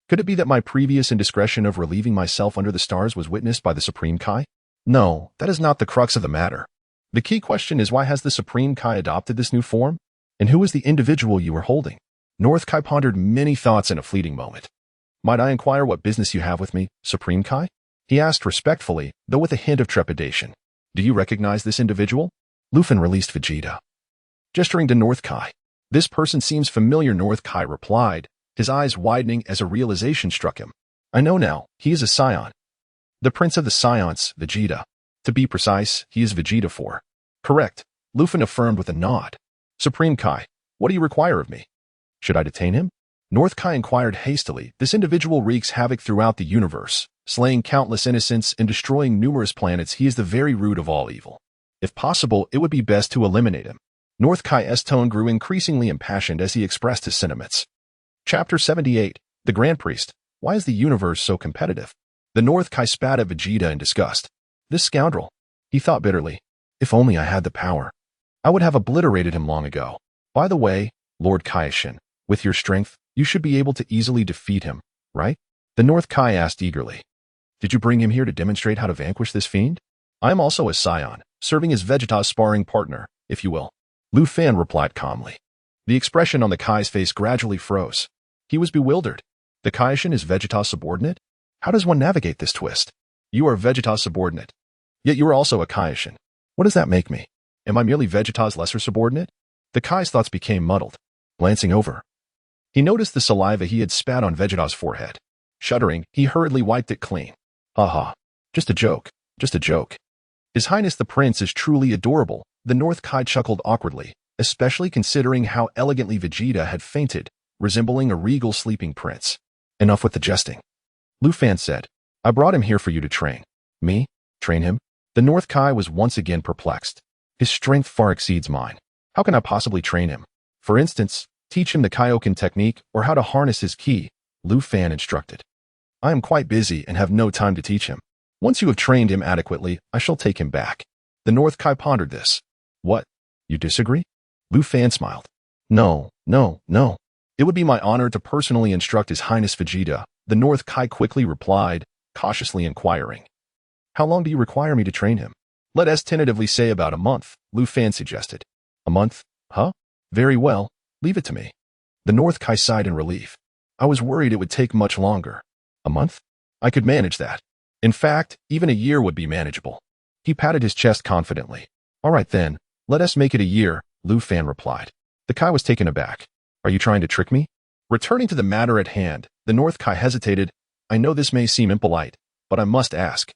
Could it be that my previous indiscretion of relieving myself under the stars was witnessed by the Supreme Kai? No, that is not the crux of the matter. The key question is, why has the Supreme Kai adopted this new form? And who is the individual you are holding? North Kai pondered many thoughts in a fleeting moment. Might I inquire what business you have with me, Supreme Kai? He asked respectfully, though with a hint of trepidation. Do you recognize this individual? Ruffin released Vegeta. Gesturing to North Kai. This person seems familiar, North Kai replied, his eyes widening as a realization struck him. I know now, he is a Saiyan. The Prince of the Saiyans, Vegeta. To be precise, he is Vegeta 4. Correct, Ruffin affirmed with a nod. Supreme Kai, what do you require of me? Should I detain him? North Kai inquired hastily. This individual wreaks havoc throughout the universe, slaying countless innocents and destroying numerous planets. He is the very root of all evil. If possible, it would be best to eliminate him. North Kai's tone grew increasingly impassioned as he expressed his sentiments. Chapter 78, The Grand Priest. Why is the universe so competitive? The North Kai spat at Vegeta in disgust. This scoundrel, he thought bitterly. If only I had the power, I would have obliterated him long ago. By the way, Lord Kaioshin, with your strength, you should be able to easily defeat him, right? The North Kai asked eagerly. Did you bring him here to demonstrate how to vanquish this fiend? I am also a Saiyan, serving as Vegeta's sparring partner, if you will. Ruffin replied calmly. The expression on the Kai's face gradually froze. He was bewildered. The Kaioshin is Vegeta's subordinate? How does one navigate this twist? You are Vegeta's subordinate. Yet you are also a Kaioshin. What does that make me? Am I merely Vegeta's lesser subordinate? The Kai's thoughts became muddled. Glancing over, he noticed the saliva he had spat on Vegeta's forehead. Shuddering, he hurriedly wiped it clean. Ha. Just a joke. Just a joke. His Highness the Prince is truly adorable. The North Kai chuckled awkwardly, especially considering how elegantly Vegeta had fainted, resembling a regal sleeping prince. Enough with the jesting. Ruffin said, I brought him here for you to train. Me? Train him? The North Kai was once again perplexed. His strength far exceeds mine. How can I possibly train him? For instance, teach him the Kaioken technique or how to harness his ki, Ruffin instructed. I am quite busy and have no time to teach him. Once you have trained him adequately, I shall take him back. The North Kai pondered this. What? You disagree? Ruffin smiled. No. It would be my honor to personally instruct His Highness Vegeta, the North Kai quickly replied, cautiously inquiring. How long do you require me to train him? Let us tentatively say about a month, Ruffin suggested. A month? Huh? Very well, leave it to me. The North Kai sighed in relief. I was worried it would take much longer. A month? I could manage that. In fact, even a year would be manageable. He patted his chest confidently. All right then, let us make it a year, Ruffin replied. The Kai was taken aback. Are you trying to trick me? Returning to the matter at hand, the North Kai hesitated. I know this may seem impolite, but I must ask.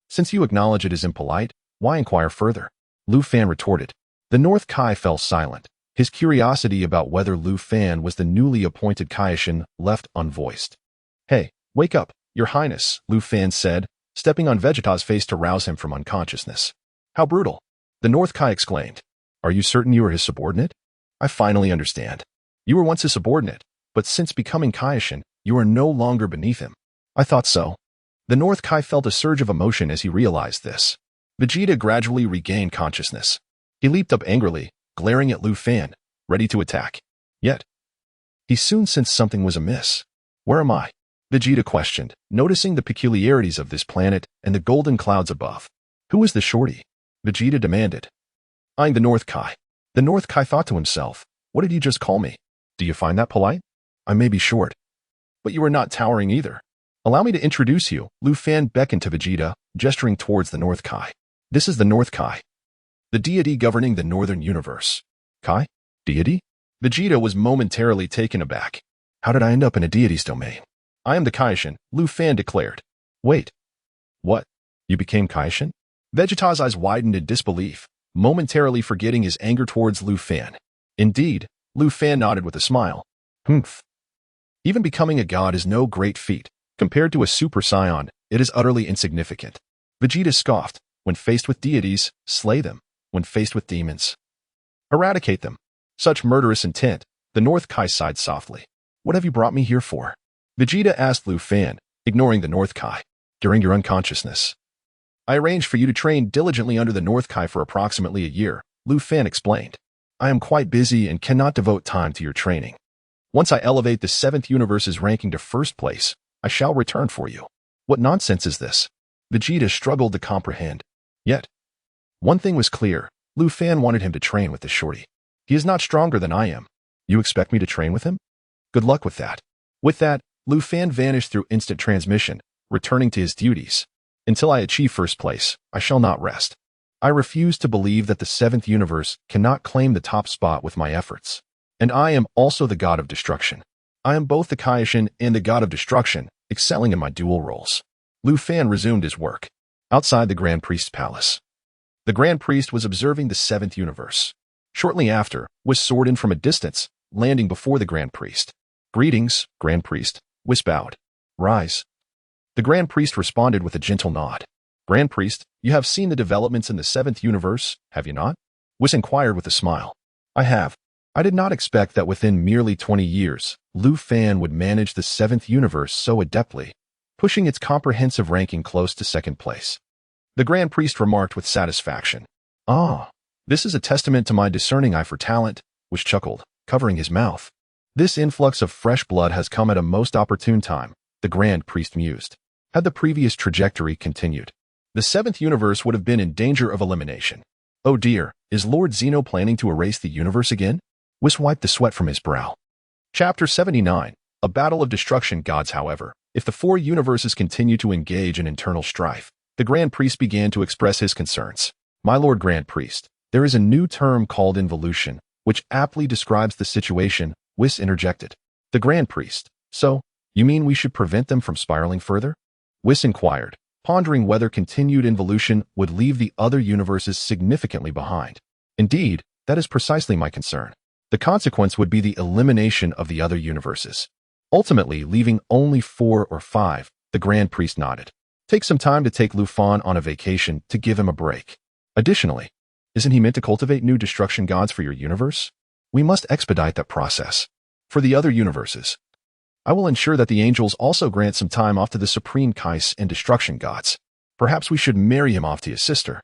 Since you acknowledge it is impolite, why inquire further? Ruffin retorted. The North Kai fell silent. His curiosity about whether Ruffin was the newly appointed Kaioshin left unvoiced. Hey, wake up, Your Highness, Ruffin said, stepping on Vegeta's face to rouse him from unconsciousness. How brutal! The North Kai exclaimed. Are you certain you are his subordinate? I finally understand. You were once his subordinate, but since becoming Kaioshin, you are no longer beneath him. I thought so. The North Kai felt a surge of emotion as he realized this. Vegeta gradually regained consciousness. He leaped up angrily, glaring at Ruffin, ready to attack. Yet, he soon sensed something was amiss. Where am I? Vegeta questioned, noticing the peculiarities of this planet and the golden clouds above. Who is the shorty? Vegeta demanded. Eyeing the North Kai. The North Kai thought to himself, what did you just call me? Do you find that polite? I may be short, but you are not towering either. Allow me to introduce you. Ruffin beckoned to Vegeta, gesturing towards the North Kai. This is the North Kai, the deity governing the Northern Universe. Kai? Deity? Vegeta was momentarily taken aback. How did I end up in a deity's domain? I am the Kaioshin, Ruffin declared. Wait. What? You became Kaioshin? Vegeta's eyes widened in disbelief, momentarily forgetting his anger towards Ruffin. Indeed, Ruffin nodded with a smile. Humph. Even becoming a god is no great feat. Compared to a Super Saiyan, it is utterly insignificant. Vegeta scoffed. When faced with deities, slay them. When faced with demons, eradicate them. Such murderous intent, the North Kai sighed softly. What have you brought me here for? Vegeta asked Lu Fan, ignoring the North Kai. During your unconsciousness, I arranged for you to train diligently under the North Kai for approximately a year, Lu Fan explained. I am quite busy and cannot devote time to your training. Once I elevate the 7th universe's ranking to first place, I shall return for you. What nonsense is this? Vegeta struggled to comprehend. Yet, one thing was clear. Lu Fan wanted him to train with the shorty. He is not stronger than I am. You expect me to train with him? Good luck with that. With that, Lu Fan vanished through instant transmission, returning to his duties. Until I achieve first place, I shall not rest. I refuse to believe that the 7th universe cannot claim the top spot with my efforts. And I am also the god of destruction. I am both the Kaioshin and the god of destruction, excelling in my dual roles. Lu Fan resumed his work. Outside the Grand Priest's palace. The Grand Priest was observing the 7th universe. Shortly after, Whis soared in from a distance, landing before the Grand Priest. Greetings, Grand Priest, Whis bowed. Rise. The Grand Priest responded with a gentle nod. Grand Priest, you have seen the developments in the 7th universe, have you not? Whis inquired with a smile. I have. I did not expect that within merely 20 years, Lu Fan would manage the 7th universe so adeptly, pushing its comprehensive ranking close to second place. The Grand Priest remarked with satisfaction. Ah, this is a testament to my discerning eye for talent, Whis chuckled, covering his mouth. This influx of fresh blood has come at a most opportune time, the Grand Priest mused. Had the previous trajectory continued, the 7th universe would have been in danger of elimination. Oh dear, is Lord Zeno planning to erase the universe again? Whis wiped the sweat from his brow. Chapter 79, A Battle of Destruction Gods. However, if the 4 universes continue to engage in internal strife, the Grand Priest began to express his concerns. My Lord Grand Priest, there is a new term called involution, which aptly describes the situation, Whis interjected. The Grand Priest, so, you mean we should prevent them from spiraling further? Whis inquired, pondering whether continued involution would leave the other universes significantly behind. Indeed, that is precisely my concern. The consequence would be the elimination of the other universes, ultimately leaving only 4 or 5, the Grand Priest nodded. Take some time to take Lu Fan on a vacation to give him a break. Additionally, isn't he meant to cultivate new destruction gods for your universe? We must expedite that process. For the other universes, I will ensure that the angels also grant some time off to the supreme Kais and destruction gods. Perhaps we should marry him off to his sister.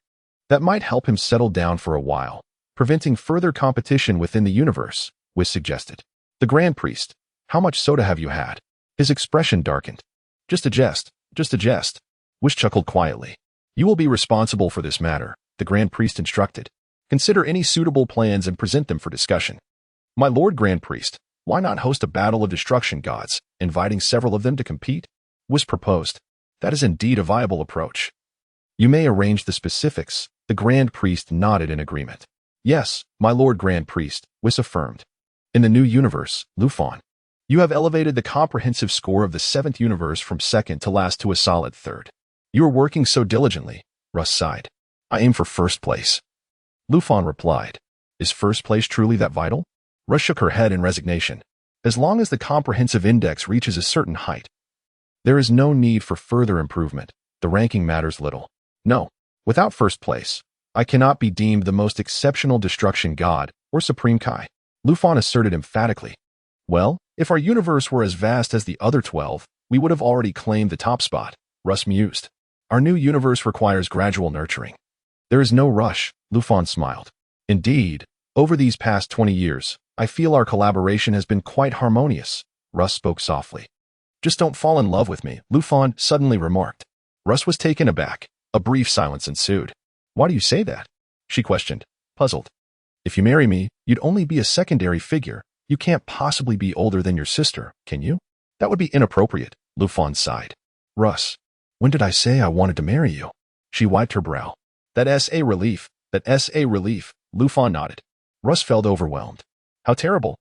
That might help him settle down for a while, preventing further competition within the universe, Whis suggested. The Grand Priest, how much soda have you had? His expression darkened. Just a jest, just a jest. Whis chuckled quietly. You will be responsible for this matter, the Grand Priest instructed. Consider any suitable plans and present them for discussion. My Lord Grand Priest, why not host a battle of destruction gods, inviting several of them to compete? Whis proposed. That is indeed a viable approach. You may arrange the specifics, the Grand Priest nodded in agreement. Yes, my Lord Grand Priest, Whis affirmed. In the new universe, Lu Fan, you have elevated the comprehensive score of the 7th universe from second to last to a solid third. You are working so diligently, Russ sighed. I aim for first place. Lu Fan replied. Is first place truly that vital? Russ shook her head in resignation. As long as the comprehensive index reaches a certain height, there is no need for further improvement. The ranking matters little. No, without first place, I cannot be deemed the most exceptional destruction god or supreme Kai. Lu Fan asserted emphatically. Well, if our universe were as vast as the other 12, we would have already claimed the top spot, Russ mused. Our new universe requires gradual nurturing. There is no rush, Lu Fan smiled. Indeed, over these past 20 years, I feel our collaboration has been quite harmonious, Russ spoke softly. Just don't fall in love with me, Lu Fan suddenly remarked. Russ was taken aback. A brief silence ensued. Why do you say that? She questioned, puzzled. If you marry me, you'd only be a secondary figure. You can't possibly be older than your sister, can you? That would be inappropriate, Lu Fan sighed. Russ, when did I say I wanted to marry you? She wiped her brow. That's a relief, Lu Fan nodded. Russ felt overwhelmed. How terrible.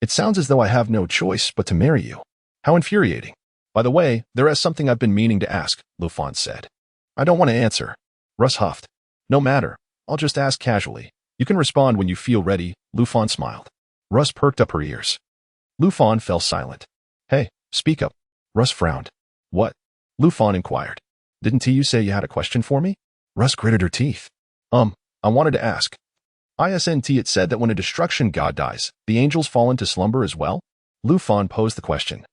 It sounds as though I have no choice but to marry you. How infuriating. By the way, there is something I've been meaning to ask, Lu Fan said. I don't want to answer. Russ huffed. No matter. I'll just ask casually. You can respond when you feel ready, Lu Fan smiled. Russ perked up her ears. Lufan fell silent. Hey, speak up. Russ frowned. What? Lufan inquired. Didn't you say you had a question for me? Russ gritted her teeth. I wanted to ask. Isn't it said that when a destruction god dies, the angels fall into slumber as well? Lufan posed the question,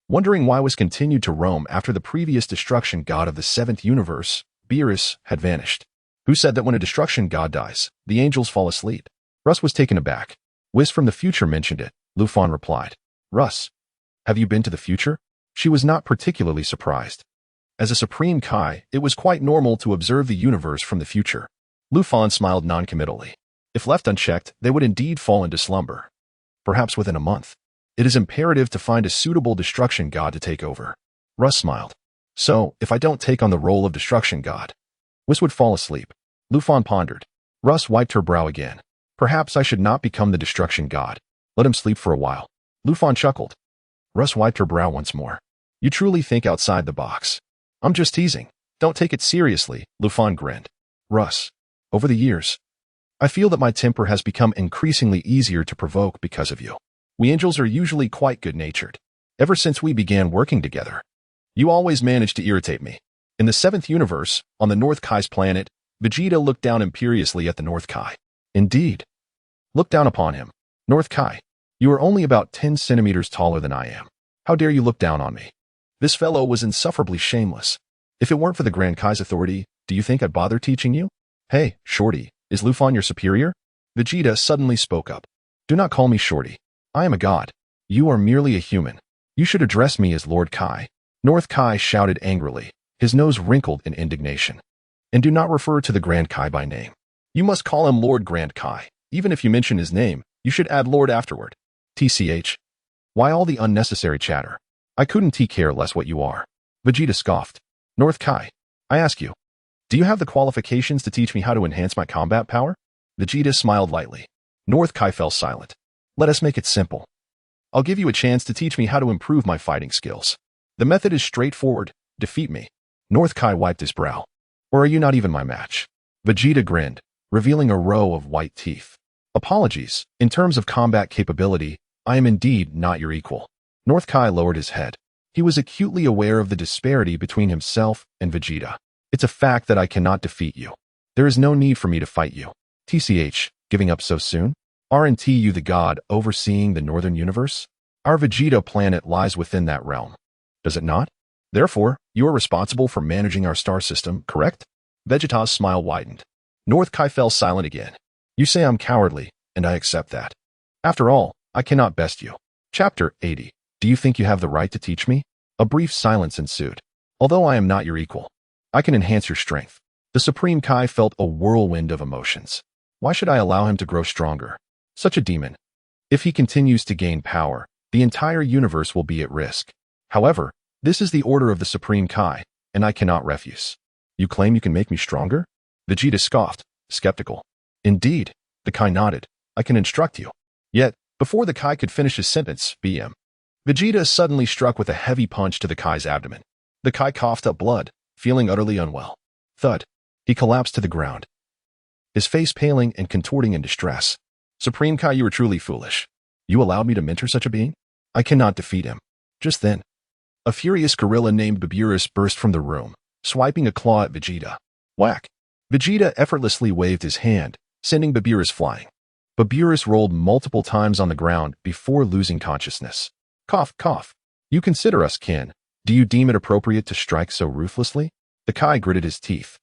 wondering why Whis continued to roam after the previous destruction god of the 7th universe, Beerus, had vanished. Who said that when a destruction god dies, the angels fall asleep? Russ was taken aback. Whis from the future mentioned it, Lufan replied. Russ, have you been to the future? She was not particularly surprised. As a Supreme Kai, it was quite normal to observe the universe from the future. Lufan smiled noncommittally. If left unchecked, they would indeed fall into slumber. Perhaps within a month. It is imperative to find a suitable destruction god to take over. Russ smiled. So, if I don't take on the role of destruction god, Whis would fall asleep. Lufan pondered. Russ wiped her brow again. Perhaps I should not become the destruction god. Let him sleep for a while. Lufan chuckled. Russ wiped her brow once more. You truly think outside the box. I'm just teasing. Don't take it seriously, Lufan grinned. Russ, over the years, I feel that my temper has become increasingly easier to provoke because of you. We angels are usually quite good-natured. Ever since we began working together, you always manage to irritate me. In the 7th universe, on the North Kai's planet, Vegeta looked down imperiously at the North Kai. Indeed. Look down upon him. North Kai, you are only about 10 centimeters taller than I am. How dare you look down on me? This fellow was insufferably shameless. If it weren't for the Grand Kai's authority, do you think I'd bother teaching you? Hey, Shorty, is Lufan your superior? Vegeta suddenly spoke up. Do not call me Shorty. I am a god. You are merely a human. You should address me as Lord Kai. North Kai shouted angrily, his nose wrinkled in indignation. And do not refer to the Grand Kai by name. You must call him Lord Grand Kai. Even if you mention his name, you should add Lord afterward. TCH. Why all the unnecessary chatter? I couldn't care less what you are. Vegeta scoffed. North Kai, I ask you, do you have the qualifications to teach me how to enhance my combat power? Vegeta smiled lightly. North Kai fell silent. Let us make it simple. I'll give you a chance to teach me how to improve my fighting skills. The method is straightforward. Defeat me. North Kai wiped his brow. Or are you not even my match? Vegeta grinned, revealing a row of white teeth. Apologies. In terms of combat capability, I am indeed not your equal. North Kai lowered his head. He was acutely aware of the disparity between himself and Vegeta. It's a fact that I cannot defeat you. There is no need for me to fight you. TCH, giving up so soon? Aren't you the god overseeing the northern universe? Our Vegeta planet lies within that realm. Does it not? Therefore, you are responsible for managing our star system, correct? Vegeta's smile widened. North Kai fell silent again. You say I'm cowardly, and I accept that. After all, I cannot best you. Chapter 80. Do you think you have the right to teach me? A brief silence ensued. Although I am not your equal, I can enhance your strength. The Supreme Kai felt a whirlwind of emotions. Why should I allow him to grow stronger? Such a demon. If he continues to gain power, the entire universe will be at risk. However, this is the order of the Supreme Kai, and I cannot refuse. You claim you can make me stronger? Vegeta scoffed, skeptical. Indeed, the Kai nodded. I can instruct you. Yet, before the Kai could finish his sentence, BM. Vegeta suddenly struck with a heavy punch to the Kai's abdomen. The Kai coughed up blood, feeling utterly unwell. Thud. He collapsed to the ground, his face paling and contorting in distress. Supreme Kai, you are truly foolish. You allowed me to mentor such a being? I cannot defeat him. Just then, a furious gorilla named Beerus burst from the room, swiping a claw at Vegeta. Whack! Vegeta effortlessly waved his hand, sending Beerus flying. Beerus rolled multiple times on the ground before losing consciousness. Cough, cough. You consider us kin. Do you deem it appropriate to strike so ruthlessly? The Kai gritted his teeth.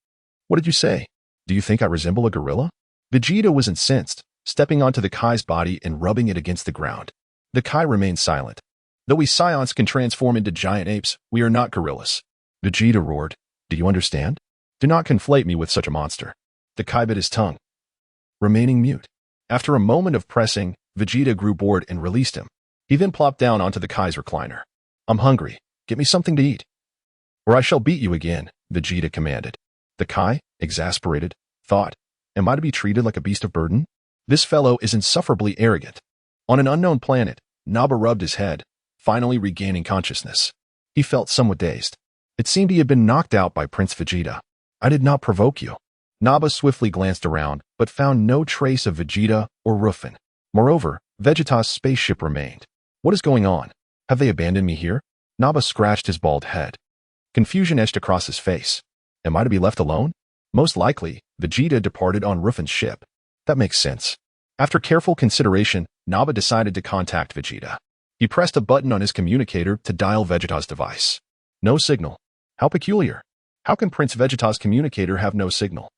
What did you say? Do you think I resemble a gorilla? Vegeta was incensed, stepping onto the Kai's body and rubbing it against the ground. The Kai remained silent. Though we Saiyans can transform into giant apes, we are not gorillas. Vegeta roared. Do you understand? Do not conflate me with such a monster. The Kai bit his tongue, remaining mute. After a moment of pressing, Vegeta grew bored and released him. He then plopped down onto the Kai's recliner. I'm hungry. Get me something to eat, or I shall beat you again, Vegeta commanded. The Kai, exasperated, thought, am I to be treated like a beast of burden? This fellow is insufferably arrogant. On an unknown planet, Naba rubbed his head, finally regaining consciousness. He felt somewhat dazed. It seemed he had been knocked out by Prince Vegeta. I did not provoke you. Naba swiftly glanced around, but found no trace of Vegeta or Ruffin. Moreover, Vegeta's spaceship remained. What is going on? Have they abandoned me here? Naba scratched his bald head. Confusion etched across his face. Am I to be left alone? Most likely, Vegeta departed on Ruffin's ship. That makes sense. After careful consideration, Naba decided to contact Vegeta. He pressed a button on his communicator to dial Vegeta's device. No signal. How peculiar. How can Prince Vegeta's communicator have no signal?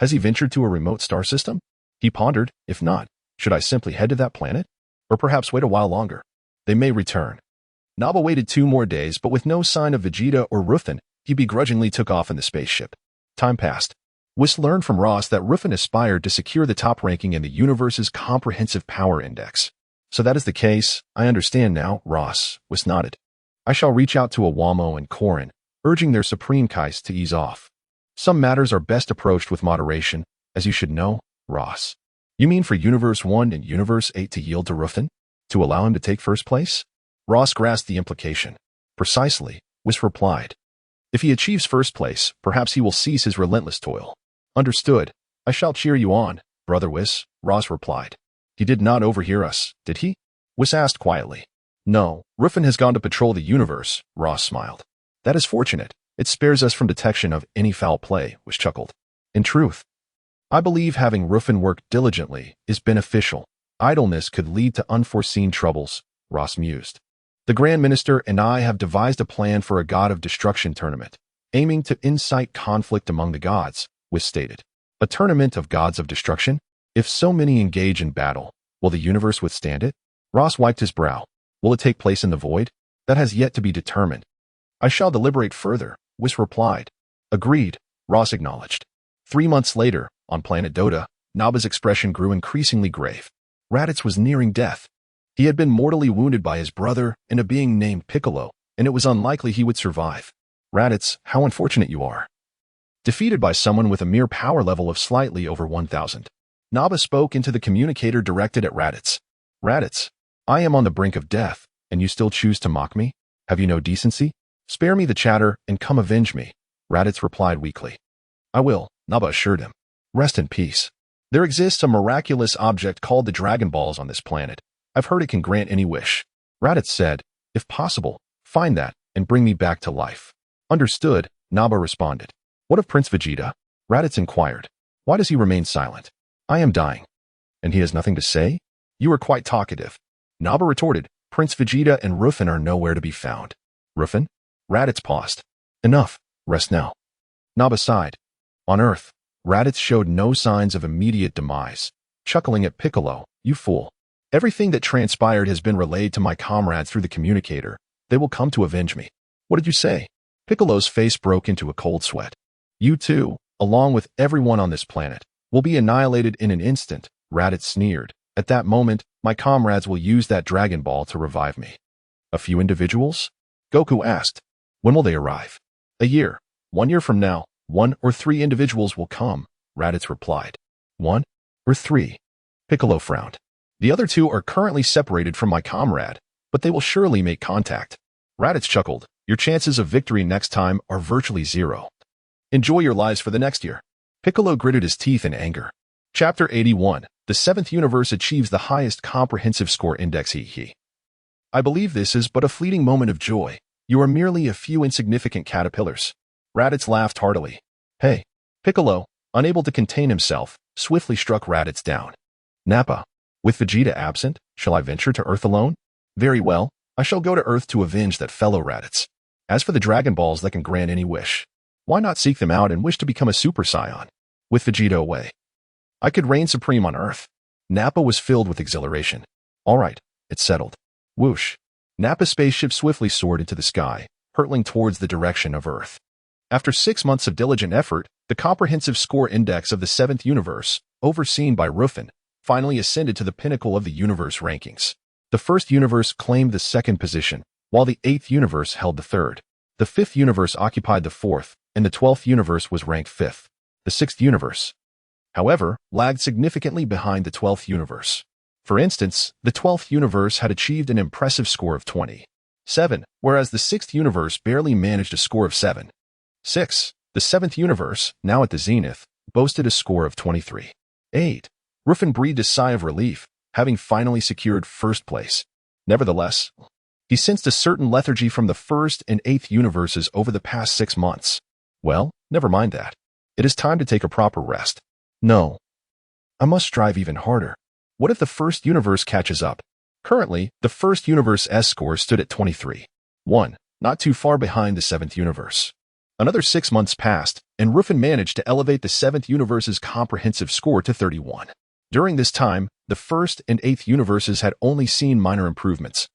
Has he ventured to a remote star system? He pondered, if not, should I simply head to that planet? Or perhaps wait a while longer? They may return. Naba waited 2 more days, but with no sign of Vegeta or Ruffin, he begrudgingly took off in the spaceship. Time passed. Whis learned from Ross that Ruffin aspired to secure the top ranking in the universe's comprehensive power index. So that is the case, I understand now, Ross. Whis nodded. I shall reach out to Awamo and Karin, urging their Supreme Kais to ease off. Some matters are best approached with moderation, as you should know, Ross. You mean for Universe 1 and Universe 8 to yield to Ruffin? To allow him to take first place? Ross grasped the implication. Precisely, Whis replied. If he achieves first place, perhaps he will cease his relentless toil. Understood. I shall cheer you on, brother Whis, Ross replied. He did not overhear us, did he? Whis asked quietly. No, Ruffin has gone to patrol the universe, Ross smiled. That is fortunate. It spares us from detection of any foul play, Whis chuckled. In truth, I believe having Ruffin work diligently is beneficial. Idleness could lead to unforeseen troubles, Ross mused. The Grand Minister and I have devised a plan for a God of Destruction tournament, aiming to incite conflict among the gods, Whis stated. A tournament of gods of destruction? If so many engage in battle, will the universe withstand it? Ross wiped his brow. Will it take place in the void? That has yet to be determined. I shall deliberate further, Whis replied. Agreed, Ross acknowledged. 3 months later, on planet Dota, Naba's expression grew increasingly grave. Raditz was nearing death. He had been mortally wounded by his brother and a being named Piccolo, and it was unlikely he would survive. Raditz, how unfortunate you are. Defeated by someone with a mere power level of slightly over 1,000. Naba spoke into the communicator directed at Raditz. Raditz, I am on the brink of death, and you still choose to mock me? Have you no decency? Spare me the chatter and come avenge me, Raditz replied weakly. I will, Naba assured him. Rest in peace. There exists a miraculous object called the Dragon Balls on this planet. I've heard it can grant any wish. Raditz said, if possible, find that and bring me back to life. Understood, Naba responded. What of Prince Vegeta? Raditz inquired. Why does he remain silent? I am dying. And he has nothing to say? You are quite talkative. Naba retorted, Prince Vegeta and Ruffin are nowhere to be found. Ruffin? Raditz paused. Enough, rest now. Naba sighed. On Earth, Raditz showed no signs of immediate demise, chuckling at Piccolo, you fool. Everything that transpired has been relayed to my comrades through the communicator. They will come to avenge me. What did you say? Piccolo's face broke into a cold sweat. You too, along with everyone on this planet, will be annihilated in an instant, Raditz sneered. At that moment, my comrades will use that Dragon Ball to revive me. A few individuals? Goku asked. When will they arrive? A year. 1 year from now, 1 or 3 individuals will come, Raditz replied. 1 or 3? Piccolo frowned. The other 2 are currently separated from my comrade, but they will surely make contact. Raditz chuckled. Your chances of victory next time are virtually 0. Enjoy your lives for the next year. Piccolo gritted his teeth in anger. Chapter 81. The 7th universe achieves the highest comprehensive score index. I believe this is but a fleeting moment of joy. You are merely a few insignificant caterpillars. Raditz laughed heartily. Hey. Piccolo, unable to contain himself, swiftly struck Raditz down. Nappa. With Vegeta absent, shall I venture to Earth alone? Very well, I shall go to Earth to avenge that fellow Raditz. As for the Dragon Balls that can grant any wish, why not seek them out and wish to become a Super Saiyan? With Vegeta away, I could reign supreme on Earth. Nappa was filled with exhilaration. All right, it's settled. Whoosh. Nappa's spaceship swiftly soared into the sky, hurtling towards the direction of Earth. After 6 months of diligent effort, the comprehensive score index of the 7th universe, overseen by Ruffin, finally ascended to the pinnacle of the universe rankings. The 1st universe claimed the 2nd position, while the 8th universe held the 3rd. The 5th universe occupied the 4th, and the 12th universe was ranked 5th. The 6th universe, however, lagged significantly behind the 12th universe. For instance, the 12th universe had achieved an impressive score of 27, whereas the 6th universe barely managed a score of 7. 6. The 7th universe, now at the zenith, boasted a score of 23. 8. Ruffin breathed a sigh of relief, having finally secured first place. Nevertheless, he sensed a certain lethargy from the 1st and 8th universes over the past 6 months. Well, never mind that. It is time to take a proper rest. No. I must strive even harder. What if the 1st universe catches up? Currently, the 1st universe's score stood at 23. 1, not too far behind the 7th universe. Another 6 months passed, and Ruffin managed to elevate the 7th universe's comprehensive score to 31. During this time, the 1st and 8th universes had only seen minor improvements,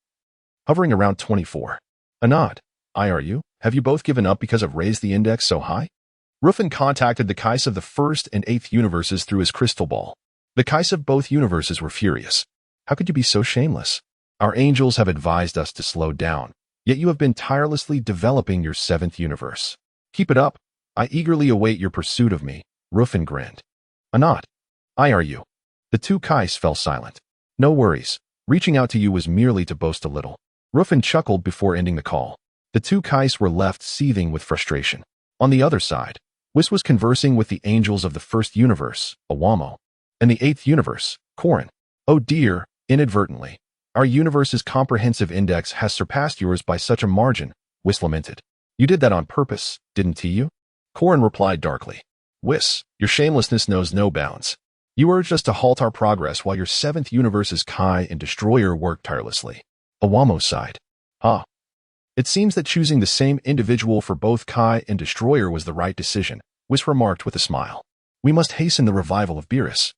hovering around 24. A nod. Have you both given up because I've raised the index so high? Ruffin contacted the Kais of the 1st and 8th universes through his crystal ball. The Kais of both universes were furious. How could you be so shameless? Our angels have advised us to slow down, yet you have been tirelessly developing your 7th universe. Keep it up. I eagerly await your pursuit of me. Ruffin grinned. A nod. The two Kais fell silent. No worries. Reaching out to you was merely to boast a little. Ruffin chuckled before ending the call. The two Kais were left seething with frustration. On the other side, Whis was conversing with the angels of the 1st universe, Awamo, and the 8th universe, Karin. Oh dear, inadvertently. Our universe's comprehensive index has surpassed yours by such a margin, Whis lamented. You did that on purpose, didn't you? Karin replied darkly. Whis, your shamelessness knows no bounds. You urged us to halt our progress while your 7th universe's Kai and Destroyer worked tirelessly. Awamo sighed. It seems that choosing the same individual for both Kai and Destroyer was the right decision, Whis remarked with a smile. We must hasten the revival of Beerus.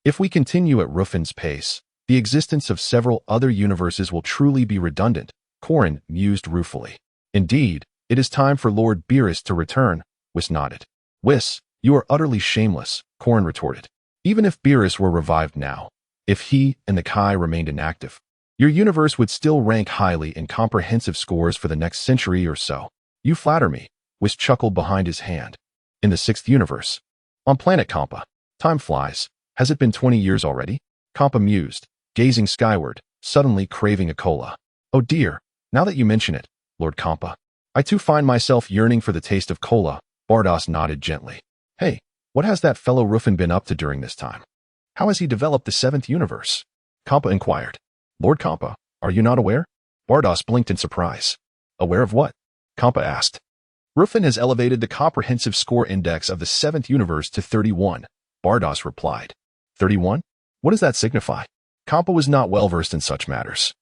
If we continue at Ruffin's pace, the existence of several other universes will truly be redundant, Karin mused ruefully. Indeed, it is time for Lord Beerus to return, Whis nodded. Whis, you are utterly shameless, Karin retorted. Even if Beerus were revived now, if he and the Kai remained inactive, your universe would still rank highly in comprehensive scores for the next century or so. You flatter me, Whis chuckled behind his hand. In the 6th universe. On planet Kampa. Time flies. Has it been 20 years already? Kampa mused, gazing skyward, suddenly craving a cola. Oh dear, now that you mention it, Lord Kampa. I too find myself yearning for the taste of cola, Bardos nodded gently. Hey, what has that fellow Ruffin been up to during this time? How has he developed the 7th universe? Kampa inquired. Lord Kampa, are you not aware? Bardos blinked in surprise. Aware of what? Kampa asked. Ruffin has elevated the comprehensive score index of the 7th universe to 31, Bardos replied. 31? What does that signify? Kampa was not well versed in such matters,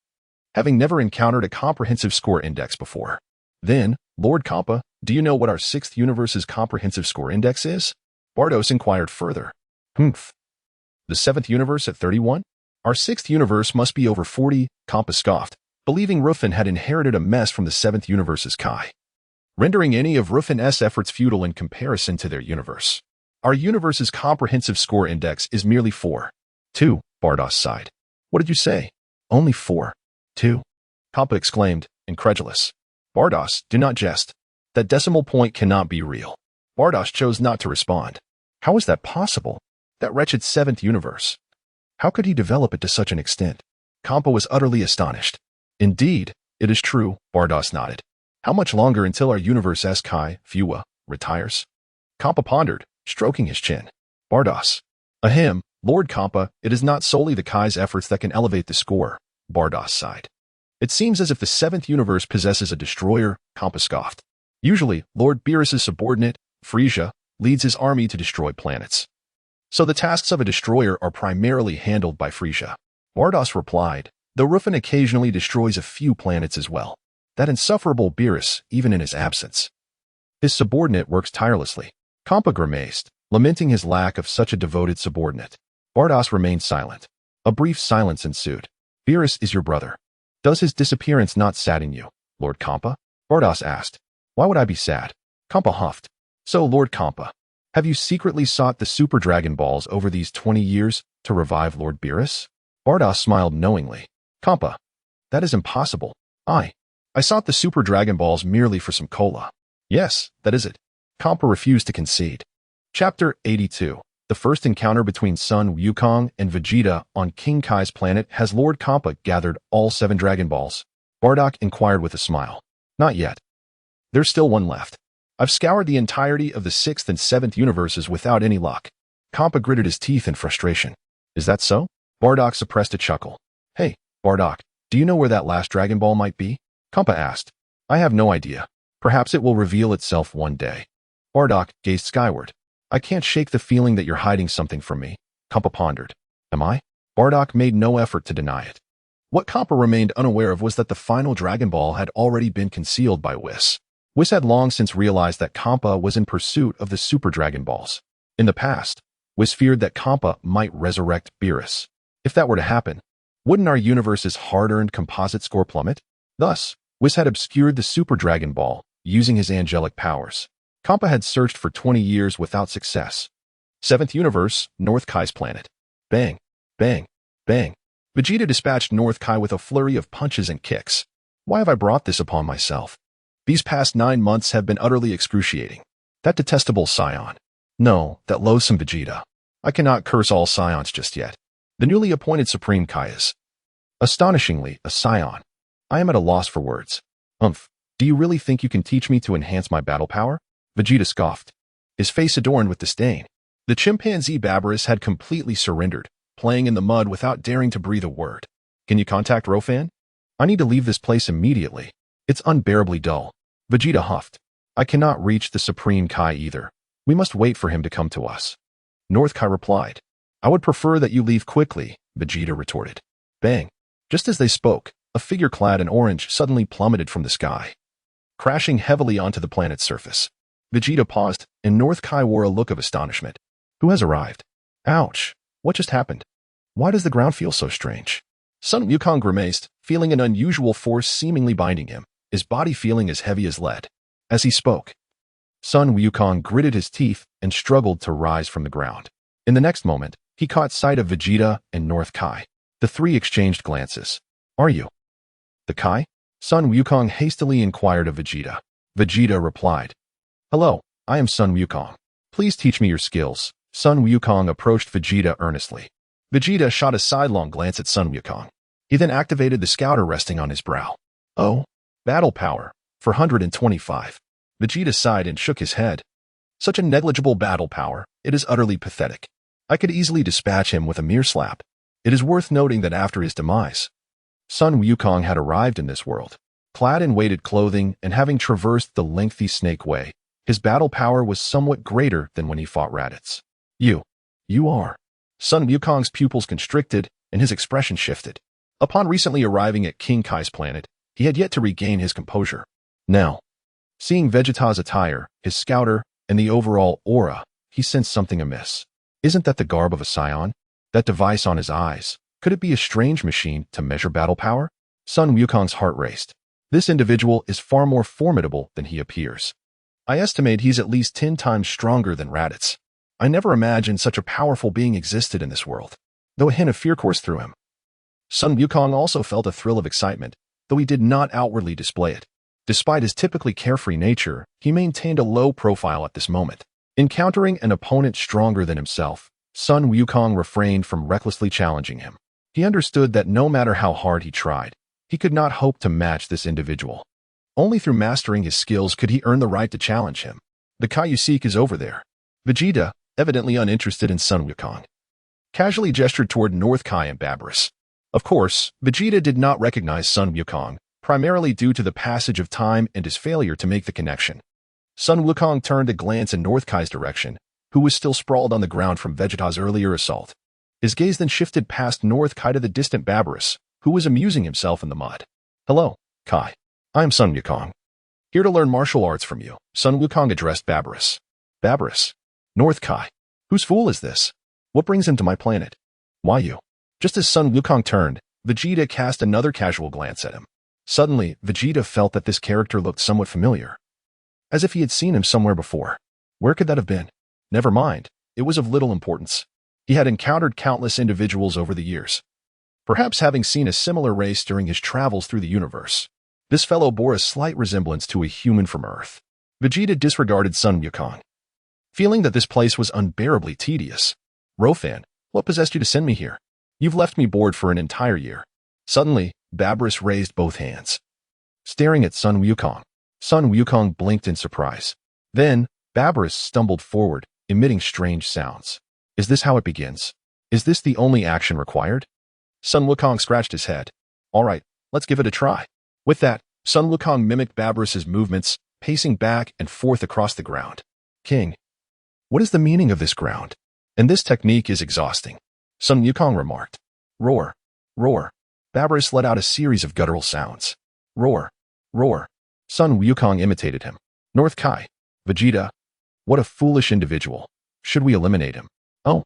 having never encountered a comprehensive score index before. Then, Lord Kampa, do you know what our 6th universe's comprehensive score index is? Bardos inquired further. The 7th universe at 31? Our 6th universe must be over 40, Kampa scoffed, believing Ruffin had inherited a mess from the 7th universe's Kai, rendering any of Ruffin's efforts futile in comparison to their universe. Our universe's comprehensive score index is merely 4. 2, Bardos sighed. What did you say? Only 4. 2. Kampa exclaimed, incredulous. Bardos, do not jest. That decimal point cannot be real. Bardos chose not to respond. How is that possible? That wretched 7th universe. How could he develop it to such an extent? Kampa was utterly astonished. Indeed, it is true, Bardos nodded. How much longer until our universe's Kai, Fuwa, retires? Kampa pondered, stroking his chin. Bardos. Ahem, Lord Kampa, it is not solely the Kai's efforts that can elevate the score, Bardos sighed. It seems as if the 7th universe possesses a destroyer, Kampa scoffed. Usually, Lord Beerus' subordinate, Frieza, leads his army to destroy planets. So the tasks of a destroyer are primarily handled by Frieza. Bardos replied, though Ruffin occasionally destroys a few planets as well. That insufferable Beerus, even in his absence. His subordinate works tirelessly. Kampa grimaced, lamenting his lack of such a devoted subordinate. Bardos remained silent. A brief silence ensued. Beerus is your brother. Does his disappearance not sadden you, Lord Kampa? Bardos asked. Why would I be sad? Kampa huffed. So, Lord Kampa, have you secretly sought the Super Dragon Balls over these 20 years to revive Lord Beerus? Bardos smiled knowingly. Kampa, that is impossible. I sought the Super Dragon Balls merely for some cola. Yes, that is it. Kampa refused to concede. Chapter 82. The first encounter between Sun Wukong and Vegeta on King Kai's planet. Has Lord Kampa gathered all 7 Dragon Balls? Bardock inquired with a smile. Not yet. There's still one left. I've scoured the entirety of the 6th and 7th universes without any luck. Kampa gritted his teeth in frustration. Is that so? Bardock suppressed a chuckle. Hey, Bardock, Do you know where that last Dragon Ball might be? Kampa asked. I have no idea. Perhaps it will reveal itself one day. Bardock gazed skyward. I can't shake the feeling that you're hiding something from me, Kampa pondered. Am I? Bardock made no effort to deny it. What Kampa remained unaware of was that the final Dragon Ball had already been concealed by Whis. Whis had long since realized that Kampa was in pursuit of the Super Dragon Balls. In the past, Whis feared that Kampa might resurrect Beerus. If that were to happen, wouldn't our universe's hard-earned composite score plummet? Thus, Whis had obscured the Super Dragon Ball, using his angelic powers. Kampa had searched for 20 years without success. 7th Universe, North Kai's planet. Bang, bang, bang. Vegeta dispatched North Kai with a flurry of punches and kicks. Why have I brought this upon myself? These past 9 months have been utterly excruciating. That detestable Saiyan. No, that loathsome Vegeta. I cannot curse all Saiyans just yet. The newly appointed Supreme Kai is, astonishingly, a Saiyan. I am at a loss for words. Do you really think you can teach me to enhance my battle power? Vegeta scoffed, his face adorned with disdain. The chimpanzee Beerus had completely surrendered, playing in the mud without daring to breathe a word. Can you contact Ruffin? I need to leave this place immediately. It's unbearably dull. Vegeta huffed. I cannot reach the Supreme Kai either. We must wait for him to come to us. North Kai replied. I would prefer that you leave quickly, Vegeta retorted. Bang. Just as they spoke, a figure clad in orange suddenly plummeted from the sky, crashing heavily onto the planet's surface. Vegeta paused, and North Kai wore a look of astonishment. Who has arrived? Ouch. What just happened? Why does the ground feel so strange? Sun Wukong grimaced, feeling an unusual force seemingly binding him, his body feeling as heavy as lead. As he spoke, Sun Wukong gritted his teeth and struggled to rise from the ground. In the next moment, he caught sight of Vegeta and North Kai. The three exchanged glances. Are you the Kai? Sun Wukong hastily inquired of Vegeta. Vegeta replied. Hello, I am Sun Wukong. Please teach me your skills. Sun Wukong approached Vegeta earnestly. Vegeta shot a sidelong glance at Sun Wukong. He then activated the scouter resting on his brow. Oh, battle power, 425. Vegeta sighed and shook his head. Such a negligible battle power, it is utterly pathetic. I could easily dispatch him with a mere slap. It is worth noting that after his demise, Sun Wukong had arrived in this world. Clad in weighted clothing and having traversed the lengthy snake way, his battle power was somewhat greater than when he fought Raditz. You are. Sun Wukong's pupils constricted and his expression shifted. Upon recently arriving at King Kai's planet, he had yet to regain his composure. Now, seeing Vegeta's attire, his scouter, and the overall aura, he sensed something amiss. Isn't that the garb of a Saiyan? That device on his eyes? Could it be a strange machine to measure battle power? Sun Wukong's heart raced. This individual is far more formidable than he appears. I estimate he's at least 10 times stronger than Raditz. I never imagined such a powerful being existed in this world, though a hint of fear coursed through him. Sun Wukong also felt a thrill of excitement, though he did not outwardly display it. Despite his typically carefree nature, he maintained a low profile at this moment. Encountering an opponent stronger than himself, Sun Wukong refrained from recklessly challenging him. He understood that no matter how hard he tried, he could not hope to match this individual. Only through mastering his skills could he earn the right to challenge him. The Kai you seek is over there. Vegeta, evidently uninterested in Sun Wukong, casually gestured toward North Kai and Beerus. Of course, Vegeta did not recognize Sun Wukong, primarily due to the passage of time and his failure to make the connection. Sun Wukong turned a glance in North Kai's direction, who was still sprawled on the ground from Vegeta's earlier assault. His gaze then shifted past North Kai to the distant Beerus, who was amusing himself in the mud. Hello, Kai. I am Sun Wukong. Here to learn martial arts from you, Sun Wukong addressed Beerus. Beerus. North Kai. Whose fool is this? What brings him to my planet? Why you? Just as Sun Wukong turned, Vegeta cast another casual glance at him. Suddenly, Vegeta felt that this character looked somewhat familiar, as if he had seen him somewhere before. Where could that have been? Never mind, it was of little importance. He had encountered countless individuals over the years, perhaps having seen a similar race during his travels through the universe. This fellow bore a slight resemblance to a human from Earth. Vegeta disregarded Sun Wukong, feeling that this place was unbearably tedious. Ruffin, what possessed you to send me here? You've left me bored for an entire year. Suddenly, Beerus raised both hands, staring at Sun Wukong. Sun Wukong blinked in surprise. Then, Beerus stumbled forward, emitting strange sounds. Is this how it begins? Is this the only action required? Sun Wukong scratched his head. All right, Let's give it a try. With that, Sun Wukong mimicked Beerus's movements, pacing back and forth across the ground. King, what is the meaning of this ground? And this technique is exhausting, Sun Wukong remarked. Roar, roar. Beerus let out a series of guttural sounds. Roar, roar. Sun Wukong imitated him. North Kai, Vegeta. What a foolish individual. Should we eliminate him? Oh,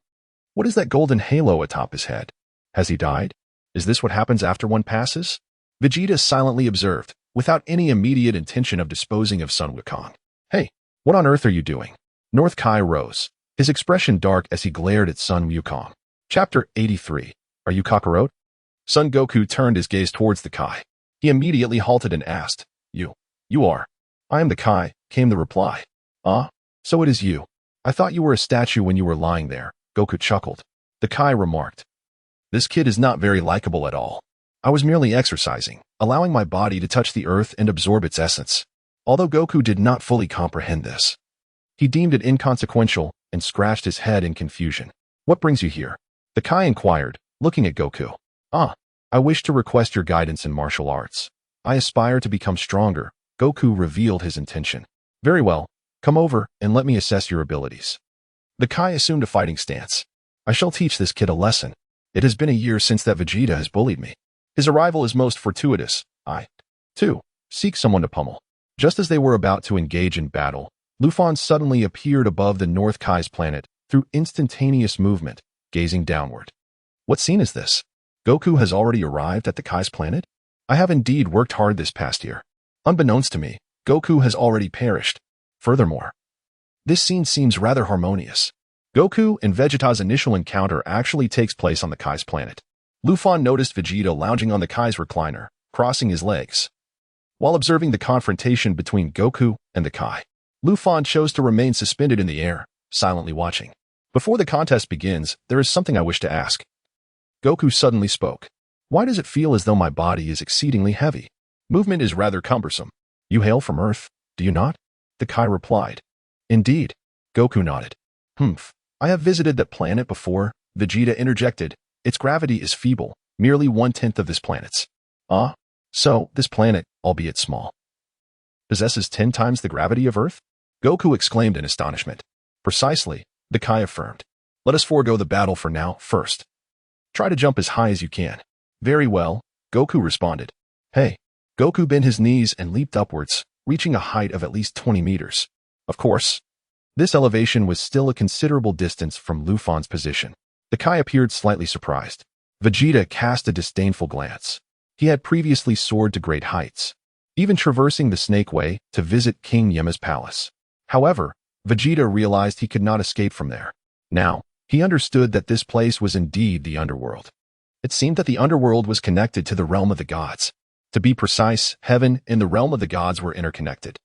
what is that golden halo atop his head? Has he died? Is this what happens after one passes? Vegeta silently observed, without any immediate intention of disposing of Sun Wukong. Hey, what on earth are you doing? North Kai rose, his expression dark as he glared at Sun Wukong. Chapter 83. Are you Kakarot? Son Goku turned his gaze towards the Kai. He immediately halted and asked, You are. I am the Kai, came the reply. Ah, so it is you. I thought you were a statue when you were lying there, Goku chuckled. The Kai remarked. This kid is not very likable at all. I was merely exercising, allowing my body to touch the earth and absorb its essence. Although Goku did not fully comprehend this, he deemed it inconsequential and scratched his head in confusion. What brings you here? The Kai inquired, looking at Goku. Ah, I wish to request your guidance in martial arts. I aspire to become stronger. Goku revealed his intention. Very well, come over and let me assess your abilities. The Kai assumed a fighting stance. I shall teach this kid a lesson. It has been a year since that Vegeta has bullied me. His arrival is most fortuitous. I, too, seek someone to pummel. Just as they were about to engage in battle, Ruffin suddenly appeared above the North Kai's planet through instantaneous movement, gazing downward. What scene is this? Goku has already arrived at the Kai's planet? I have indeed worked hard this past year. Unbeknownst to me, Goku has already perished. Furthermore, this scene seems rather harmonious. Goku and Vegeta's initial encounter actually takes place on the Kai's planet. Ruffin noticed Vegeta lounging on the Kai's recliner, crossing his legs. While observing the confrontation between Goku and the Kai, Ruffin chose to remain suspended in the air, silently watching. Before the contest begins, there is something I wish to ask. Goku suddenly spoke. Why does it feel as though my body is exceedingly heavy? Movement is rather cumbersome. You hail from Earth, do you not? The Kai replied. Indeed. Goku nodded. I have visited that planet before, Vegeta interjected. Its gravity is feeble, merely 1/10 of this planet's. Ah, so this planet, albeit small, possesses 10 times the gravity of Earth? Goku exclaimed in astonishment. Precisely, the Kai affirmed. Let us forego the battle for now, first. Try to jump as high as you can. Very well, Goku responded. Hey. Goku bent his knees and leaped upwards, reaching a height of at least 20 meters. Of course, this elevation was still a considerable distance from Ruffin's position. The Kai appeared slightly surprised. Vegeta cast a disdainful glance. He had previously soared to great heights, even traversing the Snake Way to visit King Yema's palace. However, Vegeta realized he could not escape from there. Now, he understood that this place was indeed the underworld. It seemed that the underworld was connected to the realm of the gods. To be precise, heaven and the realm of the gods were interconnected.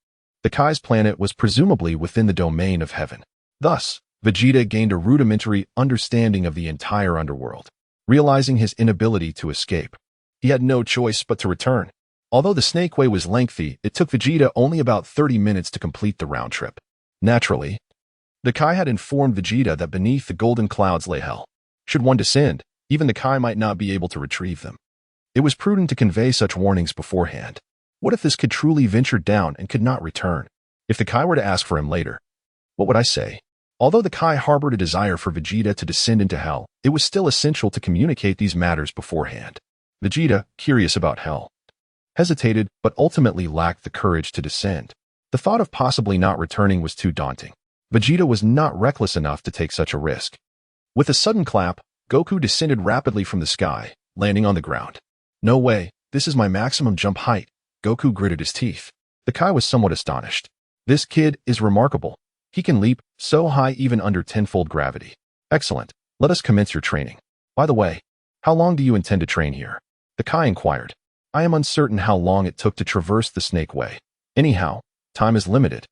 The Kai's planet was presumably within the domain of heaven. Thus, Vegeta gained a rudimentary understanding of the entire underworld. Realizing his inability to escape, he had no choice but to return. Although the Snake Way was lengthy, it took Vegeta only about 30 minutes to complete the round trip. Naturally, the Kai had informed Vegeta that beneath the golden clouds lay hell. Should one descend, even the Kai might not be able to retrieve them. It was prudent to convey such warnings beforehand. What if this kid truly ventured down and could not return? If the Kai were to ask for him later, what would I say? Although the Kai harbored a desire for Vegeta to descend into hell, it was still essential to communicate these matters beforehand. Vegeta, curious about hell, hesitated but ultimately lacked the courage to descend. The thought of possibly not returning was too daunting. Vegeta was not reckless enough to take such a risk. With a sudden clap, Goku descended rapidly from the sky, landing on the ground. No way, this is my maximum jump height. Goku gritted his teeth. The Kai was somewhat astonished. This kid is remarkable. He can leap so high even under 10-fold gravity. Excellent. Let us commence your training. By the way, how long do you intend to train here? The Kai inquired. I am uncertain how long it took to traverse the Snake Way. Anyhow, time is limited,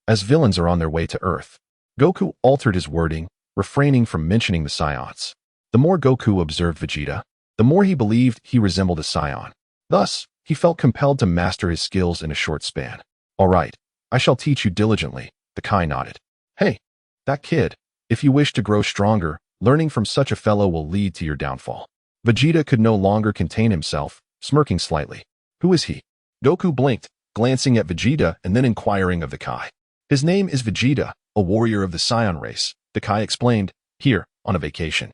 as villains are on their way to Earth. Goku altered his wording, refraining from mentioning the Saiyans. The more Goku observed Vegeta, the more he believed he resembled a Saiyan. Thus, he felt compelled to master his skills in a short span. All right, I shall teach you diligently, the Kai nodded. Hey, that kid, if you wish to grow stronger, learning from such a fellow will lead to your downfall. Vegeta could no longer contain himself, smirking slightly. Who is he? Goku blinked, glancing at Vegeta and then inquiring of the Kai. His name is Vegeta, a warrior of the Saiyan race, the Kai explained, here, on a vacation.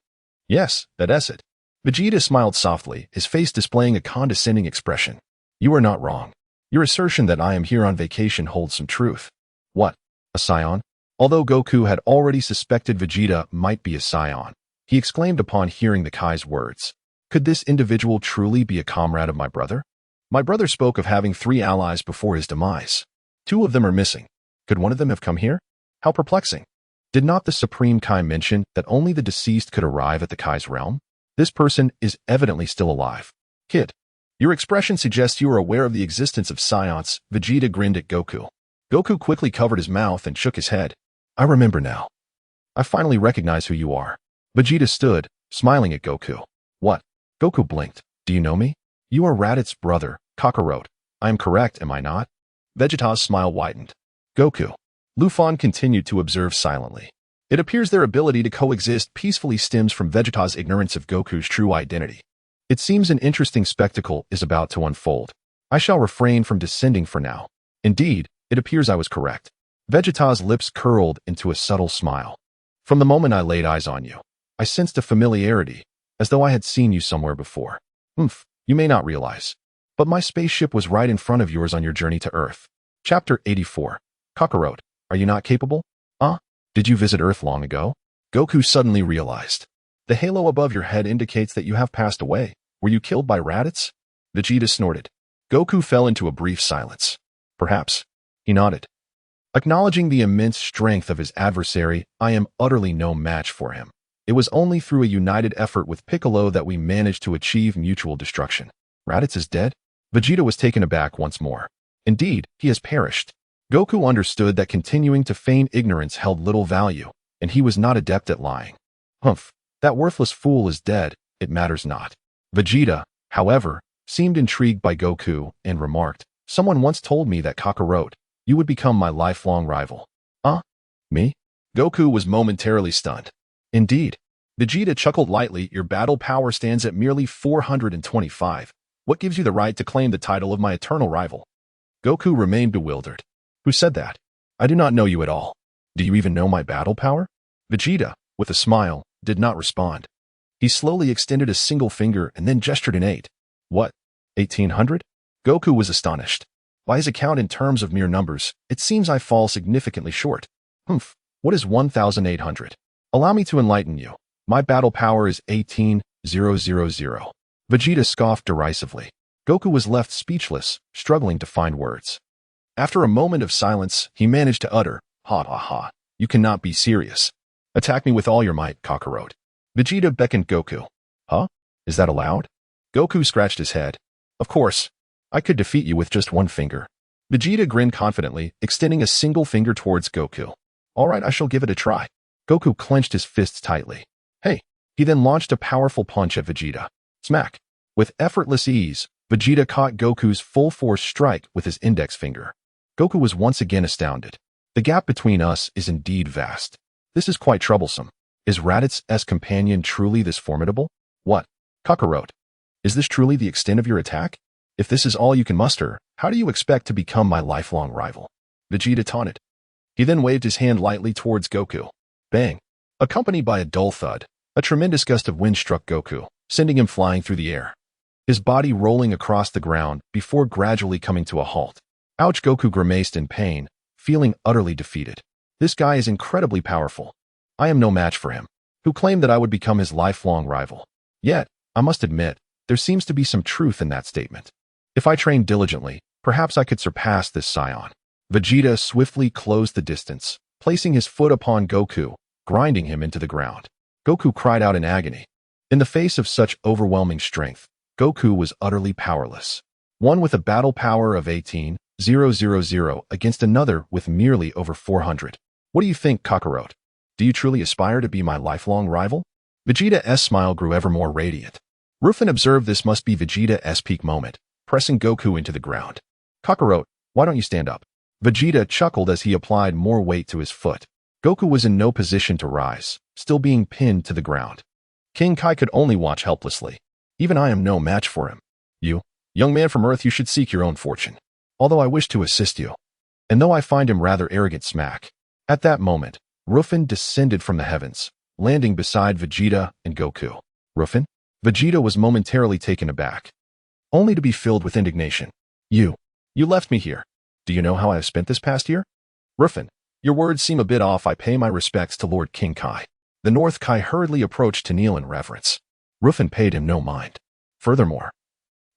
Yes, that's it. Vegeta smiled softly, his face displaying a condescending expression. You are not wrong. Your assertion that I am here on vacation holds some truth. What? A Saiyan? Although Goku had already suspected Vegeta might be a Saiyan, he exclaimed upon hearing the Kai's words. Could this individual truly be a comrade of my brother? My brother spoke of having 3 allies before his demise. 2 of them are missing. Could one of them have come here? How perplexing. Did not the Supreme Kai mention that only the deceased could arrive at the Kai's realm? This person is evidently still alive. Kid, your expression suggests you are aware of the existence of Saiyans. Vegeta grinned at Goku. Goku quickly covered his mouth and shook his head. I remember now. I finally recognize who you are. Vegeta stood, smiling at Goku. What? Goku blinked. Do you know me? You are Raditz' brother, Kakarot. I am correct, am I not? Vegeta's smile widened. Goku. Ruffin continued to observe silently. It appears their ability to coexist peacefully stems from Vegeta's ignorance of Goku's true identity. It seems an interesting spectacle is about to unfold. I shall refrain from descending for now. Indeed, it appears I was correct. Vegeta's lips curled into a subtle smile. From the moment I laid eyes on you, I sensed a familiarity, as though I had seen you somewhere before. You may not realize, but my spaceship was right in front of yours on your journey to Earth. Chapter 84. Kakarot, are you not capable? Did you visit Earth long ago? Goku suddenly realized. The halo above your head indicates that you have passed away. Were you killed by Raditz? Vegeta snorted. Goku fell into a brief silence. Perhaps. He nodded. Acknowledging the immense strength of his adversary, I am utterly no match for him. It was only through a united effort with Piccolo that we managed to achieve mutual destruction. Raditz is dead? Vegeta was taken aback once more. Indeed, he has perished. Goku understood that continuing to feign ignorance held little value, and he was not adept at lying. That worthless fool is dead, it matters not. Vegeta, however, seemed intrigued by Goku and remarked, someone once told me that Kakarot, you would become my lifelong rival. Me? Goku was momentarily stunned. Indeed. Vegeta chuckled lightly, your battle power stands at merely 425. What gives you the right to claim the title of my eternal rival? Goku remained bewildered. Who said that? I do not know you at all. Do you even know my battle power? Vegeta, with a smile, did not respond. He slowly extended a single finger and then gestured an 8. What? 1800? Goku was astonished. By his account in terms of mere numbers, it seems I fall significantly short. What is 1800? Allow me to enlighten you. My battle power is 18,000. Vegeta scoffed derisively. Goku was left speechless, struggling to find words. After a moment of silence, he managed to utter, ha ha ha, you cannot be serious. Attack me with all your might, Kakarot. Vegeta beckoned Goku. Huh? Is that allowed? Goku scratched his head. Of course. I could defeat you with just one finger. Vegeta grinned confidently, extending a single finger towards Goku. All right, I shall give it a try. Goku clenched his fists tightly. Hey! He then launched a powerful punch at Vegeta. Smack! With effortless ease, Vegeta caught Goku's full-force strike with his index finger. Goku was once again astounded. The gap between us is indeed vast. This is quite troublesome. Is Raditz's companion truly this formidable? What? Kakarot, is this truly the extent of your attack? If this is all you can muster, how do you expect to become my lifelong rival? Vegeta taunted. He then waved his hand lightly towards Goku. Bang! Accompanied by a dull thud, a tremendous gust of wind struck Goku, sending him flying through the air. His body rolling across the ground before gradually coming to a halt. Ouch! Goku grimaced in pain, feeling utterly defeated. This guy is incredibly powerful. I am no match for him. Who claimed that I would become his lifelong rival? Yet, I must admit, there seems to be some truth in that statement. If I trained diligently, perhaps I could surpass this Saiyan. Vegeta swiftly closed the distance, placing his foot upon Goku, grinding him into the ground. Goku cried out in agony. In the face of such overwhelming strength, Goku was utterly powerless. One with a battle power of 18,000 against another with merely over 400. What do you think, Kakarot? Do you truly aspire to be my lifelong rival? Vegeta's smile grew ever more radiant. Ruffin observed this must be Vegeta's peak moment, pressing Goku into the ground. Kakarot, why don't you stand up? Vegeta chuckled as he applied more weight to his foot. Goku was in no position to rise, still being pinned to the ground. King Kai could only watch helplessly. Even I am no match for him. You? Young man from Earth, you should seek your own fortune. Although I wish to assist you. And though I find him rather arrogant smack. At that moment, Ruffin descended from the heavens, landing beside Vegeta and Goku. Ruffin? Vegeta was momentarily taken aback, only to be filled with indignation. You left me here. Do you know how I have spent this past year? Ruffin, your words seem a bit off. I pay my respects to Lord King Kai. The North Kai hurriedly approached to kneel in reverence. Ruffin paid him no mind. Furthermore,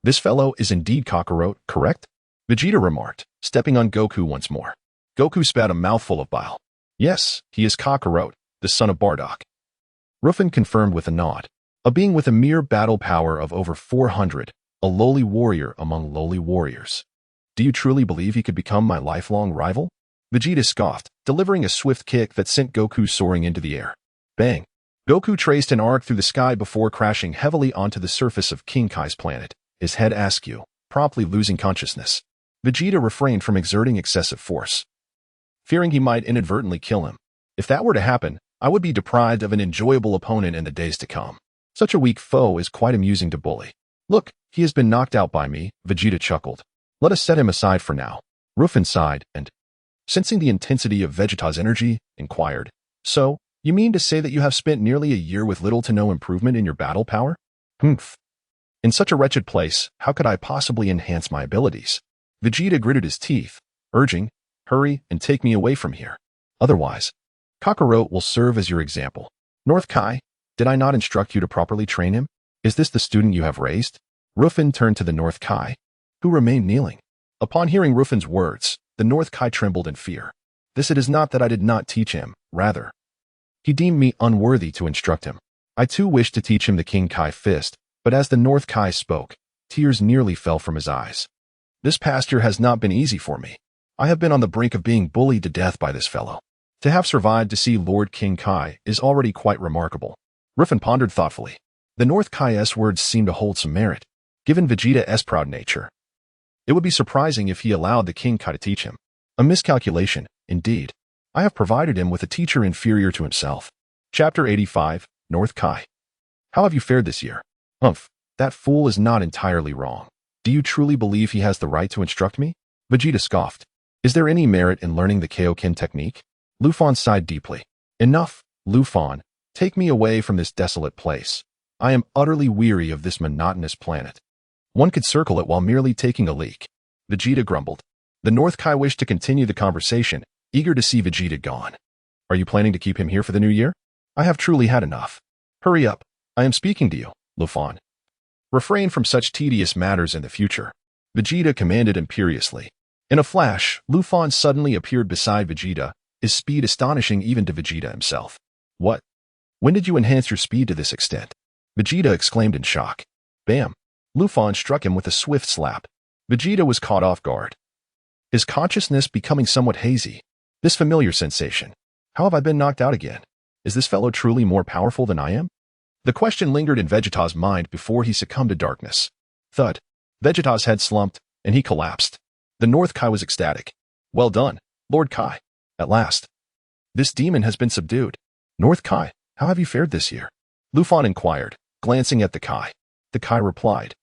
this fellow is indeed Kakarot, correct? Vegeta remarked, stepping on Goku once more. Goku spat a mouthful of bile. Yes, he is Kakarot, the son of Bardock. Ruffin confirmed with a nod. A being with a mere battle power of over 400, a lowly warrior among lowly warriors. Do you truly believe he could become my lifelong rival? Vegeta scoffed, delivering a swift kick that sent Goku soaring into the air. Bang! Goku traced an arc through the sky before crashing heavily onto the surface of King Kai's planet, his head askew, promptly losing consciousness. Vegeta refrained from exerting excessive force, fearing he might inadvertently kill him. If that were to happen, I would be deprived of an enjoyable opponent in the days to come. Such a weak foe is quite amusing to bully. Look, he has been knocked out by me, Vegeta chuckled. Let us set him aside for now. Ruffin sighed and, sensing the intensity of Vegeta's energy, inquired, So, you mean to say that you have spent nearly a year with little to no improvement in your battle power? Humph. In such a wretched place, how could I possibly enhance my abilities? Vegeta gritted his teeth, urging, Hurry and take me away from here. Otherwise, Kakarot will serve as your example. North Kai, did I not instruct you to properly train him? Is this the student you have raised? Ruffin turned to the North Kai, who remained kneeling. Upon hearing Ruffin's words, the North Kai trembled in fear. It is not that I did not teach him, rather. He deemed me unworthy to instruct him. I too wished to teach him the King Kai fist, but as the North Kai spoke, tears nearly fell from his eyes. This past year has not been easy for me. I have been on the brink of being bullied to death by this fellow. To have survived to see Lord King Kai is already quite remarkable. Ruffin pondered thoughtfully. The North Kai's words seemed to hold some merit, given Vegeta's proud nature. It would be surprising if he allowed the King Kai to teach him. A miscalculation, indeed. I have provided him with a teacher inferior to himself. Chapter 85, North Kai. How have you fared this year? Humph, that fool is not entirely wrong. Do you truly believe he has the right to instruct me? Vegeta scoffed. Is there any merit in learning the Kaioken technique? Ruffin sighed deeply. Enough, Ruffin. Take me away from this desolate place. I am utterly weary of this monotonous planet. One could circle it while merely taking a leak. Vegeta grumbled. The North Kai wished to continue the conversation, eager to see Vegeta gone. Are you planning to keep him here for the new year? I have truly had enough. Hurry up. I am speaking to you, Ruffin. Refrain from such tedious matters in the future. Vegeta commanded imperiously. In a flash, Ruffin suddenly appeared beside Vegeta, his speed astonishing even to Vegeta himself. What? When did you enhance your speed to this extent? Vegeta exclaimed in shock. Bam! Ruffin struck him with a swift slap. Vegeta was caught off guard, his consciousness becoming somewhat hazy. This familiar sensation. How have I been knocked out again? Is this fellow truly more powerful than I am? The question lingered in Vegeta's mind before he succumbed to darkness. Thud. Vegeta's head slumped, and he collapsed. The North Kai was ecstatic. Well done, Lord Kai. At last. This demon has been subdued. North Kai, how have you fared this year? Ruffin inquired, glancing at the Kai. The Kai replied.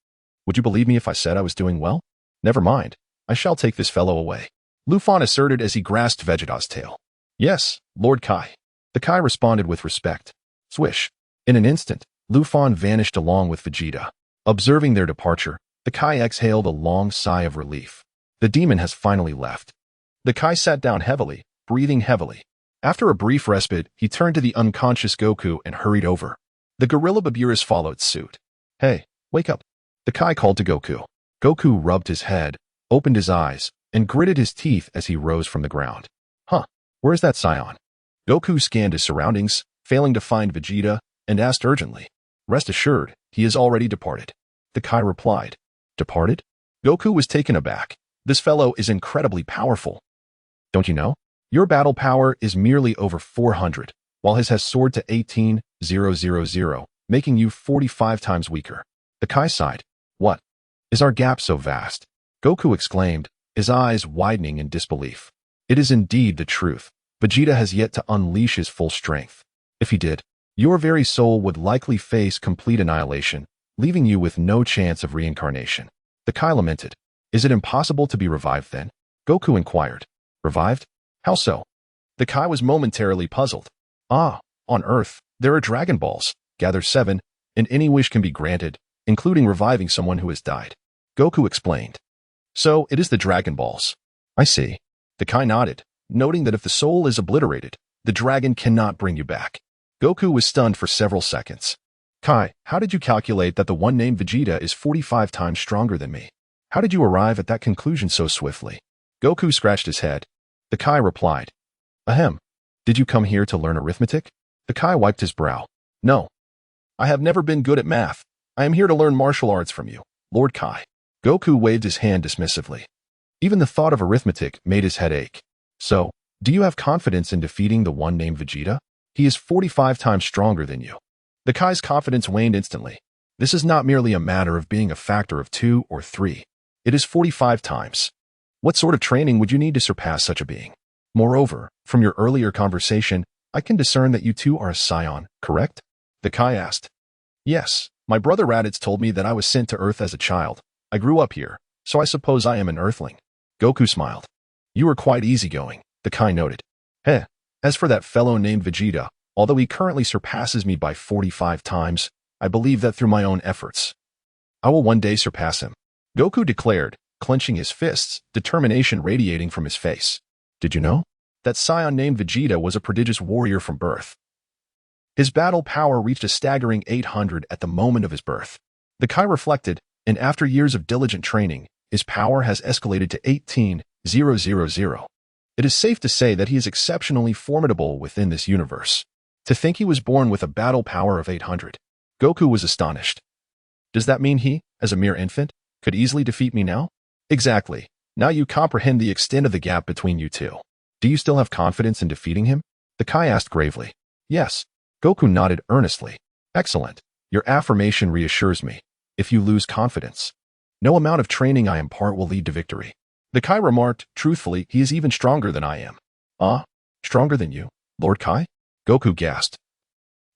Would you believe me if I said I was doing well? Never mind. I shall take this fellow away. Ruffin asserted as he grasped Vegeta's tail. Yes, Lord Kai. The Kai responded with respect. Swish. In an instant, Ruffin vanished along with Vegeta. Observing their departure, the Kai exhaled a long sigh of relief. The demon has finally left. The Kai sat down heavily, breathing heavily. After a brief respite, he turned to the unconscious Goku and hurried over. The gorilla Beerus followed suit. Hey, wake up. The Kai called to Goku. Goku rubbed his head, opened his eyes, and gritted his teeth as he rose from the ground. Where's that Saiyan? Goku scanned his surroundings, failing to find Vegeta, and asked urgently. Rest assured, he has already departed. The Kai replied. Departed? Goku was taken aback. This fellow is incredibly powerful. Don't you know? Your battle power is merely over 400, while his has soared to 18,000, making you 45 times weaker. The Kai sighed. What? Is our gap so vast? Goku exclaimed, his eyes widening in disbelief. It is indeed the truth. Vegeta has yet to unleash his full strength. If he did, your very soul would likely face complete annihilation, leaving you with no chance of reincarnation. The Kai lamented. Is it impossible to be revived then? Goku inquired. Revived? How so? The Kai was momentarily puzzled. Ah, on Earth, there are Dragon Balls. Gather 7, and any wish can be granted, including reviving someone who has died. Goku explained. So, it is the Dragon Balls. I see. The Kai nodded, noting that if the soul is obliterated, the dragon cannot bring you back. Goku was stunned for several seconds. Kai, how did you calculate that the one named Vegeta is 45 times stronger than me? How did you arrive at that conclusion so swiftly? Goku scratched his head. The Kai replied. Ahem. Did you come here to learn arithmetic? The Kai wiped his brow. No. I have never been good at math. I am here to learn martial arts from you, Lord Kai. Goku waved his hand dismissively. Even the thought of arithmetic made his head ache. So, do you have confidence in defeating the one named Vegeta? He is 45 times stronger than you. The Kai's confidence waned instantly. This is not merely a matter of being a factor of 2 or 3. It is 45 times. What sort of training would you need to surpass such a being? Moreover, from your earlier conversation, I can discern that you two are a Saiyan, correct? The Kai asked. Yes, my brother Raditz told me that I was sent to Earth as a child. I grew up here, so I suppose I am an Earthling. Goku smiled. You are quite easygoing, the Kai noted. As for that fellow named Vegeta, although he currently surpasses me by 45 times, I believe that through my own efforts, I will one day surpass him. Goku declared, clenching his fists, determination radiating from his face. Did you know? That Saiyan named Vegeta was a prodigious warrior from birth. His battle power reached a staggering 800 at the moment of his birth. The Kai reflected, and after years of diligent training, his power has escalated to 18,000. It is safe to say that he is exceptionally formidable within this universe. To think he was born with a battle power of 800. Goku was astonished. Does that mean he, as a mere infant, could easily defeat me now? Exactly. Now you comprehend the extent of the gap between you two. Do you still have confidence in defeating him? The Kai asked gravely. Yes. Goku nodded earnestly. Excellent. Your affirmation reassures me. If you lose confidence, no amount of training I impart will lead to victory. The Kai remarked, truthfully, he is even stronger than I am. Ah? Stronger than you, Lord Kai? Goku gasped.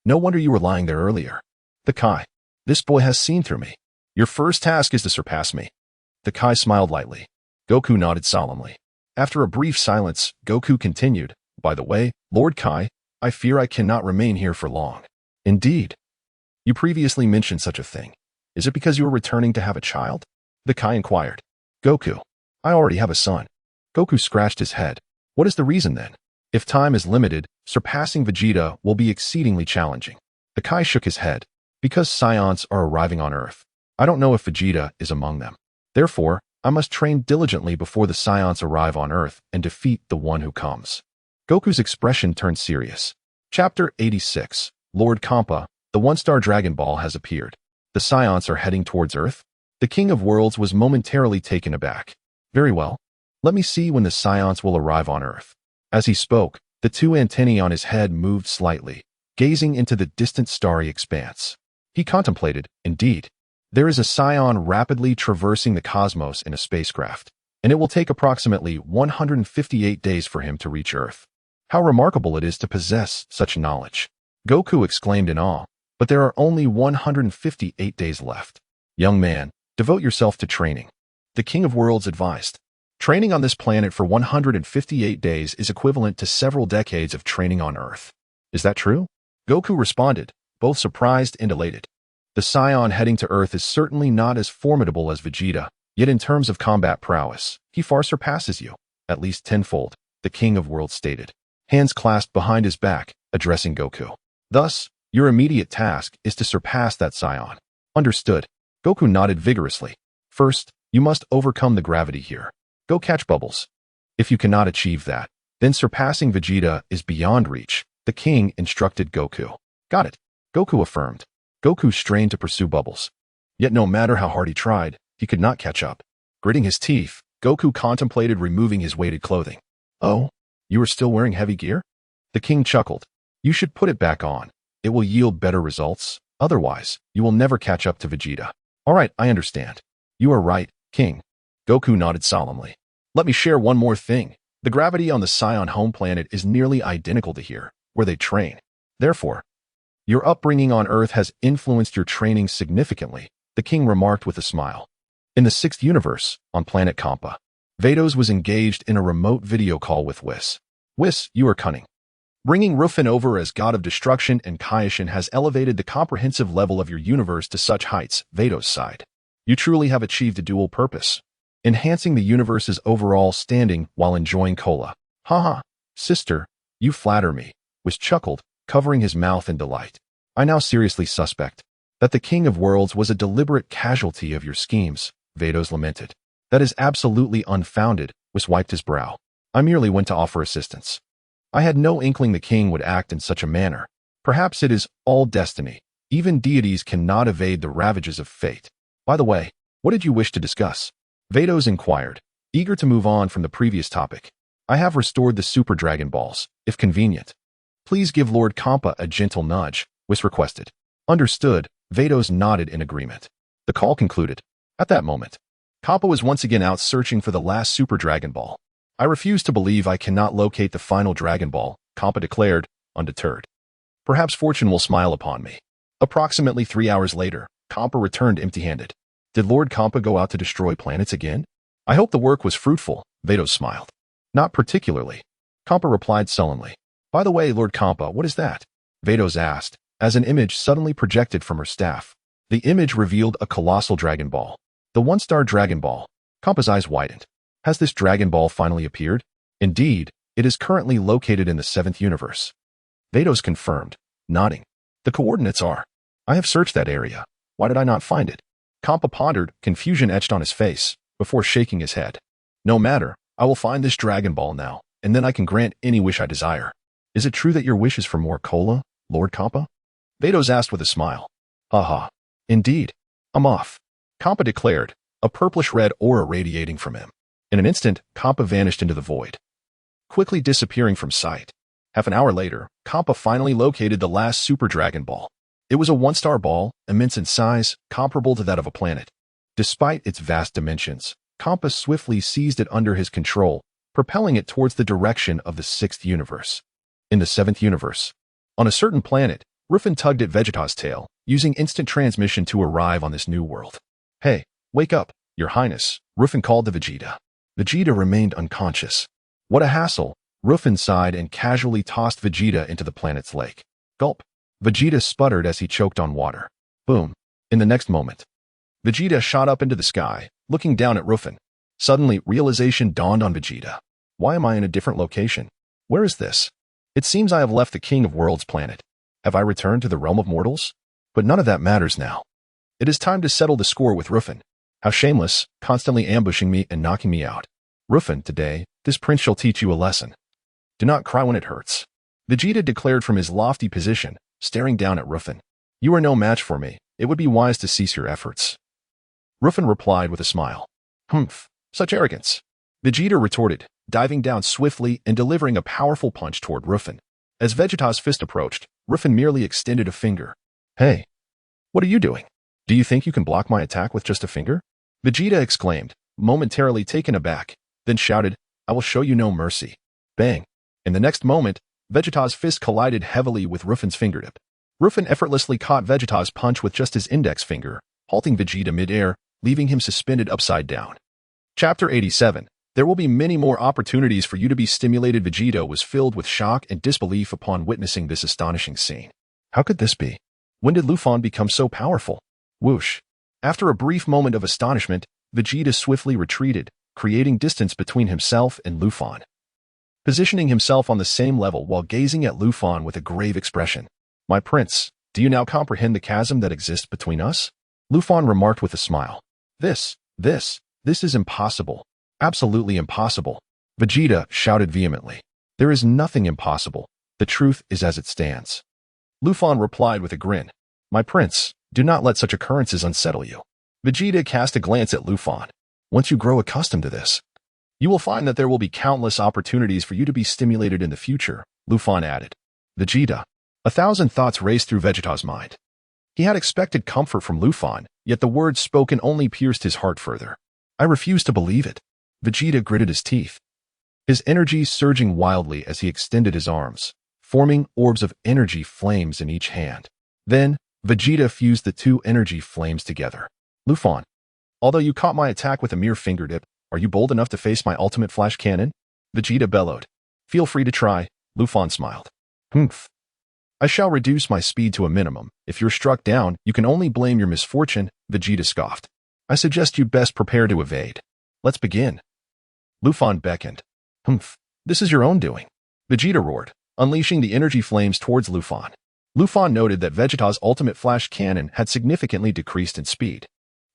No wonder you were lying there earlier. The Kai. This boy has seen through me. Your first task is to surpass me. The Kai smiled lightly. Goku nodded solemnly. After a brief silence, Goku continued, By the way, Lord Kai, I fear I cannot remain here for long. Indeed. You previously mentioned such a thing. Is it because you are returning to have a child? The Kai inquired. Goku. I already have a son. Goku scratched his head. What is the reason then? If time is limited, surpassing Vegeta will be exceedingly challenging. The Kai shook his head. Because Saiyans are arriving on Earth. I don't know if Vegeta is among them. Therefore, I must train diligently before the Saiyans arrive on Earth and defeat the one who comes. Goku's expression turned serious. Chapter 86. Lord Kampa, the one-star Dragon Ball has appeared. The Saiyans are heading towards Earth? The King of Worlds was momentarily taken aback. Very well. Let me see when the Saiyans will arrive on Earth. As he spoke, the two antennae on his head moved slightly, gazing into the distant starry expanse. He contemplated, indeed. There is a Saiyan rapidly traversing the cosmos in a spacecraft, and it will take approximately 158 days for him to reach Earth. How remarkable it is to possess such knowledge. Goku exclaimed in awe, but there are only 158 days left. Young man, devote yourself to training. The King of Worlds advised. Training on this planet for 158 days is equivalent to several decades of training on Earth. Is that true? Goku responded, both surprised and elated. The Saiyan heading to Earth is certainly not as formidable as Vegeta, yet in terms of combat prowess, he far surpasses you, at least tenfold, the King of Worlds stated, hands clasped behind his back, addressing Goku. Thus, your immediate task is to surpass that Saiyan. Understood. Goku nodded vigorously. First, you must overcome the gravity here. Go catch bubbles. If you cannot achieve that, then surpassing Vegeta is beyond reach, the king instructed Goku. Got it. Goku affirmed. Goku strained to pursue bubbles. Yet no matter how hard he tried, he could not catch up. Gritting his teeth, Goku contemplated removing his weighted clothing. Oh, you are still wearing heavy gear? The king chuckled. You should put it back on. It will yield better results. Otherwise, you will never catch up to Vegeta. All right, I understand. You are right, King. Goku nodded solemnly. Let me share one more thing. The gravity on the Saiyan home planet is nearly identical to here, where they train. Therefore, your upbringing on Earth has influenced your training significantly, the king remarked with a smile. In the 6th universe, on planet Kampa, Vados was engaged in a remote video call with Whis. Whis, you are cunning. Bringing Ruffin over as god of destruction and Kaioshin has elevated the comprehensive level of your universe to such heights, Vados sighed. You truly have achieved a dual purpose, enhancing the universe's overall standing while enjoying cola. Haha, sister, you flatter me, Whis chuckled, covering his mouth in delight. I now seriously suspect that the King of Worlds was a deliberate casualty of your schemes, Vados lamented. That is absolutely unfounded, Whis wiped his brow. I merely went to offer assistance. I had no inkling the king would act in such a manner. Perhaps it is all destiny. Even deities cannot evade the ravages of fate. By the way, what did you wish to discuss? Vados inquired, eager to move on from the previous topic. I have restored the Super Dragon Balls, if convenient. Please give Lord Kampa a gentle nudge, Whis requested. Understood, Vados nodded in agreement. The call concluded. At that moment, Kampa was once again out searching for the last Super Dragon Ball. I refuse to believe I cannot locate the final Dragon Ball, Kampa declared, undeterred. Perhaps fortune will smile upon me. Approximately 3 hours later, Kampa returned empty-handed. Did Lord Kampa go out to destroy planets again? I hope the work was fruitful, Vados smiled. Not particularly. Kampa replied sullenly. By the way, Lord Kampa, what is that? Vados asked, as an image suddenly projected from her staff. The image revealed a colossal Dragon Ball. The one-star Dragon Ball. Kampa's eyes widened. Has this Dragon Ball finally appeared? Indeed, it is currently located in the 7th universe. Vados confirmed, nodding. The coordinates are. I have searched that area. Why did I not find it? Kampa pondered, confusion etched on his face, before shaking his head. No matter, I will find this Dragon Ball now, and then I can grant any wish I desire. Is it true that your wish is for more cola, Lord Kampa? Vados asked with a smile. Haha. Indeed. I'm off. Kampa declared, a purplish-red aura radiating from him. In an instant, Kampa vanished into the void, quickly disappearing from sight. Half an hour later, Kampa finally located the last Super Dragon Ball. It was a one-star ball, immense in size, comparable to that of a planet. Despite its vast dimensions, Kampa swiftly seized it under his control, propelling it towards the direction of the 6th universe. In the 7th universe, on a certain planet, Ruffin tugged at Vegeta's tail, using instant transmission to arrive on this new world. Hey, wake up, Your Highness, Ruffin called to Vegeta. Vegeta remained unconscious. What a hassle, Ruffin sighed and casually tossed Vegeta into the planet's lake. Gulp. Vegeta sputtered as he choked on water. Boom. In the next moment, Vegeta shot up into the sky, looking down at Ruffin. Suddenly, realization dawned on Vegeta. Why am I in a different location? Where is this? It seems I have left the King of Worlds planet. Have I returned to the realm of mortals? But none of that matters now. It is time to settle the score with Ruffin. How shameless, constantly ambushing me and knocking me out. Ruffin, today, this prince shall teach you a lesson. Do not cry when it hurts. Vegeta declared from his lofty position, staring down at Ruffin. You are no match for me. It would be wise to cease your efforts. Ruffin replied with a smile. Humph, such arrogance. Vegeta retorted, diving down swiftly and delivering a powerful punch toward Ruffin. As Vegeta's fist approached, Ruffin merely extended a finger. Hey, what are you doing? Do you think you can block my attack with just a finger? Vegeta exclaimed, momentarily taken aback, then shouted, I will show you no mercy. Bang. In the next moment, Vegeta's fist collided heavily with Ruffin's fingertip. Ruffin effortlessly caught Vegeta's punch with just his index finger, halting Vegeta mid-air, leaving him suspended upside down. Chapter 87. There will be many more opportunities for you to be stimulated. Vegeta was filled with shock and disbelief upon witnessing this astonishing scene. How could this be? When did Ruffin become so powerful? Whoosh. After a brief moment of astonishment, Vegeta swiftly retreated, creating distance between himself and Ruffin. Positioning himself on the same level while gazing at Ruffin with a grave expression. My prince, do you now comprehend the chasm that exists between us? Ruffin remarked with a smile. This is impossible. Absolutely impossible. Vegeta shouted vehemently. There is nothing impossible. The truth is as it stands. Ruffin replied with a grin. My prince, do not let such occurrences unsettle you. Vegeta cast a glance at Ruffin. Once you grow accustomed to this, you will find that there will be countless opportunities for you to be stimulated in the future, Ruffin added. Vegeta. 1,000 thoughts raced through Vegeta's mind. He had expected comfort from Ruffin, yet the words spoken only pierced his heart further. I refuse to believe it. Vegeta gritted his teeth, his energy surging wildly as he extended his arms, forming orbs of energy flames in each hand. Then, Vegeta fused the two energy flames together. Ruffin. Although you caught my attack with a mere fingertip, are you bold enough to face my ultimate flash cannon? Vegeta bellowed. Feel free to try, Ruffin smiled. Humph. I shall reduce my speed to a minimum. If you're struck down, you can only blame your misfortune, Vegeta scoffed. I suggest you best prepare to evade. Let's begin. Ruffin beckoned. Humph. This is your own doing. Vegeta roared, unleashing the energy flames towards Ruffin. Ruffin noted that Vegeta's ultimate flash cannon had significantly decreased in speed.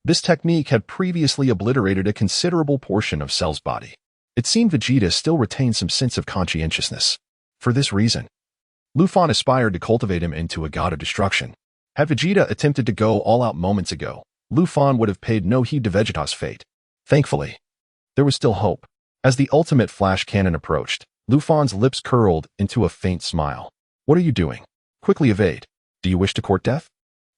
This technique had previously obliterated a considerable portion of Cell's body. It seemed Vegeta still retained some sense of conscientiousness. For this reason, Ruffin aspired to cultivate him into a god of destruction. Had Vegeta attempted to go all out moments ago, Ruffin would have paid no heed to Vegeta's fate. Thankfully, there was still hope. As the ultimate flash cannon approached, Ruffin's lips curled into a faint smile. What are you doing? Quickly evade. Do you wish to court death?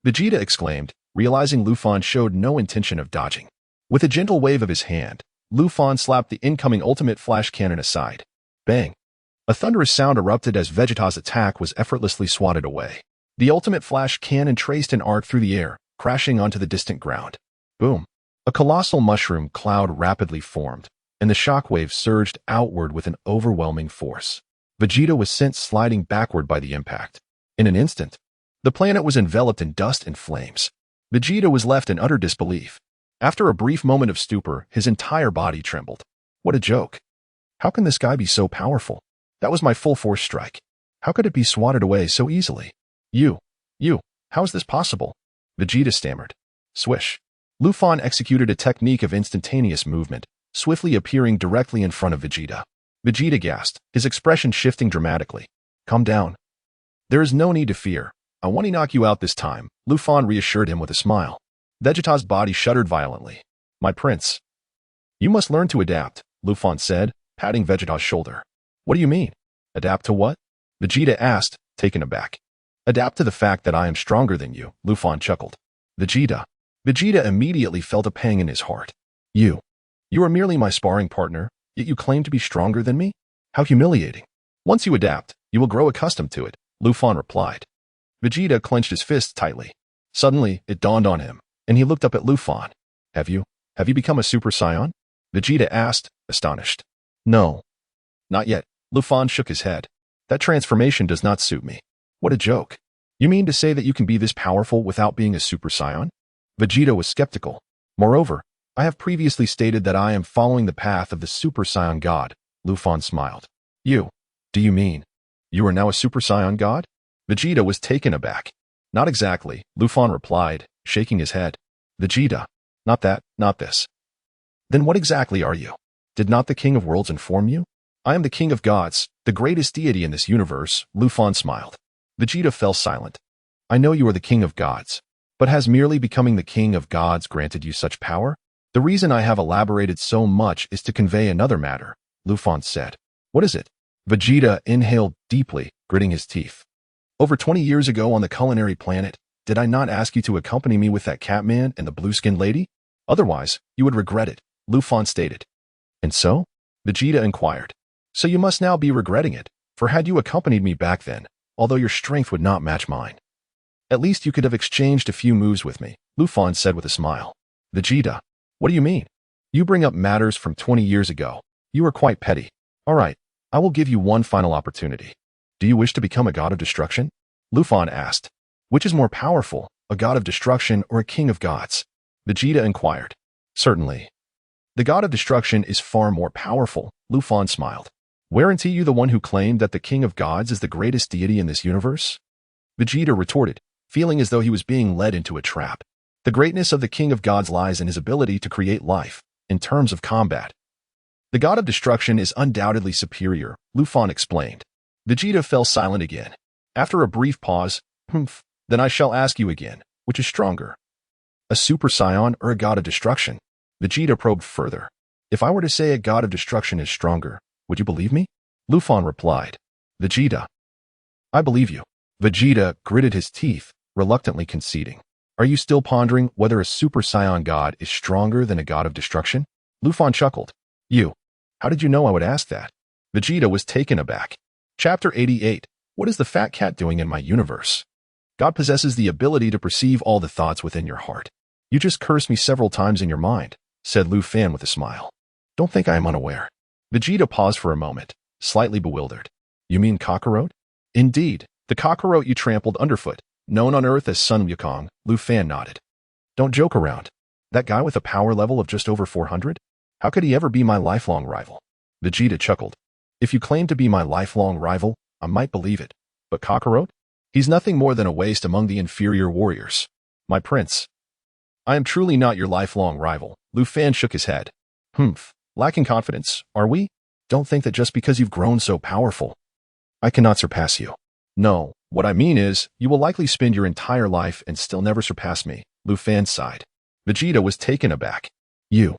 Vegeta exclaimed, realizing Ruffin showed no intention of dodging. With a gentle wave of his hand, Ruffin slapped the incoming ultimate flash cannon aside. Bang! A thunderous sound erupted as Vegeta's attack was effortlessly swatted away. The ultimate flash cannon traced an arc through the air, crashing onto the distant ground. Boom! A colossal mushroom cloud rapidly formed, and the shockwave surged outward with an overwhelming force. Vegeta was sent sliding backward by the impact. In an instant, the planet was enveloped in dust and flames. Vegeta was left in utter disbelief. After a brief moment of stupor, his entire body trembled. What a joke. How can this guy be so powerful? That was my full force strike. How could it be swatted away so easily? You, how is this possible? Vegeta stammered. Swish. Ruffin executed a technique of instantaneous movement, swiftly appearing directly in front of Vegeta. Vegeta gasped, his expression shifting dramatically. Calm down. There is no need to fear. I want to knock you out this time, Ruffin reassured him with a smile. Vegeta's body shuddered violently. My prince. You must learn to adapt, Ruffin said, patting Vegeta's shoulder. What do you mean? Adapt to what? Vegeta asked, taken aback. Adapt to the fact that I am stronger than you, Ruffin chuckled. Vegeta immediately felt a pang in his heart. You are merely my sparring partner, yet you claim to be stronger than me? How humiliating. Once you adapt, you will grow accustomed to it, Ruffin replied. Vegeta clenched his fists tightly. Suddenly, it dawned on him, and he looked up at Ruffin. Have you become a Super Saiyan? Vegeta asked, astonished. No. Not yet. Ruffin shook his head. That transformation does not suit me. What a joke. You mean to say that you can be this powerful without being a Super Saiyan? Vegeta was skeptical. Moreover, I have previously stated that I am following the path of the Super Saiyan God, Ruffin smiled. Do you mean you are now a Super Saiyan God? Vegeta was taken aback. Not exactly, Ruffin replied, shaking his head. Vegeta, not that, not this. Then what exactly are you? Did not the King of Worlds inform you? I am the King of Gods, the greatest deity in this universe, Ruffin smiled. Vegeta fell silent. I know you are the King of Gods, but has merely becoming the King of Gods granted you such power? The reason I have elaborated so much is to convey another matter, Ruffin said. What is it? Vegeta inhaled deeply, gritting his teeth. Over 20 years ago on the culinary planet, did I not ask you to accompany me with that Catman and the blue-skinned lady? Otherwise, you would regret it, Ruffin stated. And so? Vegeta inquired. So you must now be regretting it, for had you accompanied me back then, although your strength would not match mine. At least you could have exchanged a few moves with me, Ruffin said with a smile. Vegeta, what do you mean? You bring up matters from 20 years ago. You are quite petty. All right, I will give you one final opportunity. Do you wish to become a god of destruction? Ruffin asked. Which is more powerful, a god of destruction or a king of gods? Vegeta inquired. Certainly. The god of destruction is far more powerful, Ruffin smiled. Weren't you the one who claimed that the king of gods is the greatest deity in this universe? Vegeta retorted, feeling as though he was being led into a trap. The greatness of the king of gods lies in his ability to create life, in terms of combat. The god of destruction is undoubtedly superior, Ruffin explained. Vegeta fell silent again. After a brief pause, then I shall ask you again, which is stronger? A Super Saiyan or a god of destruction? Vegeta probed further. If I were to say a god of destruction is stronger, would you believe me? Ruffin replied. Vegeta. I believe you. Vegeta gritted his teeth, reluctantly conceding. Are you still pondering whether a Super Saiyan god is stronger than a god of destruction? Ruffin chuckled. How did you know I would ask that? Vegeta was taken aback. Chapter 88. What is the fat cat doing in my universe? God possesses the ability to perceive all the thoughts within your heart. You just cursed me several times in your mind, said Lu Fan with a smile. Don't think I am unaware. Vegeta paused for a moment, slightly bewildered. You mean Kakarot? Indeed, the Kakarot you trampled underfoot, known on Earth as Sun Wukong. Lu Fan nodded. Don't joke around. That guy with a power level of just over 400? How could he ever be my lifelong rival? Vegeta chuckled. If you claim to be my lifelong rival, I might believe it. But Kakarot? He's nothing more than a waste among the inferior warriors. My prince. I am truly not your lifelong rival. Lu Fan shook his head. Lacking confidence, are we? Don't think that just because you've grown so powerful, I cannot surpass you. No, what I mean is, you will likely spend your entire life and still never surpass me. Lu Fan sighed. Vegeta was taken aback. You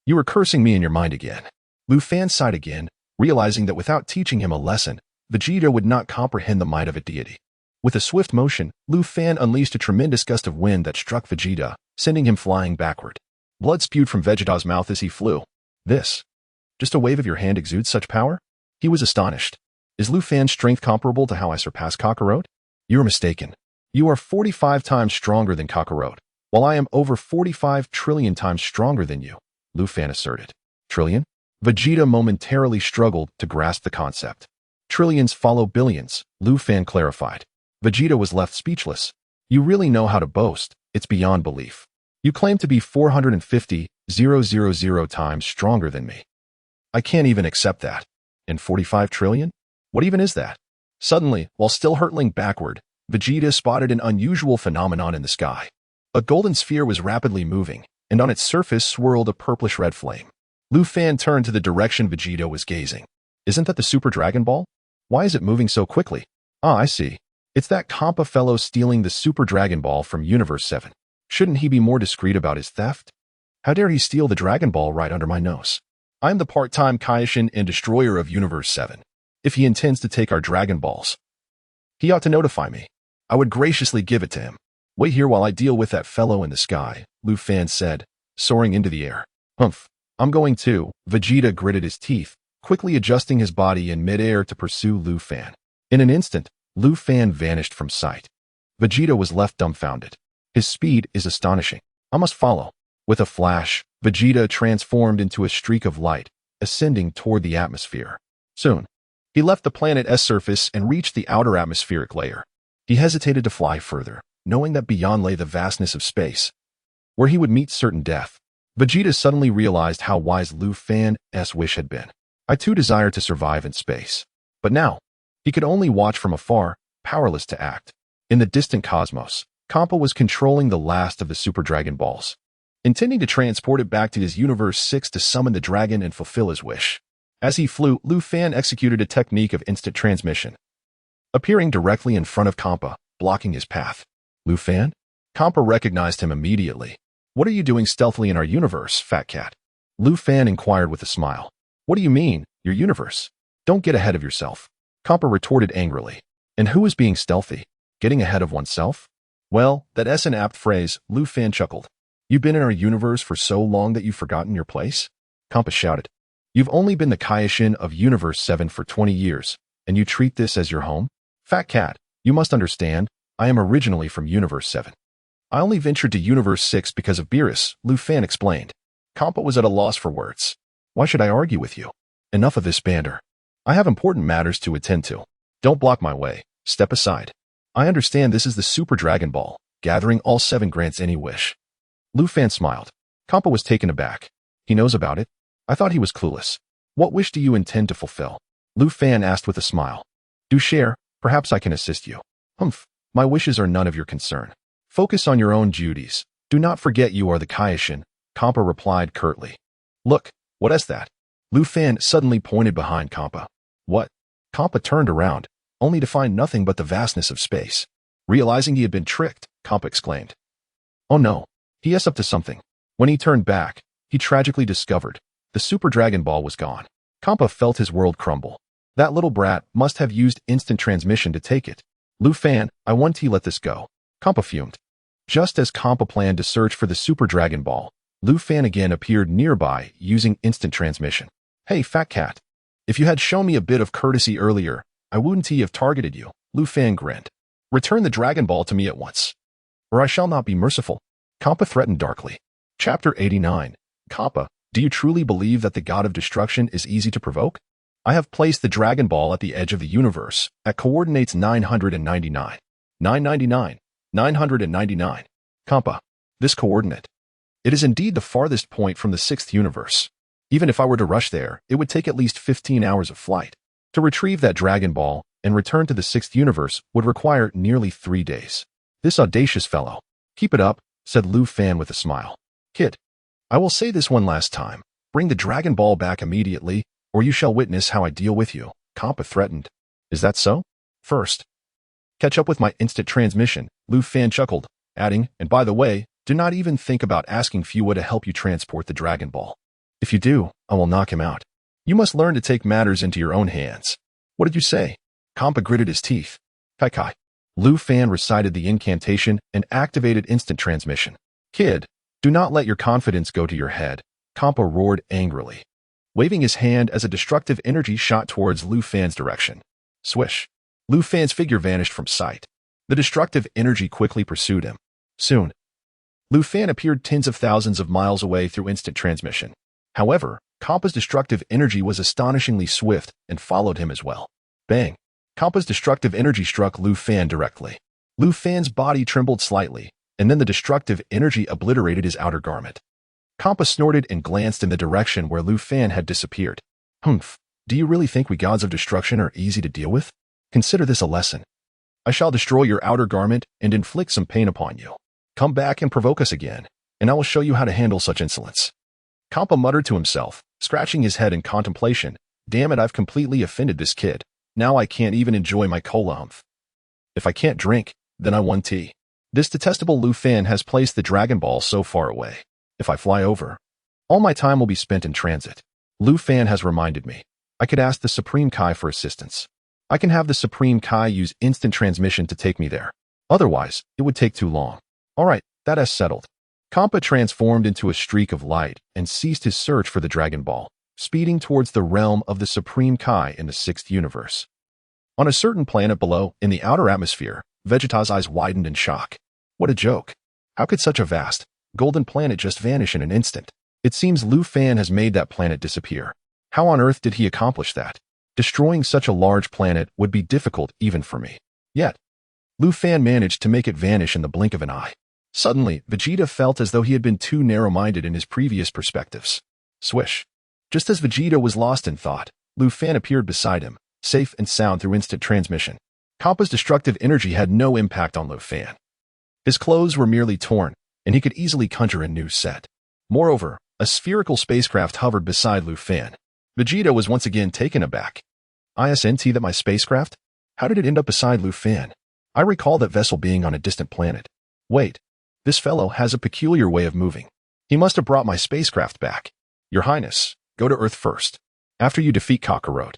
were cursing me in your mind again. Lu Fan sighed again, realizing that without teaching him a lesson, Vegeta would not comprehend the might of a deity. With a swift motion, Lu Fan unleashed a tremendous gust of wind that struck Vegeta, sending him flying backward. Blood spewed from Vegeta's mouth as he flew. This? Just a wave of your hand exudes such power? He was astonished. Is Lu Fan's strength comparable to how I surpass Kakarot? You are mistaken. You are 45 times stronger than Kakarot, while I am over 45 trillion times stronger than you, Lu Fan asserted. Trillion? Vegeta momentarily struggled to grasp the concept. Trillions follow billions, Lu Fan clarified. Vegeta was left speechless. You really know how to boast. It's beyond belief. You claim to be 450,000 times stronger than me. I can't even accept that. And 45 trillion? What even is that? Suddenly, while still hurtling backward, Vegeta spotted an unusual phenomenon in the sky. A golden sphere was rapidly moving, and on its surface swirled a purplish-red flame. Lu Fan turned to the direction Vegeta was gazing. Isn't that the Super Dragon Ball? Why is it moving so quickly? Ah, I see. It's that Compa fellow stealing the Super Dragon Ball from Universe 7. Shouldn't he be more discreet about his theft? How dare he steal the Dragon Ball right under my nose? I'm the part-time Kaishin and destroyer of Universe 7. If he intends to take our Dragon Balls, he ought to notify me. I would graciously give it to him. Wait here while I deal with that fellow in the sky, Lu Fan said, soaring into the air. Humph, I'm going too. Vegeta gritted his teeth, quickly adjusting his body in mid-air to pursue Lu Fan. In an instant, Lu Fan vanished from sight. Vegeta was left dumbfounded. His speed is astonishing. I must follow. With a flash, Vegeta transformed into a streak of light, ascending toward the atmosphere. Soon, he left the planet's surface and reached the outer atmospheric layer. He hesitated to fly further, knowing that beyond lay the vastness of space, where he would meet certain death. Vegeta suddenly realized how wise Lu Fan's wish had been. I too desire to survive in space. But now, he could only watch from afar, powerless to act. In the distant cosmos, Compa was controlling the last of the Super Dragon Balls, intending to transport it back to his Universe 6 to summon the dragon and fulfill his wish. As he flew, Lu Fan executed a technique of instant transmission, appearing directly in front of Compa, blocking his path. Lu Fan? Compa recognized him immediately. What are you doing stealthily in our universe, fat cat? Lu Fan inquired with a smile. What do you mean, your universe? Don't get ahead of yourself. Compa retorted angrily. And who is being stealthy? Getting ahead of oneself? Well, that's an apt phrase, Lu Fan chuckled. You've been in our universe for so long that you've forgotten your place? Compa shouted. You've only been the Kaishin of Universe 7 for 20 years, and you treat this as your home? Fat cat, you must understand, I am originally from Universe 7. I only ventured to Universe 6 because of Beerus, Lu Fan explained. Compa was at a loss for words. Why should I argue with you? Enough of this banter. I have important matters to attend to. Don't block my way. Step aside. I understand this is the Super Dragon Ball. Gathering all 7 grants any wish. Lu Fan smiled. Compa was taken aback. He knows about it? I thought he was clueless. What wish do you intend to fulfill? Lu Fan asked with a smile. Do share, perhaps I can assist you. Humph, my wishes are none of your concern. Focus on your own duties. Do not forget you are the Kaishin, Compa replied curtly. Look, what is that? Lu Fan suddenly pointed behind Compa. What? Compa turned around, only to find nothing but the vastness of space. Realizing he had been tricked, Compa exclaimed. Oh no, he is up to something. When he turned back, he tragically discovered the Super Dragon Ball was gone. Compa felt his world crumble. That little brat must have used instant transmission to take it. Lu Fan, I want to let this go. Compa fumed. Just as Compa planned to search for the Super Dragon Ball, Lu Fan again appeared nearby using instant transmission. Hey, fat cat. If you had shown me a bit of courtesy earlier, I wouldn't have targeted you. Lu Fan grinned. Return the Dragon Ball to me at once, or I shall not be merciful. Kappa threatened darkly. Chapter 89. Kappa, do you truly believe that the god of destruction is easy to provoke? I have placed the Dragon Ball at the edge of the universe at coordinates 999. 999. 999. Kappa, this coordinate. It is indeed the farthest point from the sixth universe. Even if I were to rush there, it would take at least 15 hours of flight. To retrieve that Dragon Ball and return to the sixth universe would require nearly 3 days. This audacious fellow. Keep it up, said Lu Fan with a smile. Kid, I will say this one last time. Bring the Dragon Ball back immediately, or you shall witness how I deal with you, Kappa threatened. Is that so? First, catch up with my instant transmission, Lu Fan chuckled, adding, and by the way, do not even think about asking Fuwa to help you transport the Dragon Ball. If you do, I will knock him out. You must learn to take matters into your own hands. What did you say? Kappa gritted his teeth. Kai Kai. Lu Fan recited the incantation and activated instant transmission. Kid, do not let your confidence go to your head, Kappa roared angrily, waving his hand as a destructive energy shot towards Lu Fan's direction. Swish. Lu Fan's figure vanished from sight. The destructive energy quickly pursued him. Soon, Lu Fan appeared tens of thousands of miles away through instant transmission. However, Kappa's destructive energy was astonishingly swift and followed him as well. Bang! Kappa's destructive energy struck Lu Fan directly. Lu Fan's body trembled slightly, and then the destructive energy obliterated his outer garment. Kappa snorted and glanced in the direction where Lu Fan had disappeared. Humph, do you really think we gods of destruction are easy to deal with? Consider this a lesson. I shall destroy your outer garment and inflict some pain upon you. Come back and provoke us again, and I will show you how to handle such insolence. Kappa muttered to himself, scratching his head in contemplation. Damn it, I've completely offended this kid. Now I can't even enjoy my cola humph. If I can't drink, then I want tea. This detestable Lu Fan has placed the Dragon Ball so far away. If I fly over, all my time will be spent in transit. Lu Fan has reminded me. I could ask the Supreme Kai for assistance. I can have the Supreme Kai use instant transmission to take me there. Otherwise, it would take too long. All right, that has settled. Kappa transformed into a streak of light and ceased his search for the Dragon Ball, speeding towards the realm of the Supreme Kai in the sixth universe. On a certain planet below, in the outer atmosphere, Vegeta's eyes widened in shock. What a joke. How could such a vast, golden planet just vanish in an instant? It seems Lu Fan has made that planet disappear. How on earth did he accomplish that? Destroying such a large planet would be difficult even for me. Yet, Lu Fan managed to make it vanish in the blink of an eye. Suddenly, Vegeta felt as though he had been too narrow-minded in his previous perspectives. Swish. Just as Vegeta was lost in thought, Lu Fan appeared beside him, safe and sound through instant transmission. Kappa's destructive energy had no impact on Lu Fan. His clothes were merely torn, and he could easily conjure a new set. Moreover, a spherical spacecraft hovered beside Lu Fan. Vegeta was once again taken aback. ISNT, that my spacecraft? How did it end up beside Lu Fan? I recall that vessel being on a distant planet. Wait, this fellow has a peculiar way of moving. He must have brought my spacecraft back. Your Highness, go to Earth first. After you defeat Kakarot,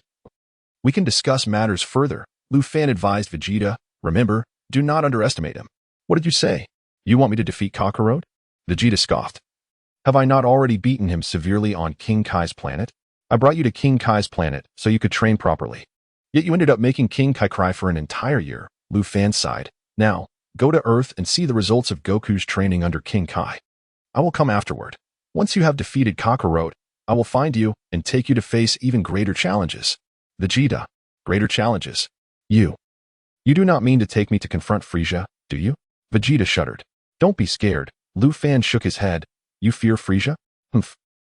we can discuss matters further, Lu Fan advised Vegeta. Remember, do not underestimate him. What did you say? You want me to defeat Kakarot? Vegeta scoffed. Have I not already beaten him severely on King Kai's planet? I brought you to King Kai's planet so you could train properly. Yet you ended up making King Kai cry for an entire year, Lu Fan sighed. Now, go to Earth and see the results of Goku's training under King Kai. I will come afterward. Once you have defeated Kakarot, I will find you and take you to face even greater challenges. Vegeta, greater challenges. You do not mean to take me to confront Frieza, do you? Vegeta shuddered. Don't be scared. Lu Fan shook his head. You fear Frieza? Humph.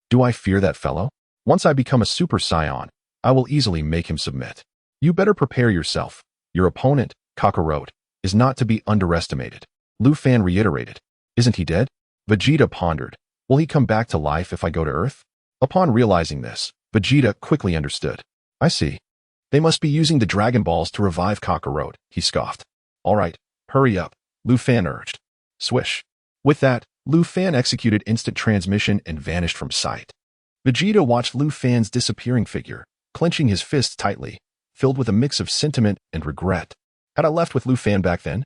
Do I fear that fellow? Once I become a Super Saiyan, I will easily make him submit. You better prepare yourself. Your opponent, Kakarot, is not to be underestimated. Lu Fan reiterated. Isn't he dead? Vegeta pondered. Will he come back to life if I go to Earth? Upon realizing this, Vegeta quickly understood. I see. They must be using the Dragon Balls to revive Kakarot, he scoffed. All right, hurry up, Lu Fan urged. Swish. With that, Lu Fan executed instant transmission and vanished from sight. Vegeta watched Lu Fan's disappearing figure, clenching his fists tightly, filled with a mix of sentiment and regret. Had I left with Lu Fan back then?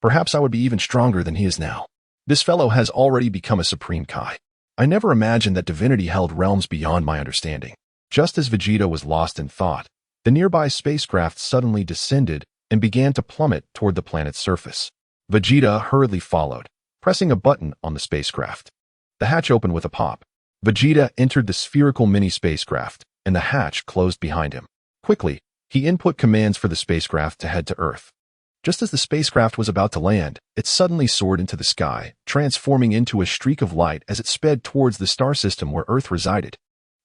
Perhaps I would be even stronger than he is now. This fellow has already become a Supreme Kai. I never imagined that divinity held realms beyond my understanding. Just as Vegeta was lost in thought, the nearby spacecraft suddenly descended and began to plummet toward the planet's surface. Vegeta hurriedly followed, pressing a button on the spacecraft. The hatch opened with a pop. Vegeta entered the spherical mini-spacecraft, and the hatch closed behind him. Quickly, he input commands for the spacecraft to head to Earth. Just as the spacecraft was about to land, it suddenly soared into the sky, transforming into a streak of light as it sped towards the star system where Earth resided.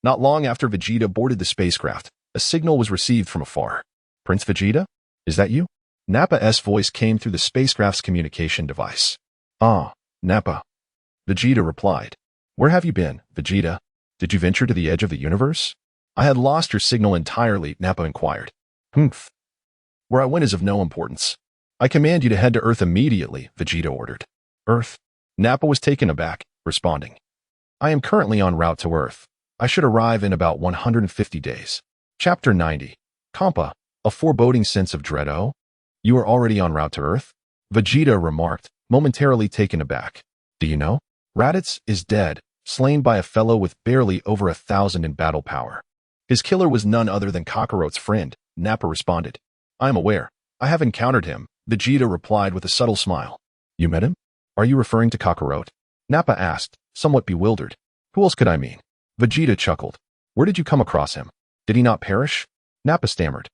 Not long after Vegeta boarded the spacecraft, a signal was received from afar. "Prince Vegeta? Is that you?" Nappa's voice came through the spacecraft's communication device. "Ah, Nappa." Vegeta replied. "Where have you been, Vegeta? Did you venture to the edge of the universe?" "I had lost your signal entirely," Nappa inquired. "Humph. Where I went is of no importance. I command you to head to Earth immediately," Vegeta ordered. "Earth?" Nappa was taken aback, responding. "I am currently en route to Earth. I should arrive in about 150 days. Chapter 90. Compa, a foreboding sense of dread. "Oh, you are already en route to Earth?" Vegeta remarked, momentarily taken aback. "Do you know? Raditz is dead, slain by a fellow with barely over 1,000 in battle power. His killer was none other than Kakarot's friend," Nappa responded. "I am aware. I have encountered him," Vegeta replied with a subtle smile. "You met him? Are you referring to Kakarot?" Nappa asked, somewhat bewildered. "Who else could I mean?" Vegeta chuckled. "Where did you come across him? Did he not perish?" Nappa stammered,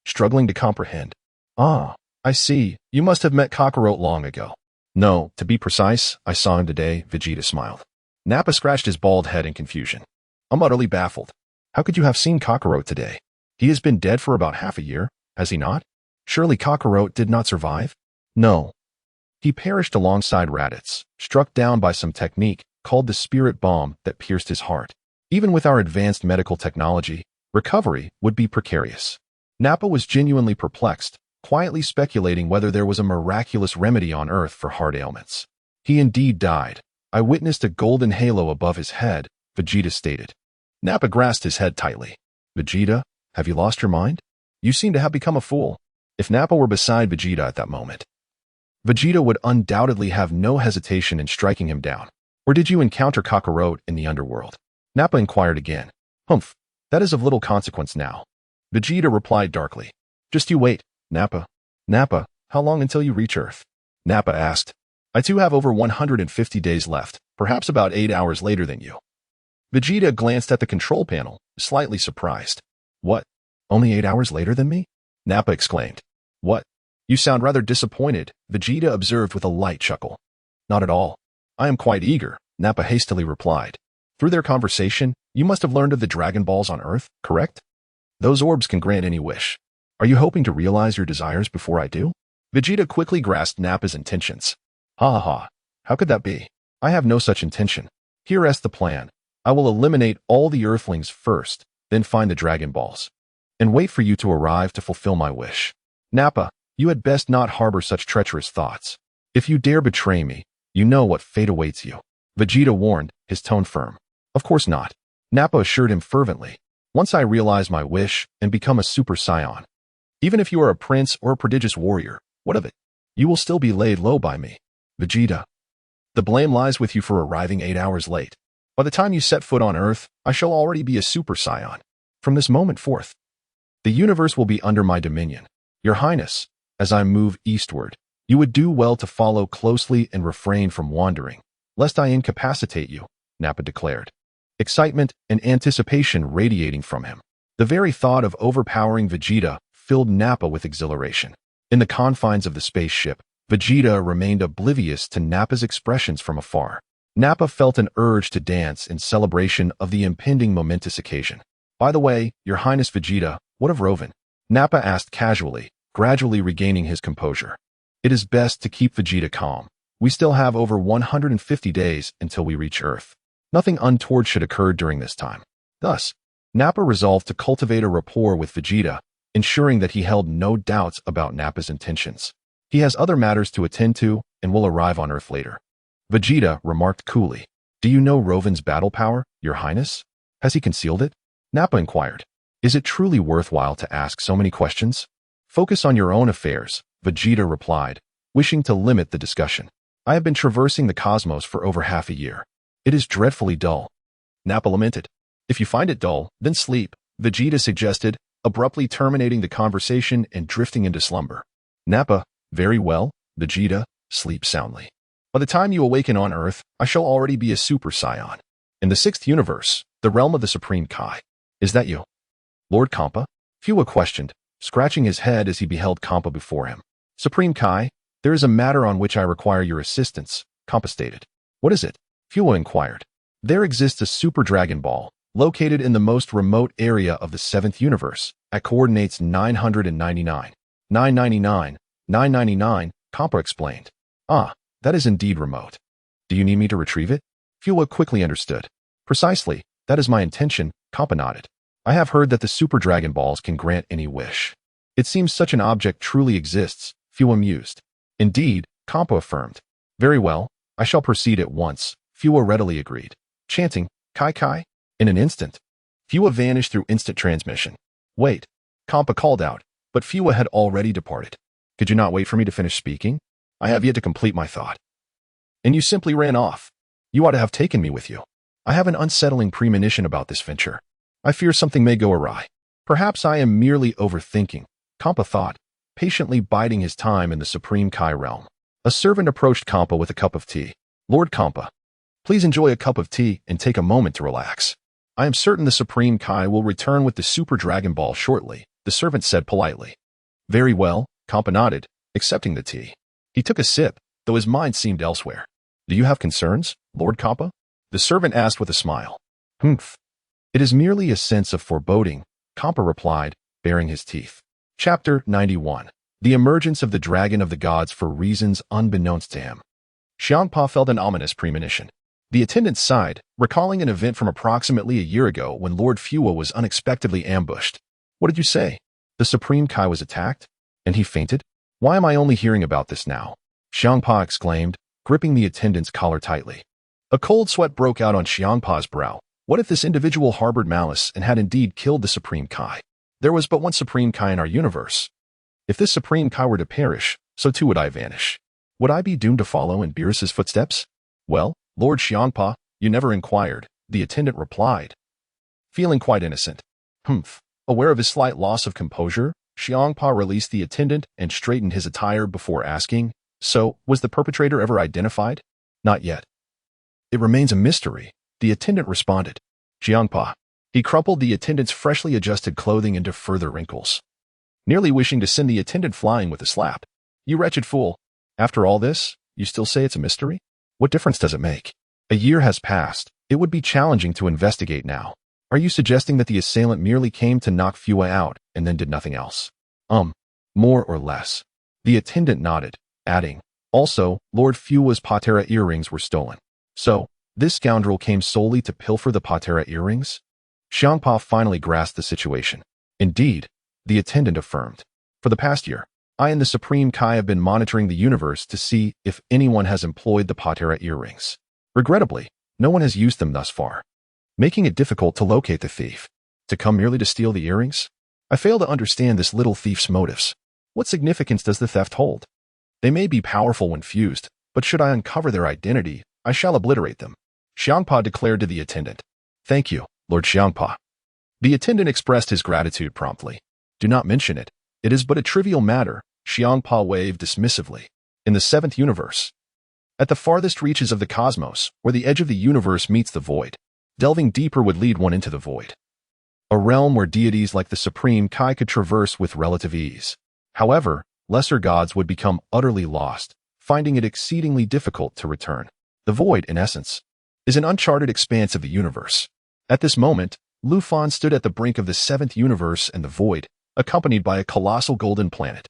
struggling to comprehend. "Ah, I see. You must have met Kakarot long ago." "No, to be precise, I saw him today," Vegeta smiled. Nappa scratched his bald head in confusion. "I'm utterly baffled. How could you have seen Kakarot today? He has been dead for about half a year, has he not? Surely Kakarot did not survive?" "No. He perished alongside Raditz, struck down by some technique called the spirit bomb that pierced his heart. Even with our advanced medical technology, recovery would be precarious." Nappa was genuinely perplexed, quietly speculating whether there was a miraculous remedy on Earth for heart ailments. "He indeed died. I witnessed a golden halo above his head," Vegeta stated. Nappa grasped his head tightly. "Vegeta, have you lost your mind? You seem to have become a fool." If Nappa were beside Vegeta at that moment, Vegeta would undoubtedly have no hesitation in striking him down. "Or did you encounter Kakarot in the underworld?" Nappa inquired again. "Humph, that is of little consequence now." Vegeta replied darkly. "Just you wait, Nappa." "Nappa, how long until you reach Earth?" Nappa asked. "I too have over 150 days left, perhaps about 8 hours later than you." Vegeta glanced at the control panel, slightly surprised. "What? Only 8 hours later than me?" Nappa exclaimed. "What? You sound rather disappointed," Vegeta observed with a light chuckle. "Not at all. I am quite eager," Nappa hastily replied. "Through their conversation, you must have learned of the Dragon Balls on Earth, correct? Those orbs can grant any wish. Are you hoping to realize your desires before I do?" Vegeta quickly grasped Nappa's intentions. "Ha ha ha. How could that be? I have no such intention. Here is the plan. I will eliminate all the Earthlings first, then find the Dragon Balls, and wait for you to arrive to fulfill my wish. Nappa, you had best not harbor such treacherous thoughts. If you dare betray me, you know what fate awaits you." Vegeta warned, his tone firm. "Of course not," Nappa assured him fervently. "Once I realize my wish and become a Super Saiyan, even if you are a prince or a prodigious warrior, what of it? You will still be laid low by me. Vegeta, the blame lies with you for arriving 8 hours late. By the time you set foot on Earth, I shall already be a Super Saiyan. From this moment forth, the universe will be under my dominion. Your Highness, as I move eastward, you would do well to follow closely and refrain from wandering, lest I incapacitate you," Nappa declared, excitement and anticipation radiating from him. The very thought of overpowering Vegeta filled Nappa with exhilaration. In the confines of the spaceship, Vegeta remained oblivious to Nappa's expressions from afar. Nappa felt an urge to dance in celebration of the impending momentous occasion. "By the way, Your Highness Vegeta, what of Ruffin?" Nappa asked casually, gradually regaining his composure. It is best to keep Vegeta calm. We still have over 150 days until we reach Earth. Nothing untoward should occur during this time. Thus, Nappa resolved to cultivate a rapport with Vegeta, ensuring that he held no doubts about Nappa's intentions. He has other matters to attend to and will arrive on Earth later. Vegeta remarked coolly. "Do you know Ruffin's battle power, Your Highness? Has he concealed it?" Nappa inquired. "Is it truly worthwhile to ask so many questions?" "Focus on your own affairs," Vegeta replied, wishing to limit the discussion. "I have been traversing the cosmos for over half a year. It is dreadfully dull." Nappa lamented. "If you find it dull, then sleep," Vegeta suggested, abruptly terminating the conversation and drifting into slumber. Nappa, "Very well, Vegeta, sleep soundly." By the time you awaken on Earth, I shall already be a Super Saiyan. In the 6th universe, the realm of the Supreme Kai. Is that you? Lord Kampa? Fua questioned, scratching his head as he beheld Kampa before him. Supreme Kai, there is a matter on which I require your assistance, Kampa stated. What is it? Fua inquired. There exists a Super Dragon Ball, located in the most remote area of the 7th universe, at coordinates 999. 999, 999, Kampa explained. Ah, that is indeed remote. Do you need me to retrieve it? Fua quickly understood. Precisely, that is my intention, Kampa nodded. I have heard that the Super Dragon Balls can grant any wish. It seems such an object truly exists, Fua mused. Indeed, Kampa affirmed. Very well, I shall proceed at once, Fua readily agreed. Chanting, Kai Kai? In an instant, Fua vanished through instant transmission. Wait, Kampa called out, but Fua had already departed. Could you not wait for me to finish speaking? I have yet to complete my thought. And you simply ran off. You ought to have taken me with you. I have an unsettling premonition about this venture. I fear something may go awry. Perhaps I am merely overthinking, Kampa thought, patiently biding his time in the Supreme Kai realm. A servant approached Kampa with a cup of tea. Lord Kampa, please enjoy a cup of tea and take a moment to relax. I am certain the Supreme Kai will return with the Super Dragon Ball shortly, the servant said politely. Very well, Kampa nodded, accepting the tea. He took a sip, though his mind seemed elsewhere. Do you have concerns, Lord Kampa? The servant asked with a smile. Humph. It is merely a sense of foreboding, Kampa replied, baring his teeth. Chapter 91. The Emergence of the Dragon of the Gods for Reasons Unbeknownst to Him. Xiangpa felt an ominous premonition. The attendant sighed, recalling an event from approximately a year ago when Lord Fua was unexpectedly ambushed. What did you say? The Supreme Kai was attacked? And he fainted? Why am I only hearing about this now? Xiangpa exclaimed, gripping the attendant's collar tightly. A cold sweat broke out on Xiangpa's brow. What if this individual harbored malice and had indeed killed the Supreme Kai? There was but one Supreme Kai in our universe. If this Supreme Kai were to perish, so too would I vanish. Would I be doomed to follow in Beerus's footsteps? Well, Lord Xiangpa, you never inquired, the attendant replied, feeling quite innocent. Humph. Aware of his slight loss of composure, Xiangpa released the attendant and straightened his attire before asking, so, was the perpetrator ever identified? Not yet. It remains a mystery, the attendant responded. Xiangpa. He crumpled the attendant's freshly adjusted clothing into further wrinkles, nearly wishing to send the attendant flying with a slap. You wretched fool. After all this, you still say it's a mystery? What difference does it make? A year has passed. It would be challenging to investigate now. Are you suggesting that the assailant merely came to knock Fua out and then did nothing else? More or less. The attendant nodded, adding, also, Lord Fua's Patera earrings were stolen. So, this scoundrel came solely to pilfer the Patera earrings? Xiangpa finally grasped the situation. Indeed, the attendant affirmed. For the past year, I and the Supreme Kai have been monitoring the universe to see if anyone has employed the Patera earrings. Regrettably, no one has used them thus far, making it difficult to locate the thief. To come merely to steal the earrings? I fail to understand this little thief's motives. What significance does the theft hold? They may be powerful when fused, but should I uncover their identity, I shall obliterate them. Xiangpa declared to the attendant. Thank you, Lord Xiangpa. The attendant expressed his gratitude promptly. Do not mention it. It is but a trivial matter, Xiangpa waved dismissively. In the 7th universe, at the farthest reaches of the cosmos, where the edge of the universe meets the void, delving deeper would lead one into the void. A realm where deities like the Supreme Kai could traverse with relative ease. However, lesser gods would become utterly lost, finding it exceedingly difficult to return. The void, in essence, is an uncharted expanse of the universe. At this moment, Ruffin stood at the brink of the 7th universe and the void, accompanied by a colossal golden planet.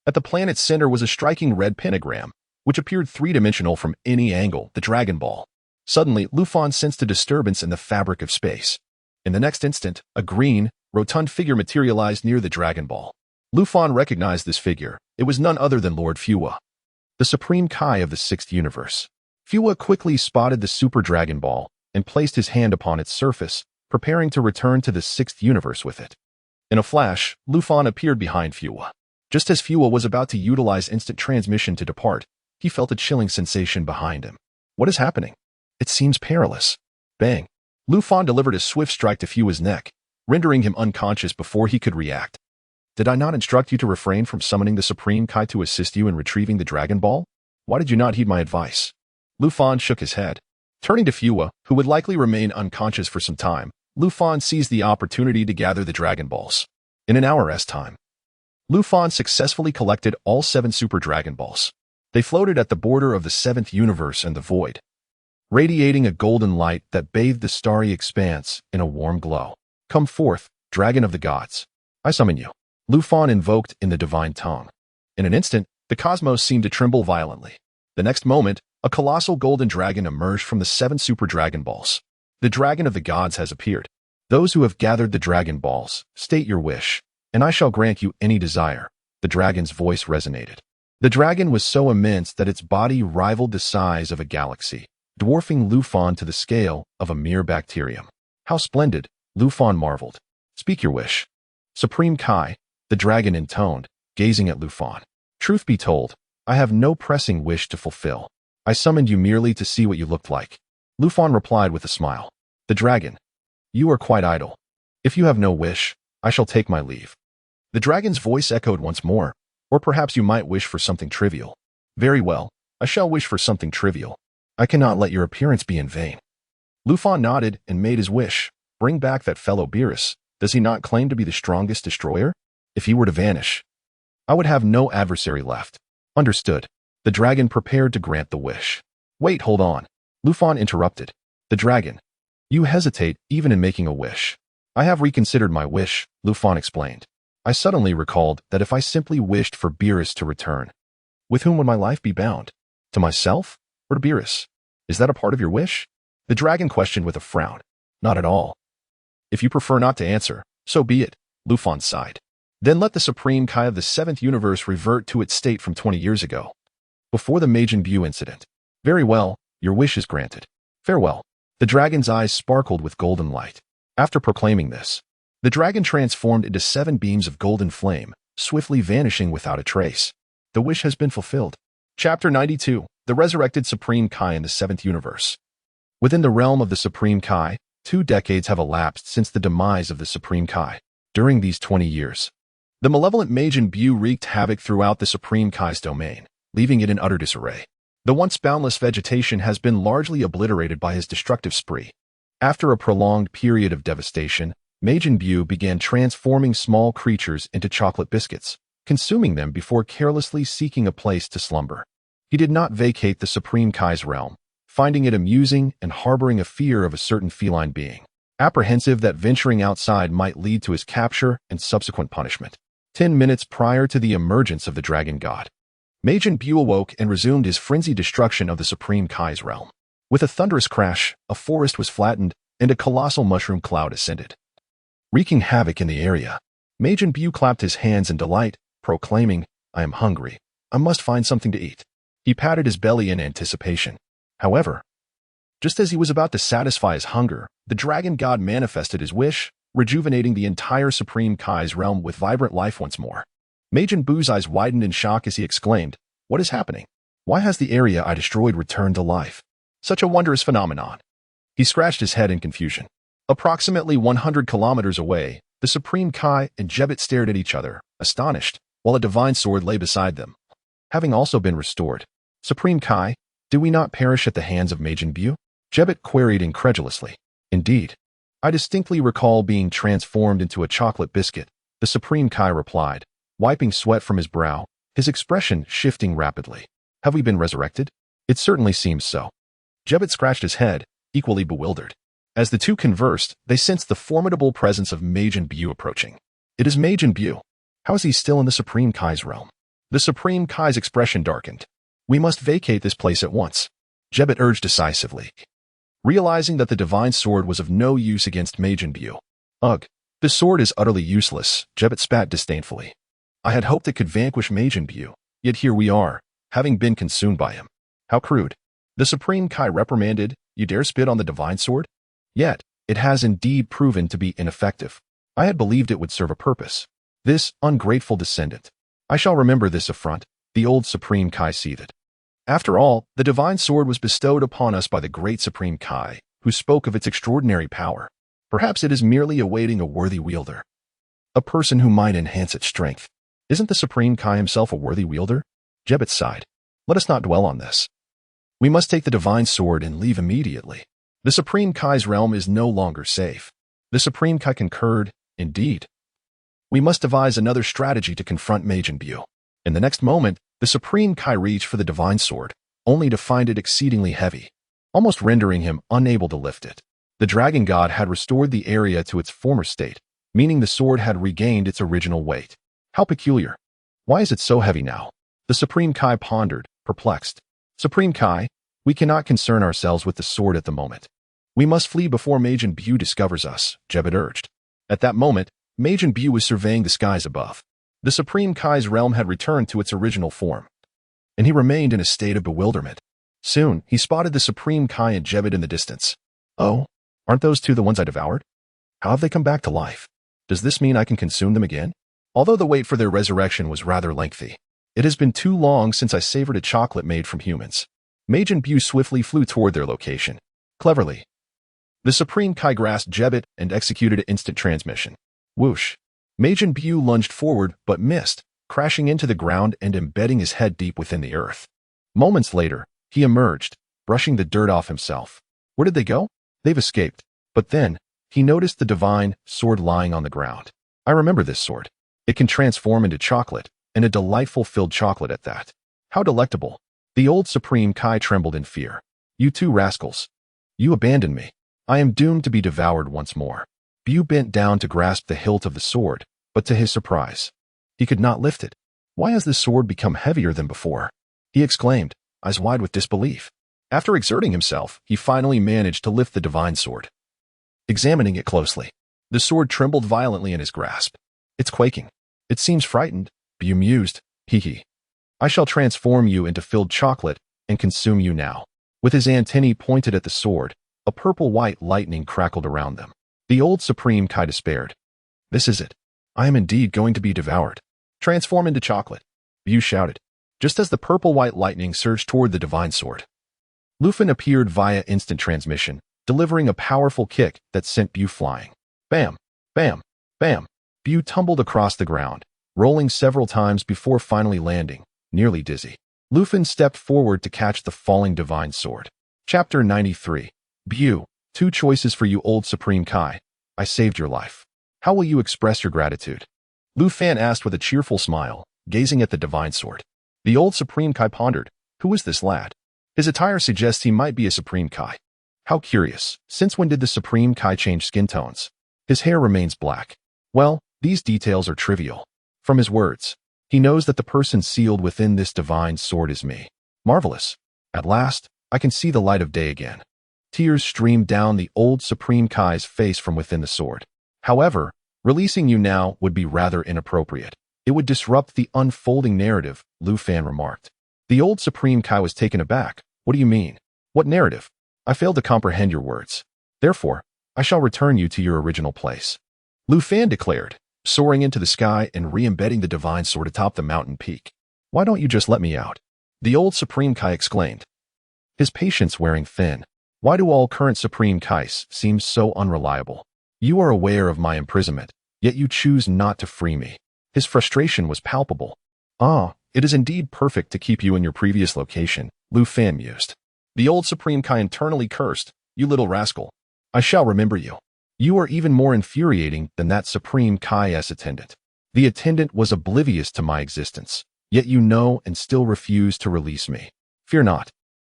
At the planet's center was a striking red pentagram, which appeared three-dimensional from any angle, the Dragon Ball. Suddenly, Ruffin sensed a disturbance in the fabric of space. In the next instant, a green, rotund figure materialized near the Dragon Ball. Ruffin recognized this figure. It was none other than Lord Fua, the Supreme Kai of the 6th universe. Fua quickly spotted the Super Dragon Ball and placed his hand upon its surface, preparing to return to the 6th universe with it. In a flash, Ruffin appeared behind Fua. Just as Fua was about to utilize instant transmission to depart, he felt a chilling sensation behind him. What is happening? It seems perilous. Bang! Ruffin delivered a swift strike to Fua's neck, rendering him unconscious before he could react. Did I not instruct you to refrain from summoning the Supreme Kai to assist you in retrieving the Dragon Ball? Why did you not heed my advice? Ruffin shook his head. Turning to Fua, who would likely remain unconscious for some time, Ruffin seized the opportunity to gather the Dragon Balls. In an hour's time, Ruffin successfully collected all 7 Super Dragon Balls. They floated at the border of the 7th universe and the void, radiating a golden light that bathed the starry expanse in a warm glow. Come forth, Dragon of the Gods. I summon you. Ruffin invoked in the divine tongue. In an instant, the cosmos seemed to tremble violently. The next moment, a colossal golden dragon emerged from the 7 Super Dragon Balls. The Dragon of the Gods has appeared. Those who have gathered the Dragon Balls, state your wish, and I shall grant you any desire. The dragon's voice resonated. The dragon was so immense that its body rivaled the size of a galaxy, dwarfing Ruffin to the scale of a mere bacterium. How splendid, Ruffin marveled. Speak your wish. Supreme Kai, the dragon intoned, gazing at Ruffin. Truth be told, I have no pressing wish to fulfill. I summoned you merely to see what you looked like. Ruffin replied with a smile. The dragon. You are quite idle. If you have no wish, I shall take my leave. The dragon's voice echoed once more. Or perhaps you might wish for something trivial. Very well, I shall wish for something trivial. I cannot let your appearance be in vain. Ruffin nodded and made his wish. Bring back that fellow Beerus. Does he not claim to be the strongest destroyer? If he were to vanish, I would have no adversary left. Understood. The dragon prepared to grant the wish. Wait, hold on. Ruffin interrupted. The dragon. You hesitate even in making a wish. I have reconsidered my wish, Ruffin explained. I suddenly recalled that if I simply wished for Beerus to return, with whom would my life be bound? To myself or to Beerus? Is that a part of your wish? The dragon questioned with a frown. Not at all. If you prefer not to answer, so be it, Ruffin sighed. Then let the Supreme Kai of the 7th universe revert to its state from 20 years ago, before the Majin Buu incident. Very well, your wish is granted. Farewell. The dragon's eyes sparkled with golden light. After proclaiming this, the dragon transformed into 7 beams of golden flame, swiftly vanishing without a trace. The wish has been fulfilled. Chapter 92. The Resurrected Supreme Kai in the 7th Universe. Within the realm of the Supreme Kai, 2 decades have elapsed since the demise of the Supreme Kai. During these 20 years, the malevolent Majin Buu wreaked havoc throughout the Supreme Kai's domain, leaving it in utter disarray. The once boundless vegetation has been largely obliterated by his destructive spree. After a prolonged period of devastation, Majin Buu began transforming small creatures into chocolate biscuits, consuming them before carelessly seeking a place to slumber. He did not vacate the Supreme Kai's realm, finding it amusing and harboring a fear of a certain feline being, apprehensive that venturing outside might lead to his capture and subsequent punishment. 10 minutes prior to the emergence of the Dragon God, Majin Buu awoke and resumed his frenzied destruction of the Supreme Kai's realm. With a thunderous crash, a forest was flattened and a colossal mushroom cloud ascended, wreaking havoc in the area. Majin Buu clapped his hands in delight, proclaiming, I am hungry. I must find something to eat. He patted his belly in anticipation. However, just as he was about to satisfy his hunger, the Dragon God manifested his wish, rejuvenating the entire Supreme Kai's realm with vibrant life once more. Majin Buu's eyes widened in shock as he exclaimed, What is happening? Why has the area I destroyed returned to life? Such a wondrous phenomenon. He scratched his head in confusion. Approximately 100 kilometers away, the Supreme Kai and Jebbet stared at each other, astonished, while a divine sword lay beside them, having also been restored. Supreme Kai, do we not perish at the hands of Majin Buu? Jebbet queried incredulously. Indeed. I distinctly recall being transformed into a chocolate biscuit, the Supreme Kai replied, wiping sweat from his brow, his expression shifting rapidly. Have we been resurrected? It certainly seems so. Jebbet scratched his head, equally bewildered. As the two conversed, they sensed the formidable presence of Majin Buu approaching. It is Majin Buu. How is he still in the Supreme Kai's realm? The Supreme Kai's expression darkened. We must vacate this place at once, Jebbet urged decisively, realizing that the divine sword was of no use against Majin Buu. Ugh, this sword is utterly useless, Jebbet spat disdainfully. I had hoped it could vanquish Majin Buu, yet here we are, having been consumed by him. How crude. The Supreme Kai reprimanded, you dare spit on the divine sword? Yet, it has indeed proven to be ineffective. I had believed it would serve a purpose. This ungrateful descendant. I shall remember this affront, the old Supreme Kai seethed. After all, the divine sword was bestowed upon us by the great Supreme Kai, who spoke of its extraordinary power. Perhaps it is merely awaiting a worthy wielder, a person who might enhance its strength. Isn't the Supreme Kai himself a worthy wielder? Jebbet sighed. Let us not dwell on this. We must take the divine sword and leave immediately. The Supreme Kai's realm is no longer safe. The Supreme Kai concurred, indeed. We must devise another strategy to confront Majin Buu. In the next moment, the Supreme Kai reached for the divine sword, only to find it exceedingly heavy, almost rendering him unable to lift it. The dragon god had restored the area to its former state, meaning the sword had regained its original weight. How peculiar. Why is it so heavy now? The Supreme Kai pondered, perplexed. Supreme Kai, we cannot concern ourselves with the sword at the moment. We must flee before Majin Buu discovers us, Jebet urged. At that moment, Majin Buu was surveying the skies above. The Supreme Kai's realm had returned to its original form, and he remained in a state of bewilderment. Soon, he spotted the Supreme Kai and Jebet in the distance. Oh, aren't those two the ones I devoured? How have they come back to life? Does this mean I can consume them again? Although the wait for their resurrection was rather lengthy, it has been too long since I savored a chocolate made from humans. Majin Buu swiftly flew toward their location. Cleverly, the Supreme Kai grasped Jebet and executed an instant transmission. Whoosh! Majin Buu lunged forward but missed, crashing into the ground and embedding his head deep within the earth. Moments later, he emerged, brushing the dirt off himself. Where did they go? They've escaped. But then, he noticed the divine sword lying on the ground. I remember this sword. It can transform into chocolate, and a delightful filled chocolate at that. How delectable. The old Supreme Kai trembled in fear. You two rascals. You abandoned me. I am doomed to be devoured once more. Buu bent down to grasp the hilt of the sword, but to his surprise, he could not lift it. Why has this sword become heavier than before? He exclaimed, eyes wide with disbelief. After exerting himself, he finally managed to lift the divine sword. Examining it closely, the sword trembled violently in his grasp. It's quaking. It seems frightened, Buu mused. Hee. I shall transform you into filled chocolate and consume you now. With his antennae pointed at the sword, a purple-white lightning crackled around them. The old Supreme Kai despaired. This is it. I am indeed going to be devoured. Transform into chocolate, Buu shouted, just as the purple-white lightning surged toward the divine sword. Ruffin appeared via instant transmission, delivering a powerful kick that sent Buu flying. Bam! Bam! Bam! Buu tumbled across the ground, rolling several times before finally landing, nearly dizzy. Ruffin stepped forward to catch the falling divine sword. Chapter 93. Buu, two choices for you, old Supreme Kai. I saved your life. How will you express your gratitude? Ruffin asked with a cheerful smile, gazing at the divine sword. The old Supreme Kai pondered. Who is this lad? His attire suggests he might be a Supreme Kai. How curious. Since when did the Supreme Kai change skin tones? His hair remains black. Well, these details are trivial. From his words, he knows that the person sealed within this divine sword is me. Marvelous. At last, I can see the light of day again. Tears streamed down the old Supreme Kai's face from within the sword. However, releasing you now would be rather inappropriate. It would disrupt the unfolding narrative, Ruffin remarked. The old Supreme Kai was taken aback. What do you mean? What narrative? I failed to comprehend your words. Therefore, I shall return you to your original place. Ruffin declared, soaring into the sky and re-embedding the divine sword atop the mountain peak. Why don't you just let me out? The old Supreme Kai exclaimed, his patience wearing thin. Why do all current Supreme Kais seem so unreliable? You are aware of my imprisonment, yet you choose not to free me. His frustration was palpable. Ah, it is indeed perfect to keep you in your previous location, Ruffin mused. The old Supreme Kai internally cursed, you little rascal. I shall remember you. You are even more infuriating than that Supreme Kai's attendant. The attendant was oblivious to my existence, yet you know and still refuse to release me. Fear not.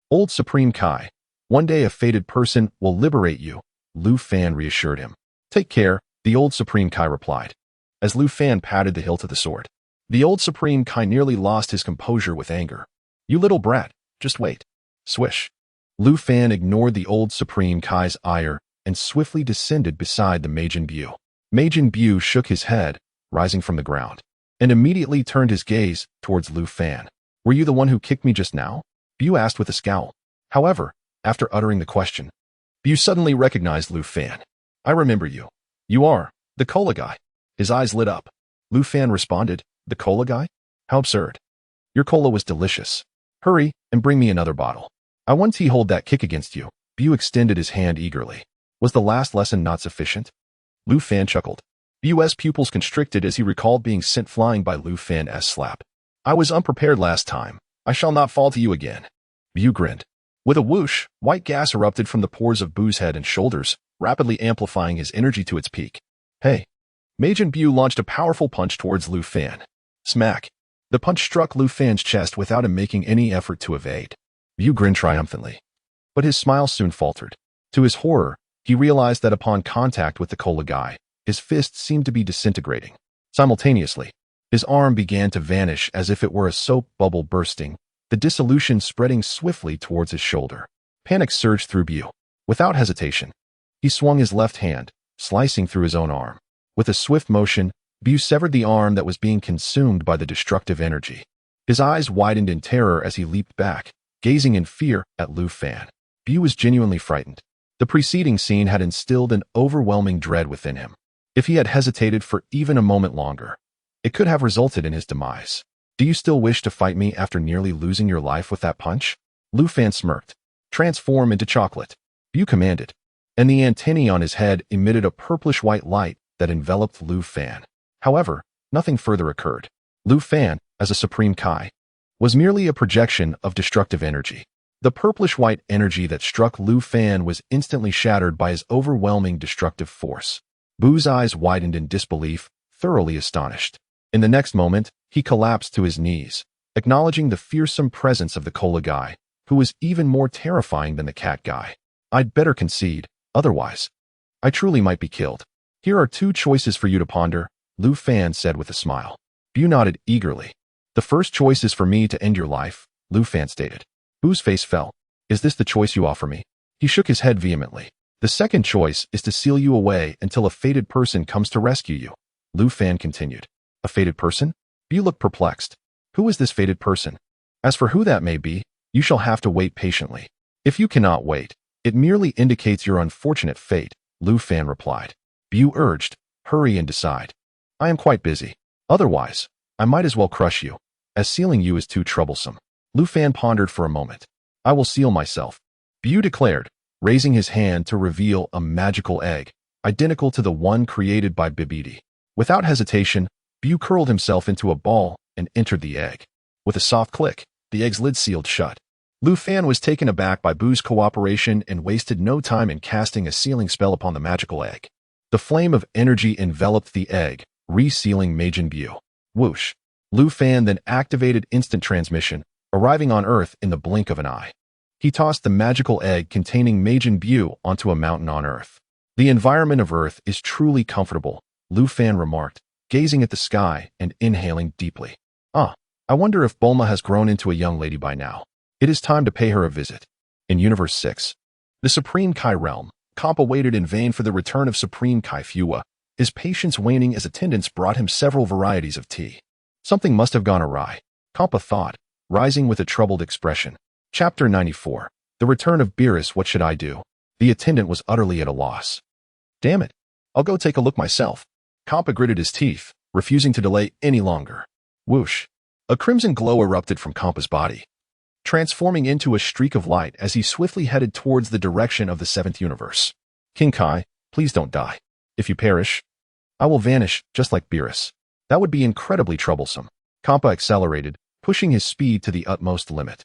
Old Supreme Kai, one day a fated person will liberate you, Ruffin reassured him. Take care, the old Supreme Kai replied, as Ruffin patted the hilt of the sword. The old Supreme Kai nearly lost his composure with anger. You little brat, just wait. Swish. Ruffin ignored the old Supreme Kai's ire and swiftly descended beside the Majin Buu. Majin Buu shook his head, rising from the ground, and immediately turned his gaze towards Ruffin. Were you the one who kicked me just now? Buu asked with a scowl. However, after uttering the question, Buu suddenly recognized Ruffin. I remember you. You are the cola guy. His eyes lit up. Ruffin responded, the cola guy? How absurd. Your cola was delicious. Hurry and bring me another bottle. I want to hold that kick against you. Buu extended his hand eagerly. Was the last lesson not sufficient? Ruffin chuckled. Buu's pupils constricted as he recalled being sent flying by Ruffin's slap. I was unprepared last time. I shall not fall to you again. Buu grinned. With a whoosh, white gas erupted from the pores of Buu's head and shoulders, rapidly amplifying his energy to its peak. Hey! Majin Buu launched a powerful punch towards Lu Fan. Smack! The punch struck Lu Fan's chest without him making any effort to evade. Buu grinned triumphantly. But his smile soon faltered. To his horror, he realized that upon contact with the cola guy, his fist seemed to be disintegrating. Simultaneously, his arm began to vanish as if it were a soap bubble bursting, the dissolution spreading swiftly towards his shoulder. Panic surged through Buu. Without hesitation, he swung his left hand, slicing through his own arm. With a swift motion, Buu severed the arm that was being consumed by the destructive energy. His eyes widened in terror as he leaped back, gazing in fear at Lu Fan. Buu was genuinely frightened. The preceding scene had instilled an overwhelming dread within him. If he had hesitated for even a moment longer, it could have resulted in his demise. Do you still wish to fight me after nearly losing your life with that punch? Lu Fan smirked. Transform into chocolate, Buu commanded, and the antennae on his head emitted a purplish-white light that enveloped Lu Fan. However, nothing further occurred. Lu Fan, as a Supreme Kai, was merely a projection of destructive energy. The purplish-white energy that struck Lu Fan was instantly shattered by his overwhelming destructive force. Buu's eyes widened in disbelief, thoroughly astonished. In the next moment, he collapsed to his knees, acknowledging the fearsome presence of the cola guy, who was even more terrifying than the cat guy. I'd better concede, otherwise I truly might be killed. Here are two choices for you to ponder, Lu Fan said with a smile. Buu nodded eagerly. The first choice is for me to end your life, Lu Fan stated. Buu's face fell. Is this the choice you offer me? He shook his head vehemently. The second choice is to seal you away until a fated person comes to rescue you, Lu Fan continued. A fated person? Buu looked perplexed. Who is this fated person? As for who that may be, you shall have to wait patiently. If you cannot wait, it merely indicates your unfortunate fate, Lu Fan replied. Buu urged, hurry and decide. I am quite busy. Otherwise, I might as well crush you, as sealing you is too troublesome. Lu Fan pondered for a moment. I will seal myself, Buu declared, raising his hand to reveal a magical egg, identical to the one created by Bibidi. Without hesitation, Buu curled himself into a ball and entered the egg. With a soft click, the egg's lid sealed shut. Lu Fan was taken aback by Buu's cooperation and wasted no time in casting a sealing spell upon the magical egg. The flame of energy enveloped the egg, resealing Majin Buu. Whoosh! Lu Fan then activated instant transmission, arriving on Earth in the blink of an eye. He tossed the magical egg containing Majin Buu onto a mountain on Earth. The environment of Earth is truly comfortable, Lu Fan remarked, gazing at the sky and inhaling deeply. I wonder if Bulma has grown into a young lady by now. It is time to pay her a visit. In Universe 6, the Supreme Kai realm, Kappa waited in vain for the return of Supreme Kai Fua, his patience waning as attendants brought him several varieties of tea. Something must have gone awry, Kappa thought, rising with a troubled expression. Chapter 94. The Return of Beerus. What should I do? The attendant was utterly at a loss. Damn it. I'll go take a look myself. Kappa gritted his teeth, refusing to delay any longer. Whoosh. A crimson glow erupted from Kappa's body, transforming into a streak of light as he swiftly headed towards the direction of the 7th universe. King Kai, please don't die. If you perish, I will vanish just like Beerus. That would be incredibly troublesome. Kappa accelerated, pushing his speed to the utmost limit.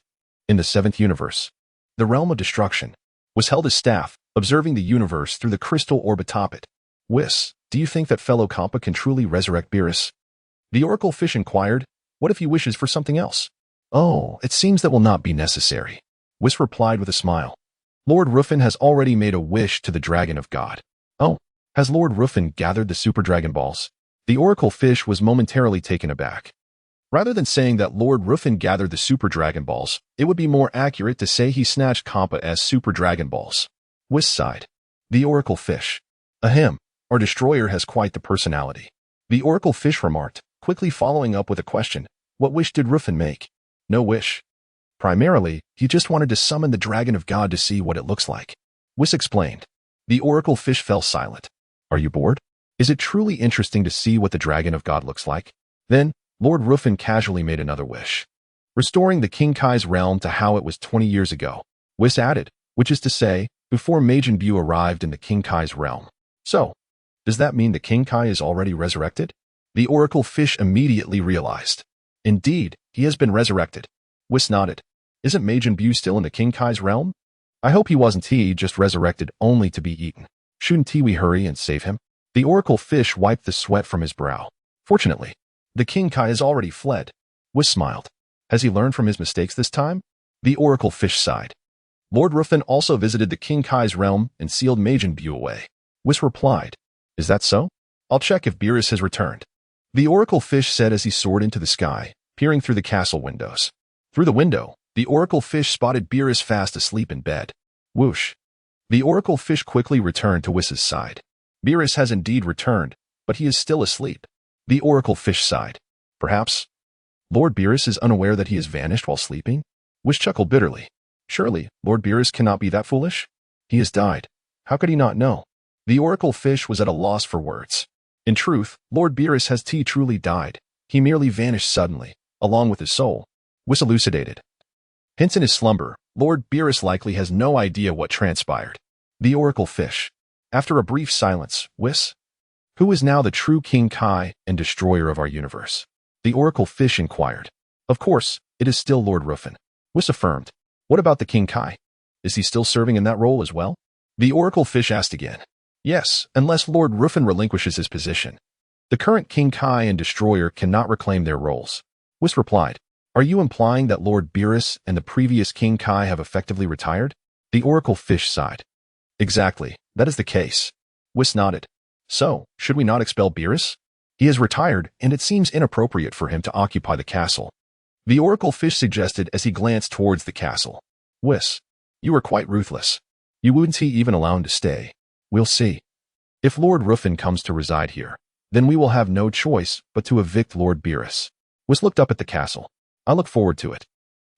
In the 7th universe, the realm of destruction, was held as staff, observing the universe through the crystal orb atop it. Whis, do you think that fellow Kappa can truly resurrect Beerus? The Oracle Fish inquired. What if he wishes for something else? Oh, it seems that will not be necessary. Whis replied with a smile. Lord Ruffin has already made a wish to the Dragon of God. Oh, has Lord Ruffin gathered the Super Dragon Balls? The Oracle Fish was momentarily taken aback. Rather than saying that Lord Ruffin gathered the Super Dragon Balls, it would be more accurate to say he snatched Kappa's Super Dragon Balls. Whis sighed. The Oracle Fish. Ahem, our destroyer has quite the personality. The Oracle Fish remarked, quickly following up with a question. What wish did Ruffin make? No wish. Primarily, he just wanted to summon the Dragon of God to see what it looks like. Whis explained. The Oracle Fish fell silent. Are you bored? Is it truly interesting to see what the Dragon of God looks like? Then, Lord Ruffin casually made another wish, restoring the King Kai's realm to how it was 20 years ago. Whis added, which is to say, before Majin Buu arrived in the King Kai's realm. So, does that mean the King Kai is already resurrected? The Oracle Fish immediately realized. Indeed, he has been resurrected. Whis nodded. Isn't Majin Buu still in the King Kai's realm? I hope he wasn't just resurrected only to be eaten. Shouldn't we hurry and save him? The oracle fish wiped the sweat from his brow. Fortunately, the King Kai has already fled. Whis smiled. Has he learned from his mistakes this time? The oracle fish sighed. Lord Ruffin also visited the King Kai's realm and sealed Majin Buu away. Whis replied, Is that so? I'll check if Beerus has returned. The oracle fish said as he soared into the sky, peering through the castle windows. Through the window, the oracle fish spotted Beerus fast asleep in bed. Whoosh. The oracle fish quickly returned to Whis' side. Beerus has indeed returned, but he is still asleep. The oracle fish sighed. Perhaps Lord Beerus is unaware that he has vanished while sleeping? Whis chuckled bitterly. Surely, Lord Beerus cannot be that foolish? He has died. How could he not know? The oracle fish was at a loss for words. In truth, Lord Beerus has truly died. He merely vanished suddenly, along with his soul. Whis elucidated. Hence in his slumber, Lord Beerus likely has no idea what transpired. The oracle fish. After a brief silence, Whis, who is now the true King Kai and destroyer of our universe? The oracle fish inquired. Of course, it is still Lord Ruffin. Whis affirmed. What about the King Kai? Is he still serving in that role as well? The oracle fish asked again. Yes, unless Lord Ruffin relinquishes his position. The current King Kai and destroyer cannot reclaim their roles. Whis replied. Are you implying that Lord Beerus and the previous King Kai have effectively retired? The oracle fish sighed. Exactly, that is the case. Whis nodded. So, should we not expel Beerus? He has retired, and it seems inappropriate for him to occupy the castle. The oracle fish suggested as he glanced towards the castle. Whis, you are quite ruthless. You wouldn't even allow him to stay. We'll see. If Lord Ruffin comes to reside here, then we will have no choice but to evict Lord Beerus. Whis looked up at the castle. I look forward to it.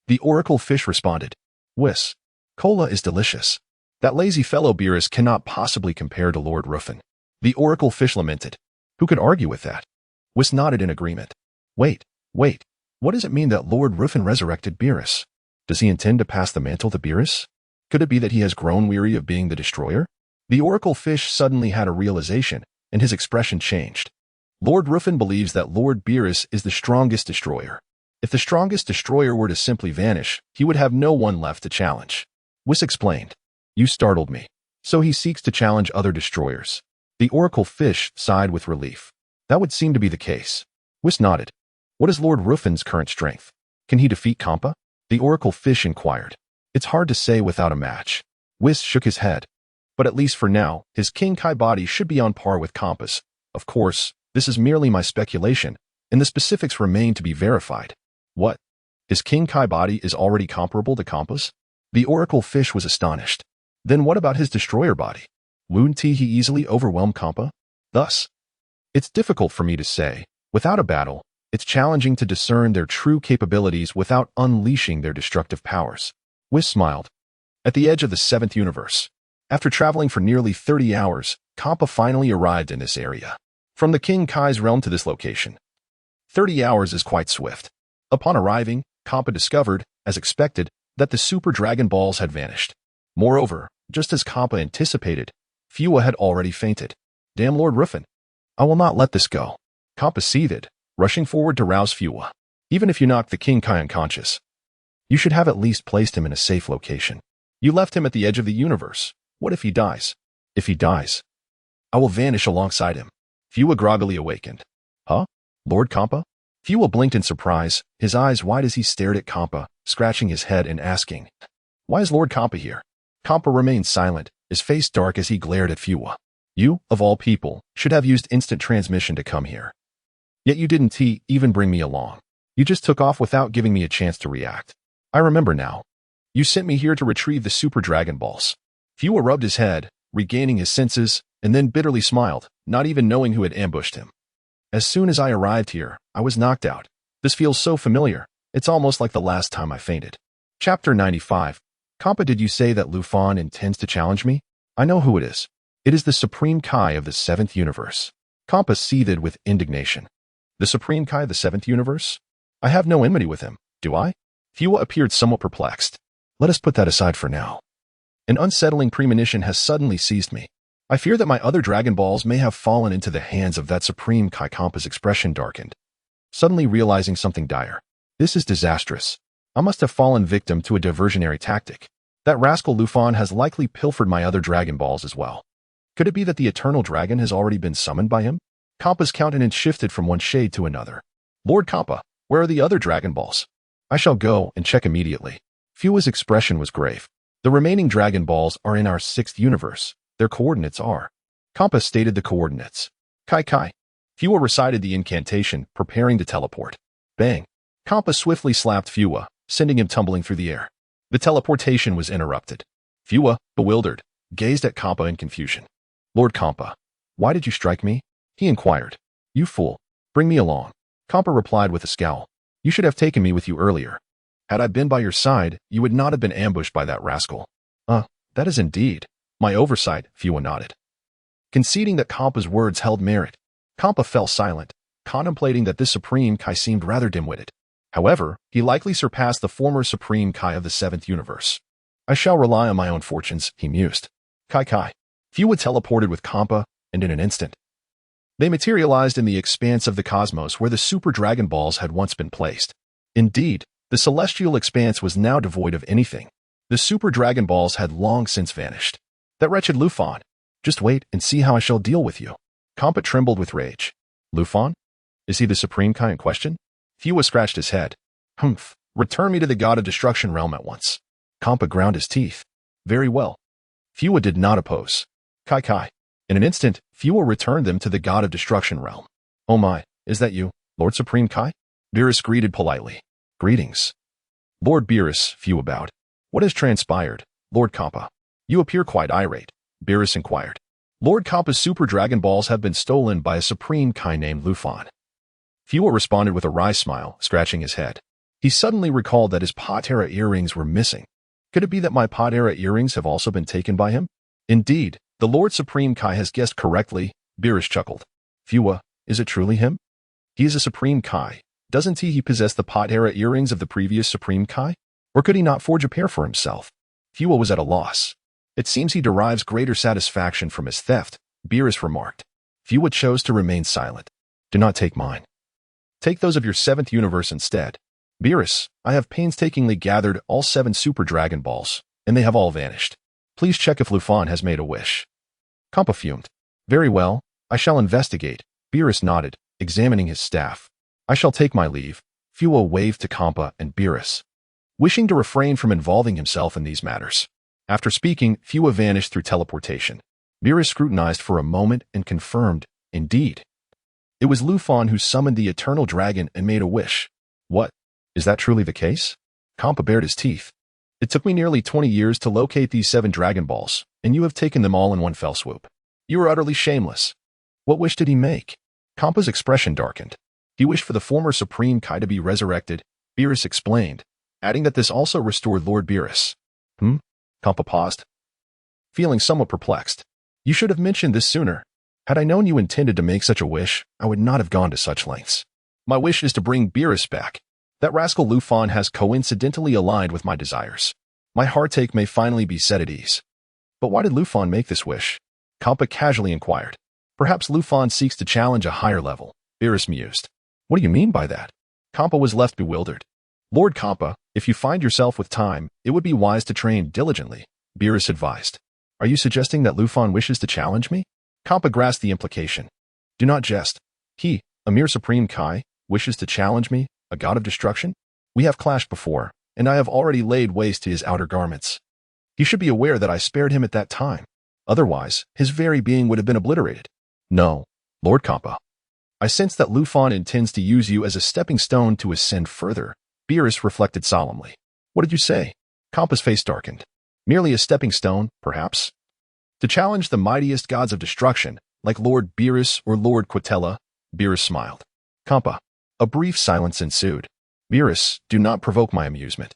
The oracle fish responded. Whis, cola is delicious. That lazy fellow Beerus cannot possibly compare to Lord Ruffin. The oracle fish lamented. Who could argue with that? Whis nodded in agreement. Wait. What does it mean that Lord Ruffin resurrected Beerus? Does he intend to pass the mantle to Beerus? Could it be that he has grown weary of being the destroyer? The oracle fish suddenly had a realization, and his expression changed. Lord Ruffin believes that Lord Beerus is the strongest destroyer. If the strongest destroyer were to simply vanish, he would have no one left to challenge. Whis explained. You startled me. So he seeks to challenge other destroyers. The oracle fish sighed with relief. That would seem to be the case. Whis nodded. What is Lord Ruffin's current strength? Can he defeat Kampa? The oracle fish inquired. It's hard to say without a match. Whis shook his head. But at least for now, his King Kai body should be on par with Kampa's. Of course, this is merely my speculation, and the specifics remain to be verified. What? His King Kai body is already comparable to Kampa's? The oracle fish was astonished. Then what about his destroyer body? Wouldn't he easily overwhelm Kampa? Thus, it's difficult for me to say. Without a battle, it's challenging to discern their true capabilities without unleashing their destructive powers. Whis smiled. At the edge of the 7th universe, after traveling for nearly 30 hours, Kampa finally arrived in this area. From the King Kai's realm to this location, 30 hours is quite swift. Upon arriving, Kampa discovered, as expected, that the Super Dragon Balls had vanished. Moreover, just as Kampa anticipated, Frieza had already fainted. Damn Lord Ruffin. I will not let this go. Kampa seethed, rushing forward to rouse Frieza. Even if you knocked the King Kai unconscious, you should have at least placed him in a safe location. You left him at the edge of the universe. What if he dies? If he dies, I will vanish alongside him. Frieza groggily awakened. Huh? Lord Kampa? Frieza blinked in surprise, his eyes wide as he stared at Kampa, scratching his head and asking, Why is Lord Kampa here? Kampa remained silent, his face dark as he glared at Frieza. You, of all people, should have used instant transmission to come here. Yet you didn't even bring me along. You just took off without giving me a chance to react. I remember now. You sent me here to retrieve the Super Dragon Balls. Frieza rubbed his head, regaining his senses, and then bitterly smiled, not even knowing who had ambushed him. As soon as I arrived here, I was knocked out. This feels so familiar. It's almost like the last time I fainted. Chapter 95. Kampa, did you say that Ruffin intends to challenge me? I know who it is. It is the Supreme Kai of the 7th universe. Kampa seethed with indignation. The Supreme Kai of the 7th universe? I have no enmity with him, do I? Frieza appeared somewhat perplexed. Let us put that aside for now. An unsettling premonition has suddenly seized me. I fear that my other Dragon Balls may have fallen into the hands of that Supreme Kai. Kampa's expression darkened, suddenly realizing something dire. This is disastrous. I must have fallen victim to a diversionary tactic. That rascal Ruffin has likely pilfered my other Dragon Balls as well. Could it be that the Eternal Dragon has already been summoned by him? Kampa's countenance shifted from one shade to another. Lord Kampa, where are the other Dragon Balls? I shall go and check immediately. Fua's expression was grave. The remaining Dragon Balls are in our 6th universe. Their coordinates are. Kampa stated the coordinates. Kai. Fua recited the incantation, preparing to teleport. Bang. Kampa swiftly slapped Fua, sending him tumbling through the air. The teleportation was interrupted. Fua, bewildered, gazed at Kampa in confusion. Lord Kampa, why did you strike me? He inquired. You fool. Bring me along. Kampa replied with a scowl. You should have taken me with you earlier. Had I been by your side, you would not have been ambushed by that rascal. That is indeed my oversight, Fua nodded. Conceding that Kampa's words held merit, Kampa fell silent, contemplating that this Supreme Kai seemed rather dim-witted. However, he likely surpassed the former Supreme Kai of the 7th universe. I shall rely on my own fortunes, he mused. Kai. Fua teleported with Kampa, and in an instant, they materialized in the expanse of the cosmos where the Super Dragon Balls had once been placed. Indeed, the celestial expanse was now devoid of anything. The Super Dragon Balls had long since vanished. That wretched Ruffin. Just wait and see how I shall deal with you. Kampa trembled with rage. Ruffin? Is he the Supreme Kai in question? Fua scratched his head. Humph. Return me to the God of Destruction realm at once. Kampa ground his teeth. Very well. Fua did not oppose. Kai. In an instant, Fua returned them to the God of Destruction realm. Oh my, is that you, Lord Supreme Kai? Beerus greeted politely. Greetings. Lord Beerus, Fua bowed. What has transpired, Lord Kampa? You appear quite irate, Beerus inquired. Lord Kampa's Super Dragon Balls have been stolen by a Supreme Kai named Ruffin. Fua responded with a wry smile, scratching his head. He suddenly recalled that his Potera earrings were missing. Could it be that my Potera earrings have also been taken by him? Indeed, the Lord Supreme Kai has guessed correctly, Beerus chuckled. Fua, is it truly him? He is a Supreme Kai. Doesn't he possess the Potera earrings of the previous Supreme Kai? Or could he not forge a pair for himself? Fua was at a loss. It seems he derives greater satisfaction from his theft, Beerus remarked. Fua chose to remain silent. Do not take mine. Take those of your 7th universe instead. Beerus, I have painstakingly gathered all 7 Super Dragon Balls, and they have all vanished. Please check if Ruffin has made a wish. Kampa fumed. Very well, I shall investigate. Beerus nodded, examining his staff. I shall take my leave. Fua waved to Kampa and Beerus, wishing to refrain from involving himself in these matters. After speaking, Fua vanished through teleportation. Beerus scrutinized for a moment and confirmed, indeed. It was Ruffin who summoned the Eternal Dragon and made a wish. What? Is that truly the case? Kampa bared his teeth. It took me nearly 20 years to locate these 7 Dragon Balls, and you have taken them all in one fell swoop. You are utterly shameless. What wish did he make? Kampa's expression darkened. He wished for the former Supreme Kai to be resurrected, Beerus explained, adding that this also restored Lord Beerus. Kampa paused, feeling somewhat perplexed. You should have mentioned this sooner. Had I known you intended to make such a wish, I would not have gone to such lengths. My wish is to bring Beerus back. That rascal Ruffin has coincidentally aligned with my desires. My heartache may finally be set at ease. But why did Ruffin make this wish? Kampa casually inquired. Perhaps Ruffin seeks to challenge a higher level, Beerus mused. What do you mean by that? Kampa was left bewildered. Lord Kampa, if you find yourself with time, it would be wise to train diligently, Beerus advised. Are you suggesting that Ruffin wishes to challenge me? Kampa grasped the implication. Do not jest. He, a mere Supreme Kai, wishes to challenge me, a god of destruction? We have clashed before, and I have already laid waste to his outer garments. He should be aware that I spared him at that time. Otherwise, his very being would have been obliterated. No, Lord Kampa. I sense that Ruffin intends to use you as a stepping stone to ascend further, Beerus reflected solemnly. What did you say? Kampa's face darkened. Merely a stepping stone, perhaps? To challenge the mightiest gods of destruction, like Lord Beerus or Lord Quatella, Beerus smiled. Kampa. A brief silence ensued. Beerus, do not provoke my amusement.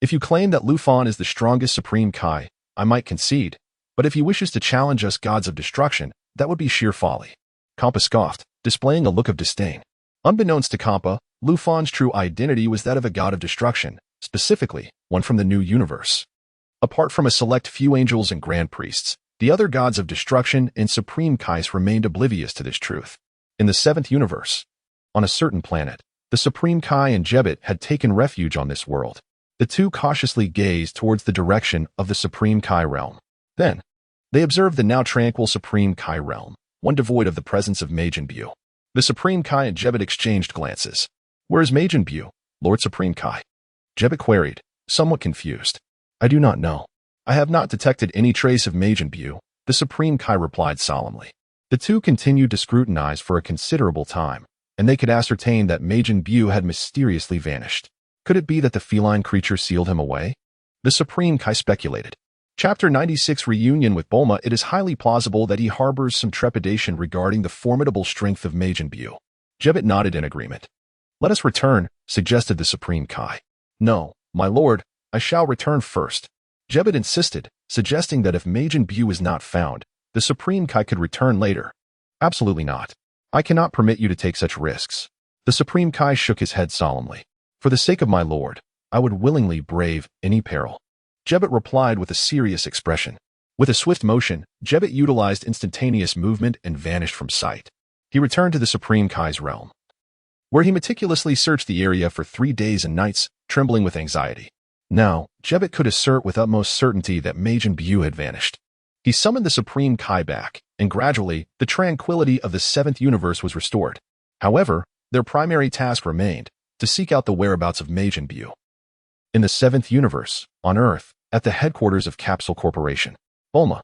If you claim that Ruffin is the strongest Supreme Kai, I might concede, but if he wishes to challenge us gods of destruction, that would be sheer folly. Kampa scoffed, displaying a look of disdain. Unbeknownst to Kampa, Ruffin's true identity was that of a god of destruction, specifically, one from the new universe. Apart from a select few angels and grand priests, the other gods of destruction and Supreme Kais remained oblivious to this truth. In the 7th universe, on a certain planet, The Supreme Kai and Jebbet had taken refuge on this world. The two cautiously gazed towards the direction of the Supreme Kai realm. Then, they observed the now tranquil Supreme Kai realm, one devoid of the presence of Majin Buu. The Supreme Kai and Jebbet exchanged glances. "Where is Majin Buu, Lord Supreme Kai?" Jebbet queried, somewhat confused. "I do not know. I have not detected any trace of Majin Buu," the Supreme Kai replied solemnly. The two continued to scrutinize for a considerable time, and they could ascertain that Majin Buu had mysteriously vanished. Could it be that the feline creature sealed him away? The Supreme Kai speculated. Chapter 96 Reunion with Bulma. It is highly plausible that he harbors some trepidation regarding the formidable strength of Majin Buu. Jebbet nodded in agreement. "Let us return," suggested the Supreme Kai. "No, my lord, I shall return first." Jebbet insisted, suggesting that if Majin Buu is not found, the Supreme Kai could return later. "Absolutely not. I cannot permit you to take such risks." The Supreme Kai shook his head solemnly. "For the sake of my lord, I would willingly brave any peril." Jebbet replied with a serious expression. With a swift motion, Jebbet utilized instantaneous movement and vanished from sight. He returned to the Supreme Kai's realm, where he meticulously searched the area for 3 days and nights, trembling with anxiety. Now, Jebbet could assert with utmost certainty that Majin Buu had vanished. He summoned the Supreme Kai back, and gradually, the tranquility of the 7th universe was restored. However, their primary task remained, to seek out the whereabouts of Majin Buu. In the 7th universe, on Earth, at the headquarters of Capsule Corporation. "Bulma,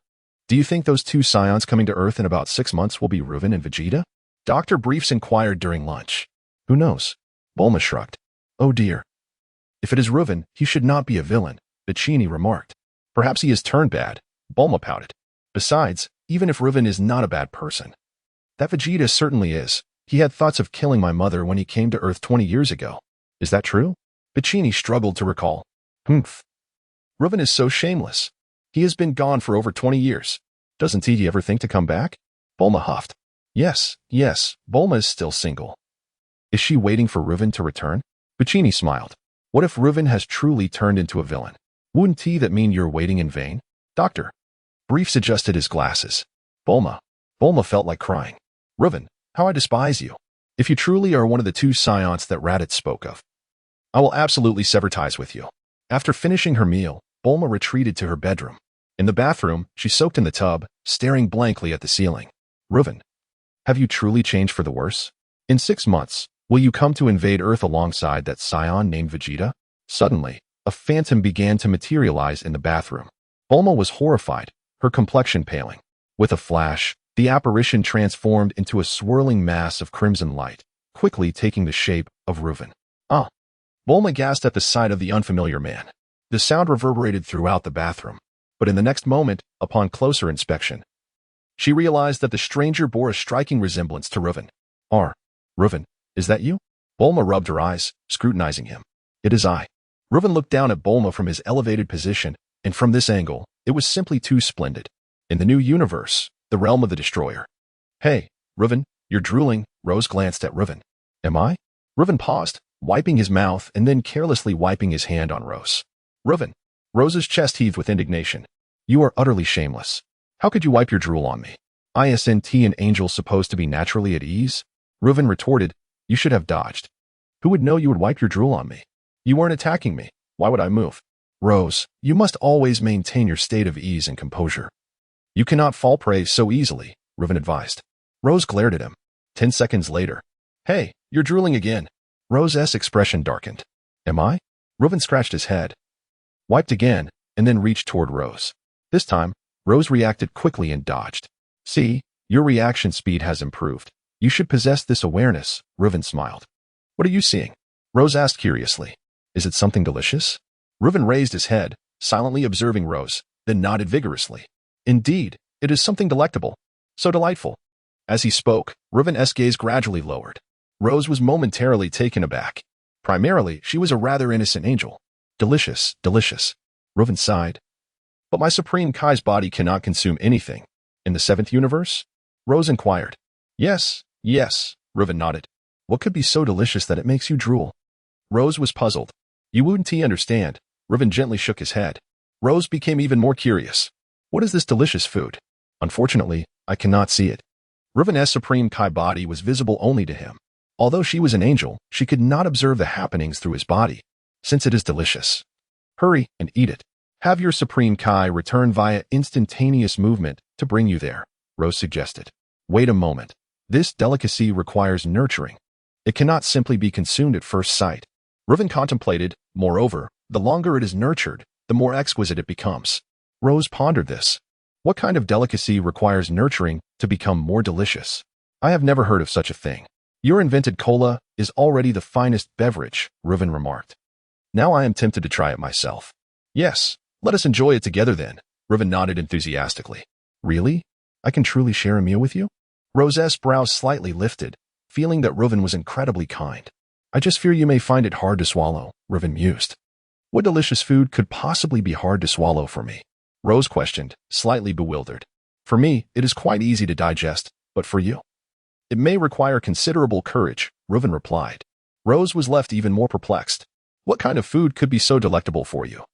do you think those two Saiyans coming to Earth in about 6 months will be Ruffin and Vegeta?" Dr. Briefs inquired during lunch. "Who knows?" Bulma shrugged. "Oh dear. If it is Ruffin, he should not be a villain," Bacchini remarked. "Perhaps he has turned bad," Bulma pouted. "Besides, even if Ruffin is not a bad person, that Vegeta certainly is. He had thoughts of killing my mother when he came to Earth 20 years ago. Is that true?" Bacchini struggled to recall. "Humph. Ruffin is so shameless. He has been gone for over 20 years. Doesn't he ever think to come back?" Bulma huffed. Yes, Bulma is still single." "Is she waiting for Ruffin to return?" Bacchini smiled. "What if Ruffin has truly turned into a villain? Wouldn't that mean you're waiting in vain?" Doctor Briefs adjusted his glasses. Bulma felt like crying. "Ruffin, how I despise you. If you truly are one of the two Saiyans that Raditz spoke of, I will absolutely sever ties with you." After finishing her meal, Bulma retreated to her bedroom. In the bathroom, she soaked in the tub, staring blankly at the ceiling. "Ruffin, have you truly changed for the worse? In 6 months, will you come to invade Earth alongside that Saiyan named Vegeta?" Suddenly, a phantom began to materialize in the bathroom. Bulma was horrified, her complexion paling. With a flash, the apparition transformed into a swirling mass of crimson light, quickly taking the shape of Ruffin. "Ah!" Bulma gasped at the sight of the unfamiliar man. The sound reverberated throughout the bathroom, but in the next moment, upon closer inspection, she realized that the stranger bore a striking resemblance to Ruffin. Ruffin, is that you?" Bulma rubbed her eyes, scrutinizing him. "It is I." Ruffin looked down at Bulma from his elevated position, and from this angle, it was simply too splendid. In the new universe, the realm of the Destroyer. "Hey, Ruffin, you're drooling." Rose glanced at Ruffin. "Am I?" Ruffin paused, wiping his mouth and then carelessly wiping his hand on Rose. "Ruffin." Rose's chest heaved with indignation. "You are utterly shameless. How could you wipe your drool on me? Isn't an angel supposed to be naturally at ease?" Ruffin retorted, "You should have dodged. Who would know you would wipe your drool on me? You weren't attacking me. Why would I move?" "Rose, you must always maintain your state of ease and composure. You cannot fall prey so easily," Ruffin advised. Rose glared at him. 10 seconds later. "Hey, you're drooling again." Rose's expression darkened. "Am I?" Ruffin scratched his head, wiped again, and then reached toward Rose. This time, Rose reacted quickly and dodged. "See, your reaction speed has improved. You should possess this awareness," Ruffin smiled. "What are you seeing?" Rose asked curiously. "Is it something delicious?" Ruffin raised his head, silently observing Rose, then nodded vigorously. "Indeed, it is something delectable. So delightful." As he spoke, Ruffin's gaze gradually lowered. Rose was momentarily taken aback. Primarily, she was a rather innocent angel. "Delicious, delicious." Ruffin sighed. "But my Supreme Kai's body cannot consume anything. In the 7th universe?" Rose inquired. Yes, Ruffin nodded. "What could be so delicious that it makes you drool?" Rose was puzzled. "You wouldn't understand." Ruffin gently shook his head. Rose became even more curious. "What is this delicious food?" "Unfortunately, I cannot see it." Ruffin's Supreme Kai body was visible only to him. Although she was an angel, she could not observe the happenings through his body, since it is delicious. Hurry and eat it. Have your Supreme Kai return via instantaneous movement to bring you there, Rose suggested. Wait a moment. This delicacy requires nurturing. It cannot simply be consumed at first sight. Ruffin contemplated, moreover, the longer it is nurtured, the more exquisite it becomes. Rose pondered this. What kind of delicacy requires nurturing to become more delicious? I have never heard of such a thing. Your invented cola is already the finest beverage, Ruffin remarked. Now I am tempted to try it myself. Yes, let us enjoy it together then, Ruffin nodded enthusiastically. Really? I can truly share a meal with you? Rose's brows slightly lifted, feeling that Ruffin was incredibly kind. I just fear you may find it hard to swallow, Ruffin mused. What delicious food could possibly be hard to swallow for me? Rose questioned, slightly bewildered. For me, it is quite easy to digest, but for you? It may require considerable courage, Ruffin replied. Rose was left even more perplexed. What kind of food could be so delectable for you?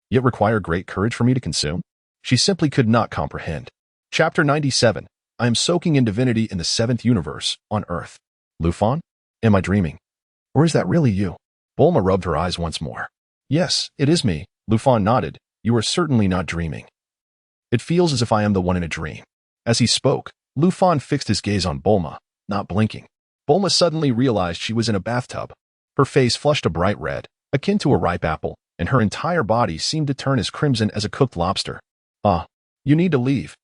Yet require great courage for me to consume? She simply could not comprehend. Chapter 97. I am soaking in divinity in the 7th universe, on Earth. Ruffin? Am I dreaming? Or is that really you? Bulma rubbed her eyes once more. Yes, it is me, Ruffin nodded. You are certainly not dreaming. It feels as if I am the one in a dream. As he spoke, Ruffin fixed his gaze on Bulma, not blinking. Bulma suddenly realized she was in a bathtub. Her face flushed a bright red, akin to a ripe apple, and her entire body seemed to turn as crimson as a cooked lobster. Ah, you need to leave,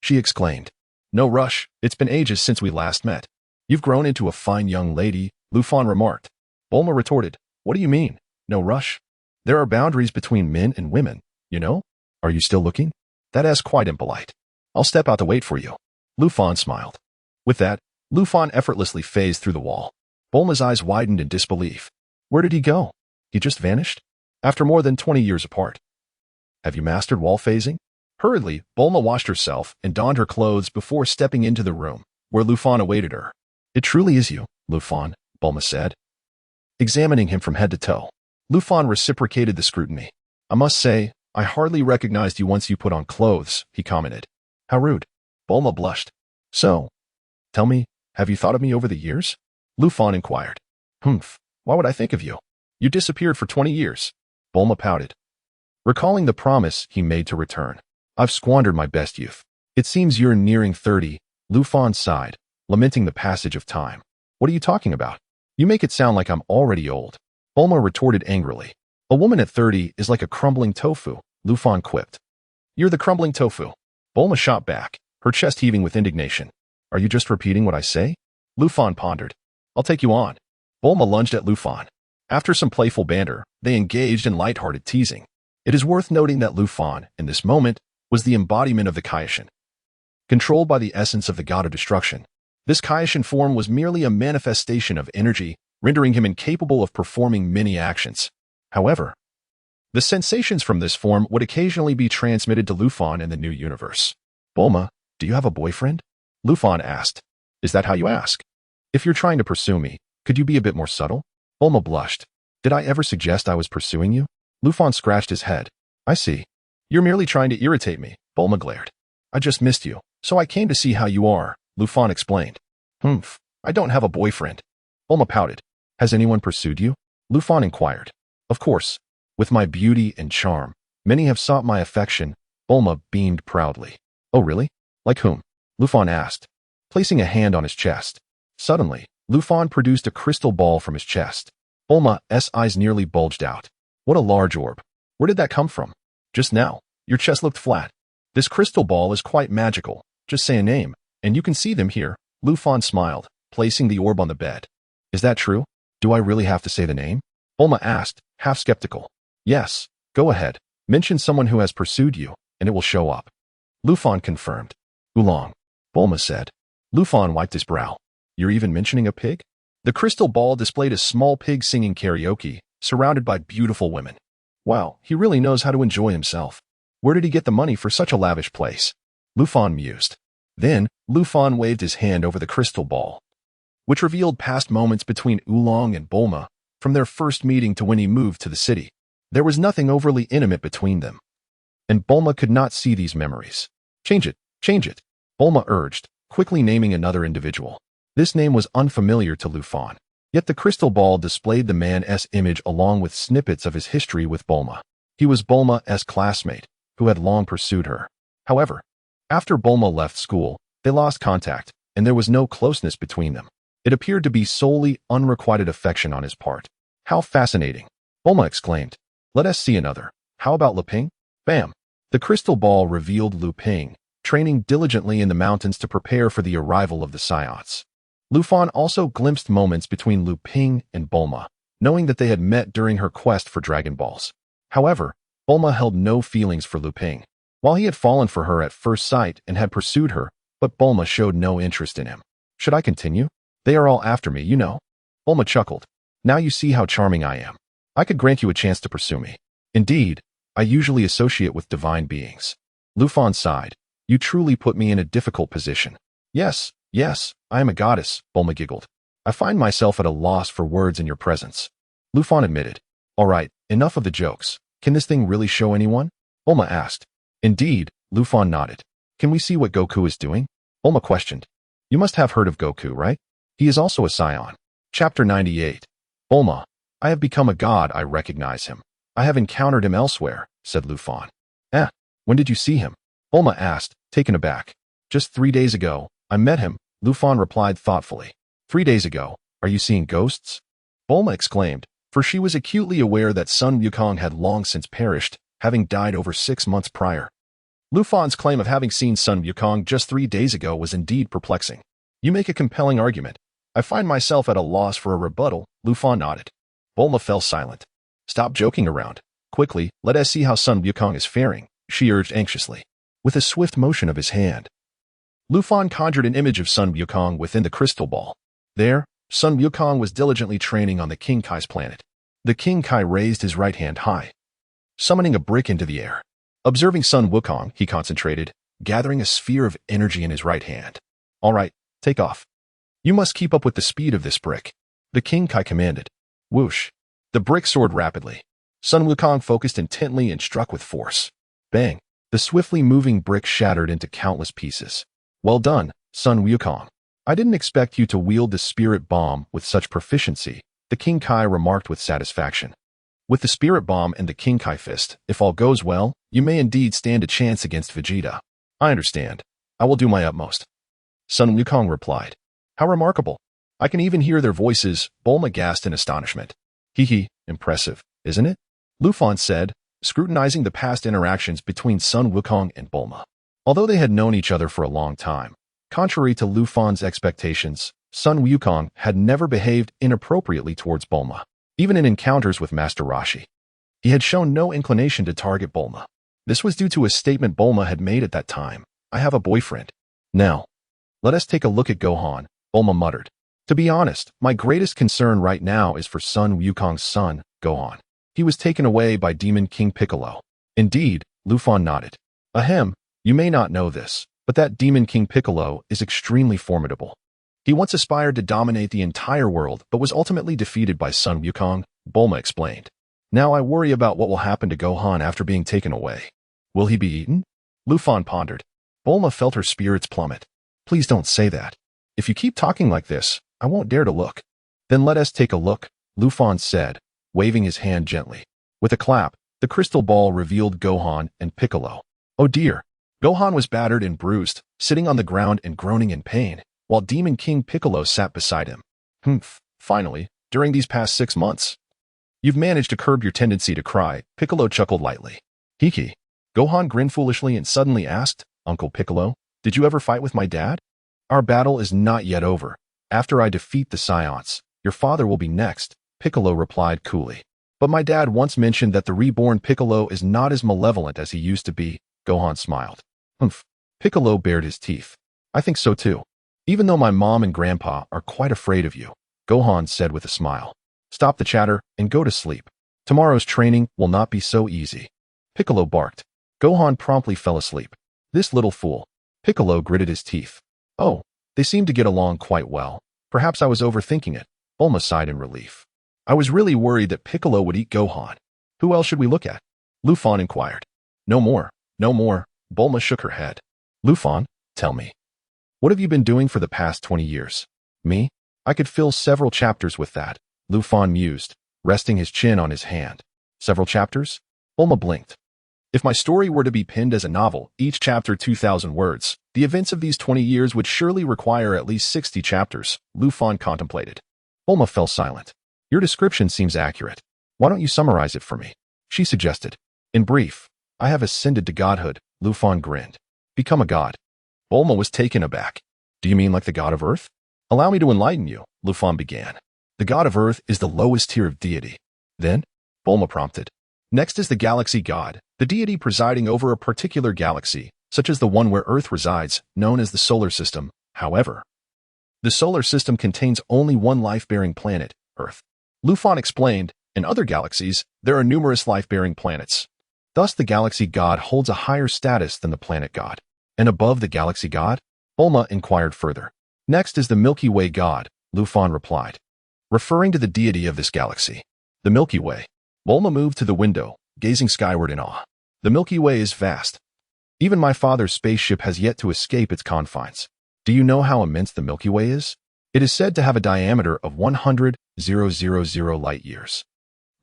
she exclaimed. No rush, it's been ages since we last met. You've grown into a fine young lady, Ruffin remarked. Bulma retorted, what do you mean, no rush? There are boundaries between men and women, you know? Are you still looking? That is quite impolite. I'll step out to wait for you. Ruffin smiled. With that, Ruffin effortlessly phased through the wall. Bulma's eyes widened in disbelief. Where did he go? He just vanished? After more than 20 years apart. Have you mastered wall phasing? Hurriedly, Bulma washed herself and donned her clothes before stepping into the room, where Ruffin awaited her. It truly is you, Ruffin, Bulma said. Examining him from head to toe, Ruffin reciprocated the scrutiny. I must say, I hardly recognized you once you put on clothes, he commented. How rude. Bulma blushed. So, tell me, have you thought of me over the years? Ruffin inquired. Humph, why would I think of you? You disappeared for 20 years. Bulma pouted. Recalling the promise he made to return. I've squandered my best youth. It seems you're nearing 30, Ruffin sighed, lamenting the passage of time. What are you talking about? You make it sound like I'm already old. Bulma retorted angrily. A woman at 30 is like a crumbling tofu, Ruffin quipped. You're the crumbling tofu. Bulma shot back, her chest heaving with indignation. Are you just repeating what I say? Ruffin pondered. I'll take you on. Bulma lunged at Ruffin. After some playful banter, they engaged in light-hearted teasing. It is worth noting that Ruffin, in this moment, was the embodiment of the Kaioshin. Controlled by the essence of the god of destruction, this Kaioshin form was merely a manifestation of energy, rendering him incapable of performing many actions. However, the sensations from this form would occasionally be transmitted to Ruffin in the new universe. Bulma, do you have a boyfriend? Ruffin asked. Is that how you ask? If you're trying to pursue me, could you be a bit more subtle? Bulma blushed. Did I ever suggest I was pursuing you? Ruffin scratched his head. I see. You're merely trying to irritate me, Bulma glared. I just missed you, so I came to see how you are, Ruffin explained. Humph, I don't have a boyfriend. Bulma pouted. Has anyone pursued you? Ruffin inquired. Of course. With my beauty and charm, many have sought my affection, Bulma beamed proudly. Oh really? Like whom? Ruffin asked, placing a hand on his chest. Suddenly, Ruffin produced a crystal ball from his chest. Bulma's eyes nearly bulged out. What a large orb. Where did that come from? Just now, your chest looked flat. This crystal ball is quite magical. Just say a name, and you can see them here. Ruffin smiled, placing the orb on the bed. Is that true? Do I really have to say the name? Bulma asked, half skeptical. Yes, go ahead. Mention someone who has pursued you, and it will show up. Ruffin confirmed. Oolong, Bulma said. Ruffin wiped his brow. You're even mentioning a pig? The crystal ball displayed a small pig singing karaoke, surrounded by beautiful women. Wow, he really knows how to enjoy himself. Where did he get the money for such a lavish place? Ruffin mused. Then, Ruffin waved his hand over the crystal ball, which revealed past moments between Oolong and Bulma, from their first meeting to when he moved to the city. There was nothing overly intimate between them, and Bulma could not see these memories. Change it, Bulma urged, quickly naming another individual. This name was unfamiliar to Ruffin. Yet the crystal ball displayed the man's image along with snippets of his history with Bulma. He was Bulma's classmate, who had long pursued her. However, after Bulma left school, they lost contact, and there was no closeness between them. It appeared to be solely unrequited affection on his part. How fascinating! Bulma exclaimed. Let us see another. How about Lu-Ping? Bam! The crystal ball revealed Lu-Ping, training diligently in the mountains to prepare for the arrival of the Saiyans. Ruffin also glimpsed moments between Lu-Ping and Bulma, knowing that they had met during her quest for Dragon Balls. However, Bulma held no feelings for Lu-Ping. While he had fallen for her at first sight and had pursued her, but Bulma showed no interest in him. Should I continue? They are all after me, you know. Bulma chuckled. Now you see how charming I am. I could grant you a chance to pursue me. Indeed, I usually associate with divine beings. Ruffin sighed. You truly put me in a difficult position. Yes, I am a goddess, Bulma giggled. I find myself at a loss for words in your presence. Ruffin admitted. All right, enough of the jokes. Can this thing really show anyone? Bulma asked. Indeed, Ruffin nodded. Can we see what Goku is doing? Bulma questioned. You must have heard of Goku, right? He is also a Saiyan. Chapter 98. Bulma, I have become a god, I recognize him. I have encountered him elsewhere, said Ruffin. When did you see him? Bulma asked, taken aback. Just 3 days ago, I met him, Ruffin replied thoughtfully. 3 days ago, are you seeing ghosts? Bulma exclaimed, for she was acutely aware that Sun Wukong had long since perished, having died over 6 months prior. Ruffin's claim of having seen Sun Wukong just 3 days ago was indeed perplexing. You make a compelling argument. I find myself at a loss for a rebuttal, Ruffin nodded. Bulma fell silent. Stop joking around. Quickly, let us see how Sun Wukong is faring, she urged anxiously. With a swift motion of his hand, Ruffin conjured an image of Sun Wukong within the crystal ball. There, Sun Wukong was diligently training on the King Kai's planet. The King Kai raised his right hand high, summoning a brick into the air. Observing Sun Wukong, he concentrated, gathering a sphere of energy in his right hand. All right, take off. You must keep up with the speed of this brick. The King Kai commanded. Whoosh. The brick soared rapidly. Sun Wukong focused intently and struck with force. Bang. The swiftly moving brick shattered into countless pieces. Well done, Sun Wukong. I didn't expect you to wield the spirit bomb with such proficiency, the King Kai remarked with satisfaction. With the spirit bomb and the King Kai fist, if all goes well, you may indeed stand a chance against Vegeta. I understand. I will do my utmost. Sun Wukong replied. How remarkable. I can even hear their voices, Bulma gasped in astonishment. Hee, impressive, isn't it? Ruffin said, scrutinizing the past interactions between Sun Wukong and Bulma. Although they had known each other for a long time, contrary to Ruffin's expectations, Sun Wukong had never behaved inappropriately towards Bulma, even in encounters with Master Roshi. He had shown no inclination to target Bulma. This was due to a statement Bulma had made at that time. I have a boyfriend. Now, let us take a look at Gohan, Bulma muttered. To be honest, my greatest concern right now is for Sun Wukong's son, Gohan. He was taken away by Demon King Piccolo. Indeed, Ruffin nodded. Ahem, you may not know this, but that Demon King Piccolo is extremely formidable. He once aspired to dominate the entire world, but was ultimately defeated by Sun Wukong, Bulma explained. Now I worry about what will happen to Gohan after being taken away. Will he be eaten? Ruffin pondered. Bulma felt her spirits plummet. Please don't say that. If you keep talking like this, I won't dare to look. Then let us take a look, Ruffin said, waving his hand gently. With a clap, the crystal ball revealed Gohan and Piccolo. Oh dear. Gohan was battered and bruised, sitting on the ground and groaning in pain, while Demon King Piccolo sat beside him. Finally, during these past 6 months, you've managed to curb your tendency to cry, Piccolo chuckled lightly. Hiki. Gohan grinned foolishly and suddenly asked, Uncle Piccolo, did you ever fight with my dad? Our battle is not yet over. After I defeat the Saiyans, your father will be next, Piccolo replied coolly. But my dad once mentioned that the reborn Piccolo is not as malevolent as he used to be, Gohan smiled. Piccolo bared his teeth. I think so too. Even though my mom and grandpa are quite afraid of you, Gohan said with a smile. Stop the chatter and go to sleep. Tomorrow's training will not be so easy. Piccolo barked. Gohan promptly fell asleep. This little fool. Piccolo gritted his teeth. Oh, they seem to get along quite well. Perhaps I was overthinking it. Bulma sighed in relief. I was really worried that Piccolo would eat Gohan. Who else should we look at? Ruffin inquired. No more. Bulma shook her head. Ruffin, tell me. What have you been doing for the past 20 years? Me? I could fill several chapters with that, Ruffin mused, resting his chin on his hand. Several chapters? Bulma blinked. If my story were to be penned as a novel, each chapter 2,000 words, the events of these 20 years would surely require at least 60 chapters, Ruffin contemplated. Bulma fell silent. Your description seems accurate. Why don't you summarize it for me? She suggested. In brief, I have ascended to godhood, Ruffin grinned. Become a god. Bulma was taken aback. Do you mean like the god of earth? Allow me to enlighten you, Ruffin began. The god of earth is the lowest tier of deity. Then, Bulma prompted. Next is the galaxy god, the deity presiding over a particular galaxy, such as the one where Earth resides, known as the solar system. However, the solar system contains only one life-bearing planet, Earth. Ruffin explained, in other galaxies, there are numerous life-bearing planets. Thus, the galaxy god holds a higher status than the planet god. And above the galaxy god? Bulma inquired further. Next is the Milky Way god, Ruffin replied, referring to the deity of this galaxy. The Milky Way. Bulma moved to the window, gazing skyward in awe. The Milky Way is vast. Even my father's spaceship has yet to escape its confines. Do you know how immense the Milky Way is? It is said to have a diameter of 100,000 light-years.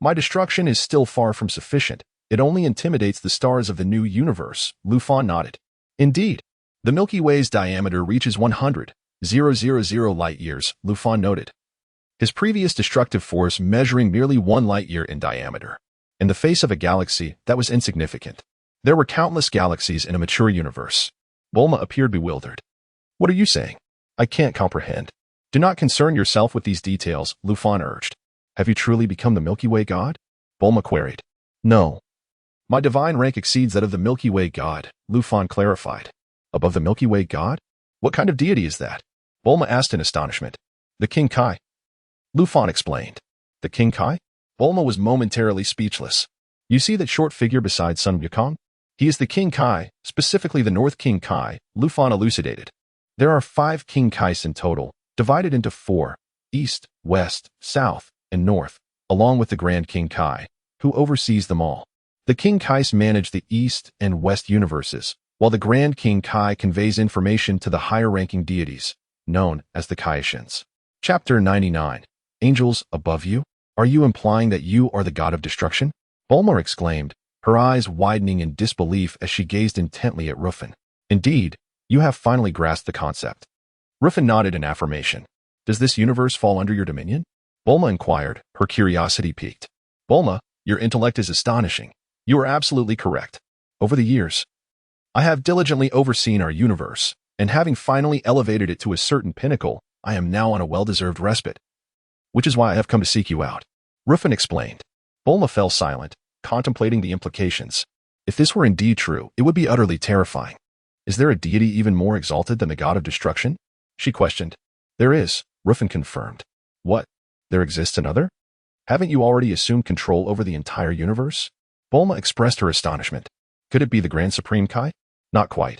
My destruction is still far from sufficient. It only intimidates the stars of the new universe, Ruffin nodded. Indeed, the Milky Way's diameter reaches 100,000 light-years, Ruffin noted. His previous destructive force measuring merely 1 light-year in diameter. In the face of a galaxy that was insignificant. There were countless galaxies in a mature universe. Bulma appeared bewildered. What are you saying? I can't comprehend. Do not concern yourself with these details, Ruffin urged. Have you truly become the Milky Way god? Bulma queried. No. My divine rank exceeds that of the Milky Way god, Ruffin clarified. Above the Milky Way god? What kind of deity is that? Bulma asked in astonishment. The King Kai. Ruffin explained. The King Kai? Bulma was momentarily speechless. You see that short figure beside Sun Wukong? He is the King Kai, specifically the North King Kai, Ruffin elucidated. There are 5 King Kais in total, divided into 4, East, West, South, and North, along with the Grand King Kai, who oversees them all. The King Kais manage the East and West universes, while the Grand King Kai conveys information to the higher-ranking deities, known as the Kaishins. Chapter 99. Angels above you? Are you implying that you are the god of destruction? Bulma exclaimed, her eyes widening in disbelief as she gazed intently at Ruffin. Indeed, you have finally grasped the concept. Ruffin nodded in affirmation. Does this universe fall under your dominion? Bulma inquired, her curiosity piqued. Bulma, your intellect is astonishing. You are absolutely correct. Over the years, I have diligently overseen our universe, and having finally elevated it to a certain pinnacle, I am now on a well-deserved respite. Which is why I have come to seek you out. Ruffin explained. Bulma fell silent, contemplating the implications. If this were indeed true, it would be utterly terrifying. Is there a deity even more exalted than the god of destruction? She questioned. There is, Ruffin confirmed. What? There exists another? Haven't you already assumed control over the entire universe? Bulma expressed her astonishment. Could it be the Grand Supreme Kai? Not quite.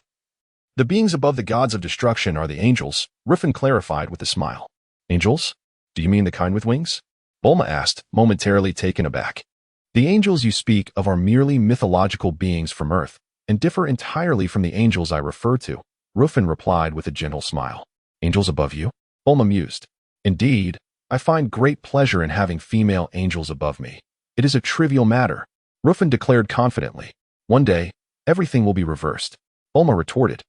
The beings above the gods of destruction are the angels, Ruffin clarified with a smile. Angels? Do you mean the kind with wings? Bulma asked, momentarily taken aback. The angels you speak of are merely mythological beings from Earth, and differ entirely from the angels I refer to, Ruffin replied with a gentle smile. Angels above you? Bulma mused. Indeed, I find great pleasure in having female angels above me. It is a trivial matter, Ruffin declared confidently. One day, everything will be reversed. Bulma retorted.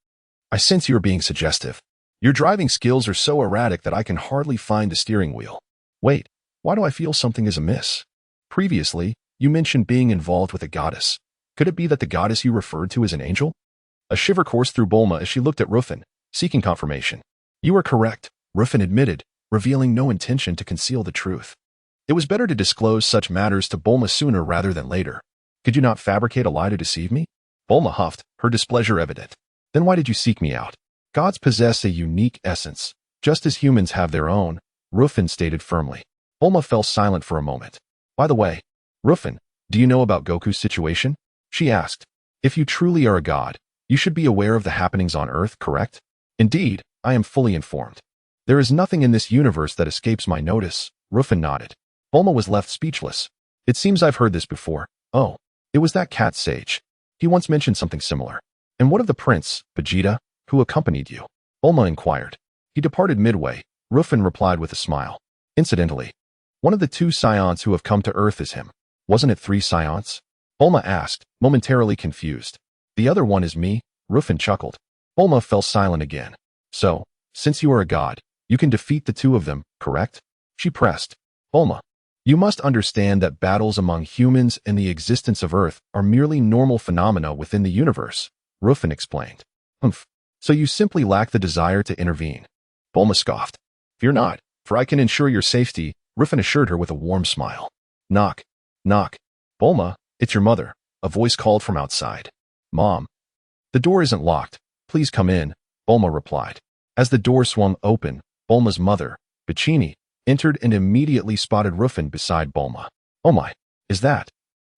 I sense you are being suggestive. Your driving skills are so erratic that I can hardly find the steering wheel. Wait, why do I feel something is amiss? Previously, you mentioned being involved with a goddess. Could it be that the goddess you referred to is an angel? A shiver coursed through Bulma as she looked at Ruffin, seeking confirmation. You are correct, Ruffin admitted, revealing no intention to conceal the truth. It was better to disclose such matters to Bulma sooner rather than later. Could you not fabricate a lie to deceive me? Bulma huffed, her displeasure evident. Then why did you seek me out? Gods possess a unique essence, just as humans have their own, Ruffin stated firmly. Bulma fell silent for a moment. By the way, Ruffin, do you know about Goku's situation? She asked. If you truly are a god, you should be aware of the happenings on Earth, correct? Indeed, I am fully informed. There is nothing in this universe that escapes my notice, Ruffin nodded. Bulma was left speechless. It seems I've heard this before. Oh, it was that cat sage. He once mentioned something similar. And what of the Prince, Vegeta, who accompanied you? Bulma inquired. He departed midway, Ruffin replied with a smile. Incidentally, one of the 2 Saiyans who have come to Earth is him. Wasn't it 3 Saiyans? Bulma asked, momentarily confused. The other one is me, Ruffin chuckled. Bulma fell silent again. So, since you are a god, you can defeat the 2 of them, correct? She pressed. Bulma, you must understand that battles among humans and the existence of Earth are merely normal phenomena within the universe, Ruffin explained. Humph. So you simply lack the desire to intervene. Bulma scoffed. Fear not, for I can ensure your safety, Ruffin assured her with a warm smile. Knock. Knock. Bulma, it's your mother, a voice called from outside. Mom. The door isn't locked. Please come in, Bulma replied. As the door swung open, Bulma's mother, Bechini, entered and immediately spotted Ruffin beside Bulma. Oh my, is that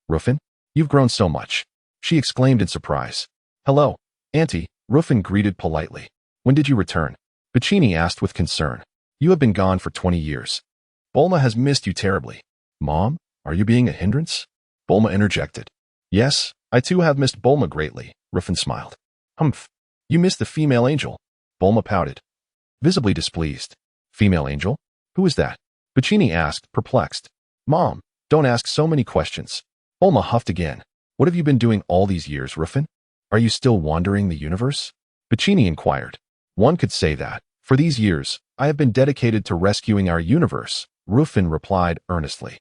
Ruffin? You've grown so much, she exclaimed in surprise. Hello, Auntie, Ruffin greeted politely. When did you return? Bechini asked with concern. You have been gone for 20 years. Bulma has missed you terribly. Mom, are you being a hindrance? Bulma interjected. Yes, I too have missed Bulma greatly, Ruffin smiled. Humph, you missed the female angel. Bulma pouted, visibly displeased. Female angel? Who is that? Bechini asked, perplexed. Mom, don't ask so many questions. Bulma huffed again. What have you been doing all these years, Ruffin? Are you still wandering the universe? Bechini inquired. One could say that. For these years, I have been dedicated to rescuing our universe, Ruffin replied earnestly.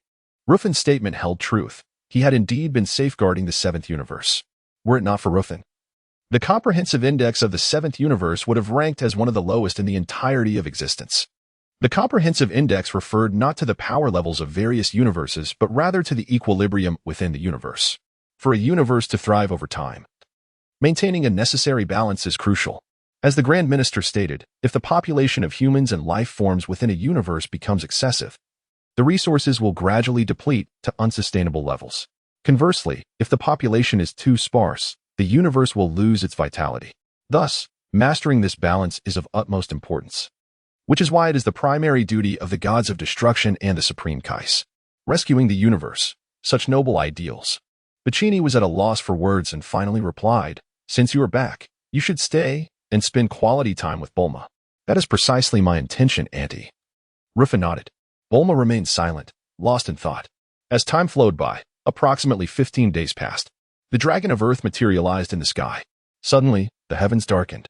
Ruffin's statement held truth. He had indeed been safeguarding the 7th universe. Were it not for Ruffin, the comprehensive index of the 7th universe would have ranked as one of the lowest in the entirety of existence. The comprehensive index referred not to the power levels of various universes, but rather to the equilibrium within the universe. For a universe to thrive over time, maintaining a necessary balance is crucial. As the Grand Minister stated, if the population of humans and life forms within a universe becomes excessive, the resources will gradually deplete to unsustainable levels. Conversely, if the population is too sparse, the universe will lose its vitality. Thus, mastering this balance is of utmost importance, which is why it is the primary duty of the gods of destruction and the Supreme Kais. Rescuing the universe, such noble ideals. Bechini was at a loss for words and finally replied, Since you are back, you should stay and spend quality time with Bulma. That is precisely my intention, Auntie. Ruffin nodded. Bulma remained silent, lost in thought. As time flowed by, approximately 15 days passed. The dragon of Earth materialized in the sky. Suddenly, the heavens darkened,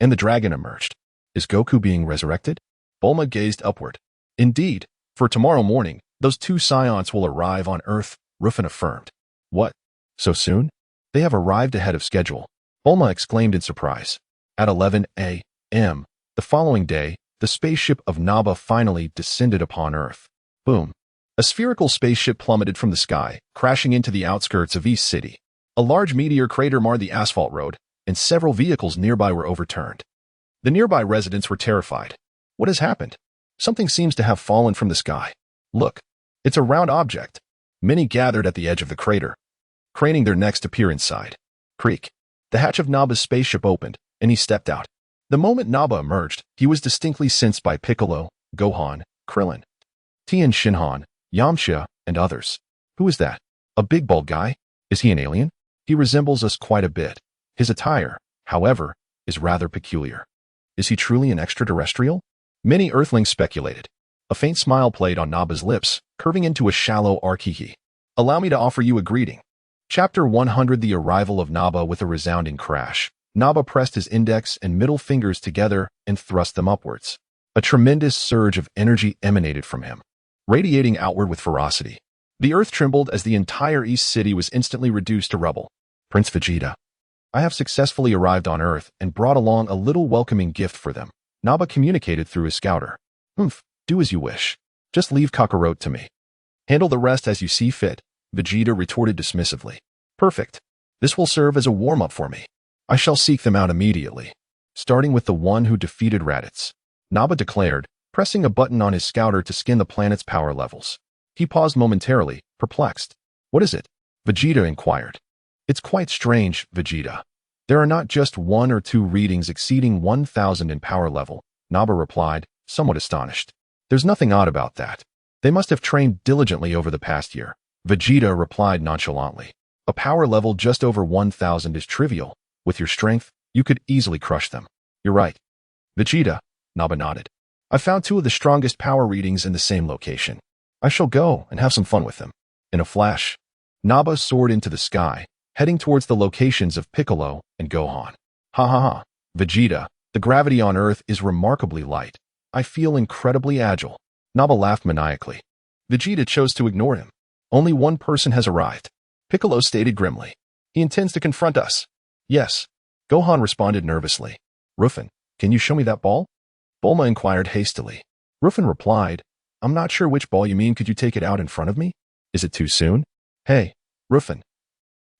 and the dragon emerged. Is Goku being resurrected? Bulma gazed upward. Indeed, for tomorrow morning, those 2 Saiyans will arrive on Earth, Ruffin affirmed. What? So soon? They have arrived ahead of schedule, Bulma exclaimed in surprise. At 11 a.m. the following day, the spaceship of Naba finally descended upon Earth. Boom. A spherical spaceship plummeted from the sky, crashing into the outskirts of East City. A large meteor crater marred the asphalt road, and several vehicles nearby were overturned. The nearby residents were terrified. What has happened? Something seems to have fallen from the sky. Look, it's a round object. Many gathered at the edge of the crater, craning their necks to peer inside. Creak. The hatch of Naba's spaceship opened, and he stepped out. The moment Naba emerged, he was distinctly sensed by Piccolo, Gohan, Krillin, Tien Shinhan, Yamcha, and others. Who is that? A big bald guy? Is he an alien? He resembles us quite a bit. His attire, however, is rather peculiar. Is he truly an extraterrestrial? Many Earthlings speculated. A faint smile played on Naba's lips, curving into a shallow arkihi. Allow me to offer you a greeting. Chapter 100 The arrival of Naba with a resounding crash. Naba pressed his index and middle fingers together and thrust them upwards. A tremendous surge of energy emanated from him, radiating outward with ferocity. The earth trembled as the entire East City was instantly reduced to rubble. Prince Vegeta, I have successfully arrived on Earth and brought along a little welcoming gift for them, Naba communicated through his scouter. Do as you wish. Just leave Kakarot to me. Handle the rest as you see fit, Vegeta retorted dismissively. Perfect. This will serve as a warm-up for me. I shall seek them out immediately, starting with the one who defeated Raditz, Naba declared, pressing a button on his scouter to scan the planet's power levels. He paused momentarily, perplexed. What is it? Vegeta inquired. It's quite strange, Vegeta. There are not just 1 or 2 readings exceeding 1,000 in power level, Naba replied, somewhat astonished. There's nothing odd about that. They must have trained diligently over the past year, Vegeta replied nonchalantly. A power level just over 1,000 is trivial. With your strength, you could easily crush them. You're right. Vegeta, Naba nodded. I found two of the strongest power readings in the same location. I shall go and have some fun with them. In a flash, Naba soared into the sky, heading towards the locations of Piccolo and Gohan. Ha ha ha, Vegeta, the gravity on Earth is remarkably light. I feel incredibly agile. Naba laughed maniacally. Vegeta chose to ignore him. Only one person has arrived. Piccolo stated grimly. He intends to confront us. Yes. Gohan responded nervously. Ruffin, can you show me that ball? Bulma inquired hastily. Ruffin replied, I'm not sure which ball you mean. Could you take it out in front of me? Is it too soon? Hey, Ruffin.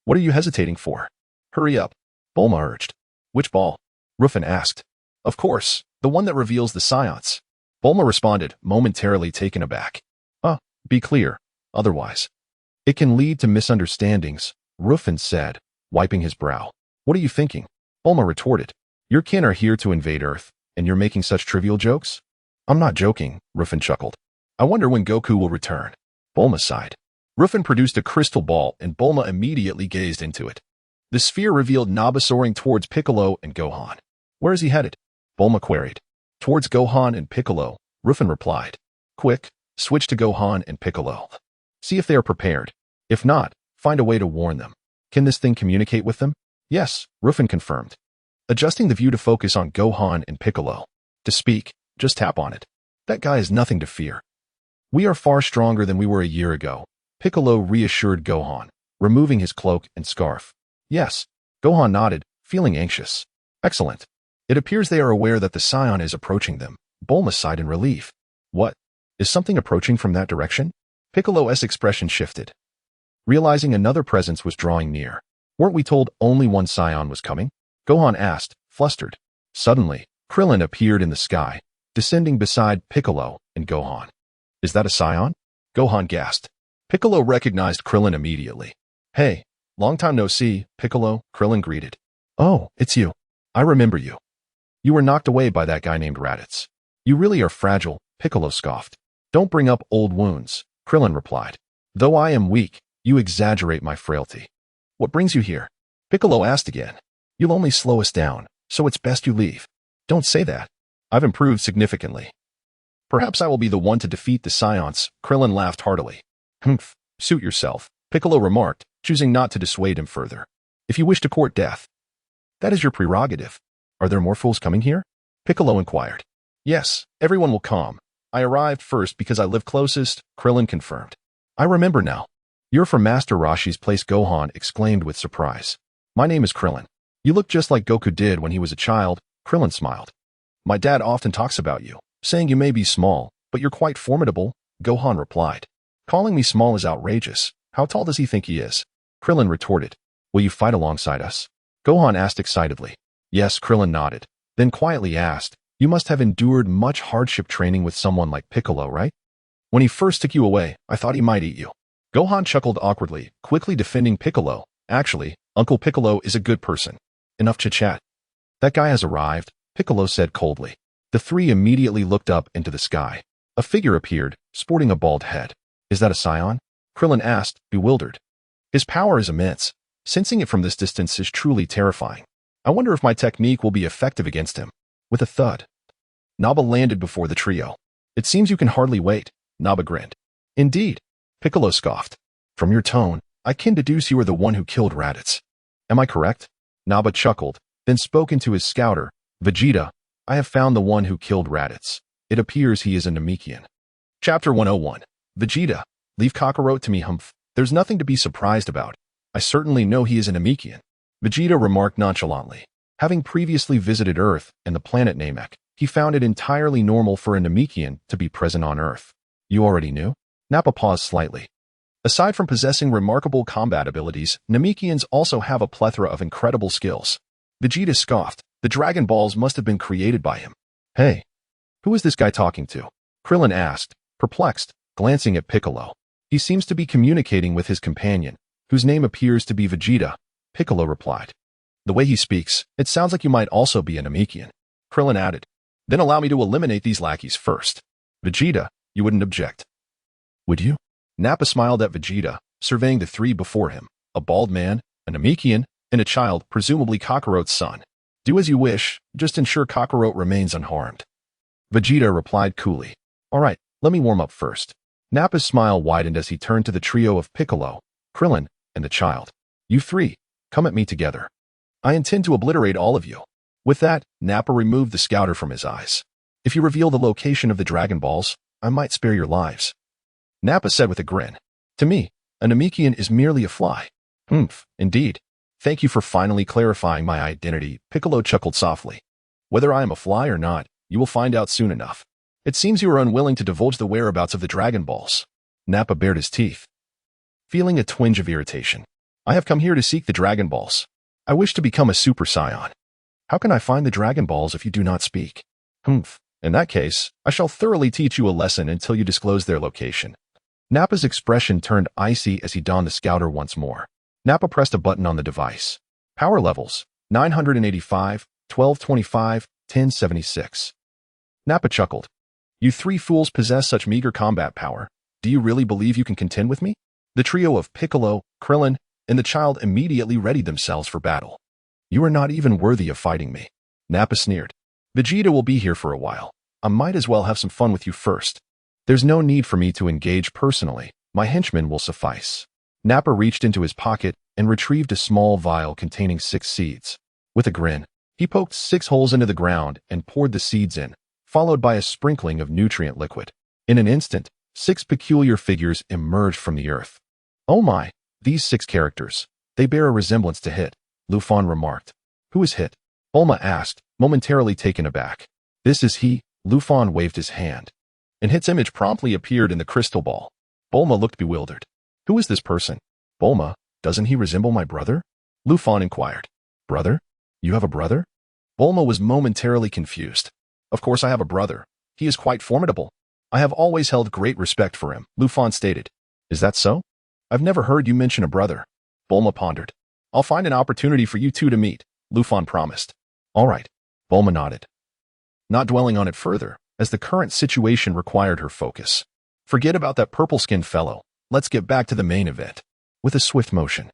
What are you hesitating for? Hurry up, Bulma urged. Which ball? Ruffin asked. Of course, the one that reveals the Saiyans. Bulma responded, momentarily taken aback. Be clear, otherwise. It can lead to misunderstandings, Ruffin said, wiping his brow. What are you thinking? Bulma retorted. Your kin are here to invade Earth, and you're making such trivial jokes? I'm not joking, Ruffin chuckled. I wonder when Goku will return. Bulma sighed. Ruffin produced a crystal ball, and Bulma immediately gazed into it. The sphere revealed Naba soaring towards Piccolo and Gohan. Where is he headed? Bulma queried. Towards Gohan and Piccolo, Ruffin replied. Quick, switch to Gohan and Piccolo. See if they are prepared. If not, find a way to warn them. Can this thing communicate with them? Yes, Ruffin confirmed. Adjusting the view to focus on Gohan and Piccolo. To speak, just tap on it. That guy is nothing to fear. We are far stronger than we were a year ago, Piccolo reassured Gohan, removing his cloak and scarf. Yes, Gohan nodded, feeling anxious. Excellent. It appears they are aware that the Saiyan is approaching them. Bulma sighed in relief. What? Is something approaching from that direction? Piccolo's expression shifted. Realizing another presence was drawing near. Weren't we told only one Saiyan was coming? Gohan asked, flustered. Suddenly, Krillin appeared in the sky, descending beside Piccolo and Gohan. Is that a Saiyan? Gohan gasped. Piccolo recognized Krillin immediately. Hey, long time no see, Piccolo, Krillin greeted. Oh, it's you. I remember you. You were knocked away by that guy named Raditz. You really are fragile, Piccolo scoffed. Don't bring up old wounds, Krillin replied. Though I am weak, you exaggerate my frailty. What brings you here? Piccolo asked again. You'll only slow us down, so it's best you leave. Don't say that. I've improved significantly. Perhaps I will be the one to defeat the Saiyans, Krillin laughed heartily. Humph, suit yourself, Piccolo remarked, choosing not to dissuade him further. If you wish to court death. That is your prerogative. Are there more fools coming here? Piccolo inquired. Yes, everyone will come. I arrived first because I live closest, Krillin confirmed. I remember now. You're from Master Roshi's place, Gohan exclaimed with surprise. My name is Krillin. You look just like Goku did when he was a child, Krillin smiled. My dad often talks about you, saying you may be small, but you're quite formidable, Gohan replied. Calling me small is outrageous. How tall does he think he is? Krillin retorted. Will you fight alongside us? Gohan asked excitedly. Yes, Krillin nodded, then quietly asked, you must have endured much hardship training with someone like Piccolo, right? When he first took you away, I thought he might eat you. Gohan chuckled awkwardly, quickly defending Piccolo. Actually, Uncle Piccolo is a good person. Enough chit-chat. That guy has arrived, Piccolo said coldly. The three immediately looked up into the sky. A figure appeared, sporting a bald head. Is that a Saiyan? Krillin asked, bewildered. His power is immense. Sensing it from this distance is truly terrifying. I wonder if my technique will be effective against him. With a thud, Naba landed before the trio. It seems you can hardly wait, Naba grinned. Indeed, Piccolo scoffed. From your tone, I can deduce you are the one who killed Raditz. Am I correct? Naba chuckled, then spoke into his scouter. Vegeta, I have found the one who killed Raditz. It appears he is a Namekian. Chapter 101. Vegeta, leave Kakarot to me, humph. There's nothing to be surprised about. I certainly know he is a Namekian. Vegeta remarked nonchalantly. Having previously visited Earth and the planet Namek, he found it entirely normal for a Namekian to be present on Earth. You already knew? Nappa paused slightly. Aside from possessing remarkable combat abilities, Namekians also have a plethora of incredible skills. Vegeta scoffed. The Dragon Balls must have been created by him. Hey, who is this guy talking to? Krillin asked, perplexed, glancing at Piccolo. He seems to be communicating with his companion, whose name appears to be Vegeta, Piccolo replied. The way he speaks, it sounds like you might also be a Namekian. Krillin added. Then allow me to eliminate these lackeys first. Vegeta, you wouldn't object. Would you? Nappa smiled at Vegeta, surveying the three before him, a bald man, a Namekian, and a child, presumably Kakarot's son. Do as you wish, just ensure Kakarot remains unharmed. Vegeta replied coolly. All right, let me warm up first. Nappa's smile widened as he turned to the trio of Piccolo, Krillin, and the child. You three, come at me together. I intend to obliterate all of you. With that, Nappa removed the scouter from his eyes. If you reveal the location of the Dragon Balls, I might spare your lives. Nappa said with a grin. To me, a Namekian is merely a fly. Indeed. Thank you for finally clarifying my identity, Piccolo chuckled softly. Whether I am a fly or not, you will find out soon enough. It seems you are unwilling to divulge the whereabouts of the Dragon Balls. Nappa bared his teeth, feeling a twinge of irritation. I have come here to seek the Dragon Balls. I wish to become a Super Saiyan. How can I find the Dragon Balls if you do not speak? In that case, I shall thoroughly teach you a lesson until you disclose their location. Nappa's expression turned icy as he donned the scouter once more. Nappa pressed a button on the device. Power levels, 985, 1225, 1076. Nappa chuckled. You three fools possess such meager combat power. Do you really believe you can contend with me? The trio of Piccolo, Krillin, and the child immediately readied themselves for battle. You are not even worthy of fighting me. Nappa sneered. Vegeta will be here for a while. I might as well have some fun with you first. There's no need for me to engage personally. My henchmen will suffice. Nappa reached into his pocket and retrieved a small vial containing 6 seeds. With a grin, he poked 6 holes into the ground and poured the seeds in, followed by a sprinkling of nutrient liquid. In an instant, 6 peculiar figures emerged from the earth. Oh my, these 6 characters. They bear a resemblance to Hit, Ruffin remarked. Who is Hit? Bulma asked, momentarily taken aback. This is he, Ruffin waved his hand. And Hit's image promptly appeared in the crystal ball. Bulma looked bewildered. Who is this person? Bulma, doesn't he resemble my brother? Ruffin inquired. Brother? You have a brother? Bulma was momentarily confused. Of course I have a brother. He is quite formidable. I have always held great respect for him, Ruffin stated. Is that so? I've never heard you mention a brother. Bulma pondered. I'll find an opportunity for you two to meet, Ruffin promised. All right. Bulma nodded, not dwelling on it further, as the current situation required her focus. Forget about that purple-skinned fellow. Let's get back to the main event. With a swift motion,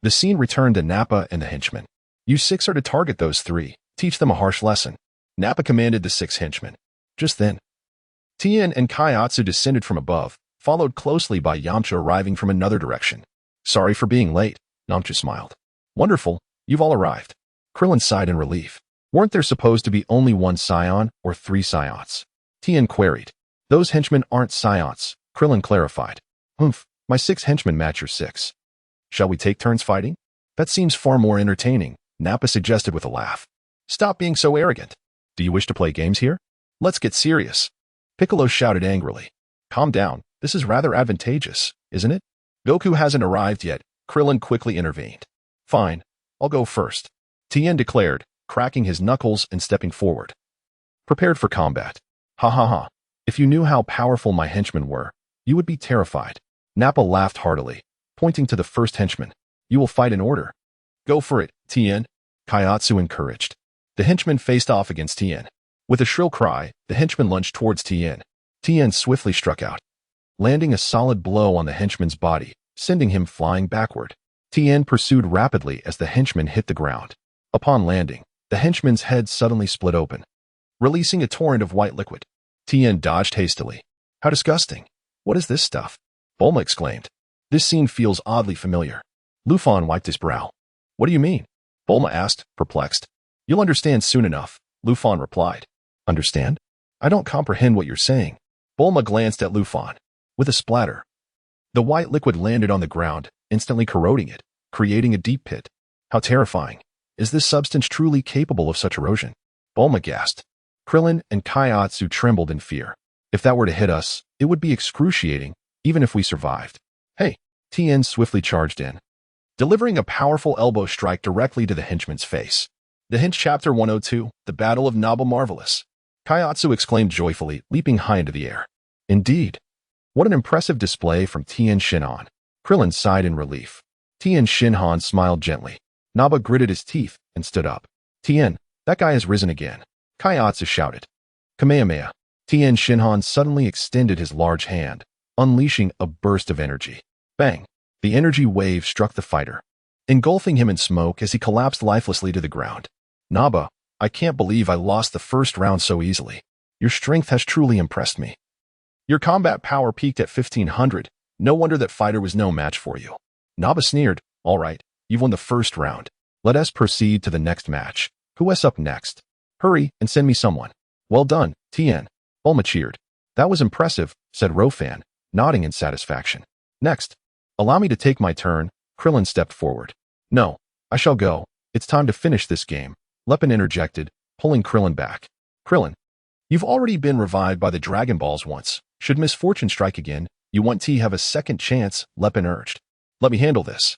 the scene returned to Nappa and the henchmen. You 6 are to target those 3. Teach them a harsh lesson. Nappa commanded the 6 henchmen. Just then, Tien and Kaiatsu descended from above, followed closely by Yamcha arriving from another direction. Sorry for being late, Yamcha smiled. Wonderful, you've all arrived. Krillin sighed in relief. Weren't there supposed to be only 1 Saiyan or 3 Saiyans? Tien queried. Those henchmen aren't Saiyans, Krillin clarified. My 6 henchmen match your 6. Shall we take turns fighting? That seems far more entertaining, Nappa suggested with a laugh. Stop being so arrogant. Do you wish to play games here? Let's get serious. Piccolo shouted angrily. Calm down, this is rather advantageous, isn't it? Goku hasn't arrived yet, Krillin quickly intervened. Fine, I'll go first, Tien declared, cracking his knuckles and stepping forward. Prepared for combat. Ha ha ha. If you knew how powerful my henchmen were, you would be terrified. Nappa laughed heartily, pointing to the first henchman. You will fight in order. Go for it, Tien, Kaiatsu encouraged. The henchman faced off against Tien. With a shrill cry, the henchman lunged towards Tien. Tien swiftly struck out, landing a solid blow on the henchman's body, sending him flying backward. Tien pursued rapidly as the henchman hit the ground. Upon landing, the henchman's head suddenly split open, releasing a torrent of white liquid. Tien dodged hastily. How disgusting. What is this stuff? Bulma exclaimed. This scene feels oddly familiar. Ruffin wiped his brow. What do you mean? Bulma asked, perplexed. You'll understand soon enough, Ruffin replied. Understand? I don't comprehend what you're saying. Bulma glanced at Ruffin. With a splatter, the white liquid landed on the ground, instantly corroding it, creating a deep pit. How terrifying. Is this substance truly capable of such erosion? Bulma gasped. Krillin and Kaiatsu trembled in fear. If that were to hit us, it would be excruciating, even if we survived. Hey, Tien swiftly charged in, delivering a powerful elbow strike directly to the henchman's face. The Hench Chapter 102, The Battle of Naba Marvelous. Kaiatsu exclaimed joyfully, leaping high into the air. Indeed. What an impressive display from Tien Shinhan. Krillin sighed in relief. Tien Shinhan smiled gently. Naba gritted his teeth and stood up. Tien, that guy has risen again. Kaiatsu shouted. Kamehameha. Tien Shinhan suddenly extended his large hand, unleashing a burst of energy. Bang! The energy wave struck the fighter, engulfing him in smoke as he collapsed lifelessly to the ground. Naba, I can't believe I lost the first round so easily. Your strength has truly impressed me. Your combat power peaked at 1500. No wonder that fighter was no match for you. Naba sneered. All right, you've won the first round. Let us proceed to the next match. Who's up next? Hurry and send me someone. Well done, Tien. Bulma cheered. That was impressive, said Ruffin, nodding in satisfaction. Next. Allow me to take my turn. Krillin stepped forward. No, I shall go. It's time to finish this game. Lepin interjected, pulling Krillin back. Krillin, you've already been revived by the Dragon Balls once. Should misfortune strike again, you want to have a second chance, Lepin urged. Let me handle this.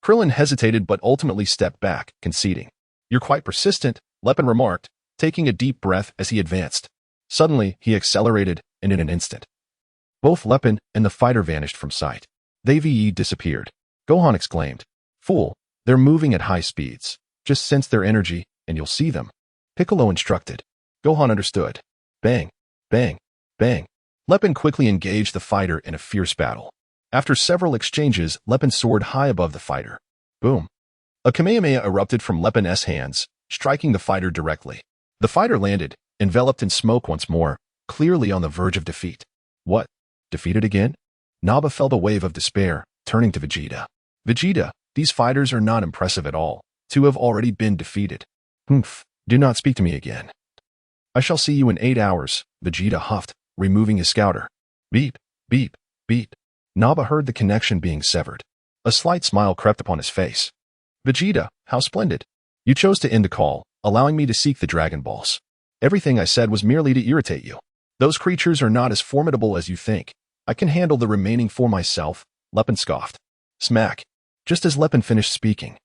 Krillin hesitated but ultimately stepped back, conceding. You're quite persistent, Lepin remarked, taking a deep breath as he advanced. Suddenly, he accelerated, and in an instant, both Lepin and the fighter vanished from sight. They disappeared. Gohan exclaimed. Fool, they're moving at high speeds. Just sense their energy, and you'll see them. Piccolo instructed. Gohan understood. Bang, bang, bang. Lepin quickly engaged the fighter in a fierce battle. After several exchanges, Lepin soared high above the fighter. Boom. A Kamehameha erupted from Lepin's hands, striking the fighter directly. The fighter landed, enveloped in smoke once more, clearly on the verge of defeat. What? Defeated again? Naba felt a wave of despair, turning to Vegeta. Vegeta, these fighters are not impressive at all. Two have already been defeated. Humph, do not speak to me again. I shall see you in 8 hours, Vegeta huffed, removing his scouter. Beep, beep, beep. Naba heard the connection being severed. A slight smile crept upon his face. Vegeta, how splendid. You chose to end the call, allowing me to seek the Dragon Balls. Everything I said was merely to irritate you. Those creatures are not as formidable as you think. I can handle the remaining 4 myself, Lepin scoffed. Smack. Just as Lepin finished speaking,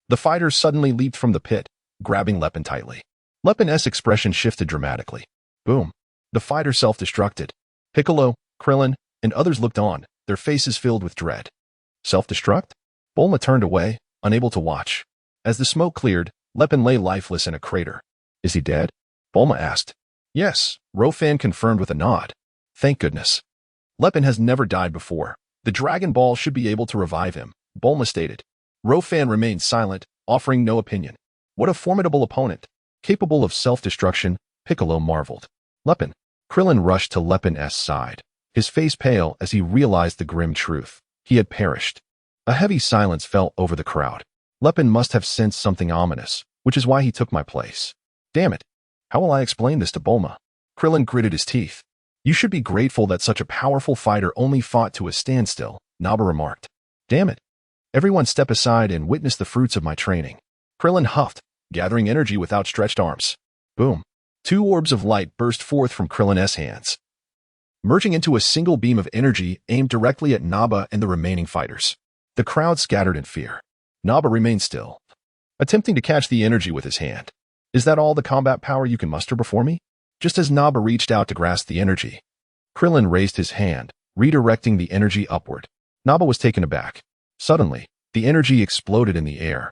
the fighter suddenly leaped from the pit, grabbing Lepin tightly. Lepin's expression shifted dramatically. Boom. The fighter self-destructed. Piccolo, Krillin, and others looked on, their faces filled with dread. Self-destruct? Bulma turned away, unable to watch. As the smoke cleared, Lepin lay lifeless in a crater. Is he dead? Bulma asked. Yes, Ruffin confirmed with a nod. Thank goodness. Lepin has never died before. The Dragon Ball should be able to revive him, Bulma stated. Ruffin remained silent, offering no opinion. What a formidable opponent. Capable of self-destruction, Piccolo marveled. Lepin. Krillin rushed to Lepin's side, his face pale as he realized the grim truth. He had perished. A heavy silence fell over the crowd. Lepin must have sensed something ominous, which is why he took my place. Damn it. How will I explain this to Bulma? Krillin gritted his teeth. You should be grateful that such a powerful fighter only fought to a standstill, Naba remarked. Damn it. Everyone step aside and witness the fruits of my training. Krillin huffed, gathering energy with outstretched arms. Boom. 2 orbs of light burst forth from Krillin's hands, merging into a single beam of energy aimed directly at Naba and the remaining fighters. The crowd scattered in fear. Naba remained still, attempting to catch the energy with his hand. Is that all the combat power you can muster before me? Just as Naba reached out to grasp the energy, Krillin raised his hand, redirecting the energy upward. Naba was taken aback. Suddenly, the energy exploded in the air,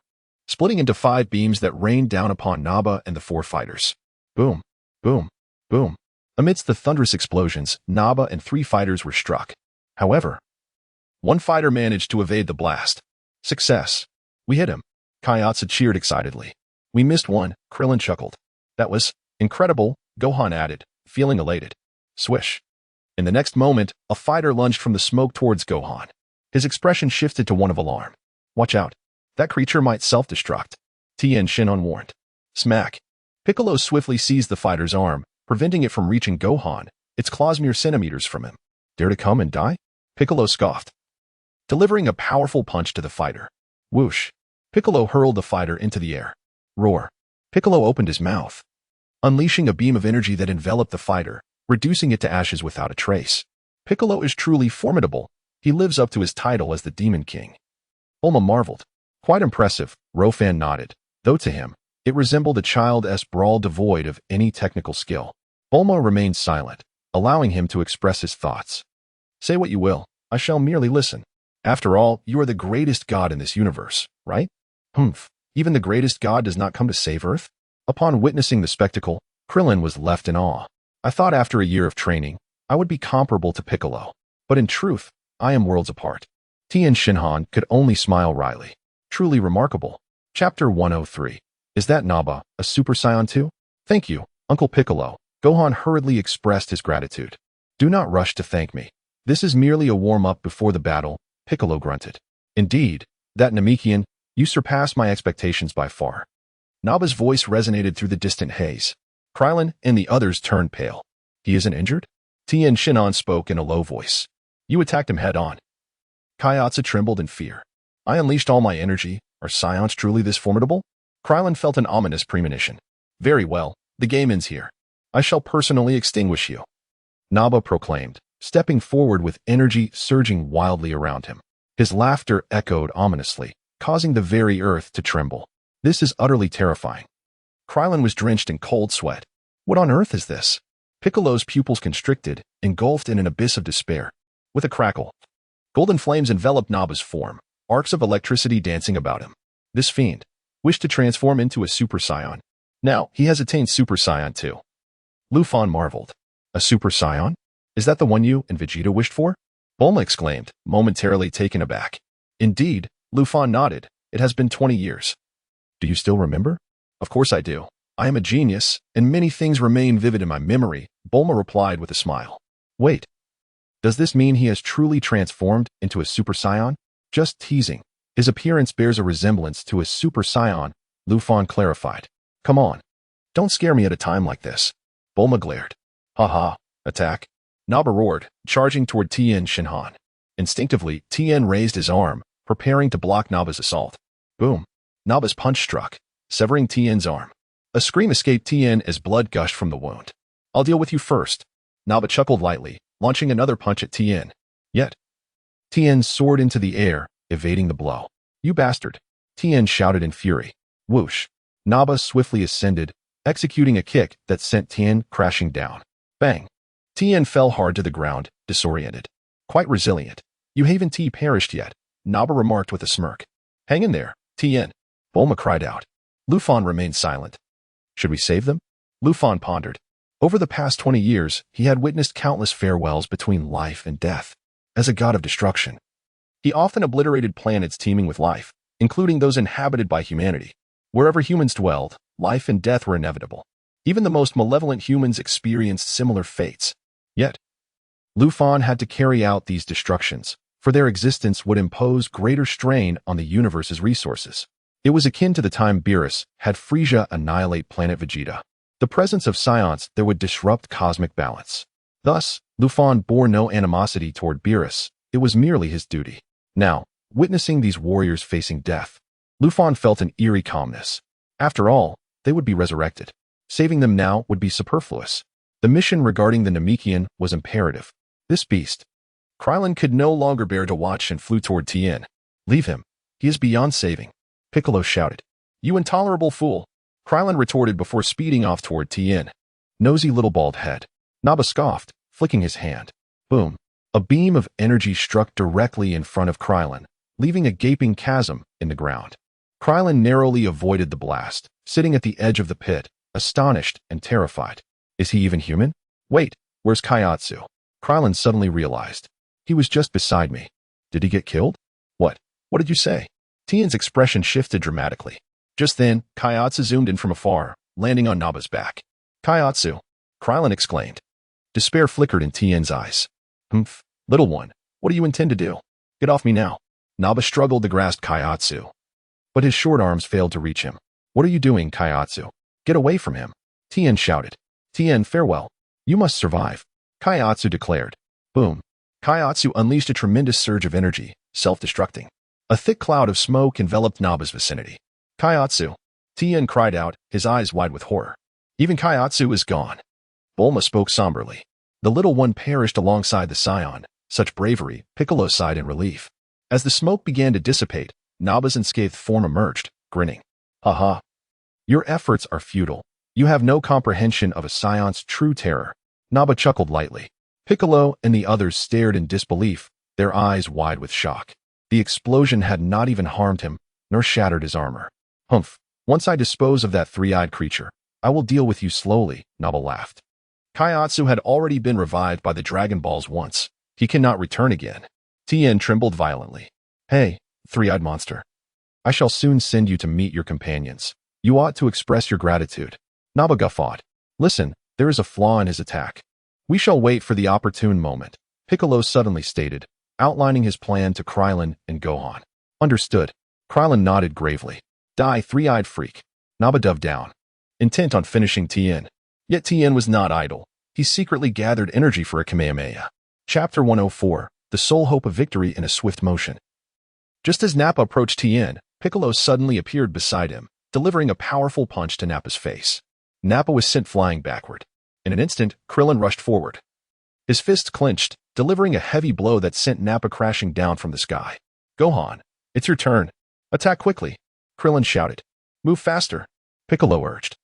splitting into 5 beams that rained down upon Naba and the 4 fighters. Boom, boom, boom. Amidst the thunderous explosions, Naba and 3 fighters were struck. However, 1 fighter managed to evade the blast. Success. We hit him. Kayatsa cheered excitedly. We missed 1, Krillin chuckled. That was incredible, Gohan added, feeling elated. Swish. In the next moment, a fighter lunged from the smoke towards Gohan. His expression shifted to one of alarm. Watch out. That creature might self-destruct. Tien Shenron warned. Smack. Piccolo swiftly seized the fighter's arm, preventing it from reaching Gohan, its claws mere centimeters from him. Dare to come and die? Piccolo scoffed, delivering a powerful punch to the fighter. Whoosh. Piccolo hurled the fighter into the air. Roar. Piccolo opened his mouth, unleashing a beam of energy that enveloped the fighter, reducing it to ashes without a trace. Piccolo is truly formidable. He lives up to his title as the Demon King. Bulma marveled. Quite impressive, Ruffin nodded, though to him, it resembled a child's brawl devoid of any technical skill. Bulma remained silent, allowing him to express his thoughts. Say what you will, I shall merely listen. After all, you are the greatest god in this universe, right? Humph, even the greatest god does not come to save Earth? Upon witnessing the spectacle, Krillin was left in awe. I thought after a year of training, I would be comparable to Piccolo. But in truth, I am worlds apart. Tien Shinhan could only smile wryly. Truly remarkable. Chapter 103. Is that Naba, a Super Saiyan too? Thank you, Uncle Piccolo, Gohan hurriedly expressed his gratitude. Do not rush to thank me. This is merely a warm-up before the battle, Piccolo grunted. Indeed, that Namekian, you surpassed my expectations by far. Naba's voice resonated through the distant haze. Krillin and the others turned pale. He isn't injured? Tien Shinhan spoke in a low voice. You attacked him head-on. Kaiatsu trembled in fear. I unleashed all my energy. Are Saiyans truly this formidable? Krillin felt an ominous premonition. Very well, the game ends here. I shall personally extinguish you. Naba proclaimed, stepping forward with energy surging wildly around him. His laughter echoed ominously, causing the very earth to tremble. This is utterly terrifying. Krillin was drenched in cold sweat. What on earth is this? Piccolo's pupils constricted, engulfed in an abyss of despair. With a crackle, golden flames enveloped Naba's form, arcs of electricity dancing about him. This fiend wished to transform into a Super Saiyan. Now, he has attained Super Saiyan too. Ruffin marveled. A Super Saiyan? Is that the one you and Vegeta wished for? Bulma exclaimed, momentarily taken aback. Indeed, Ruffin nodded. It has been 20 years. Do you still remember? Of course I do. I am a genius, and many things remain vivid in my memory, Bulma replied with a smile. Wait. Does this mean he has truly transformed into a Super Saiyan? Just teasing. His appearance bears a resemblance to a Super Saiyan, Ruffin clarified. Come on. Don't scare me at a time like this. Bulma glared. Haha, attack. Naba roared, charging toward Tien Shinhan. Instinctively, Tien raised his arm, preparing to block Naba's assault. Boom. Naba's punch struck, severing Tien's arm. A scream escaped Tien as blood gushed from the wound. I'll deal with you first. Naba chuckled lightly, launching another punch at Tien. Yet, Tien soared into the air, evading the blow. You bastard. Tien shouted in fury. Whoosh. Naba swiftly ascended, executing a kick that sent Tien crashing down. Bang. Tien fell hard to the ground, disoriented. Quite resilient. You haven't perished yet, Naba remarked with a smirk. Hang in there, Tien. Bulma cried out. Ruffin remained silent. Should we save them? Ruffin pondered. Over the past 20 years, he had witnessed countless farewells between life and death. As a god of destruction, he often obliterated planets teeming with life, including those inhabited by humanity. Wherever humans dwelled, life and death were inevitable. Even the most malevolent humans experienced similar fates. Yet, Ruffin had to carry out these destructions, for their existence would impose greater strain on the universe's resources. It was akin to the time Beerus had Frieza annihilate planet Vegeta. The presence of Saiyans there would disrupt cosmic balance. Thus, Ruffin bore no animosity toward Beerus. It was merely his duty. Now, witnessing these warriors facing death, Ruffin felt an eerie calmness. After all, they would be resurrected. Saving them now would be superfluous. The mission regarding the Namekian was imperative. This beast. Krillin could no longer bear to watch and flew toward Tien. Leave him. He is beyond saving. Piccolo shouted. You intolerable fool. Krillin retorted before speeding off toward Tien. Nosy little bald head. Naba scoffed, flicking his hand. Boom. A beam of energy struck directly in front of Krillin, leaving a gaping chasm in the ground. Krillin narrowly avoided the blast, sitting at the edge of the pit, astonished and terrified. Is he even human? Wait, where's Kaiatsu? Krillin suddenly realized. He was just beside me. Did he get killed? What? What did you say? Tien's expression shifted dramatically. Just then, Kaiatsu zoomed in from afar, landing on Naba's back. Kaiatsu! Krillin exclaimed. Despair flickered in Tien's eyes. Humph, little one, what do you intend to do? Get off me now. Naba struggled to grasp Kaiatsu, but his short arms failed to reach him. What are you doing, Kaiatsu? Get away from him. Tien shouted. Tien, farewell. You must survive. Kaiatsu declared. Boom. Kaiatsu unleashed a tremendous surge of energy, self-destructing. A thick cloud of smoke enveloped Naba's vicinity. Kaiatsu. Tien cried out, his eyes wide with horror. Even Kaiatsu is gone. Bulma spoke somberly. The little one perished alongside the Saiyan. Such bravery, Piccolo sighed in relief. As the smoke began to dissipate, Naba's unscathed form emerged, grinning. Haha. Your efforts are futile. You have no comprehension of a Saiyan's true terror. Naba chuckled lightly. Piccolo and the others stared in disbelief, their eyes wide with shock. The explosion had not even harmed him, nor shattered his armor. Humph. Once I dispose of that three-eyed creature, I will deal with you slowly, Naba laughed. Kaiatsu had already been revived by the Dragon Balls once. He cannot return again. Tien trembled violently. Hey, three-eyed monster. I shall soon send you to meet your companions. You ought to express your gratitude. Naba guffawed. Listen, There is a flaw in his attack. We shall wait for the opportune moment, Piccolo suddenly stated, outlining his plan to Krillin and Gohan. Understood. Krillin nodded gravely. Die, three-eyed freak. Naba dove down, intent on finishing Tien. Yet Tien was not idle. He secretly gathered energy for a Kamehameha. Chapter 104, The Sole Hope of Victory in a Swift Motion. Just as Nappa approached Tien, Piccolo suddenly appeared beside him, delivering a powerful punch to Nappa's face. Nappa was sent flying backward. In an instant, Krillin rushed forward. His fists clenched, delivering a heavy blow that sent Nappa crashing down from the sky. Gohan, it's your turn. Attack quickly, Krillin shouted. Move faster, Piccolo urged.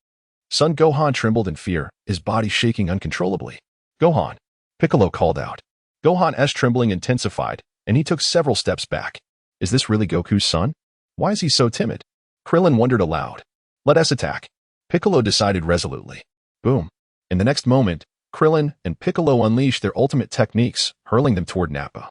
Son Gohan trembled in fear, his body shaking uncontrollably. Gohan, Piccolo called out. Gohan's trembling intensified, and he took several steps back. Is this really Goku's son? Why is he so timid? Krillin wondered aloud. Let us attack, Piccolo decided resolutely. Boom. In the next moment, Krillin and Piccolo unleashed their ultimate techniques, hurling them toward Nappa.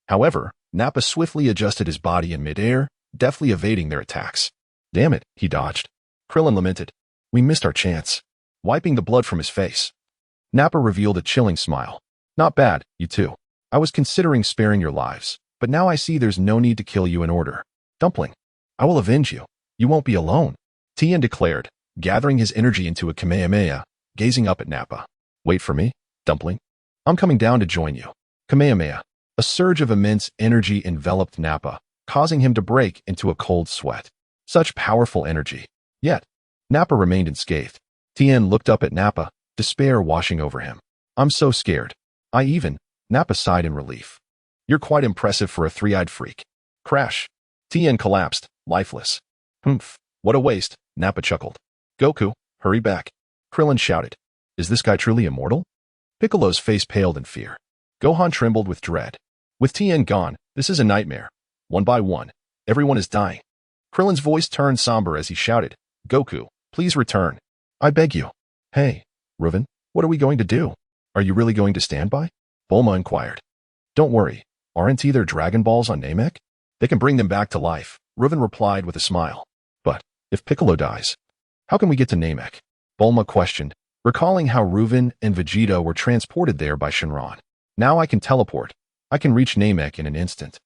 However, Nappa swiftly adjusted his body in midair, deftly evading their attacks. Damn it, he dodged. Krillin lamented. We missed our chance. Wiping the blood from his face, Nappa revealed a chilling smile. Not bad, you two. I was considering sparing your lives, but now I see there's no need to kill you in order. Dumpling, I will avenge you. You won't be alone, Tien declared, gathering his energy into a Kamehameha, gazing up at Nappa. Wait for me, Dumpling. I'm coming down to join you. Kamehameha. A surge of immense energy enveloped Nappa, causing him to break into a cold sweat. Such powerful energy. Yet, Nappa remained unscathed. Tien looked up at Nappa, despair washing over him. I'm so scared. Nappa sighed in relief. You're quite impressive for a three-eyed freak. Crash. Tien collapsed, lifeless. Humph, what a waste, Nappa chuckled. Goku, hurry back, Krillin shouted. Is this guy truly immortal? Piccolo's face paled in fear. Gohan trembled with dread. With Tien gone, this is a nightmare. One by one, everyone is dying. Krillin's voice turned somber as he shouted, Goku, please return. I beg you. Hey, Ruffin, what are we going to do? Are you really going to stand by? Bulma inquired. Don't worry, aren't there Dragon Balls on Namek? They can bring them back to life, Ruffin replied with a smile. But, if Piccolo dies, how can we get to Namek? Bulma questioned, recalling how Ruffin and Vegeta were transported there by Shenron. Now I can teleport. I can reach Namek in an instant.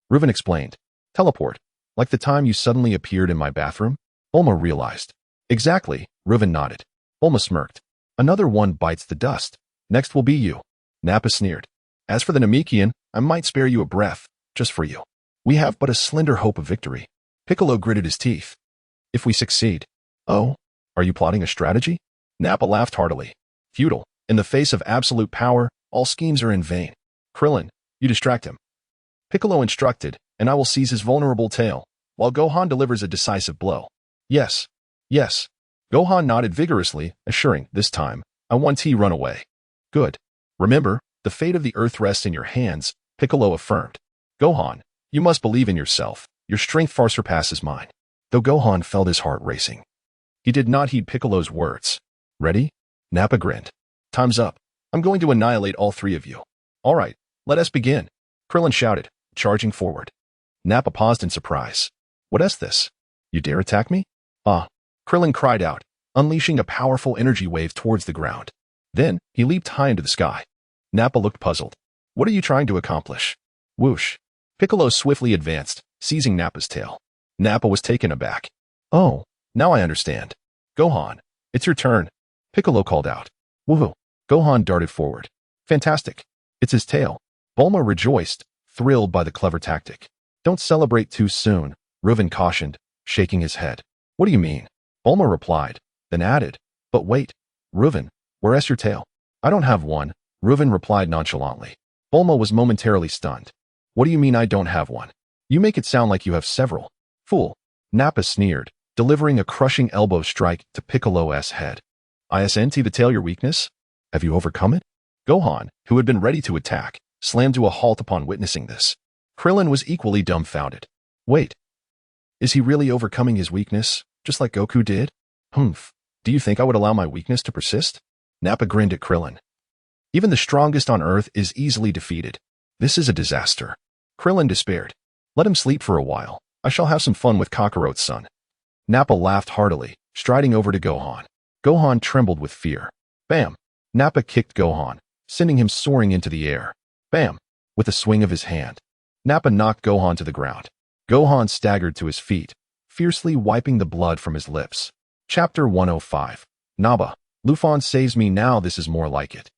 Ruffin explained. Teleport? Like the time you suddenly appeared in my bathroom? Bulma realized. Exactly, Ruffin nodded. Bulma smirked. Another one bites the dust. Next will be you. Nappa sneered. As for the Namekian, I might spare you a breath, just for you. We have but a slender hope of victory. Piccolo gritted his teeth. If we succeed. Oh, are you plotting a strategy? Nappa laughed heartily. Futile. In the face of absolute power, all schemes are in vain. Krillin, you distract him. Piccolo instructed, and I will seize his vulnerable tail, while Gohan delivers a decisive blow. Yes. Yes. Gohan nodded vigorously, assuring, this time, I want to run away. Good. Remember, the fate of the Earth rests in your hands, Piccolo affirmed. Gohan, you must believe in yourself. Your strength far surpasses mine. Though Gohan felt his heart racing. He did not heed Piccolo's words. Ready? Nappa grinned. Time's up. I'm going to annihilate all three of you. All right, let us begin, Krillin shouted, charging forward. Nappa paused in surprise. What is this? You dare attack me? Ah, Krillin cried out, unleashing a powerful energy wave towards the ground. Then, he leaped high into the sky. Nappa looked puzzled. What are you trying to accomplish? Whoosh. Piccolo swiftly advanced, seizing Nappa's tail. Nappa was taken aback. Oh, now I understand. Gohan, it's your turn, Piccolo called out. Woohoo. Gohan darted forward. Fantastic. It's his tail. Bulma rejoiced, thrilled by the clever tactic. Don't celebrate too soon, Ruffin cautioned, shaking his head. What do you mean? Bulma replied, then added, but wait, Ruffin, where's your tail? I don't have one, Ruffin replied nonchalantly. Bulma was momentarily stunned. What do you mean I don't have one? You make it sound like you have several. Fool. Nappa sneered, delivering a crushing elbow strike to Piccolo's head. Isn't the tail your weakness? Have you overcome it? Gohan, who had been ready to attack, slammed to a halt upon witnessing this. Krillin was equally dumbfounded. Wait. Is he really overcoming his weakness, just like Goku did? Humph. Do you think I would allow my weakness to persist? Nappa grinned at Krillin. Even the strongest on Earth is easily defeated. This is a disaster. Krillin despaired. Let him sleep for a while. I shall have some fun with Kakarot's son. Nappa laughed heartily, striding over to Gohan. Gohan trembled with fear. Bam! Nappa kicked Gohan, sending him soaring into the air. Bam! With a swing of his hand, Nappa knocked Gohan to the ground. Gohan staggered to his feet, fiercely wiping the blood from his lips. Chapter 105. Nappa, Ruffin saves me now. This is more like it.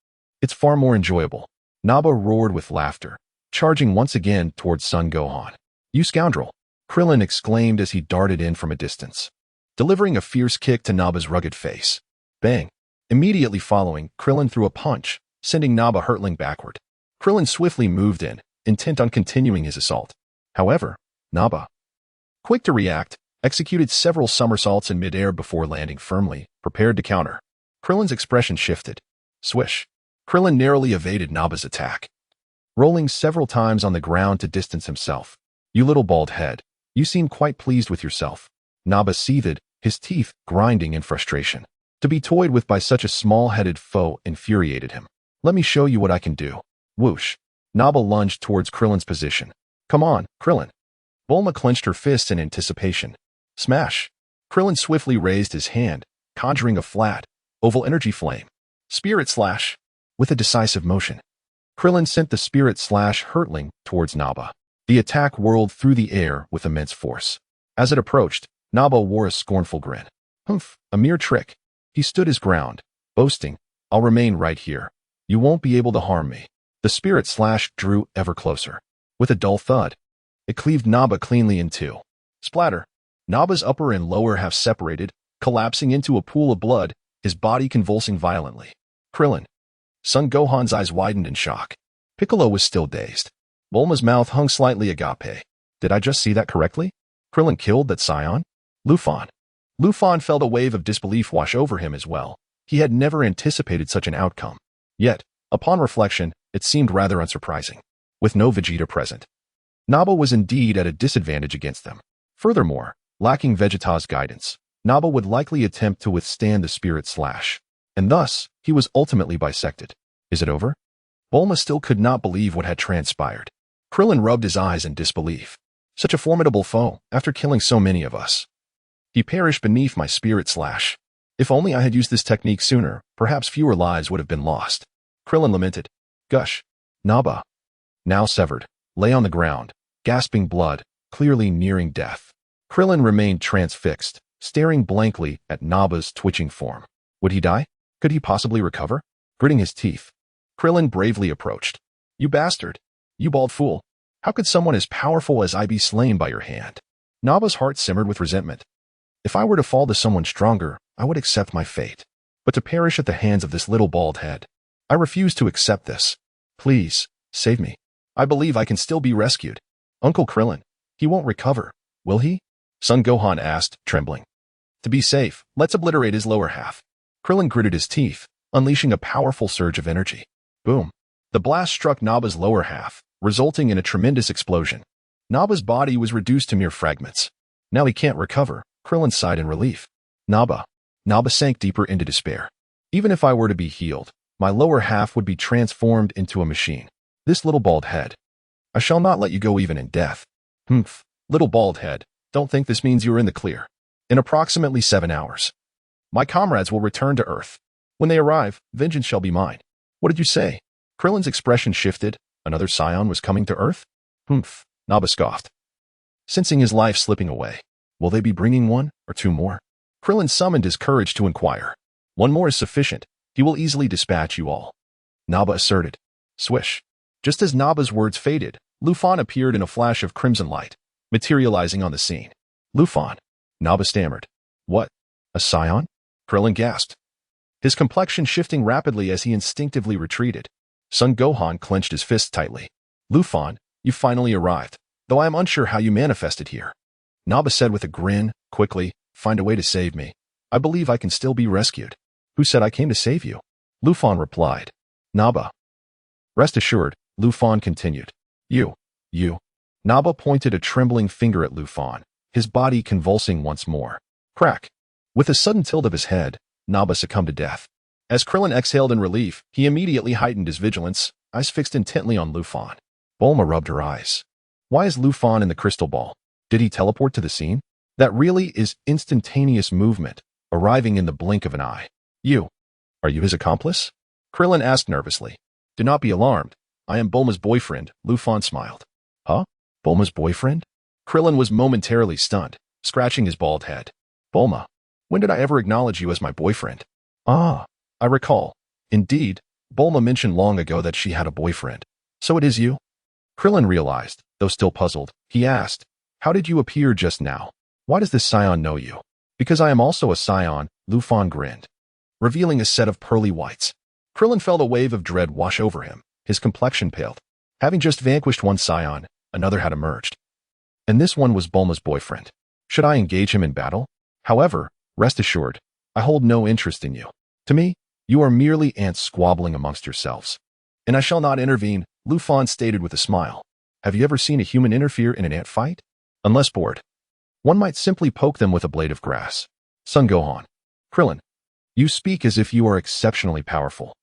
It's far more enjoyable. Nappa roared with laughter, charging once again towards Son Gohan. You scoundrel! Krillin exclaimed as he darted in from a distance, delivering a fierce kick to Nappa's rugged face. Bang! Immediately following, Krillin threw a punch, sending Nappa hurtling backward. Krillin swiftly moved in, intent on continuing his assault. However, Nappa, quick to react, executed several somersaults in midair before landing firmly, prepared to counter. Krillin's expression shifted. Swish! Krillin narrowly evaded Nappa's attack, rolling several times on the ground to distance himself. You little bald head, you seem quite pleased with yourself. Nappa seethed, his teeth grinding in frustration. To be toyed with by such a small-headed foe infuriated him. Let me show you what I can do. Whoosh! Nappa lunged towards Krillin's position. Come on, Krillin. Bulma clenched her fists in anticipation. Smash! Krillin swiftly raised his hand, conjuring a flat, oval energy flame. Spirit Slash! With a decisive motion, Krillin sent the Spirit Slash hurtling towards Nappa. The attack whirled through the air with immense force. As it approached, Nappa wore a scornful grin. Humph, a mere trick. He stood his ground, boasting, I'll remain right here. You won't be able to harm me. The Spirit Slash drew ever closer. With a dull thud, it cleaved Nappa cleanly in two. Splatter! Nappa's upper and lower half separated, collapsing into a pool of blood, his body convulsing violently. Krillin. Son Gohan's eyes widened in shock. Piccolo was still dazed. Bulma's mouth hung slightly agape. Did I just see that correctly? Krillin killed that Saiyan? Ruffin. Ruffin felt a wave of disbelief wash over him as well. He had never anticipated such an outcome. Yet, upon reflection, it seemed rather unsurprising. With no Vegeta present, Nappa was indeed at a disadvantage against them. Furthermore, lacking Vegeta's guidance, Nappa would likely attempt to withstand the Spirit Slash, and thus, he was ultimately bisected. Is it over? Bulma still could not believe what had transpired. Krillin rubbed his eyes in disbelief. Such a formidable foe, after killing so many of us. He perished beneath my Spirit Slash. If only I had used this technique sooner, perhaps fewer lives would have been lost. Krillin lamented. Gush. Nappa, now severed, lay on the ground, gasping blood, clearly nearing death. Krillin remained transfixed, staring blankly at Nappa's twitching form. Would he die? Could he possibly recover? Gritting his teeth, Krillin bravely approached. You bastard! You bald fool! How could someone as powerful as I be slain by your hand? Nappa's heart simmered with resentment. If I were to fall to someone stronger, I would accept my fate. But to perish at the hands of this little bald head, I refuse to accept this. Please, save me. I believe I can still be rescued. Uncle Krillin, he won't recover, will he? Son Gohan asked, trembling. To be safe, let's obliterate his lower half. Krillin gritted his teeth, unleashing a powerful surge of energy. Boom. The blast struck Nappa's lower half, resulting in a tremendous explosion. Nappa's body was reduced to mere fragments. Now he can't recover, Krillin sighed in relief. Nappa sank deeper into despair. Even if I were to be healed, my lower half would be transformed into a machine. This little bald head. I shall not let you go even in death. Humph, little bald head, don't think this means you are in the clear. In approximately 7 hours, my comrades will return to Earth. When they arrive, vengeance shall be mine. What did you say? Krillin's expression shifted. Another Saiyan was coming to Earth? Humph, Nappa scoffed, sensing his life slipping away. Will they be bringing one or two more? Krillin summoned his courage to inquire. One more is sufficient. He will easily dispatch you all. Nappa asserted. Swish. Just as Nappa's words faded, Ruffin appeared in a flash of crimson light, materializing on the scene. Ruffin. Nappa stammered. What? A Saiyan? Krillin gasped, his complexion shifting rapidly as he instinctively retreated. Son Gohan clenched his fists tightly. Ruffin, you finally arrived, though I am unsure how you manifested here. Nappa said with a grin, quickly, find a way to save me. I believe I can still be rescued. Who said I came to save you? Ruffin replied. Nappa. Rest assured, Ruffin continued. You. Nappa pointed a trembling finger at Ruffin, his body convulsing once more. Crack. With a sudden tilt of his head, Nappa succumbed to death. As Krillin exhaled in relief, he immediately heightened his vigilance, eyes fixed intently on Ruffin. Bulma rubbed her eyes. Why is Ruffin in the crystal ball? Did he teleport to the scene? That really is instantaneous movement, arriving in the blink of an eye. Are you his accomplice? Krillin asked nervously. Do not be alarmed. I am Bulma's boyfriend, Ruffin smiled. Huh? Bulma's boyfriend? Krillin was momentarily stunned, scratching his bald head. Bulma, when did I ever acknowledge you as my boyfriend? Ah, I recall. Indeed, Bulma mentioned long ago that she had a boyfriend. So it is you? Krillin realized, though still puzzled. He asked, how did you appear just now? Why does this Saiyan know you? Because I am also a Saiyan, Ruffin grinned, revealing a set of pearly whites. Krillin felt a wave of dread wash over him. His complexion paled. Having just vanquished one Saiyan, another had emerged. And this one was Bulma's boyfriend. Should I engage him in battle? However, rest assured, I hold no interest in you. To me, you are merely ants squabbling amongst yourselves. And I shall not intervene, Ruffin stated with a smile. Have you ever seen a human interfere in an ant fight? Unless bored. One might simply poke them with a blade of grass. Son Gohan. Krillin, you speak as if you are exceptionally powerful.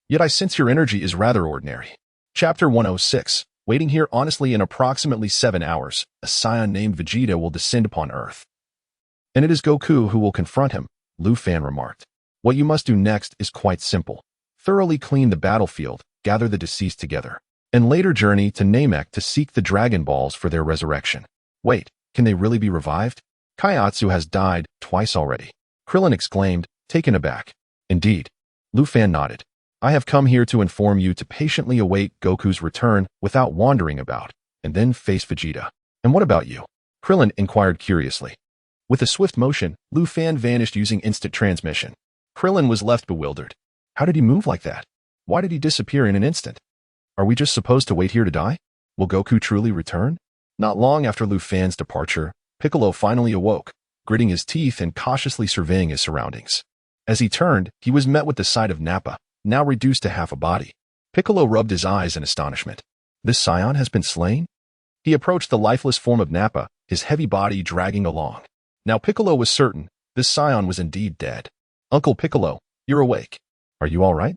Yet I sense your energy is rather ordinary. Chapter 106. Waiting here honestly in approximately 7 hours, a Saiyan named Vegeta will descend upon Earth. And it is Goku who will confront him, Ruffin remarked. What you must do next is quite simple. Thoroughly clean the battlefield, gather the deceased together, and later journey to Namek to seek the Dragon Balls for their resurrection. Wait, can they really be revived? Kaiatsu has died twice already. Krillin exclaimed, taken aback. Indeed. Ruffin nodded. I have come here to inform you to patiently await Goku's return without wandering about, and then face Vegeta. And what about you? Krillin inquired curiously. With a swift motion, Ruffin vanished using instant transmission. Krillin was left bewildered. How did he move like that? Why did he disappear in an instant? Are we just supposed to wait here to die? Will Goku truly return? Not long after Ruffin's departure, Piccolo finally awoke, gritting his teeth and cautiously surveying his surroundings. As he turned, he was met with the sight of Nappa, now reduced to half a body. Piccolo rubbed his eyes in astonishment. This Saiyan has been slain? He approached the lifeless form of Nappa, his heavy body dragging along. Now Piccolo was certain this Saiyan was indeed dead. Uncle Piccolo, you're awake. Are you all right?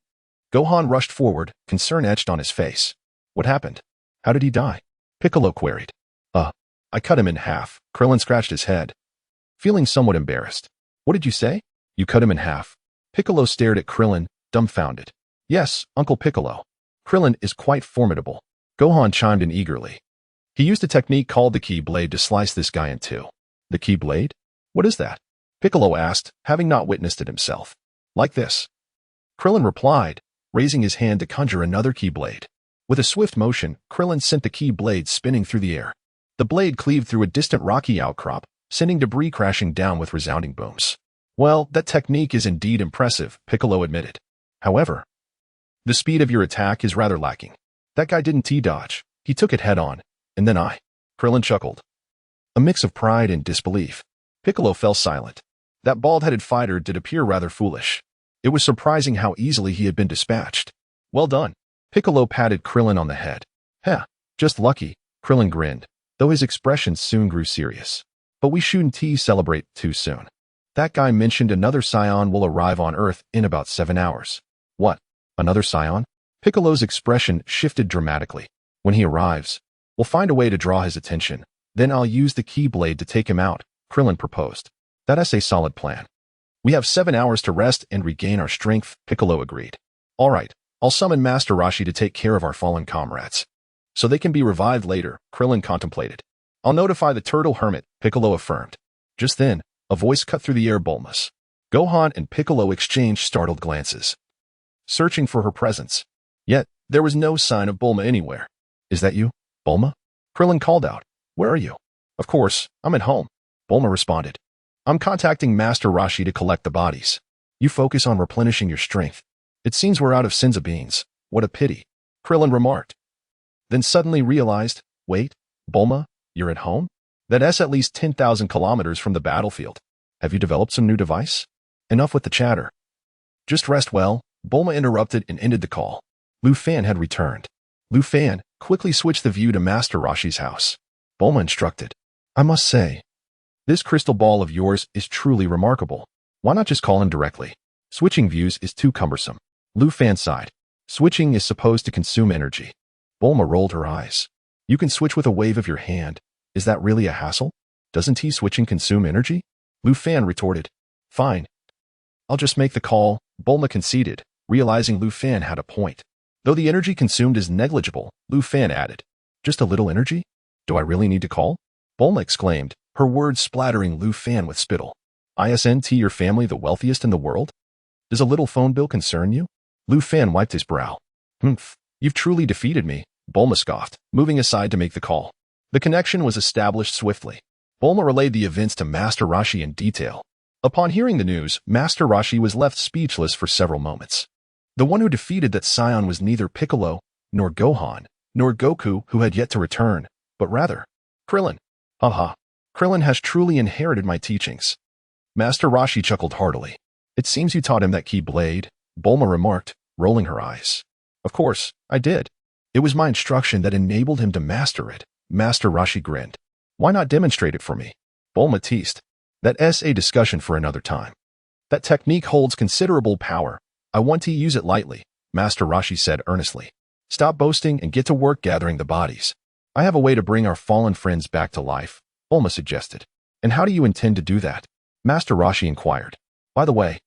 Gohan rushed forward, concern etched on his face. What happened? How did he die? Piccolo queried. I cut him in half. Krillin scratched his head, feeling somewhat embarrassed. What did you say? You cut him in half. Piccolo stared at Krillin, dumbfounded. Yes, Uncle Piccolo. Krillin is quite formidable. Gohan chimed in eagerly. He used a technique called the key blade to slice this guy in two. The key blade? What is that? Piccolo asked, having not witnessed it himself. Like this. Krillin replied, raising his hand to conjure another key blade. With a swift motion, Krillin sent the key blade spinning through the air. The blade cleaved through a distant rocky outcrop, sending debris crashing down with resounding booms. Well, that technique is indeed impressive, Piccolo admitted. However, the speed of your attack is rather lacking. That guy didn't T-dodge. He took it head-on. And then Krillin chuckled. A mix of pride and disbelief. Piccolo fell silent. That bald-headed fighter did appear rather foolish. It was surprising how easily he had been dispatched. Well done. Piccolo patted Krillin on the head. Heh, just lucky, Krillin grinned, though his expression soon grew serious. But we shouldn't celebrate too soon. That guy mentioned another Saiyan will arrive on Earth in about 7 hours. What? Another Saiyan? Piccolo's expression shifted dramatically. When he arrives, we'll find a way to draw his attention. Then I'll use the Keyblade to take him out, Krillin proposed. That's a solid plan. We have 7 hours to rest and regain our strength, Piccolo agreed. All right, I'll summon Master Roshi to take care of our fallen comrades. So they can be revived later, Krillin contemplated. I'll notify the Turtle Hermit, Piccolo affirmed. Just then, a voice cut through the air. Bulma's. Gohan and Piccolo exchanged startled glances, searching for her presence. Yet, there was no sign of Bulma anywhere. Is that you, Bulma? Krillin called out. Where are you? Of course, I'm at home, Bulma responded. I'm contacting Master Roshi to collect the bodies. You focus on replenishing your strength. It seems we're out of Senza beans. What a pity, Krillin remarked. Then suddenly realized, wait, Bulma, you're at home? That's at least 10,000 kilometers from the battlefield. Have you developed some new device? Enough with the chatter. Just rest well, Bulma interrupted and ended the call. Ruffin had returned. Ruffin quickly switched the view to Master Roshi's house. Bulma instructed. I must say, this crystal ball of yours is truly remarkable. Why not just call him directly? Switching views is too cumbersome. Ruffin sighed. Switching is supposed to consume energy. Bulma rolled her eyes. You can switch with a wave of your hand. Is that really a hassle? Doesn't T-switching consume energy? Ruffin retorted. Fine. I'll just make the call, Bulma conceded, Realizing Lu Fan had a point. Though the energy consumed is negligible, Lu Fan added, "Just a little energy? Do I really need to call?" Bulma exclaimed, her words splattering Lu Fan with spittle. "Isn't your family the wealthiest in the world? Does a little phone bill concern you?" Lu Fan wiped his brow. "Humph, you've truly defeated me," Bulma scoffed, moving aside to make the call. The connection was established swiftly. Bulma relayed the events to Master Roshi in detail. Upon hearing the news, Master Roshi was left speechless for several moments. The one who defeated that Saiyan was neither Piccolo, nor Gohan, nor Goku, who had yet to return, but rather Krillin. Haha, Krillin has truly inherited my teachings. Master Roshi chuckled heartily. "It seems you taught him that key blade," Bulma remarked, rolling her eyes. "Of course, I did. It was my instruction that enabled him to master it." Master Roshi grinned. "Why not demonstrate it for me?" Bulma teased. "That's a discussion for another time. That technique holds considerable power. I want to use it lightly," Master Roshi said earnestly. "Stop boasting and get to work gathering the bodies. I have a way to bring our fallen friends back to life," Bulma suggested. "And how do you intend to do that?" Master Roshi inquired. "By the way,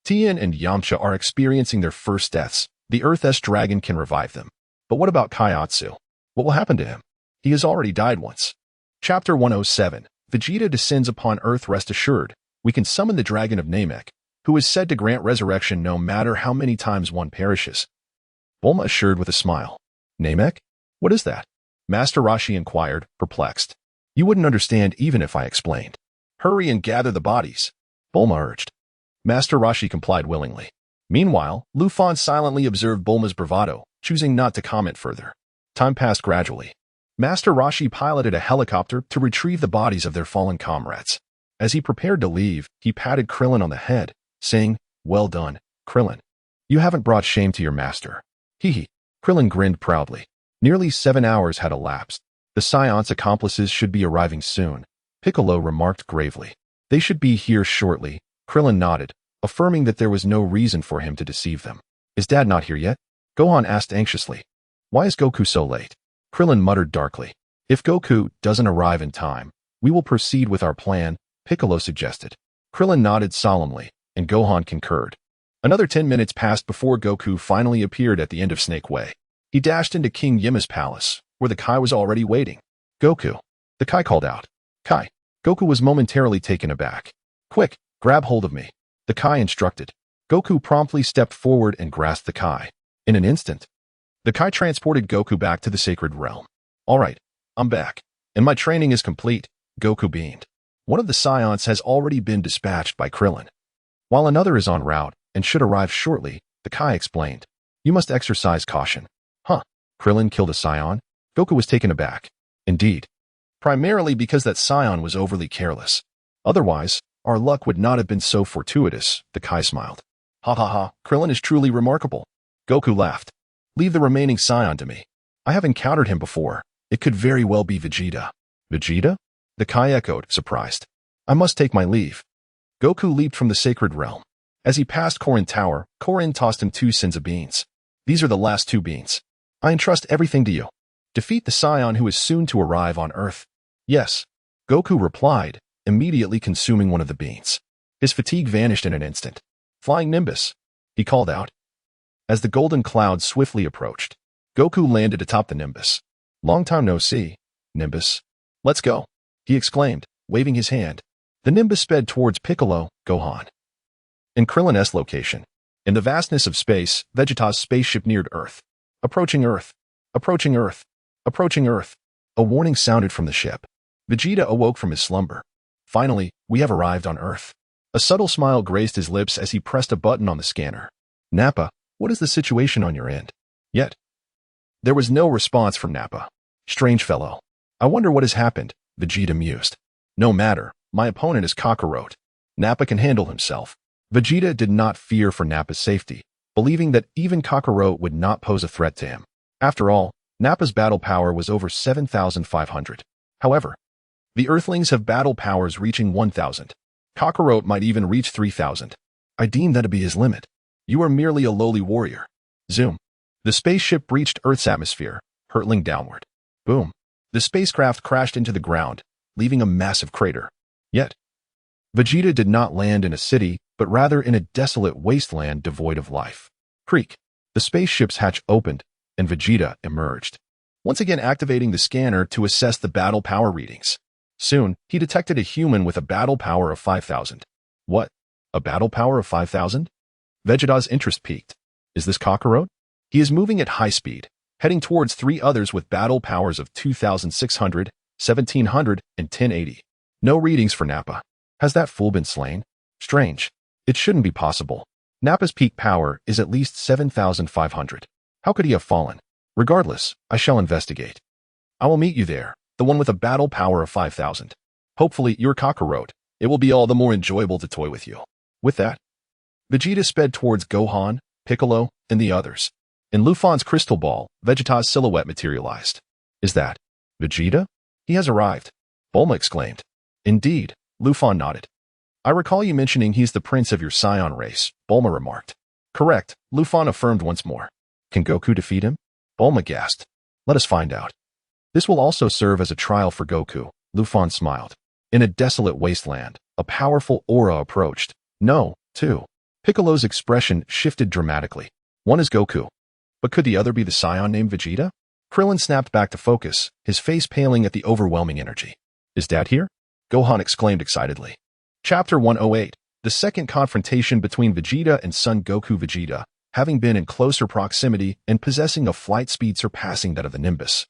Tien and Yamcha are experiencing their first deaths. The Earth's dragon can revive them. But what about Kaiatsu? What will happen to him? He has already died once." Chapter 107. Vegeta descends upon Earth. Rest assured, we can summon the dragon of Namek, who is said to grant resurrection no matter how many times one perishes. Bulma assured with a smile. "Namek? What is that?" Master Roshi inquired, perplexed. "You wouldn't understand even if I explained." "Hurry and gather the bodies," Bulma urged. Master Roshi complied willingly. Meanwhile, Lu Fan silently observed Bulma's bravado, choosing not to comment further. Time passed gradually. Master Roshi piloted a helicopter to retrieve the bodies of their fallen comrades. As he prepared to leave, he patted Krillin on the head, saying, "Well done, Krillin. You haven't brought shame to your master." Hee. Krillin grinned proudly. Nearly 7 hours had elapsed. The Saiyan's accomplices should be arriving soon, Piccolo remarked gravely. "They should be here shortly." Krillin nodded, affirming that there was no reason for him to deceive them. "Is Dad not here yet?" Gohan asked anxiously. "Why is Goku so late?" Krillin muttered darkly. "If Goku doesn't arrive in time, we will proceed with our plan," Piccolo suggested. Krillin nodded solemnly, and Gohan concurred. Another 10 minutes passed before Goku finally appeared at the end of Snake Way. He dashed into King Yima's palace, where the Kai was already waiting. "Goku!" the Kai called out. "Kai!" Goku was momentarily taken aback. "Quick, grab hold of me," the Kai instructed. Goku promptly stepped forward and grasped the Kai. In an instant, the Kai transported Goku back to the sacred realm. "All right, I'm back, and my training is complete," Goku beamed. "One of the Saiyans has already been dispatched by Krillin, while another is en route and should arrive shortly," the Kai explained. "You must exercise caution." "Huh? Krillin killed a Saiyan?" Goku was taken aback. "Indeed. Primarily because that Saiyan was overly careless. Otherwise, our luck would not have been so fortuitous," the Kai smiled. "Ha ha ha, Krillin is truly remarkable." Goku laughed. "Leave the remaining Saiyan to me. I have encountered him before. It could very well be Vegeta." "Vegeta?" the Kai echoed, surprised. "I must take my leave." Goku leaped from the sacred realm. As he passed Karin Tower, Karin tossed him 2 sins of beans. "These are the last 2 beans. I entrust everything to you. Defeat the Saiyan who is soon to arrive on Earth." "Yes," Goku replied, immediately consuming one of the beans. His fatigue vanished in an instant. "Flying Nimbus," he called out. As the golden cloud swiftly approached, Goku landed atop the Nimbus. "Long time no see, Nimbus. Let's go," he exclaimed, waving his hand. The Nimbus sped towards Piccolo, Gohan, and Krillin's location. In the vastness of space, Vegeta's spaceship neared Earth. Approaching Earth. Approaching Earth. Approaching Earth. A warning sounded from the ship. Vegeta awoke from his slumber. "Finally, we have arrived on Earth." A subtle smile graced his lips as he pressed a button on the scanner. "Nappa, what is the situation on your end?" Yet there was no response from Nappa. "Strange fellow. I wonder what has happened," Vegeta mused. "No matter, my opponent is Kakarot. Nappa can handle himself." Vegeta did not fear for Nappa's safety, believing that even Kakarot would not pose a threat to him. After all, Nappa's battle power was over 7,500. However, the Earthlings have battle powers reaching 1,000. Kakarot might even reach 3,000. I deem that to be his limit. You are merely a lowly warrior. Zoom. The spaceship breached Earth's atmosphere, hurtling downward. Boom. The spacecraft crashed into the ground, leaving a massive crater. Yet, Vegeta did not land in a city, but rather in a desolate wasteland devoid of life. Creak. The spaceship's hatch opened, and Vegeta emerged, once again activating the scanner to assess the battle power readings. Soon, he detected a human with a battle power of 5,000. What? A battle power of 5,000? Vegeta's interest peaked. Is this Kakarot? He is moving at high speed, heading towards 3 others with battle powers of 2,600, 1,700, and 1080. No readings for Nappa. Has that fool been slain? Strange. It shouldn't be possible. Nappa's peak power is at least 7,500. How could he have fallen? Regardless, I shall investigate. I will meet you there, the one with a battle power of 5,000. Hopefully, you're Kakarot. It will be all the more enjoyable to toy with you. With that, Vegeta sped towards Gohan, Piccolo, and the others. In Lufan's crystal ball, Vegeta's silhouette materialized. Is that Vegeta? He has arrived, Bulma exclaimed. Indeed, Lufan nodded. I recall you mentioning he's the prince of your Saiyan race, Bulma remarked. Correct, Lufan affirmed once more. Can Goku defeat him? Bulma gasped. Let us find out. This will also serve as a trial for Goku, Lufan smiled. In a desolate wasteland, a powerful aura approached. No, too. Piccolo's expression shifted dramatically. One is Goku. But could the other be the Saiyan named Vegeta? Krillin snapped back to focus, his face paling at the overwhelming energy. Is Dad here? Gohan exclaimed excitedly. Chapter 108, the second confrontation between Vegeta and Son Goku. Vegeta, having been in closer proximity and possessing a flight speed surpassing that of the Nimbus,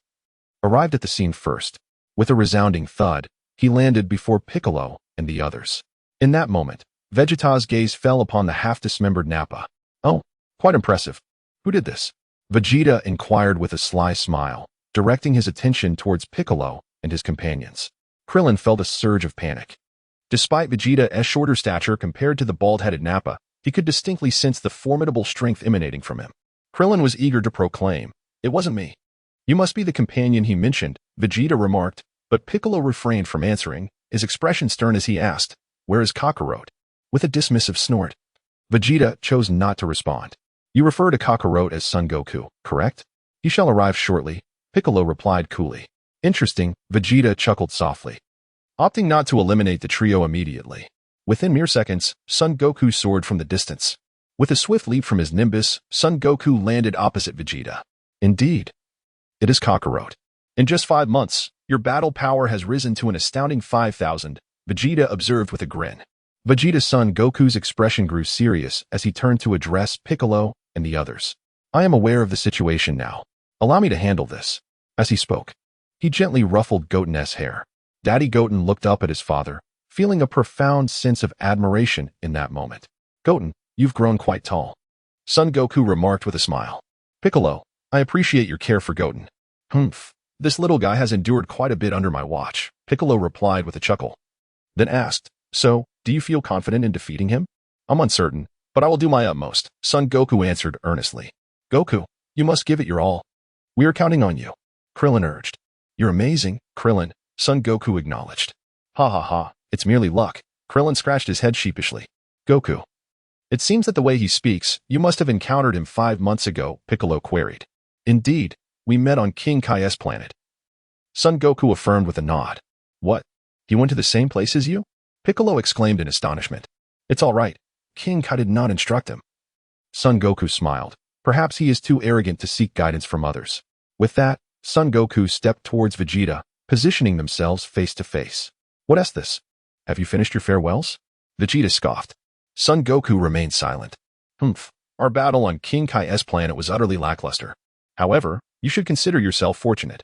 arrived at the scene first. With a resounding thud, he landed before Piccolo and the others. In that moment, Vegeta's gaze fell upon the half-dismembered Nappa. Oh, quite impressive. Who did this? Vegeta inquired with a sly smile, directing his attention towards Piccolo and his companions. Krillin felt a surge of panic. Despite Vegeta's shorter stature compared to the bald-headed Nappa, he could distinctly sense the formidable strength emanating from him. Krillin was eager to proclaim, "It wasn't me." You must be the companion he mentioned, Vegeta remarked, but Piccolo refrained from answering, his expression stern as he asked, "Where is Kakarot?" With a dismissive snort. Vegeta chose not to respond. You refer to Kakarot as Son Goku, correct? He shall arrive shortly, Piccolo replied coolly. Interesting, Vegeta chuckled softly, opting not to eliminate the trio immediately. Within mere seconds, Son Goku soared from the distance. With a swift leap from his Nimbus, Son Goku landed opposite Vegeta. Indeed, it is Kakarot. In just 5 months, your battle power has risen to an astounding 5,000, Vegeta observed with a grin. Vegeta's son Goku's expression grew serious as he turned to address Piccolo and the others. I am aware of the situation now. Allow me to handle this. As he spoke, he gently ruffled Goten's hair. Daddy Goten looked up at his father, feeling a profound sense of admiration in that moment. Goten, you've grown quite tall. Son Goku remarked with a smile. Piccolo, I appreciate your care for Goten. Humph, this little guy has endured quite a bit under my watch, Piccolo replied with a chuckle. Then asked, so, do you feel confident in defeating him? I'm uncertain, but I will do my utmost, Son Goku answered earnestly. Goku, you must give it your all. We are counting on you, Krillin urged. You're amazing, Krillin, Son Goku acknowledged. Ha ha ha, it's merely luck, Krillin scratched his head sheepishly. Goku. It seems that the way he speaks, you must have encountered him 5 months ago, Piccolo queried. Indeed, we met on King Kai's planet. Son Goku affirmed with a nod. What? He went to the same place as you? Piccolo exclaimed in astonishment. It's all right. King Kai did not instruct him. Son Goku smiled. Perhaps he is too arrogant to seek guidance from others. With that, Son Goku stepped towards Vegeta, positioning themselves face to face. What is this? Have you finished your farewells? Vegeta scoffed. Son Goku remained silent. Humph, our battle on King Kai's planet was utterly lackluster. However, you should consider yourself fortunate.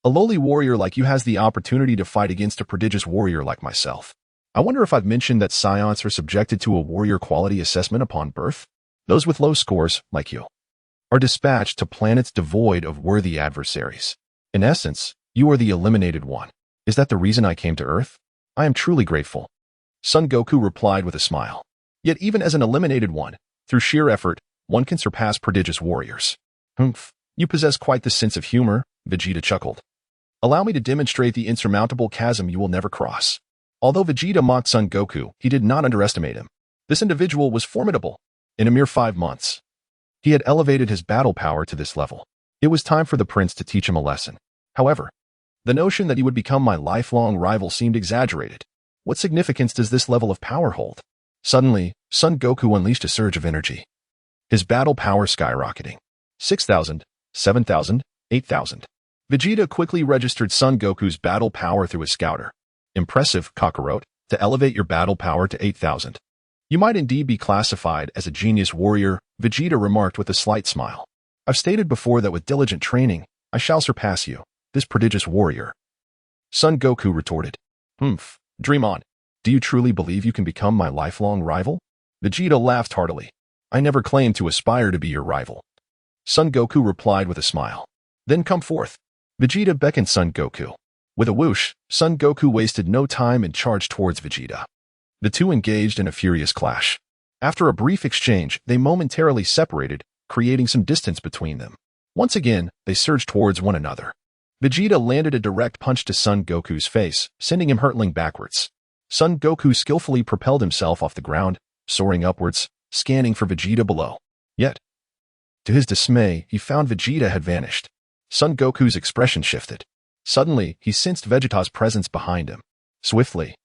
A lowly warrior like you has the opportunity to fight against a prodigious warrior like myself. I wonder if I've mentioned that Saiyans are subjected to a warrior quality assessment upon birth? Those with low scores, like you, are dispatched to planets devoid of worthy adversaries. In essence, you are the eliminated one. Is that the reason I came to Earth? I am truly grateful. Son Goku replied with a smile. Yet even as an eliminated one, through sheer effort, one can surpass prodigious warriors. Humph, you possess quite the sense of humor, Vegeta chuckled. Allow me to demonstrate the insurmountable chasm you will never cross. Although Vegeta mocked Son Goku, he did not underestimate him. This individual was formidable. In a mere 5 months, he had elevated his battle power to this level. It was time for the prince to teach him a lesson. However, the notion that he would become my lifelong rival seemed exaggerated. What significance does this level of power hold? Suddenly, Son Goku unleashed a surge of energy. his battle power skyrocketing. 6,000, 7,000, 8,000. Vegeta quickly registered Son Goku's battle power through his scouter. Impressive, Kakarot, to elevate your battle power to 8,000. You might indeed be classified as a genius warrior, Vegeta remarked with a slight smile. I've stated before that with diligent training, I shall surpass you, this prodigious warrior. Son Goku retorted. Dream on. Do you truly believe you can become my lifelong rival? Vegeta laughed heartily. I never claimed to aspire to be your rival. Son Goku replied with a smile. Then come forth. Vegeta beckoned Son Goku. With a whoosh, Son Goku wasted no time and charged towards Vegeta. The two engaged in a furious clash. After a brief exchange, they momentarily separated, creating some distance between them. Once again, they surged towards one another. Vegeta landed a direct punch to Son Goku's face, sending him hurtling backwards. Son Goku skillfully propelled himself off the ground, soaring upwards, scanning for Vegeta below. Yet, to his dismay, he found Vegeta had vanished. Son Goku's expression shifted. Suddenly, he sensed Vegeta's presence behind him. Swiftly,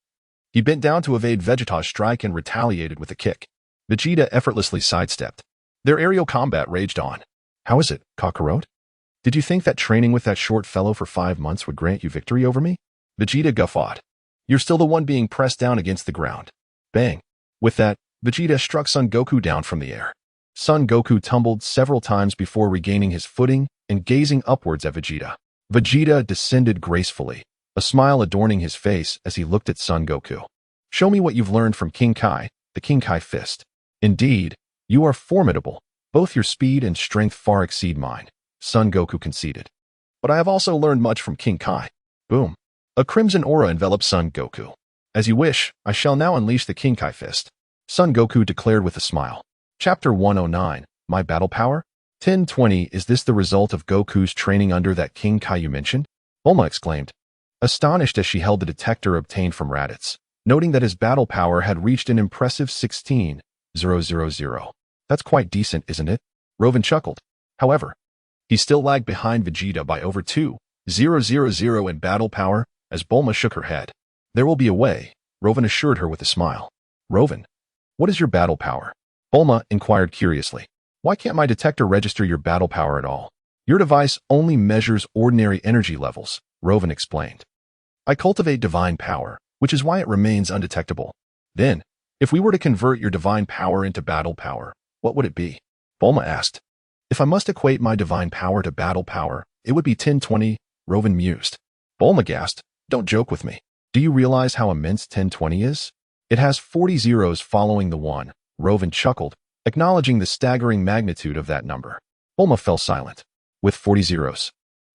he bent down to evade Vegeta's strike and retaliated with a kick. Vegeta effortlessly sidestepped. Their aerial combat raged on. How is it, Kakarot? Did you think that training with that short fellow for 5 months would grant you victory over me? Vegeta guffawed. You're still the one being pressed down against the ground. Bang. With that, Vegeta struck Son Goku down from the air. Son Goku tumbled several times before regaining his footing and gazing upwards at Vegeta. Vegeta descended gracefully, a smile adorning his face as he looked at Son Goku. Show me what you've learned from King Kai, the King Kai fist. Indeed, you are formidable. Both your speed and strength far exceed mine, Son Goku conceded. But I have also learned much from King Kai. Boom. A crimson aura enveloped Son Goku. As you wish, I shall now unleash the King Kai fist, Son Goku declared with a smile. Chapter 109, My Battle Power? 1020. Is this the result of Goku's training under that King Kai you mentioned? Bulma exclaimed, astonished as she held the detector obtained from Raditz, noting that his battle power had reached an impressive 16,000. That's quite decent, isn't it? Ruffin chuckled. However, he still lagged behind Vegeta by over 2,000 in battle power, as Bulma shook her head. There will be a way, Ruffin assured her with a smile. Ruffin, what is your battle power? Bulma inquired curiously. Why can't my detector register your battle power at all? Your device only measures ordinary energy levels, Ruffin explained. I cultivate divine power, which is why it remains undetectable. Then, if we were to convert your divine power into battle power, what would it be? Bulma asked. If I must equate my divine power to battle power, it would be 1020, Ruffin mused. Bulma gasped, don't joke with me. Do you realize how immense 1020 is? It has 40 zeros following the 1, Ruffin chuckled, acknowledging the staggering magnitude of that number. Bulma fell silent. With 40 zeros.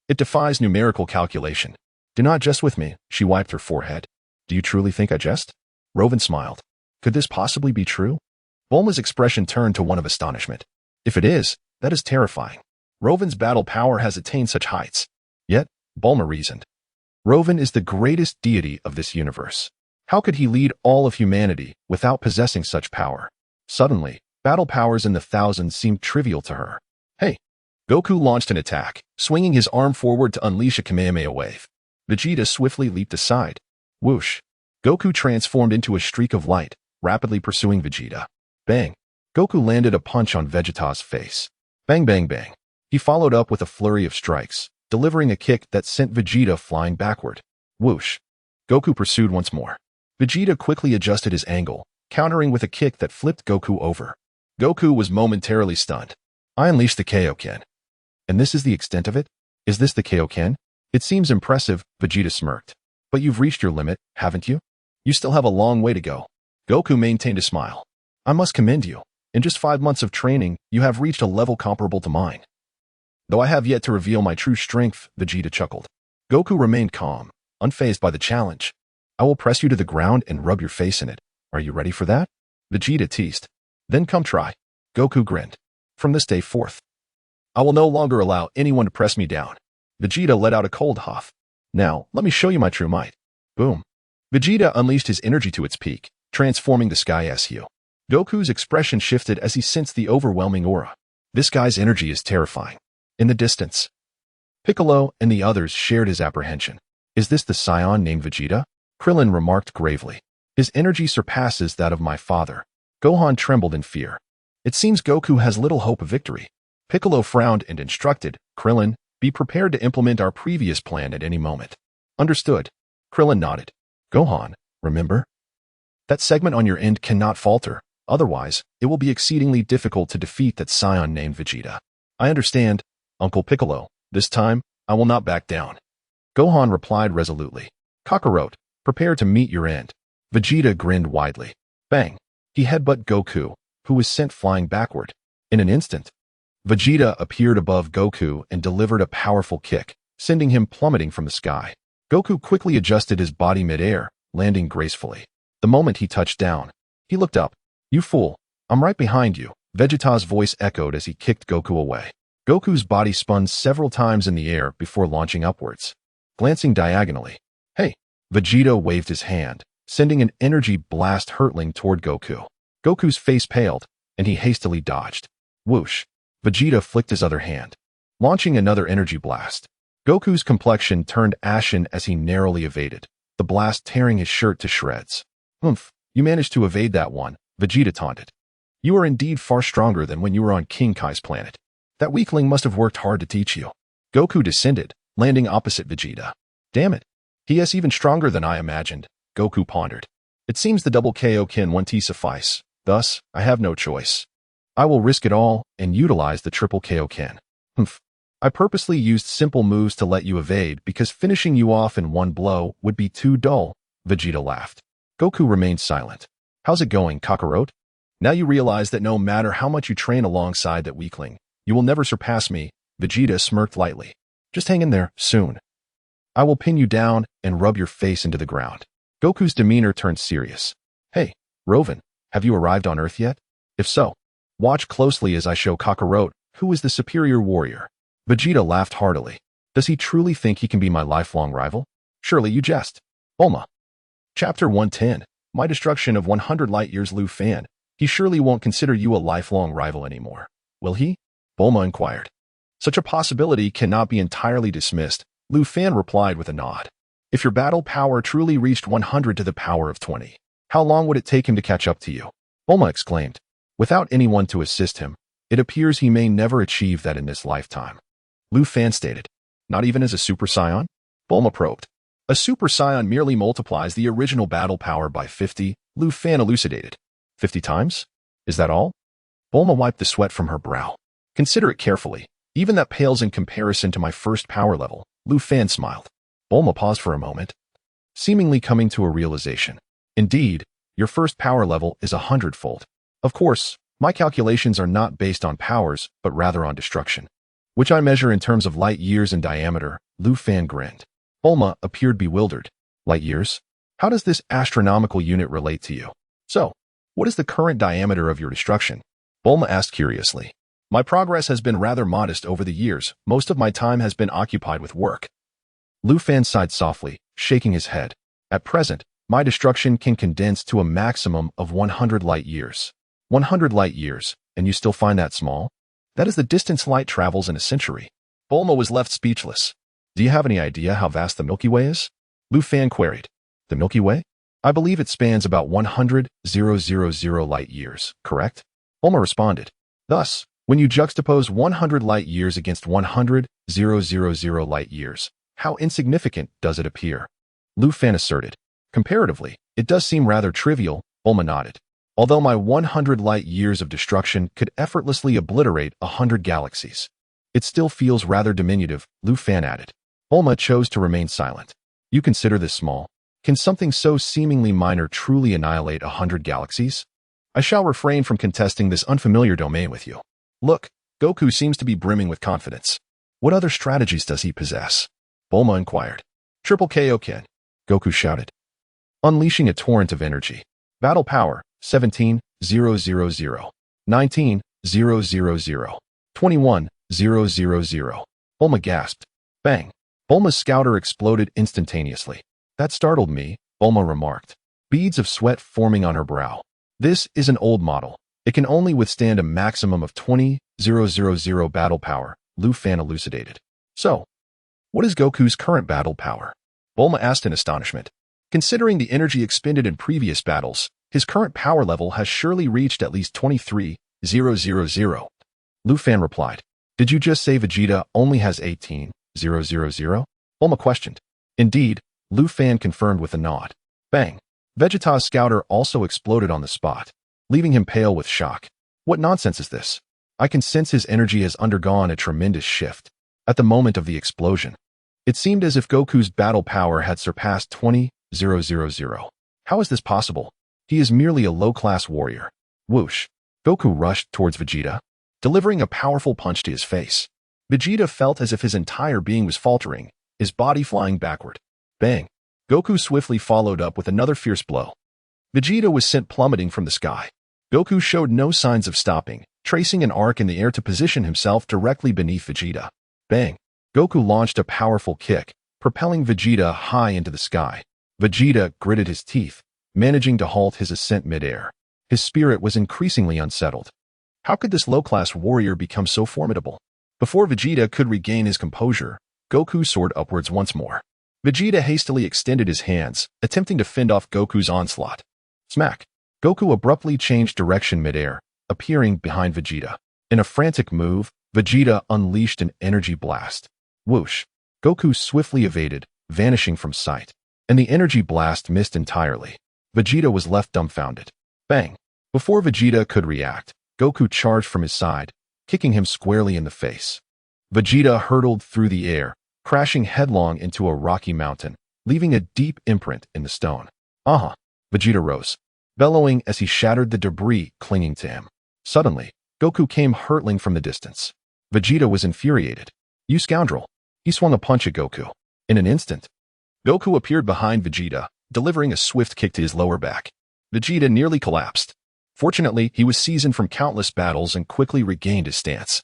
It defies numerical calculation. Do not jest with me, she wiped her forehead. Do you truly think I jest? Ruffin smiled. Could this possibly be true? Bulma's expression turned to one of astonishment. If it is, that is terrifying. Ruffin's battle power has attained such heights. Yet, Bulma reasoned, Ruffin is the greatest deity of this universe. How could he lead all of humanity without possessing such power? Suddenly, battle powers in the thousands seemed trivial to her. Hey! Goku launched an attack, swinging his arm forward to unleash a Kamehameha wave. Vegeta swiftly leaped aside. Whoosh! Goku transformed into a streak of light, rapidly pursuing Vegeta. Bang! Goku landed a punch on Vegeta's face. Bang bang bang. He followed up with a flurry of strikes, delivering a kick that sent Vegeta flying backward. Whoosh! Goku pursued once more. Vegeta quickly adjusted his angle, countering with a kick that flipped Goku over. Goku was momentarily stunned. I unleashed the Kaioken. And this is the extent of it? Is this the Kaioken? It seems impressive, Vegeta smirked. But you've reached your limit, haven't you? You still have a long way to go. Goku maintained a smile. I must commend you. In just 5 months of training, you have reached a level comparable to mine. Though I have yet to reveal my true strength, Vegeta chuckled. Goku remained calm, unfazed by the challenge. I will press you to the ground and rub your face in it. Are you ready for that? Vegeta teased. Then come try. Goku grinned. From this day forth, I will no longer allow anyone to press me down. Vegeta let out a cold huff. Now, let me show you my true might. Boom. Vegeta unleashed his energy to its peak, transforming the sky SU. Goku's expression shifted as he sensed the overwhelming aura. This guy's energy is terrifying. In the distance, Piccolo and the others shared his apprehension. Is this the Saiyan named Vegeta? Krillin remarked gravely. His energy surpasses that of my father. Gohan trembled in fear. It seems Goku has little hope of victory. Piccolo frowned and instructed, Krillin, be prepared to implement our previous plan at any moment. Understood. Krillin nodded. Gohan, remember? That segment on your end cannot falter, otherwise, it will be exceedingly difficult to defeat that Saiyan named Vegeta. I understand, Uncle Piccolo. This time, I will not back down. Gohan replied resolutely. Kakarot, prepare to meet your end. Vegeta grinned widely. Bang! He headbutted Goku, who was sent flying backward. In an instant, Vegeta appeared above Goku and delivered a powerful kick, sending him plummeting from the sky. Goku quickly adjusted his body mid-air, landing gracefully. The moment he touched down, he looked up. You fool, I'm right behind you, Vegeta's voice echoed as he kicked Goku away. Goku's body spun several times in the air before launching upwards. Glancing diagonally, hey, Vegeta waved his hand, sending an energy blast hurtling toward Goku. Goku's face paled, and he hastily dodged. Whoosh! Vegeta flicked his other hand, launching another energy blast. Goku's complexion turned ashen as he narrowly evaded, the blast tearing his shirt to shreds. Oomph, you managed to evade that one, Vegeta taunted. You are indeed far stronger than when you were on King Kai's planet. That weakling must have worked hard to teach you. Goku descended, landing opposite Vegeta. Damn it, he is even stronger than I imagined, Goku pondered. It seems the double Kaioken won't suffice, thus, I have no choice. I will risk it all and utilize the triple Kaioken. Humph. I purposely used simple moves to let you evade because finishing you off in one blow would be too dull, Vegeta laughed. Goku remained silent. How's it going, Kakarot? Now you realize that no matter how much you train alongside that weakling, you will never surpass me, Vegeta smirked lightly. Just hang in there, soon. I will pin you down and rub your face into the ground. Goku's demeanor turned serious. Hey, Ruffin, have you arrived on Earth yet? If so, watch closely as I show Kakarot who is the superior warrior. Vegeta laughed heartily. Does he truly think he can be my lifelong rival? Surely you jest. Bulma. Chapter 110. My destruction of 100 light years. Lu Fan. He surely won't consider you a lifelong rival anymore. Will he? Bulma inquired. Such a possibility cannot be entirely dismissed, Lu Fan replied with a nod. If your battle power truly reached 100 to the power of 20, how long would it take him to catch up to you? Bulma exclaimed. Without anyone to assist him, it appears he may never achieve that in this lifetime. Lu Fan stated. Not even as a Super Saiyan? Bulma probed. A Super Saiyan merely multiplies the original battle power by 50, Lu Fan elucidated. 50 times? Is that all? Bulma wiped the sweat from her brow. Consider it carefully. Even that pales in comparison to my first power level, Lu Fan smiled. Bulma paused for a moment, seemingly coming to a realization. Indeed, your first power level is 100-fold. Of course, my calculations are not based on powers, but rather on destruction, which I measure in terms of light years in diameter, Lu Fan grinned. Bulma appeared bewildered. Light years? How does this astronomical unit relate to you? So, what is the current diameter of your destruction? Bulma asked curiously. My progress has been rather modest over the years. Most of my time has been occupied with work. Lu Fan sighed softly, shaking his head. At present, my destruction can condense to a maximum of 100 light years. 100 light years, and you still find that small? That is the distance light travels in a century. Bulma was left speechless. Do you have any idea how vast the Milky Way is? Lu Fan queried. The Milky Way? I believe it spans about 100,000 light years, correct? Bulma responded. Thus, when you juxtapose 100 light years against 100,000 light years, how insignificant does it appear? Lu Fan asserted. Comparatively, it does seem rather trivial, Bulma nodded. Although my 100 light years of destruction could effortlessly obliterate 100 galaxies, it still feels rather diminutive, Lu Fan added. Bulma chose to remain silent. You consider this small? Can something so seemingly minor truly annihilate 100 galaxies? I shall refrain from contesting this unfamiliar domain with you. Look, Goku seems to be brimming with confidence. What other strategies does he possess? Bulma inquired. Triple Kaioken, Goku shouted, unleashing a torrent of energy. Battle power, 17,000, 19,000, 21,000. Bulma gasped. Bang. Bulma's scouter exploded instantaneously. That startled me, Bulma remarked. Beads of sweat forming on her brow. This is an old model. It can only withstand a maximum of 20,000 battle power, Lu Fan elucidated. So, what is Goku's current battle power? Bulma asked in astonishment. Considering the energy expended in previous battles, his current power level has surely reached at least 23, 18,000. Lu Fan replied. Did you just say Vegeta only has 18,000? Bulma questioned. Indeed, Lu Fan confirmed with a nod. Bang. Vegeta's scouter also exploded on the spot, leaving him pale with shock. What nonsense is this? I can sense his energy has undergone a tremendous shift. At the moment of the explosion, it seemed as if Goku's battle power had surpassed 20,000. How is this possible? He is merely a low-class warrior. Whoosh. Goku rushed towards Vegeta, delivering a powerful punch to his face. Vegeta felt as if his entire being was faltering, his body flying backward. Bang. Goku swiftly followed up with another fierce blow. Vegeta was sent plummeting from the sky. Goku showed no signs of stopping, tracing an arc in the air to position himself directly beneath Vegeta. Bang. Goku launched a powerful kick, propelling Vegeta high into the sky. Vegeta gritted his teeth, managing to halt his ascent midair. His spirit was increasingly unsettled. How could this low-class warrior become so formidable? Before Vegeta could regain his composure, Goku soared upwards once more. Vegeta hastily extended his hands, attempting to fend off Goku's onslaught. Smack! Goku abruptly changed direction midair, appearing behind Vegeta. In a frantic move, Vegeta unleashed an energy blast. Whoosh! Goku swiftly evaded, vanishing from sight. And the energy blast missed entirely. Vegeta was left dumbfounded. Bang! Before Vegeta could react, Goku charged from his side, kicking him squarely in the face. Vegeta hurtled through the air, crashing headlong into a rocky mountain, leaving a deep imprint in the stone. Aha! Vegeta rose, bellowing as he shattered the debris clinging to him. Suddenly, Goku came hurtling from the distance. Vegeta was infuriated. You scoundrel! He swung a punch at Goku. In an instant, Goku appeared behind Vegeta, delivering a swift kick to his lower back. Vegeta nearly collapsed. Fortunately, he was seasoned from countless battles and quickly regained his stance.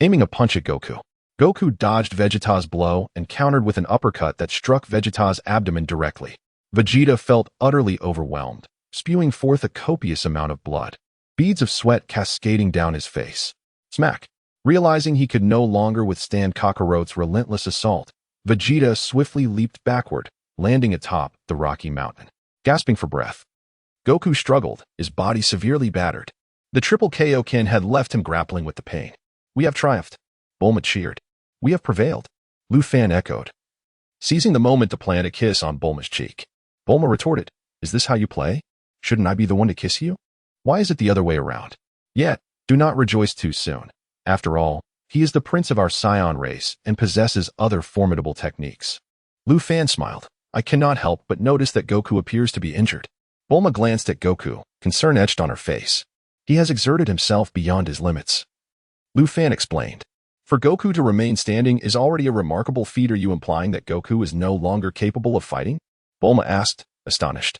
Aiming a punch at Goku, Goku dodged Vegeta's blow and countered with an uppercut that struck Vegeta's abdomen directly. Vegeta felt utterly overwhelmed, spewing forth a copious amount of blood, beads of sweat cascading down his face. Smack! Realizing he could no longer withstand Kakarot's relentless assault, Vegeta swiftly leaped backward, landing atop the rocky mountain. Gasping for breath, Goku struggled, his body severely battered. The triple Kaioken had left him grappling with the pain. We have triumphed. Bulma cheered. We have prevailed. Lu Fan echoed, seizing the moment to plant a kiss on Bulma's cheek. Bulma retorted, Is this how you play? Shouldn't I be the one to kiss you? Why is it the other way around? Yet, do not rejoice too soon. After all, he is the prince of our Saiyan race and possesses other formidable techniques. Lu Fan smiled. I cannot help but notice that Goku appears to be injured. Bulma glanced at Goku, concern etched on her face. He has exerted himself beyond his limits. Lu Fan explained. For Goku to remain standing is already a remarkable feat. Are you implying that Goku is no longer capable of fighting? Bulma asked, astonished.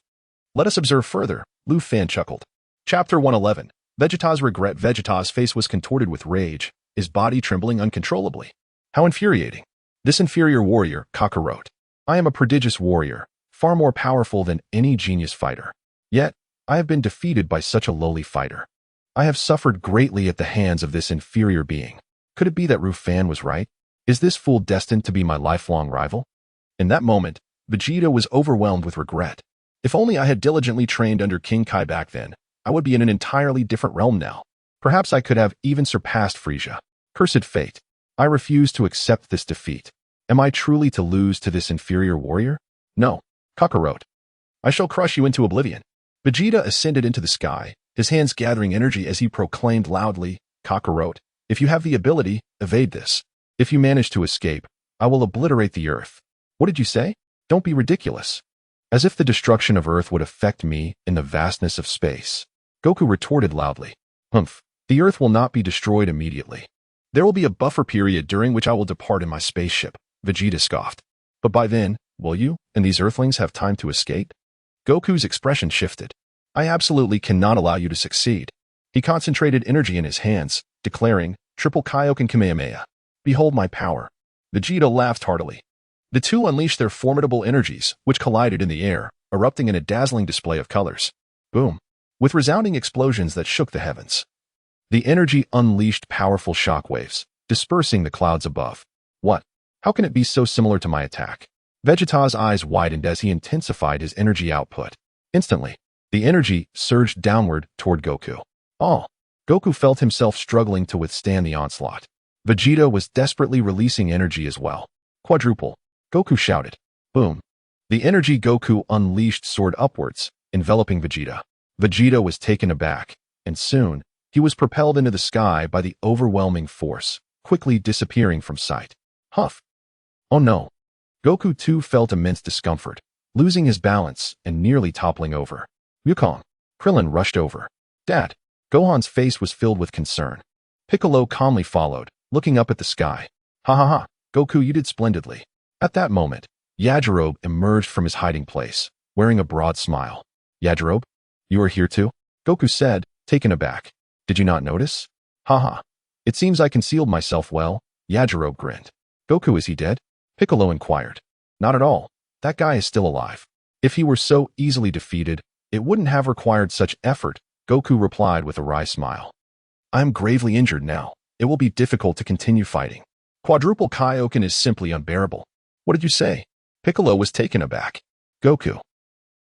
Let us observe further, Lu Fan chuckled. Chapter 111. Vegeta's regret. Vegeta's face was contorted with rage, his body trembling uncontrollably. How infuriating. This inferior warrior, Kakarot. I am a prodigious warrior, far more powerful than any genius fighter. Yet, I have been defeated by such a lowly fighter. I have suffered greatly at the hands of this inferior being. Could it be that Ruffin was right? Is this fool destined to be my lifelong rival? In that moment, Vegeta was overwhelmed with regret. If only I had diligently trained under King Kai back then, I would be in an entirely different realm now. Perhaps I could have even surpassed Frieza. Cursed fate. I refuse to accept this defeat. Am I truly to lose to this inferior warrior? No. Kakarot. I shall crush you into oblivion. Vegeta ascended into the sky, his hands gathering energy as he proclaimed loudly, Kakarot, if you have the ability, evade this. If you manage to escape, I will obliterate the earth. What did you say? Don't be ridiculous. As if the destruction of Earth would affect me in the vastness of space. Goku retorted loudly. Humph. The Earth will not be destroyed immediately. There will be a buffer period during which I will depart in my spaceship, Vegeta scoffed. But by then, will you and these Earthlings have time to escape? Goku's expression shifted. I absolutely cannot allow you to succeed. He concentrated energy in his hands, declaring, Triple Kaioken Kamehameha. Behold my power. Vegeta laughed heartily. The two unleashed their formidable energies, which collided in the air, erupting in a dazzling display of colors. Boom. With resounding explosions that shook the heavens. The energy unleashed powerful shockwaves, dispersing the clouds above. What? How can it be so similar to my attack? Vegeta's eyes widened as he intensified his energy output. Instantly, the energy surged downward toward Goku. Oh! Goku felt himself struggling to withstand the onslaught. Vegeta was desperately releasing energy as well. Quadruple. Goku shouted. Boom. The energy Goku unleashed soared upwards, enveloping Vegeta. Vegeta was taken aback, and soon, he was propelled into the sky by the overwhelming force, quickly disappearing from sight. Huff. Oh no. Goku too felt immense discomfort, losing his balance and nearly toppling over. Wukong. Krillin rushed over. Dad. Gohan's face was filled with concern. Piccolo calmly followed, looking up at the sky. Ha ha ha. Goku, you did splendidly. At that moment, Yajirobe emerged from his hiding place, wearing a broad smile. Yajirobe, you are here too? Goku said, taken aback. Did you not notice? Haha. It seems I concealed myself well. Yajirobe grinned. Goku, is he dead? Piccolo inquired. Not at all. That guy is still alive. If he were so easily defeated, it wouldn't have required such effort, Goku replied with a wry smile. I am gravely injured now. It will be difficult to continue fighting. Quadruple Kaioken is simply unbearable. What did you say? Piccolo was taken aback. Goku.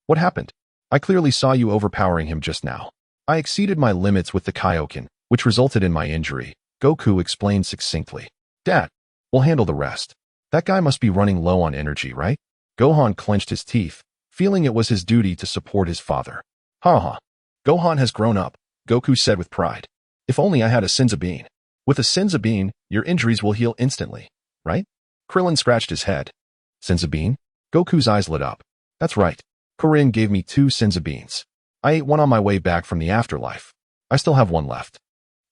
What happened? I clearly saw you overpowering him just now. I exceeded my limits with the Kaioken, which resulted in my injury, Goku explained succinctly. Dad, we'll handle the rest. That guy must be running low on energy, right? Gohan clenched his teeth, feeling it was his duty to support his father. Ha ha. Gohan has grown up, Goku said with pride. If only I had a Senzu bean. With a Senzu bean, your injuries will heal instantly, right? Krillin scratched his head. Senzu bean? Goku's eyes lit up. That's right. Karin gave me 2 Senzu beans. I ate one on my way back from the afterlife. I still have one left.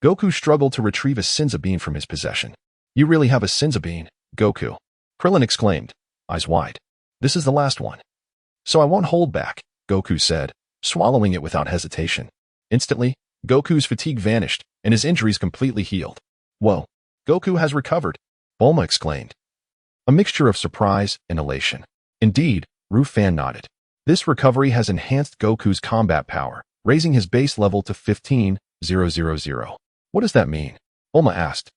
Goku struggled to retrieve a Senzu bean from his possession. You really have a Senzu bean, Goku. Krillin exclaimed, eyes wide. This is the last one. So I won't hold back, Goku said, swallowing it without hesitation. Instantly, Goku's fatigue vanished, and his injuries completely healed. Whoa, Goku has recovered, Bulma exclaimed. A mixture of surprise and elation. Indeed, Ruffin nodded. This recovery has enhanced Goku's combat power, raising his base level to 15,000. What does that mean? Bulma asked.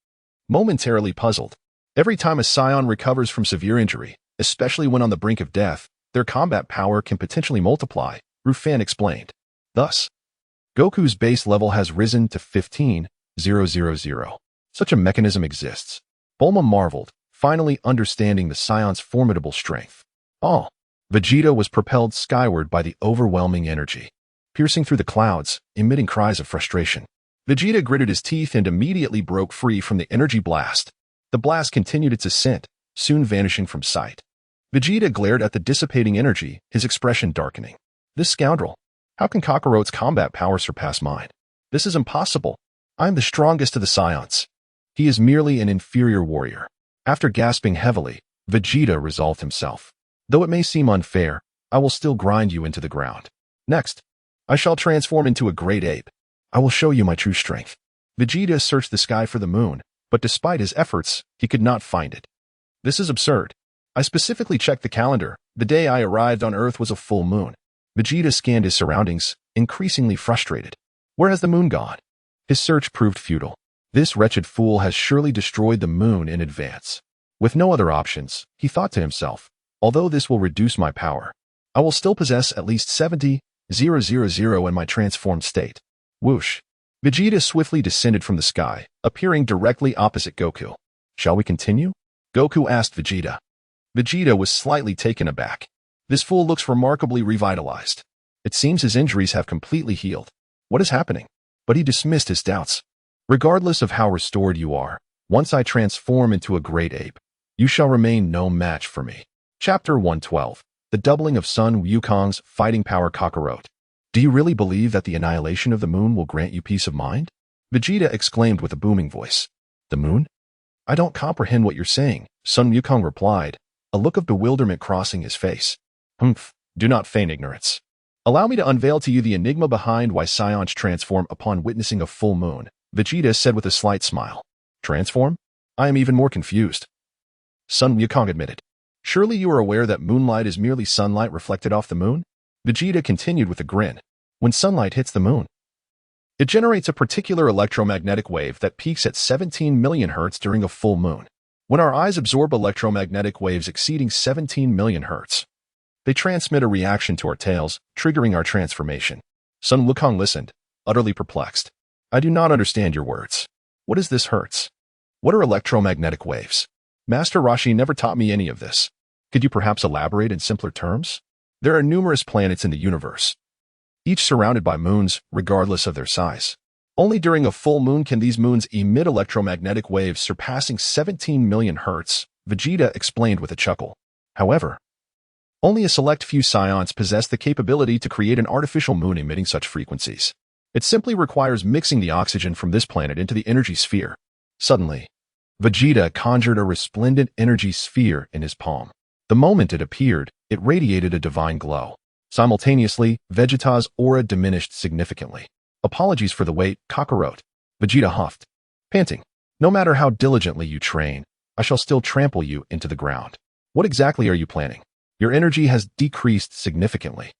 Momentarily puzzled. Every time a Saiyan recovers from severe injury, especially when on the brink of death, their combat power can potentially multiply, Ruffin explained. Thus, Goku's base level has risen to 15,000. Such a mechanism exists. Bulma marveled, finally understanding the Saiyan's formidable strength. Oh, Vegeta was propelled skyward by the overwhelming energy, piercing through the clouds, emitting cries of frustration. Vegeta gritted his teeth and immediately broke free from the energy blast. The blast continued its ascent, soon vanishing from sight. Vegeta glared at the dissipating energy, his expression darkening. This scoundrel. How can Kakarot's combat power surpass mine? This is impossible. I am the strongest of the Saiyans. He is merely an inferior warrior. After gasping heavily, Vegeta resolved himself. Though it may seem unfair, I will still grind you into the ground. Next, I shall transform into a great ape. I will show you my true strength. Vegeta searched the sky for the moon, but despite his efforts, he could not find it. This is absurd. I specifically checked the calendar. The day I arrived on Earth was a full moon. Vegeta scanned his surroundings, increasingly frustrated. Where has the moon gone? His search proved futile. This wretched fool has surely destroyed the moon in advance. With no other options, he thought to himself, although this will reduce my power, I will still possess at least 70,000 in my transformed state. Whoosh. Vegeta swiftly descended from the sky, appearing directly opposite Goku. Shall we continue? Goku asked Vegeta. Vegeta was slightly taken aback. This fool looks remarkably revitalized. It seems his injuries have completely healed. What is happening? But he dismissed his doubts. Regardless of how restored you are, once I transform into a great ape, you shall remain no match for me. Chapter 112. The doubling of Sun Wukong's fighting power. Kakarot. Do you really believe that the annihilation of the moon will grant you peace of mind? Vegeta exclaimed with a booming voice. The moon? I don't comprehend what you're saying, Sun Wukong replied, a look of bewilderment crossing his face. Humph, do not feign ignorance. Allow me to unveil to you the enigma behind why Saiyans transform upon witnessing a full moon, Vegeta said with a slight smile. Transform? I am even more confused. Sun Wukong admitted. Surely you are aware that moonlight is merely sunlight reflected off the moon? Vegeta continued with a grin. When sunlight hits the moon, it generates a particular electromagnetic wave that peaks at 17 million Hz during a full moon. When our eyes absorb electromagnetic waves exceeding 17 million Hz, they transmit a reaction to our tails, triggering our transformation. Sun Wukong listened, utterly perplexed. I do not understand your words. What is this hurts? What are electromagnetic waves? Master Roshi never taught me any of this. Could you perhaps elaborate in simpler terms? There are numerous planets in the universe, each surrounded by moons, regardless of their size. Only during a full moon can these moons emit electromagnetic waves surpassing 17 million hertz, Vegeta explained with a chuckle. However, only a select few Saiyans possess the capability to create an artificial moon emitting such frequencies. It simply requires mixing the oxygen from this planet into the energy sphere. Suddenly, Vegeta conjured a resplendent energy sphere in his palm. The moment it appeared, it radiated a divine glow. Simultaneously, Vegeta's aura diminished significantly. Apologies for the wait, Kakarot. Vegeta huffed, panting. No matter how diligently you train, I shall still trample you into the ground. What exactly are you planning? Your energy has decreased significantly.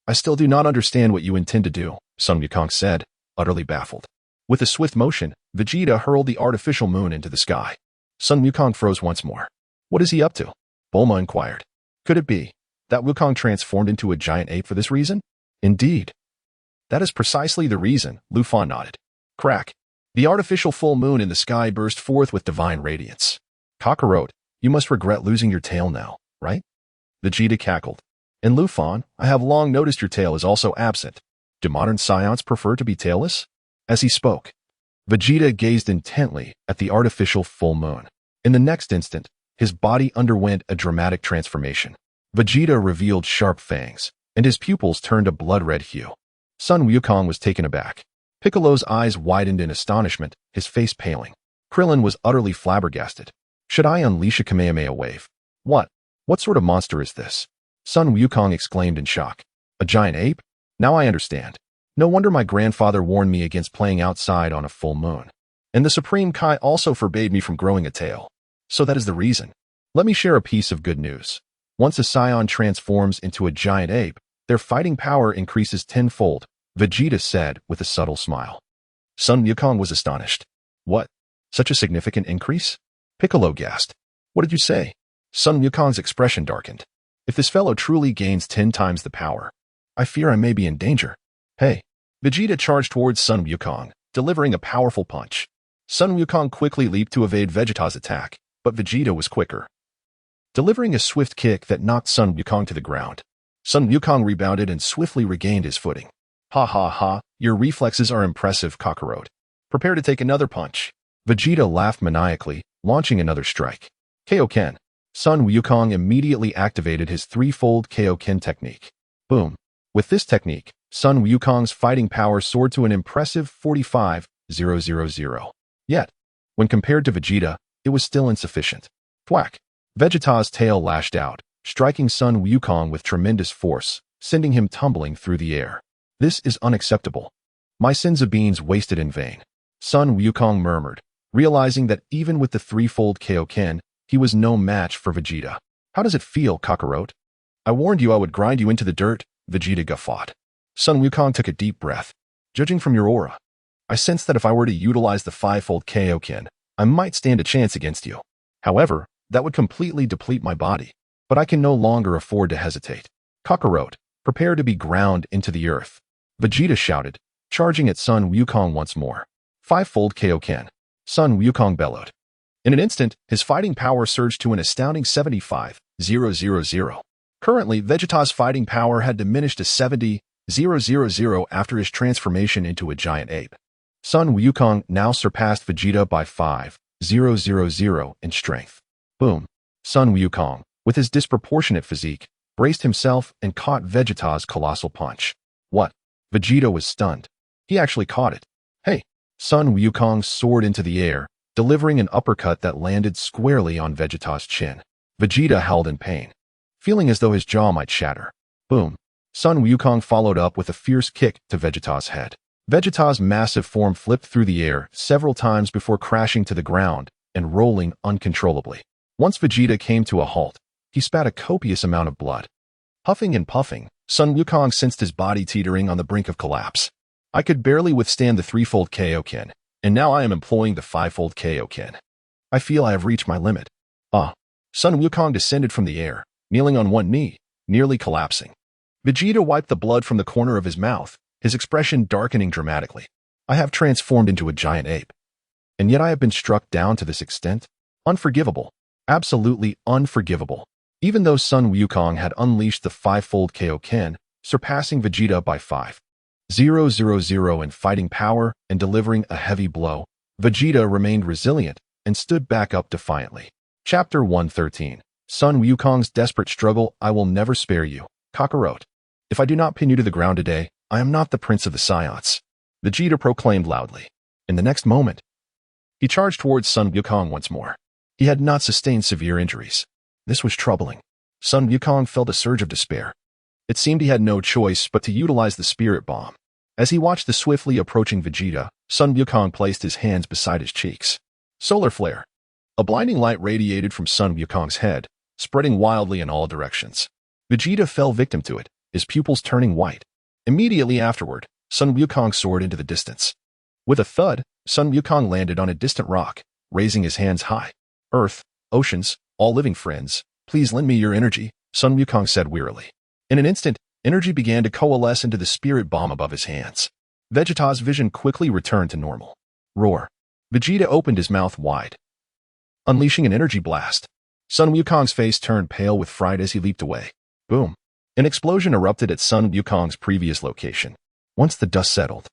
I still do not understand what you intend to do, Sun Wukong said, utterly baffled. With a swift motion, Vegeta hurled the artificial moon into the sky. Sun Wukong froze once more. What is he up to? Bulma inquired. Could it be that Wukong transformed into a giant ape for this reason? Indeed. That is precisely the reason, Ruffin nodded. Crack. The artificial full moon in the sky burst forth with divine radiance. Kakarot, you must regret losing your tail now, right? Vegeta cackled. And Ruffin, I have long noticed your tail is also absent. Do modern Saiyans prefer to be tailless? As he spoke, Vegeta gazed intently at the artificial full moon. In the next instant, his body underwent a dramatic transformation. Vegeta revealed sharp fangs, and his pupils turned a blood-red hue. Sun Wukong was taken aback. Piccolo's eyes widened in astonishment, his face paling. Krillin was utterly flabbergasted. Should I unleash a Kamehameha wave? What? What sort of monster is this? Sun Wukong exclaimed in shock. A giant ape? Now I understand. No wonder my grandfather warned me against playing outside on a full moon. And the Supreme Kai also forbade me from growing a tail. So that is the reason. Let me share a piece of good news. Once a Saiyan transforms into a giant ape, their fighting power increases tenfold, Vegeta said with a subtle smile. Sun Wukong was astonished. What? Such a significant increase? Piccolo gasped. What did you say? Sun Wukong's expression darkened. If this fellow truly gains 10 times the power, I fear I may be in danger. Hey. Vegeta charged towards Sun Wukong, delivering a powerful punch. Sun Wukong quickly leaped to evade Vegeta's attack, but Vegeta was quicker, delivering a swift kick that knocked Sun Wukong to the ground. Sun Wukong rebounded and swiftly regained his footing. Ha ha ha, your reflexes are impressive, Kakarot. Prepare to take another punch. Vegeta laughed maniacally, launching another strike. Kaioken. Sun Wukong immediately activated his threefold Kaioken technique. Boom. With this technique, Sun Wukong's fighting power soared to an impressive 45,000. Yet, when compared to Vegeta, it was still insufficient. Thwack. Vegeta's tail lashed out, striking Sun Wukong with tremendous force, sending him tumbling through the air. This is unacceptable. My sins of beans wasted in vain. Sun Wukong murmured, realizing that even with the threefold Kaioken, he was no match for Vegeta. How does it feel, Kakarot? I warned you I would grind you into the dirt, Vegeta guffawed. Sun Wukong took a deep breath. Judging from your aura, I sense that if I were to utilize the fivefold Kaioken, I might stand a chance against you. However, that would completely deplete my body. But I can no longer afford to hesitate. Kakarot, prepare to be ground into the earth. Vegeta shouted, charging at Sun Wukong once more. Fivefold Kaioken. Sun Wukong bellowed. In an instant, his fighting power surged to an astounding 75,000. Currently, Vegeta's fighting power had diminished to 70,000 after his transformation into a giant ape. Sun Wukong now surpassed Vegeta by 5,000 in strength. Boom. Sun Wukong, with his disproportionate physique, braced himself and caught Vegeta's colossal punch. What? Vegeta was stunned. He actually caught it. Hey! Sun Wukong soared into the air, delivering an uppercut that landed squarely on Vegeta's chin. Vegeta howled in pain, feeling as though his jaw might shatter. Boom. Sun Wukong followed up with a fierce kick to Vegeta's head. Vegeta's massive form flipped through the air several times before crashing to the ground and rolling uncontrollably. Once Vegeta came to a halt, he spat a copious amount of blood. Huffing and puffing, Sun Wukong sensed his body teetering on the brink of collapse. I could barely withstand the threefold Kaioken, and now I am employing the fivefold Kaioken. I feel I have reached my limit. Sun Wukong descended from the air, kneeling on one knee, nearly collapsing. Vegeta wiped the blood from the corner of his mouth, his expression darkening dramatically. I have transformed into a giant ape. And yet I have been struck down to this extent? Unforgivable. Absolutely unforgivable. Even though Sun Wukong had unleashed the five-fold Kaioken, surpassing Vegeta by 5,000 in fighting power and delivering a heavy blow, Vegeta remained resilient and stood back up defiantly. Chapter 113. Sun Wukong's desperate struggle. I will never spare you, Kakarot. If I do not pin you to the ground today, I am not the Prince of the Saiyans, Vegeta proclaimed loudly. In the next moment, he charged towards Sun Wukong once more. He had not sustained severe injuries. This was troubling. Sun Wukong felt a surge of despair. It seemed he had no choice but to utilize the spirit bomb. As he watched the swiftly approaching Vegeta, Sun Wukong placed his hands beside his cheeks. Solar flare. A blinding light radiated from Sun Wukong's head, spreading wildly in all directions. Vegeta fell victim to it, his pupils turning white. Immediately afterward, Sun Wukong soared into the distance. With a thud, Sun Wukong landed on a distant rock, raising his hands high. Earth, oceans, all living friends, please lend me your energy, Sun Wukong said wearily. In an instant, energy began to coalesce into the spirit bomb above his hands. Vegeta's vision quickly returned to normal. Roar. Vegeta opened his mouth wide, unleashing an energy blast. Sun Wukong's face turned pale with fright as he leaped away. Boom. An explosion erupted at Sun Wukong's previous location. Once the dust settled,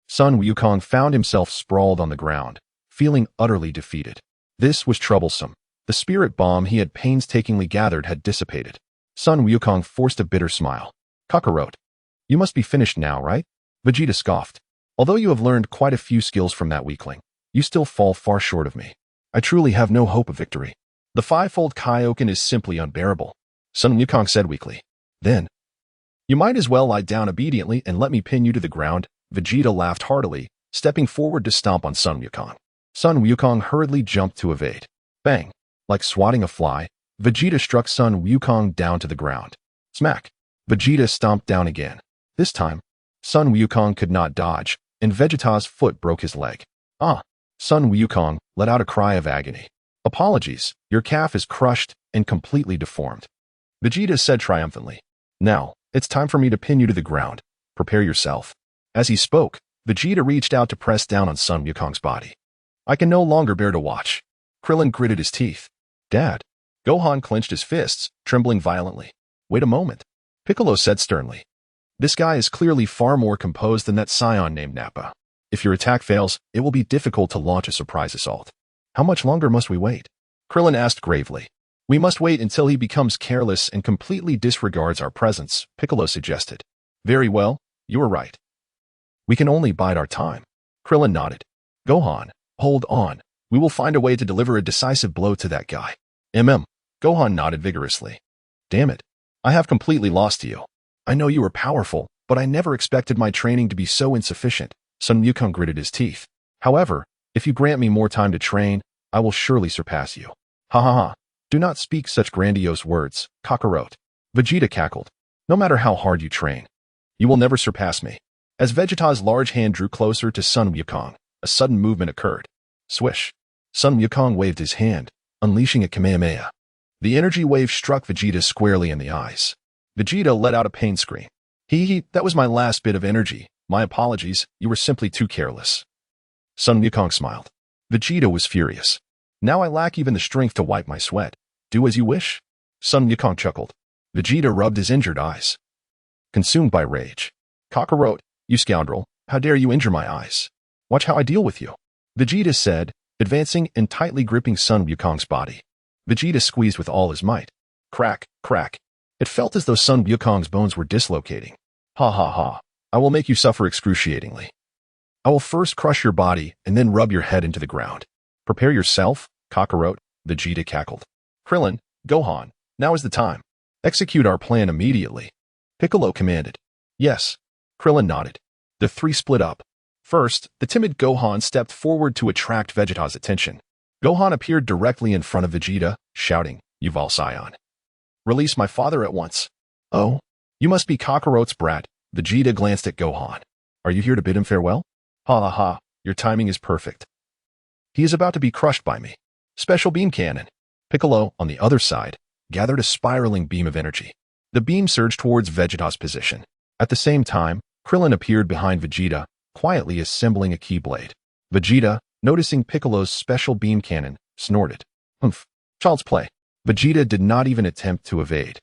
Sun Wukong found himself sprawled on the ground, feeling utterly defeated. This was troublesome. The spirit bomb he had painstakingly gathered had dissipated. Sun Wukong forced a bitter smile. Kakarot, you must be finished now, right? Vegeta scoffed. Although you have learned quite a few skills from that weakling, you still fall far short of me. I truly have no hope of victory. The five-fold Kaioken is simply unbearable, Sun Wukong said weakly. Then, you might as well lie down obediently and let me pin you to the ground. Vegeta laughed heartily, stepping forward to stomp on Sun Wukong. Sun Wukong hurriedly jumped to evade. Bang! Like swatting a fly, Vegeta struck Sun Wukong down to the ground. Smack! Vegeta stomped down again. This time, Sun Wukong could not dodge, and Vegeta's foot broke his leg. Ah! Sun Wukong let out a cry of agony. Apologies, your calf is crushed and completely deformed, Vegeta said triumphantly. Now, it's time for me to pin you to the ground. Prepare yourself. As he spoke, Vegeta reached out to press down on Sun Wukong's body. I can no longer bear to watch. Krillin gritted his teeth. Dad. Gohan clenched his fists, trembling violently. Wait a moment, Piccolo said sternly. This guy is clearly far more composed than that Saiyan named Nappa. If your attack fails, it will be difficult to launch a surprise assault. How much longer must we wait? Krillin asked gravely. We must wait until he becomes careless and completely disregards our presence, Piccolo suggested. Very well, you are right. We can only bide our time. Krillin nodded. Gohan, hold on. We will find a way to deliver a decisive blow to that guy. Gohan nodded vigorously. Damn it. I have completely lost you. I know you are powerful, but I never expected my training to be so insufficient. Sun Wukong gritted his teeth. However, if you grant me more time to train, I will surely surpass you. Ha ha ha. Do not speak such grandiose words, Kakarot. Vegeta cackled. No matter how hard you train, you will never surpass me. As Vegeta's large hand drew closer to Sun Wukong, a sudden movement occurred. Swish. Sun Wukong waved his hand, unleashing a Kamehameha. The energy wave struck Vegeta squarely in the eyes. Vegeta let out a pain scream. That was my last bit of energy. My apologies, you were simply too careless. Sun Wukong smiled. Vegeta was furious. Now I lack even the strength to wipe my sweat. Do as you wish? Sun Wukong chuckled. Vegeta rubbed his injured eyes, consumed by rage. Kakarot, you scoundrel, how dare you injure my eyes? Watch how I deal with you, Vegeta said, advancing and tightly gripping Sun Wukong's body. Vegeta squeezed with all his might. Crack, crack. It felt as though Sun Wukong's bones were dislocating. Ha ha ha. I will make you suffer excruciatingly. I will first crush your body and then rub your head into the ground. Prepare yourself, Kakarot, Vegeta cackled. Krillin, Gohan, now is the time. Execute our plan immediately, Piccolo commanded. Yes, Krillin nodded. The three split up. First, the timid Gohan stepped forward to attract Vegeta's attention. Gohan appeared directly in front of Vegeta, shouting, Yuval Saiyan. Release my father at once. Oh, you must be Kakarot's brat. Vegeta glanced at Gohan. Are you here to bid him farewell? Ha ha ha, your timing is perfect. He is about to be crushed by me. Special beam cannon. Piccolo, on the other side, gathered a spiraling beam of energy. The beam surged towards Vegeta's position. At the same time, Krillin appeared behind Vegeta, quietly assembling a keyblade. Vegeta, noticing Piccolo's special beam cannon, snorted. Humph. Child's play. Vegeta did not even attempt to evade,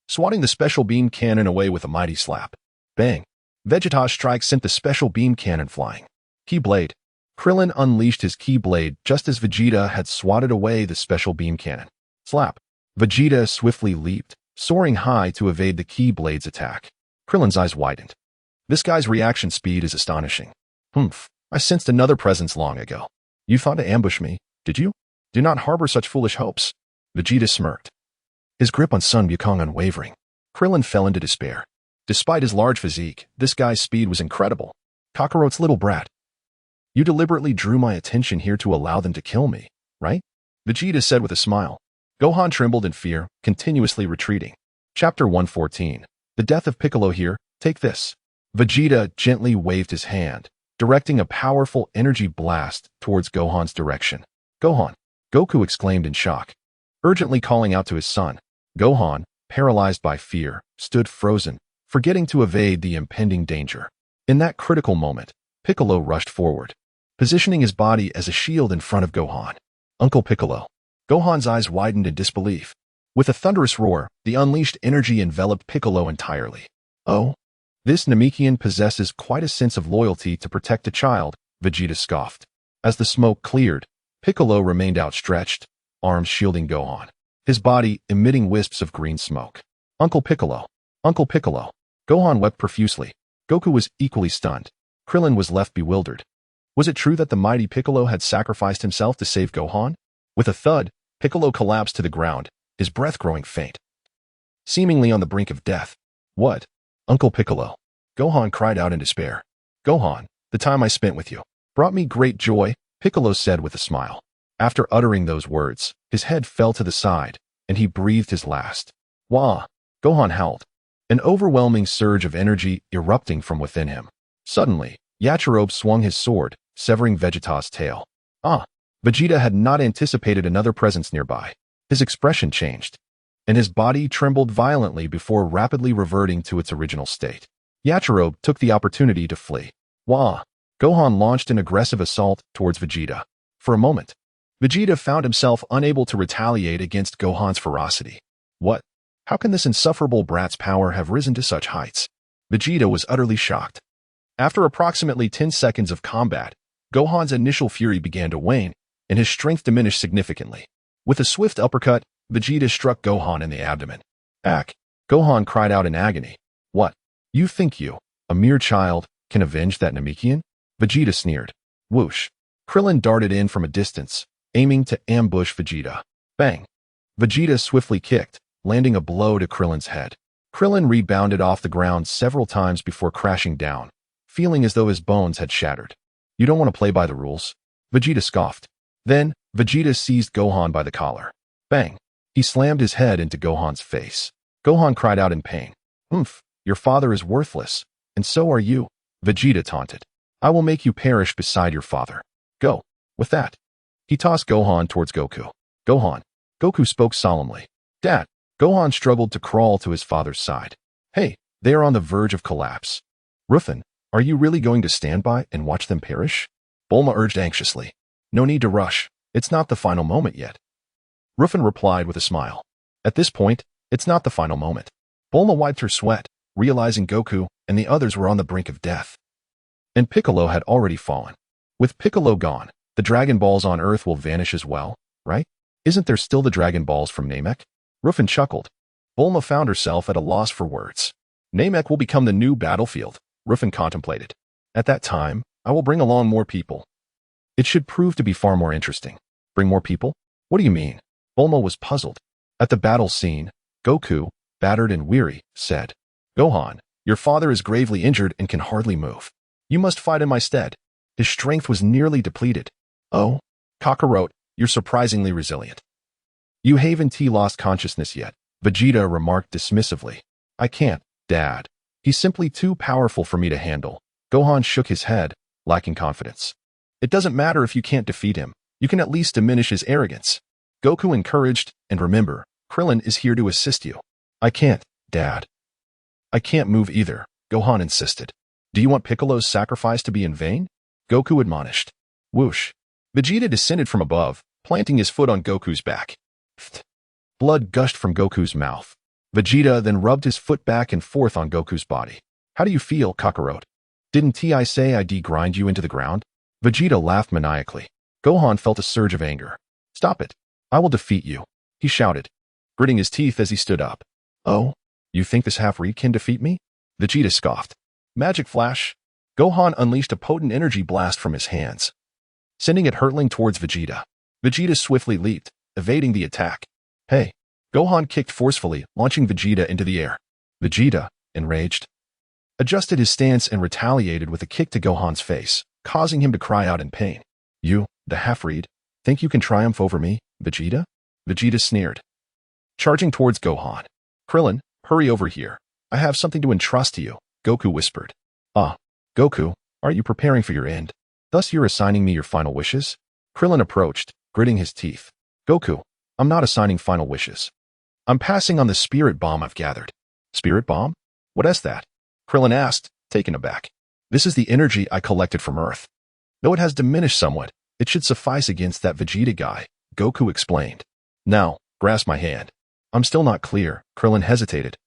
swatting the special beam cannon away with a mighty slap. Bang. Vegeta's strike sent the special beam cannon flying. Keyblade. Krillin unleashed his Keyblade just as Vegeta had swatted away the special beam cannon. Slap. Vegeta swiftly leaped, soaring high to evade the Keyblade's attack. Krillin's eyes widened. This guy's reaction speed is astonishing. Humph. I sensed another presence long ago. You thought to ambush me, did you? Do not harbor such foolish hopes. Vegeta smirked, his grip on Sun Wukong unwavering. Krillin fell into despair. Despite his large physique, this guy's speed was incredible. Kakarot's little brat. You deliberately drew my attention here to allow them to kill me, right? Vegeta said with a smile. Gohan trembled in fear, continuously retreating. Chapter 114. The death of Piccolo here, take this. Vegeta gently waved his hand, directing a powerful energy blast towards Gohan's direction. Gohan! Goku exclaimed in shock, urgently calling out to his son. Gohan, paralyzed by fear, stood frozen, forgetting to evade the impending danger. In that critical moment, Piccolo rushed forward, positioning his body as a shield in front of Gohan. Uncle Piccolo. Gohan's eyes widened in disbelief. With a thunderous roar, the unleashed energy enveloped Piccolo entirely. Oh? This Namekian possesses quite a sense of loyalty to protect a child, Vegeta scoffed. As the smoke cleared, Piccolo remained outstretched, arms shielding Gohan, his body emitting wisps of green smoke. Uncle Piccolo. Uncle Piccolo. Gohan wept profusely. Goku was equally stunned. Krillin was left bewildered. Was it true that the mighty Piccolo had sacrificed himself to save Gohan? With a thud, Piccolo collapsed to the ground, his breath growing faint, seemingly on the brink of death. What? Uncle Piccolo. Gohan cried out in despair. Gohan, the time I spent with you brought me great joy, Piccolo said with a smile. After uttering those words, his head fell to the side, and he breathed his last. Wah! Gohan howled, an overwhelming surge of energy erupting from within him. Suddenly, Yachirobe swung his sword, severing Vegeta's tail. Ah! Vegeta had not anticipated another presence nearby. His expression changed, and his body trembled violently before rapidly reverting to its original state. Yachirobe took the opportunity to flee. Wah! Gohan launched an aggressive assault towards Vegeta. For a moment, Vegeta found himself unable to retaliate against Gohan's ferocity. What? How can this insufferable brat's power have risen to such heights? Vegeta was utterly shocked. After approximately 10 seconds of combat, Gohan's initial fury began to wane, and his strength diminished significantly. With a swift uppercut, Vegeta struck Gohan in the abdomen. Ack! Gohan cried out in agony. What? You think you, a mere child, can avenge that Namekian? Vegeta sneered. Whoosh! Krillin darted in from a distance, aiming to ambush Vegeta. Bang! Vegeta swiftly kicked, landing a blow to Krillin's head. Krillin rebounded off the ground several times before crashing down, feeling as though his bones had shattered. You don't want to play by the rules? Vegeta scoffed. Then, Vegeta seized Gohan by the collar. Bang! He slammed his head into Gohan's face. Gohan cried out in pain. Humph! Your father is worthless, and so are you, Vegeta taunted. I will make you perish beside your father. Go. With that, he tossed Gohan towards Goku. Gohan. Goku spoke solemnly. Dad. Gohan struggled to crawl to his father's side. Hey, they are on the verge of collapse. Ruffin, are you really going to stand by and watch them perish? Bulma urged anxiously. No need to rush. It's not the final moment yet. Ruffin replied with a smile. At this point, it's not the final moment. Bulma wiped her sweat, realizing Goku and the others were on the brink of death. And Piccolo had already fallen. With Piccolo gone, the Dragon Balls on Earth will vanish as well, right? Isn't there still the Dragon Balls from Namek? Ruffin chuckled. Bulma found herself at a loss for words. Namek will become the new battlefield, Ruffin contemplated. At that time, I will bring along more people. It should prove to be far more interesting. Bring more people? What do you mean? Bulma was puzzled. At the battle scene, Goku, battered and weary, said, Gohan, your father is gravely injured and can hardly move. You must fight in my stead. His strength was nearly depleted. Oh, Kakarot, you're surprisingly resilient. You haven't lost consciousness yet, Vegeta remarked dismissively. I can't, Dad. He's simply too powerful for me to handle. Gohan shook his head, lacking confidence. It doesn't matter if you can't defeat him. You can at least diminish his arrogance. Goku encouraged, and remember, Krillin is here to assist you. I can't, Dad. I can't move either, Gohan insisted. Do you want Piccolo's sacrifice to be in vain? Goku admonished. Whoosh. Vegeta descended from above, planting his foot on Goku's back. Pfft. Blood gushed from Goku's mouth. Vegeta then rubbed his foot back and forth on Goku's body. How do you feel, Kakarot? Didn't I say I'd grind you into the ground? Vegeta laughed maniacally. Gohan felt a surge of anger. Stop it. I will defeat you, he shouted, gritting his teeth as he stood up. Oh? You think this half-breed can defeat me? Vegeta scoffed. Magic Flash. Gohan unleashed a potent energy blast from his hands, sending it hurtling towards Vegeta. Vegeta swiftly leaped, evading the attack. Hey! Gohan kicked forcefully, launching Vegeta into the air. Vegeta, enraged, adjusted his stance and retaliated with a kick to Gohan's face, causing him to cry out in pain. You, the half-breed, think you can triumph over me, Vegeta? Vegeta sneered, charging towards Gohan. Krillin, hurry over here. I have something to entrust to you, Goku whispered. Ah, Goku, are you preparing for your end? Thus you're assigning me your final wishes? Krillin approached, gritting his teeth. Goku, I'm not assigning final wishes. I'm passing on the spirit bomb I've gathered. Spirit bomb? What is that? Krillin asked, taken aback. This is the energy I collected from Earth. Though it has diminished somewhat, it should suffice against that Vegeta guy, Goku explained. Now, grasp my hand. I'm still not clear, Krillin hesitated.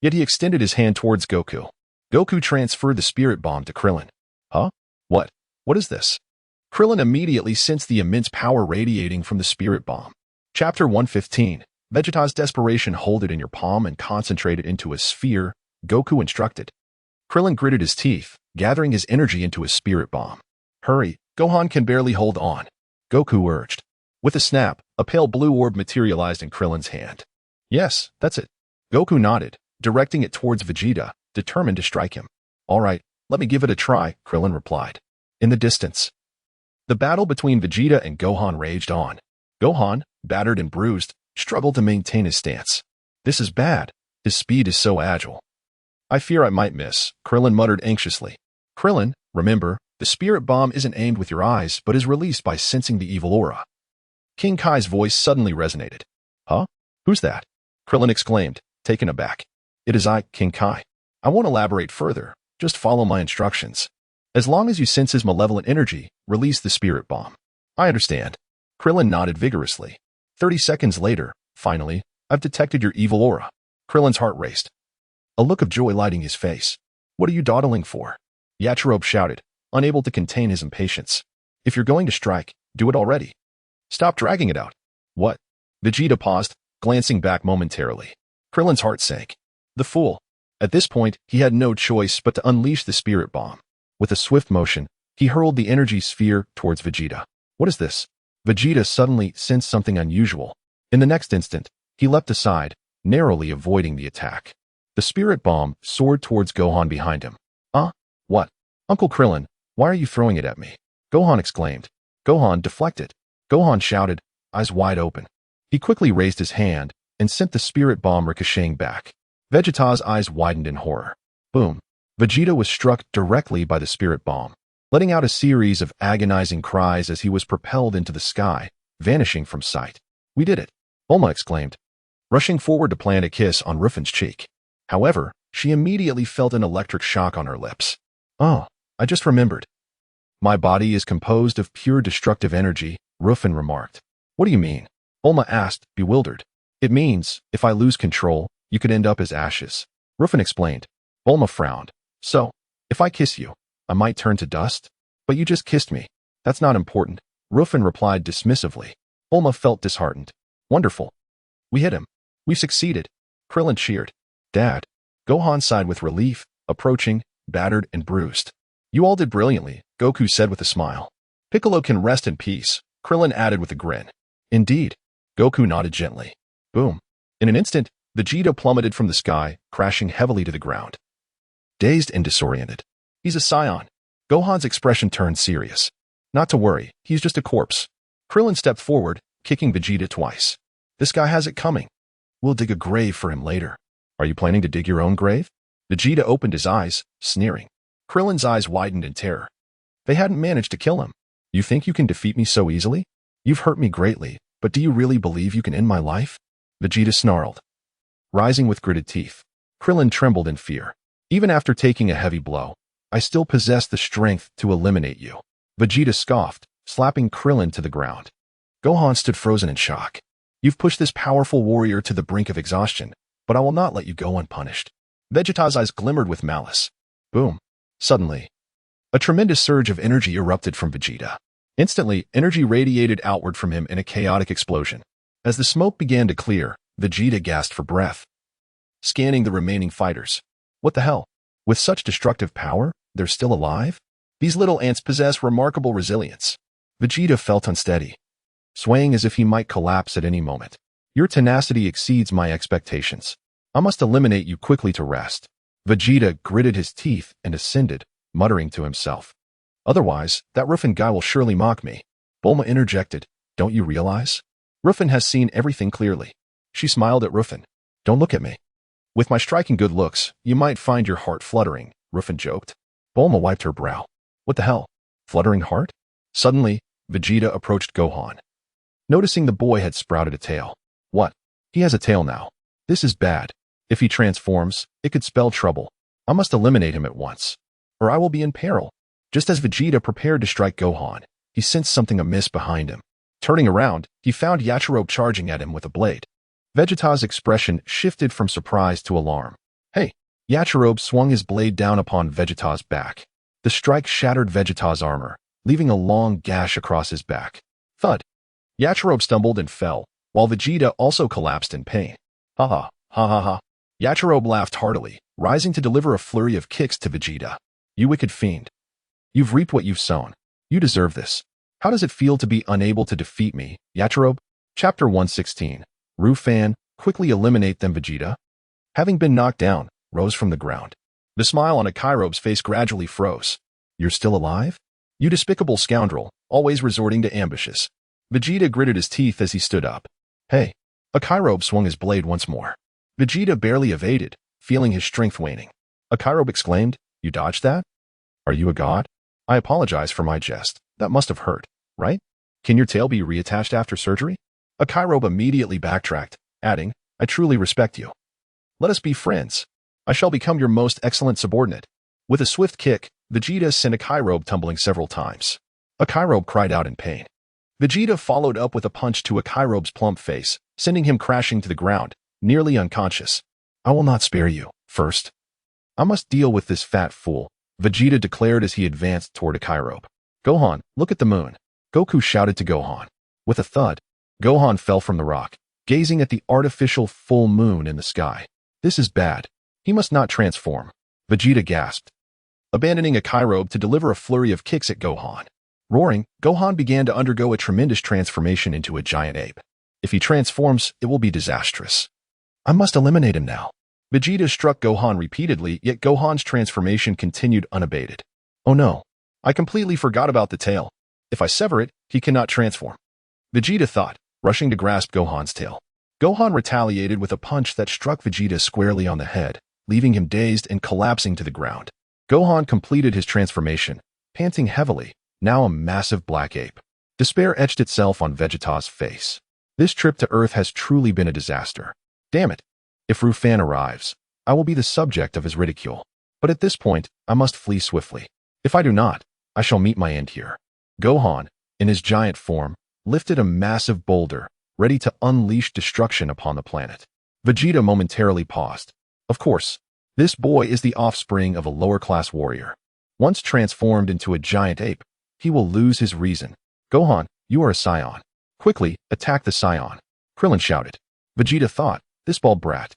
Yet he extended his hand towards Goku. Goku transferred the spirit bomb to Krillin. Huh? What? What is this? Krillin immediately sensed the immense power radiating from the spirit bomb. Chapter 115. Vegeta's desperation. Hold it in your palm and concentrate it into a sphere, Goku instructed. Krillin gritted his teeth, gathering his energy into his spirit bomb. Hurry, Gohan can barely hold on, Goku urged. With a snap, a pale blue orb materialized in Krillin's hand. Yes, that's it. Goku nodded, directing it towards Vegeta, determined to strike him. All right, let me give it a try, Krillin replied. In the distance, the battle between Vegeta and Gohan raged on. Gohan, battered and bruised, struggled to maintain his stance. This is bad. His speed is so agile. I fear I might miss, Krillin muttered anxiously. Krillin, remember, the spirit bomb isn't aimed with your eyes but is released by sensing the evil aura. King Kai's voice suddenly resonated. Huh? Who's that? Krillin exclaimed, taken aback. It is I, King Kai. I won't elaborate further, just follow my instructions. As long as you sense his malevolent energy, release the spirit bomb. I understand. Krillin nodded vigorously. 30 seconds later, finally, I've detected your evil aura. Krillin's heart raced, a look of joy lighting his face. What are you dawdling for? Yachirobe shouted, unable to contain his impatience. If you're going to strike, do it already. Stop dragging it out. What? Vegeta paused, glancing back momentarily. Krillin's heart sank. The fool. At this point, he had no choice but to unleash the spirit bomb. With a swift motion, he hurled the energy sphere towards Vegeta. What is this? Vegeta suddenly sensed something unusual. In the next instant, he leapt aside, narrowly avoiding the attack. The spirit bomb soared towards Gohan behind him. What? Uncle Krillin, why are you throwing it at me? Gohan exclaimed. Gohan deflected. Gohan shouted, eyes wide open. He quickly raised his hand and sent the spirit bomb ricocheting back. Vegeta's eyes widened in horror. Boom. Vegeta was struck directly by the spirit bomb, letting out a series of agonizing cries as he was propelled into the sky, vanishing from sight. We did it, Bulma exclaimed, rushing forward to plant a kiss on Ruffin's cheek. However, she immediately felt an electric shock on her lips. Oh, I just remembered. My body is composed of pure destructive energy, Ruffin remarked. What do you mean? Bulma asked, bewildered. It means, if I lose control, you could end up as ashes. Ruffin explained. Bulma frowned. So, if I kiss you, I might turn to dust? But you just kissed me. That's not important, Ruffin replied dismissively. Bulma felt disheartened. Wonderful. We hit him. We succeeded. Krillin cheered. Dad. Gohan sighed with relief, approaching, battered and bruised. You all did brilliantly, Goku said with a smile. Piccolo can rest in peace, Krillin added with a grin. Indeed. Goku nodded gently. Boom. In an instant, Vegeta plummeted from the sky, crashing heavily to the ground. Dazed and disoriented. He's a Saiyan. Gohan's expression turned serious. Not to worry, he's just a corpse. Krillin stepped forward, kicking Vegeta twice. This guy has it coming. We'll dig a grave for him later. Are you planning to dig your own grave? Vegeta opened his eyes, sneering. Krillin's eyes widened in terror. They hadn't managed to kill him. You think you can defeat me so easily? You've hurt me greatly, but do you really believe you can end my life? Vegeta snarled, rising with gritted teeth. Krillin trembled in fear. Even after taking a heavy blow, I still possess the strength to eliminate you. Vegeta scoffed, slapping Krillin to the ground. Gohan stood frozen in shock. You've pushed this powerful warrior to the brink of exhaustion, but I will not let you go unpunished. Vegeta's eyes glimmered with malice. Boom. Suddenly, a tremendous surge of energy erupted from Vegeta. Instantly, energy radiated outward from him in a chaotic explosion. As the smoke began to clear, Vegeta gasped for breath, scanning the remaining fighters. What the hell? With such destructive power, they're still alive? These little ants possess remarkable resilience. Vegeta felt unsteady, swaying as if he might collapse at any moment. Your tenacity exceeds my expectations. I must eliminate you quickly to rest. Vegeta gritted his teeth and ascended, muttering to himself. Otherwise, that Ruffin guy will surely mock me. Bulma interjected. Don't you realize? Ruffin has seen everything clearly. She smiled at Ruffin. Don't look at me. With my striking good looks, you might find your heart fluttering, Ruffin joked. Bulma wiped her brow. What the hell? Fluttering heart? Suddenly, Vegeta approached Gohan. Noticing the boy had sprouted a tail. What? He has a tail now. This is bad. If he transforms, it could spell trouble. I must eliminate him at once, or I will be in peril. Just as Vegeta prepared to strike Gohan, he sensed something amiss behind him. Turning around, he found Yachirobe charging at him with a blade. Vegeta's expression shifted from surprise to alarm. Hey! Yachirobe swung his blade down upon Vegeta's back. The strike shattered Vegeta's armor, leaving a long gash across his back. Thud! Yachirobe stumbled and fell, while Vegeta also collapsed in pain. Ha ha, ha ha ha. Yachirobe laughed heartily, rising to deliver a flurry of kicks to Vegeta. You wicked fiend. You've reaped what you've sown. You deserve this. How does it feel to be unable to defeat me, Yachirobe? Chapter 116. Ruffin, quickly eliminate them. Vegeta, having been knocked down, rose from the ground. The smile on Yachirobe's face gradually froze. You're still alive? You despicable scoundrel, always resorting to ambushes. Vegeta gritted his teeth as he stood up. Hey! Yachirobe swung his blade once more. Vegeta barely evaded, feeling his strength waning. Yachirobe exclaimed, You dodged that? Are you a god? I apologize for my jest. That must have hurt, right? Can your tail be reattached after surgery? Yachirobe immediately backtracked, adding, I truly respect you. Let us be friends. I shall become your most excellent subordinate. With a swift kick, Vegeta sent Yachirobe tumbling several times. Yachirobe cried out in pain. Vegeta followed up with a punch to Yachirobe's plump face, sending him crashing to the ground, nearly unconscious. I will not spare you. First, I must deal with this fat fool, Vegeta declared as he advanced toward Yachirobe. Gohan, look at the moon. Goku shouted to Gohan. With a thud, Gohan fell from the rock, gazing at the artificial full moon in the sky. This is bad. He must not transform. Vegeta gasped, abandoning Yachirobe to deliver a flurry of kicks at Gohan. Roaring, Gohan began to undergo a tremendous transformation into a giant ape. If he transforms, it will be disastrous. I must eliminate him now. Vegeta struck Gohan repeatedly, yet Gohan's transformation continued unabated. Oh no, I completely forgot about the tail. If I sever it, he cannot transform. Vegeta thought, rushing to grasp Gohan's tail. Gohan retaliated with a punch that struck Vegeta squarely on the head, leaving him dazed and collapsing to the ground. Gohan completed his transformation, panting heavily, now a massive black ape. Despair etched itself on Vegeta's face. This trip to Earth has truly been a disaster. Damn it. If Ruffin arrives, I will be the subject of his ridicule. But at this point, I must flee swiftly. If I do not, I shall meet my end here. Gohan, in his giant form, lifted a massive boulder, ready to unleash destruction upon the planet. Vegeta momentarily paused. Of course, this boy is the offspring of a lower-class warrior. Once transformed into a giant ape, he will lose his reason. Gohan, you are a Saiyan. Quickly, attack the Saiyan. Krillin shouted. Vegeta thought, this bald brat.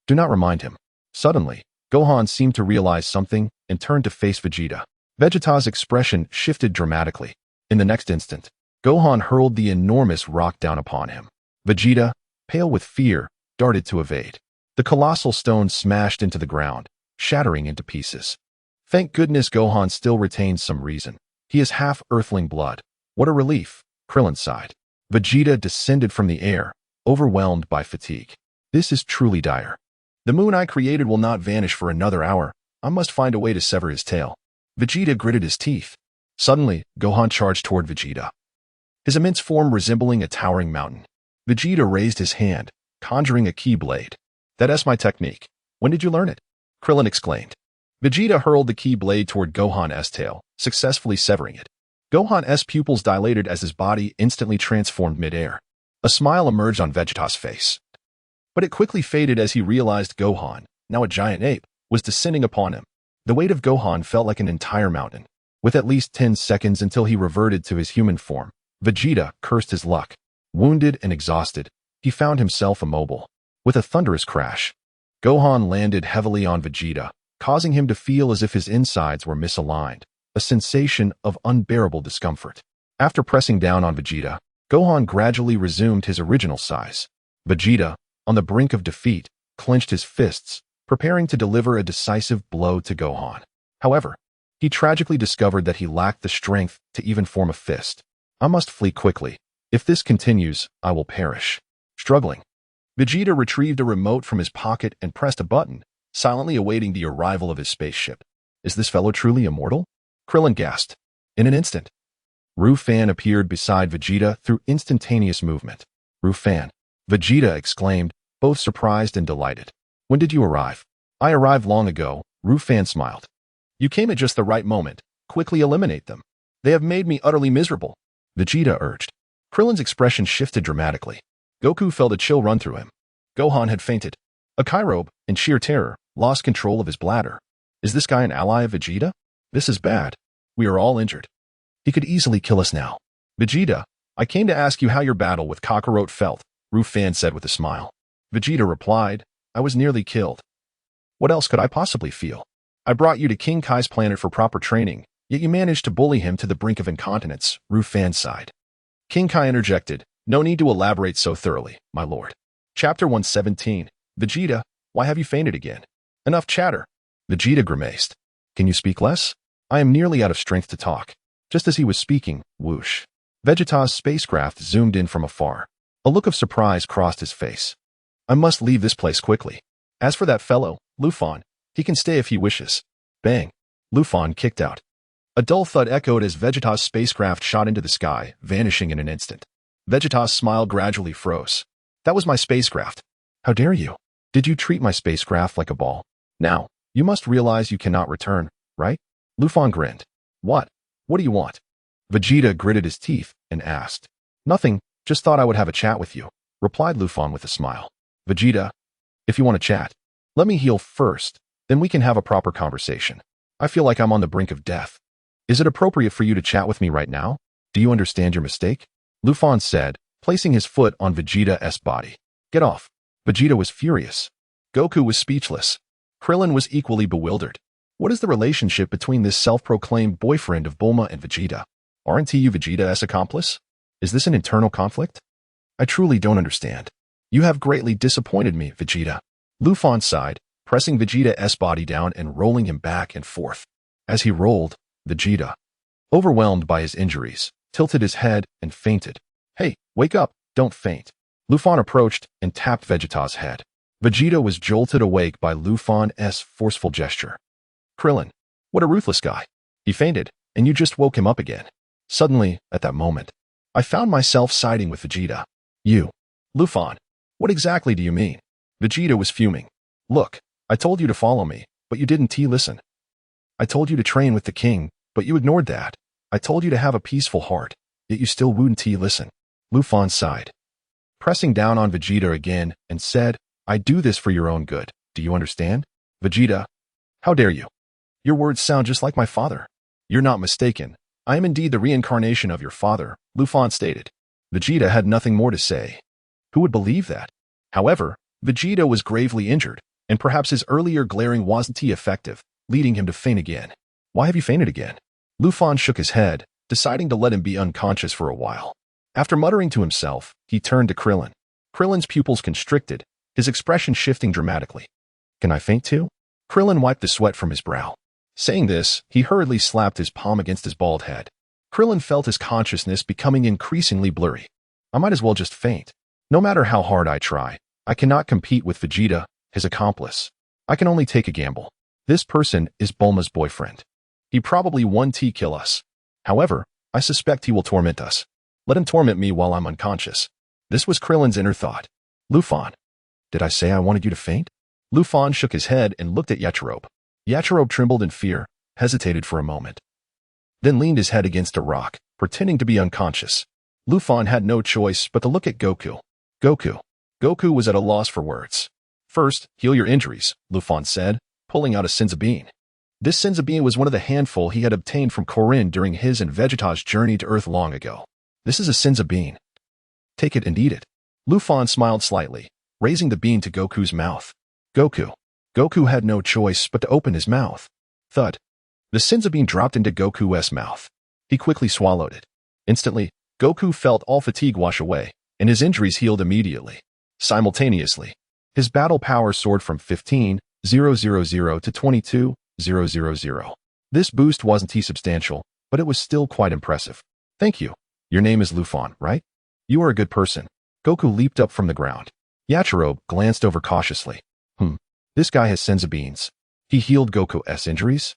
Do not remind him. Suddenly, Gohan seemed to realize something and turned to face Vegeta. Vegeta's expression shifted dramatically. In the next instant, Gohan hurled the enormous rock down upon him. Vegeta, pale with fear, darted to evade. The colossal stone smashed into the ground, shattering into pieces. Thank goodness Gohan still retains some reason. He is half earthling blood. What a relief, Krillin sighed. Vegeta descended from the air, overwhelmed by fatigue. This is truly dire. The moon I created will not vanish for another hour. I must find a way to sever his tail. Vegeta gritted his teeth. Suddenly, Gohan charged toward Vegeta, his immense form resembling a towering mountain. Vegeta raised his hand, conjuring a keyblade. That's my technique. When did you learn it? Krillin exclaimed. Vegeta hurled the ki blade toward Gohan's tail, successfully severing it. Gohan's pupils dilated as his body instantly transformed midair. A smile emerged on Vegeta's face. But it quickly faded as he realized Gohan, now a giant ape, was descending upon him. The weight of Gohan felt like an entire mountain. With at least 10 seconds until he reverted to his human form, Vegeta cursed his luck. Wounded and exhausted, he found himself immobile. With a thunderous crash, Gohan landed heavily on Vegeta, causing him to feel as if his insides were misaligned, a sensation of unbearable discomfort. After pressing down on Vegeta, Gohan gradually resumed his original size. Vegeta, on the brink of defeat, clenched his fists, preparing to deliver a decisive blow to Gohan. However, he tragically discovered that he lacked the strength to even form a fist. I must flee quickly. If this continues, I will perish. Struggling, Vegeta retrieved a remote from his pocket and pressed a button, silently awaiting the arrival of his spaceship. Is this fellow truly immortal? Krillin gasped. In an instant, Ruffin appeared beside Vegeta through instantaneous movement. Ruffin, Vegeta exclaimed, both surprised and delighted. When did you arrive? I arrived long ago, Ruffin smiled. You came at just the right moment. Quickly eliminate them. They have made me utterly miserable, Vegeta urged. Krillin's expression shifted dramatically. Goku felt a chill run through him. Gohan had fainted. A Kairobe, in sheer terror, lost control of his bladder. Is this guy an ally of Vegeta? This is bad. We are all injured. He could easily kill us now. Vegeta, I came to ask you how your battle with Kakarot felt, Ruffin said with a smile. Vegeta replied, I was nearly killed. What else could I possibly feel? I brought you to King Kai's planet for proper training, yet you managed to bully him to the brink of incontinence, Ruffin sighed. King Kai interjected, no need to elaborate so thoroughly, my lord. Chapter 117, Vegeta, why have you fainted again? Enough chatter. Vegeta grimaced. Can you speak less? I am nearly out of strength to talk. Just as he was speaking, whoosh. Vegeta's spacecraft zoomed in from afar. A look of surprise crossed his face. I must leave this place quickly. As for that fellow, Ruffin, he can stay if he wishes. Bang. Ruffin kicked out. A dull thud echoed as Vegeta's spacecraft shot into the sky, vanishing in an instant. Vegeta's smile gradually froze. That was my spacecraft. How dare you? Did you treat my spacecraft like a ball? Now, you must realize you cannot return, right? Ruffin grinned. What? What do you want? Vegeta gritted his teeth and asked. Nothing, just thought I would have a chat with you, replied Ruffin with a smile. Vegeta, if you want to chat, let me heal first, then we can have a proper conversation. I feel like I'm on the brink of death. Is it appropriate for you to chat with me right now? Do you understand your mistake? Ruffin said, placing his foot on Vegeta's body. Get off. Vegeta was furious. Goku was speechless. Krillin was equally bewildered. What is the relationship between this self-proclaimed boyfriend of Bulma and Vegeta? Aren't you Vegeta's accomplice? Is this an internal conflict? I truly don't understand. You have greatly disappointed me, Vegeta. Ruffin sighed, pressing Vegeta's body down and rolling him back and forth. As he rolled, Vegeta, overwhelmed by his injuries, tilted his head and fainted. Hey, wake up, don't faint. Ruffin approached and tapped Vegeta's head. Vegeta was jolted awake by Ruffin's forceful gesture. Krillin, what a ruthless guy. He fainted, and you just woke him up again. Suddenly, at that moment, I found myself siding with Vegeta. You. Ruffin, what exactly do you mean? Vegeta was fuming. Look, I told you to follow me, but you didn't listen. I told you to train with the king, but you ignored that. I told you to have a peaceful heart, yet you still wouldn't listen. Ruffin sighed, pressing down on Vegeta again, and said, I do this for your own good. Do you understand? Vegeta, how dare you? Your words sound just like my father. You're not mistaken. I am indeed the reincarnation of your father, Ruffin stated. Vegeta had nothing more to say. Who would believe that? However, Vegeta was gravely injured, and perhaps his earlier glaring wasn't effective, leading him to faint again. Why have you fainted again? Ruffin shook his head, deciding to let him be unconscious for a while. After muttering to himself, he turned to Krillin. Krillin's pupils constricted, his expression shifting dramatically. Can I faint too? Krillin wiped the sweat from his brow. Saying this, he hurriedly slapped his palm against his bald head. Krillin felt his consciousness becoming increasingly blurry. I might as well just faint. No matter how hard I try, I cannot compete with Vegeta, his accomplice. I can only take a gamble. This person is Bulma's boyfriend. He probably won't kill us. However, I suspect he will torment us. Let him torment me while I'm unconscious. This was Krillin's inner thought. Ruffin, did I say I wanted you to faint? Ruffin shook his head and looked at Yachirobe. Yachirobe trembled in fear, hesitated for a moment, then leaned his head against a rock, pretending to be unconscious. Ruffin had no choice but to look at Goku. Goku was at a loss for words. First, heal your injuries, Ruffin said, pulling out a senzu bean. This senzu bean was one of the handful he had obtained from Karin during his and Vegeta's journey to Earth long ago. This is a senzu bean. Take it and eat it. Ruffin smiled slightly, raising the bean to Goku's mouth. Goku had no choice but to open his mouth. Thud. The senzu bean dropped into Goku's mouth. He quickly swallowed it. Instantly, Goku felt all fatigue wash away, and his injuries healed immediately. Simultaneously, his battle power soared from 15,000 to 22,000. This boost wasn't too substantial, but it was still quite impressive. Thank you. Your name is Ruffin, right? You are a good person. Goku leaped up from the ground. Yachirobe glanced over cautiously. This guy has senzu beans. He healed Goku's injuries?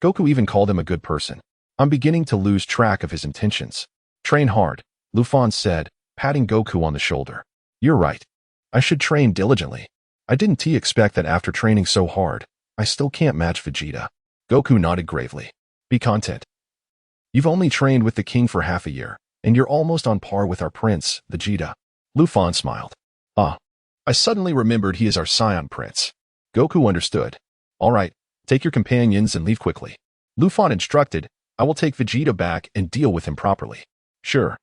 Goku even called him a good person. I'm beginning to lose track of his intentions. Train hard, Ruffin said, patting Goku on the shoulder. You're right. I should train diligently. I didn't expect that after training so hard, I still can't match Vegeta. Goku nodded gravely. Be content. You've only trained with the king for half a year, and you're almost on par with our prince, Vegeta. Ruffin smiled. I suddenly remembered he is our Saiyan prince. Goku understood. All right, take your companions and leave quickly. Ruffin instructed, I will take Vegeta back and deal with him properly. Sure.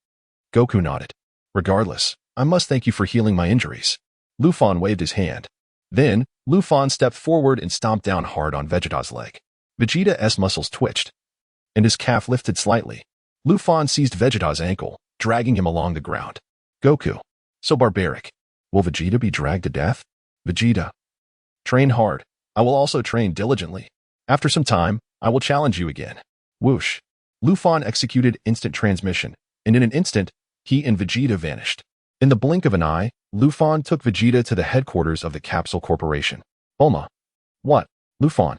Goku nodded. Regardless, I must thank you for healing my injuries. Ruffin waved his hand. Then, Ruffin stepped forward and stomped down hard on Vegeta's leg. Vegeta's muscles twitched, and his calf lifted slightly. Ruffin seized Vegeta's ankle, dragging him along the ground. Goku. So barbaric. Will Vegeta be dragged to death? Vegeta. Train hard. I will also train diligently. After some time, I will challenge you again. Whoosh. Ruffin executed instant transmission, and in an instant, he and Vegeta vanished. In the blink of an eye, Ruffin took Vegeta to the headquarters of the Capsule Corporation. Bulma. What? Ruffin.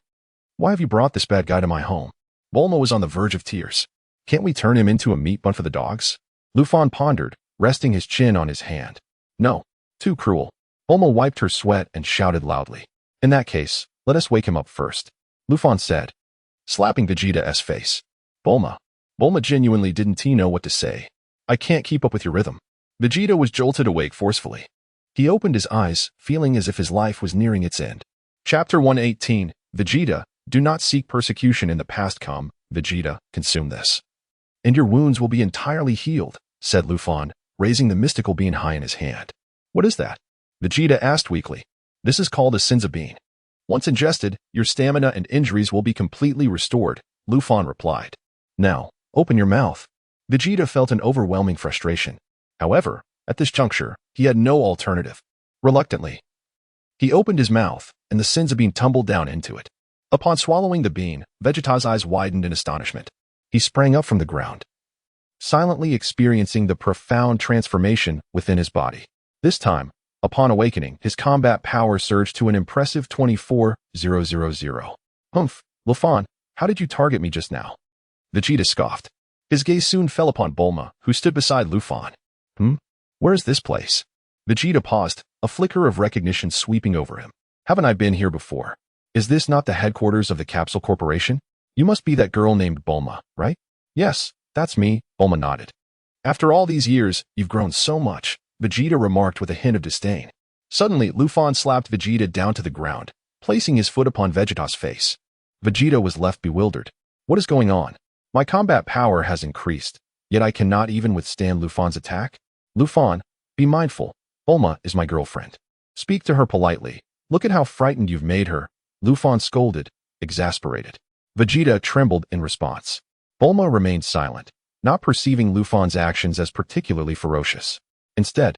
Why have you brought this bad guy to my home? Bulma was on the verge of tears. Can't we turn him into a meat bun for the dogs? Ruffin pondered, resting his chin on his hand. No. Too cruel. Bulma wiped her sweat and shouted loudly. In that case, let us wake him up first. Ruffin said, slapping Vegeta's face. Bulma genuinely didn't know what to say. I can't keep up with your rhythm. Vegeta was jolted awake forcefully. He opened his eyes, feeling as if his life was nearing its end. Chapter 118, Vegeta, do not seek persecution in the past. Come, Vegeta, consume this. And your wounds will be entirely healed, said Ruffin, raising the mystical bean high in his hand. What is that? Vegeta asked weakly. This is called a senzu bean. Once ingested, your stamina and injuries will be completely restored, Ruffin replied. Now, open your mouth. Vegeta felt an overwhelming frustration. However, at this juncture, he had no alternative. Reluctantly, he opened his mouth, and the senzu bean tumbled down into it. Upon swallowing the bean, Vegeta's eyes widened in astonishment. He sprang up from the ground, silently experiencing the profound transformation within his body. This time, upon awakening, his combat power surged to an impressive 24,000. Humph, Ruffin, how did you target me just now? Vegeta scoffed. His gaze soon fell upon Bulma, who stood beside Ruffin. Where is this place? Vegeta paused, a flicker of recognition sweeping over him. Haven't I been here before? Is this not the headquarters of the Capsule Corporation? You must be that girl named Bulma, right? Yes, that's me, Bulma nodded. After all these years, you've grown so much, Vegeta remarked with a hint of disdain. Suddenly, Ruffin slapped Vegeta down to the ground, placing his foot upon Vegeta's face. Vegeta was left bewildered. What is going on? My combat power has increased, yet I cannot even withstand Ruffin's attack? Ruffin, be mindful. Bulma is my girlfriend. Speak to her politely. Look at how frightened you've made her. Ruffin scolded, exasperated. Vegeta trembled in response. Bulma remained silent, not perceiving Ruffin's actions as particularly ferocious. Instead,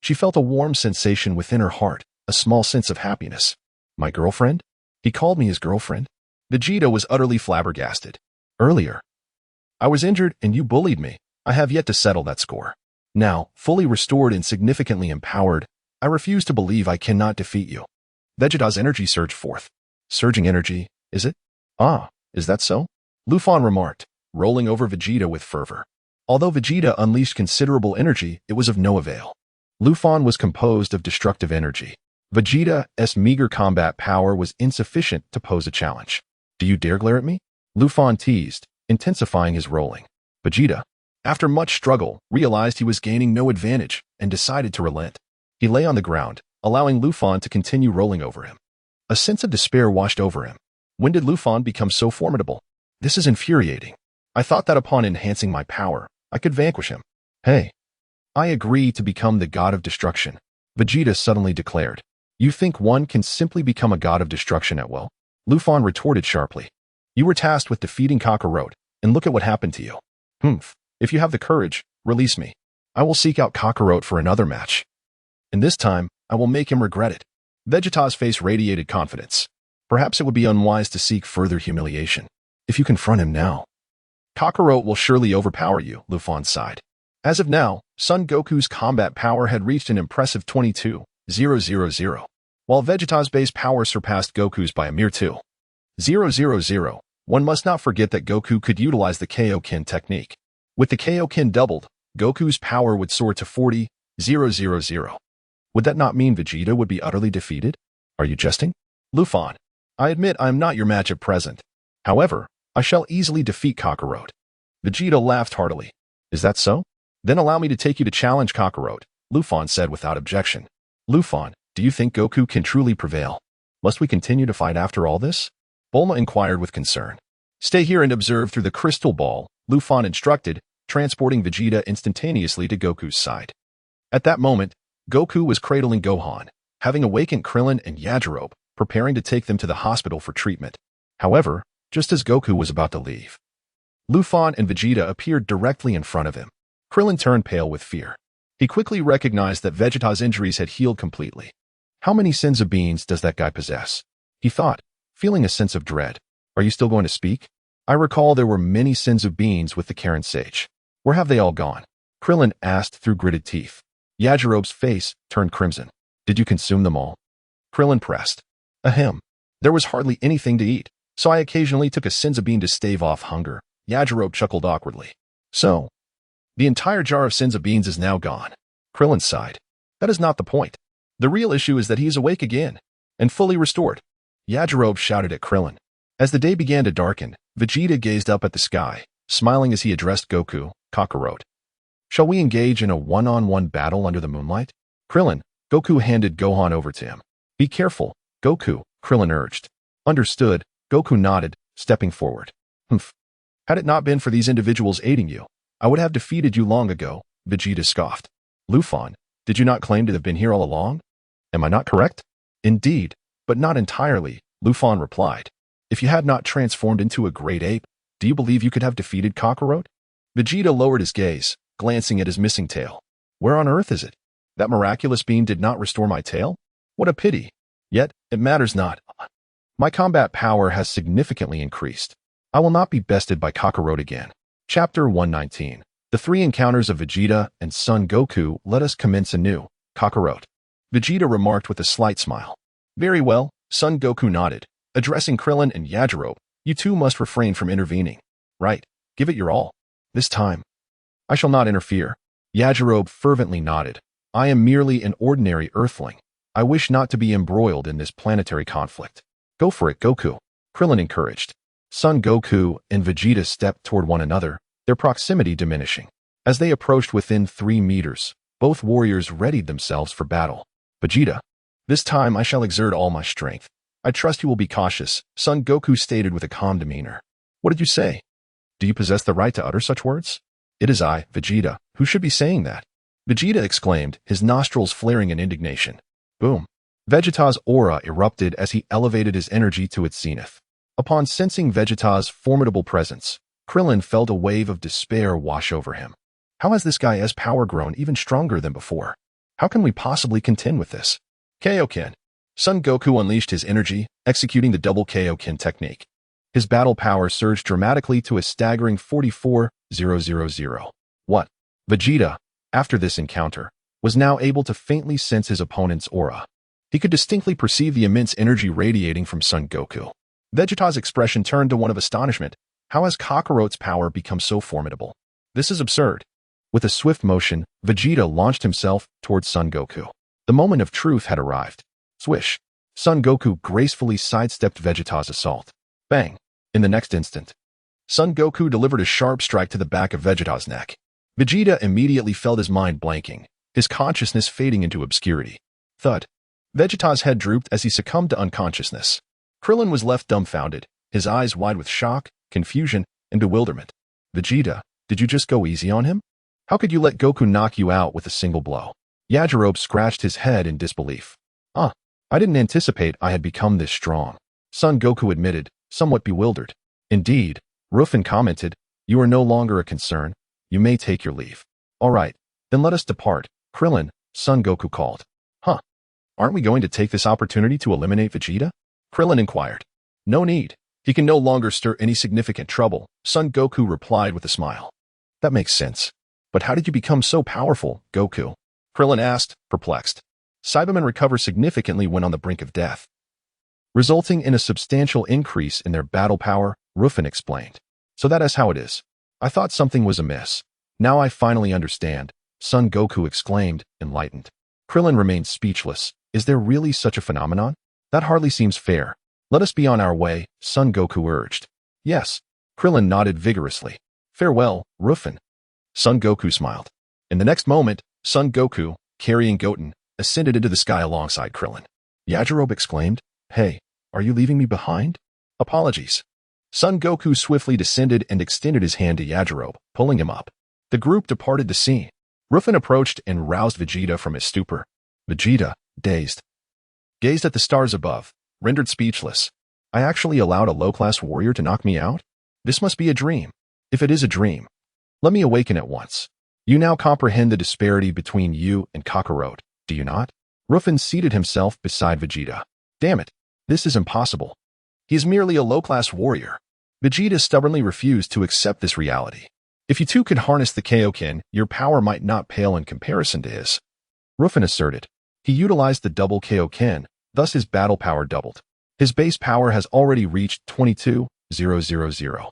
she felt a warm sensation within her heart, a small sense of happiness. My girlfriend? He called me his girlfriend? Vegeta was utterly flabbergasted. Earlier, I was injured and you bullied me. I have yet to settle that score. Now, fully restored and significantly empowered, I refuse to believe I cannot defeat you. Vegeta's energy surged forth. Surging energy, is it? Ah, is that so? Ruffin remarked, rolling over Vegeta with fervor. Although Vegeta unleashed considerable energy, it was of no avail. Ruffin was composed of destructive energy. Vegeta's meager combat power was insufficient to pose a challenge. Do you dare glare at me? Ruffin teased, intensifying his rolling. Vegeta, after much struggle, realized he was gaining no advantage and decided to relent. He lay on the ground, allowing Ruffin to continue rolling over him. A sense of despair washed over him. When did Ruffin become so formidable? This is infuriating. I thought that upon enhancing my power, I could vanquish him. Hey, I agree to become the god of destruction, Vegeta suddenly declared. You think one can simply become a god of destruction at will? Ruffin retorted sharply. You were tasked with defeating Kakarot, and look at what happened to you. If you have the courage, release me. I will seek out Kakarot for another match. And this time, I will make him regret it. Vegeta's face radiated confidence. Perhaps it would be unwise to seek further humiliation. If you confront him now, Kakarot will surely overpower you, Ruffin sighed. As of now, Son Goku's combat power had reached an impressive 22,000, while Vegeta's base power surpassed Goku's by a mere 2,000. One must not forget that Goku could utilize the Kaioken technique. With the Kaioken doubled, Goku's power would soar to 40,000. Would that not mean Vegeta would be utterly defeated? Are you jesting? Ruffin, I admit I am not your match at present. However, I shall easily defeat Kakarot. Vegeta laughed heartily. Is that so? Then allow me to take you to challenge Kakarot, Ruffin said without objection. Ruffin, do you think Goku can truly prevail? Must we continue to fight after all this? Bulma inquired with concern. Stay here and observe through the crystal ball, Ruffin instructed, transporting Vegeta instantaneously to Goku's side. At that moment, Goku was cradling Gohan, having awakened Krillin and Yajirobe, preparing to take them to the hospital for treatment. However, just as Goku was about to leave, Ruffin and Vegeta appeared directly in front of him. Krillin turned pale with fear. He quickly recognized that Vegeta's injuries had healed completely. How many sins of beans does that guy possess? He thought, feeling a sense of dread. Are you still going to speak? I recall there were many sins of beans with the Karin sage. Where have they all gone? Krillin asked through gritted teeth. Yajirobe's face turned crimson. Did you consume them all? Krillin pressed. Ahem. There was hardly anything to eat, so I occasionally took a Senzu-bean to stave off hunger. Yajirobe chuckled awkwardly. So, the entire jar of Senzu-beans is now gone. Krillin sighed. That is not the point. The real issue is that he is awake again, and fully restored. Yajirobe shouted at Krillin. As the day began to darken, Vegeta gazed up at the sky, smiling as he addressed Goku, Kakarot. Shall we engage in a one-on-one battle under the moonlight? Krillin, Goku handed Gohan over to him. Be careful, Goku, Krillin urged. Understood, Goku nodded, stepping forward. Had it not been for these individuals aiding you, I would have defeated you long ago, Vegeta scoffed. Ruffin, did you not claim to have been here all along? Am I not correct? Indeed, but not entirely, Ruffin replied. If you had not transformed into a great ape, do you believe you could have defeated Kakarot? Vegeta lowered his gaze, glancing at his missing tail. Where on earth is it? That miraculous bean did not restore my tail? What a pity. Yet, it matters not. My combat power has significantly increased. I will not be bested by Kakarot again. Chapter 119. The three encounters of Vegeta and Son Goku let us commence anew. Kakarot. Vegeta remarked with a slight smile. Very well, Son Goku nodded. Addressing Krillin and Yajirobe, you two must refrain from intervening. Right, give it your all. This time, I shall not interfere. Yajirobe fervently nodded. I am merely an ordinary earthling. I wish not to be embroiled in this planetary conflict. Go for it, Goku, Krillin encouraged. Son Goku and Vegeta stepped toward one another, their proximity diminishing. As they approached within 3 meters, both warriors readied themselves for battle. Vegeta, this time I shall exert all my strength. I trust you will be cautious, Son Goku stated with a calm demeanor. What did you say? Do you possess the right to utter such words? It is I, Vegeta, who should be saying that. Vegeta exclaimed, his nostrils flaring in indignation. Boom. Vegeta's aura erupted as he elevated his energy to its zenith. Upon sensing Vegeta's formidable presence, Krillin felt a wave of despair wash over him. How has this guy's power grown even stronger than before? How can we possibly contend with this? Kaioken. Son Goku unleashed his energy, executing the double Kaioken technique. His battle power surged dramatically to a staggering 44,000. What? Vegeta, after this encounter, was now able to faintly sense his opponent's aura. He could distinctly perceive the immense energy radiating from Son Goku. Vegeta's expression turned to one of astonishment. How has Kakarot's power become so formidable? This is absurd. With a swift motion, Vegeta launched himself towards Son Goku. The moment of truth had arrived. Swish. Son Goku gracefully sidestepped Vegeta's assault. Bang. In the next instant, Son Goku delivered a sharp strike to the back of Vegeta's neck. Vegeta immediately felt his mind blanking, his consciousness fading into obscurity. Thud. Vegeta's head drooped as he succumbed to unconsciousness. Krillin was left dumbfounded, his eyes wide with shock, confusion, and bewilderment. Vegeta, did you just go easy on him? How could you let Goku knock you out with a single blow? Yajirobe scratched his head in disbelief. I didn't anticipate I had become this strong. Son Goku admitted, somewhat bewildered. Indeed, Ruffin commented, you are no longer a concern. You may take your leave. All right, then let us depart. Krillin, Son Goku called. Aren't we going to take this opportunity to eliminate Vegeta? Krillin inquired. No need. He can no longer stir any significant trouble, Son Goku replied with a smile. That makes sense. But how did you become so powerful, Goku? Krillin asked, perplexed. Cybermen recover significantly when on the brink of death, resulting in a substantial increase in their battle power, Ruffin explained. So that is how it is. I thought something was amiss. Now I finally understand, Son Goku exclaimed, enlightened. Krillin remained speechless. Is there really such a phenomenon? That hardly seems fair. Let us be on our way, Son Goku urged. Yes. Krillin nodded vigorously. Farewell, Ruffin. Son Goku smiled. In the next moment, Son Goku, carrying Goten, ascended into the sky alongside Krillin. Yajirobe exclaimed, Hey, are you leaving me behind? Apologies. Son Goku swiftly descended and extended his hand to Yajirobe, pulling him up. The group departed the scene. Ruffin approached and roused Vegeta from his stupor. Vegeta, dazed, gazed at the stars above, rendered speechless. I actually allowed a low-class warrior to knock me out? This must be a dream. If it is a dream, let me awaken at once. You now comprehend the disparity between you and Kakarot, do you not? Ruffin seated himself beside Vegeta. Damn it, this is impossible. He is merely a low-class warrior. Vegeta stubbornly refused to accept this reality. If you two could harness the Kaioken, your power might not pale in comparison to his. Ruffin asserted. He utilized the double Kaioken, thus his battle power doubled. His base power has already reached 22,000.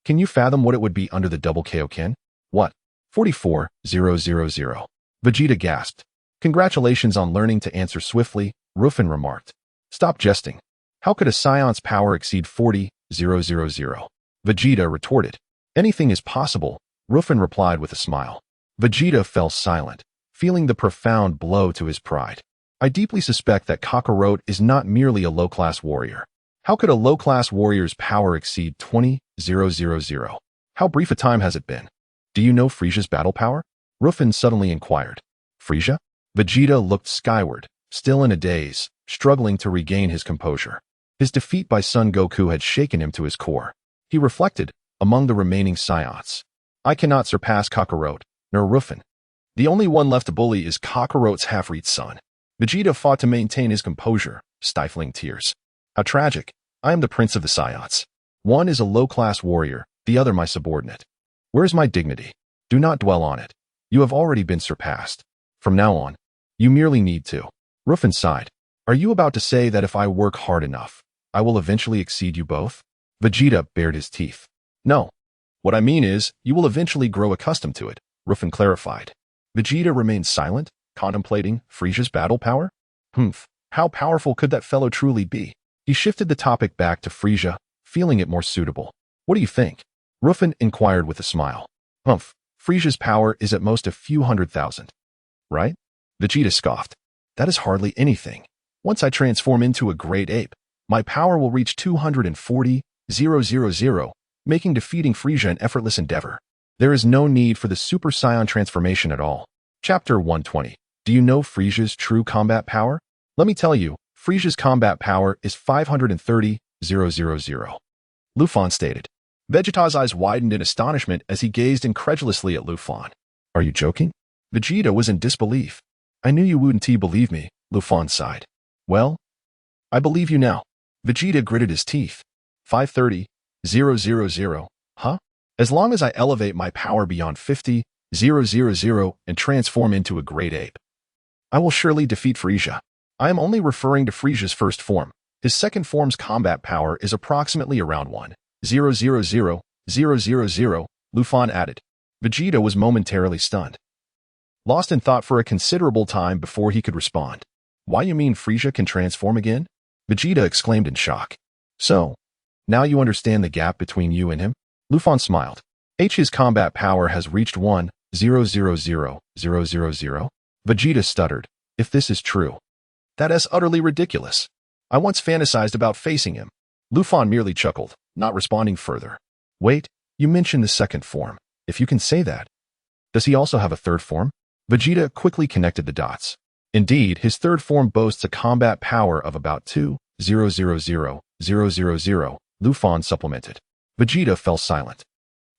Can you fathom what it would be under the double Kaioken? What? 44,000. Vegeta gasped. Congratulations on learning to answer swiftly, Ruffin remarked. Stop jesting. How could a Saiyan's power exceed 40,000? Vegeta retorted. Anything is possible, Ruffin replied with a smile. Vegeta fell silent, feeling the profound blow to his pride. I deeply suspect that Kakarot is not merely a low-class warrior. How could a low-class warrior's power exceed 20,000? How brief a time has it been? Do you know Frieza's battle power? Ruffin suddenly inquired. Frieza? Vegeta looked skyward, still in a daze, struggling to regain his composure. His defeat by Son Goku had shaken him to his core. He reflected, among the remaining Saiyans, I cannot surpass Kakarot, nor Ruffin. The only one left to bully is Kakarot's half-breed son. Vegeta fought to maintain his composure, stifling tears. How tragic. I am the prince of the Saiyans. One is a low-class warrior, the other my subordinate. Where is my dignity? Do not dwell on it. You have already been surpassed. From now on, you merely need to. Ruffin sighed. Are you about to say that if I work hard enough, I will eventually exceed you both? Vegeta bared his teeth. No. What I mean is, you will eventually grow accustomed to it, Ruffin clarified. Vegeta remained silent, contemplating Frieza's battle power. How powerful could that fellow truly be? He shifted the topic back to Frieza, feeling it more suitable. What do you think? Ruffin inquired with a smile. Frieza's power is at most a few 100,000. Right? Vegeta scoffed. That is hardly anything. Once I transform into a great ape, my power will reach 240,000, making defeating Frieza an effortless endeavor. There is no need for the Super Saiyan transformation at all. Chapter 120. Do you know Frieza's true combat power? Let me tell you, Frieza's combat power is 530,000. Ruffin stated. Vegeta's eyes widened in astonishment as he gazed incredulously at Ruffin. Are you joking? Vegeta was in disbelief. I knew you wouldn't believe me, Ruffin sighed. Well, I believe you now. Vegeta gritted his teeth. 530,000, huh? As long as I elevate my power beyond 50,000 and transform into a great ape, I will surely defeat Frieza. I am only referring to Frieza's first form. His second form's combat power is approximately around 1,000,000, Ruffin added. Vegeta was momentarily stunned, lost in thought for a considerable time before he could respond. Why you mean Frieza can transform again? Vegeta exclaimed in shock. So, now you understand the gap between you and him? Ruffin smiled. His combat power has reached 1,000,000. Vegeta stuttered. If this is true, that is utterly ridiculous. I once fantasized about facing him. Ruffin merely chuckled, not responding further. Wait, you mentioned the second form. If you can say that. Does he also have a third form? Vegeta quickly connected the dots. Indeed, his third form boasts a combat power of about 2,000,000. Ruffin supplemented. Vegeta fell silent.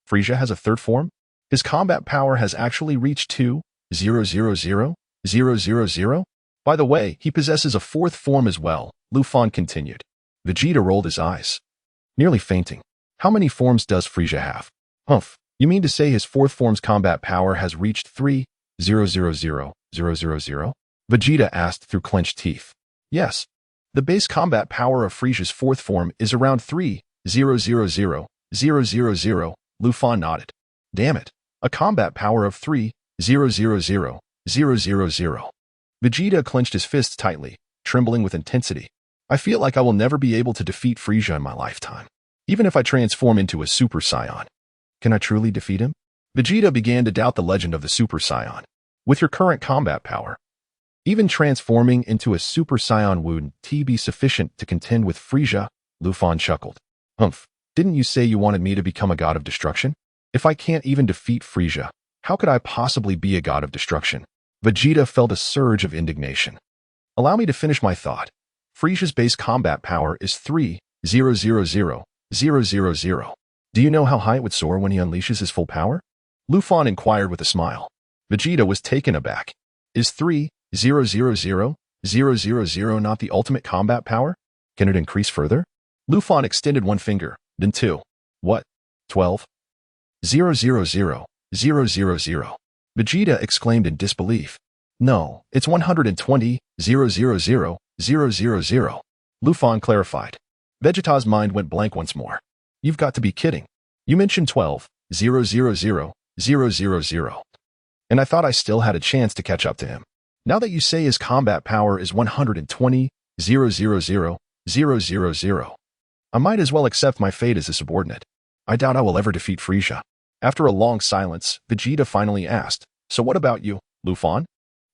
Frieza has a third form? His combat power has actually reached 2,000,000? By the way, he possesses a fourth form as well, Ruffin continued. Vegeta rolled his eyes, nearly fainting. How many forms does Frieza have? Humph, you mean to say his fourth form's combat power has reached 3,000,000? Vegeta asked through clenched teeth. Yes. The base combat power of Frieza's fourth form is around 3,000,000. Ruffin nodded. Damn it. A combat power of 3,000,000. Vegeta clenched his fists tightly, trembling with intensity. I feel like I will never be able to defeat Frieza in my lifetime, even if I transform into a Super Saiyan. Can I truly defeat him? Vegeta began to doubt the legend of the Super Saiyan. With your current combat power, even transforming into a Super Saiyan wouldn't be sufficient to contend with Frieza, Ruffin chuckled. Humph, didn't you say you wanted me to become a god of destruction? If I can't even defeat Frieza, how could I possibly be a god of destruction? Vegeta felt a surge of indignation. Allow me to finish my thought. Frieza's base combat power is 3,000,000. Do you know how high it would soar when he unleashes his full power? Ruffin inquired with a smile. Vegeta was taken aback. Is 3,000,000 not the ultimate combat power? Can it increase further? Ruffin extended one finger, then two. What? 12? 0,000,000. Vegeta exclaimed in disbelief. No, it's 120,000,000. Ruffin clarified. Vegeta's mind went blank once more. You've got to be kidding. You mentioned 12,000,000. And I thought I still had a chance to catch up to him. Now that you say his combat power is 120,000,000, I might as well accept my fate as a subordinate. I doubt I will ever defeat Frieza. After a long silence, Vegeta finally asked, So what about you, Ruffin?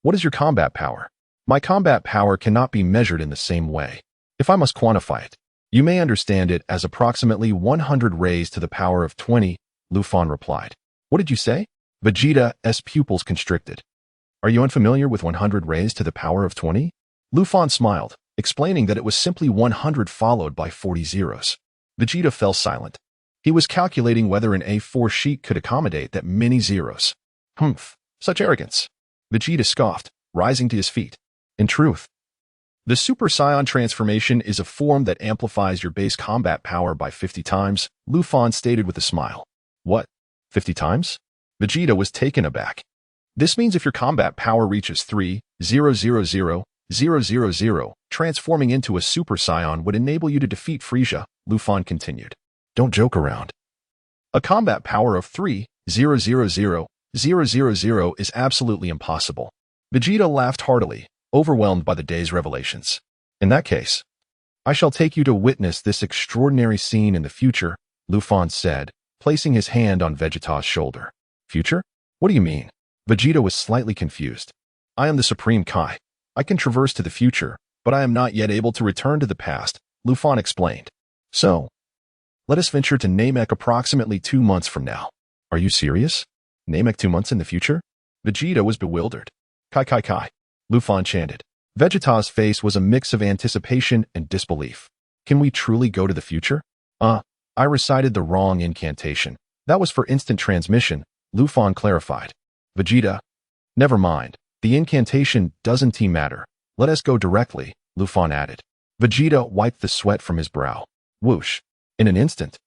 What is your combat power? My combat power cannot be measured in the same way. If I must quantify it, you may understand it as approximately 100 raised to the power of 20, Ruffin replied. What did you say? Vegeta's pupils constricted. Are you unfamiliar with 100 raised to the power of 20? Ruffin smiled, explaining that it was simply 100 followed by 40 zeros. Vegeta fell silent. He was calculating whether an A4 sheet could accommodate that many zeros. Humph, such arrogance. Vegeta scoffed, rising to his feet. In truth, the Super Saiyan transformation is a form that amplifies your base combat power by 50 times, Ruffin stated with a smile. What? 50 times? Vegeta was taken aback. This means if your combat power reaches 3,000,000, transforming into a Super Saiyan would enable you to defeat Frieza, Ruffin continued. Don't joke around. A combat power of 3,000,000 is absolutely impossible. Vegeta laughed heartily, overwhelmed by the day's revelations. In that case, I shall take you to witness this extraordinary scene in the future, Ruffin said, placing his hand on Vegeta's shoulder. Future? What do you mean? Vegeta was slightly confused. I am the Supreme Kai. I can traverse to the future, but I am not yet able to return to the past, Ruffin explained. So, let us venture to Namek approximately 2 months from now. Are you serious? Namek 2 months in the future? Vegeta was bewildered. Kai, Ruffin chanted. Vegeta's face was a mix of anticipation and disbelief. Can we truly go to the future? I recited the wrong incantation. That was for instant transmission, Ruffin clarified. Vegeta, never mind. The incantation doesn't matter. Let us go directly, Ruffin added. Vegeta wiped the sweat from his brow. Whoosh. In an instant,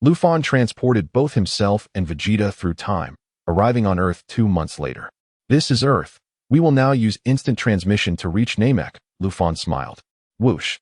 Ruffin transported both himself and Vegeta through time, arriving on Earth 2 months later. This is Earth. We will now use instant transmission to reach Namek, Ruffin smiled. Whoosh.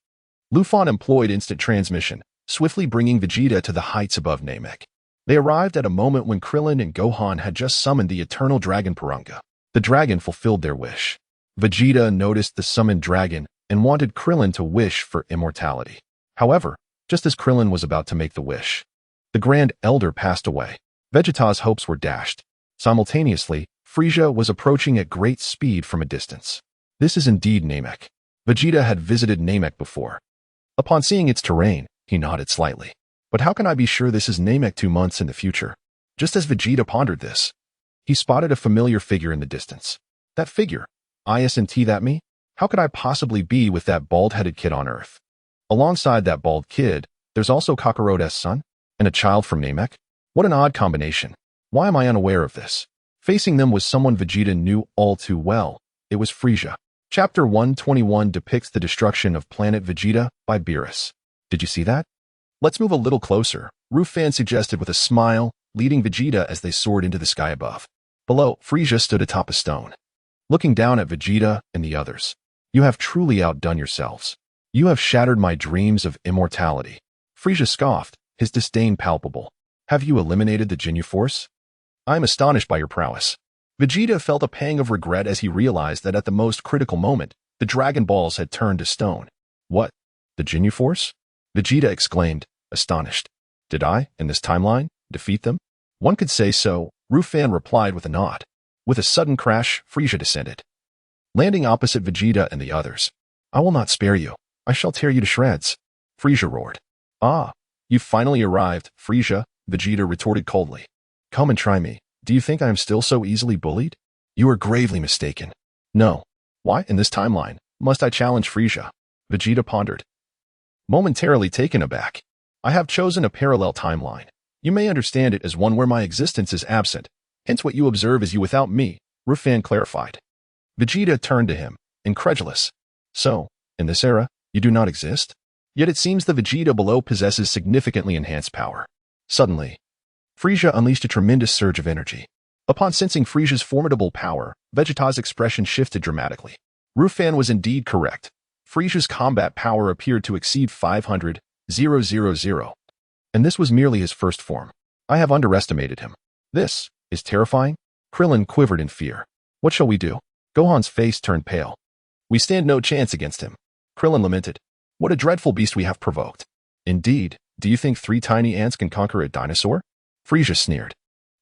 Ruffin employed instant transmission, swiftly bringing Vegeta to the heights above Namek. They arrived at a moment when Krillin and Gohan had just summoned the eternal dragon Piranga. The dragon fulfilled their wish. Vegeta noticed the summoned dragon and wanted Krillin to wish for immortality. However, just as Krillin was about to make the wish, the Grand Elder passed away. Vegeta's hopes were dashed. Simultaneously, Frieza was approaching at great speed from a distance. This is indeed Namek. Vegeta had visited Namek before. Upon seeing its terrain, he nodded slightly. But how can I be sure this is Namek 2 months in the future? Just as Vegeta pondered this, he spotted a familiar figure in the distance. That figure? Isn't that me? How could I possibly be with that bald-headed kid on Earth? Alongside that bald kid, there's also Kakaroto's son, and a child from Namek? What an odd combination. Why am I unaware of this? Facing them was someone Vegeta knew all too well. It was Frieza. Chapter 121 depicts the destruction of planet Vegeta by Beerus. Did you see that? Let's move a little closer, Ruffin suggested with a smile, leading Vegeta as they soared into the sky above. Below, Frieza stood atop a stone, looking down at Vegeta and the others. You have truly outdone yourselves. You have shattered my dreams of immortality. Frieza scoffed, his disdain palpable. Have you eliminated the Ginyu Force? I am astonished by your prowess. Vegeta felt a pang of regret as he realized that at the most critical moment, the Dragon Balls had turned to stone. What? The Ginyu Force? Vegeta exclaimed, astonished. Did I, in this timeline, defeat them? One could say so, Ruffin replied with a nod. With a sudden crash, Frieza descended, landing opposite Vegeta and the others. I will not spare you. I shall tear you to shreds. Frieza roared. Ah, you've finally arrived, Frieza, Vegeta retorted coldly. Come and try me. Do you think I am still so easily bullied? You are gravely mistaken. No. Why, in this timeline, must I challenge Frieza? Vegeta pondered, momentarily taken aback. I have chosen a parallel timeline. You may understand it as one where my existence is absent. Hence what you observe is you without me, Ruffin clarified. Vegeta turned to him, incredulous. So, in this era, you do not exist? Yet it seems the Vegeta below possesses significantly enhanced power. Suddenly, Frieza unleashed a tremendous surge of energy. Upon sensing Frieza's formidable power, Vegeta's expression shifted dramatically. Ruffin was indeed correct. Frieza's combat power appeared to exceed 500,000, and this was merely his first form. I have underestimated him. This is terrifying. Krillin quivered in fear. What shall we do? Gohan's face turned pale. We stand no chance against him. Krillin lamented. What a dreadful beast we have provoked. Indeed, do you think 3 tiny ants can conquer a dinosaur? Frieza sneered.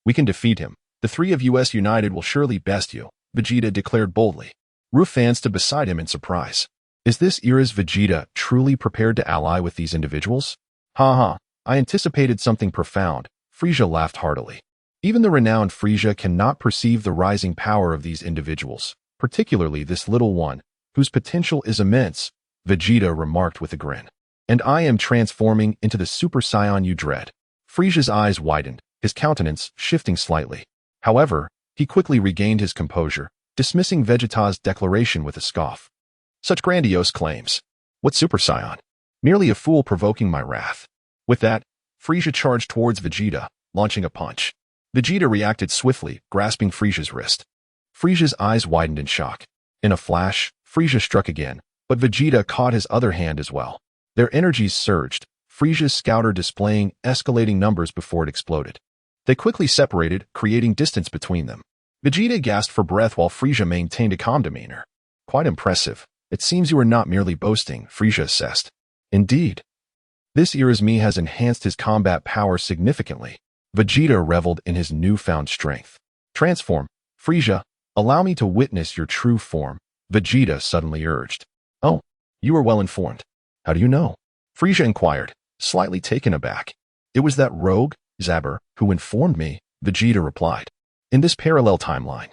We can defeat him. The 3 of us united will surely best you, Vegeta declared boldly. Ruffin stood beside him in surprise. Is this era's Vegeta truly prepared to ally with these individuals? Ha ha, I anticipated something profound. Frieza laughed heartily. Even the renowned Frieza cannot perceive the rising power of these individuals, particularly this little one, whose potential is immense, Vegeta remarked with a grin. And I am transforming into the Super Saiyan you dread. Frieza's eyes widened, his countenance shifting slightly. However, he quickly regained his composure, dismissing Vegeta's declaration with a scoff. Such grandiose claims. What Super Saiyan? Merely a fool provoking my wrath. With that, Frieza charged towards Vegeta, launching a punch. Vegeta reacted swiftly, grasping Frieza's wrist. Frieza's eyes widened in shock. In a flash, Frieza struck again, but Vegeta caught his other hand as well. Their energies surged, Frieza's scouter displaying escalating numbers before it exploded. They quickly separated, creating distance between them. Vegeta gasped for breath while Frieza maintained a calm demeanor. Quite impressive. It seems you are not merely boasting, Frieza assessed. Indeed. This era's me has enhanced his combat power significantly. Vegeta reveled in his newfound strength. Transform, Frieza, allow me to witness your true form, Vegeta suddenly urged. Oh, you are well informed. How do you know? Frieza inquired, slightly taken aback. It was that rogue, Zabber, who informed me, Vegeta replied. In this parallel timeline,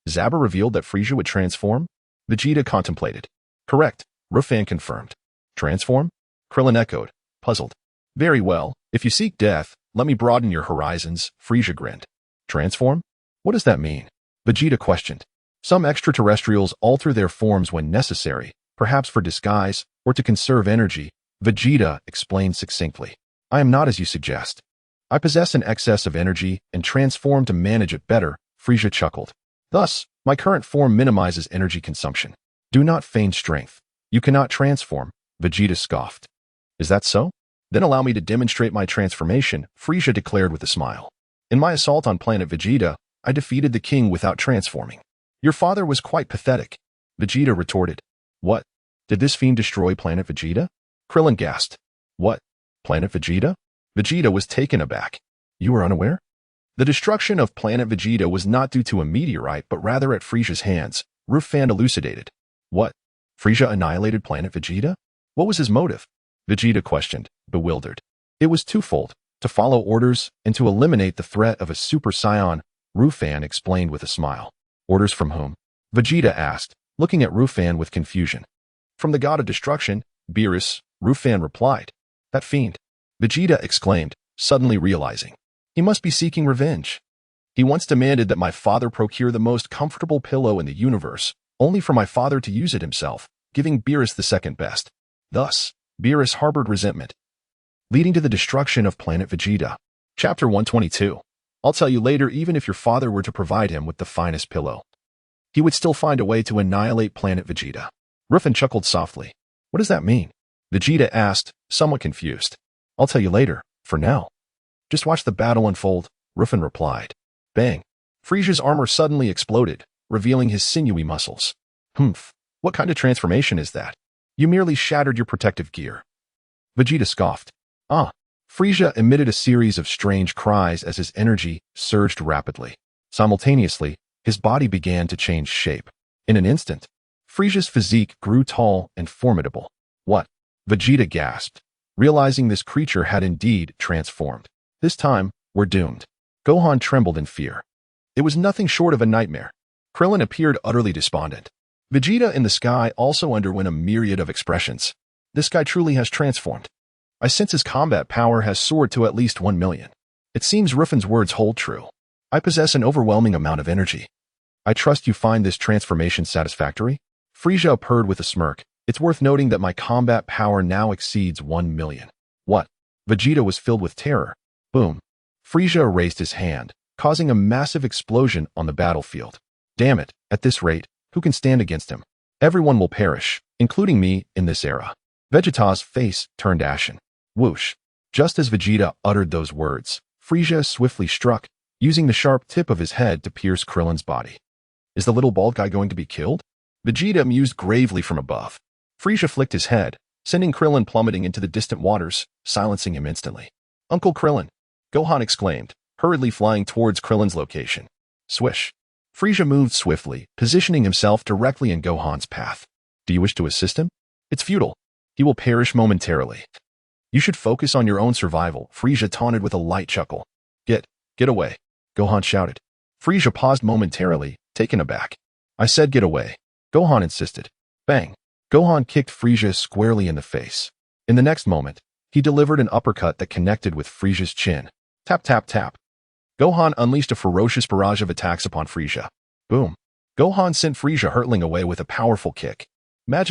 Zabber revealed that Frieza would transform? Vegeta contemplated. Correct, Ruffin confirmed. Transform? Krillin echoed, puzzled. Very well, if you seek death, let me broaden your horizons, Frieza grinned. Transform? What does that mean? Vegeta questioned. Some extraterrestrials alter their forms when necessary, perhaps for disguise, or to conserve energy, Vegeta explained succinctly. I am not as you suggest. I possess an excess of energy and transform to manage it better, Frieza chuckled. Thus, my current form minimizes energy consumption. Do not feign strength. You cannot transform, Vegeta scoffed. Is that so? Then allow me to demonstrate my transformation, Frieza declared with a smile. In my assault on planet Vegeta, I defeated the king without transforming. Your father was quite pathetic. Vegeta retorted. What? Did this fiend destroy Planet Vegeta? Krillin gasped. What? Planet Vegeta? Vegeta was taken aback. You were unaware? The destruction of Planet Vegeta was not due to a meteorite, but rather at Frieza's hands, Ruffin elucidated. What? Frieza annihilated Planet Vegeta? What was his motive? Vegeta questioned, bewildered. It was twofold, to follow orders and to eliminate the threat of a Super Saiyan, Ruffin explained with a smile. Orders from whom? Vegeta asked, looking at Ruffin with confusion. From the god of destruction, Beerus, Ruffin replied. That fiend. Vegeta exclaimed, suddenly realizing. He must be seeking revenge. He once demanded that my father procure the most comfortable pillow in the universe, only for my father to use it himself, giving Beerus the second best. Thus, Beerus harbored resentment, leading to the destruction of Planet Vegeta. Chapter 122. I'll tell you later, even if your father were to provide him with the finest pillow, he would still find a way to annihilate Planet Vegeta. Ruffin chuckled softly. What does that mean? Vegeta asked, somewhat confused. I'll tell you later, for now. Just watch the battle unfold, Ruffin replied. Bang. Frieza's armor suddenly exploded, revealing his sinewy muscles. Humph. What kind of transformation is that? You merely shattered your protective gear. Vegeta scoffed. Ah. Frieza emitted a series of strange cries as his energy surged rapidly. Simultaneously, his body began to change shape. In an instant, Frieza's physique grew tall and formidable. What? Vegeta gasped, realizing this creature had indeed transformed. This time, we're doomed. Gohan trembled in fear. It was nothing short of a nightmare. Krillin appeared utterly despondent. Vegeta in the sky also underwent a myriad of expressions. This guy truly has transformed. I sense his combat power has soared to at least 1 million. It seems Ruffin's words hold true. I possess an overwhelming amount of energy. I trust you find this transformation satisfactory? Frieza purred with a smirk. It's worth noting that my combat power now exceeds 1 million. What? Vegeta was filled with terror. Boom. Frieza raised his hand, causing a massive explosion on the battlefield. Damn it, at this rate, who can stand against him? Everyone will perish, including me, in this era. Vegeta's face turned ashen. Whoosh. Just as Vegeta uttered those words, Frieza swiftly struck, using the sharp tip of his head to pierce Krillin's body. Is the little bald guy going to be killed? Vegeta mused gravely from above. Frieza flicked his head, sending Krillin plummeting into the distant waters, silencing him instantly. Uncle Krillin! Gohan exclaimed, hurriedly flying towards Krillin's location. Swish. Frieza moved swiftly, positioning himself directly in Gohan's path. Do you wish to assist him? It's futile. He will perish momentarily. You should focus on your own survival, Frieza taunted with a light chuckle. Get away, Gohan shouted. Frieza paused momentarily, taken aback. I said get away. Gohan insisted. Bang. Gohan kicked Frieza squarely in the face. In the next moment, he delivered an uppercut that connected with Frieza's chin. Tap tap tap. Gohan unleashed a ferocious barrage of attacks upon Frieza. Boom. Gohan sent Frieza hurtling away with a powerful kick. Magic